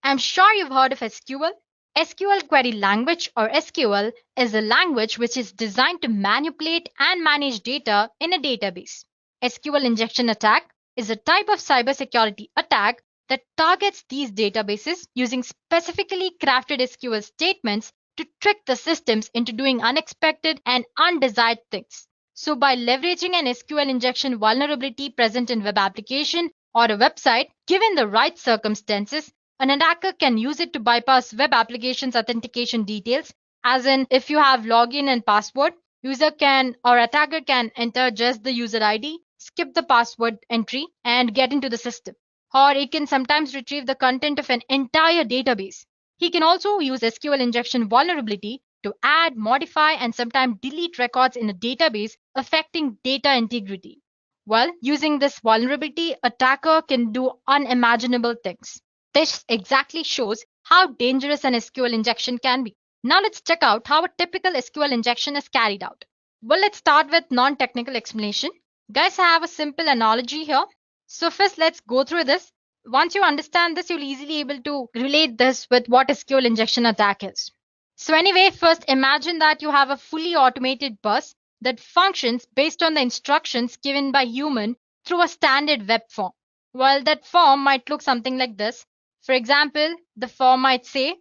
I'm sure you've heard of SQL. SQL Query Language, or SQL, is a language which is designed to manipulate and manage data in a database. SQL injection attack is a type of cybersecurity attack that targets these databases using specifically crafted SQL statements to trick the systems into doing unexpected and undesired things. So by leveraging an SQL injection vulnerability present in web application or a website, given the right circumstances, an attacker can use it to bypass web application's authentication details, as in if you have login and password, user can or attacker can enter just the user ID, skip the password entry, and get into the system. Or it can sometimes retrieve the content of an entire database. He can also use SQL injection vulnerability to add, modify, and sometimes delete records in a database, affecting data integrity. Well, using this vulnerability, attacker can do unimaginable things. This exactly shows how dangerous an SQL injection can be. Now let's check out how a typical SQL injection is carried out. Well, let's start with non-technical explanation. Guys, I have a simple analogy here. So first, let's go through this. Once you understand this, you'll easily able to relate this with what SQL injection attack is. So anyway, first imagine that you have a fully automated bus that functions based on the instructions given by human through a standard web form. Well, that form might look something like this. For example, the form might say,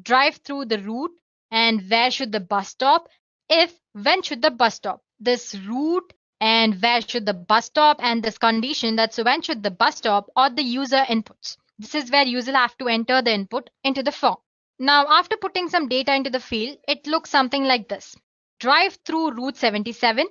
drive through the route and where should the bus stop, if when should the bus stop. This route and where should the bus stop and this condition, that's when should the bus stop, or the user inputs. This is where user have to enter the input into the form. Now after putting some data into the field, it looks something like this. Drive through Route 77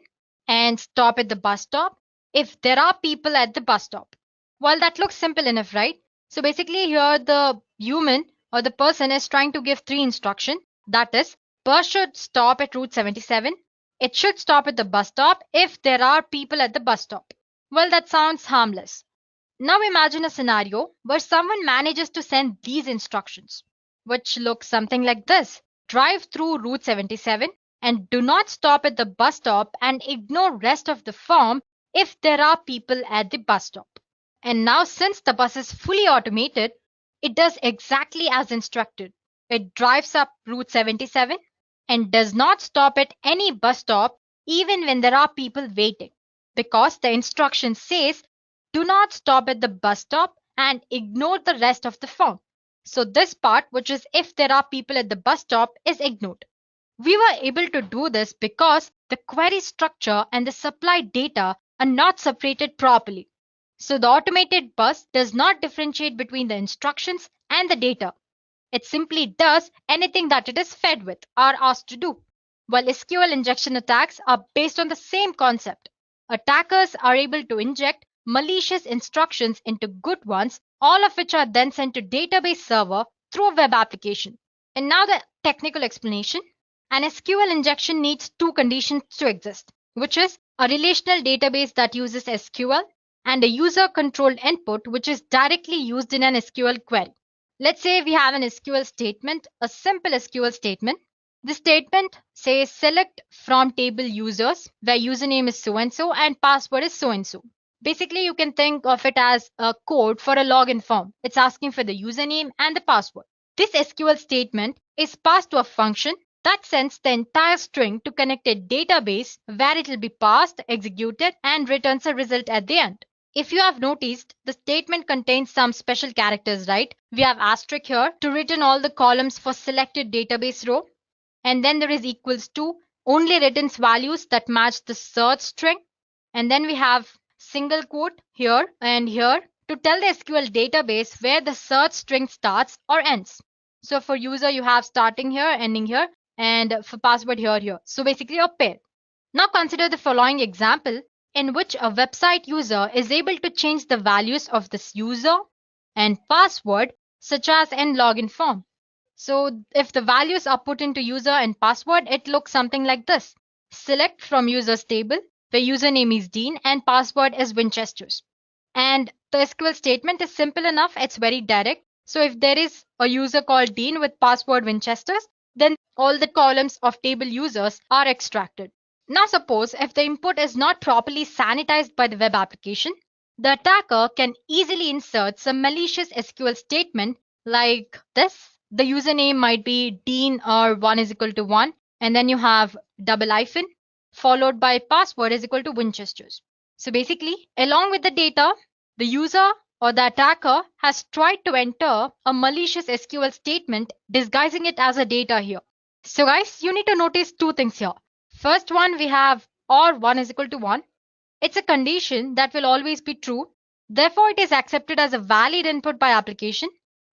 and stop at the bus stop if there are people at the bus stop. Well, that looks simple enough, right? So basically here the human or the person is trying to give three instructions. That is, bus should stop at Route 77. It should stop at the bus stop if there are people at the bus stop. Well, that sounds harmless. Now imagine a scenario where someone manages to send these instructions, which look something like this. Drive through Route 77 and do not stop at the bus stop and ignore rest of the form if there are people at the bus stop. And now since the bus is fully automated, it does exactly as instructed. It drives up Route 77 and does not stop at any bus stop even when there are people waiting, because the instruction says do not stop at the bus stop and ignore the rest of the form. So this part, which is if there are people at the bus stop, is ignored. We were able to do this because the query structure and the supplied data are not separated properly. So the automated bus does not differentiate between the instructions and the data. It simply does anything that it is fed with or asked to do. While SQL injection attacks are based on the same concept. Attackers are able to inject malicious instructions into good ones, all of which are then sent to database server through a web application. And now the technical explanation. An SQL injection needs two conditions to exist, which is a relational database that uses SQL and a user-controlled input which is directly used in an SQL query. Let's say we have an SQL statement, a simple SQL statement The statement says select from table users where username is so and so and password is so and so. Basically, you can think of it as a code for a login form. It's asking for the username and the password. This SQL statement is passed to a function that sends the entire string to connect a database where it will be passed, executed, and returns a result at the end. If you have noticed, the statement contains some special characters, right? We have asterisk here to return all the columns for selected database row. And then there is equals to only returns values that match the search string. And then we have single quote here and here to tell the SQL database where the search string starts or ends. So for user, you have starting here, ending here, and for password here. So basically a pair. Now consider the following example in which a website user is able to change the values of this user and password such as in login form. So if the values are put into user and password, it looks something like this. Select from users table where username is Dean and password is Winchesters. And the SQL statement is simple enough. It's very direct. So if there is a user called Dean with password Winchesters, then all the columns of table users are extracted. Now suppose if the input is not properly sanitized by the web application, the attacker can easily insert some malicious SQL statement like this. The username might be Dean or 1 is equal to 1, and then you have double hyphen followed by password is equal to Winchesters. So basically, along with the data, the user or the attacker has tried to enter a malicious SQL statement disguising it as a data here. So guys, you need to notice two things here. First one, we have or 1 is equal to 1. It's a condition that will always be true. Therefore, it is accepted as a valid input by application.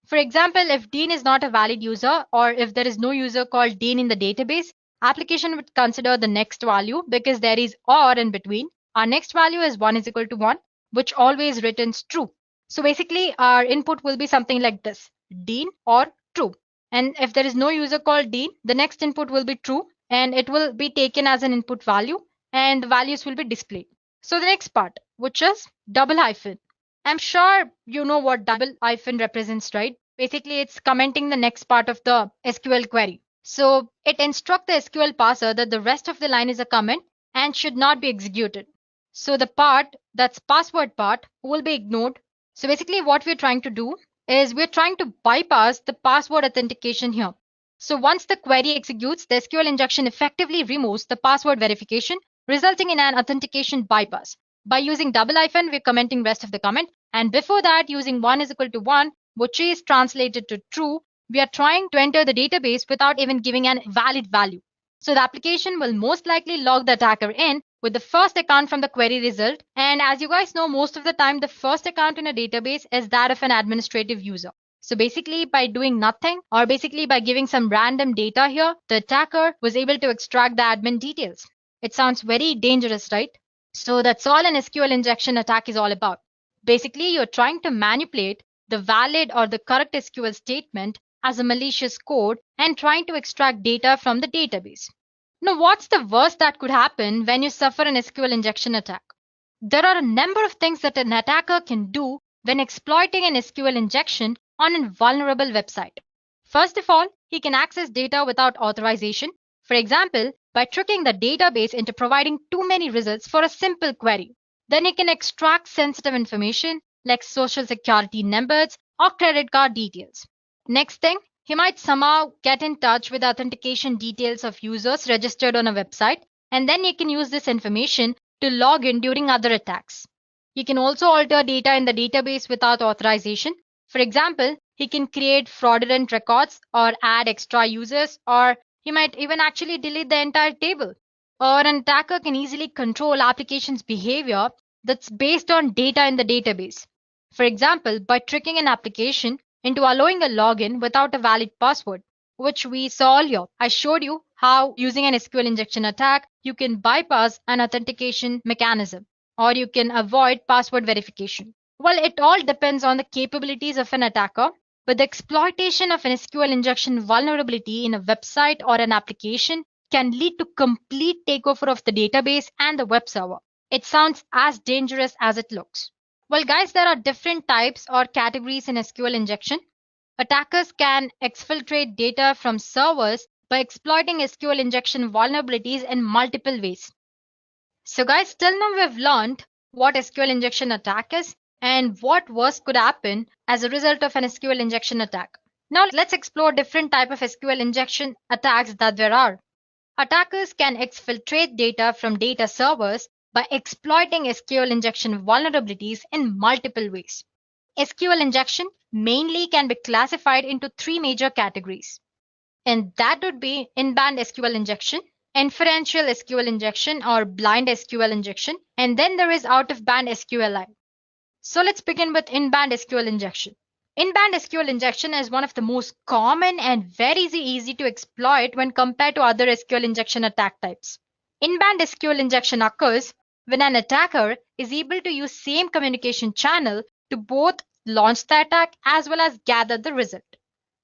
For example, if Dean is not a valid user or if there is no user called Dean in the database, application would consider the next value because there is or in between. Our next value is 1 is equal to 1, which always returns true. So basically, our input will be something like this, Dean or true. And if there is no user called Dean, the next input will be true and it will be taken as an input value and the values will be displayed. So the next part, which is double hyphen. I'm sure you know what double hyphen represents, right? Basically, it's commenting the next part of the SQL query. So it instructs the SQL parser that the rest of the line is a comment and should not be executed. So the part, that's password part, will be ignored. So basically what we're trying to do is we're trying to bypass the password authentication here. So once the query executes, the SQL injection effectively removes the password verification, resulting in an authentication bypass. By using double hyphen, we're commenting rest of the comment. And before that, using 1 is equal to 1, which is translated to true, we are trying to enter the database without even giving an valid value. So the application will most likely log the attacker in with the first account from the query result. And as you guys know, most of the time, the first account in a database is that of an administrative user. So basically by doing nothing or basically by giving some random data here, the attacker was able to extract the admin details. It sounds very dangerous, right? So that's all an SQL injection attack is all about. Basically, you're trying to manipulate the valid or the correct SQL statement as a malicious code and trying to extract data from the database. Now, what's the worst that could happen when you suffer an SQL injection attack? There are a number of things that an attacker can do when exploiting an SQL injection on a vulnerable website. First of all, he can access data without authorization. For example, by tricking the database into providing too many results for a simple query. Then he can extract sensitive information like social security numbers or credit card details. Next thing, he might somehow get in touch with authentication details of users registered on a website, and then he can use this information to log in during other attacks. He can also alter data in the database without authorization. For example, he can create fraudulent records or add extra users, or he might even actually delete the entire table. Or an attacker can easily control application's behavior that's based on data in the database. For example, by tricking an application into allowing a login without a valid password, which we saw earlier. I showed you how using an SQL injection attack, you can bypass an authentication mechanism or you can avoid password verification. Well, it all depends on the capabilities of an attacker. But the exploitation of an SQL injection vulnerability in a website or an application can lead to complete takeover of the database and the web server. It sounds as dangerous as it looks. Well, guys, there are different types or categories in SQL injection. Attackers can exfiltrate data from servers by exploiting SQL injection vulnerabilities in multiple ways. So guys, till now we've learned what SQL injection attack is and what worst could happen as a result of an SQL injection attack. Now let's explore different type of SQL injection attacks that there are. Attackers can exfiltrate data from data servers by exploiting SQL injection vulnerabilities in multiple ways. SQL injection mainly can be classified into three major categories, and that would be in-band SQL injection, inferential SQL injection or blind SQL injection, and then there is out-of-band SQLI. So let's begin with in-band SQL injection. In-band SQL injection is one of the most common and very easy to exploit when compared to other SQL injection attack types. In-band SQL injection occurs when an attacker is able to use same communication channel to both launch the attack as well as gather the result.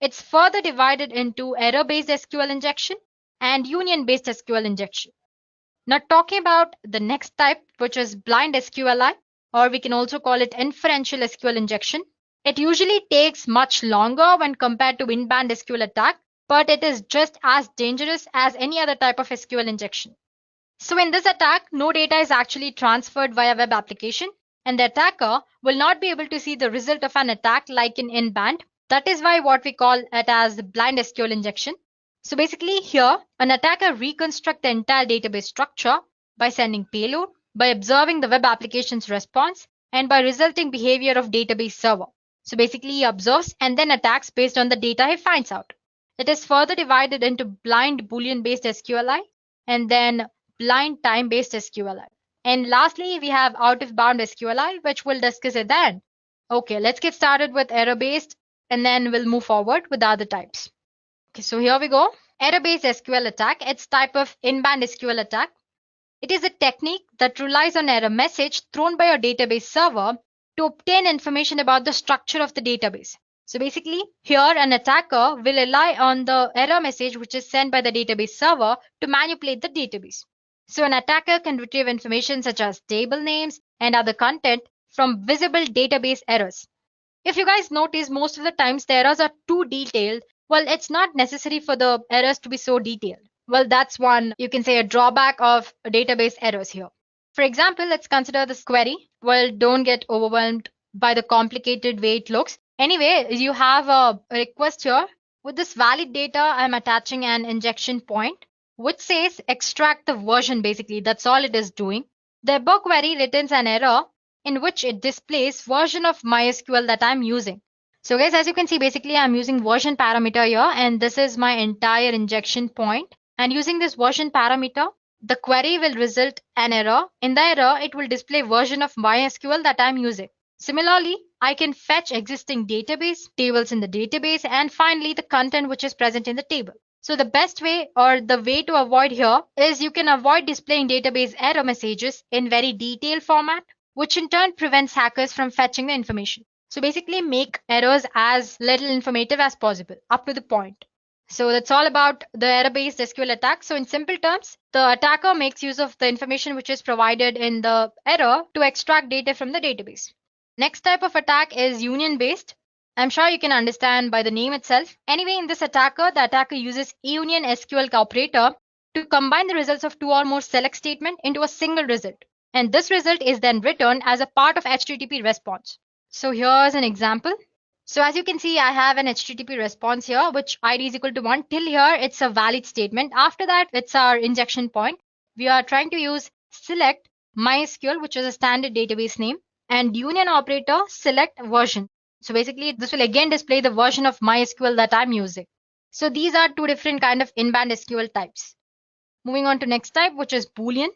It's further divided into error-based SQL injection and union-based SQL injection. Now talking about the next type, which is blind SQLI, or we can also call it inferential SQL injection. It usually takes much longer when compared to in-band SQL attack, but it is just as dangerous as any other type of SQL injection. So in this attack, no data is actually transferred via web application, and the attacker will not be able to see the result of an attack like in band. That is why what we call it as the blind SQL injection. So basically here, an attacker reconstructs the entire database structure by sending payload, by observing the web application's response, and by resulting behavior of database server. So basically he observes and then attacks based on the data he finds out. It is further divided into blind Boolean based SQLI and then blind time based SQLI. And lastly, we have out of bound SQLI, which we'll discuss at the end. Okay, let's get started with error based and then we'll move forward with the other types. Okay, so here we go. Error based SQL attack. It's type of in-band SQL attack. It is a technique that relies on error message thrown by a database server to obtain information about the structure of the database. So basically here an attacker will rely on the error message which is sent by the database server to manipulate the database. So an attacker can retrieve information such as table names and other content from visible database errors. If you guys notice, most of the times the errors are too detailed. Well, it's not necessary for the errors to be so detailed. Well, that's one, you can say, a drawback of database errors here. For example, let's consider this query. Well, don't get overwhelmed by the complicated way it looks. Anyway, you have a request here. With this valid data, I'm attaching an injection point, which says extract the version basically. That's all it is doing. The above query returns an error in which it displays version of MySQL that I'm using. So guys, as you can see, basically I'm using version parameter here, and this is my entire injection point. And using this version parameter, the query will result an error. In the error, it will display version of MySQL that I'm using. Similarly, I can fetch existing database, tables in the database, and finally the content which is present in the table. So the best way or the way to avoid here is you can avoid displaying database error messages in very detailed format, which in turn prevents hackers from fetching the information. So basically make errors as little informative as possible, up to the point. So that's all about the error-based SQL attack. So in simple terms, the attacker makes use of the information which is provided in the error to extract data from the database. Next type of attack is union-based. I'm sure you can understand by the name itself. Anyway, in this attacker, the attacker uses union SQL operator to combine the results of two or more select statement into a single result. And this result is then returned as a part of HTTP response. So here's an example. So as you can see, I have an HTTP response here, which ID is equal to 1. Till here, it's a valid statement. After that, it's our injection point. We are trying to use select MySQL, which is a standard database name, and union operator select version. So basically, this will again display the version of MySQL that I'm using. So these are two different kind of in-band SQL types. Moving on to next type, which is Boolean.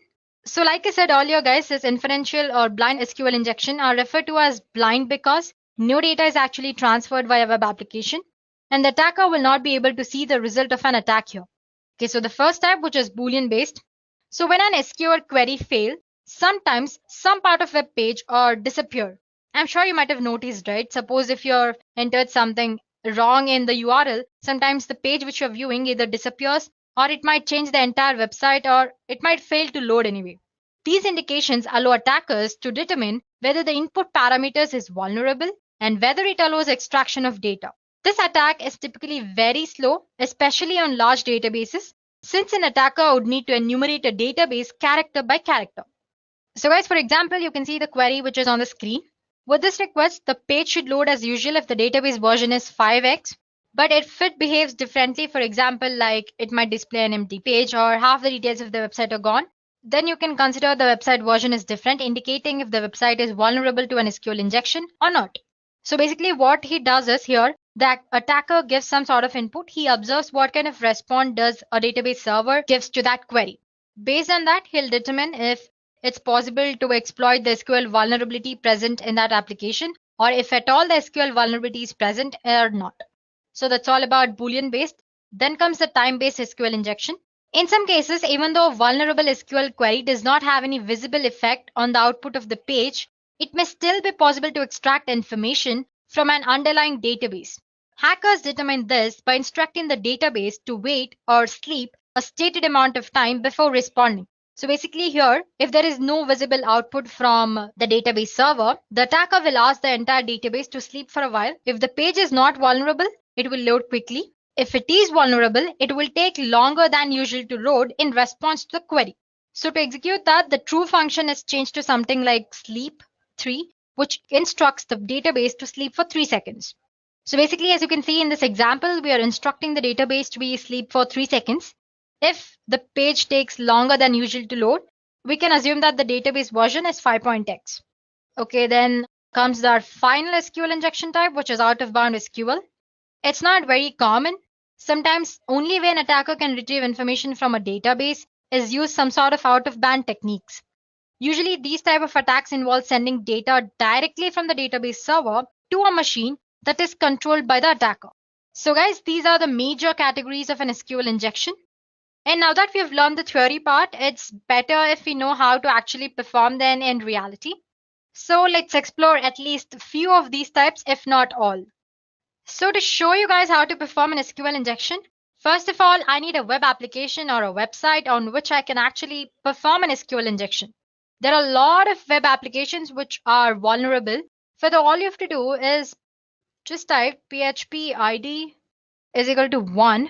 So like I said earlier, guys, this inferential or blind SQL injection are referred to as blind because no data is actually transferred via web application, and the attacker will not be able to see the result of an attack here. Okay, so the first type, which is Boolean based. So when an SQL query fails, sometimes some part of web page or disappear. I'm sure you might have noticed, right? Suppose if you're entered something wrong in the URL, sometimes the page which you're viewing either disappears or it might change the entire website or it might fail to load anyway. These indications allow attackers to determine whether the input parameters is vulnerable and whether it allows extraction of data. This attack is typically very slow, especially on large databases, since an attacker would need to enumerate a database character by character. So guys, for example, you can see the query which is on the screen. With this request, the page should load as usual if the database version is 5x, but if it behaves differently, for example, like it might display an empty page or half the details of the website are gone, then you can consider the website version is different, indicating if the website is vulnerable to an SQL injection or not. So basically what he does is here, the attacker gives some sort of input. He observes what kind of response does a database server gives to that query. Based on that, he'll determine if it's possible to exploit the SQL vulnerability present in that application, or if at all the SQL vulnerability is present or not. So that's all about Boolean based. Then comes the time-based SQL injection. In some cases, even though a vulnerable SQL query does not have any visible effect on the output of the page, it may still be possible to extract information from an underlying database. Hackers determine this by instructing the database to wait or sleep a stated amount of time before responding. So basically here, if there is no visible output from the database server, the attacker will ask the entire database to sleep for a while. If the page is not vulnerable, it will load quickly. If it is vulnerable, it will take longer than usual to load in response to the query. So to execute that, the true function is changed to something like sleep 3, which instructs the database to sleep for 3 seconds. So basically, as you can see in this example, we are instructing the database to be sleep for 3 seconds. If the page takes longer than usual to load, we can assume that the database version is 5.x. Okay, then comes our final SQL injection type, which is out-of-bound SQL. It's not very common. Sometimes only way an attacker can retrieve information from a database is use some sort of out-of-band techniques. Usually these type of attacks involve sending data directly from the database server to a machine that is controlled by the attacker. So guys, these are the major categories of an SQL injection. And now that we have learned the theory part, it's better if we know how to actually perform them in reality. So let's explore at least a few of these types, if not all. So to show you guys how to perform an SQL injection, first of all, I need a web application or a website on which I can actually perform an SQL injection. There are a lot of web applications which are vulnerable. So all you have to do is just type php id is equal to 1.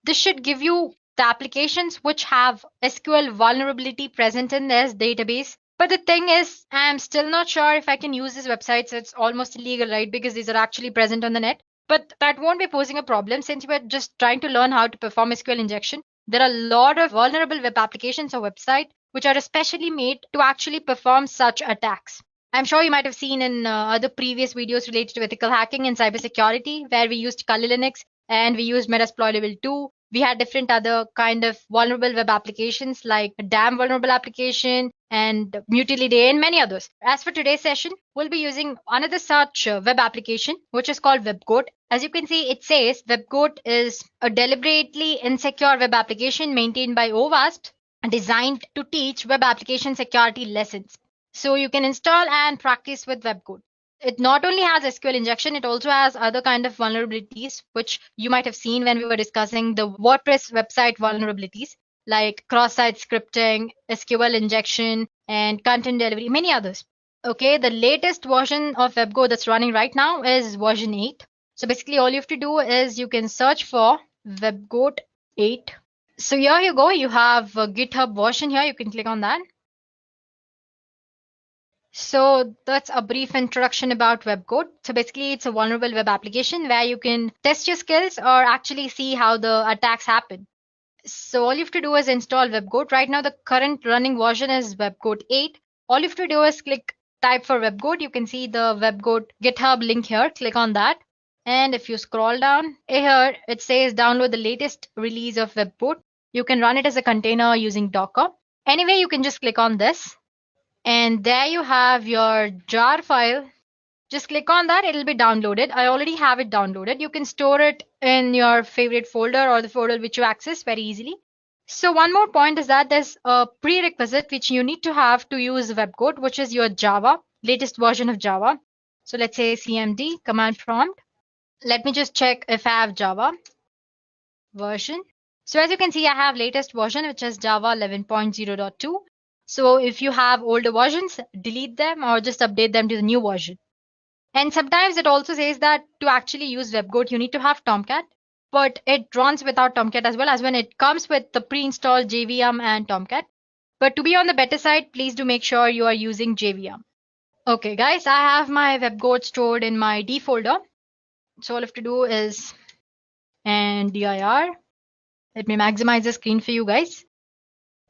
This should give you the applications which have SQL vulnerability present in this database. But the thing is, I'm still not sure if I can use these websites. It's almost illegal, right? Because these are actually present on the net. But that won't be posing a problem since we're just trying to learn how to perform SQL injection. There are a lot of vulnerable web applications or websites which are especially made to actually perform such attacks. I'm sure you might have seen in other previous videos related to ethical hacking and cybersecurity, where we used Kali Linux and we used Metasploitable 2. We had different other kind of vulnerable web applications like DAM vulnerable application and Mutiliday and many others. As for today's session, we'll be using another such web application, which is called WebGoat. As you can see, it says WebGoat is a deliberately insecure web application maintained by OWASP designed to teach web application security lessons. So you can install and practice with WebGoat. It not only has SQL injection, it also has other kind of vulnerabilities, which you might have seen when we were discussing the WordPress website vulnerabilities, like cross-site scripting, SQL injection, and content delivery, many others. Okay, the latest version of WebGoat that's running right now is version 8. So basically all you have to do is you can search for WebGoat 8. So here you go, you have a GitHub version here, you can click on that. So that's a brief introduction about WebGoat. So basically it's a vulnerable web application where you can test your skills or actually see how the attacks happen. So all you have to do is install WebGoat. Right now the current running version is WebGoat 8. All you have to do is type for WebGoat. You can see the WebGoat GitHub link here. Click on that. And if you scroll down here, it says download the latest release of WebGoat. You can run it as a container using Docker. Anyway, you can just click on this. And there you have your jar file. Just click on that, it'll be downloaded. I already have it downloaded. You can store it in your favorite folder or the folder which you access very easily. So one more point is that there's a prerequisite which you need to have to use WebGoat, which is your Java, latest version of Java. So let's say cmd command prompt. Let me just check if I have Java version. So as you can see, I have latest version, which is Java 11.0.2. So if you have older versions, delete them or just update them to the new version. And sometimes it also says that to actually use WebGoat, you need to have Tomcat, but it runs without Tomcat as well, as when it comes with the pre-installed JVM and Tomcat. But to be on the better side, please do make sure you are using JVM. Okay, guys, I have my WebGoat stored in my D folder. So all I have to do is and dir. Let me maximize the screen for you guys.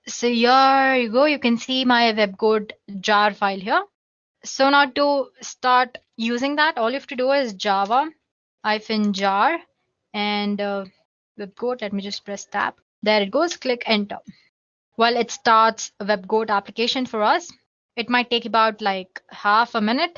So here you go. You can see my WebGoat jar file here. So now to start using that, all you have to do is java-jar and WebGoat. Let me just press tab. There it goes. Click enter. Well, it starts a WebGoat application for us. It might take about like half a minute.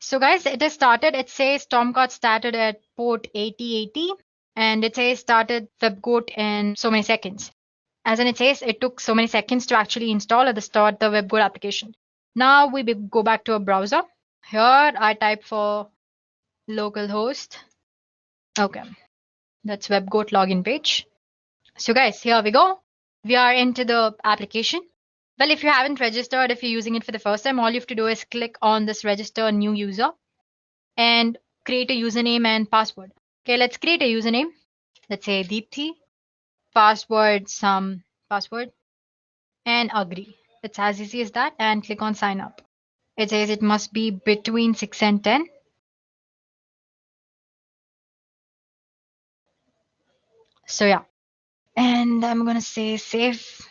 So guys, it has started. It says Tomcat started at port 8080 and it says started WebGoat in so many seconds. As in it says it took so many seconds to actually install at the start the WebGoat application. Now we go back to a browser. Here I type for localhost. Okay, that's WebGoat login page. So guys, here we go. We are into the application. Well, if you haven't registered, if you're using it for the first time, all you have to do is click on this register new user and create a username and password. Okay, let's create a username. Let's say Deepthi, password, some password, and agree. It's as easy as that, and click on sign up. It says it must be between 6 and 10. So yeah, and I'm gonna say save.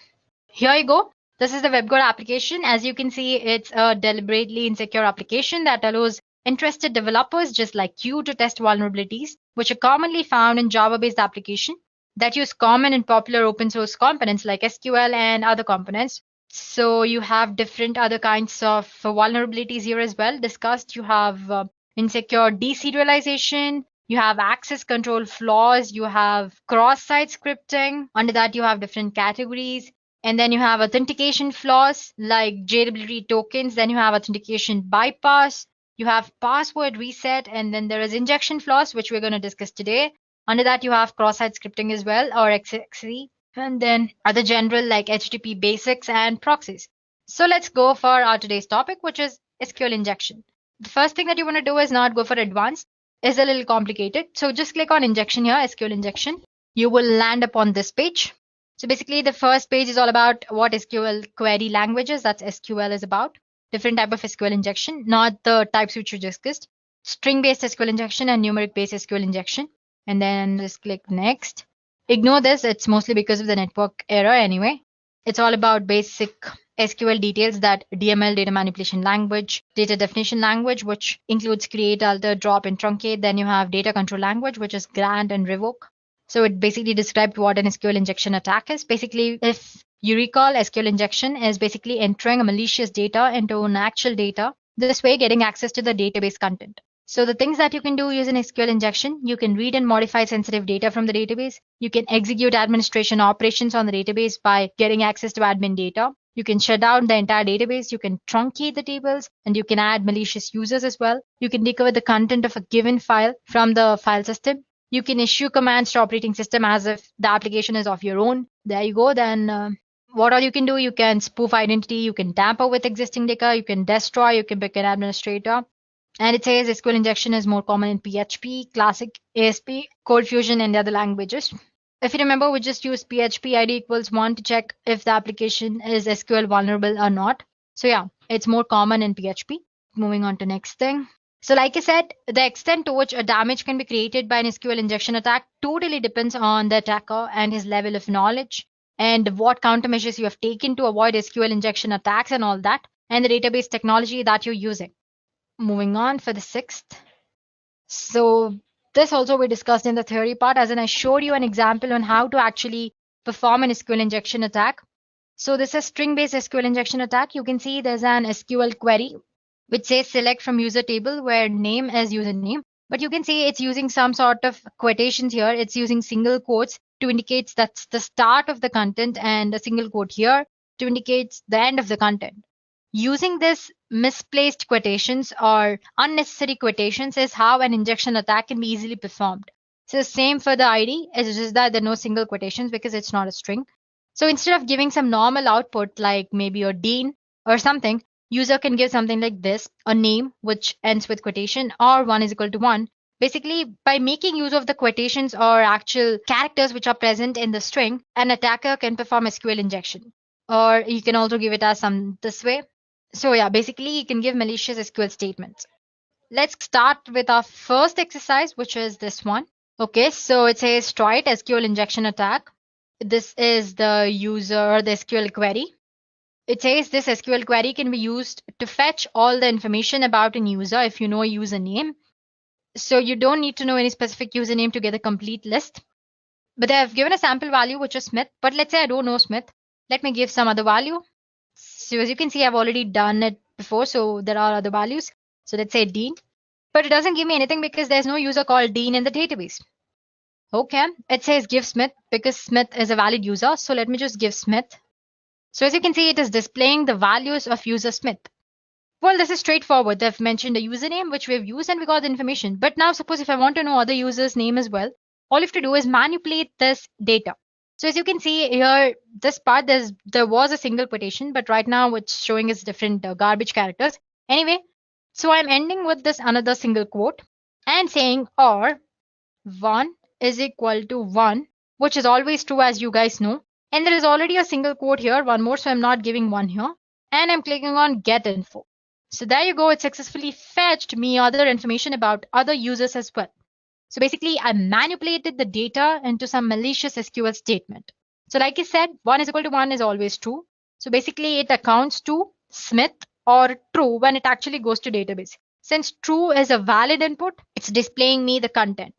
Here you go. This is the WebGoat application. As you can see, it's a deliberately insecure application that allows interested developers just like you to test vulnerabilities, which are commonly found in Java-based applications that use common and popular open source components like SQL and other components. So you have different other kinds of vulnerabilities here as well discussed. You have insecure deserialization, you have access control flaws, you have cross-site scripting. Under that, you have different categories. And then you have authentication flaws like JWT tokens. Then you have authentication bypass. You have password reset. And then there is injection flaws, which we're going to discuss today. Under that, you have cross-site scripting as well, or XXE. And then other general like HTTP basics and proxies. So let's go for our today's topic, which is SQL injection. The first thing that you want to do is not go for advanced. It's a little complicated. So just click on injection here, SQL injection. You will land upon this page. So basically the first page is all about what SQL query languages, that's SQL is about. Different type of SQL injection, not the types which we discussed. String-based SQL injection and numeric-based SQL injection. And then just click next. Ignore this, it's mostly because of the network error anyway. It's all about basic SQL details, that DML, data manipulation language, data definition language, which includes create, alter, drop, and truncate. Then you have data control language, which is grant and revoke. So it basically described what an SQL injection attack is. Basically, if you recall, SQL injection is basically entering a malicious data into an actual data, this way getting access to the database content. So the things that you can do using SQL injection, you can read and modify sensitive data from the database. You can execute administration operations on the database by getting access to admin data. You can shut down the entire database. You can truncate the tables, and you can add malicious users as well. You can recover the content of a given file from the file system. You can issue commands to operating system as if the application is of your own. There you go. Then what all you can do, you can spoof identity, you can tamper with existing data, you can destroy, you can pick an administrator. And it says SQL injection is more common in PHP, Classic, ASP, CodeFusion, and the other languages. If you remember, we just used PHP ID equals 1 to check if the application is SQL vulnerable or not. So yeah, it's more common in PHP. Moving on to next thing. So like I said, the extent to which a damage can be created by an SQL injection attack totally depends on the attacker and his level of knowledge and what countermeasures you have taken to avoid SQL injection attacks and all that, and the database technology that you're using. Moving on for the sixth. So this also we discussed in the theory part, as in I showed you an example on how to actually perform an SQL injection attack. So this is string-based SQL injection attack. You can see there's an SQL query which says select from user table where name is username. But you can see it's using some sort of quotations here. It's using single quotes to indicate that's the start of the content and a single quote here to indicate the end of the content. Using this misplaced quotations or unnecessary quotations is how an injection attack can be easily performed. So same for the ID, it's just that there are no single quotations because it's not a string. So instead of giving some normal output like maybe a Dean or something, user can give something like this, a name which ends with quotation or 1 is equal to 1. Basically, by making use of the quotations or actual characters which are present in the string, an attacker can perform SQL injection. Or you can also give it as some this way. So yeah, basically you can give malicious SQL statements. Let's start with our first exercise, which is this one. Okay, so it says try it SQL injection attack. This is the user or the SQL query. It says this SQL query can be used to fetch all the information about a user if you know a username. So you don't need to know any specific username to get a complete list. But I've given a sample value, which is Smith. But let's say I don't know Smith. Let me give some other value. So as you can see, I've already done it before. So there are other values. So let's say Dean. But it doesn't give me anything because there's no user called Dean in the database. Okay, it says give Smith because Smith is a valid user. So let me just give Smith. So as you can see, it is displaying the values of user Smith. Well, this is straightforward. They've mentioned a username, which we've used, and we got the information. But now suppose if I want to know other users' name as well, all you have to do is manipulate this data. So as you can see here, this part, there was a single quotation, but right now it's showing us different garbage characters. Anyway, so I'm ending with this another single quote and saying or 1 is equal to 1, which is always true as you guys know. And there is already a single quote here, one more, so I'm not giving one here. And I'm clicking on get info. So there you go, it successfully fetched me other information about other users as well. So basically, I manipulated the data into some malicious SQL statement. So like I said, 1 is equal to 1 is always true. So basically, it accounts to Smith or true when it actually goes to database. Since true is a valid input, it's displaying me the content.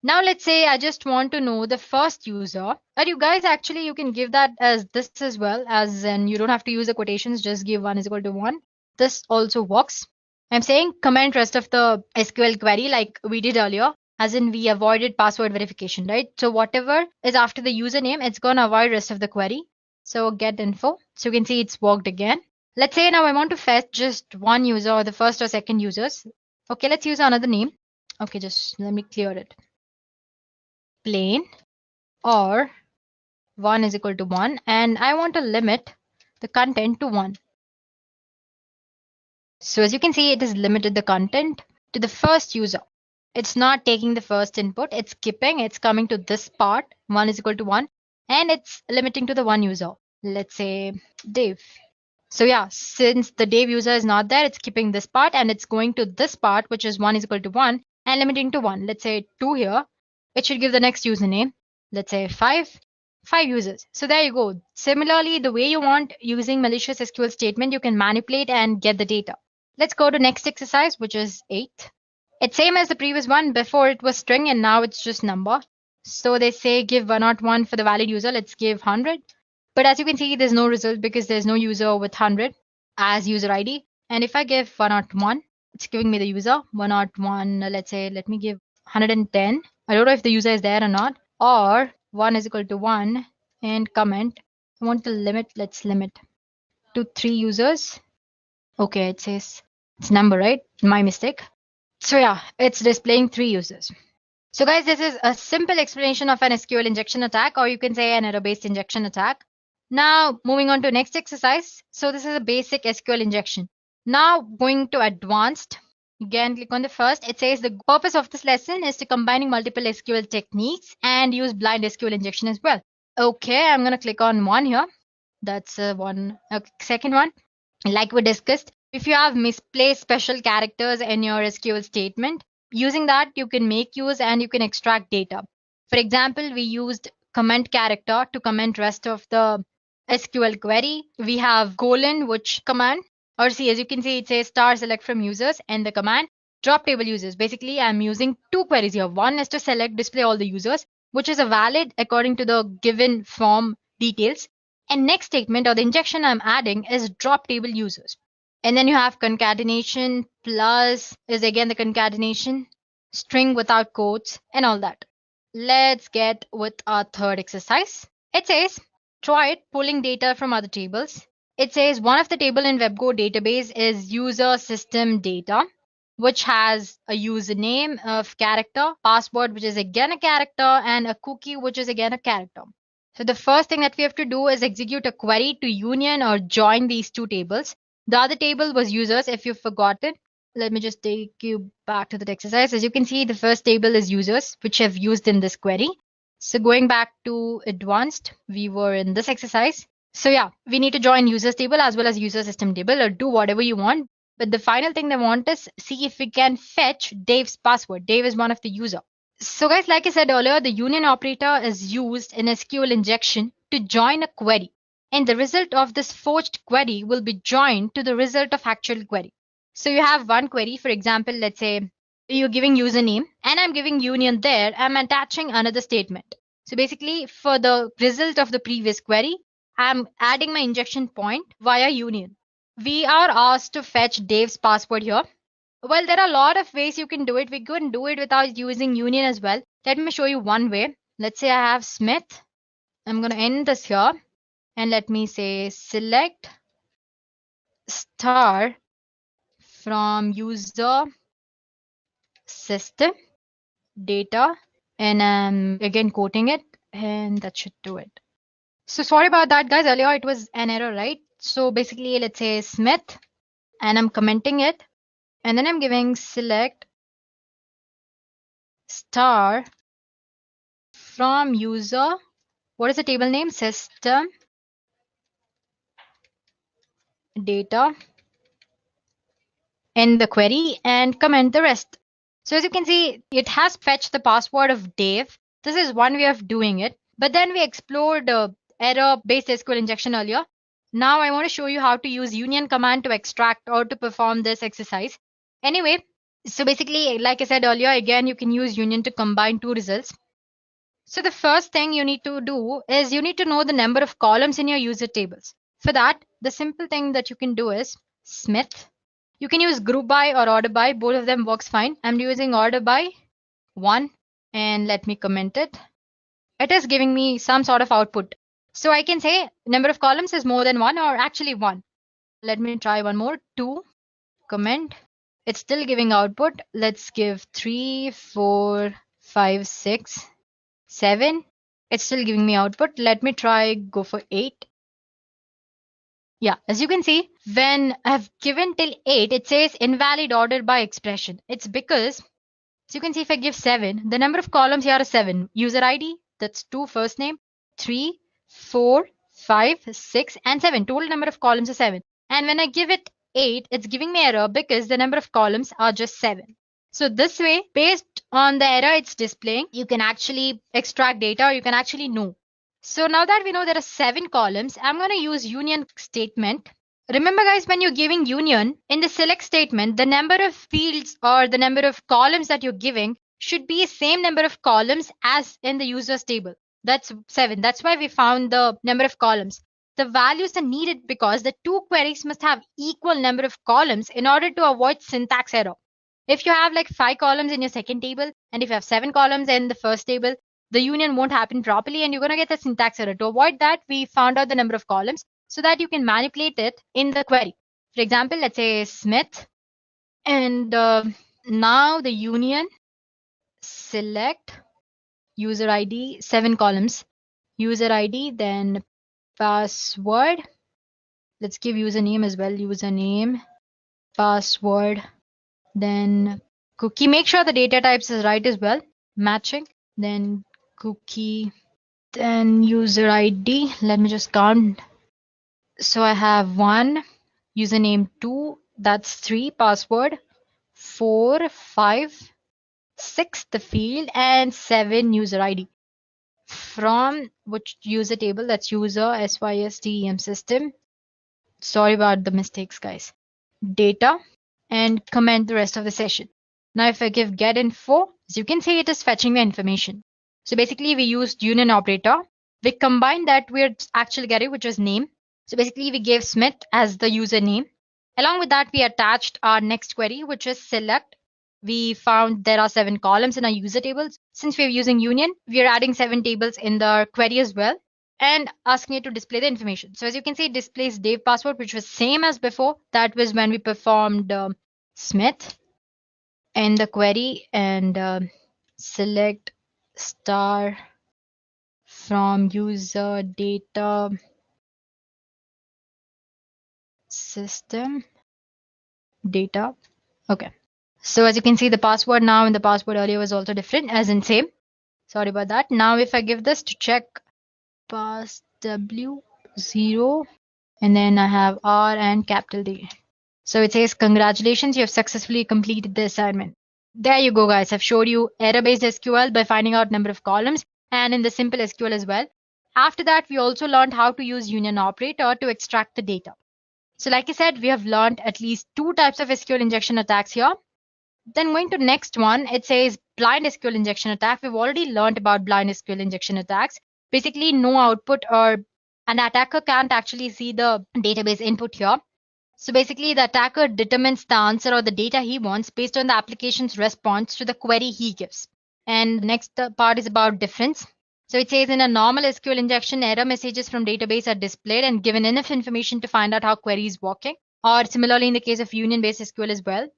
Now let's say I just want to know the first user. And you guys actually, you can give that as this as well, as in you don't have to use the quotations, just give 1 is equal to 1. This also works. I'm saying comment rest of the SQL query like we did earlier, as in we avoided password verification, right? So whatever is after the username, it's going to avoid rest of the query. So get info. So you can see it's worked again. Let's say now I want to fetch just one user or the first or second users. Okay, let's use another name. Okay, just let me clear it. Plain or 1 is equal to 1, and I want to limit the content to 1. So as you can see, it has limited the content to the first user. It's not taking the first input, it's skipping, it's coming to this part, 1 is equal to 1, and it's limiting to the one user. Let's say Dave. So yeah, since the Dave user is not there, it's skipping this part and it's going to this part, which is 1 is equal to 1 and limiting to 1. Let's say 2 here. It should give the next username. Let's say 5 users. So there you go. Similarly, the way you want using malicious SQL statement, you can manipulate and get the data. Let's go to next exercise, which is 8. It's same as the previous one. Before it was string and now it's just number. So they say give 101 for the valid user. Let's give 100. But as you can see, there's no result because there's no user with 100 as user ID. And if I give 101, it's giving me the user 101. Let's say, let me give 110. I don't know if the user is there or not. Or 1 is equal to 1 and comment. I want to limit, let's limit to 3 users. Okay, it says it's number, right? My mistake. So yeah, it's displaying 3 users. So guys, this is a simple explanation of an SQL injection attack, or you can say an error-based injection attack. Now moving on to next exercise. So this is a basic SQL injection. Now going to advanced. Again, click on the first. It says the purpose of this lesson is to combining multiple SQL techniques and use blind SQL injection as well. Okay, I'm going to click on one here. That's one. Second one, like we discussed, if you have misplaced special characters in your SQL statement, using that you can make use and you can extract data. For example, we used comment character to comment rest of the SQL query. We have colon, which command, or see, as you can see, it says star select from users and the command drop table users. Basically, I'm using 2 queries here. One is to select display all the users, which is a valid according to the given form details. And next statement or the injection I'm adding is drop table users. And then you have concatenation plus is again the concatenation, string without quotes and all that. Let's get with our third exercise. It says try it pulling data from other tables. It says one of the table in WebGo database is user system data, which has a username of character, password, which is again a character, and a cookie, which is again a character. So the first thing that we have to do is execute a query to union or join these two tables. The other table was users, if you've forgotten. Let me just take you back to the exercise. As you can see, the first table is users, which I've used in this query. So going back to advanced, we were in this exercise. So yeah, we need to join users table as well as user system table, or do whatever you want. But the final thing they want is see if we can fetch Dave's password. Dave is one of the user. So guys, like I said earlier, the union operator is used in SQL injection to join a query. And the result of this forged query will be joined to the result of actual query. So you have one query, for example, let's say you're giving username and I'm giving union there. I'm attaching another statement. So basically for the result of the previous query, I'm adding my injection point via union. We are asked to fetch Dave's password here. Well, there are a lot of ways you can do it. We can do it without using union as well. Let me show you one way. Let's say I have Smith. I'm going to end this here. And let me say select star from user system data. And I'm again quoting it. And that should do it. So sorry about that, guys. Earlier it was an error, right? So basically, let's say Smith. And I'm commenting it. And then I'm giving select star from user. What is the table name? System data in the query and comment the rest. So as you can see, it has fetched the password of Dave. This is one way of doing it. But then we explored error-based SQL injection earlier. Now I want to show you how to use union command to extract or to perform this exercise. Anyway, so basically, like I said earlier, again, you can use union to combine two results. So the first thing you need to do is you need to know the number of columns in your user tables. For that, the simple thing that you can do is Smith. You can use group by or order by. Both of them works fine. I'm using order by 1 and let me comment it. It is giving me some sort of output. So I can say number of columns is more than 1 or actually 1. Let me try one more. 2, comment. It's still giving output. Let's give 3, 4, 5, 6, 7. It's still giving me output. Let me try go for 8. Yeah, as you can see, when I've given till 8, it says invalid order by expression. It's because, as you can see, if I give 7, the number of columns here is 7. User ID, that's 2 first name, 3, 4, 5, 6, and 7. Total number of columns is 7. And when I give it 8, it's giving me error because the number of columns are just 7. So this way, based on the error it's displaying, you can actually extract data, or you can actually know. So now that we know there are 7 columns, I'm going to use union statement. Remember guys, when you're giving union, in the select statement, the number of fields or the number of columns that you're giving should be the same number of columns as in the users table. That's 7. That's why we found the number of columns. The values are needed because the two queries must have equal number of columns in order to avoid syntax error. If you have like 5 columns in your second table, and if you have 7 columns in the first table, the union won't happen properly and you're going to get a syntax error. To avoid that, we found out the number of columns so that you can manipulate it in the query. For example, let's say Smith, and now the union select user ID, 7 columns, user ID, then password. Let's give username as well, username, password, then cookie. Make sure the data types is right as well, matching, then cookie, then user ID. Let me just count. So I have 1, username 2, that's 3, password 4, 5, 6 the field, and 7 user ID. From which user table? That's user SYSTEM system. Sorry about the mistakes, guys. Data, and comment the rest of the session. Now if I give get info, as you can see, it is fetching the information. So basically we used union operator. We combined that with actual query, which was name. So basically we gave Smith as the username. Along with that, we attached our next query, which is select. We found there are 7 columns in our user tables. Since we're using union, we're adding 7 tables in the query as well and asking it to display the information. So as you can see, it displays Dave password, which was same as before. That was when we performed Smith in the query, and select star from user data system data. Okay. So as you can see, the password now and the password earlier was also different, as in same. Sorry about that. Now if I give this to check pass W0 and then I have R and capital D. So it says, congratulations, you have successfully completed the assignment. There you go, guys. I've showed you error-based SQL by finding out number of columns and in the simple SQL as well. After that, we also learned how to use union operator to extract the data. So like I said, we have learned at least 2 types of SQL injection attacks here. Then going to next one, it says blind SQL injection attack. We've already learned about blind SQL injection attacks. Basically, no output, or an attacker can't actually see the database input here. So basically, the attacker determines the answer or the data he wants based on the application's response to the query he gives. And the next part is about difference. So it says in a normal SQL injection, error messages from database are displayed and given enough information to find out how query is working, or similarly in the case of union-based SQL as well.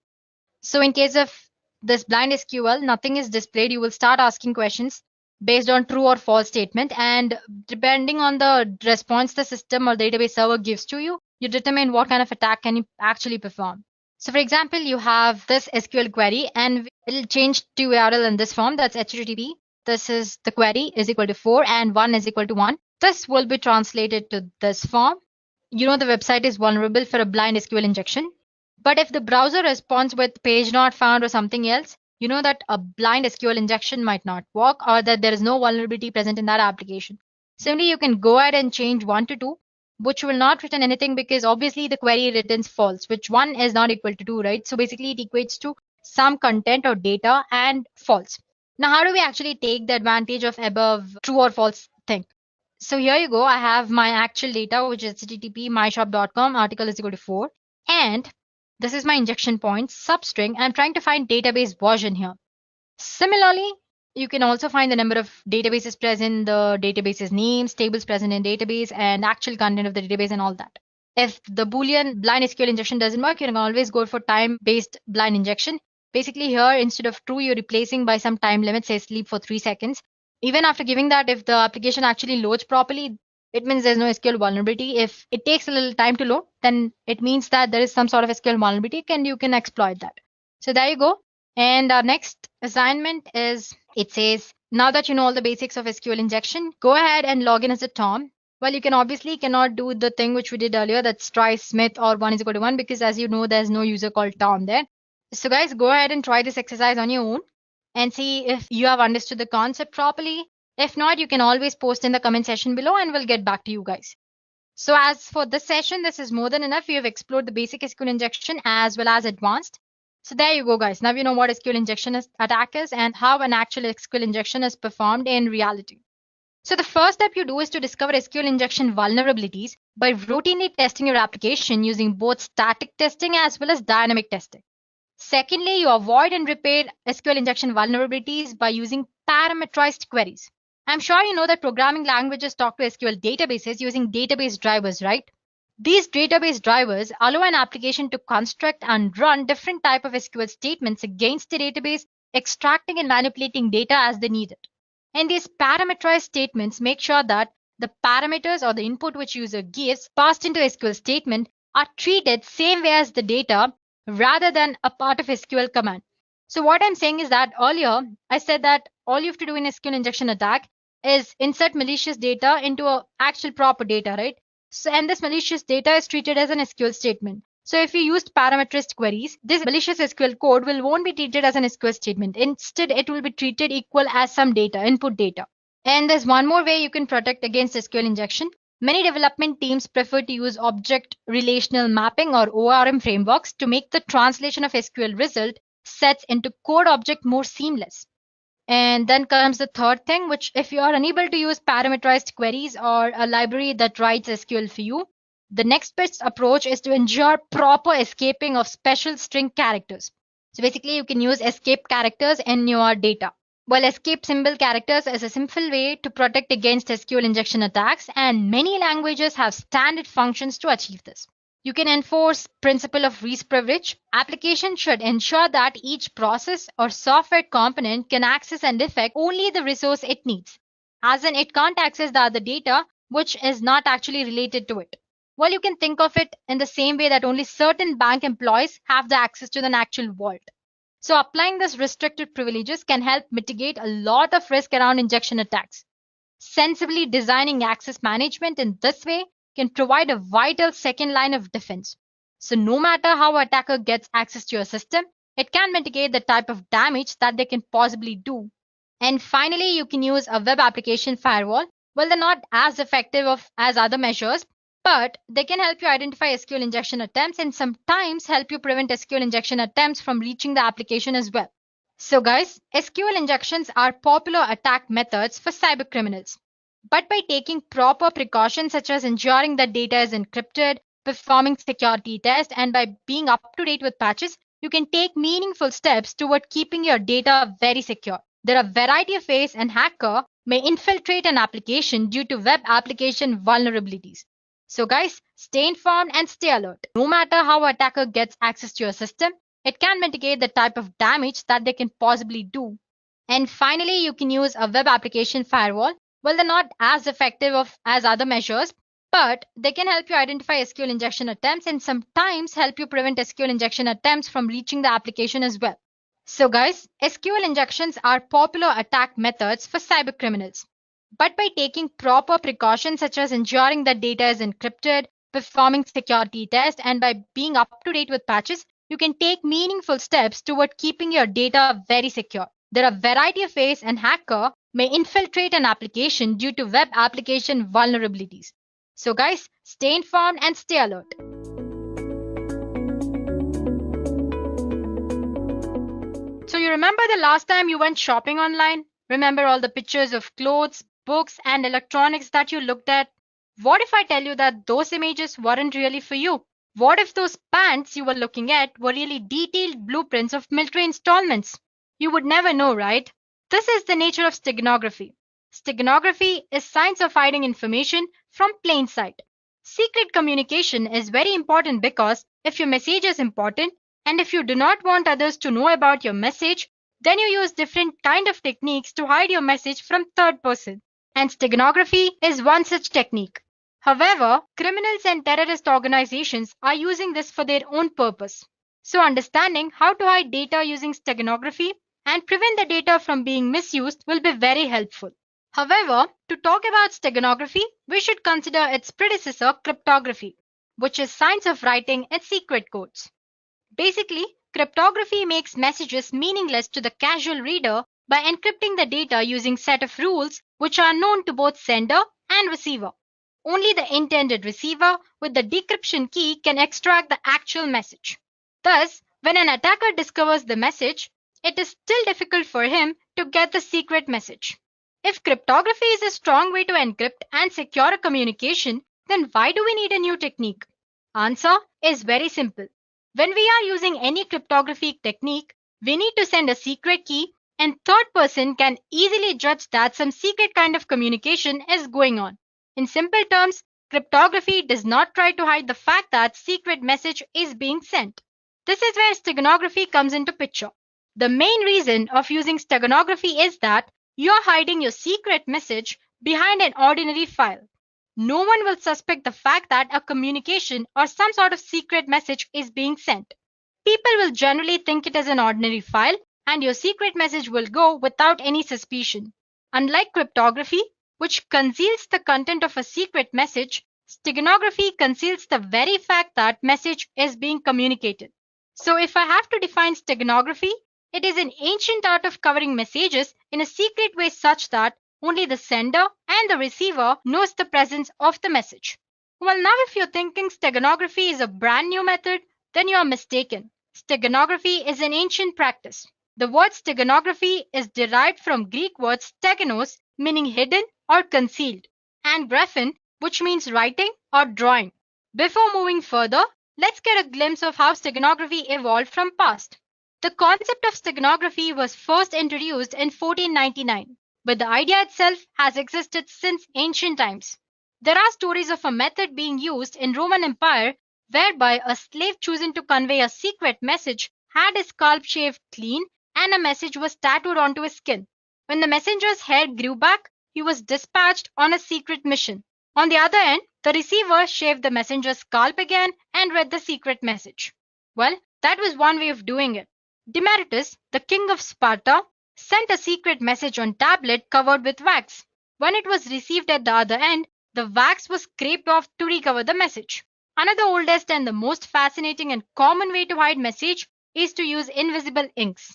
So in case of this blind SQL, nothing is displayed. You will start asking questions based on true or false statement, and depending on the response the system or database server gives to you, you determine what kind of attack can you actually perform. So for example, you have this SQL query and it'll change to URL in this form. That's HTTP. This is the query is equal to 4 and 1 is equal to 1. This will be translated to this form. You know the website is vulnerable for a blind SQL injection. But if the browser responds with page not found or something else, you know that a blind SQL injection might not work or that there is no vulnerability present in that application. Similarly, you can go ahead and change 1 to 2, which will not return anything because obviously the query returns false, which 1 is not equal to 2, right? So basically it equates to some content or data and false. Now, how do we actually take the advantage of above true or false thing? So here you go. I have my actual data, which is http myshop.com, article is equal to 4. And this is my injection point substring. I'm trying to find database version here. Similarly, you can also find the number of databases present, the database's names, tables present in database, and actual content of the database and all that. If the Boolean blind SQL injection doesn't work, you can always go for time-based blind injection. Basically here, instead of true, you're replacing by some time limit, say sleep for 3 seconds. Even after giving that, if the application actually loads properly, it means there's no SQL vulnerability. If it takes a little time to load, then it means that there is some sort of SQL vulnerability and you can exploit that. So there you go. And our next assignment is, it says, now that you know all the basics of SQL injection, go ahead and log in as a Tom. Well, you can obviously cannot do the thing which we did earlier, that's try Smith or 1 is equal to 1, because as you know, there's no user called Tom there. So guys, go ahead and try this exercise on your own and see if you have understood the concept properly. If not, you can always post in the comment section below and we'll get back to you guys. So as for this session, this is more than enough. You have explored the basic SQL injection as well as advanced. So there you go, guys. Now you know what SQL injection attack is and how an actual SQL injection is performed in reality. So the first step you do is to discover SQL injection vulnerabilities by routinely testing your application using both static testing as well as dynamic testing. Secondly, you avoid and repair SQL injection vulnerabilities by using parameterized queries. I'm sure you know that programming languages talk to SQL databases using database drivers, right? These database drivers allow an application to construct and run different types of SQL statements against the database, extracting and manipulating data as they need it. And these parameterized statements make sure that the parameters or the input which user gives passed into SQL statement are treated same way as the data rather than a part of SQL command. So what I'm saying is that earlier I said that all you have to do in SQL injection attack is insert malicious data into a actual proper data, right? So, and this malicious data is treated as an SQL statement. So if you used parameterized queries, this malicious SQL code won't be treated as an SQL statement. Instead, it will be treated equal as some data, input data. And there's one more way you can protect against SQL injection. Many development teams prefer to use object relational mapping or ORM frameworks to make the translation of SQL result sets into code object more seamless. And then comes the third thing, which if you are unable to use parameterized queries or a library that writes SQL for you, the next best approach is to ensure proper escaping of special string characters. So basically, you can use escape characters in your data. Well, escape symbol characters is a simple way to protect against SQL injection attacks, and many languages have standard functions to achieve this. You can enforce principle of least privilege. Application should ensure that each process or software component can access and affect only the resource it needs. as in it can't access the other data which is not actually related to it. Well, you can think of it in the same way that only certain bank employees have the access to the actual vault. So applying this restricted privileges can help mitigate a lot of risk around injection attacks. Sensibly designing access management in this way can provide a vital second line of defense. So no matter how an attacker gets access to your system, it can mitigate the type of damage that they can possibly do. And finally, you can use a web application firewall. Well, they're not as effective as other measures, but they can help you identify SQL injection attempts and sometimes help you prevent SQL injection attempts from reaching the application as well. So guys, SQL injections are popular attack methods for cybercriminals. But by taking proper precautions such as ensuring that data is encrypted, performing security tests, and by being up to date with patches, you can take meaningful steps toward keeping your data very secure. There are a variety of ways an hacker may infiltrate an application due to web application vulnerabilities. So guys, stay informed and stay alert. No matter how an attacker gets access to your system, it can mitigate the type of damage that they can possibly do. And finally, you can use a web application firewall. Well, they're not as effective as other measures, but they can help you identify SQL injection attempts and sometimes help you prevent SQL injection attempts from reaching the application as well. So guys, SQL injections are popular attack methods for cybercriminals. But by taking proper precautions such as ensuring that data is encrypted, performing security tests, and by being up to date with patches, you can take meaningful steps toward keeping your data very secure. There are a variety of ways an hacker may infiltrate an application due to web application vulnerabilities. So guys, stay informed and stay alert. So you remember the last time you went shopping online? Remember all the pictures of clothes, books, and electronics that you looked at? What if I tell you that those images weren't really for you? What if those pants you were looking at were really detailed blueprints of military installments? You would never know, right? This is the nature of steganography. Steganography is science of hiding information from plain sight. Secret communication is very important because if your message is important and if you do not want others to know about your message, then you use different kind of techniques to hide your message from third person. And steganography is one such technique. However, criminals and terrorist organizations are using this for their own purpose. So understanding how to hide data using steganography and prevent the data from being misused will be very helpful. However, to talk about steganography, we should consider its predecessor, cryptography, which is science of writing its secret codes. Basically, cryptography makes messages meaningless to the casual reader by encrypting the data using set of rules which are known to both sender and receiver. Only the intended receiver with the decryption key can extract the actual message. Thus, when an attacker discovers the message, it is still difficult for him to get the secret message. If cryptography is a strong way to encrypt and secure a communication, then why do we need a new technique? Answer is very simple. When we are using any cryptography technique, we need to send a secret key and third person can easily judge that some secret kind of communication is going on. In simple terms, cryptography does not try to hide the fact that secret message is being sent. This is where steganography comes into picture. The main reason of using steganography is that you are hiding your secret message behind an ordinary file. No one will suspect the fact that a communication or some sort of secret message is being sent. People will generally think it is an ordinary file and your secret message will go without any suspicion. Unlike cryptography, which conceals the content of a secret message, steganography conceals the very fact that message is being communicated. So if I have to define steganography, it is an ancient art of covering messages in a secret way such that only the sender and the receiver knows the presence of the message. Well, now if you're thinking steganography is a brand new method, then you are mistaken. Steganography is an ancient practice. The word steganography is derived from Greek word steganos, meaning hidden or concealed, and graphen, which means writing or drawing. Before moving further, let's get a glimpse of how steganography evolved from past. The concept of steganography was first introduced in 1499, but the idea itself has existed since ancient times. There are stories of a method being used in Roman Empire whereby a slave choosing to convey a secret message had his scalp shaved clean and a message was tattooed onto his skin. When the messenger's hair grew back, he was dispatched on a secret mission. On the other end, the receiver shaved the messenger's scalp again and read the secret message. Well, that was one way of doing it. Demaratus, the king of Sparta, sent a secret message on tablet covered with wax. When it was received at the other end, the wax was scraped off to recover the message. Another oldest and the most fascinating and common way to hide message is to use invisible inks.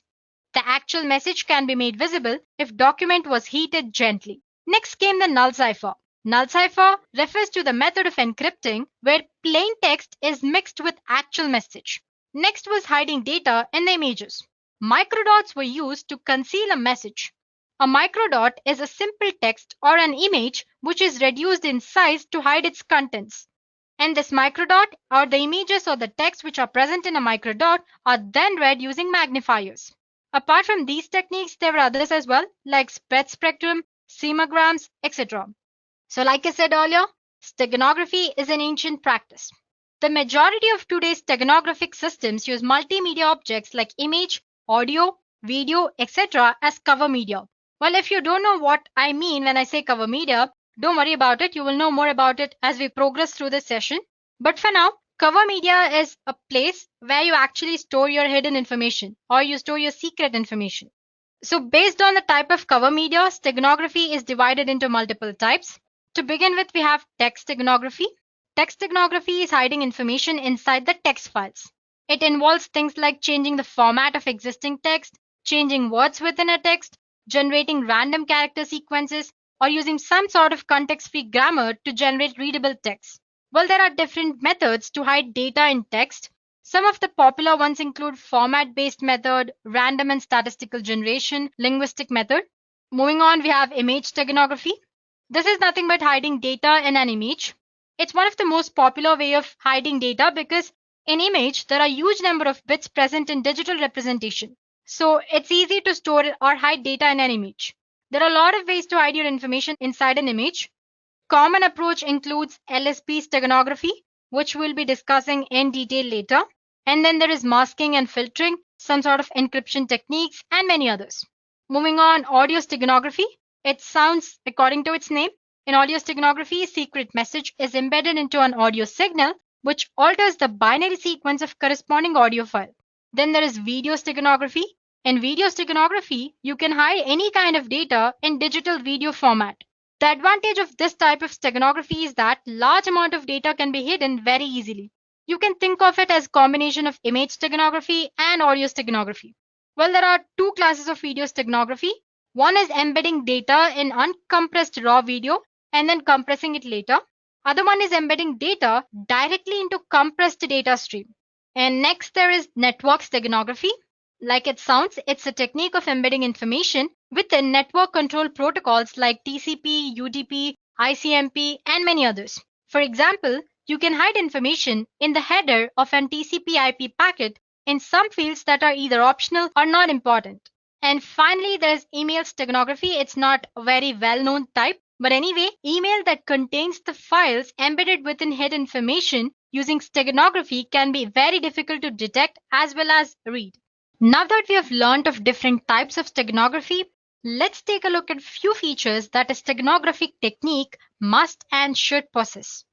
The actual message can be made visible if document was heated gently. Next came the null cipher. Null cipher refers to the method of encrypting where plain text is mixed with actual message. Next was hiding data in the images. Microdots were used to conceal a message. A microdot is a simple text or an image which is reduced in size to hide its contents. And this microdot or the images or the text which are present in a microdot are then read using magnifiers. Apart from these techniques, there were others as well, like spread spectrum, semograms, etc. So like I said earlier, steganography is an ancient practice. The majority of today's steganographic systems use multimedia objects like image, audio, video, etc. as cover media. Well, if you don't know what I mean when I say cover media, don't worry about it. You will know more about it as we progress through this session. But for now, cover media is a place where you actually store your hidden information or you store your secret information. So based on the type of cover media, steganography is divided into multiple types. To begin with, we have text steganography. Text steganography is hiding information inside the text files. It involves things like changing the format of existing text, changing words within a text, generating random character sequences, or using some sort of context-free grammar to generate readable text. Well, there are different methods to hide data in text. Some of the popular ones include format-based method, random and statistical generation, linguistic method. Moving on, we have image steganography. This is nothing but hiding data in an image. It's one of the most popular way of hiding data because in image, there are huge number of bits present in digital representation. So it's easy to store or hide data in an image. There are a lot of ways to hide your information inside an image. Common approach includes LSB steganography, which we'll be discussing in detail later. And then there is masking and filtering, some sort of encryption techniques, and many others. Moving on, audio steganography. It sounds according to its name. In audio steganography, secret message is embedded into an audio signal, which alters the binary sequence of corresponding audio file. Then there is video steganography. In video steganography, you can hide any kind of data in digital video format. The advantage of this type of steganography is that large amount of data can be hidden very easily. You can think of it as a combination of image steganography and audio steganography. Well, there are two classes of video steganography. One is embedding data in uncompressed raw video and then compressing it later. Other one is embedding data directly into compressed data stream. And next there is network steganography. Like it sounds, it's a technique of embedding information within network control protocols like TCP, UDP, ICMP, and many others. For example, you can hide information in the header of an TCP/IP packet in some fields that are either optional or not important. And finally, there's email steganography. It's not a very well-known type, but anyway, email that contains the files embedded within hidden information using steganography can be very difficult to detect as well as read. Now that we have learned of different types of steganography, let's take a look at few features that a steganographic technique must and should possess.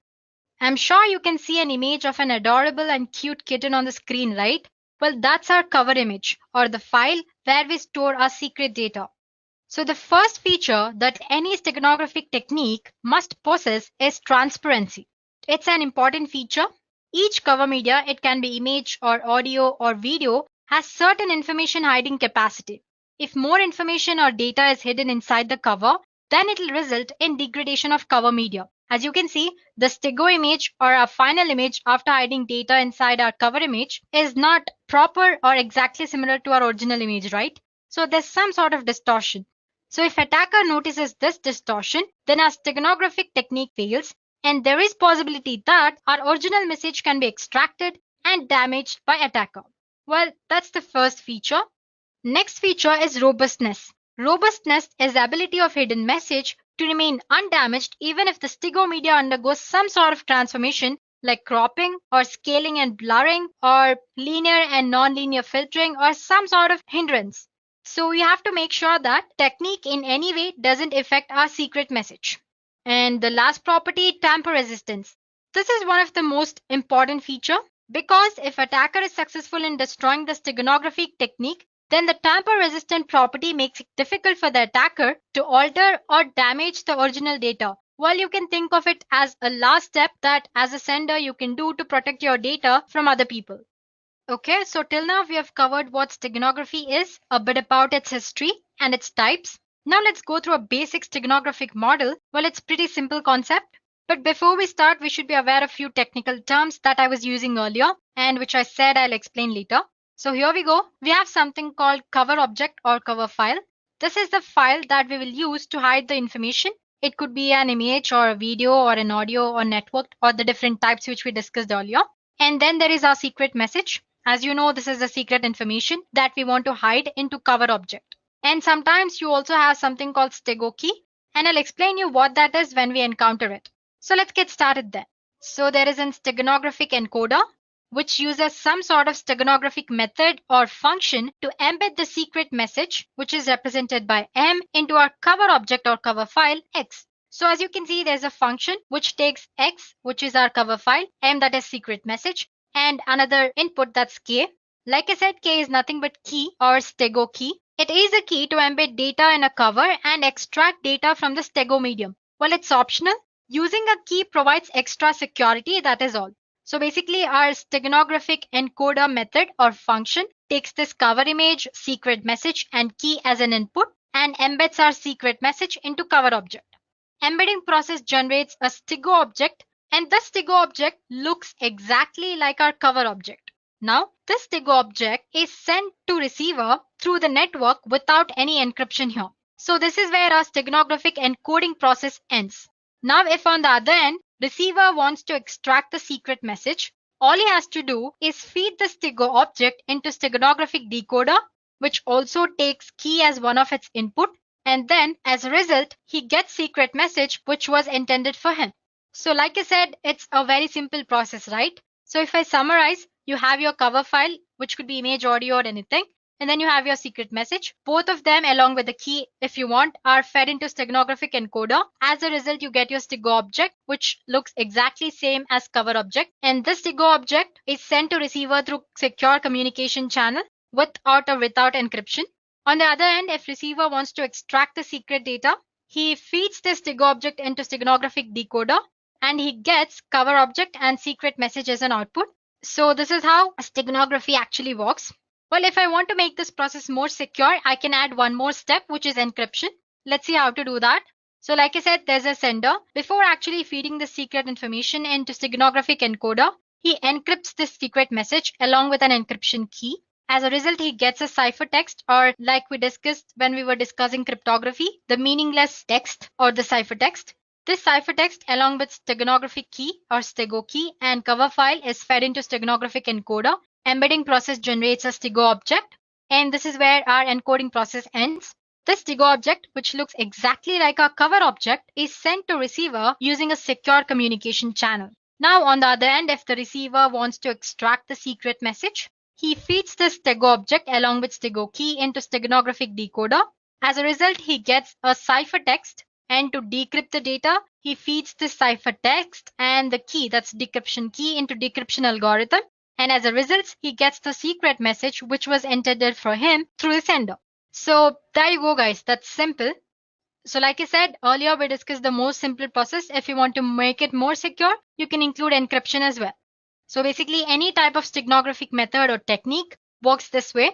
I'm sure you can see an image of an adorable and cute kitten on the screen, right? Well, that's our cover image or the file where we store our secret data. So the first feature that any steganographic technique must possess is transparency. It's an important feature. Each cover media, it can be image or audio or video, has certain information hiding capacity. If more information or data is hidden inside the cover, then it will result in degradation of cover media. As you can see, the stego image or our final image after hiding data inside our cover image is not proper or exactly similar to our original image, right? So there's some sort of distortion. So if attacker notices this distortion, then our steganographic technique fails, and there is possibility that our original message can be extracted and damaged by attacker. Well, that's the first feature. Next feature is robustness. Robustness is the ability of hidden message to remain undamaged even if the stego media undergoes some sort of transformation like cropping or scaling and blurring or linear and non-linear filtering or some sort of hindrance. So we have to make sure that technique in any way doesn't affect our secret message. And the last property, tamper resistance. This is one of the most important feature because if attacker is successful in destroying the steganographic technique, then the tamper resistant property makes it difficult for the attacker to alter or damage the original data. Well, you can think of it as a last step that as a sender you can do to protect your data from other people. Okay, so till now we have covered what steganography is, a bit about its history and its types. Now let's go through a basic steganographic model. Well, it's pretty simple concept. But before we start, we should be aware of few technical terms that I was using earlier and which I said I'll explain later. So here we go. We have something called cover object or cover file. This is the file that we will use to hide the information. It could be an image or a video or an audio or network or the different types which we discussed earlier. And then there is our secret message. As you know, this is the secret information that we want to hide into cover object. And sometimes you also have something called stego key, and I'll explain you what that is when we encounter it. So let's get started then. So there is an steganographic encoder, which uses some sort of steganographic method or function to embed the secret message, which is represented by M, into our cover object or cover file X. So as you can see, there's a function which takes X, which is our cover file, M that is secret message, and another input that's K. Like I said, K is nothing but key or stego key. It is a key to embed data in a cover and extract data from the stego medium. Well, it's optional. Using a key provides extra security, that is all. So basically our steganographic encoder method or function takes this cover image, secret message and key as an input and embeds our secret message into cover object. Embedding process generates a stego object, and the stego object looks exactly like our cover object. Now, this stego object is sent to receiver through the network without any encryption here. So this is where our steganographic encoding process ends. Now, if on the other end, receiver wants to extract the secret message, all he has to do is feed the stego object into steganographic decoder, which also takes key as one of its input, and then as a result, he gets secret message which was intended for him. So like I said, it's a very simple process, right? So if I summarize, you have your cover file, which could be image, audio, or anything. And then you have your secret message. Both of them, along with the key, if you want, are fed into steganographic encoder. As a result, you get your stego object, which looks exactly same as cover object. And this stego object is sent to receiver through secure communication channel with or without encryption. On the other end, if receiver wants to extract the secret data, he feeds this stego object into steganographic decoder, and he gets cover object and secret message as an output. So this is how steganography actually works. Well, if I want to make this process more secure, I can add one more step, which is encryption. Let's see how to do that. So like I said, there's a sender. Before actually feeding the secret information into steganographic encoder, he encrypts this secret message along with an encryption key. As a result, he gets a ciphertext, or like we discussed when we were discussing cryptography, the meaningless text or the ciphertext. This ciphertext along with steganographic key or stego key and cover file is fed into steganographic encoder. Embedding process generates a stego object, and this is where our encoding process ends. This stego object, which looks exactly like our cover object, is sent to receiver using a secure communication channel. Now on the other end, if the receiver wants to extract the secret message, he feeds this stego object along with stego key into steganographic decoder. As a result, he gets a ciphertext, and to decrypt the data, he feeds this ciphertext and the key, that's decryption key, into decryption algorithm. And as a result, he gets the secret message which was intended for him through the sender. So there you go, guys. That's simple. So like I said earlier, we discussed the most simple process. If you want to make it more secure, you can include encryption as well. So basically, any type of steganographic method or technique works this way.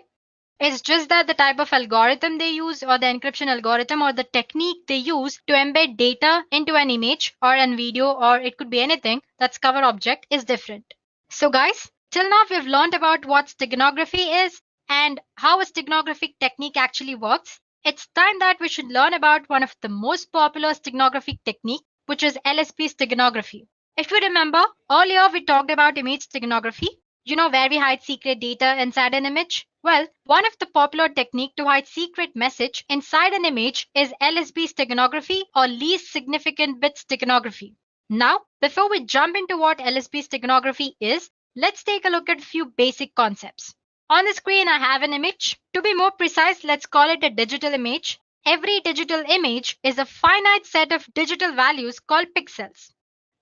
It's just that the type of algorithm they use, or the encryption algorithm, or the technique they use to embed data into an image or a video, or it could be anything that's cover object, is different. So guys, till now we've learned about what steganography is and how a steganographic technique actually works. It's time that we should learn about one of the most popular steganographic technique, which is LSB steganography. If you remember, earlier we talked about image steganography, where we hide secret data inside an image. Well, one of the popular technique to hide secret message inside an image is LSB steganography, or least significant bit steganography. Now, before we jump into what LSB steganography is, let's take a look at a few basic concepts. On the screen, I have an image. To be more precise, let's call it a digital image. Every digital image is a finite set of digital values called pixels.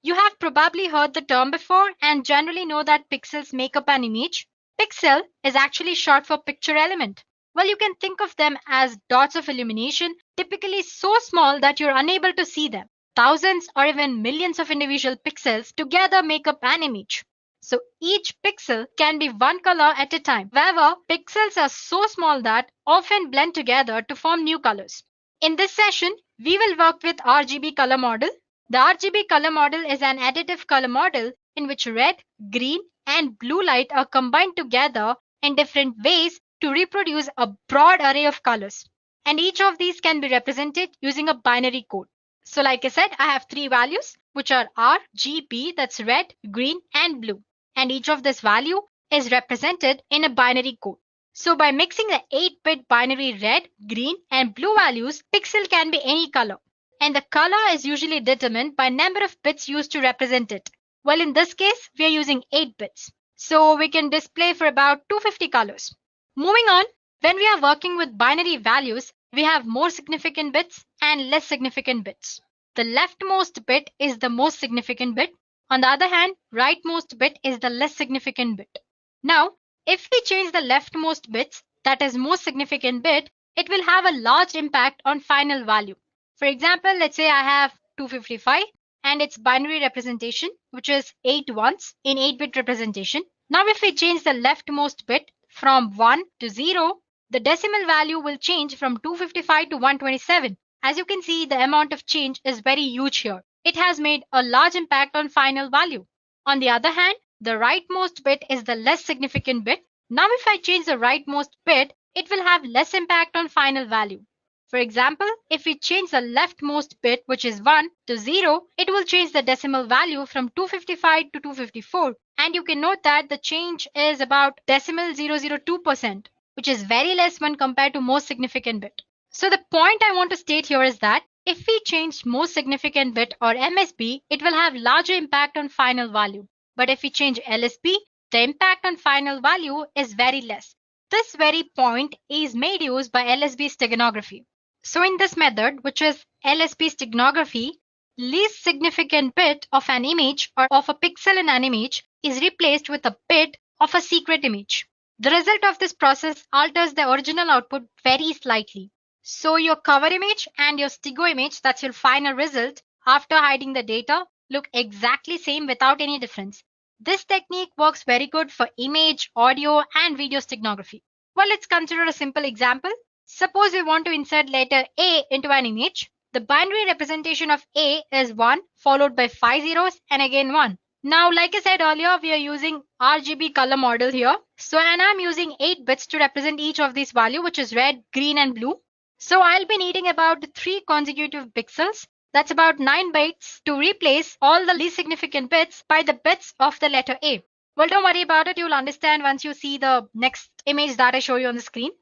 You have probably heard the term before and generally know that pixels make up an image. Pixel is actually short for picture element. Well, you can think of them as dots of illumination, typically so small that you're unable to see them. Thousands or even millions of individual pixels together make up an image. So each pixel can be one color at a time. However, pixels are so small that often blend together to form new colors. In this session, we will work with RGB color model. The RGB color model is an additive color model in which red, green, and blue light are combined together in different ways to reproduce a broad array of colors. And each of these can be represented using a binary code. So like I said, I have three values which are R, G, B, that's red, green, and blue. And each of this value is represented in a binary code. So by mixing the 8-bit binary red, green, and blue values, pixel can be any color. And the color is usually determined by number of bits used to represent it. Well, in this case, we are using 8 bits. So we can display for about 250 colors. Moving on, when we are working with binary values, we have more significant bits and less significant bits. The leftmost bit is the most significant bit. On the other hand, rightmost bit is the less significant bit. Now, if we change the leftmost bits, that is most significant bit, it will have a large impact on final value. For example, let's say I have 255 and its binary representation, which is 8 ones in 8-bit representation. Now, if we change the leftmost bit from 1 to 0, the decimal value will change from 255 to 127. As you can see, the amount of change is very huge here. It has made a large impact on final value. On the other hand, the rightmost bit is the less significant bit. Now, if I change the rightmost bit, it will have less impact on final value. For example, if we change the leftmost bit, which is 1 to 0, it will change the decimal value from 255 to 254. And you can note that the change is about 0.002%, which is very less when compared to most significant bit. So the point I want to state here is that if we change most significant bit or MSB, it will have larger impact on final value. But if we change LSB, the impact on final value is very less. This very point is made use by LSB steganography. So in this method, which is LSB steganography, least significant bit of an image or of a pixel in an image is replaced with a bit of a secret image. The result of this process alters the original output very slightly. So your cover image and your stego image, that's your final result, after hiding the data, look exactly same without any difference. This technique works very good for image, audio, and video steganography. Well, let's consider a simple example. Suppose we want to insert letter A into an image. The binary representation of A is 1 followed by 5 zeros and again 1. Now, like I said earlier, we are using RGB color model here. So, and I'm using 8 bits to represent each of these values, which is red, green, and blue. So I'll be needing about 3 consecutive pixels. That's about 9 bytes to replace all the least significant bits by the bits of the letter A. Well, don't worry about it. You'll understand once you see the next image that I show you on the screen.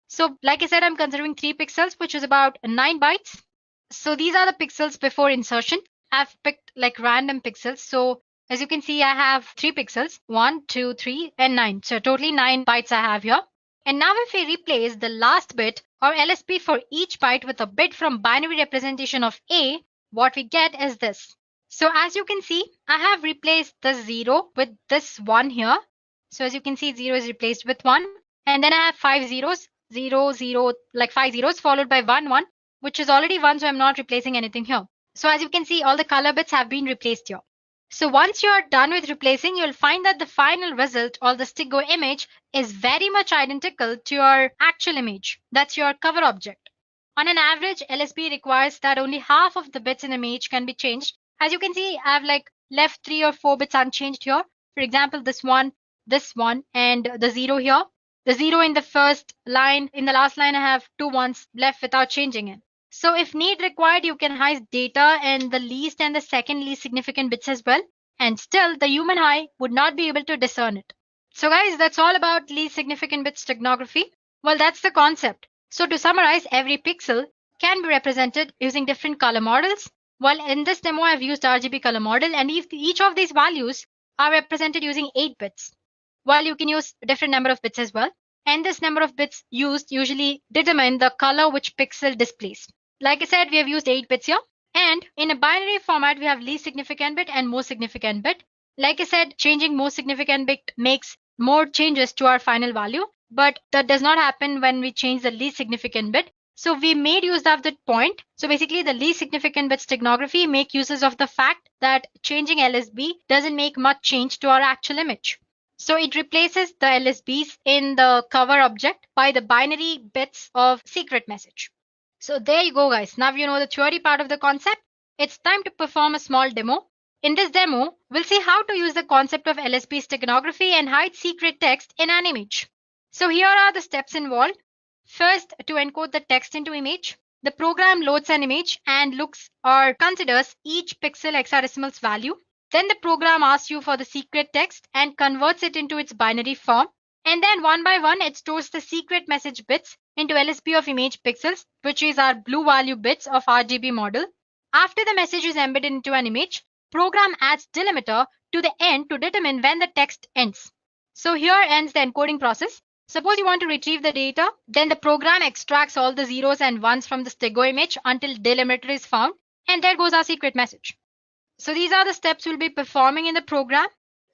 So like I said, I'm considering 3 pixels, which is about 9 bytes. So these are the pixels before insertion. I've picked like random pixels. So as you can see, I have 3 pixels, 1, 2, 3, and 9. So totally 9 bytes I have here. And now if we replace the last bit or LSB for each byte with a bit from binary representation of A, what we get is this. So as you can see, I have replaced the 0 with this 1 here. So as you can see, 0 is replaced with 1. And then I have 5 zeros, 0, 0, like 5 zeros followed by 1, 1, which is already 1. So I'm not replacing anything here. So as you can see, all the color bits have been replaced here. So once you are done with replacing, you'll find that the final result or the stego image is very much identical to your actual image. That's your cover object. On an average, LSB requires that only half of the bits in the image can be changed. As you can see, I've like left 3 or 4 bits unchanged here. For example, this one, and the 0 here. The 0 in the first line, in the last line, I have 2 ones left without changing it. So if need required, you can hide data in the least and the second least significant bits as well. And still, the human eye would not be able to discern it. So guys, that's all about least significant bit steganography. Well, that's the concept. So to summarize, every pixel can be represented using different color models. Well, in this demo, I've used RGB color model, and each of these values are represented using 8 bits. while you can use a different number of bits as well. And this number of bits used usually determine the color which pixel displays. Like I said, we have used 8 bits here. And in a binary format, we have least significant bit and most significant bit. Like I said, changing most significant bit makes more changes to our final value, but that does not happen when we change the least significant bit. So we made use of that point. So basically the least significant bit steganography make uses of the fact that changing LSB doesn't make much change to our actual image. So it replaces the LSBs in the cover object by the binary bits of secret message. So there you go, guys. Now you know the theory part of the concept. It's time to perform a small demo. In this demo, we'll see how to use the concept of LSB steganography and hide secret text in an image. So here are the steps involved. First, to encode the text into image, the program loads an image and looks or considers each pixel hexadecimal's value. Then the program asks you for the secret text and converts it into its binary form. And then one by one, it stores the secret message bits into LSB of image pixels, which is our blue value bits of RGB model. After the message is embedded into an image, program adds delimiter to the end to determine when the text ends. So here ends the encoding process. Suppose you want to retrieve the data, then the program extracts all the zeros and ones from the stego image until delimiter is found, and there goes our secret message. So these are the steps we'll be performing in the program.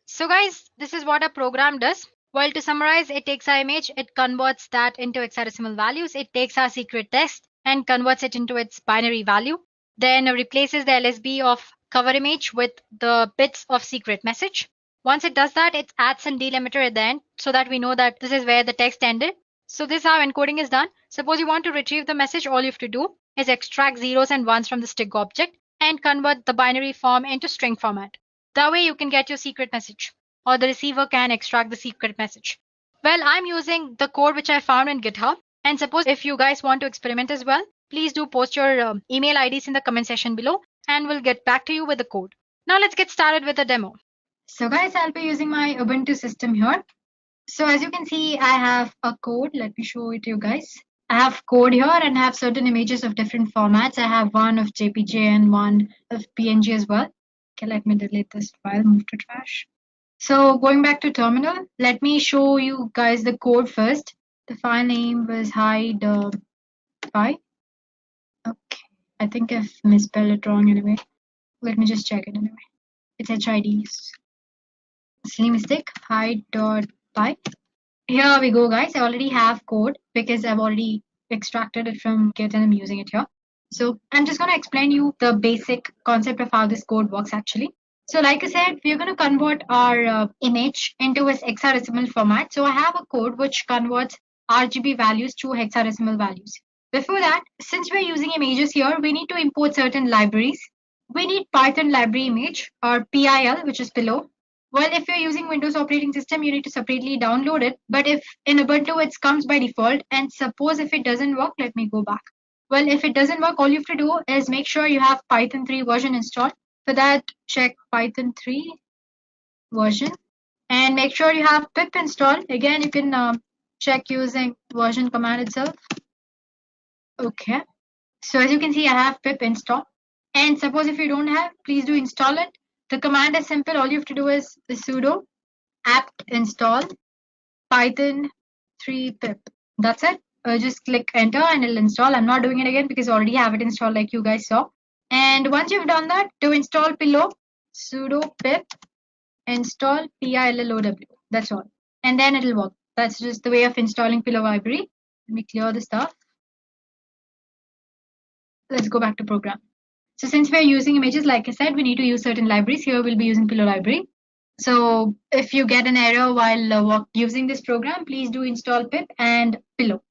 So guys, this is what a program does. Well, to summarize, it takes our image, it converts that into hexadecimal values, it takes our secret text and converts it into its binary value, then replaces the LSB of cover image with the bits of secret message. Once it does that, it adds some delimiter at the end so that we know that this is where the text ended. So this is how encoding is done. Suppose you want to retrieve the message, all you have to do is extract zeros and ones from the stego object and convert the binary form into string format. That way you can get your secret message, or the receiver can extract the secret message. Well, I'm using the code which I found in GitHub. And suppose if you guys want to experiment as well, please do post your email IDs in the comment section below and we'll get back to you with the code. Now let's get started with the demo. So guys, I'll be using my Ubuntu system here. So as you can see, I have a code. Let me show it to you guys. I have code here and I have certain images of different formats. I have one of JPG and one of PNG as well. Okay, let me delete this file, move to trash. So going back to terminal, let me show you guys the code first. The file name was hide.py. Okay, I think I've misspelled it wrong anyway. Let me just check it anyway. It's HID. Silly mistake, hide.py. Here we go, guys. I already have code because I've already extracted it from Git and I'm using it here. So I'm just going to explain you the basic concept of how this code works actually. So like I said, we're going to convert our image into its hexadecimal format. So I have a code which converts RGB values to hexadecimal values. Before that, since we're using images here, we need to import certain libraries. We need Python library image or PIL, which is below. Well, if you're using Windows operating system, you need to separately download it. But if in Ubuntu, it comes by default. And suppose if it doesn't work, let me go back. Well, if it doesn't work, all you have to do is make sure you have Python 3 version installed. For that, check Python 3 version and make sure you have pip installed. Again, you can check using version command itself. Okay. So as you can see, I have pip installed. And suppose if you don't have, please do install it. The command is simple. All you have to do is the sudo apt install python 3 pip. That's it. Just click enter and it'll install. I'm not doing it again because I already have it installed like you guys saw. And once you've done that, to install Pillow, sudo pip install pillow. That's all. And then it'll work. That's just the way of installing Pillow library. Let me clear the stuff. Let's go back to program. So since we're using images, like I said, we need to use certain libraries. Here we'll be using Pillow library. So if you get an error while using this program, please do install pip and Pillow.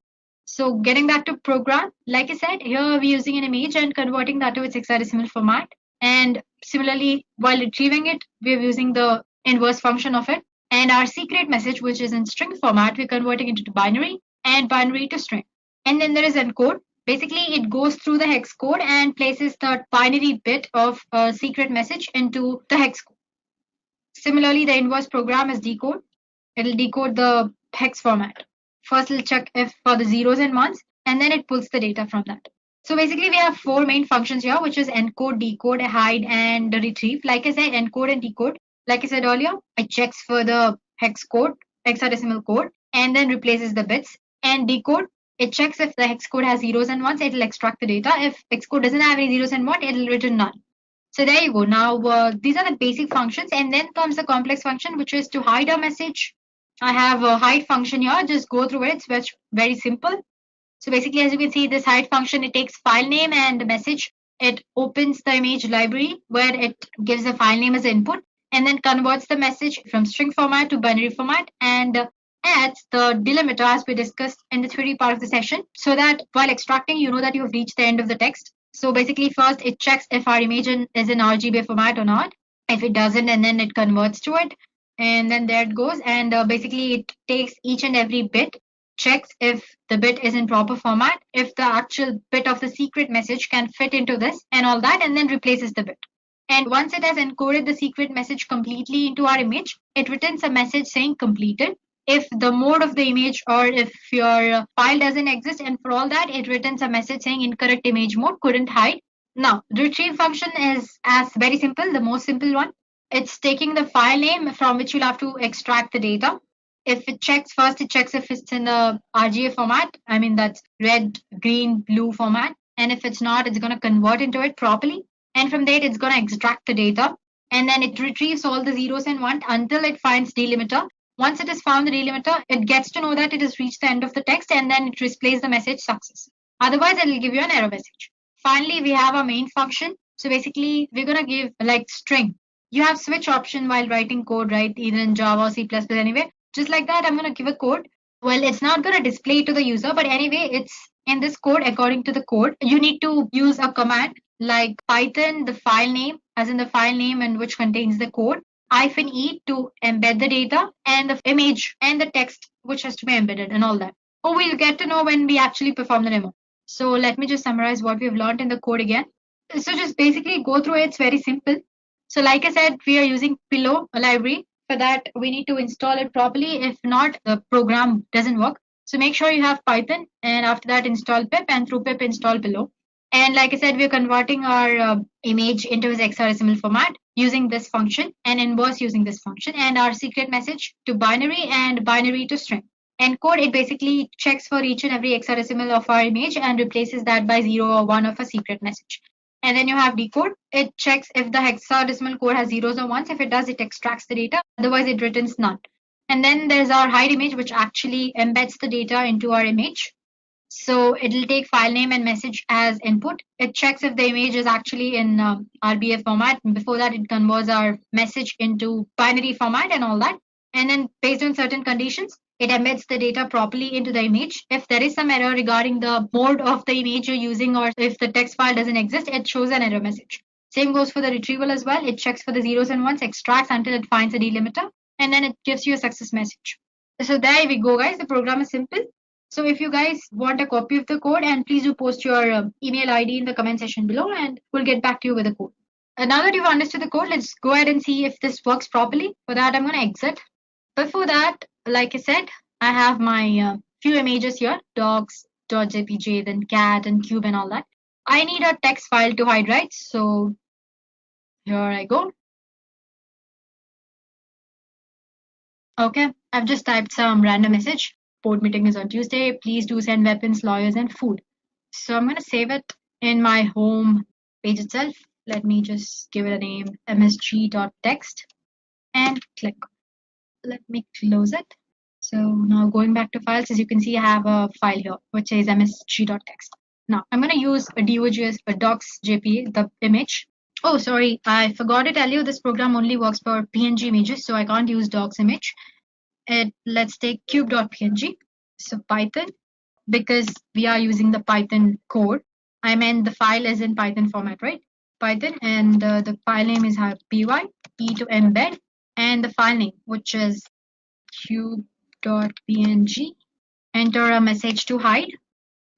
So getting back to program, like I said, here we're using an image and converting that to its hexadecimal format. And similarly, while retrieving it, we're using the inverse function of it. And our secret message, which is in string format, we're converting it to binary and binary to string. And then there is encode. Basically, it goes through the hex code and places the binary bit of a secret message into the hex code. Similarly, the inverse program is decode. It'll decode the hex format. First, it'll check if for the zeros and ones, and then it pulls the data from that. So basically, we have 4 main functions here, which is encode, decode, hide, and retrieve. Like I said, encode and decode. Like I said earlier, it checks for the hex code hexadecimal code and then replaces the bits. And decode, it checks if the hex code has zeros and ones, it'll extract the data. If hex code doesn't have any zeros and one, it'll return none. So there you go. Now these are the basic functions, and then comes the complex function, which is to hide a message. I have a hide function here. Just go through it. It's very simple. So basically, as you can see, this hide function, it takes file name and message. It opens the image library where it gives the file name as input and then converts the message from string format to binary format and adds the delimiter as we discussed in the theory part of the session, so that while extracting, you know that you've reached the end of the text. So basically, first it checks if our image is in RGB format or not. If it doesn't, and then it converts to it. And then there it goes. And basically, it takes each and every bit, checks if the bit is in proper format, if the actual bit of the secret message can fit into this and all that, and then replaces the bit. And once it has encoded the secret message completely into our image, it returns a message saying completed. If the mode of the image or if your file doesn't exist, and for all that, it returns a message saying incorrect image mode, couldn't hide. Now, the retrieve function is as very simple, the most simple one. It's taking the file name from which you'll have to extract the data. If it checks first, it checks if it's in the RGA format. I mean, that's red, green, blue format. And if it's not, it's going to convert into it properly. And from there, it's going to extract the data. And then it retrieves all the zeros and ones until it finds delimiter. Once it has found the delimiter, it gets to know that it has reached the end of the text, and then it displays the message success. Otherwise, it will give you an error message. Finally, we have our main function. So basically, we're going to give like string. You have switch option while writing code, right? Either in Java or C++ anyway. Just like that, I'm going to give a code. Well, it's not going to display to the user, but anyway, it's in this code. According to the code, you need to use a command like Python, the file name, as in the file name and which contains the code, -e to embed the data, and the image and the text which has to be embedded and all that. Oh, we'll get to know when we actually perform the demo. So let me just summarize what we've learned in the code again. So just basically go through it. It's very simple. So like I said, we are using Pillow library. For that, we need to install it properly. If not, the program doesn't work. So make sure you have Python, and after that install pip, and through pip install Pillow. And like I said, we're converting our image into its hexadecimal format using this function, and inverse using this function, and our secret message to binary and binary to string. Encode, it basically checks for each and every hexadecimal of our image and replaces that by 0 or 1 of a secret message. And then you have decode. It checks if the hexadecimal code has zeros or ones. If it does, it extracts the data. Otherwise, it returns none. And then there's our hide image, which actually embeds the data into our image. So it'll take file name and message as input. It checks if the image is actually in RBF format. And before that, it converts our message into binary format and all that. And then based on certain conditions, it embeds the data properly into the image. If there is some error regarding the mode of the image you're using, or if the text file doesn't exist, it shows an error message. Same goes for the retrieval as well. It checks for the zeros and ones, extracts until it finds a delimiter, and then it gives you a success message. So there we go, guys. The program is simple. So if you guys want a copy of the code, and please do post your email ID in the comment section below, and we'll get back to you with the code. Now that you've understood the code, let's go ahead and see if this works properly. For that, I'm going to exit. Before that, like I said, I have my few images here, dogs.jpg, then cat and cube and all that. I need a text file to hide, right? So here I go. Okay, I've just typed some random message. Board meeting is on Tuesday. Please do send weapons, lawyers, and food. So I'm going to save it in my home page itself. Let me just give it a name, msg.text, and click. Let me close it. So now going back to files, as you can see, I have a file here which says msg.text. Now I'm going to use a docs.jpg, the image. Oh, sorry, I forgot to tell you this program only works for PNG images, so I can't use docs image. Let's take cube.png. So Python, because we are using the Python code, I meant the file is in Python format, right? Python, and the file name is py, e to embed, and the file name, which is cube.png. Enter a message to hide.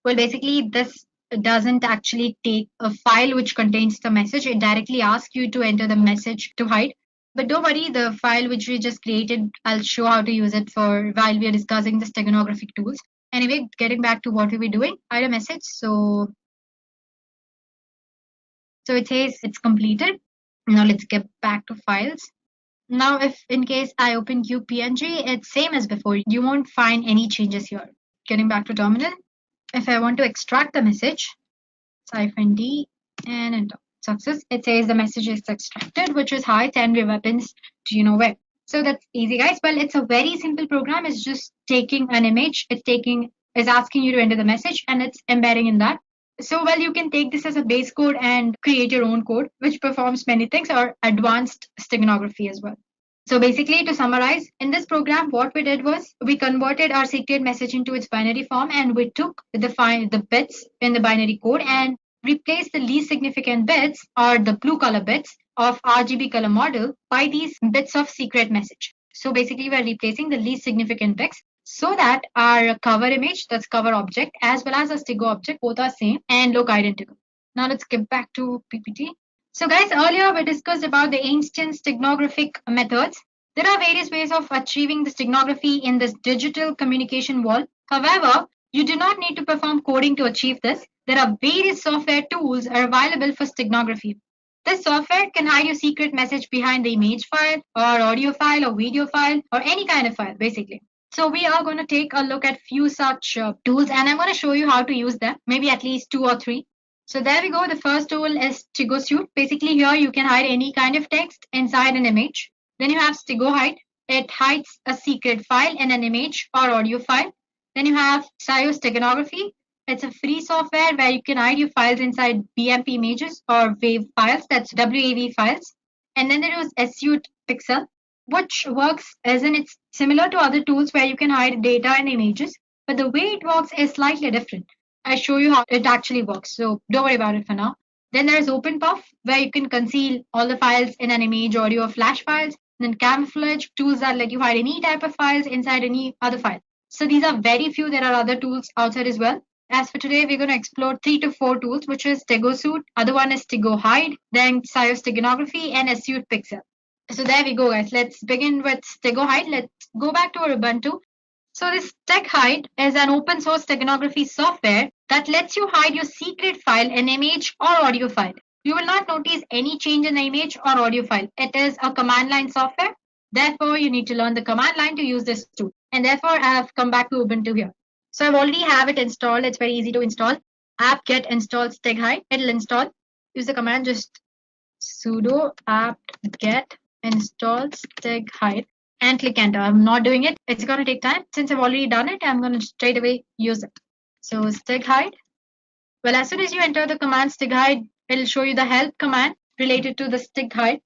Well, basically, this doesn't actually take a file which contains the message. It directly asks you to enter the message to hide. But don't worry, the file which we just created, I'll show how to use it for while we are discussing the steganographic tools. Anyway, getting back to what we were doing, hide a message. So it says it's completed. Now let's get back to files. Now, if in case I open QPNG, it's same as before. You won't find any changes here. Getting back to terminal, if I want to extract the message, -D and enter. Success. It says the message is extracted, which is hi, 10 weapons. Do you know where? So that's easy, guys. Well, it's a very simple program. It's just taking an image. Is asking you to enter the message, and it's embedding in that. So, well, you can take this as a base code and create your own code, which performs many things, or advanced steganography as well. So basically, to summarize, in this program, what we did was we converted our secret message into its binary form, and we took the bits in the binary code and replaced the least significant bits, or the blue color bits, of RGB color model by these bits of secret message. So basically, we're replacing the least significant bits so that our cover image, that's cover object, as well as our Stigo object, both are same and look identical. Now let's get back to PPT. So guys, earlier we discussed about the ancient steganographic methods. There are various ways of achieving the steganography in this digital communication world. However, you do not need to perform coding to achieve this. There are various software tools are available for steganography. This software can hide your secret message behind the image file or audio file or video file or any kind of file, basically. So we are going to take a look at few such tools, and I'm going to show you how to use them, maybe at least 2 or 3. So there we go. The first tool is StigoSuite. Basically here you can hide any kind of text inside an image. Then you have StigoHide. It hides a secret file in an image or audio file. Then you have Steganography. It's a free software where you can hide your files inside BMP images or WAV files, that's WAV files. And then there is Suite Pixel, which works as in it's similar to other tools where you can hide data and images, but the way it works is slightly different. I'll show you how it actually works, so don't worry about it for now. Then there's OpenPuff, where you can conceal all the files in an image, audio, or flash files. Then Camouflage, tools that let you hide any type of files inside any other file. So these are very few. There are other tools outside as well. As for today, we're going to explore 3 to 4 tools, which is StigoSuite, other one is StigoHide, then Steganography, and Suite Pixel. So there we go, guys. Let's begin with StigoHide. Let's go back to our Ubuntu. So this StigoHide is an open source steganography software that lets you hide your secret file, an image or audio file. You will not notice any change in the image or audio file. It is a command line software. Therefore, you need to learn the command line to use this tool. And therefore, I have come back to Ubuntu here. So I've already have it installed. It's very easy to install. Apt-get install StigoHide. It'll install. Use the command just sudo apt-get install StigoHide and click enter. I'm not doing it. It's going to take time. Since I've already done it, I'm going to straight away use it. So StigoHide. Well, as soon as you enter the command StigoHide, it'll show you the help command related to the StigoHide.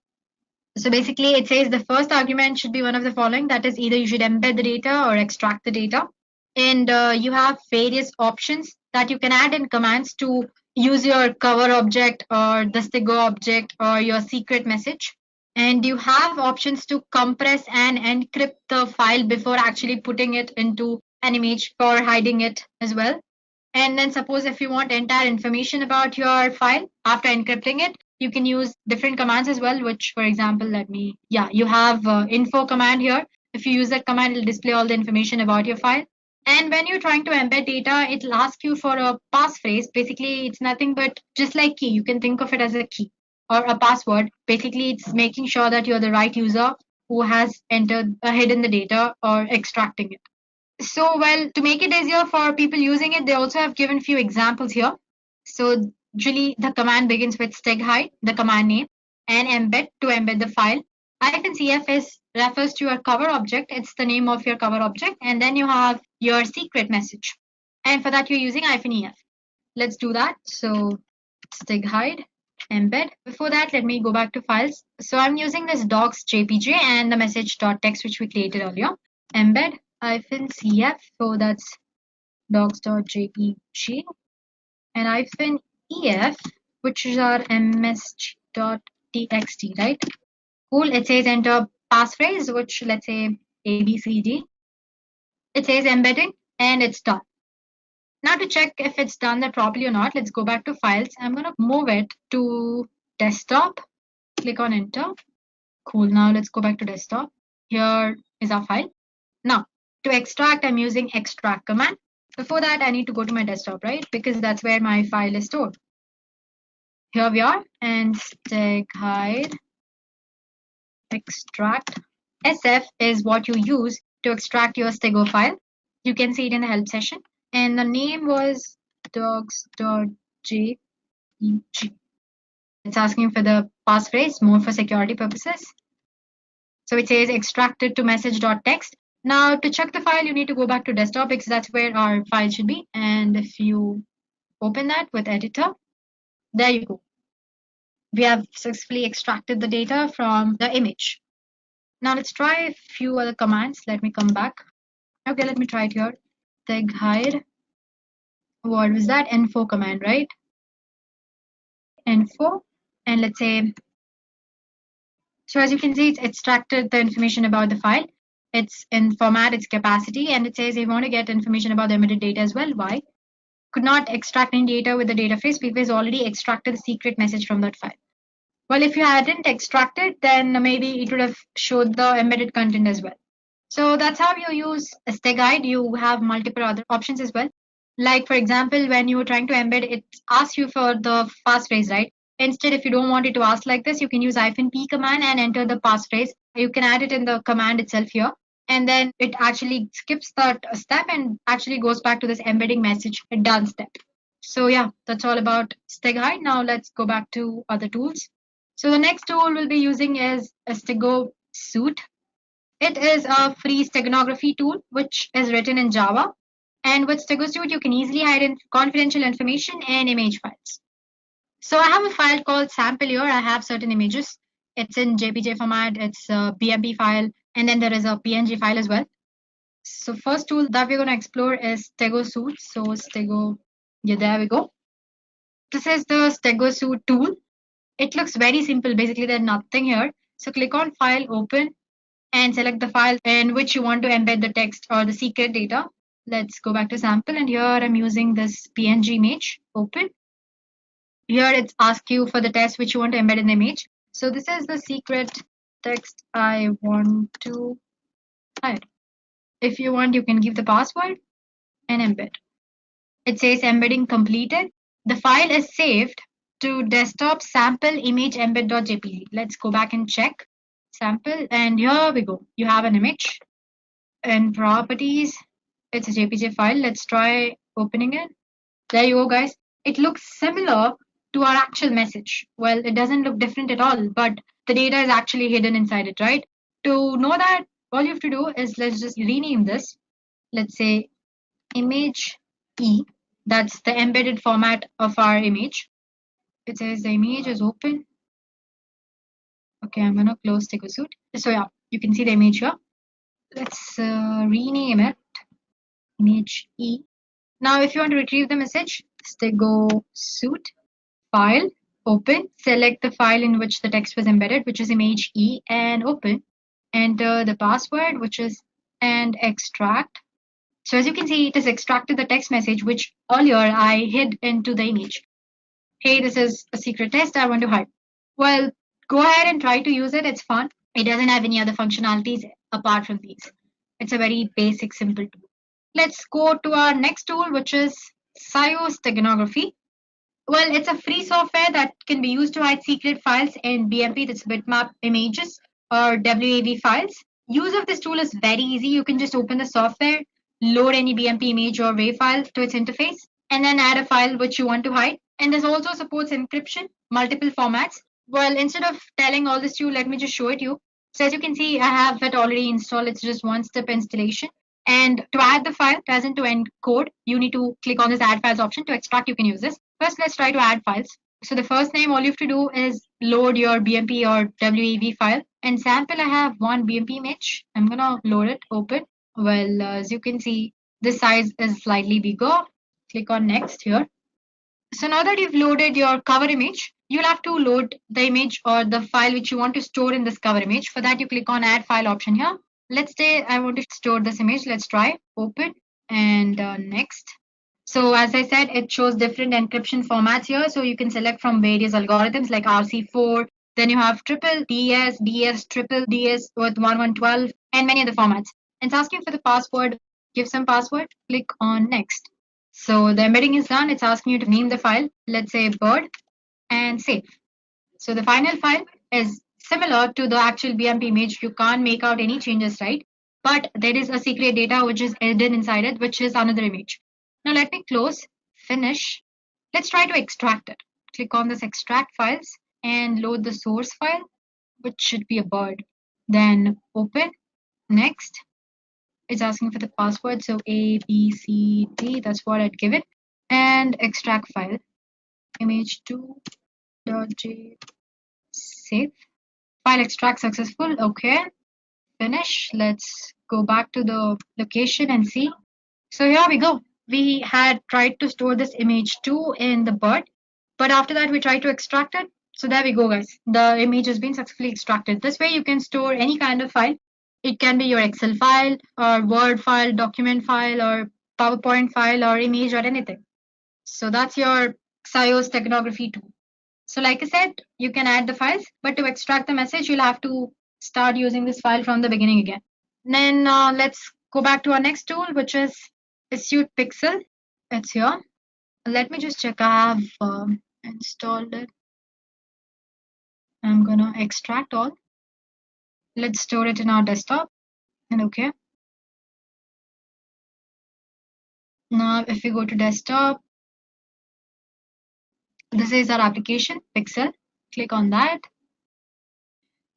So basically, it says the first argument should be one of the following. That is, either you should embed the data or extract the data. And you have various options that you can add in commands to use your cover object or the Stigo object or your secret message. And you have options to compress and encrypt the file before actually putting it into an image for hiding it as well. And then suppose if you want entire information about your file after encrypting it, you can use different commands as well, which, for example, you have info command here. If you use that command, it'll display all the information about your file. And when you're trying to embed data, it'll ask you for a passphrase. Basically, it's nothing but just like key. You can think of it as a key or a password. Basically, it's making sure that you're the right user who has hidden the data or extracting it. So, well, to make it easier for people using it, they also have given few examples here. So, usually the command begins with StigoHide, the command name, and embed to embed the file. -cf refers to your cover object. It's the name of your cover object. And then you have your secret message. And for that, you're using -ef. Let's do that. So StigoHide, embed. Before that, let me go back to files. So I'm using this docs JPG and the message.txt, which we created earlier. Embed -cf. So that's docs.jpg. And -ef, which is our msg.txt, right? Cool. It says enter passphrase, which let's say ABCD. It says embedding and it's done. Now to check if it's done that properly or not, let's go back to files. I'm going to move it to desktop. Click on enter. Cool. Now let's go back to desktop. Here is our file. Now to extract, I'm using extract command. Before that, I need to go to my desktop, right? Because that's where my file is stored. Here we are, and StigoHide extract. SF is what you use to extract your stego file. You can see it in the help session. And the name was docs.jpg. It's asking for the passphrase, more for security purposes. So it says extracted to message.txt. Now to check the file, you need to go back to desktop because that's where our file should be. And if you open that with editor, there you go. We have successfully extracted the data from the image. Now let's try a few other commands. Let me come back. Okay, let me try it here. Tag hide. What was that? Info command, right? Info. And let's say, so as you can see, it's extracted the information about the file. It's in format, its capacity, and it says you want to get information about the emitted data as well. Why? Could not extract any data with the data phrase because already extracted the secret message from that file. Well, if you hadn't extracted, then maybe it would have showed the embedded content as well. So that's how you use a StegHide. You have multiple other options as well. Like for example, when you're trying to embed, it asks you for the passphrase, right? Instead, if you don't want it to ask like this, you can use -p command and enter the passphrase. You can add it in the command itself here. And then it actually skips that step and actually goes back to this embedding message done step. So yeah, that's all about StegHide. Now let's go back to other tools. So the next tool we'll be using is a Stego Suite. It is a free steganography tool which is written in Java. And with Stego Suite, you can easily hide in confidential information and image files. So I have a file called sample here. I have certain images. It's in JPG format, it's a BMP file, and then there is a PNG file as well. So first tool that we're going to explore is Stego Suite. So Stego, yeah, there we go. This is the Stego Suite tool. It looks very simple. Basically, there's nothing here. So click on File, Open, and select the file in which you want to embed the text or the secret data. Let's go back to sample, and here I'm using this PNG image. Open. Here it's asked you for the text which you want to embed in the image. So this is the secret text I want to hide. If you want, you can give the password and embed. It says embedding completed. The file is saved to desktop sample image embed.jpg. Let's go back and check sample, and here we go. You have an image and properties. It's a JPG file. Let's try opening it. There you go, guys. It looks similar to our actual message. Well, it doesn't look different at all, but the data is actually hidden inside it, right? To know that, all you have to do is let's just rename this. Let's say image E. That's the embedded format of our image. It says the image is open. Okay, I'm gonna close Stego Suite. So yeah, you can see the image here. Let's rename it image E. Now, if you want to retrieve the message, Stego Suite, file, open, select the file in which the text was embedded, which is image E, and open. Enter the password, which is and extract. So as you can see, it has extracted the text message, which earlier I hid into the image. Hey, this is a secret test I want to hide. Well, go ahead and try to use it. It's fun. It doesn't have any other functionalities apart from these. It's a very basic, simple tool. Let's go to our next tool, which is Steganography. Well, it's a free software that can be used to hide secret files in BMP, that's bitmap images, or WAV files. Use of this tool is very easy. You can just open the software, load any BMP image or WAV file to its interface, and then add a file which you want to hide. And this also supports encryption, multiple formats. Well, instead of telling all this to you, let me just show it to you. So as you can see, I have it already installed. It's just one-step installation. And to add the file, as in to encode, you need to click on this add files option. To extract, you can use this. First, let's try to add files. So the first name, all you have to do is load your BMP or WAV file. And sample, I have one BMP image. I'm gonna load it, open. Well, as you can see, this size is slightly bigger. Click on next here. So now that you've loaded your cover image, you'll have to load the image or the file which you want to store in this cover image. For that, you click on add file option here. Let's say I want to store this image. Let's try open and next. So as I said, it shows different encryption formats here. So you can select from various algorithms like RC4. Then you have triple DS, DS, triple DS with 1112 and many other formats. And it's asking for the password. Give some password. Click on next. So the embedding is done. It's asking you to name the file. Let's say bird and save. So the final file is similar to the actual BMP image. You can't make out any changes, right? But there is a secret data which is hidden inside it, which is another image. Now let me close, finish. Let's try to extract it. Click on this extract files and load the source file, which should be a bird. Then open, next. It's asking for the password, so A, B, C, D, that's what I'd give it. And extract file, image2.j, save. File extract successful, okay. Finish, let's go back to the location and see. So here we go. We had tried to store this image2 in the bird, but after that we tried to extract it. So there we go, guys. The image has been successfully extracted. This way you can store any kind of file. It can be your Excel file or Word file, document file or PowerPoint file or image or anything. So that's your Xios steganography tool. So like I said, you can add the files, but to extract the message, you'll have to start using this file from the beginning again. Then let's go back to our next tool, which is Astute Pixel. It's here. Let me just check. I have installed it. I'm gonna extract all. Let's store it in our desktop. And okay. Now, if we go to desktop, this is our application, Pixel. Click on that.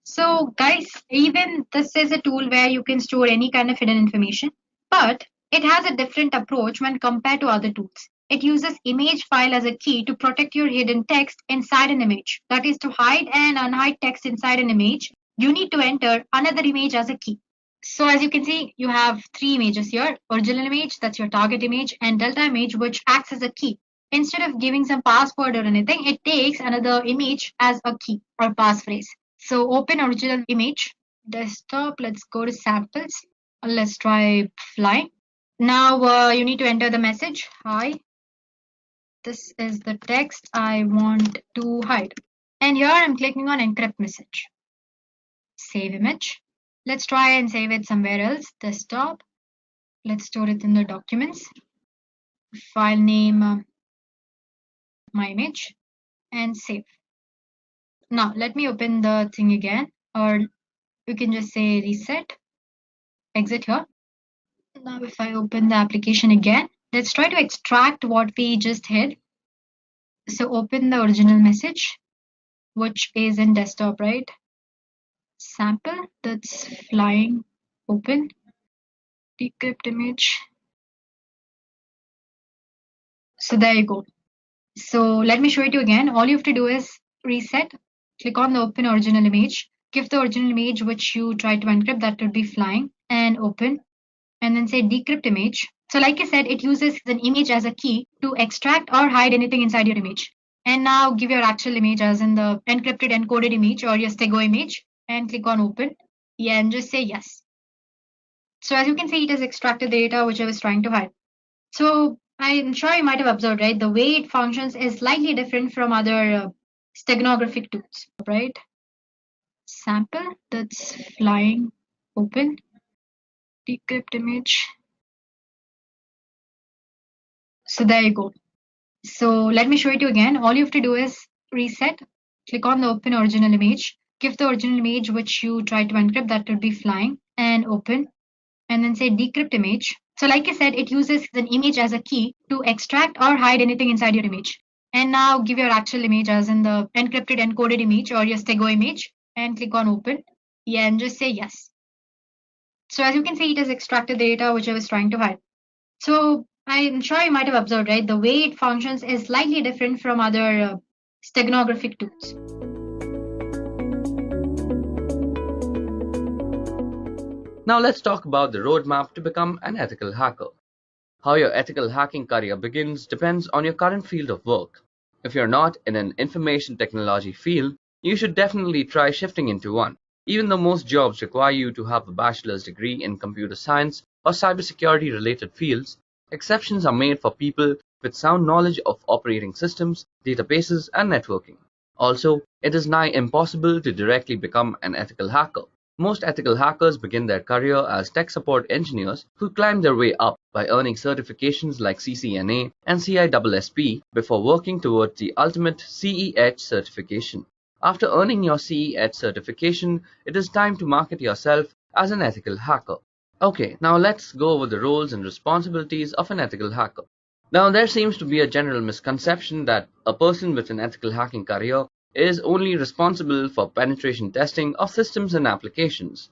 So guys, even this is a tool where you can store any kind of hidden information, but it has a different approach when compared to other tools. It uses image file as a key to protect your hidden text inside an image. That is, to hide and unhide text inside an image, you need to enter another image as a key. So as you can see, you have three images here: original image, that's your target image, and delta image, which acts as a key. Instead of giving some password or anything, it takes another image as a key or passphrase. So open original image, desktop, let's go to samples. Let's try flying. Now you need to enter the message, hi. This is the text I want to hide. And here I'm clicking on encrypt message. Save image. Let's try and save it somewhere else. Desktop. Let's store it in the documents. File name, my image, and save. Now let me open the thing again, or you can just say reset, exit here. Now if I open the application again, let's try to extract what we just hid. So open the original message, which is in desktop, right? Sample, that's flying, open, decrypt image. So there you go. So let me show it to you again. All you have to do is reset, click on the open original image, give the original image which you try to encrypt, that would be flying, and open, and then say decrypt image. So like I said, it uses an image as a key to extract or hide anything inside your image. And now give your actual image as in the encrypted encoded image or your stego image, and click on open. Yeah, and just say yes. So as you can see, it has extracted the data which I was trying to hide. So I'm sure you might have observed, right? The way it functions is slightly different from other steganographic tools, right? Sample, that's flying, open, decrypt image. So there you go. So let me show it to you again. All you have to do is reset, click on the open original image, give the original image which you try to encrypt, that would be flying, and open, and then say decrypt image. So like I said, it uses an image as a key to extract or hide anything inside your image. And now give your actual image as in the encrypted encoded image or your stego image, and click on open. Yeah, and just say yes. So as you can see, it has extracted the data which I was trying to hide. So I'm sure you might have observed, right? The way it functions is slightly different from other steganographic tools. Now let's talk about the roadmap to become an ethical hacker. How your ethical hacking career begins depends on your current field of work. If you're not in an information technology field, you should definitely try shifting into one. Even though most jobs require you to have a bachelor's degree in computer science or cybersecurity related fields, exceptions are made for people with sound knowledge of operating systems, databases, and networking. Also, it is nigh impossible to directly become an ethical hacker. Most ethical hackers begin their career as tech support engineers who climb their way up by earning certifications like CCNA and CISSP before working towards the ultimate CE Edge certification. After earning your CE certification, it is time to market yourself as an ethical hacker. Okay, now let's go over the roles and responsibilities of an ethical hacker. Now, there seems to be a general misconception that a person with an ethical hacking career is only responsible for penetration testing of systems and applications.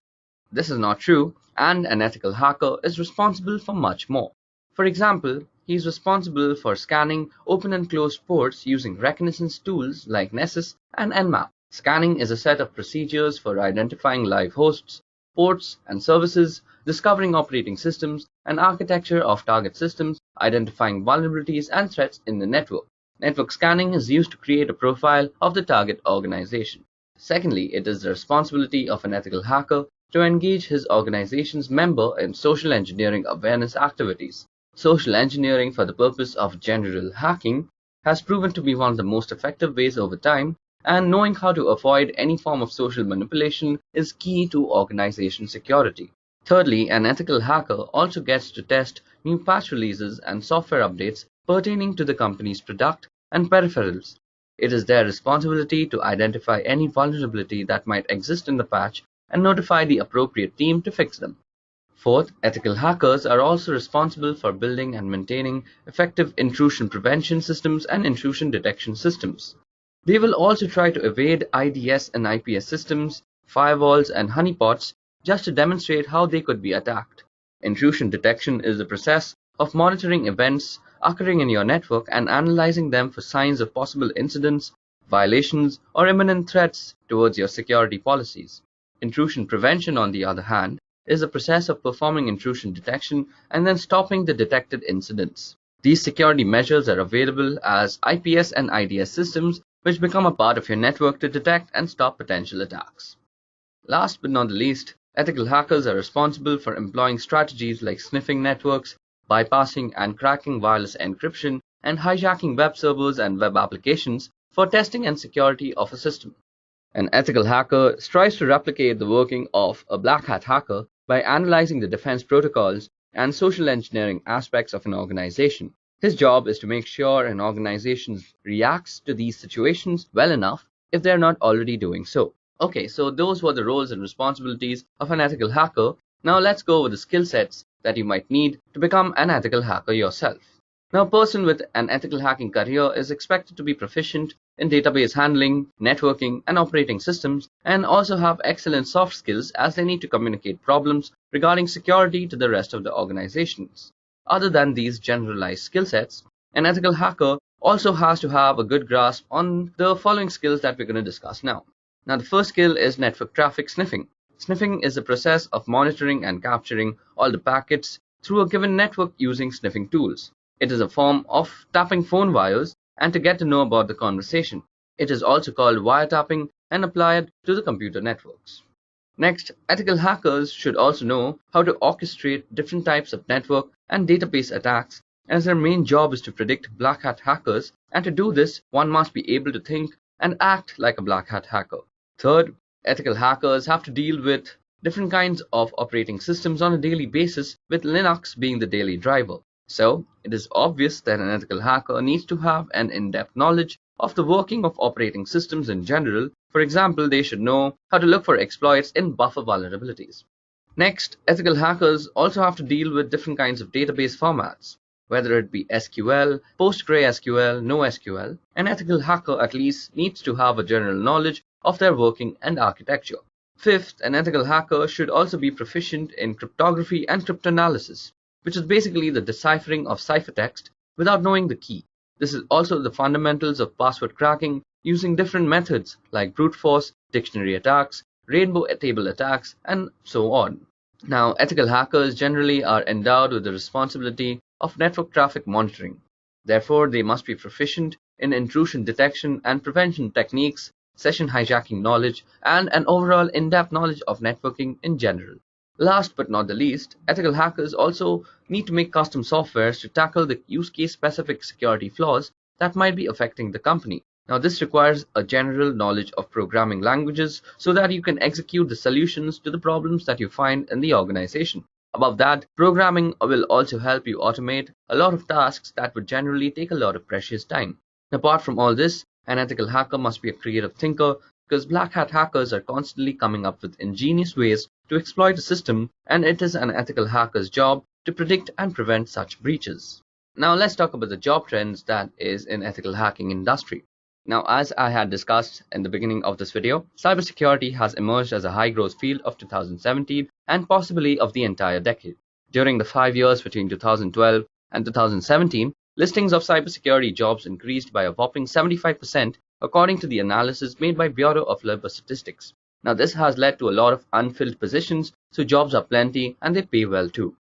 This is not true, and an ethical hacker is responsible for much more. For example, he is responsible for scanning open and closed ports using reconnaissance tools like Nessus and Nmap. Scanning is a set of procedures for identifying live hosts, ports and services, discovering operating systems and architecture of target systems, identifying vulnerabilities and threats in the network. Network scanning is used to create a profile of the target organization. Secondly, it is the responsibility of an ethical hacker to engage his organization's member in social engineering awareness activities. Social engineering for the purpose of general hacking has proven to be one of the most effective ways over time, and knowing how to avoid any form of social manipulation is key to organization security. Thirdly, an ethical hacker also gets to test new patch releases and software updates pertaining to the company's product and peripherals. It is their responsibility to identify any vulnerability that might exist in the patch and notify the appropriate team to fix them. Fourth, ethical hackers are also responsible for building and maintaining effective intrusion prevention systems and intrusion detection systems. They will also try to evade IDS and IPS systems, firewalls, and honeypots just to demonstrate how they could be attacked. Intrusion detection is the process of monitoring events occurring in your network and analyzing them for signs of possible incidents, violations, or imminent threats towards your security policies. Intrusion prevention, on the other hand, is the process of performing intrusion detection and then stopping the detected incidents. These security measures are available as IPS and IDS systems, which become a part of your network to detect and stop potential attacks. Last but not the least, ethical hackers are responsible for employing strategies like sniffing networks, bypassing and cracking wireless encryption, and hijacking web servers and web applications for testing and security of a system. An ethical hacker strives to replicate the working of a black hat hacker by analyzing the defense protocols and social engineering aspects of an organization. His job is to make sure an organization reacts to these situations well enough if they're not already doing so. Okay, so those were the roles and responsibilities of an ethical hacker. Now let's go over the skill sets that you might need to become an ethical hacker yourself. Now, a person with an ethical hacking career is expected to be proficient in database handling, networking, and operating systems, and also have excellent soft skills as they need to communicate problems regarding security to the rest of the organizations. Other than these generalized skill sets, an ethical hacker also has to have a good grasp on the following skills that we're going to discuss now. Now, the first skill is network traffic sniffing. Sniffing is the process of monitoring and capturing all the packets through a given network using sniffing tools. It is a form of tapping phone wires and to get to know about the conversation. It is also called wiretapping and applied to the computer networks. Next, ethical hackers should also know how to orchestrate different types of network and database attacks, as their main job is to predict black hat hackers, and to do this, one must be able to think and act like a black hat hacker. Third, ethical hackers have to deal with different kinds of operating systems on a daily basis, with Linux being the daily driver. So, it is obvious that an ethical hacker needs to have an in-depth knowledge of the working of operating systems in general. For example, they should know how to look for exploits in buffer vulnerabilities. Next, ethical hackers also have to deal with different kinds of database formats, whether it be SQL, PostgreSQL, NoSQL. An ethical hacker at least needs to have a general knowledge of their working and architecture. Fifth, an ethical hacker should also be proficient in cryptography and cryptanalysis, which is basically the deciphering of ciphertext without knowing the key. This is also the fundamentals of password cracking using different methods like brute force, dictionary attacks, rainbow table attacks, and so on. Now, ethical hackers generally are endowed with the responsibility of network traffic monitoring. Therefore, they must be proficient in intrusion detection and prevention techniques, session hijacking knowledge, and an overall in-depth knowledge of networking in general. Last but not the least, ethical hackers also need to make custom softwares to tackle the use case specific security flaws that might be affecting the company. Now, this requires a general knowledge of programming languages so that you can execute the solutions to the problems that you find in the organization. Above that, programming will also help you automate a lot of tasks that would generally take a lot of precious time. Apart from all this, an ethical hacker must be a creative thinker because black hat hackers are constantly coming up with ingenious ways to exploit the system, and it is an ethical hacker's job to predict and prevent such breaches. Now let's talk about the job trends that is in ethical hacking industry. Now, as I had discussed in the beginning of this video, cybersecurity has emerged as a high growth field of 2017 and possibly of the entire decade. During the 5 years between 2012 and 2017, listings of cybersecurity jobs increased by a whopping 75% according to the analysis made by Bureau of Labor Statistics. Now, this has led to a lot of unfilled positions, so jobs are plenty and they pay well too.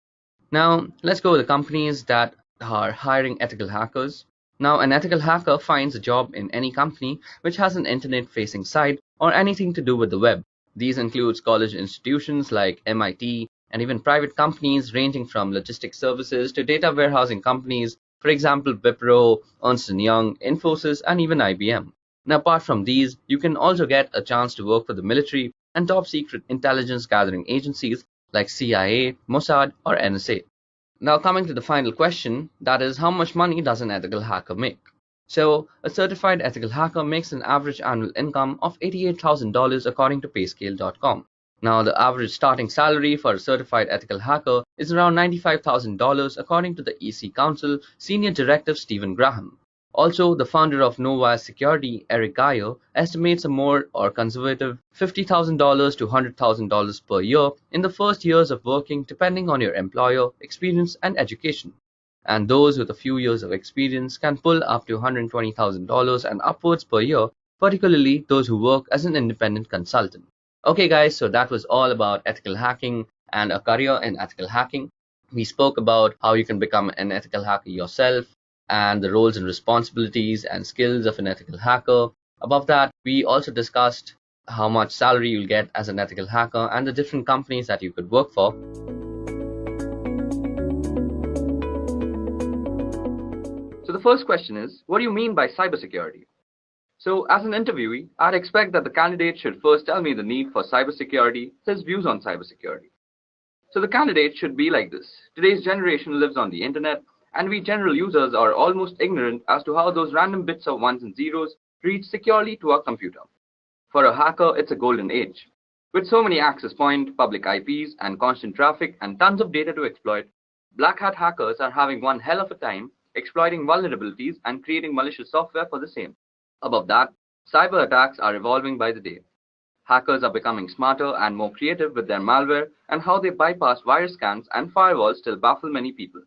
Now, let's go with the companies that are hiring ethical hackers. Now, an ethical hacker finds a job in any company which has an internet-facing site or anything to do with the web. These include college institutions like MIT and even private companies ranging from logistics services to data warehousing companies, for example, Wipro, Ernst & Young, Infosys, and even IBM. Now, apart from these, you can also get a chance to work for the military and top-secret intelligence gathering agencies like CIA, Mossad, or NSA. Now coming to the final question, that is, how much money does an ethical hacker make? So, a certified ethical hacker makes an average annual income of $88,000 according to Payscale.com. Now, the average starting salary for a certified ethical hacker is around $95,000 according to the EC Council Senior Director Stephen Graham. Also, the founder of Novaya Security, Eric Geyer, estimates a more or conservative $50,000 to $100,000 per year in the first years of working, depending on your employer, experience, and education. And those with a few years of experience can pull up to $120,000 and upwards per year, particularly those who work as an independent consultant. Okay guys, so that was all about ethical hacking and a career in ethical hacking. We spoke about how you can become an ethical hacker yourself, and the roles and responsibilities and skills of an ethical hacker. Above that, we also discussed how much salary you'll get as an ethical hacker and the different companies that you could work for. So the first question is, what do you mean by cybersecurity? So as an interviewee, I'd expect that the candidate should first tell me the need for cybersecurity, his views on cybersecurity. So the candidate should be like this. Today's generation lives on the internet, and we general users are almost ignorant as to how those random bits of ones and zeros reach securely to our computer. For a hacker, it's a golden age. With so many access points, public IPs, and constant traffic, and tons of data to exploit, black hat hackers are having one hell of a time exploiting vulnerabilities and creating malicious software for the same. Above that, cyber attacks are evolving by the day. Hackers are becoming smarter and more creative with their malware, and how they bypass virus scans and firewalls still baffle many people.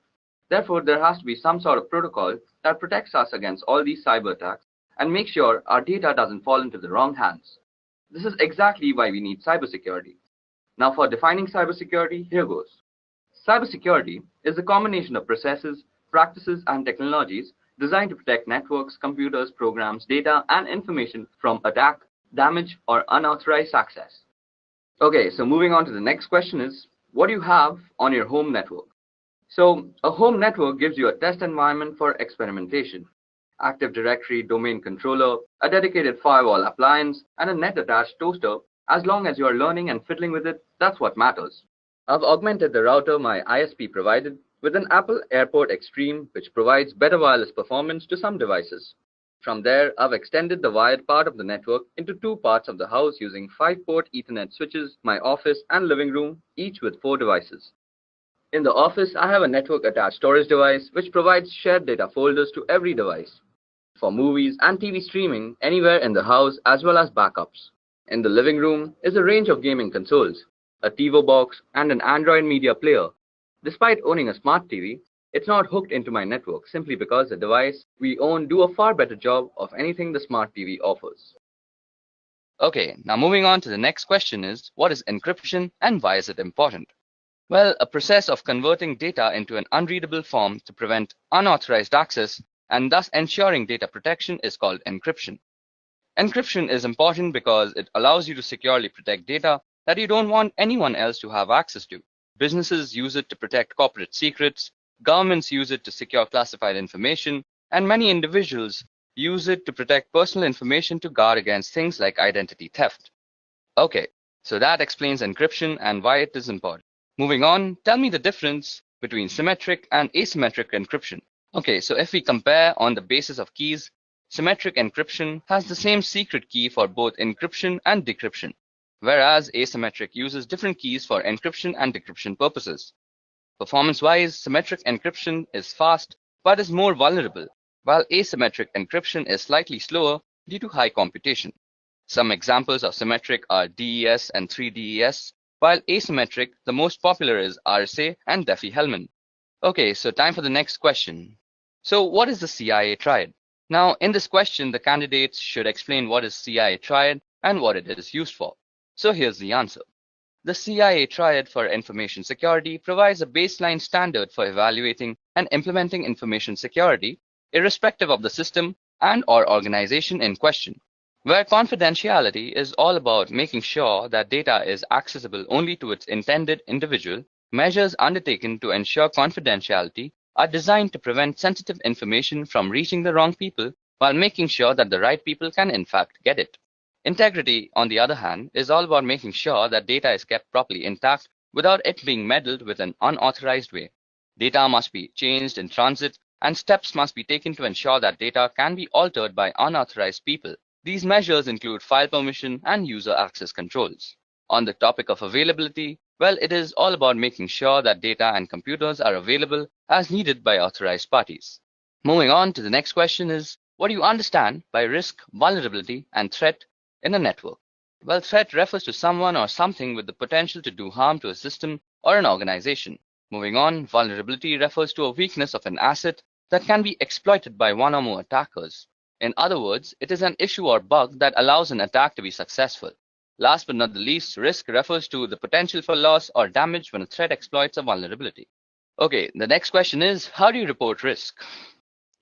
Therefore, there has to be some sort of protocol that protects us against all these cyber attacks and makes sure our data doesn't fall into the wrong hands. This is exactly why we need cybersecurity. Now for defining cybersecurity, here goes. Cybersecurity is a combination of processes, practices, and technologies designed to protect networks, computers, programs, data, and information from attack, damage, or unauthorized access. Okay, so moving on to the next question is, what do you have on your home network? So, a home network gives you a test environment for experimentation. Active Directory, domain controller, a dedicated firewall appliance, and a net-attached toaster. As long as you are learning and fiddling with it, that's what matters. I've augmented the router my ISP provided with an Apple AirPort Extreme, which provides better wireless performance to some devices. From there, I've extended the wired part of the network into two parts of the house using 5-port Ethernet switches, my office and living room, each with 4 devices. In the office, I have a network-attached storage device which provides shared data folders to every device for movies and TV streaming anywhere in the house, as well as backups. In the living room is a range of gaming consoles, a TiVo box, and an Android media player. Despite owning a smart TV, it's not hooked into my network simply because the device we own do a far better job of anything the smart TV offers. Okay, now moving on to the next question is, what is encryption and why is it important? Well, a process of converting data into an unreadable form to prevent unauthorized access and thus ensuring data protection is called encryption. Encryption is important because it allows you to securely protect data that you don't want anyone else to have access to. Businesses use it to protect corporate secrets, governments use it to secure classified information, and many individuals use it to protect personal information to guard against things like identity theft. Okay, so that explains encryption and why it is important. Moving on, tell me the difference between symmetric and asymmetric encryption. Okay, so if we compare on the basis of keys, symmetric encryption has the same secret key for both encryption and decryption, whereas asymmetric uses different keys for encryption and decryption purposes. Performance-wise, symmetric encryption is fast but is more vulnerable, while asymmetric encryption is slightly slower due to high computation. Some examples of symmetric are DES and 3DES, while asymmetric, the most popular is RSA and Diffie-Hellman. Okay, so time for the next question. So what is the CIA triad? Now, in this question, the candidates should explain what is CIA triad and what it is used for. So here's the answer. The CIA triad for information security provides a baseline standard for evaluating and implementing information security, irrespective of the system and/or organization in question, where confidentiality is all about making sure that data is accessible only to its intended individual. Measures undertaken to ensure confidentiality are designed to prevent sensitive information from reaching the wrong people while making sure that the right people can in fact get it. Integrity, on the other hand, is all about making sure that data is kept properly intact without it being meddled with in an unauthorized way. Data must be changed in transit, and steps must be taken to ensure that data can be altered by unauthorized people. These measures include file permission and user access controls. On the topic of availability, well, it is all about making sure that data and computers are available as needed by authorized parties. Moving on to the next question is, what do you understand by risk, vulnerability, and threat in a network? Well, threat refers to someone or something with the potential to do harm to a system or an organization. Moving on, vulnerability refers to a weakness of an asset that can be exploited by one or more attackers. In other words, it is an issue or bug that allows an attack to be successful. Last but not the least, risk refers to the potential for loss or damage when a threat exploits a vulnerability. Okay, the next question is, how do you report risk?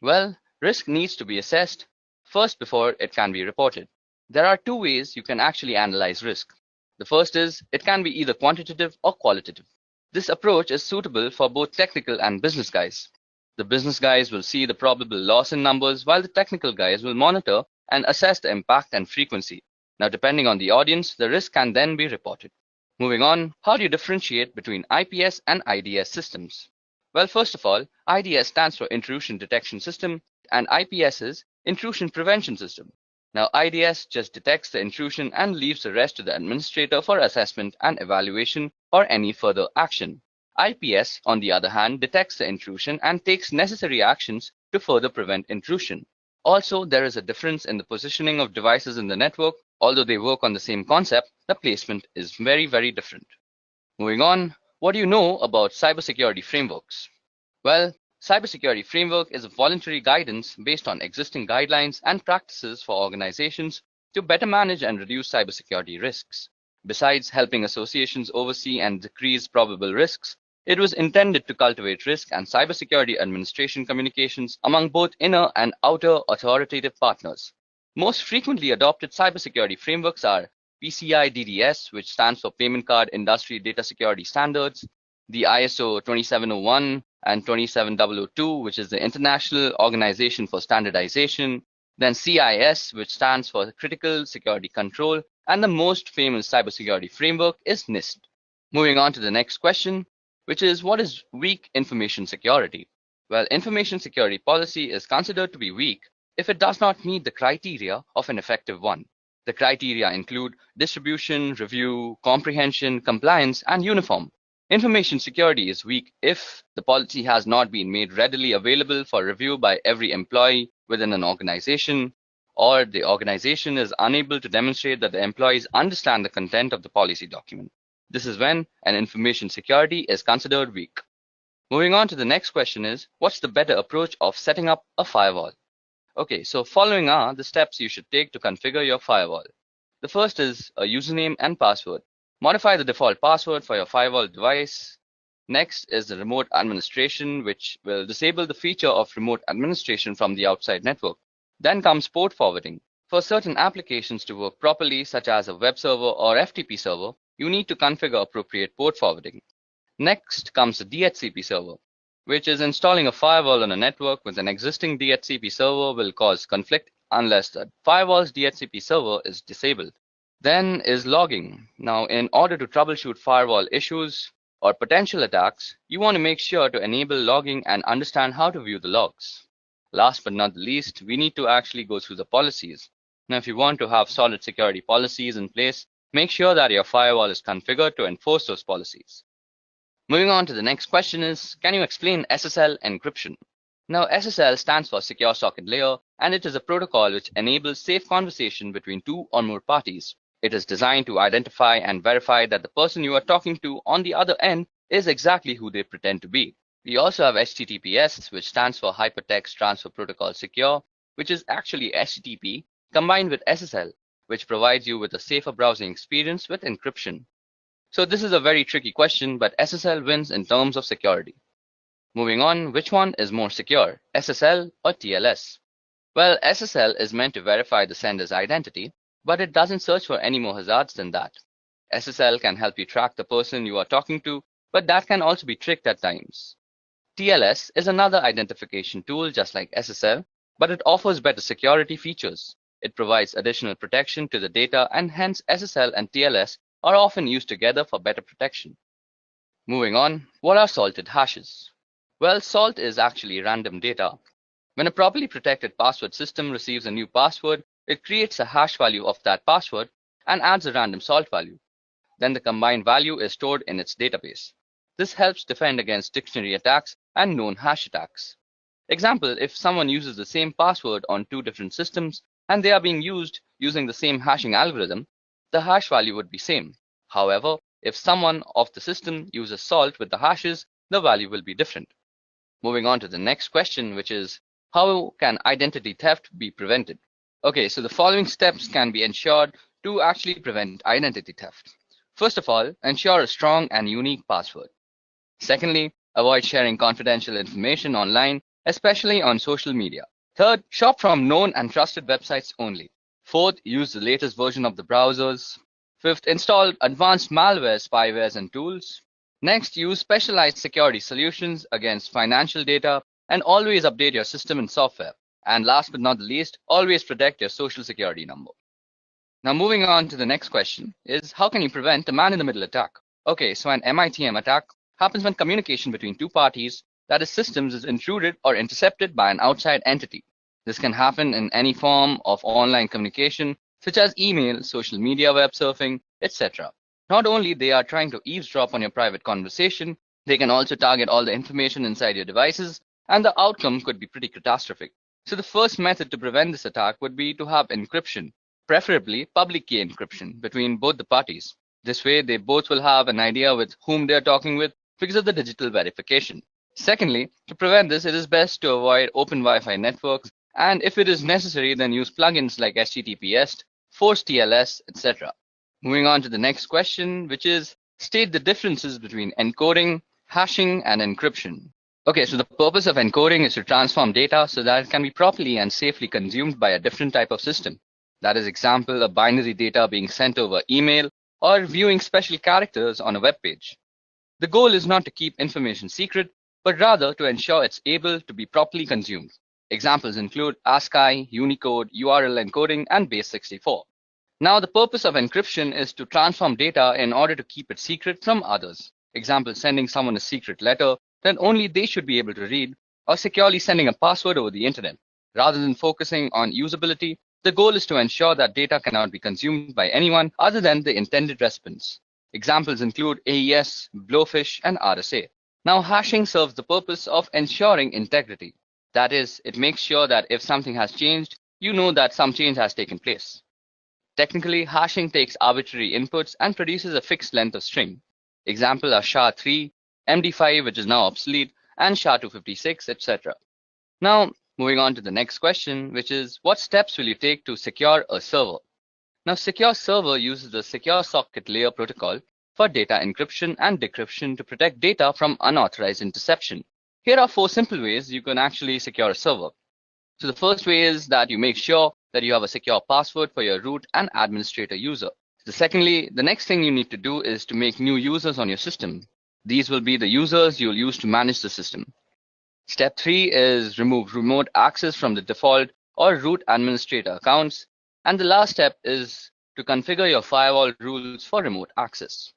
Well, risk needs to be assessed first before it can be reported. There are two ways you can actually analyze risk. The first is, it can be either quantitative or qualitative. This approach is suitable for both technical and business guys. The business guys will see the probable loss in numbers, while the technical guys will monitor and assess the impact and frequency. Now, depending on the audience, the risk can then be reported. Moving on, how do you differentiate between IPS and IDS systems? Well, first of all, IDS stands for Intrusion Detection System, and IPS is Intrusion Prevention System. Now, IDS just detects the intrusion and leaves the rest to the administrator for assessment and evaluation or any further action. IPS, on the other hand, detects the intrusion and takes necessary actions to further prevent intrusion. Also, there is a difference in the positioning of devices in the network. Although they work on the same concept, the placement is very, very different. Moving on, what do you know about cybersecurity frameworks? Well, cybersecurity framework is a voluntary guidance based on existing guidelines and practices for organizations to better manage and reduce cybersecurity risks. Besides helping associations oversee and decrease probable risks, it was intended to cultivate risk and cybersecurity administration communications among both inner and outer authoritative partners. Most frequently adopted cybersecurity frameworks are PCI DSS, which stands for Payment Card Industry Data Security Standards, the ISO 27001 and 27002, which is the International Organization for Standardization, then CIS, which stands for Critical Security Control, and the most famous cybersecurity framework is NIST. Moving on to the next question, which is, what is weak information security? Well, information security policy is considered to be weak if it does not meet the criteria of an effective one. The criteria include distribution, review, comprehension, compliance, and uniform. Information security is weak if the policy has not been made readily available for review by every employee within an organization, or the organization is unable to demonstrate that the employees understand the content of the policy document. This is when an information security is considered weak. Moving on to the next question is, what's the better approach of setting up a firewall? Okay, so following are the steps you should take to configure your firewall. The first is a username and password. Modify the default password for your firewall device. Next is the remote administration, which will disable the feature of remote administration from the outside network. Then comes port forwarding. For certain applications to work properly, such as a web server or FTP server, you need to configure appropriate port forwarding. Next comes the DHCP server, which is installing a firewall on a network with an existing DHCP server will cause conflict unless the firewall's DHCP server is disabled. Then is logging. Now, in order to troubleshoot firewall issues or potential attacks, you want to make sure to enable logging and understand how to view the logs. last but not the least, we need to actually go through the policies. Now, if you want to have solid security policies in place, make sure that your firewall is configured to enforce those policies. Moving on to the next question is, can you explain SSL encryption? Now, SSL stands for Secure Socket Layer, and it is a protocol which enables safe conversation between two or more parties. It is designed to identify and verify that the person you are talking to on the other end is exactly who they pretend to be. We also have HTTPS, which stands for Hypertext Transfer Protocol Secure, which is actually HTTP combined with SSL, which provides you with a safer browsing experience with encryption. So this is a very tricky question, but SSL wins in terms of security. Moving on, which one is more secure, SSL or TLS? Well, SSL is meant to verify the sender's identity, but it doesn't search for any more hazards than that. SSL can help you track the person you are talking to, but that can also be tricked at times. TLS is another identification tool just like SSL, but it offers better security features. It provides additional protection to the data, and hence SSL and TLS are often used together for better protection. Moving on, what are salted hashes? Well, salt is actually random data. When a properly protected password system receives a new password, it creates a hash value of that password and adds a random salt value. Then the combined value is stored in its database. This helps defend against dictionary attacks and known hash attacks. Example, if someone uses the same password on two different systems and they are being used using the same hashing algorithm, the hash value would be same. However, if someone of the system uses salt with the hashes, the value will be different. Moving on to the next question, which is, how can identity theft be prevented? Okay, so the following steps can be ensured to actually prevent identity theft. First of all, ensure a strong and unique password. Secondly, avoid sharing confidential information online, especially on social media. Third, shop from known and trusted websites only. Fourth, use the latest version of the browsers. Fifth, install advanced malware, spywares, and tools. Next, use specialized security solutions against financial data, and always update your system and software. And last but not the least, always protect your social security number. Now moving on to the next question is, how can you prevent a man-in-the-middle attack? Okay, so an MITM attack happens when communication between two parties, that is systems, is intruded or intercepted by an outside entity. This can happen in any form of online communication, such as email, social media, web surfing, etc. Not only they are trying to eavesdrop on your private conversation, they can also target all the information inside your devices, and the outcome could be pretty catastrophic. So the first method to prevent this attack would be to have encryption, preferably public key encryption between both the parties. This way, they both will have an idea with whom they are talking with because of the digital verification. Secondly, to prevent this, it is best to avoid open Wi-Fi networks, and if it is necessary, then use plugins like HTTPS, Force TLS, etc. Moving on to the next question, which is, state the differences between encoding, hashing, and encryption. Okay, so the purpose of encoding is to transform data so that it can be properly and safely consumed by a different type of system. That is, example, a binary data being sent over email or viewing special characters on a web page. The goal is not to keep information secret, but rather to ensure it's able to be properly consumed. Examples include ASCII, Unicode, URL encoding, and Base64. Now, the purpose of encryption is to transform data in order to keep it secret from others. Example, sending someone a secret letter that only they should be able to read, or securely sending a password over the internet. Rather than focusing on usability, the goal is to ensure that data cannot be consumed by anyone other than the intended recipients. Examples include AES, Blowfish, and RSA. Now, hashing serves the purpose of ensuring integrity. That is, it makes sure that if something has changed, you know that some change has taken place. Technically, hashing takes arbitrary inputs and produces a fixed length of string. Example are SHA-3, MD5, which is now obsolete, and SHA-256, etc. Now, moving on to the next question, which is, what steps will you take to secure a server? Now, Secure Server uses the Secure Socket Layer protocol for data encryption and decryption to protect data from unauthorized interception. Here are 4 simple ways you can actually secure a server. So the first way is that you make sure that you have a secure password for your root and administrator user. Secondly, the next thing you need to do is to make new users on your system. These will be the users you'll use to manage the system. Step 3 is remove remote access from the default or root administrator accounts. And the last step is to configure your firewall rules for remote access.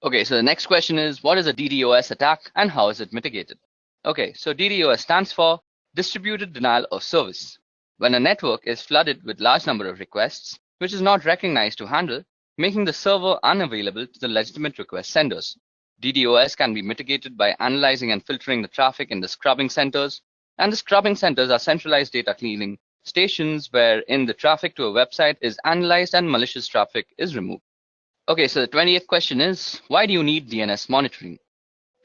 Okay, so the next question is, what is a DDoS attack and how is it mitigated? Okay, so DDoS stands for Distributed denial of service. When a network is flooded with large number of requests, which is not recognized to handle, making the server unavailable to the legitimate request senders. DDoS can be mitigated by analyzing and filtering the traffic in the scrubbing centers, and the scrubbing centers are centralized data cleaning stations wherein the traffic to a website is analyzed and malicious traffic is removed. Okay, so the 20th question is, why do you need DNS monitoring?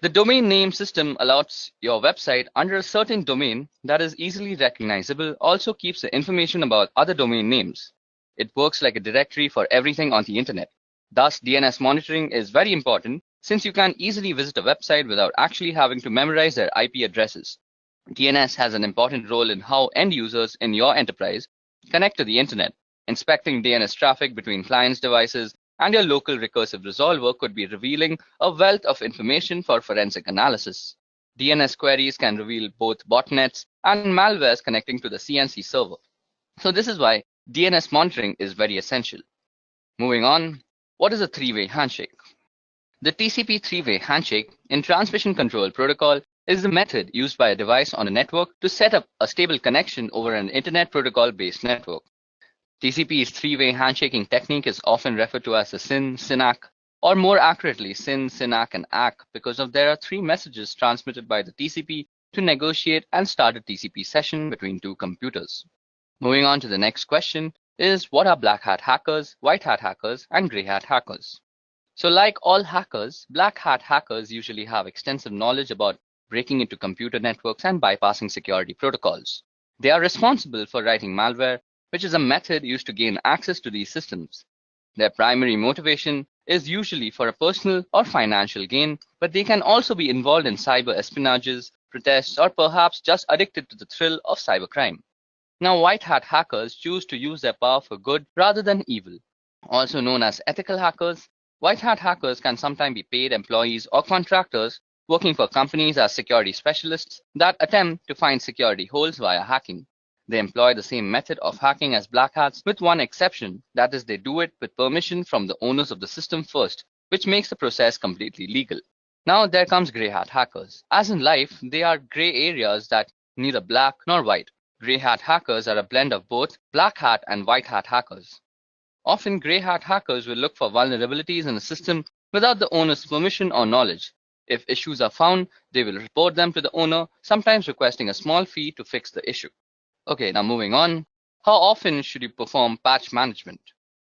The domain name system allows your website under a certain domain that is easily recognizable, also keeps the information about other domain names. It works like a directory for everything on the internet. Thus, DNS monitoring is very important since you can easily visit a website without actually having to memorize their IP addresses. DNS has an important role in how end users in your enterprise connect to the internet. Inspecting DNS traffic between clients' devices and your local recursive resolver could be revealing a wealth of information for forensic analysis. DNS queries can reveal both botnets and malwares connecting to the CNC server. So this is why DNS monitoring is very essential. Moving on, what is a three-way handshake? The TCP three-way handshake in transmission control protocol is the method used by a device on a network to set up a stable connection over an internet protocol-based network. TCP's three-way handshaking technique is often referred to as the SYN, SYNAC, or more accurately SYN, SYNAC, and ACK because there are three messages transmitted by the TCP to negotiate and start a TCP session between two computers. Moving on to the next question is, what are black hat hackers, white hat hackers, and gray hat hackers? So like all hackers, black hat hackers usually have extensive knowledge about breaking into computer networks and bypassing security protocols. They are responsible for writing malware, which is a method used to gain access to these systems. Their primary motivation is usually for a personal or financial gain, but they can also be involved in cyber espionages, protests, or perhaps just addicted to the thrill of cybercrime. Now, white hat hackers choose to use their power for good rather than evil. Also known as ethical hackers, white hat hackers can sometimes be paid employees or contractors working for companies as security specialists that attempt to find security holes via hacking. They employ the same method of hacking as black hats with one exception, that is they do it with permission from the owners of the system first, which makes the process completely legal. Now there comes grey hat hackers. As in life, they are grey areas that neither black nor white. Grey hat hackers are a blend of both black hat and white hat hackers. Often grey hat hackers will look for vulnerabilities in a system without the owner's permission or knowledge. If issues are found, they will report them to the owner, sometimes requesting a small fee to fix the issue. Okay, now moving on. How often should you perform patch management?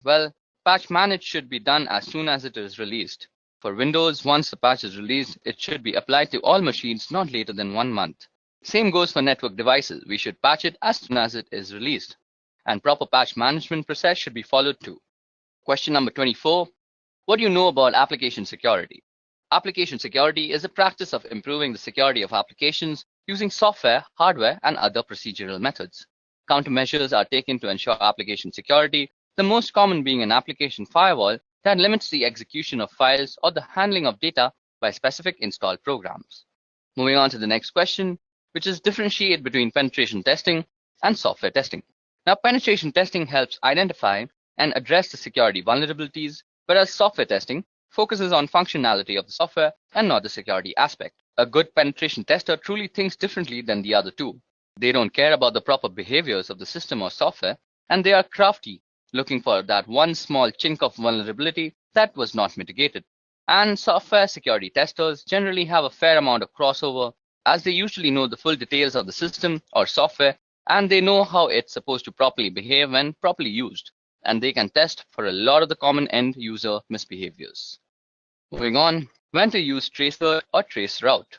Well, patch manage should be done as soon as it is released. For Windows, once the patch is released, it should be applied to all machines not later than 1 month. Same goes for network devices. We should patch it as soon as it is released. And proper patch management process should be followed too. Question number 24. What do you know about application security? Application security is the practice of improving the security of applications using software, hardware, and other procedural methods. Countermeasures are taken to ensure application security, the most common being an application firewall that limits the execution of files or the handling of data by specific installed programs. Moving on to the next question, which is differentiate between penetration testing and software testing. Now, penetration testing helps identify and address the security vulnerabilities, whereas software testing focuses on functionality of the software and not the security aspect. A good penetration tester truly thinks differently than the other two. They don't care about the proper behaviors of the system or software, and they are crafty, looking for that one small chink of vulnerability that was not mitigated. And software security testers generally have a fair amount of crossover, as they usually know the full details of the system or software, and they know how it's supposed to properly behave when properly used, and they can test for a lot of the common end user misbehaviors. Moving on, when to use traceroute or traceroute.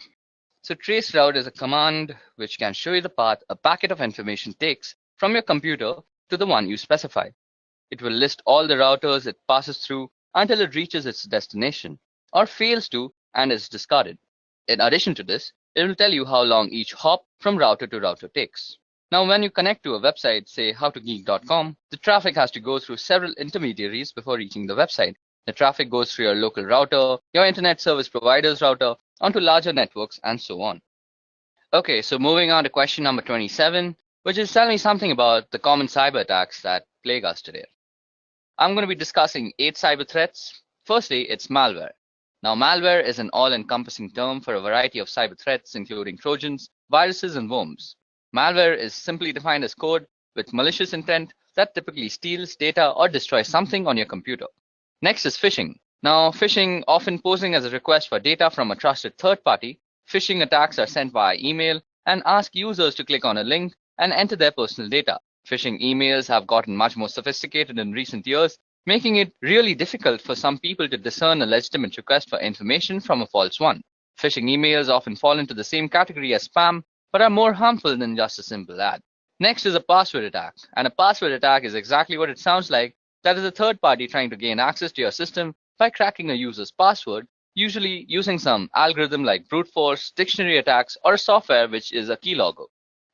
So traceroute is a command which can show you the path a packet of information takes from your computer to the one you specify. It will list all the routers it passes through until it reaches its destination, or fails to and is discarded. In addition to this, it will tell you how long each hop from router to router takes. Now, when you connect to a website, say howtogeek.com, the traffic has to go through several intermediaries before reaching the website. The traffic goes through your local router, your internet service provider's router, onto larger networks, and so on. Okay, so moving on to question number 27, which is tell me something about the common cyber attacks that plague us today. I'm going to be discussing 8 cyber threats. Firstly, it's malware. Now, malware is an all-encompassing term for a variety of cyber threats, including Trojans, viruses, and worms. Malware is simply defined as code with malicious intent that typically steals data or destroys something on your computer. Next is phishing. Now, phishing, often posing as a request for data from a trusted third party, phishing attacks are sent via email and ask users to click on a link and enter their personal data. Phishing emails have gotten much more sophisticated in recent years, making it really difficult for some people to discern a legitimate request for information from a false one. Phishing emails often fall into the same category as spam, but are more harmful than just a simple ad. Next is a password attack, and a password attack is exactly what it sounds like. That is a third party trying to gain access to your system by cracking a user's password, usually using some algorithm like brute force, dictionary attacks, or software which is a keylogger.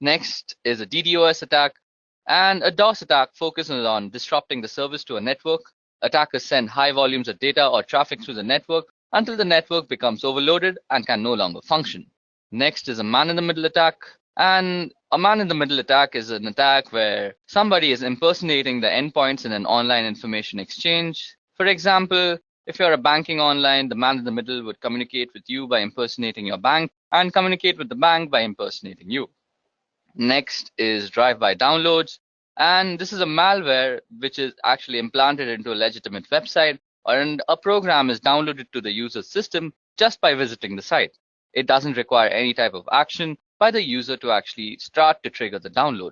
Next is a DDoS attack, and a DOS attack focuses on disrupting the service to a network. Attackers send high volumes of data or traffic through the network until the network becomes overloaded and can no longer function. Next is a man-in-the-middle attack, and a man-in-the-middle attack is an attack where somebody is impersonating the endpoints in an online information exchange. For example, if you're a banking online, the man in the middle would communicate with you by impersonating your bank and communicate with the bank by impersonating you. Next is drive-by downloads, and this is a malware which is actually implanted into a legitimate website, and a program is downloaded to the user's system just by visiting the site. It doesn't require any type of action by the user to actually start to trigger the download.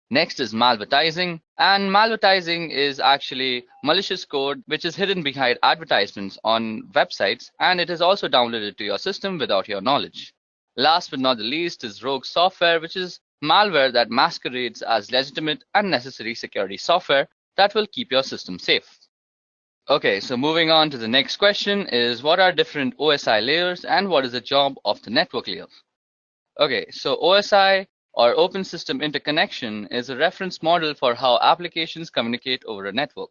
Next is malvertising, and malvertising is actually malicious code which is hidden behind advertisements on websites, and it is also downloaded to your system without your knowledge. Last but not the least is rogue software, which is malware that masquerades as legitimate and necessary security software that will keep your system safe. Okay, so moving on to the next question is, what are different OSI layers and what is the job of the network layer? Okay, so OSI, or Open System Interconnection, is a reference model for how applications communicate over a network.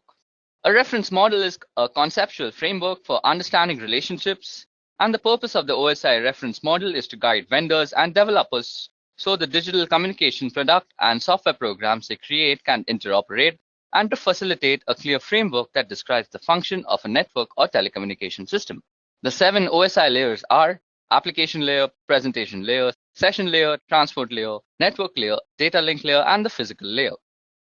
A reference model is a conceptual framework for understanding relationships, and the purpose of the OSI reference model is to guide vendors and developers so the digital communication product and software programs they create can interoperate, and to facilitate a clear framework that describes the function of a network or telecommunication system. The 7 OSI layers are application layer, presentation layer, session layer, transport layer, network layer, data link layer, and the physical layer.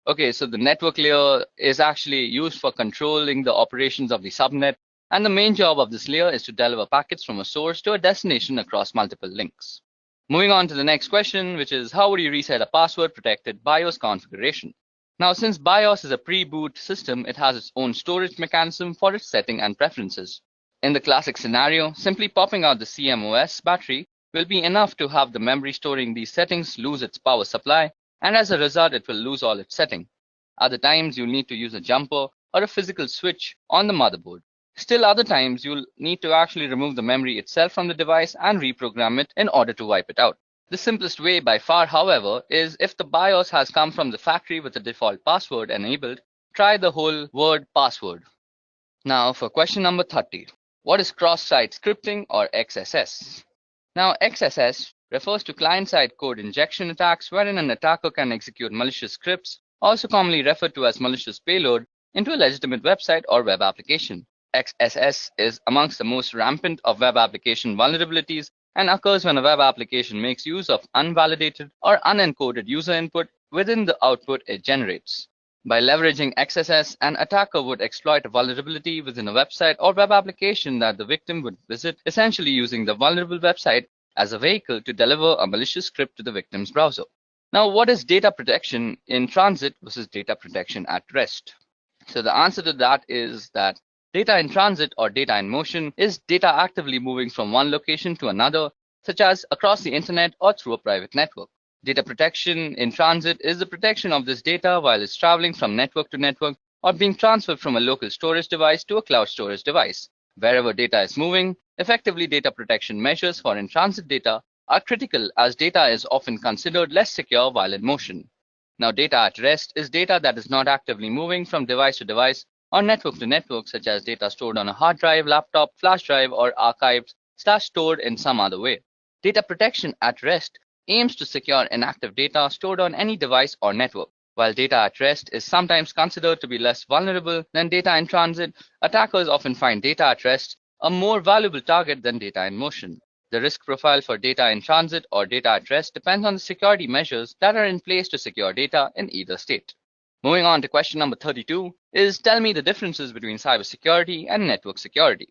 Okay, so the network layer is actually used for controlling the operations of the subnet, and the main job of this layer is to deliver packets from a source to a destination across multiple links. Moving on to the next question, which is, how would you reset a password-protected BIOS configuration? Now, since BIOS is a pre-boot system, it has its own storage mechanism for its setting and preferences. In the classic scenario, simply popping out the CMOS battery will be enough to have the memory storing these settings lose its power supply, and as a result, it will lose all its setting. Other times, you'll need to use a jumper or a physical switch on the motherboard. Still other times, you'll need to actually remove the memory itself from the device and reprogram it in order to wipe it out. The simplest way by far, however, is if the BIOS has come from the factory with the default password enabled, try the whole word password. Now for question number 30. What is cross-site scripting, or XSS? Now XSS refers to client-side code injection attacks wherein an attacker can execute malicious scripts, also commonly referred to as malicious payload, into a legitimate website or web application. XSS is amongst the most rampant of web application vulnerabilities and occurs when a web application makes use of unvalidated or unencoded user input within the output it generates. By leveraging XSS, an attacker would exploit a vulnerability within a website or web application that the victim would visit, essentially using the vulnerable website as a vehicle to deliver a malicious script to the victim's browser. Now, what is data protection in transit versus data protection at rest? So the answer to that is that data in transit, or data in motion, is data actively moving from one location to another, such as across the internet or through a private network. Data protection in transit is the protection of this data while it's traveling from network to network or being transferred from a local storage device to a cloud storage device. Wherever data is moving, effectively data protection measures for in-transit data are critical, as data is often considered less secure while in motion. Now, data at rest is data that is not actively moving from device to device or network to network, such as data stored on a hard drive, laptop, flash drive, or archived/stored in some other way. Data protection at rest aims to secure inactive data stored on any device or network. While data at rest is sometimes considered to be less vulnerable than data in transit, attackers often find data at rest a more valuable target than data in motion. The risk profile for data in transit or data at rest depends on the security measures that are in place to secure data in either state. Moving on to question number 32 is tell me the differences between cybersecurity and network security.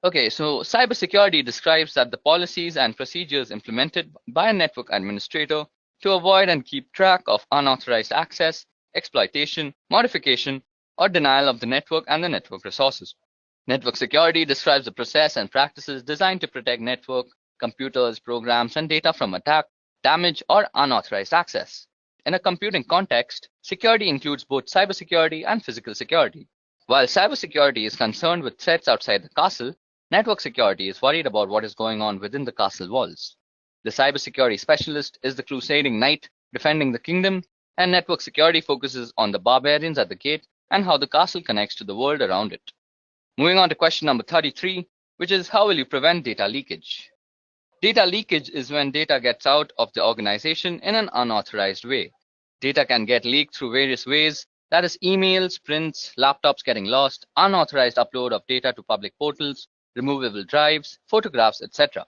Okay, so cybersecurity describes that the policies and procedures implemented by a network administrator to avoid and keep track of unauthorized access, exploitation, modification, or denial of the network and the network resources. Network security describes the process and practices designed to protect network, computers, programs, and data from attack, damage, or unauthorized access. In a computing context, security includes both cybersecurity and physical security. While cybersecurity is concerned with threats outside the castle, network security is worried about what is going on within the castle walls. The cybersecurity specialist is the crusading knight defending the kingdom, and network security focuses on the barbarians at the gate and how the castle connects to the world around it. Moving on to question number 33, which is how will you prevent data leakage? Data leakage is when data gets out of the organization in an unauthorized way. Data can get leaked through various ways, that is emails, prints, laptops getting lost, unauthorized upload of data to public portals, removable drives, photographs, etc.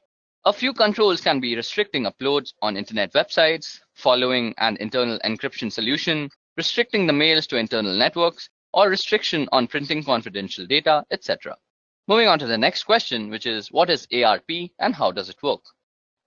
A few controls can be restricting uploads on internet websites, following an internal encryption solution, restricting the mails to internal networks, or restriction on printing confidential data, etc. Moving on to the next question, which is what is ARP and how does it work?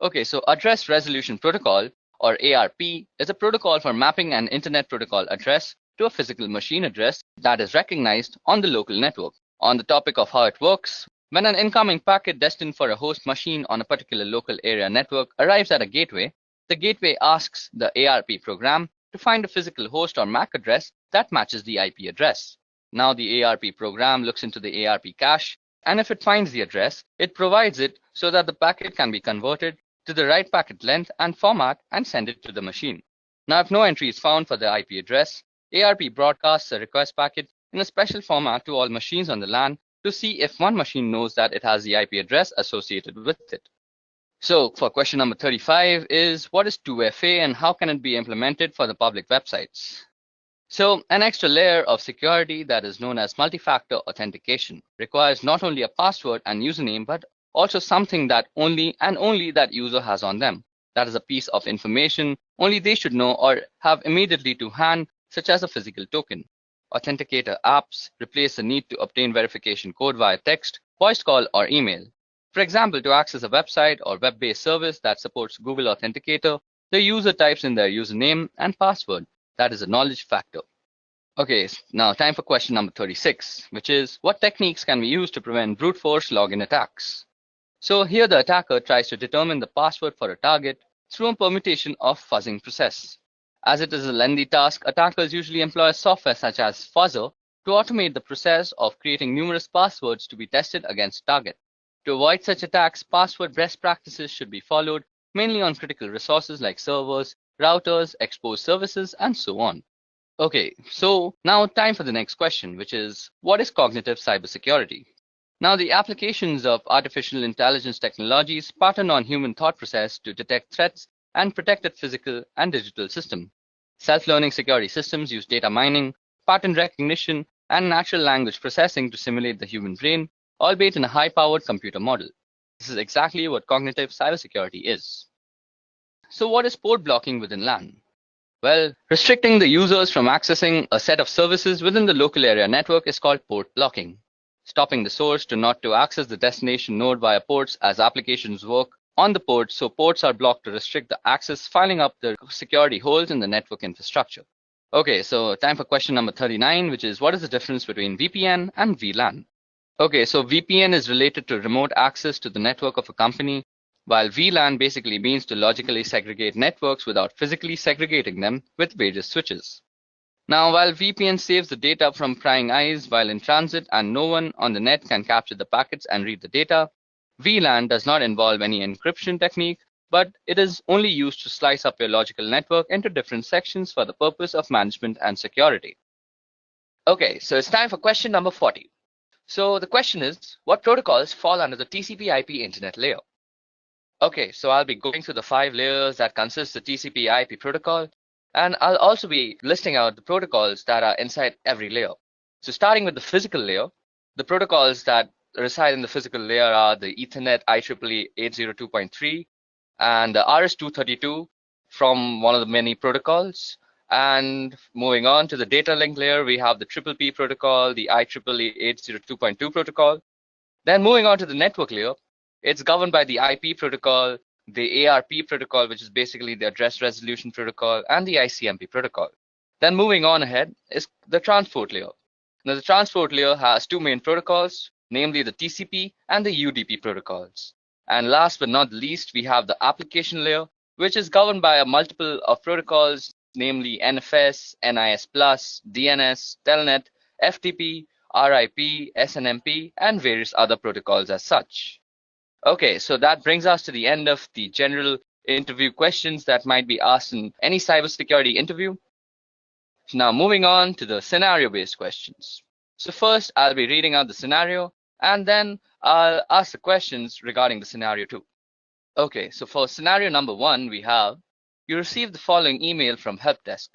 Okay, so Address Resolution Protocol, or ARP, is a protocol for mapping an internet protocol address to a physical machine address that is recognized on the local network. On the topic of how it works, when an incoming packet destined for a host machine on a particular local area network arrives at a gateway, the gateway asks the ARP program to find a physical host or MAC address that matches the IP address. Now the ARP program looks into the ARP cache, and if it finds the address, it provides it so that the packet can be converted to the right packet length and format and send it to the machine. Now if no entry is found for the IP address, ARP broadcasts a request packet in a special format to all machines on the LAN to see if one machine knows that it has the IP address associated with it. So for question number 35 is what is 2FA and how can it be implemented for the public websites? So an extra layer of security that is known as multi-factor authentication requires not only a password and username, but also something that only that user has on them. That is a piece of information only they should know or have immediately to hand, such as a physical token. Authenticator apps replace the need to obtain verification code via text, voice call, or email. For example, to access a website or web-based service that supports Google Authenticator, the user types in their username and password. That is a knowledge factor. Okay, now time for question number 36, which is what techniques can we use to prevent brute force login attacks? So here the attacker tries to determine the password for a target through a permutation of fuzzing process. As it is a lengthy task, attackers usually employ software such as Fuzzer to automate the process of creating numerous passwords to be tested against target. To avoid such attacks, password best practices should be followed, mainly on critical resources like servers, routers, exposed services, and so on. Okay, so now time for the next question, which is what is cognitive cybersecurity? Now, the applications of artificial intelligence technologies pattern on human thought process to detect threats and protect physical and digital system. Self-learning security systems use data mining, pattern recognition, and natural language processing to simulate the human brain, albeit in a high-powered computer model. This is exactly what cognitive cybersecurity is. So what is port blocking within LAN? Well, restricting the users from accessing a set of services within the local area network is called port blocking. Stopping the source not to access the destination node via ports as applications work on the port, so ports are blocked to restrict the access, filling up the security holes in the network infrastructure. Okay, so time for question number 39, which is what is the difference between VPN and VLAN? Okay, so VPN is related to remote access to the network of a company, while VLAN basically means to logically segregate networks without physically segregating them with various switches. Now, while VPN saves the data from prying eyes while in transit and no one on the net can capture the packets and read the data, VLAN does not involve any encryption technique, but it is only used to slice up your logical network into different sections for the purpose of management and security. Okay, so it's time for question number 40. So the question is, what protocols fall under the TCP/IP internet layer? Okay, so I'll be going through the 5 layers that consist the TCP/IP protocol, and I'll also be listing out the protocols that are inside every layer. So starting with the physical layer, the protocols that reside in the physical layer are the Ethernet IEEE 802.3 and the RS-232 from one of the many protocols. And moving on to the data link layer, we have the PPP protocol, the IEEE 802.2 protocol. Then moving on to the network layer, it's governed by the IP protocol, the ARP protocol, which is basically the address resolution protocol, and the ICMP protocol. Then moving on ahead is the transport layer. Now the transport layer has two main protocols, namely the TCP and the UDP protocols. And last but not least, we have the application layer, which is governed by a multiple of protocols, namely NFS, NIS+, DNS, Telnet, FTP, RIP, SNMP, and various other protocols as such. Okay, so that brings us to the end of the general interview questions that might be asked in any cybersecurity interview. Now moving on to the scenario-based questions. So first, I'll be reading out the scenario, and then I'll ask the questions regarding the scenario too. Okay, so for scenario number 1, we have, you received the following email from help desk.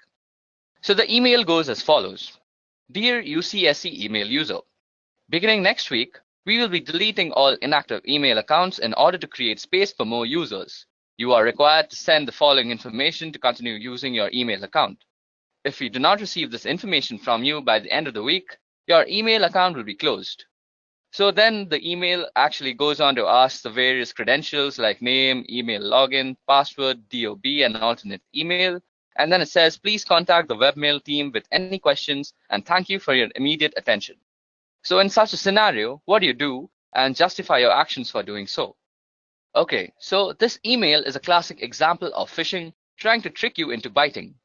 So the email goes as follows. Dear UCSC email user, beginning next week, we will be deleting all inactive email accounts in order to create space for more users. You are required to send the following information to continue using your email account. If we do not receive this information from you by the end of the week, your email account will be closed. So then the email actually goes on to ask the various credentials like name, email login, password, DOB, and alternate email. And then it says, please contact the webmail team with any questions and thank you for your immediate attention. So in such a scenario, what do you do and justify your actions for doing so? Okay, so this email is a classic example of phishing trying to trick you into biting.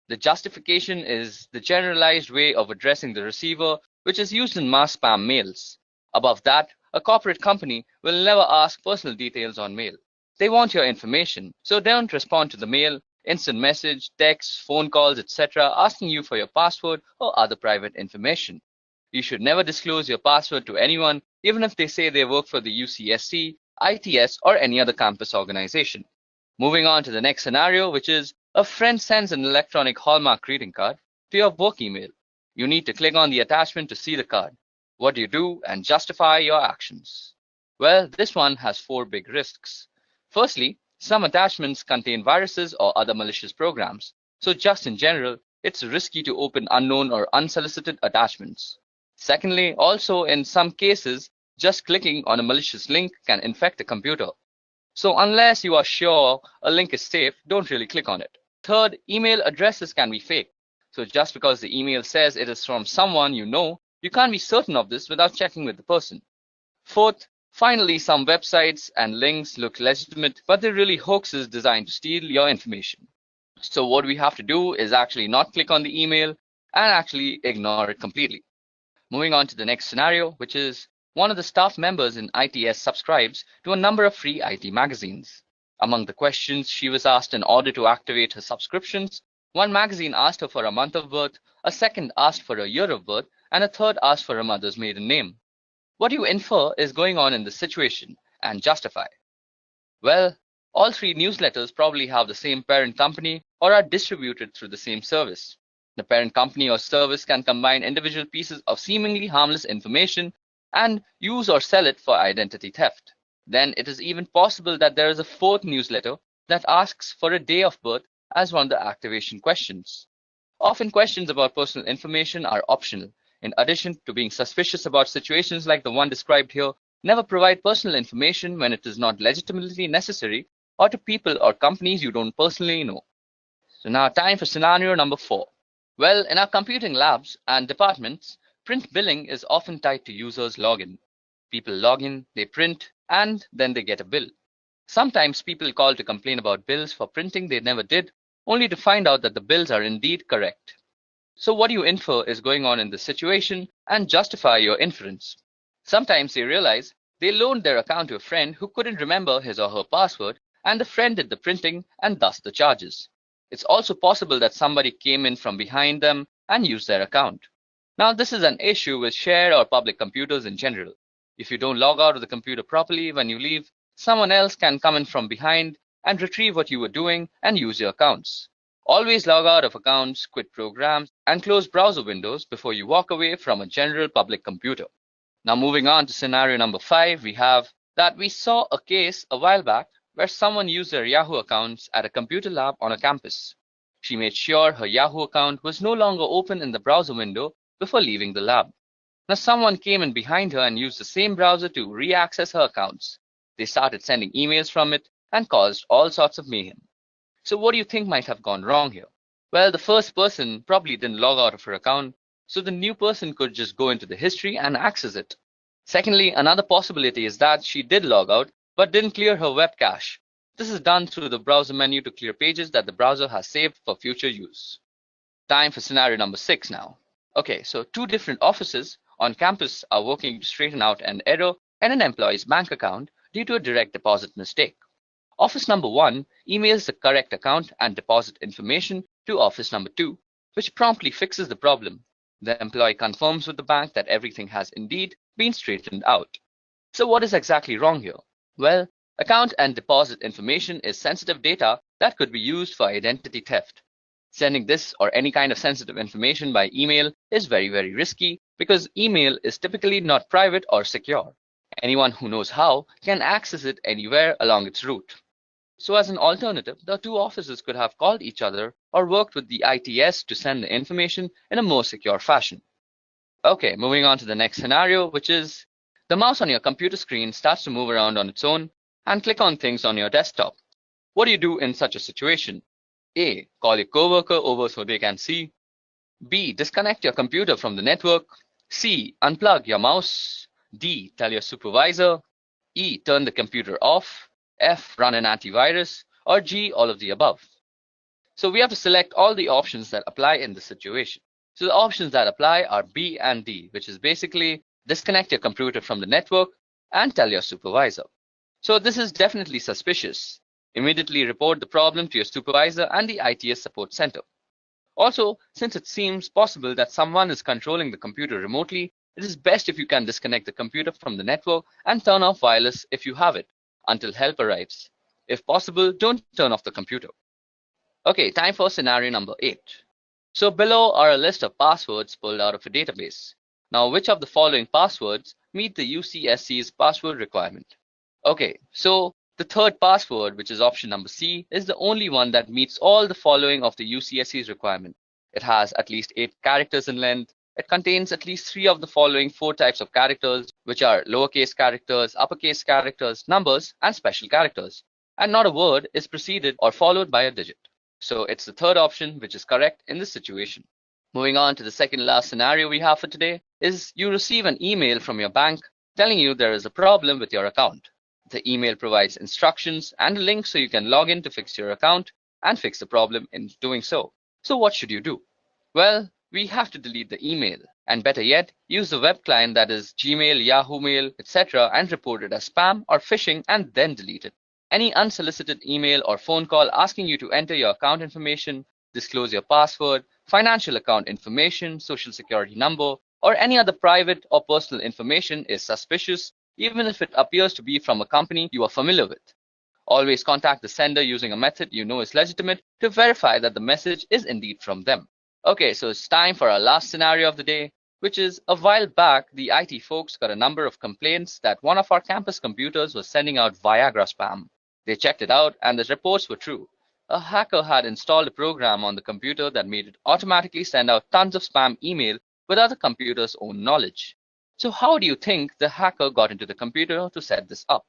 The justification is the generalized way of addressing the receiver, which is used in mass spam mails. Above that, a corporate company will never ask personal details on mail. They want your information, so don't respond to the mail, instant message, text, phone calls, etc. asking you for your password or other private information. You should never disclose your password to anyone, even if they say they work for the UCSC, ITS, or any other campus organization. Moving on to the next scenario, which is a friend sends an electronic Hallmark greeting card to your work email. You need to click on the attachment to see the card. What do you do and justify your actions? Well, this one has 4 big risks. Firstly, some attachments contain viruses or other malicious programs. So just in general, it's risky to open unknown or unsolicited attachments. Secondly, also in some cases, just clicking on a malicious link can infect the computer. So unless you are sure a link is safe, don't really click on it. Third, email addresses can be fake. So just because the email says it is from someone you know, you can't be certain of this without checking with the person. Fourth, finally, some websites and links look legitimate, but they're really hoaxes designed to steal your information. So what we have to do is actually not click on the email and actually ignore it completely. Moving on to the next scenario, which is one of the staff members in ITS subscribes to a number of free IT magazines. Among the questions she was asked in order to activate her subscriptions, one magazine asked her for a month of birth, a second asked for a year of birth, and a third asked for her mother's maiden name. What do you infer is going on in this situation and justify? Well, all 3 newsletters probably have the same parent company or are distributed through the same service. The parent company or service can combine individual pieces of seemingly harmless information and use or sell it for identity theft. Then it is even possible that there is a 4th newsletter that asks for a day of birth as one of the activation questions. Often questions about personal information are optional. In addition to being suspicious about situations like the one described here, never provide personal information when it is not legitimately necessary or to people or companies you don't personally know. So now time for scenario number 4. Well, in our computing labs and departments, print billing is often tied to users' login. People log in, they print, and then they get a bill. Sometimes people call to complain about bills for printing they never did, only to find out that the bills are indeed correct. So what do you infer is going on in this situation and justify your inference? Sometimes they realize they loaned their account to a friend who couldn't remember his or her password, and the friend did the printing and thus the charges. It's also possible that somebody came in from behind them and used their account. Now, this is an issue with shared or public computers in general. If you don't log out of the computer properly when you leave, someone else can come in from behind and retrieve what you were doing and use your accounts. Always log out of accounts, quit programs, and close browser windows before you walk away from a general public computer. Now moving on to scenario number 5, we have that we saw a case a while back where someone used their Yahoo accounts at a computer lab on a campus. She made sure her Yahoo account was no longer open in the browser window before leaving the lab. Now someone came in behind her and used the same browser to re-access her accounts. They started sending emails from it and caused all sorts of mayhem. So what do you think might have gone wrong here? Well, the first person probably didn't log out of her account, so the new person could just go into the history and access it. Secondly, another possibility is that she did log out but didn't clear her web cache. This is done through the browser menu to clear pages that the browser has saved for future use. Time for scenario number 6 now. Okay, so 2 different offices on campus are working to straighten out an error in an employee's bank account due to a direct deposit mistake. Office number 1 emails the correct account and deposit information to office number 2, which promptly fixes the problem. The employee confirms with the bank that everything has indeed been straightened out. So what is exactly wrong here? Well, account and deposit information is sensitive data that could be used for identity theft. Sending this or any kind of sensitive information by email is very, very risky because email is typically not private or secure. Anyone who knows how can access it anywhere along its route. So as an alternative, the 2 offices could have called each other or worked with the ITS to send the information in a more secure fashion. Okay, moving on to the next scenario, which is the mouse on your computer screen starts to move around on its own and click on things on your desktop. What do you do in such a situation? A. Call your coworker over so they can see. B. Disconnect your computer from the network. C. Unplug your mouse. D. Tell your supervisor. E. Turn the computer off. F. Run an antivirus. Or G. All of the above. So we have to select all the options that apply in this situation. So the options that apply are B and D, which is basically disconnect your computer from the network and tell your supervisor. So this is definitely suspicious. Immediately report the problem to your supervisor and the ITS support center. Also, since it seems possible that someone is controlling the computer remotely, it is best if you can disconnect the computer from the network and turn off wireless if you have it until help arrives. If possible, don't turn off the computer. Okay, time for scenario number 8. So below are a list of passwords pulled out of a database. Now, which of the following passwords meet the UCSC's password requirement? Okay, so the third password, which is option number C, is the only one that meets all the following of the UCSC's requirement. It has at least 8 characters in length. It contains at least 3 of the following 4 types of characters, which are lowercase characters, uppercase characters, numbers, and special characters. And not a word is preceded or followed by a digit. So it's the third option which is correct in this situation. Moving on to the second last scenario we have for today is you receive an email from your bank telling you there is a problem with your account. The email provides instructions and a link so you can log in to fix your account and fix the problem in doing so. So what should you do? Well, we have to delete the email, and better yet, use the web client that is Gmail, Yahoo Mail, etc. and report it as spam or phishing and then delete it. Any unsolicited email or phone call asking you to enter your account information, disclose your password, financial account information, social security number, or any other private or personal information is suspicious, even if it appears to be from a company you are familiar with. Always contact the sender using a method you know is legitimate to verify that the message is indeed from them. Okay, so it's time for our last scenario of the day, which is a while back, the IT folks got a number of complaints that one of our campus computers was sending out Viagra spam. They checked it out and the reports were true. A hacker had installed a program on the computer that made it automatically send out tons of spam email without the computer's own knowledge. So how do you think the hacker got into the computer to set this up?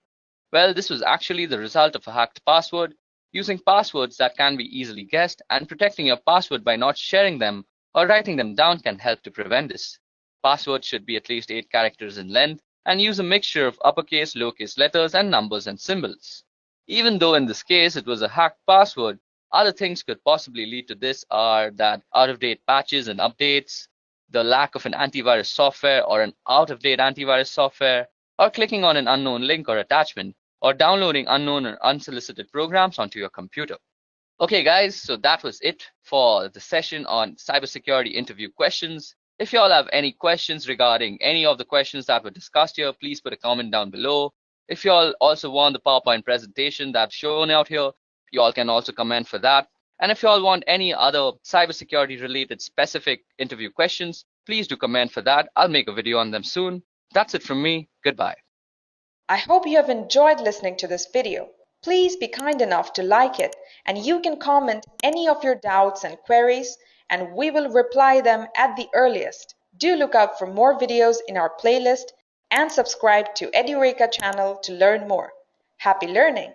Well, this was actually the result of a hacked password. Using passwords that can be easily guessed and protecting your password by not sharing them or writing them down can help to prevent this. Passwords should be at least 8 characters in length and use a mixture of uppercase, lowercase letters, and numbers and symbols. Even though in this case it was a hacked password, other things could possibly lead to this are that out-of-date patches and updates, the lack of an antivirus software or an out-of-date antivirus software, or clicking on an unknown link or attachment, or downloading unknown or unsolicited programs onto your computer. Okay guys, so that was it for the session on cybersecurity interview questions. If you all have any questions regarding any of the questions that were discussed here, please put a comment down below. If you all also want the PowerPoint presentation that's shown out here, you all can also comment for that. And if you all want any other cybersecurity related specific interview questions, please do comment for that. I'll make a video on them soon. That's it from me. Goodbye. I hope you have enjoyed listening to this video. Please be kind enough to like it, and you can comment any of your doubts and queries, and we will reply them at the earliest. Do look out for more videos in our playlist and subscribe to Edureka channel to learn more. Happy learning!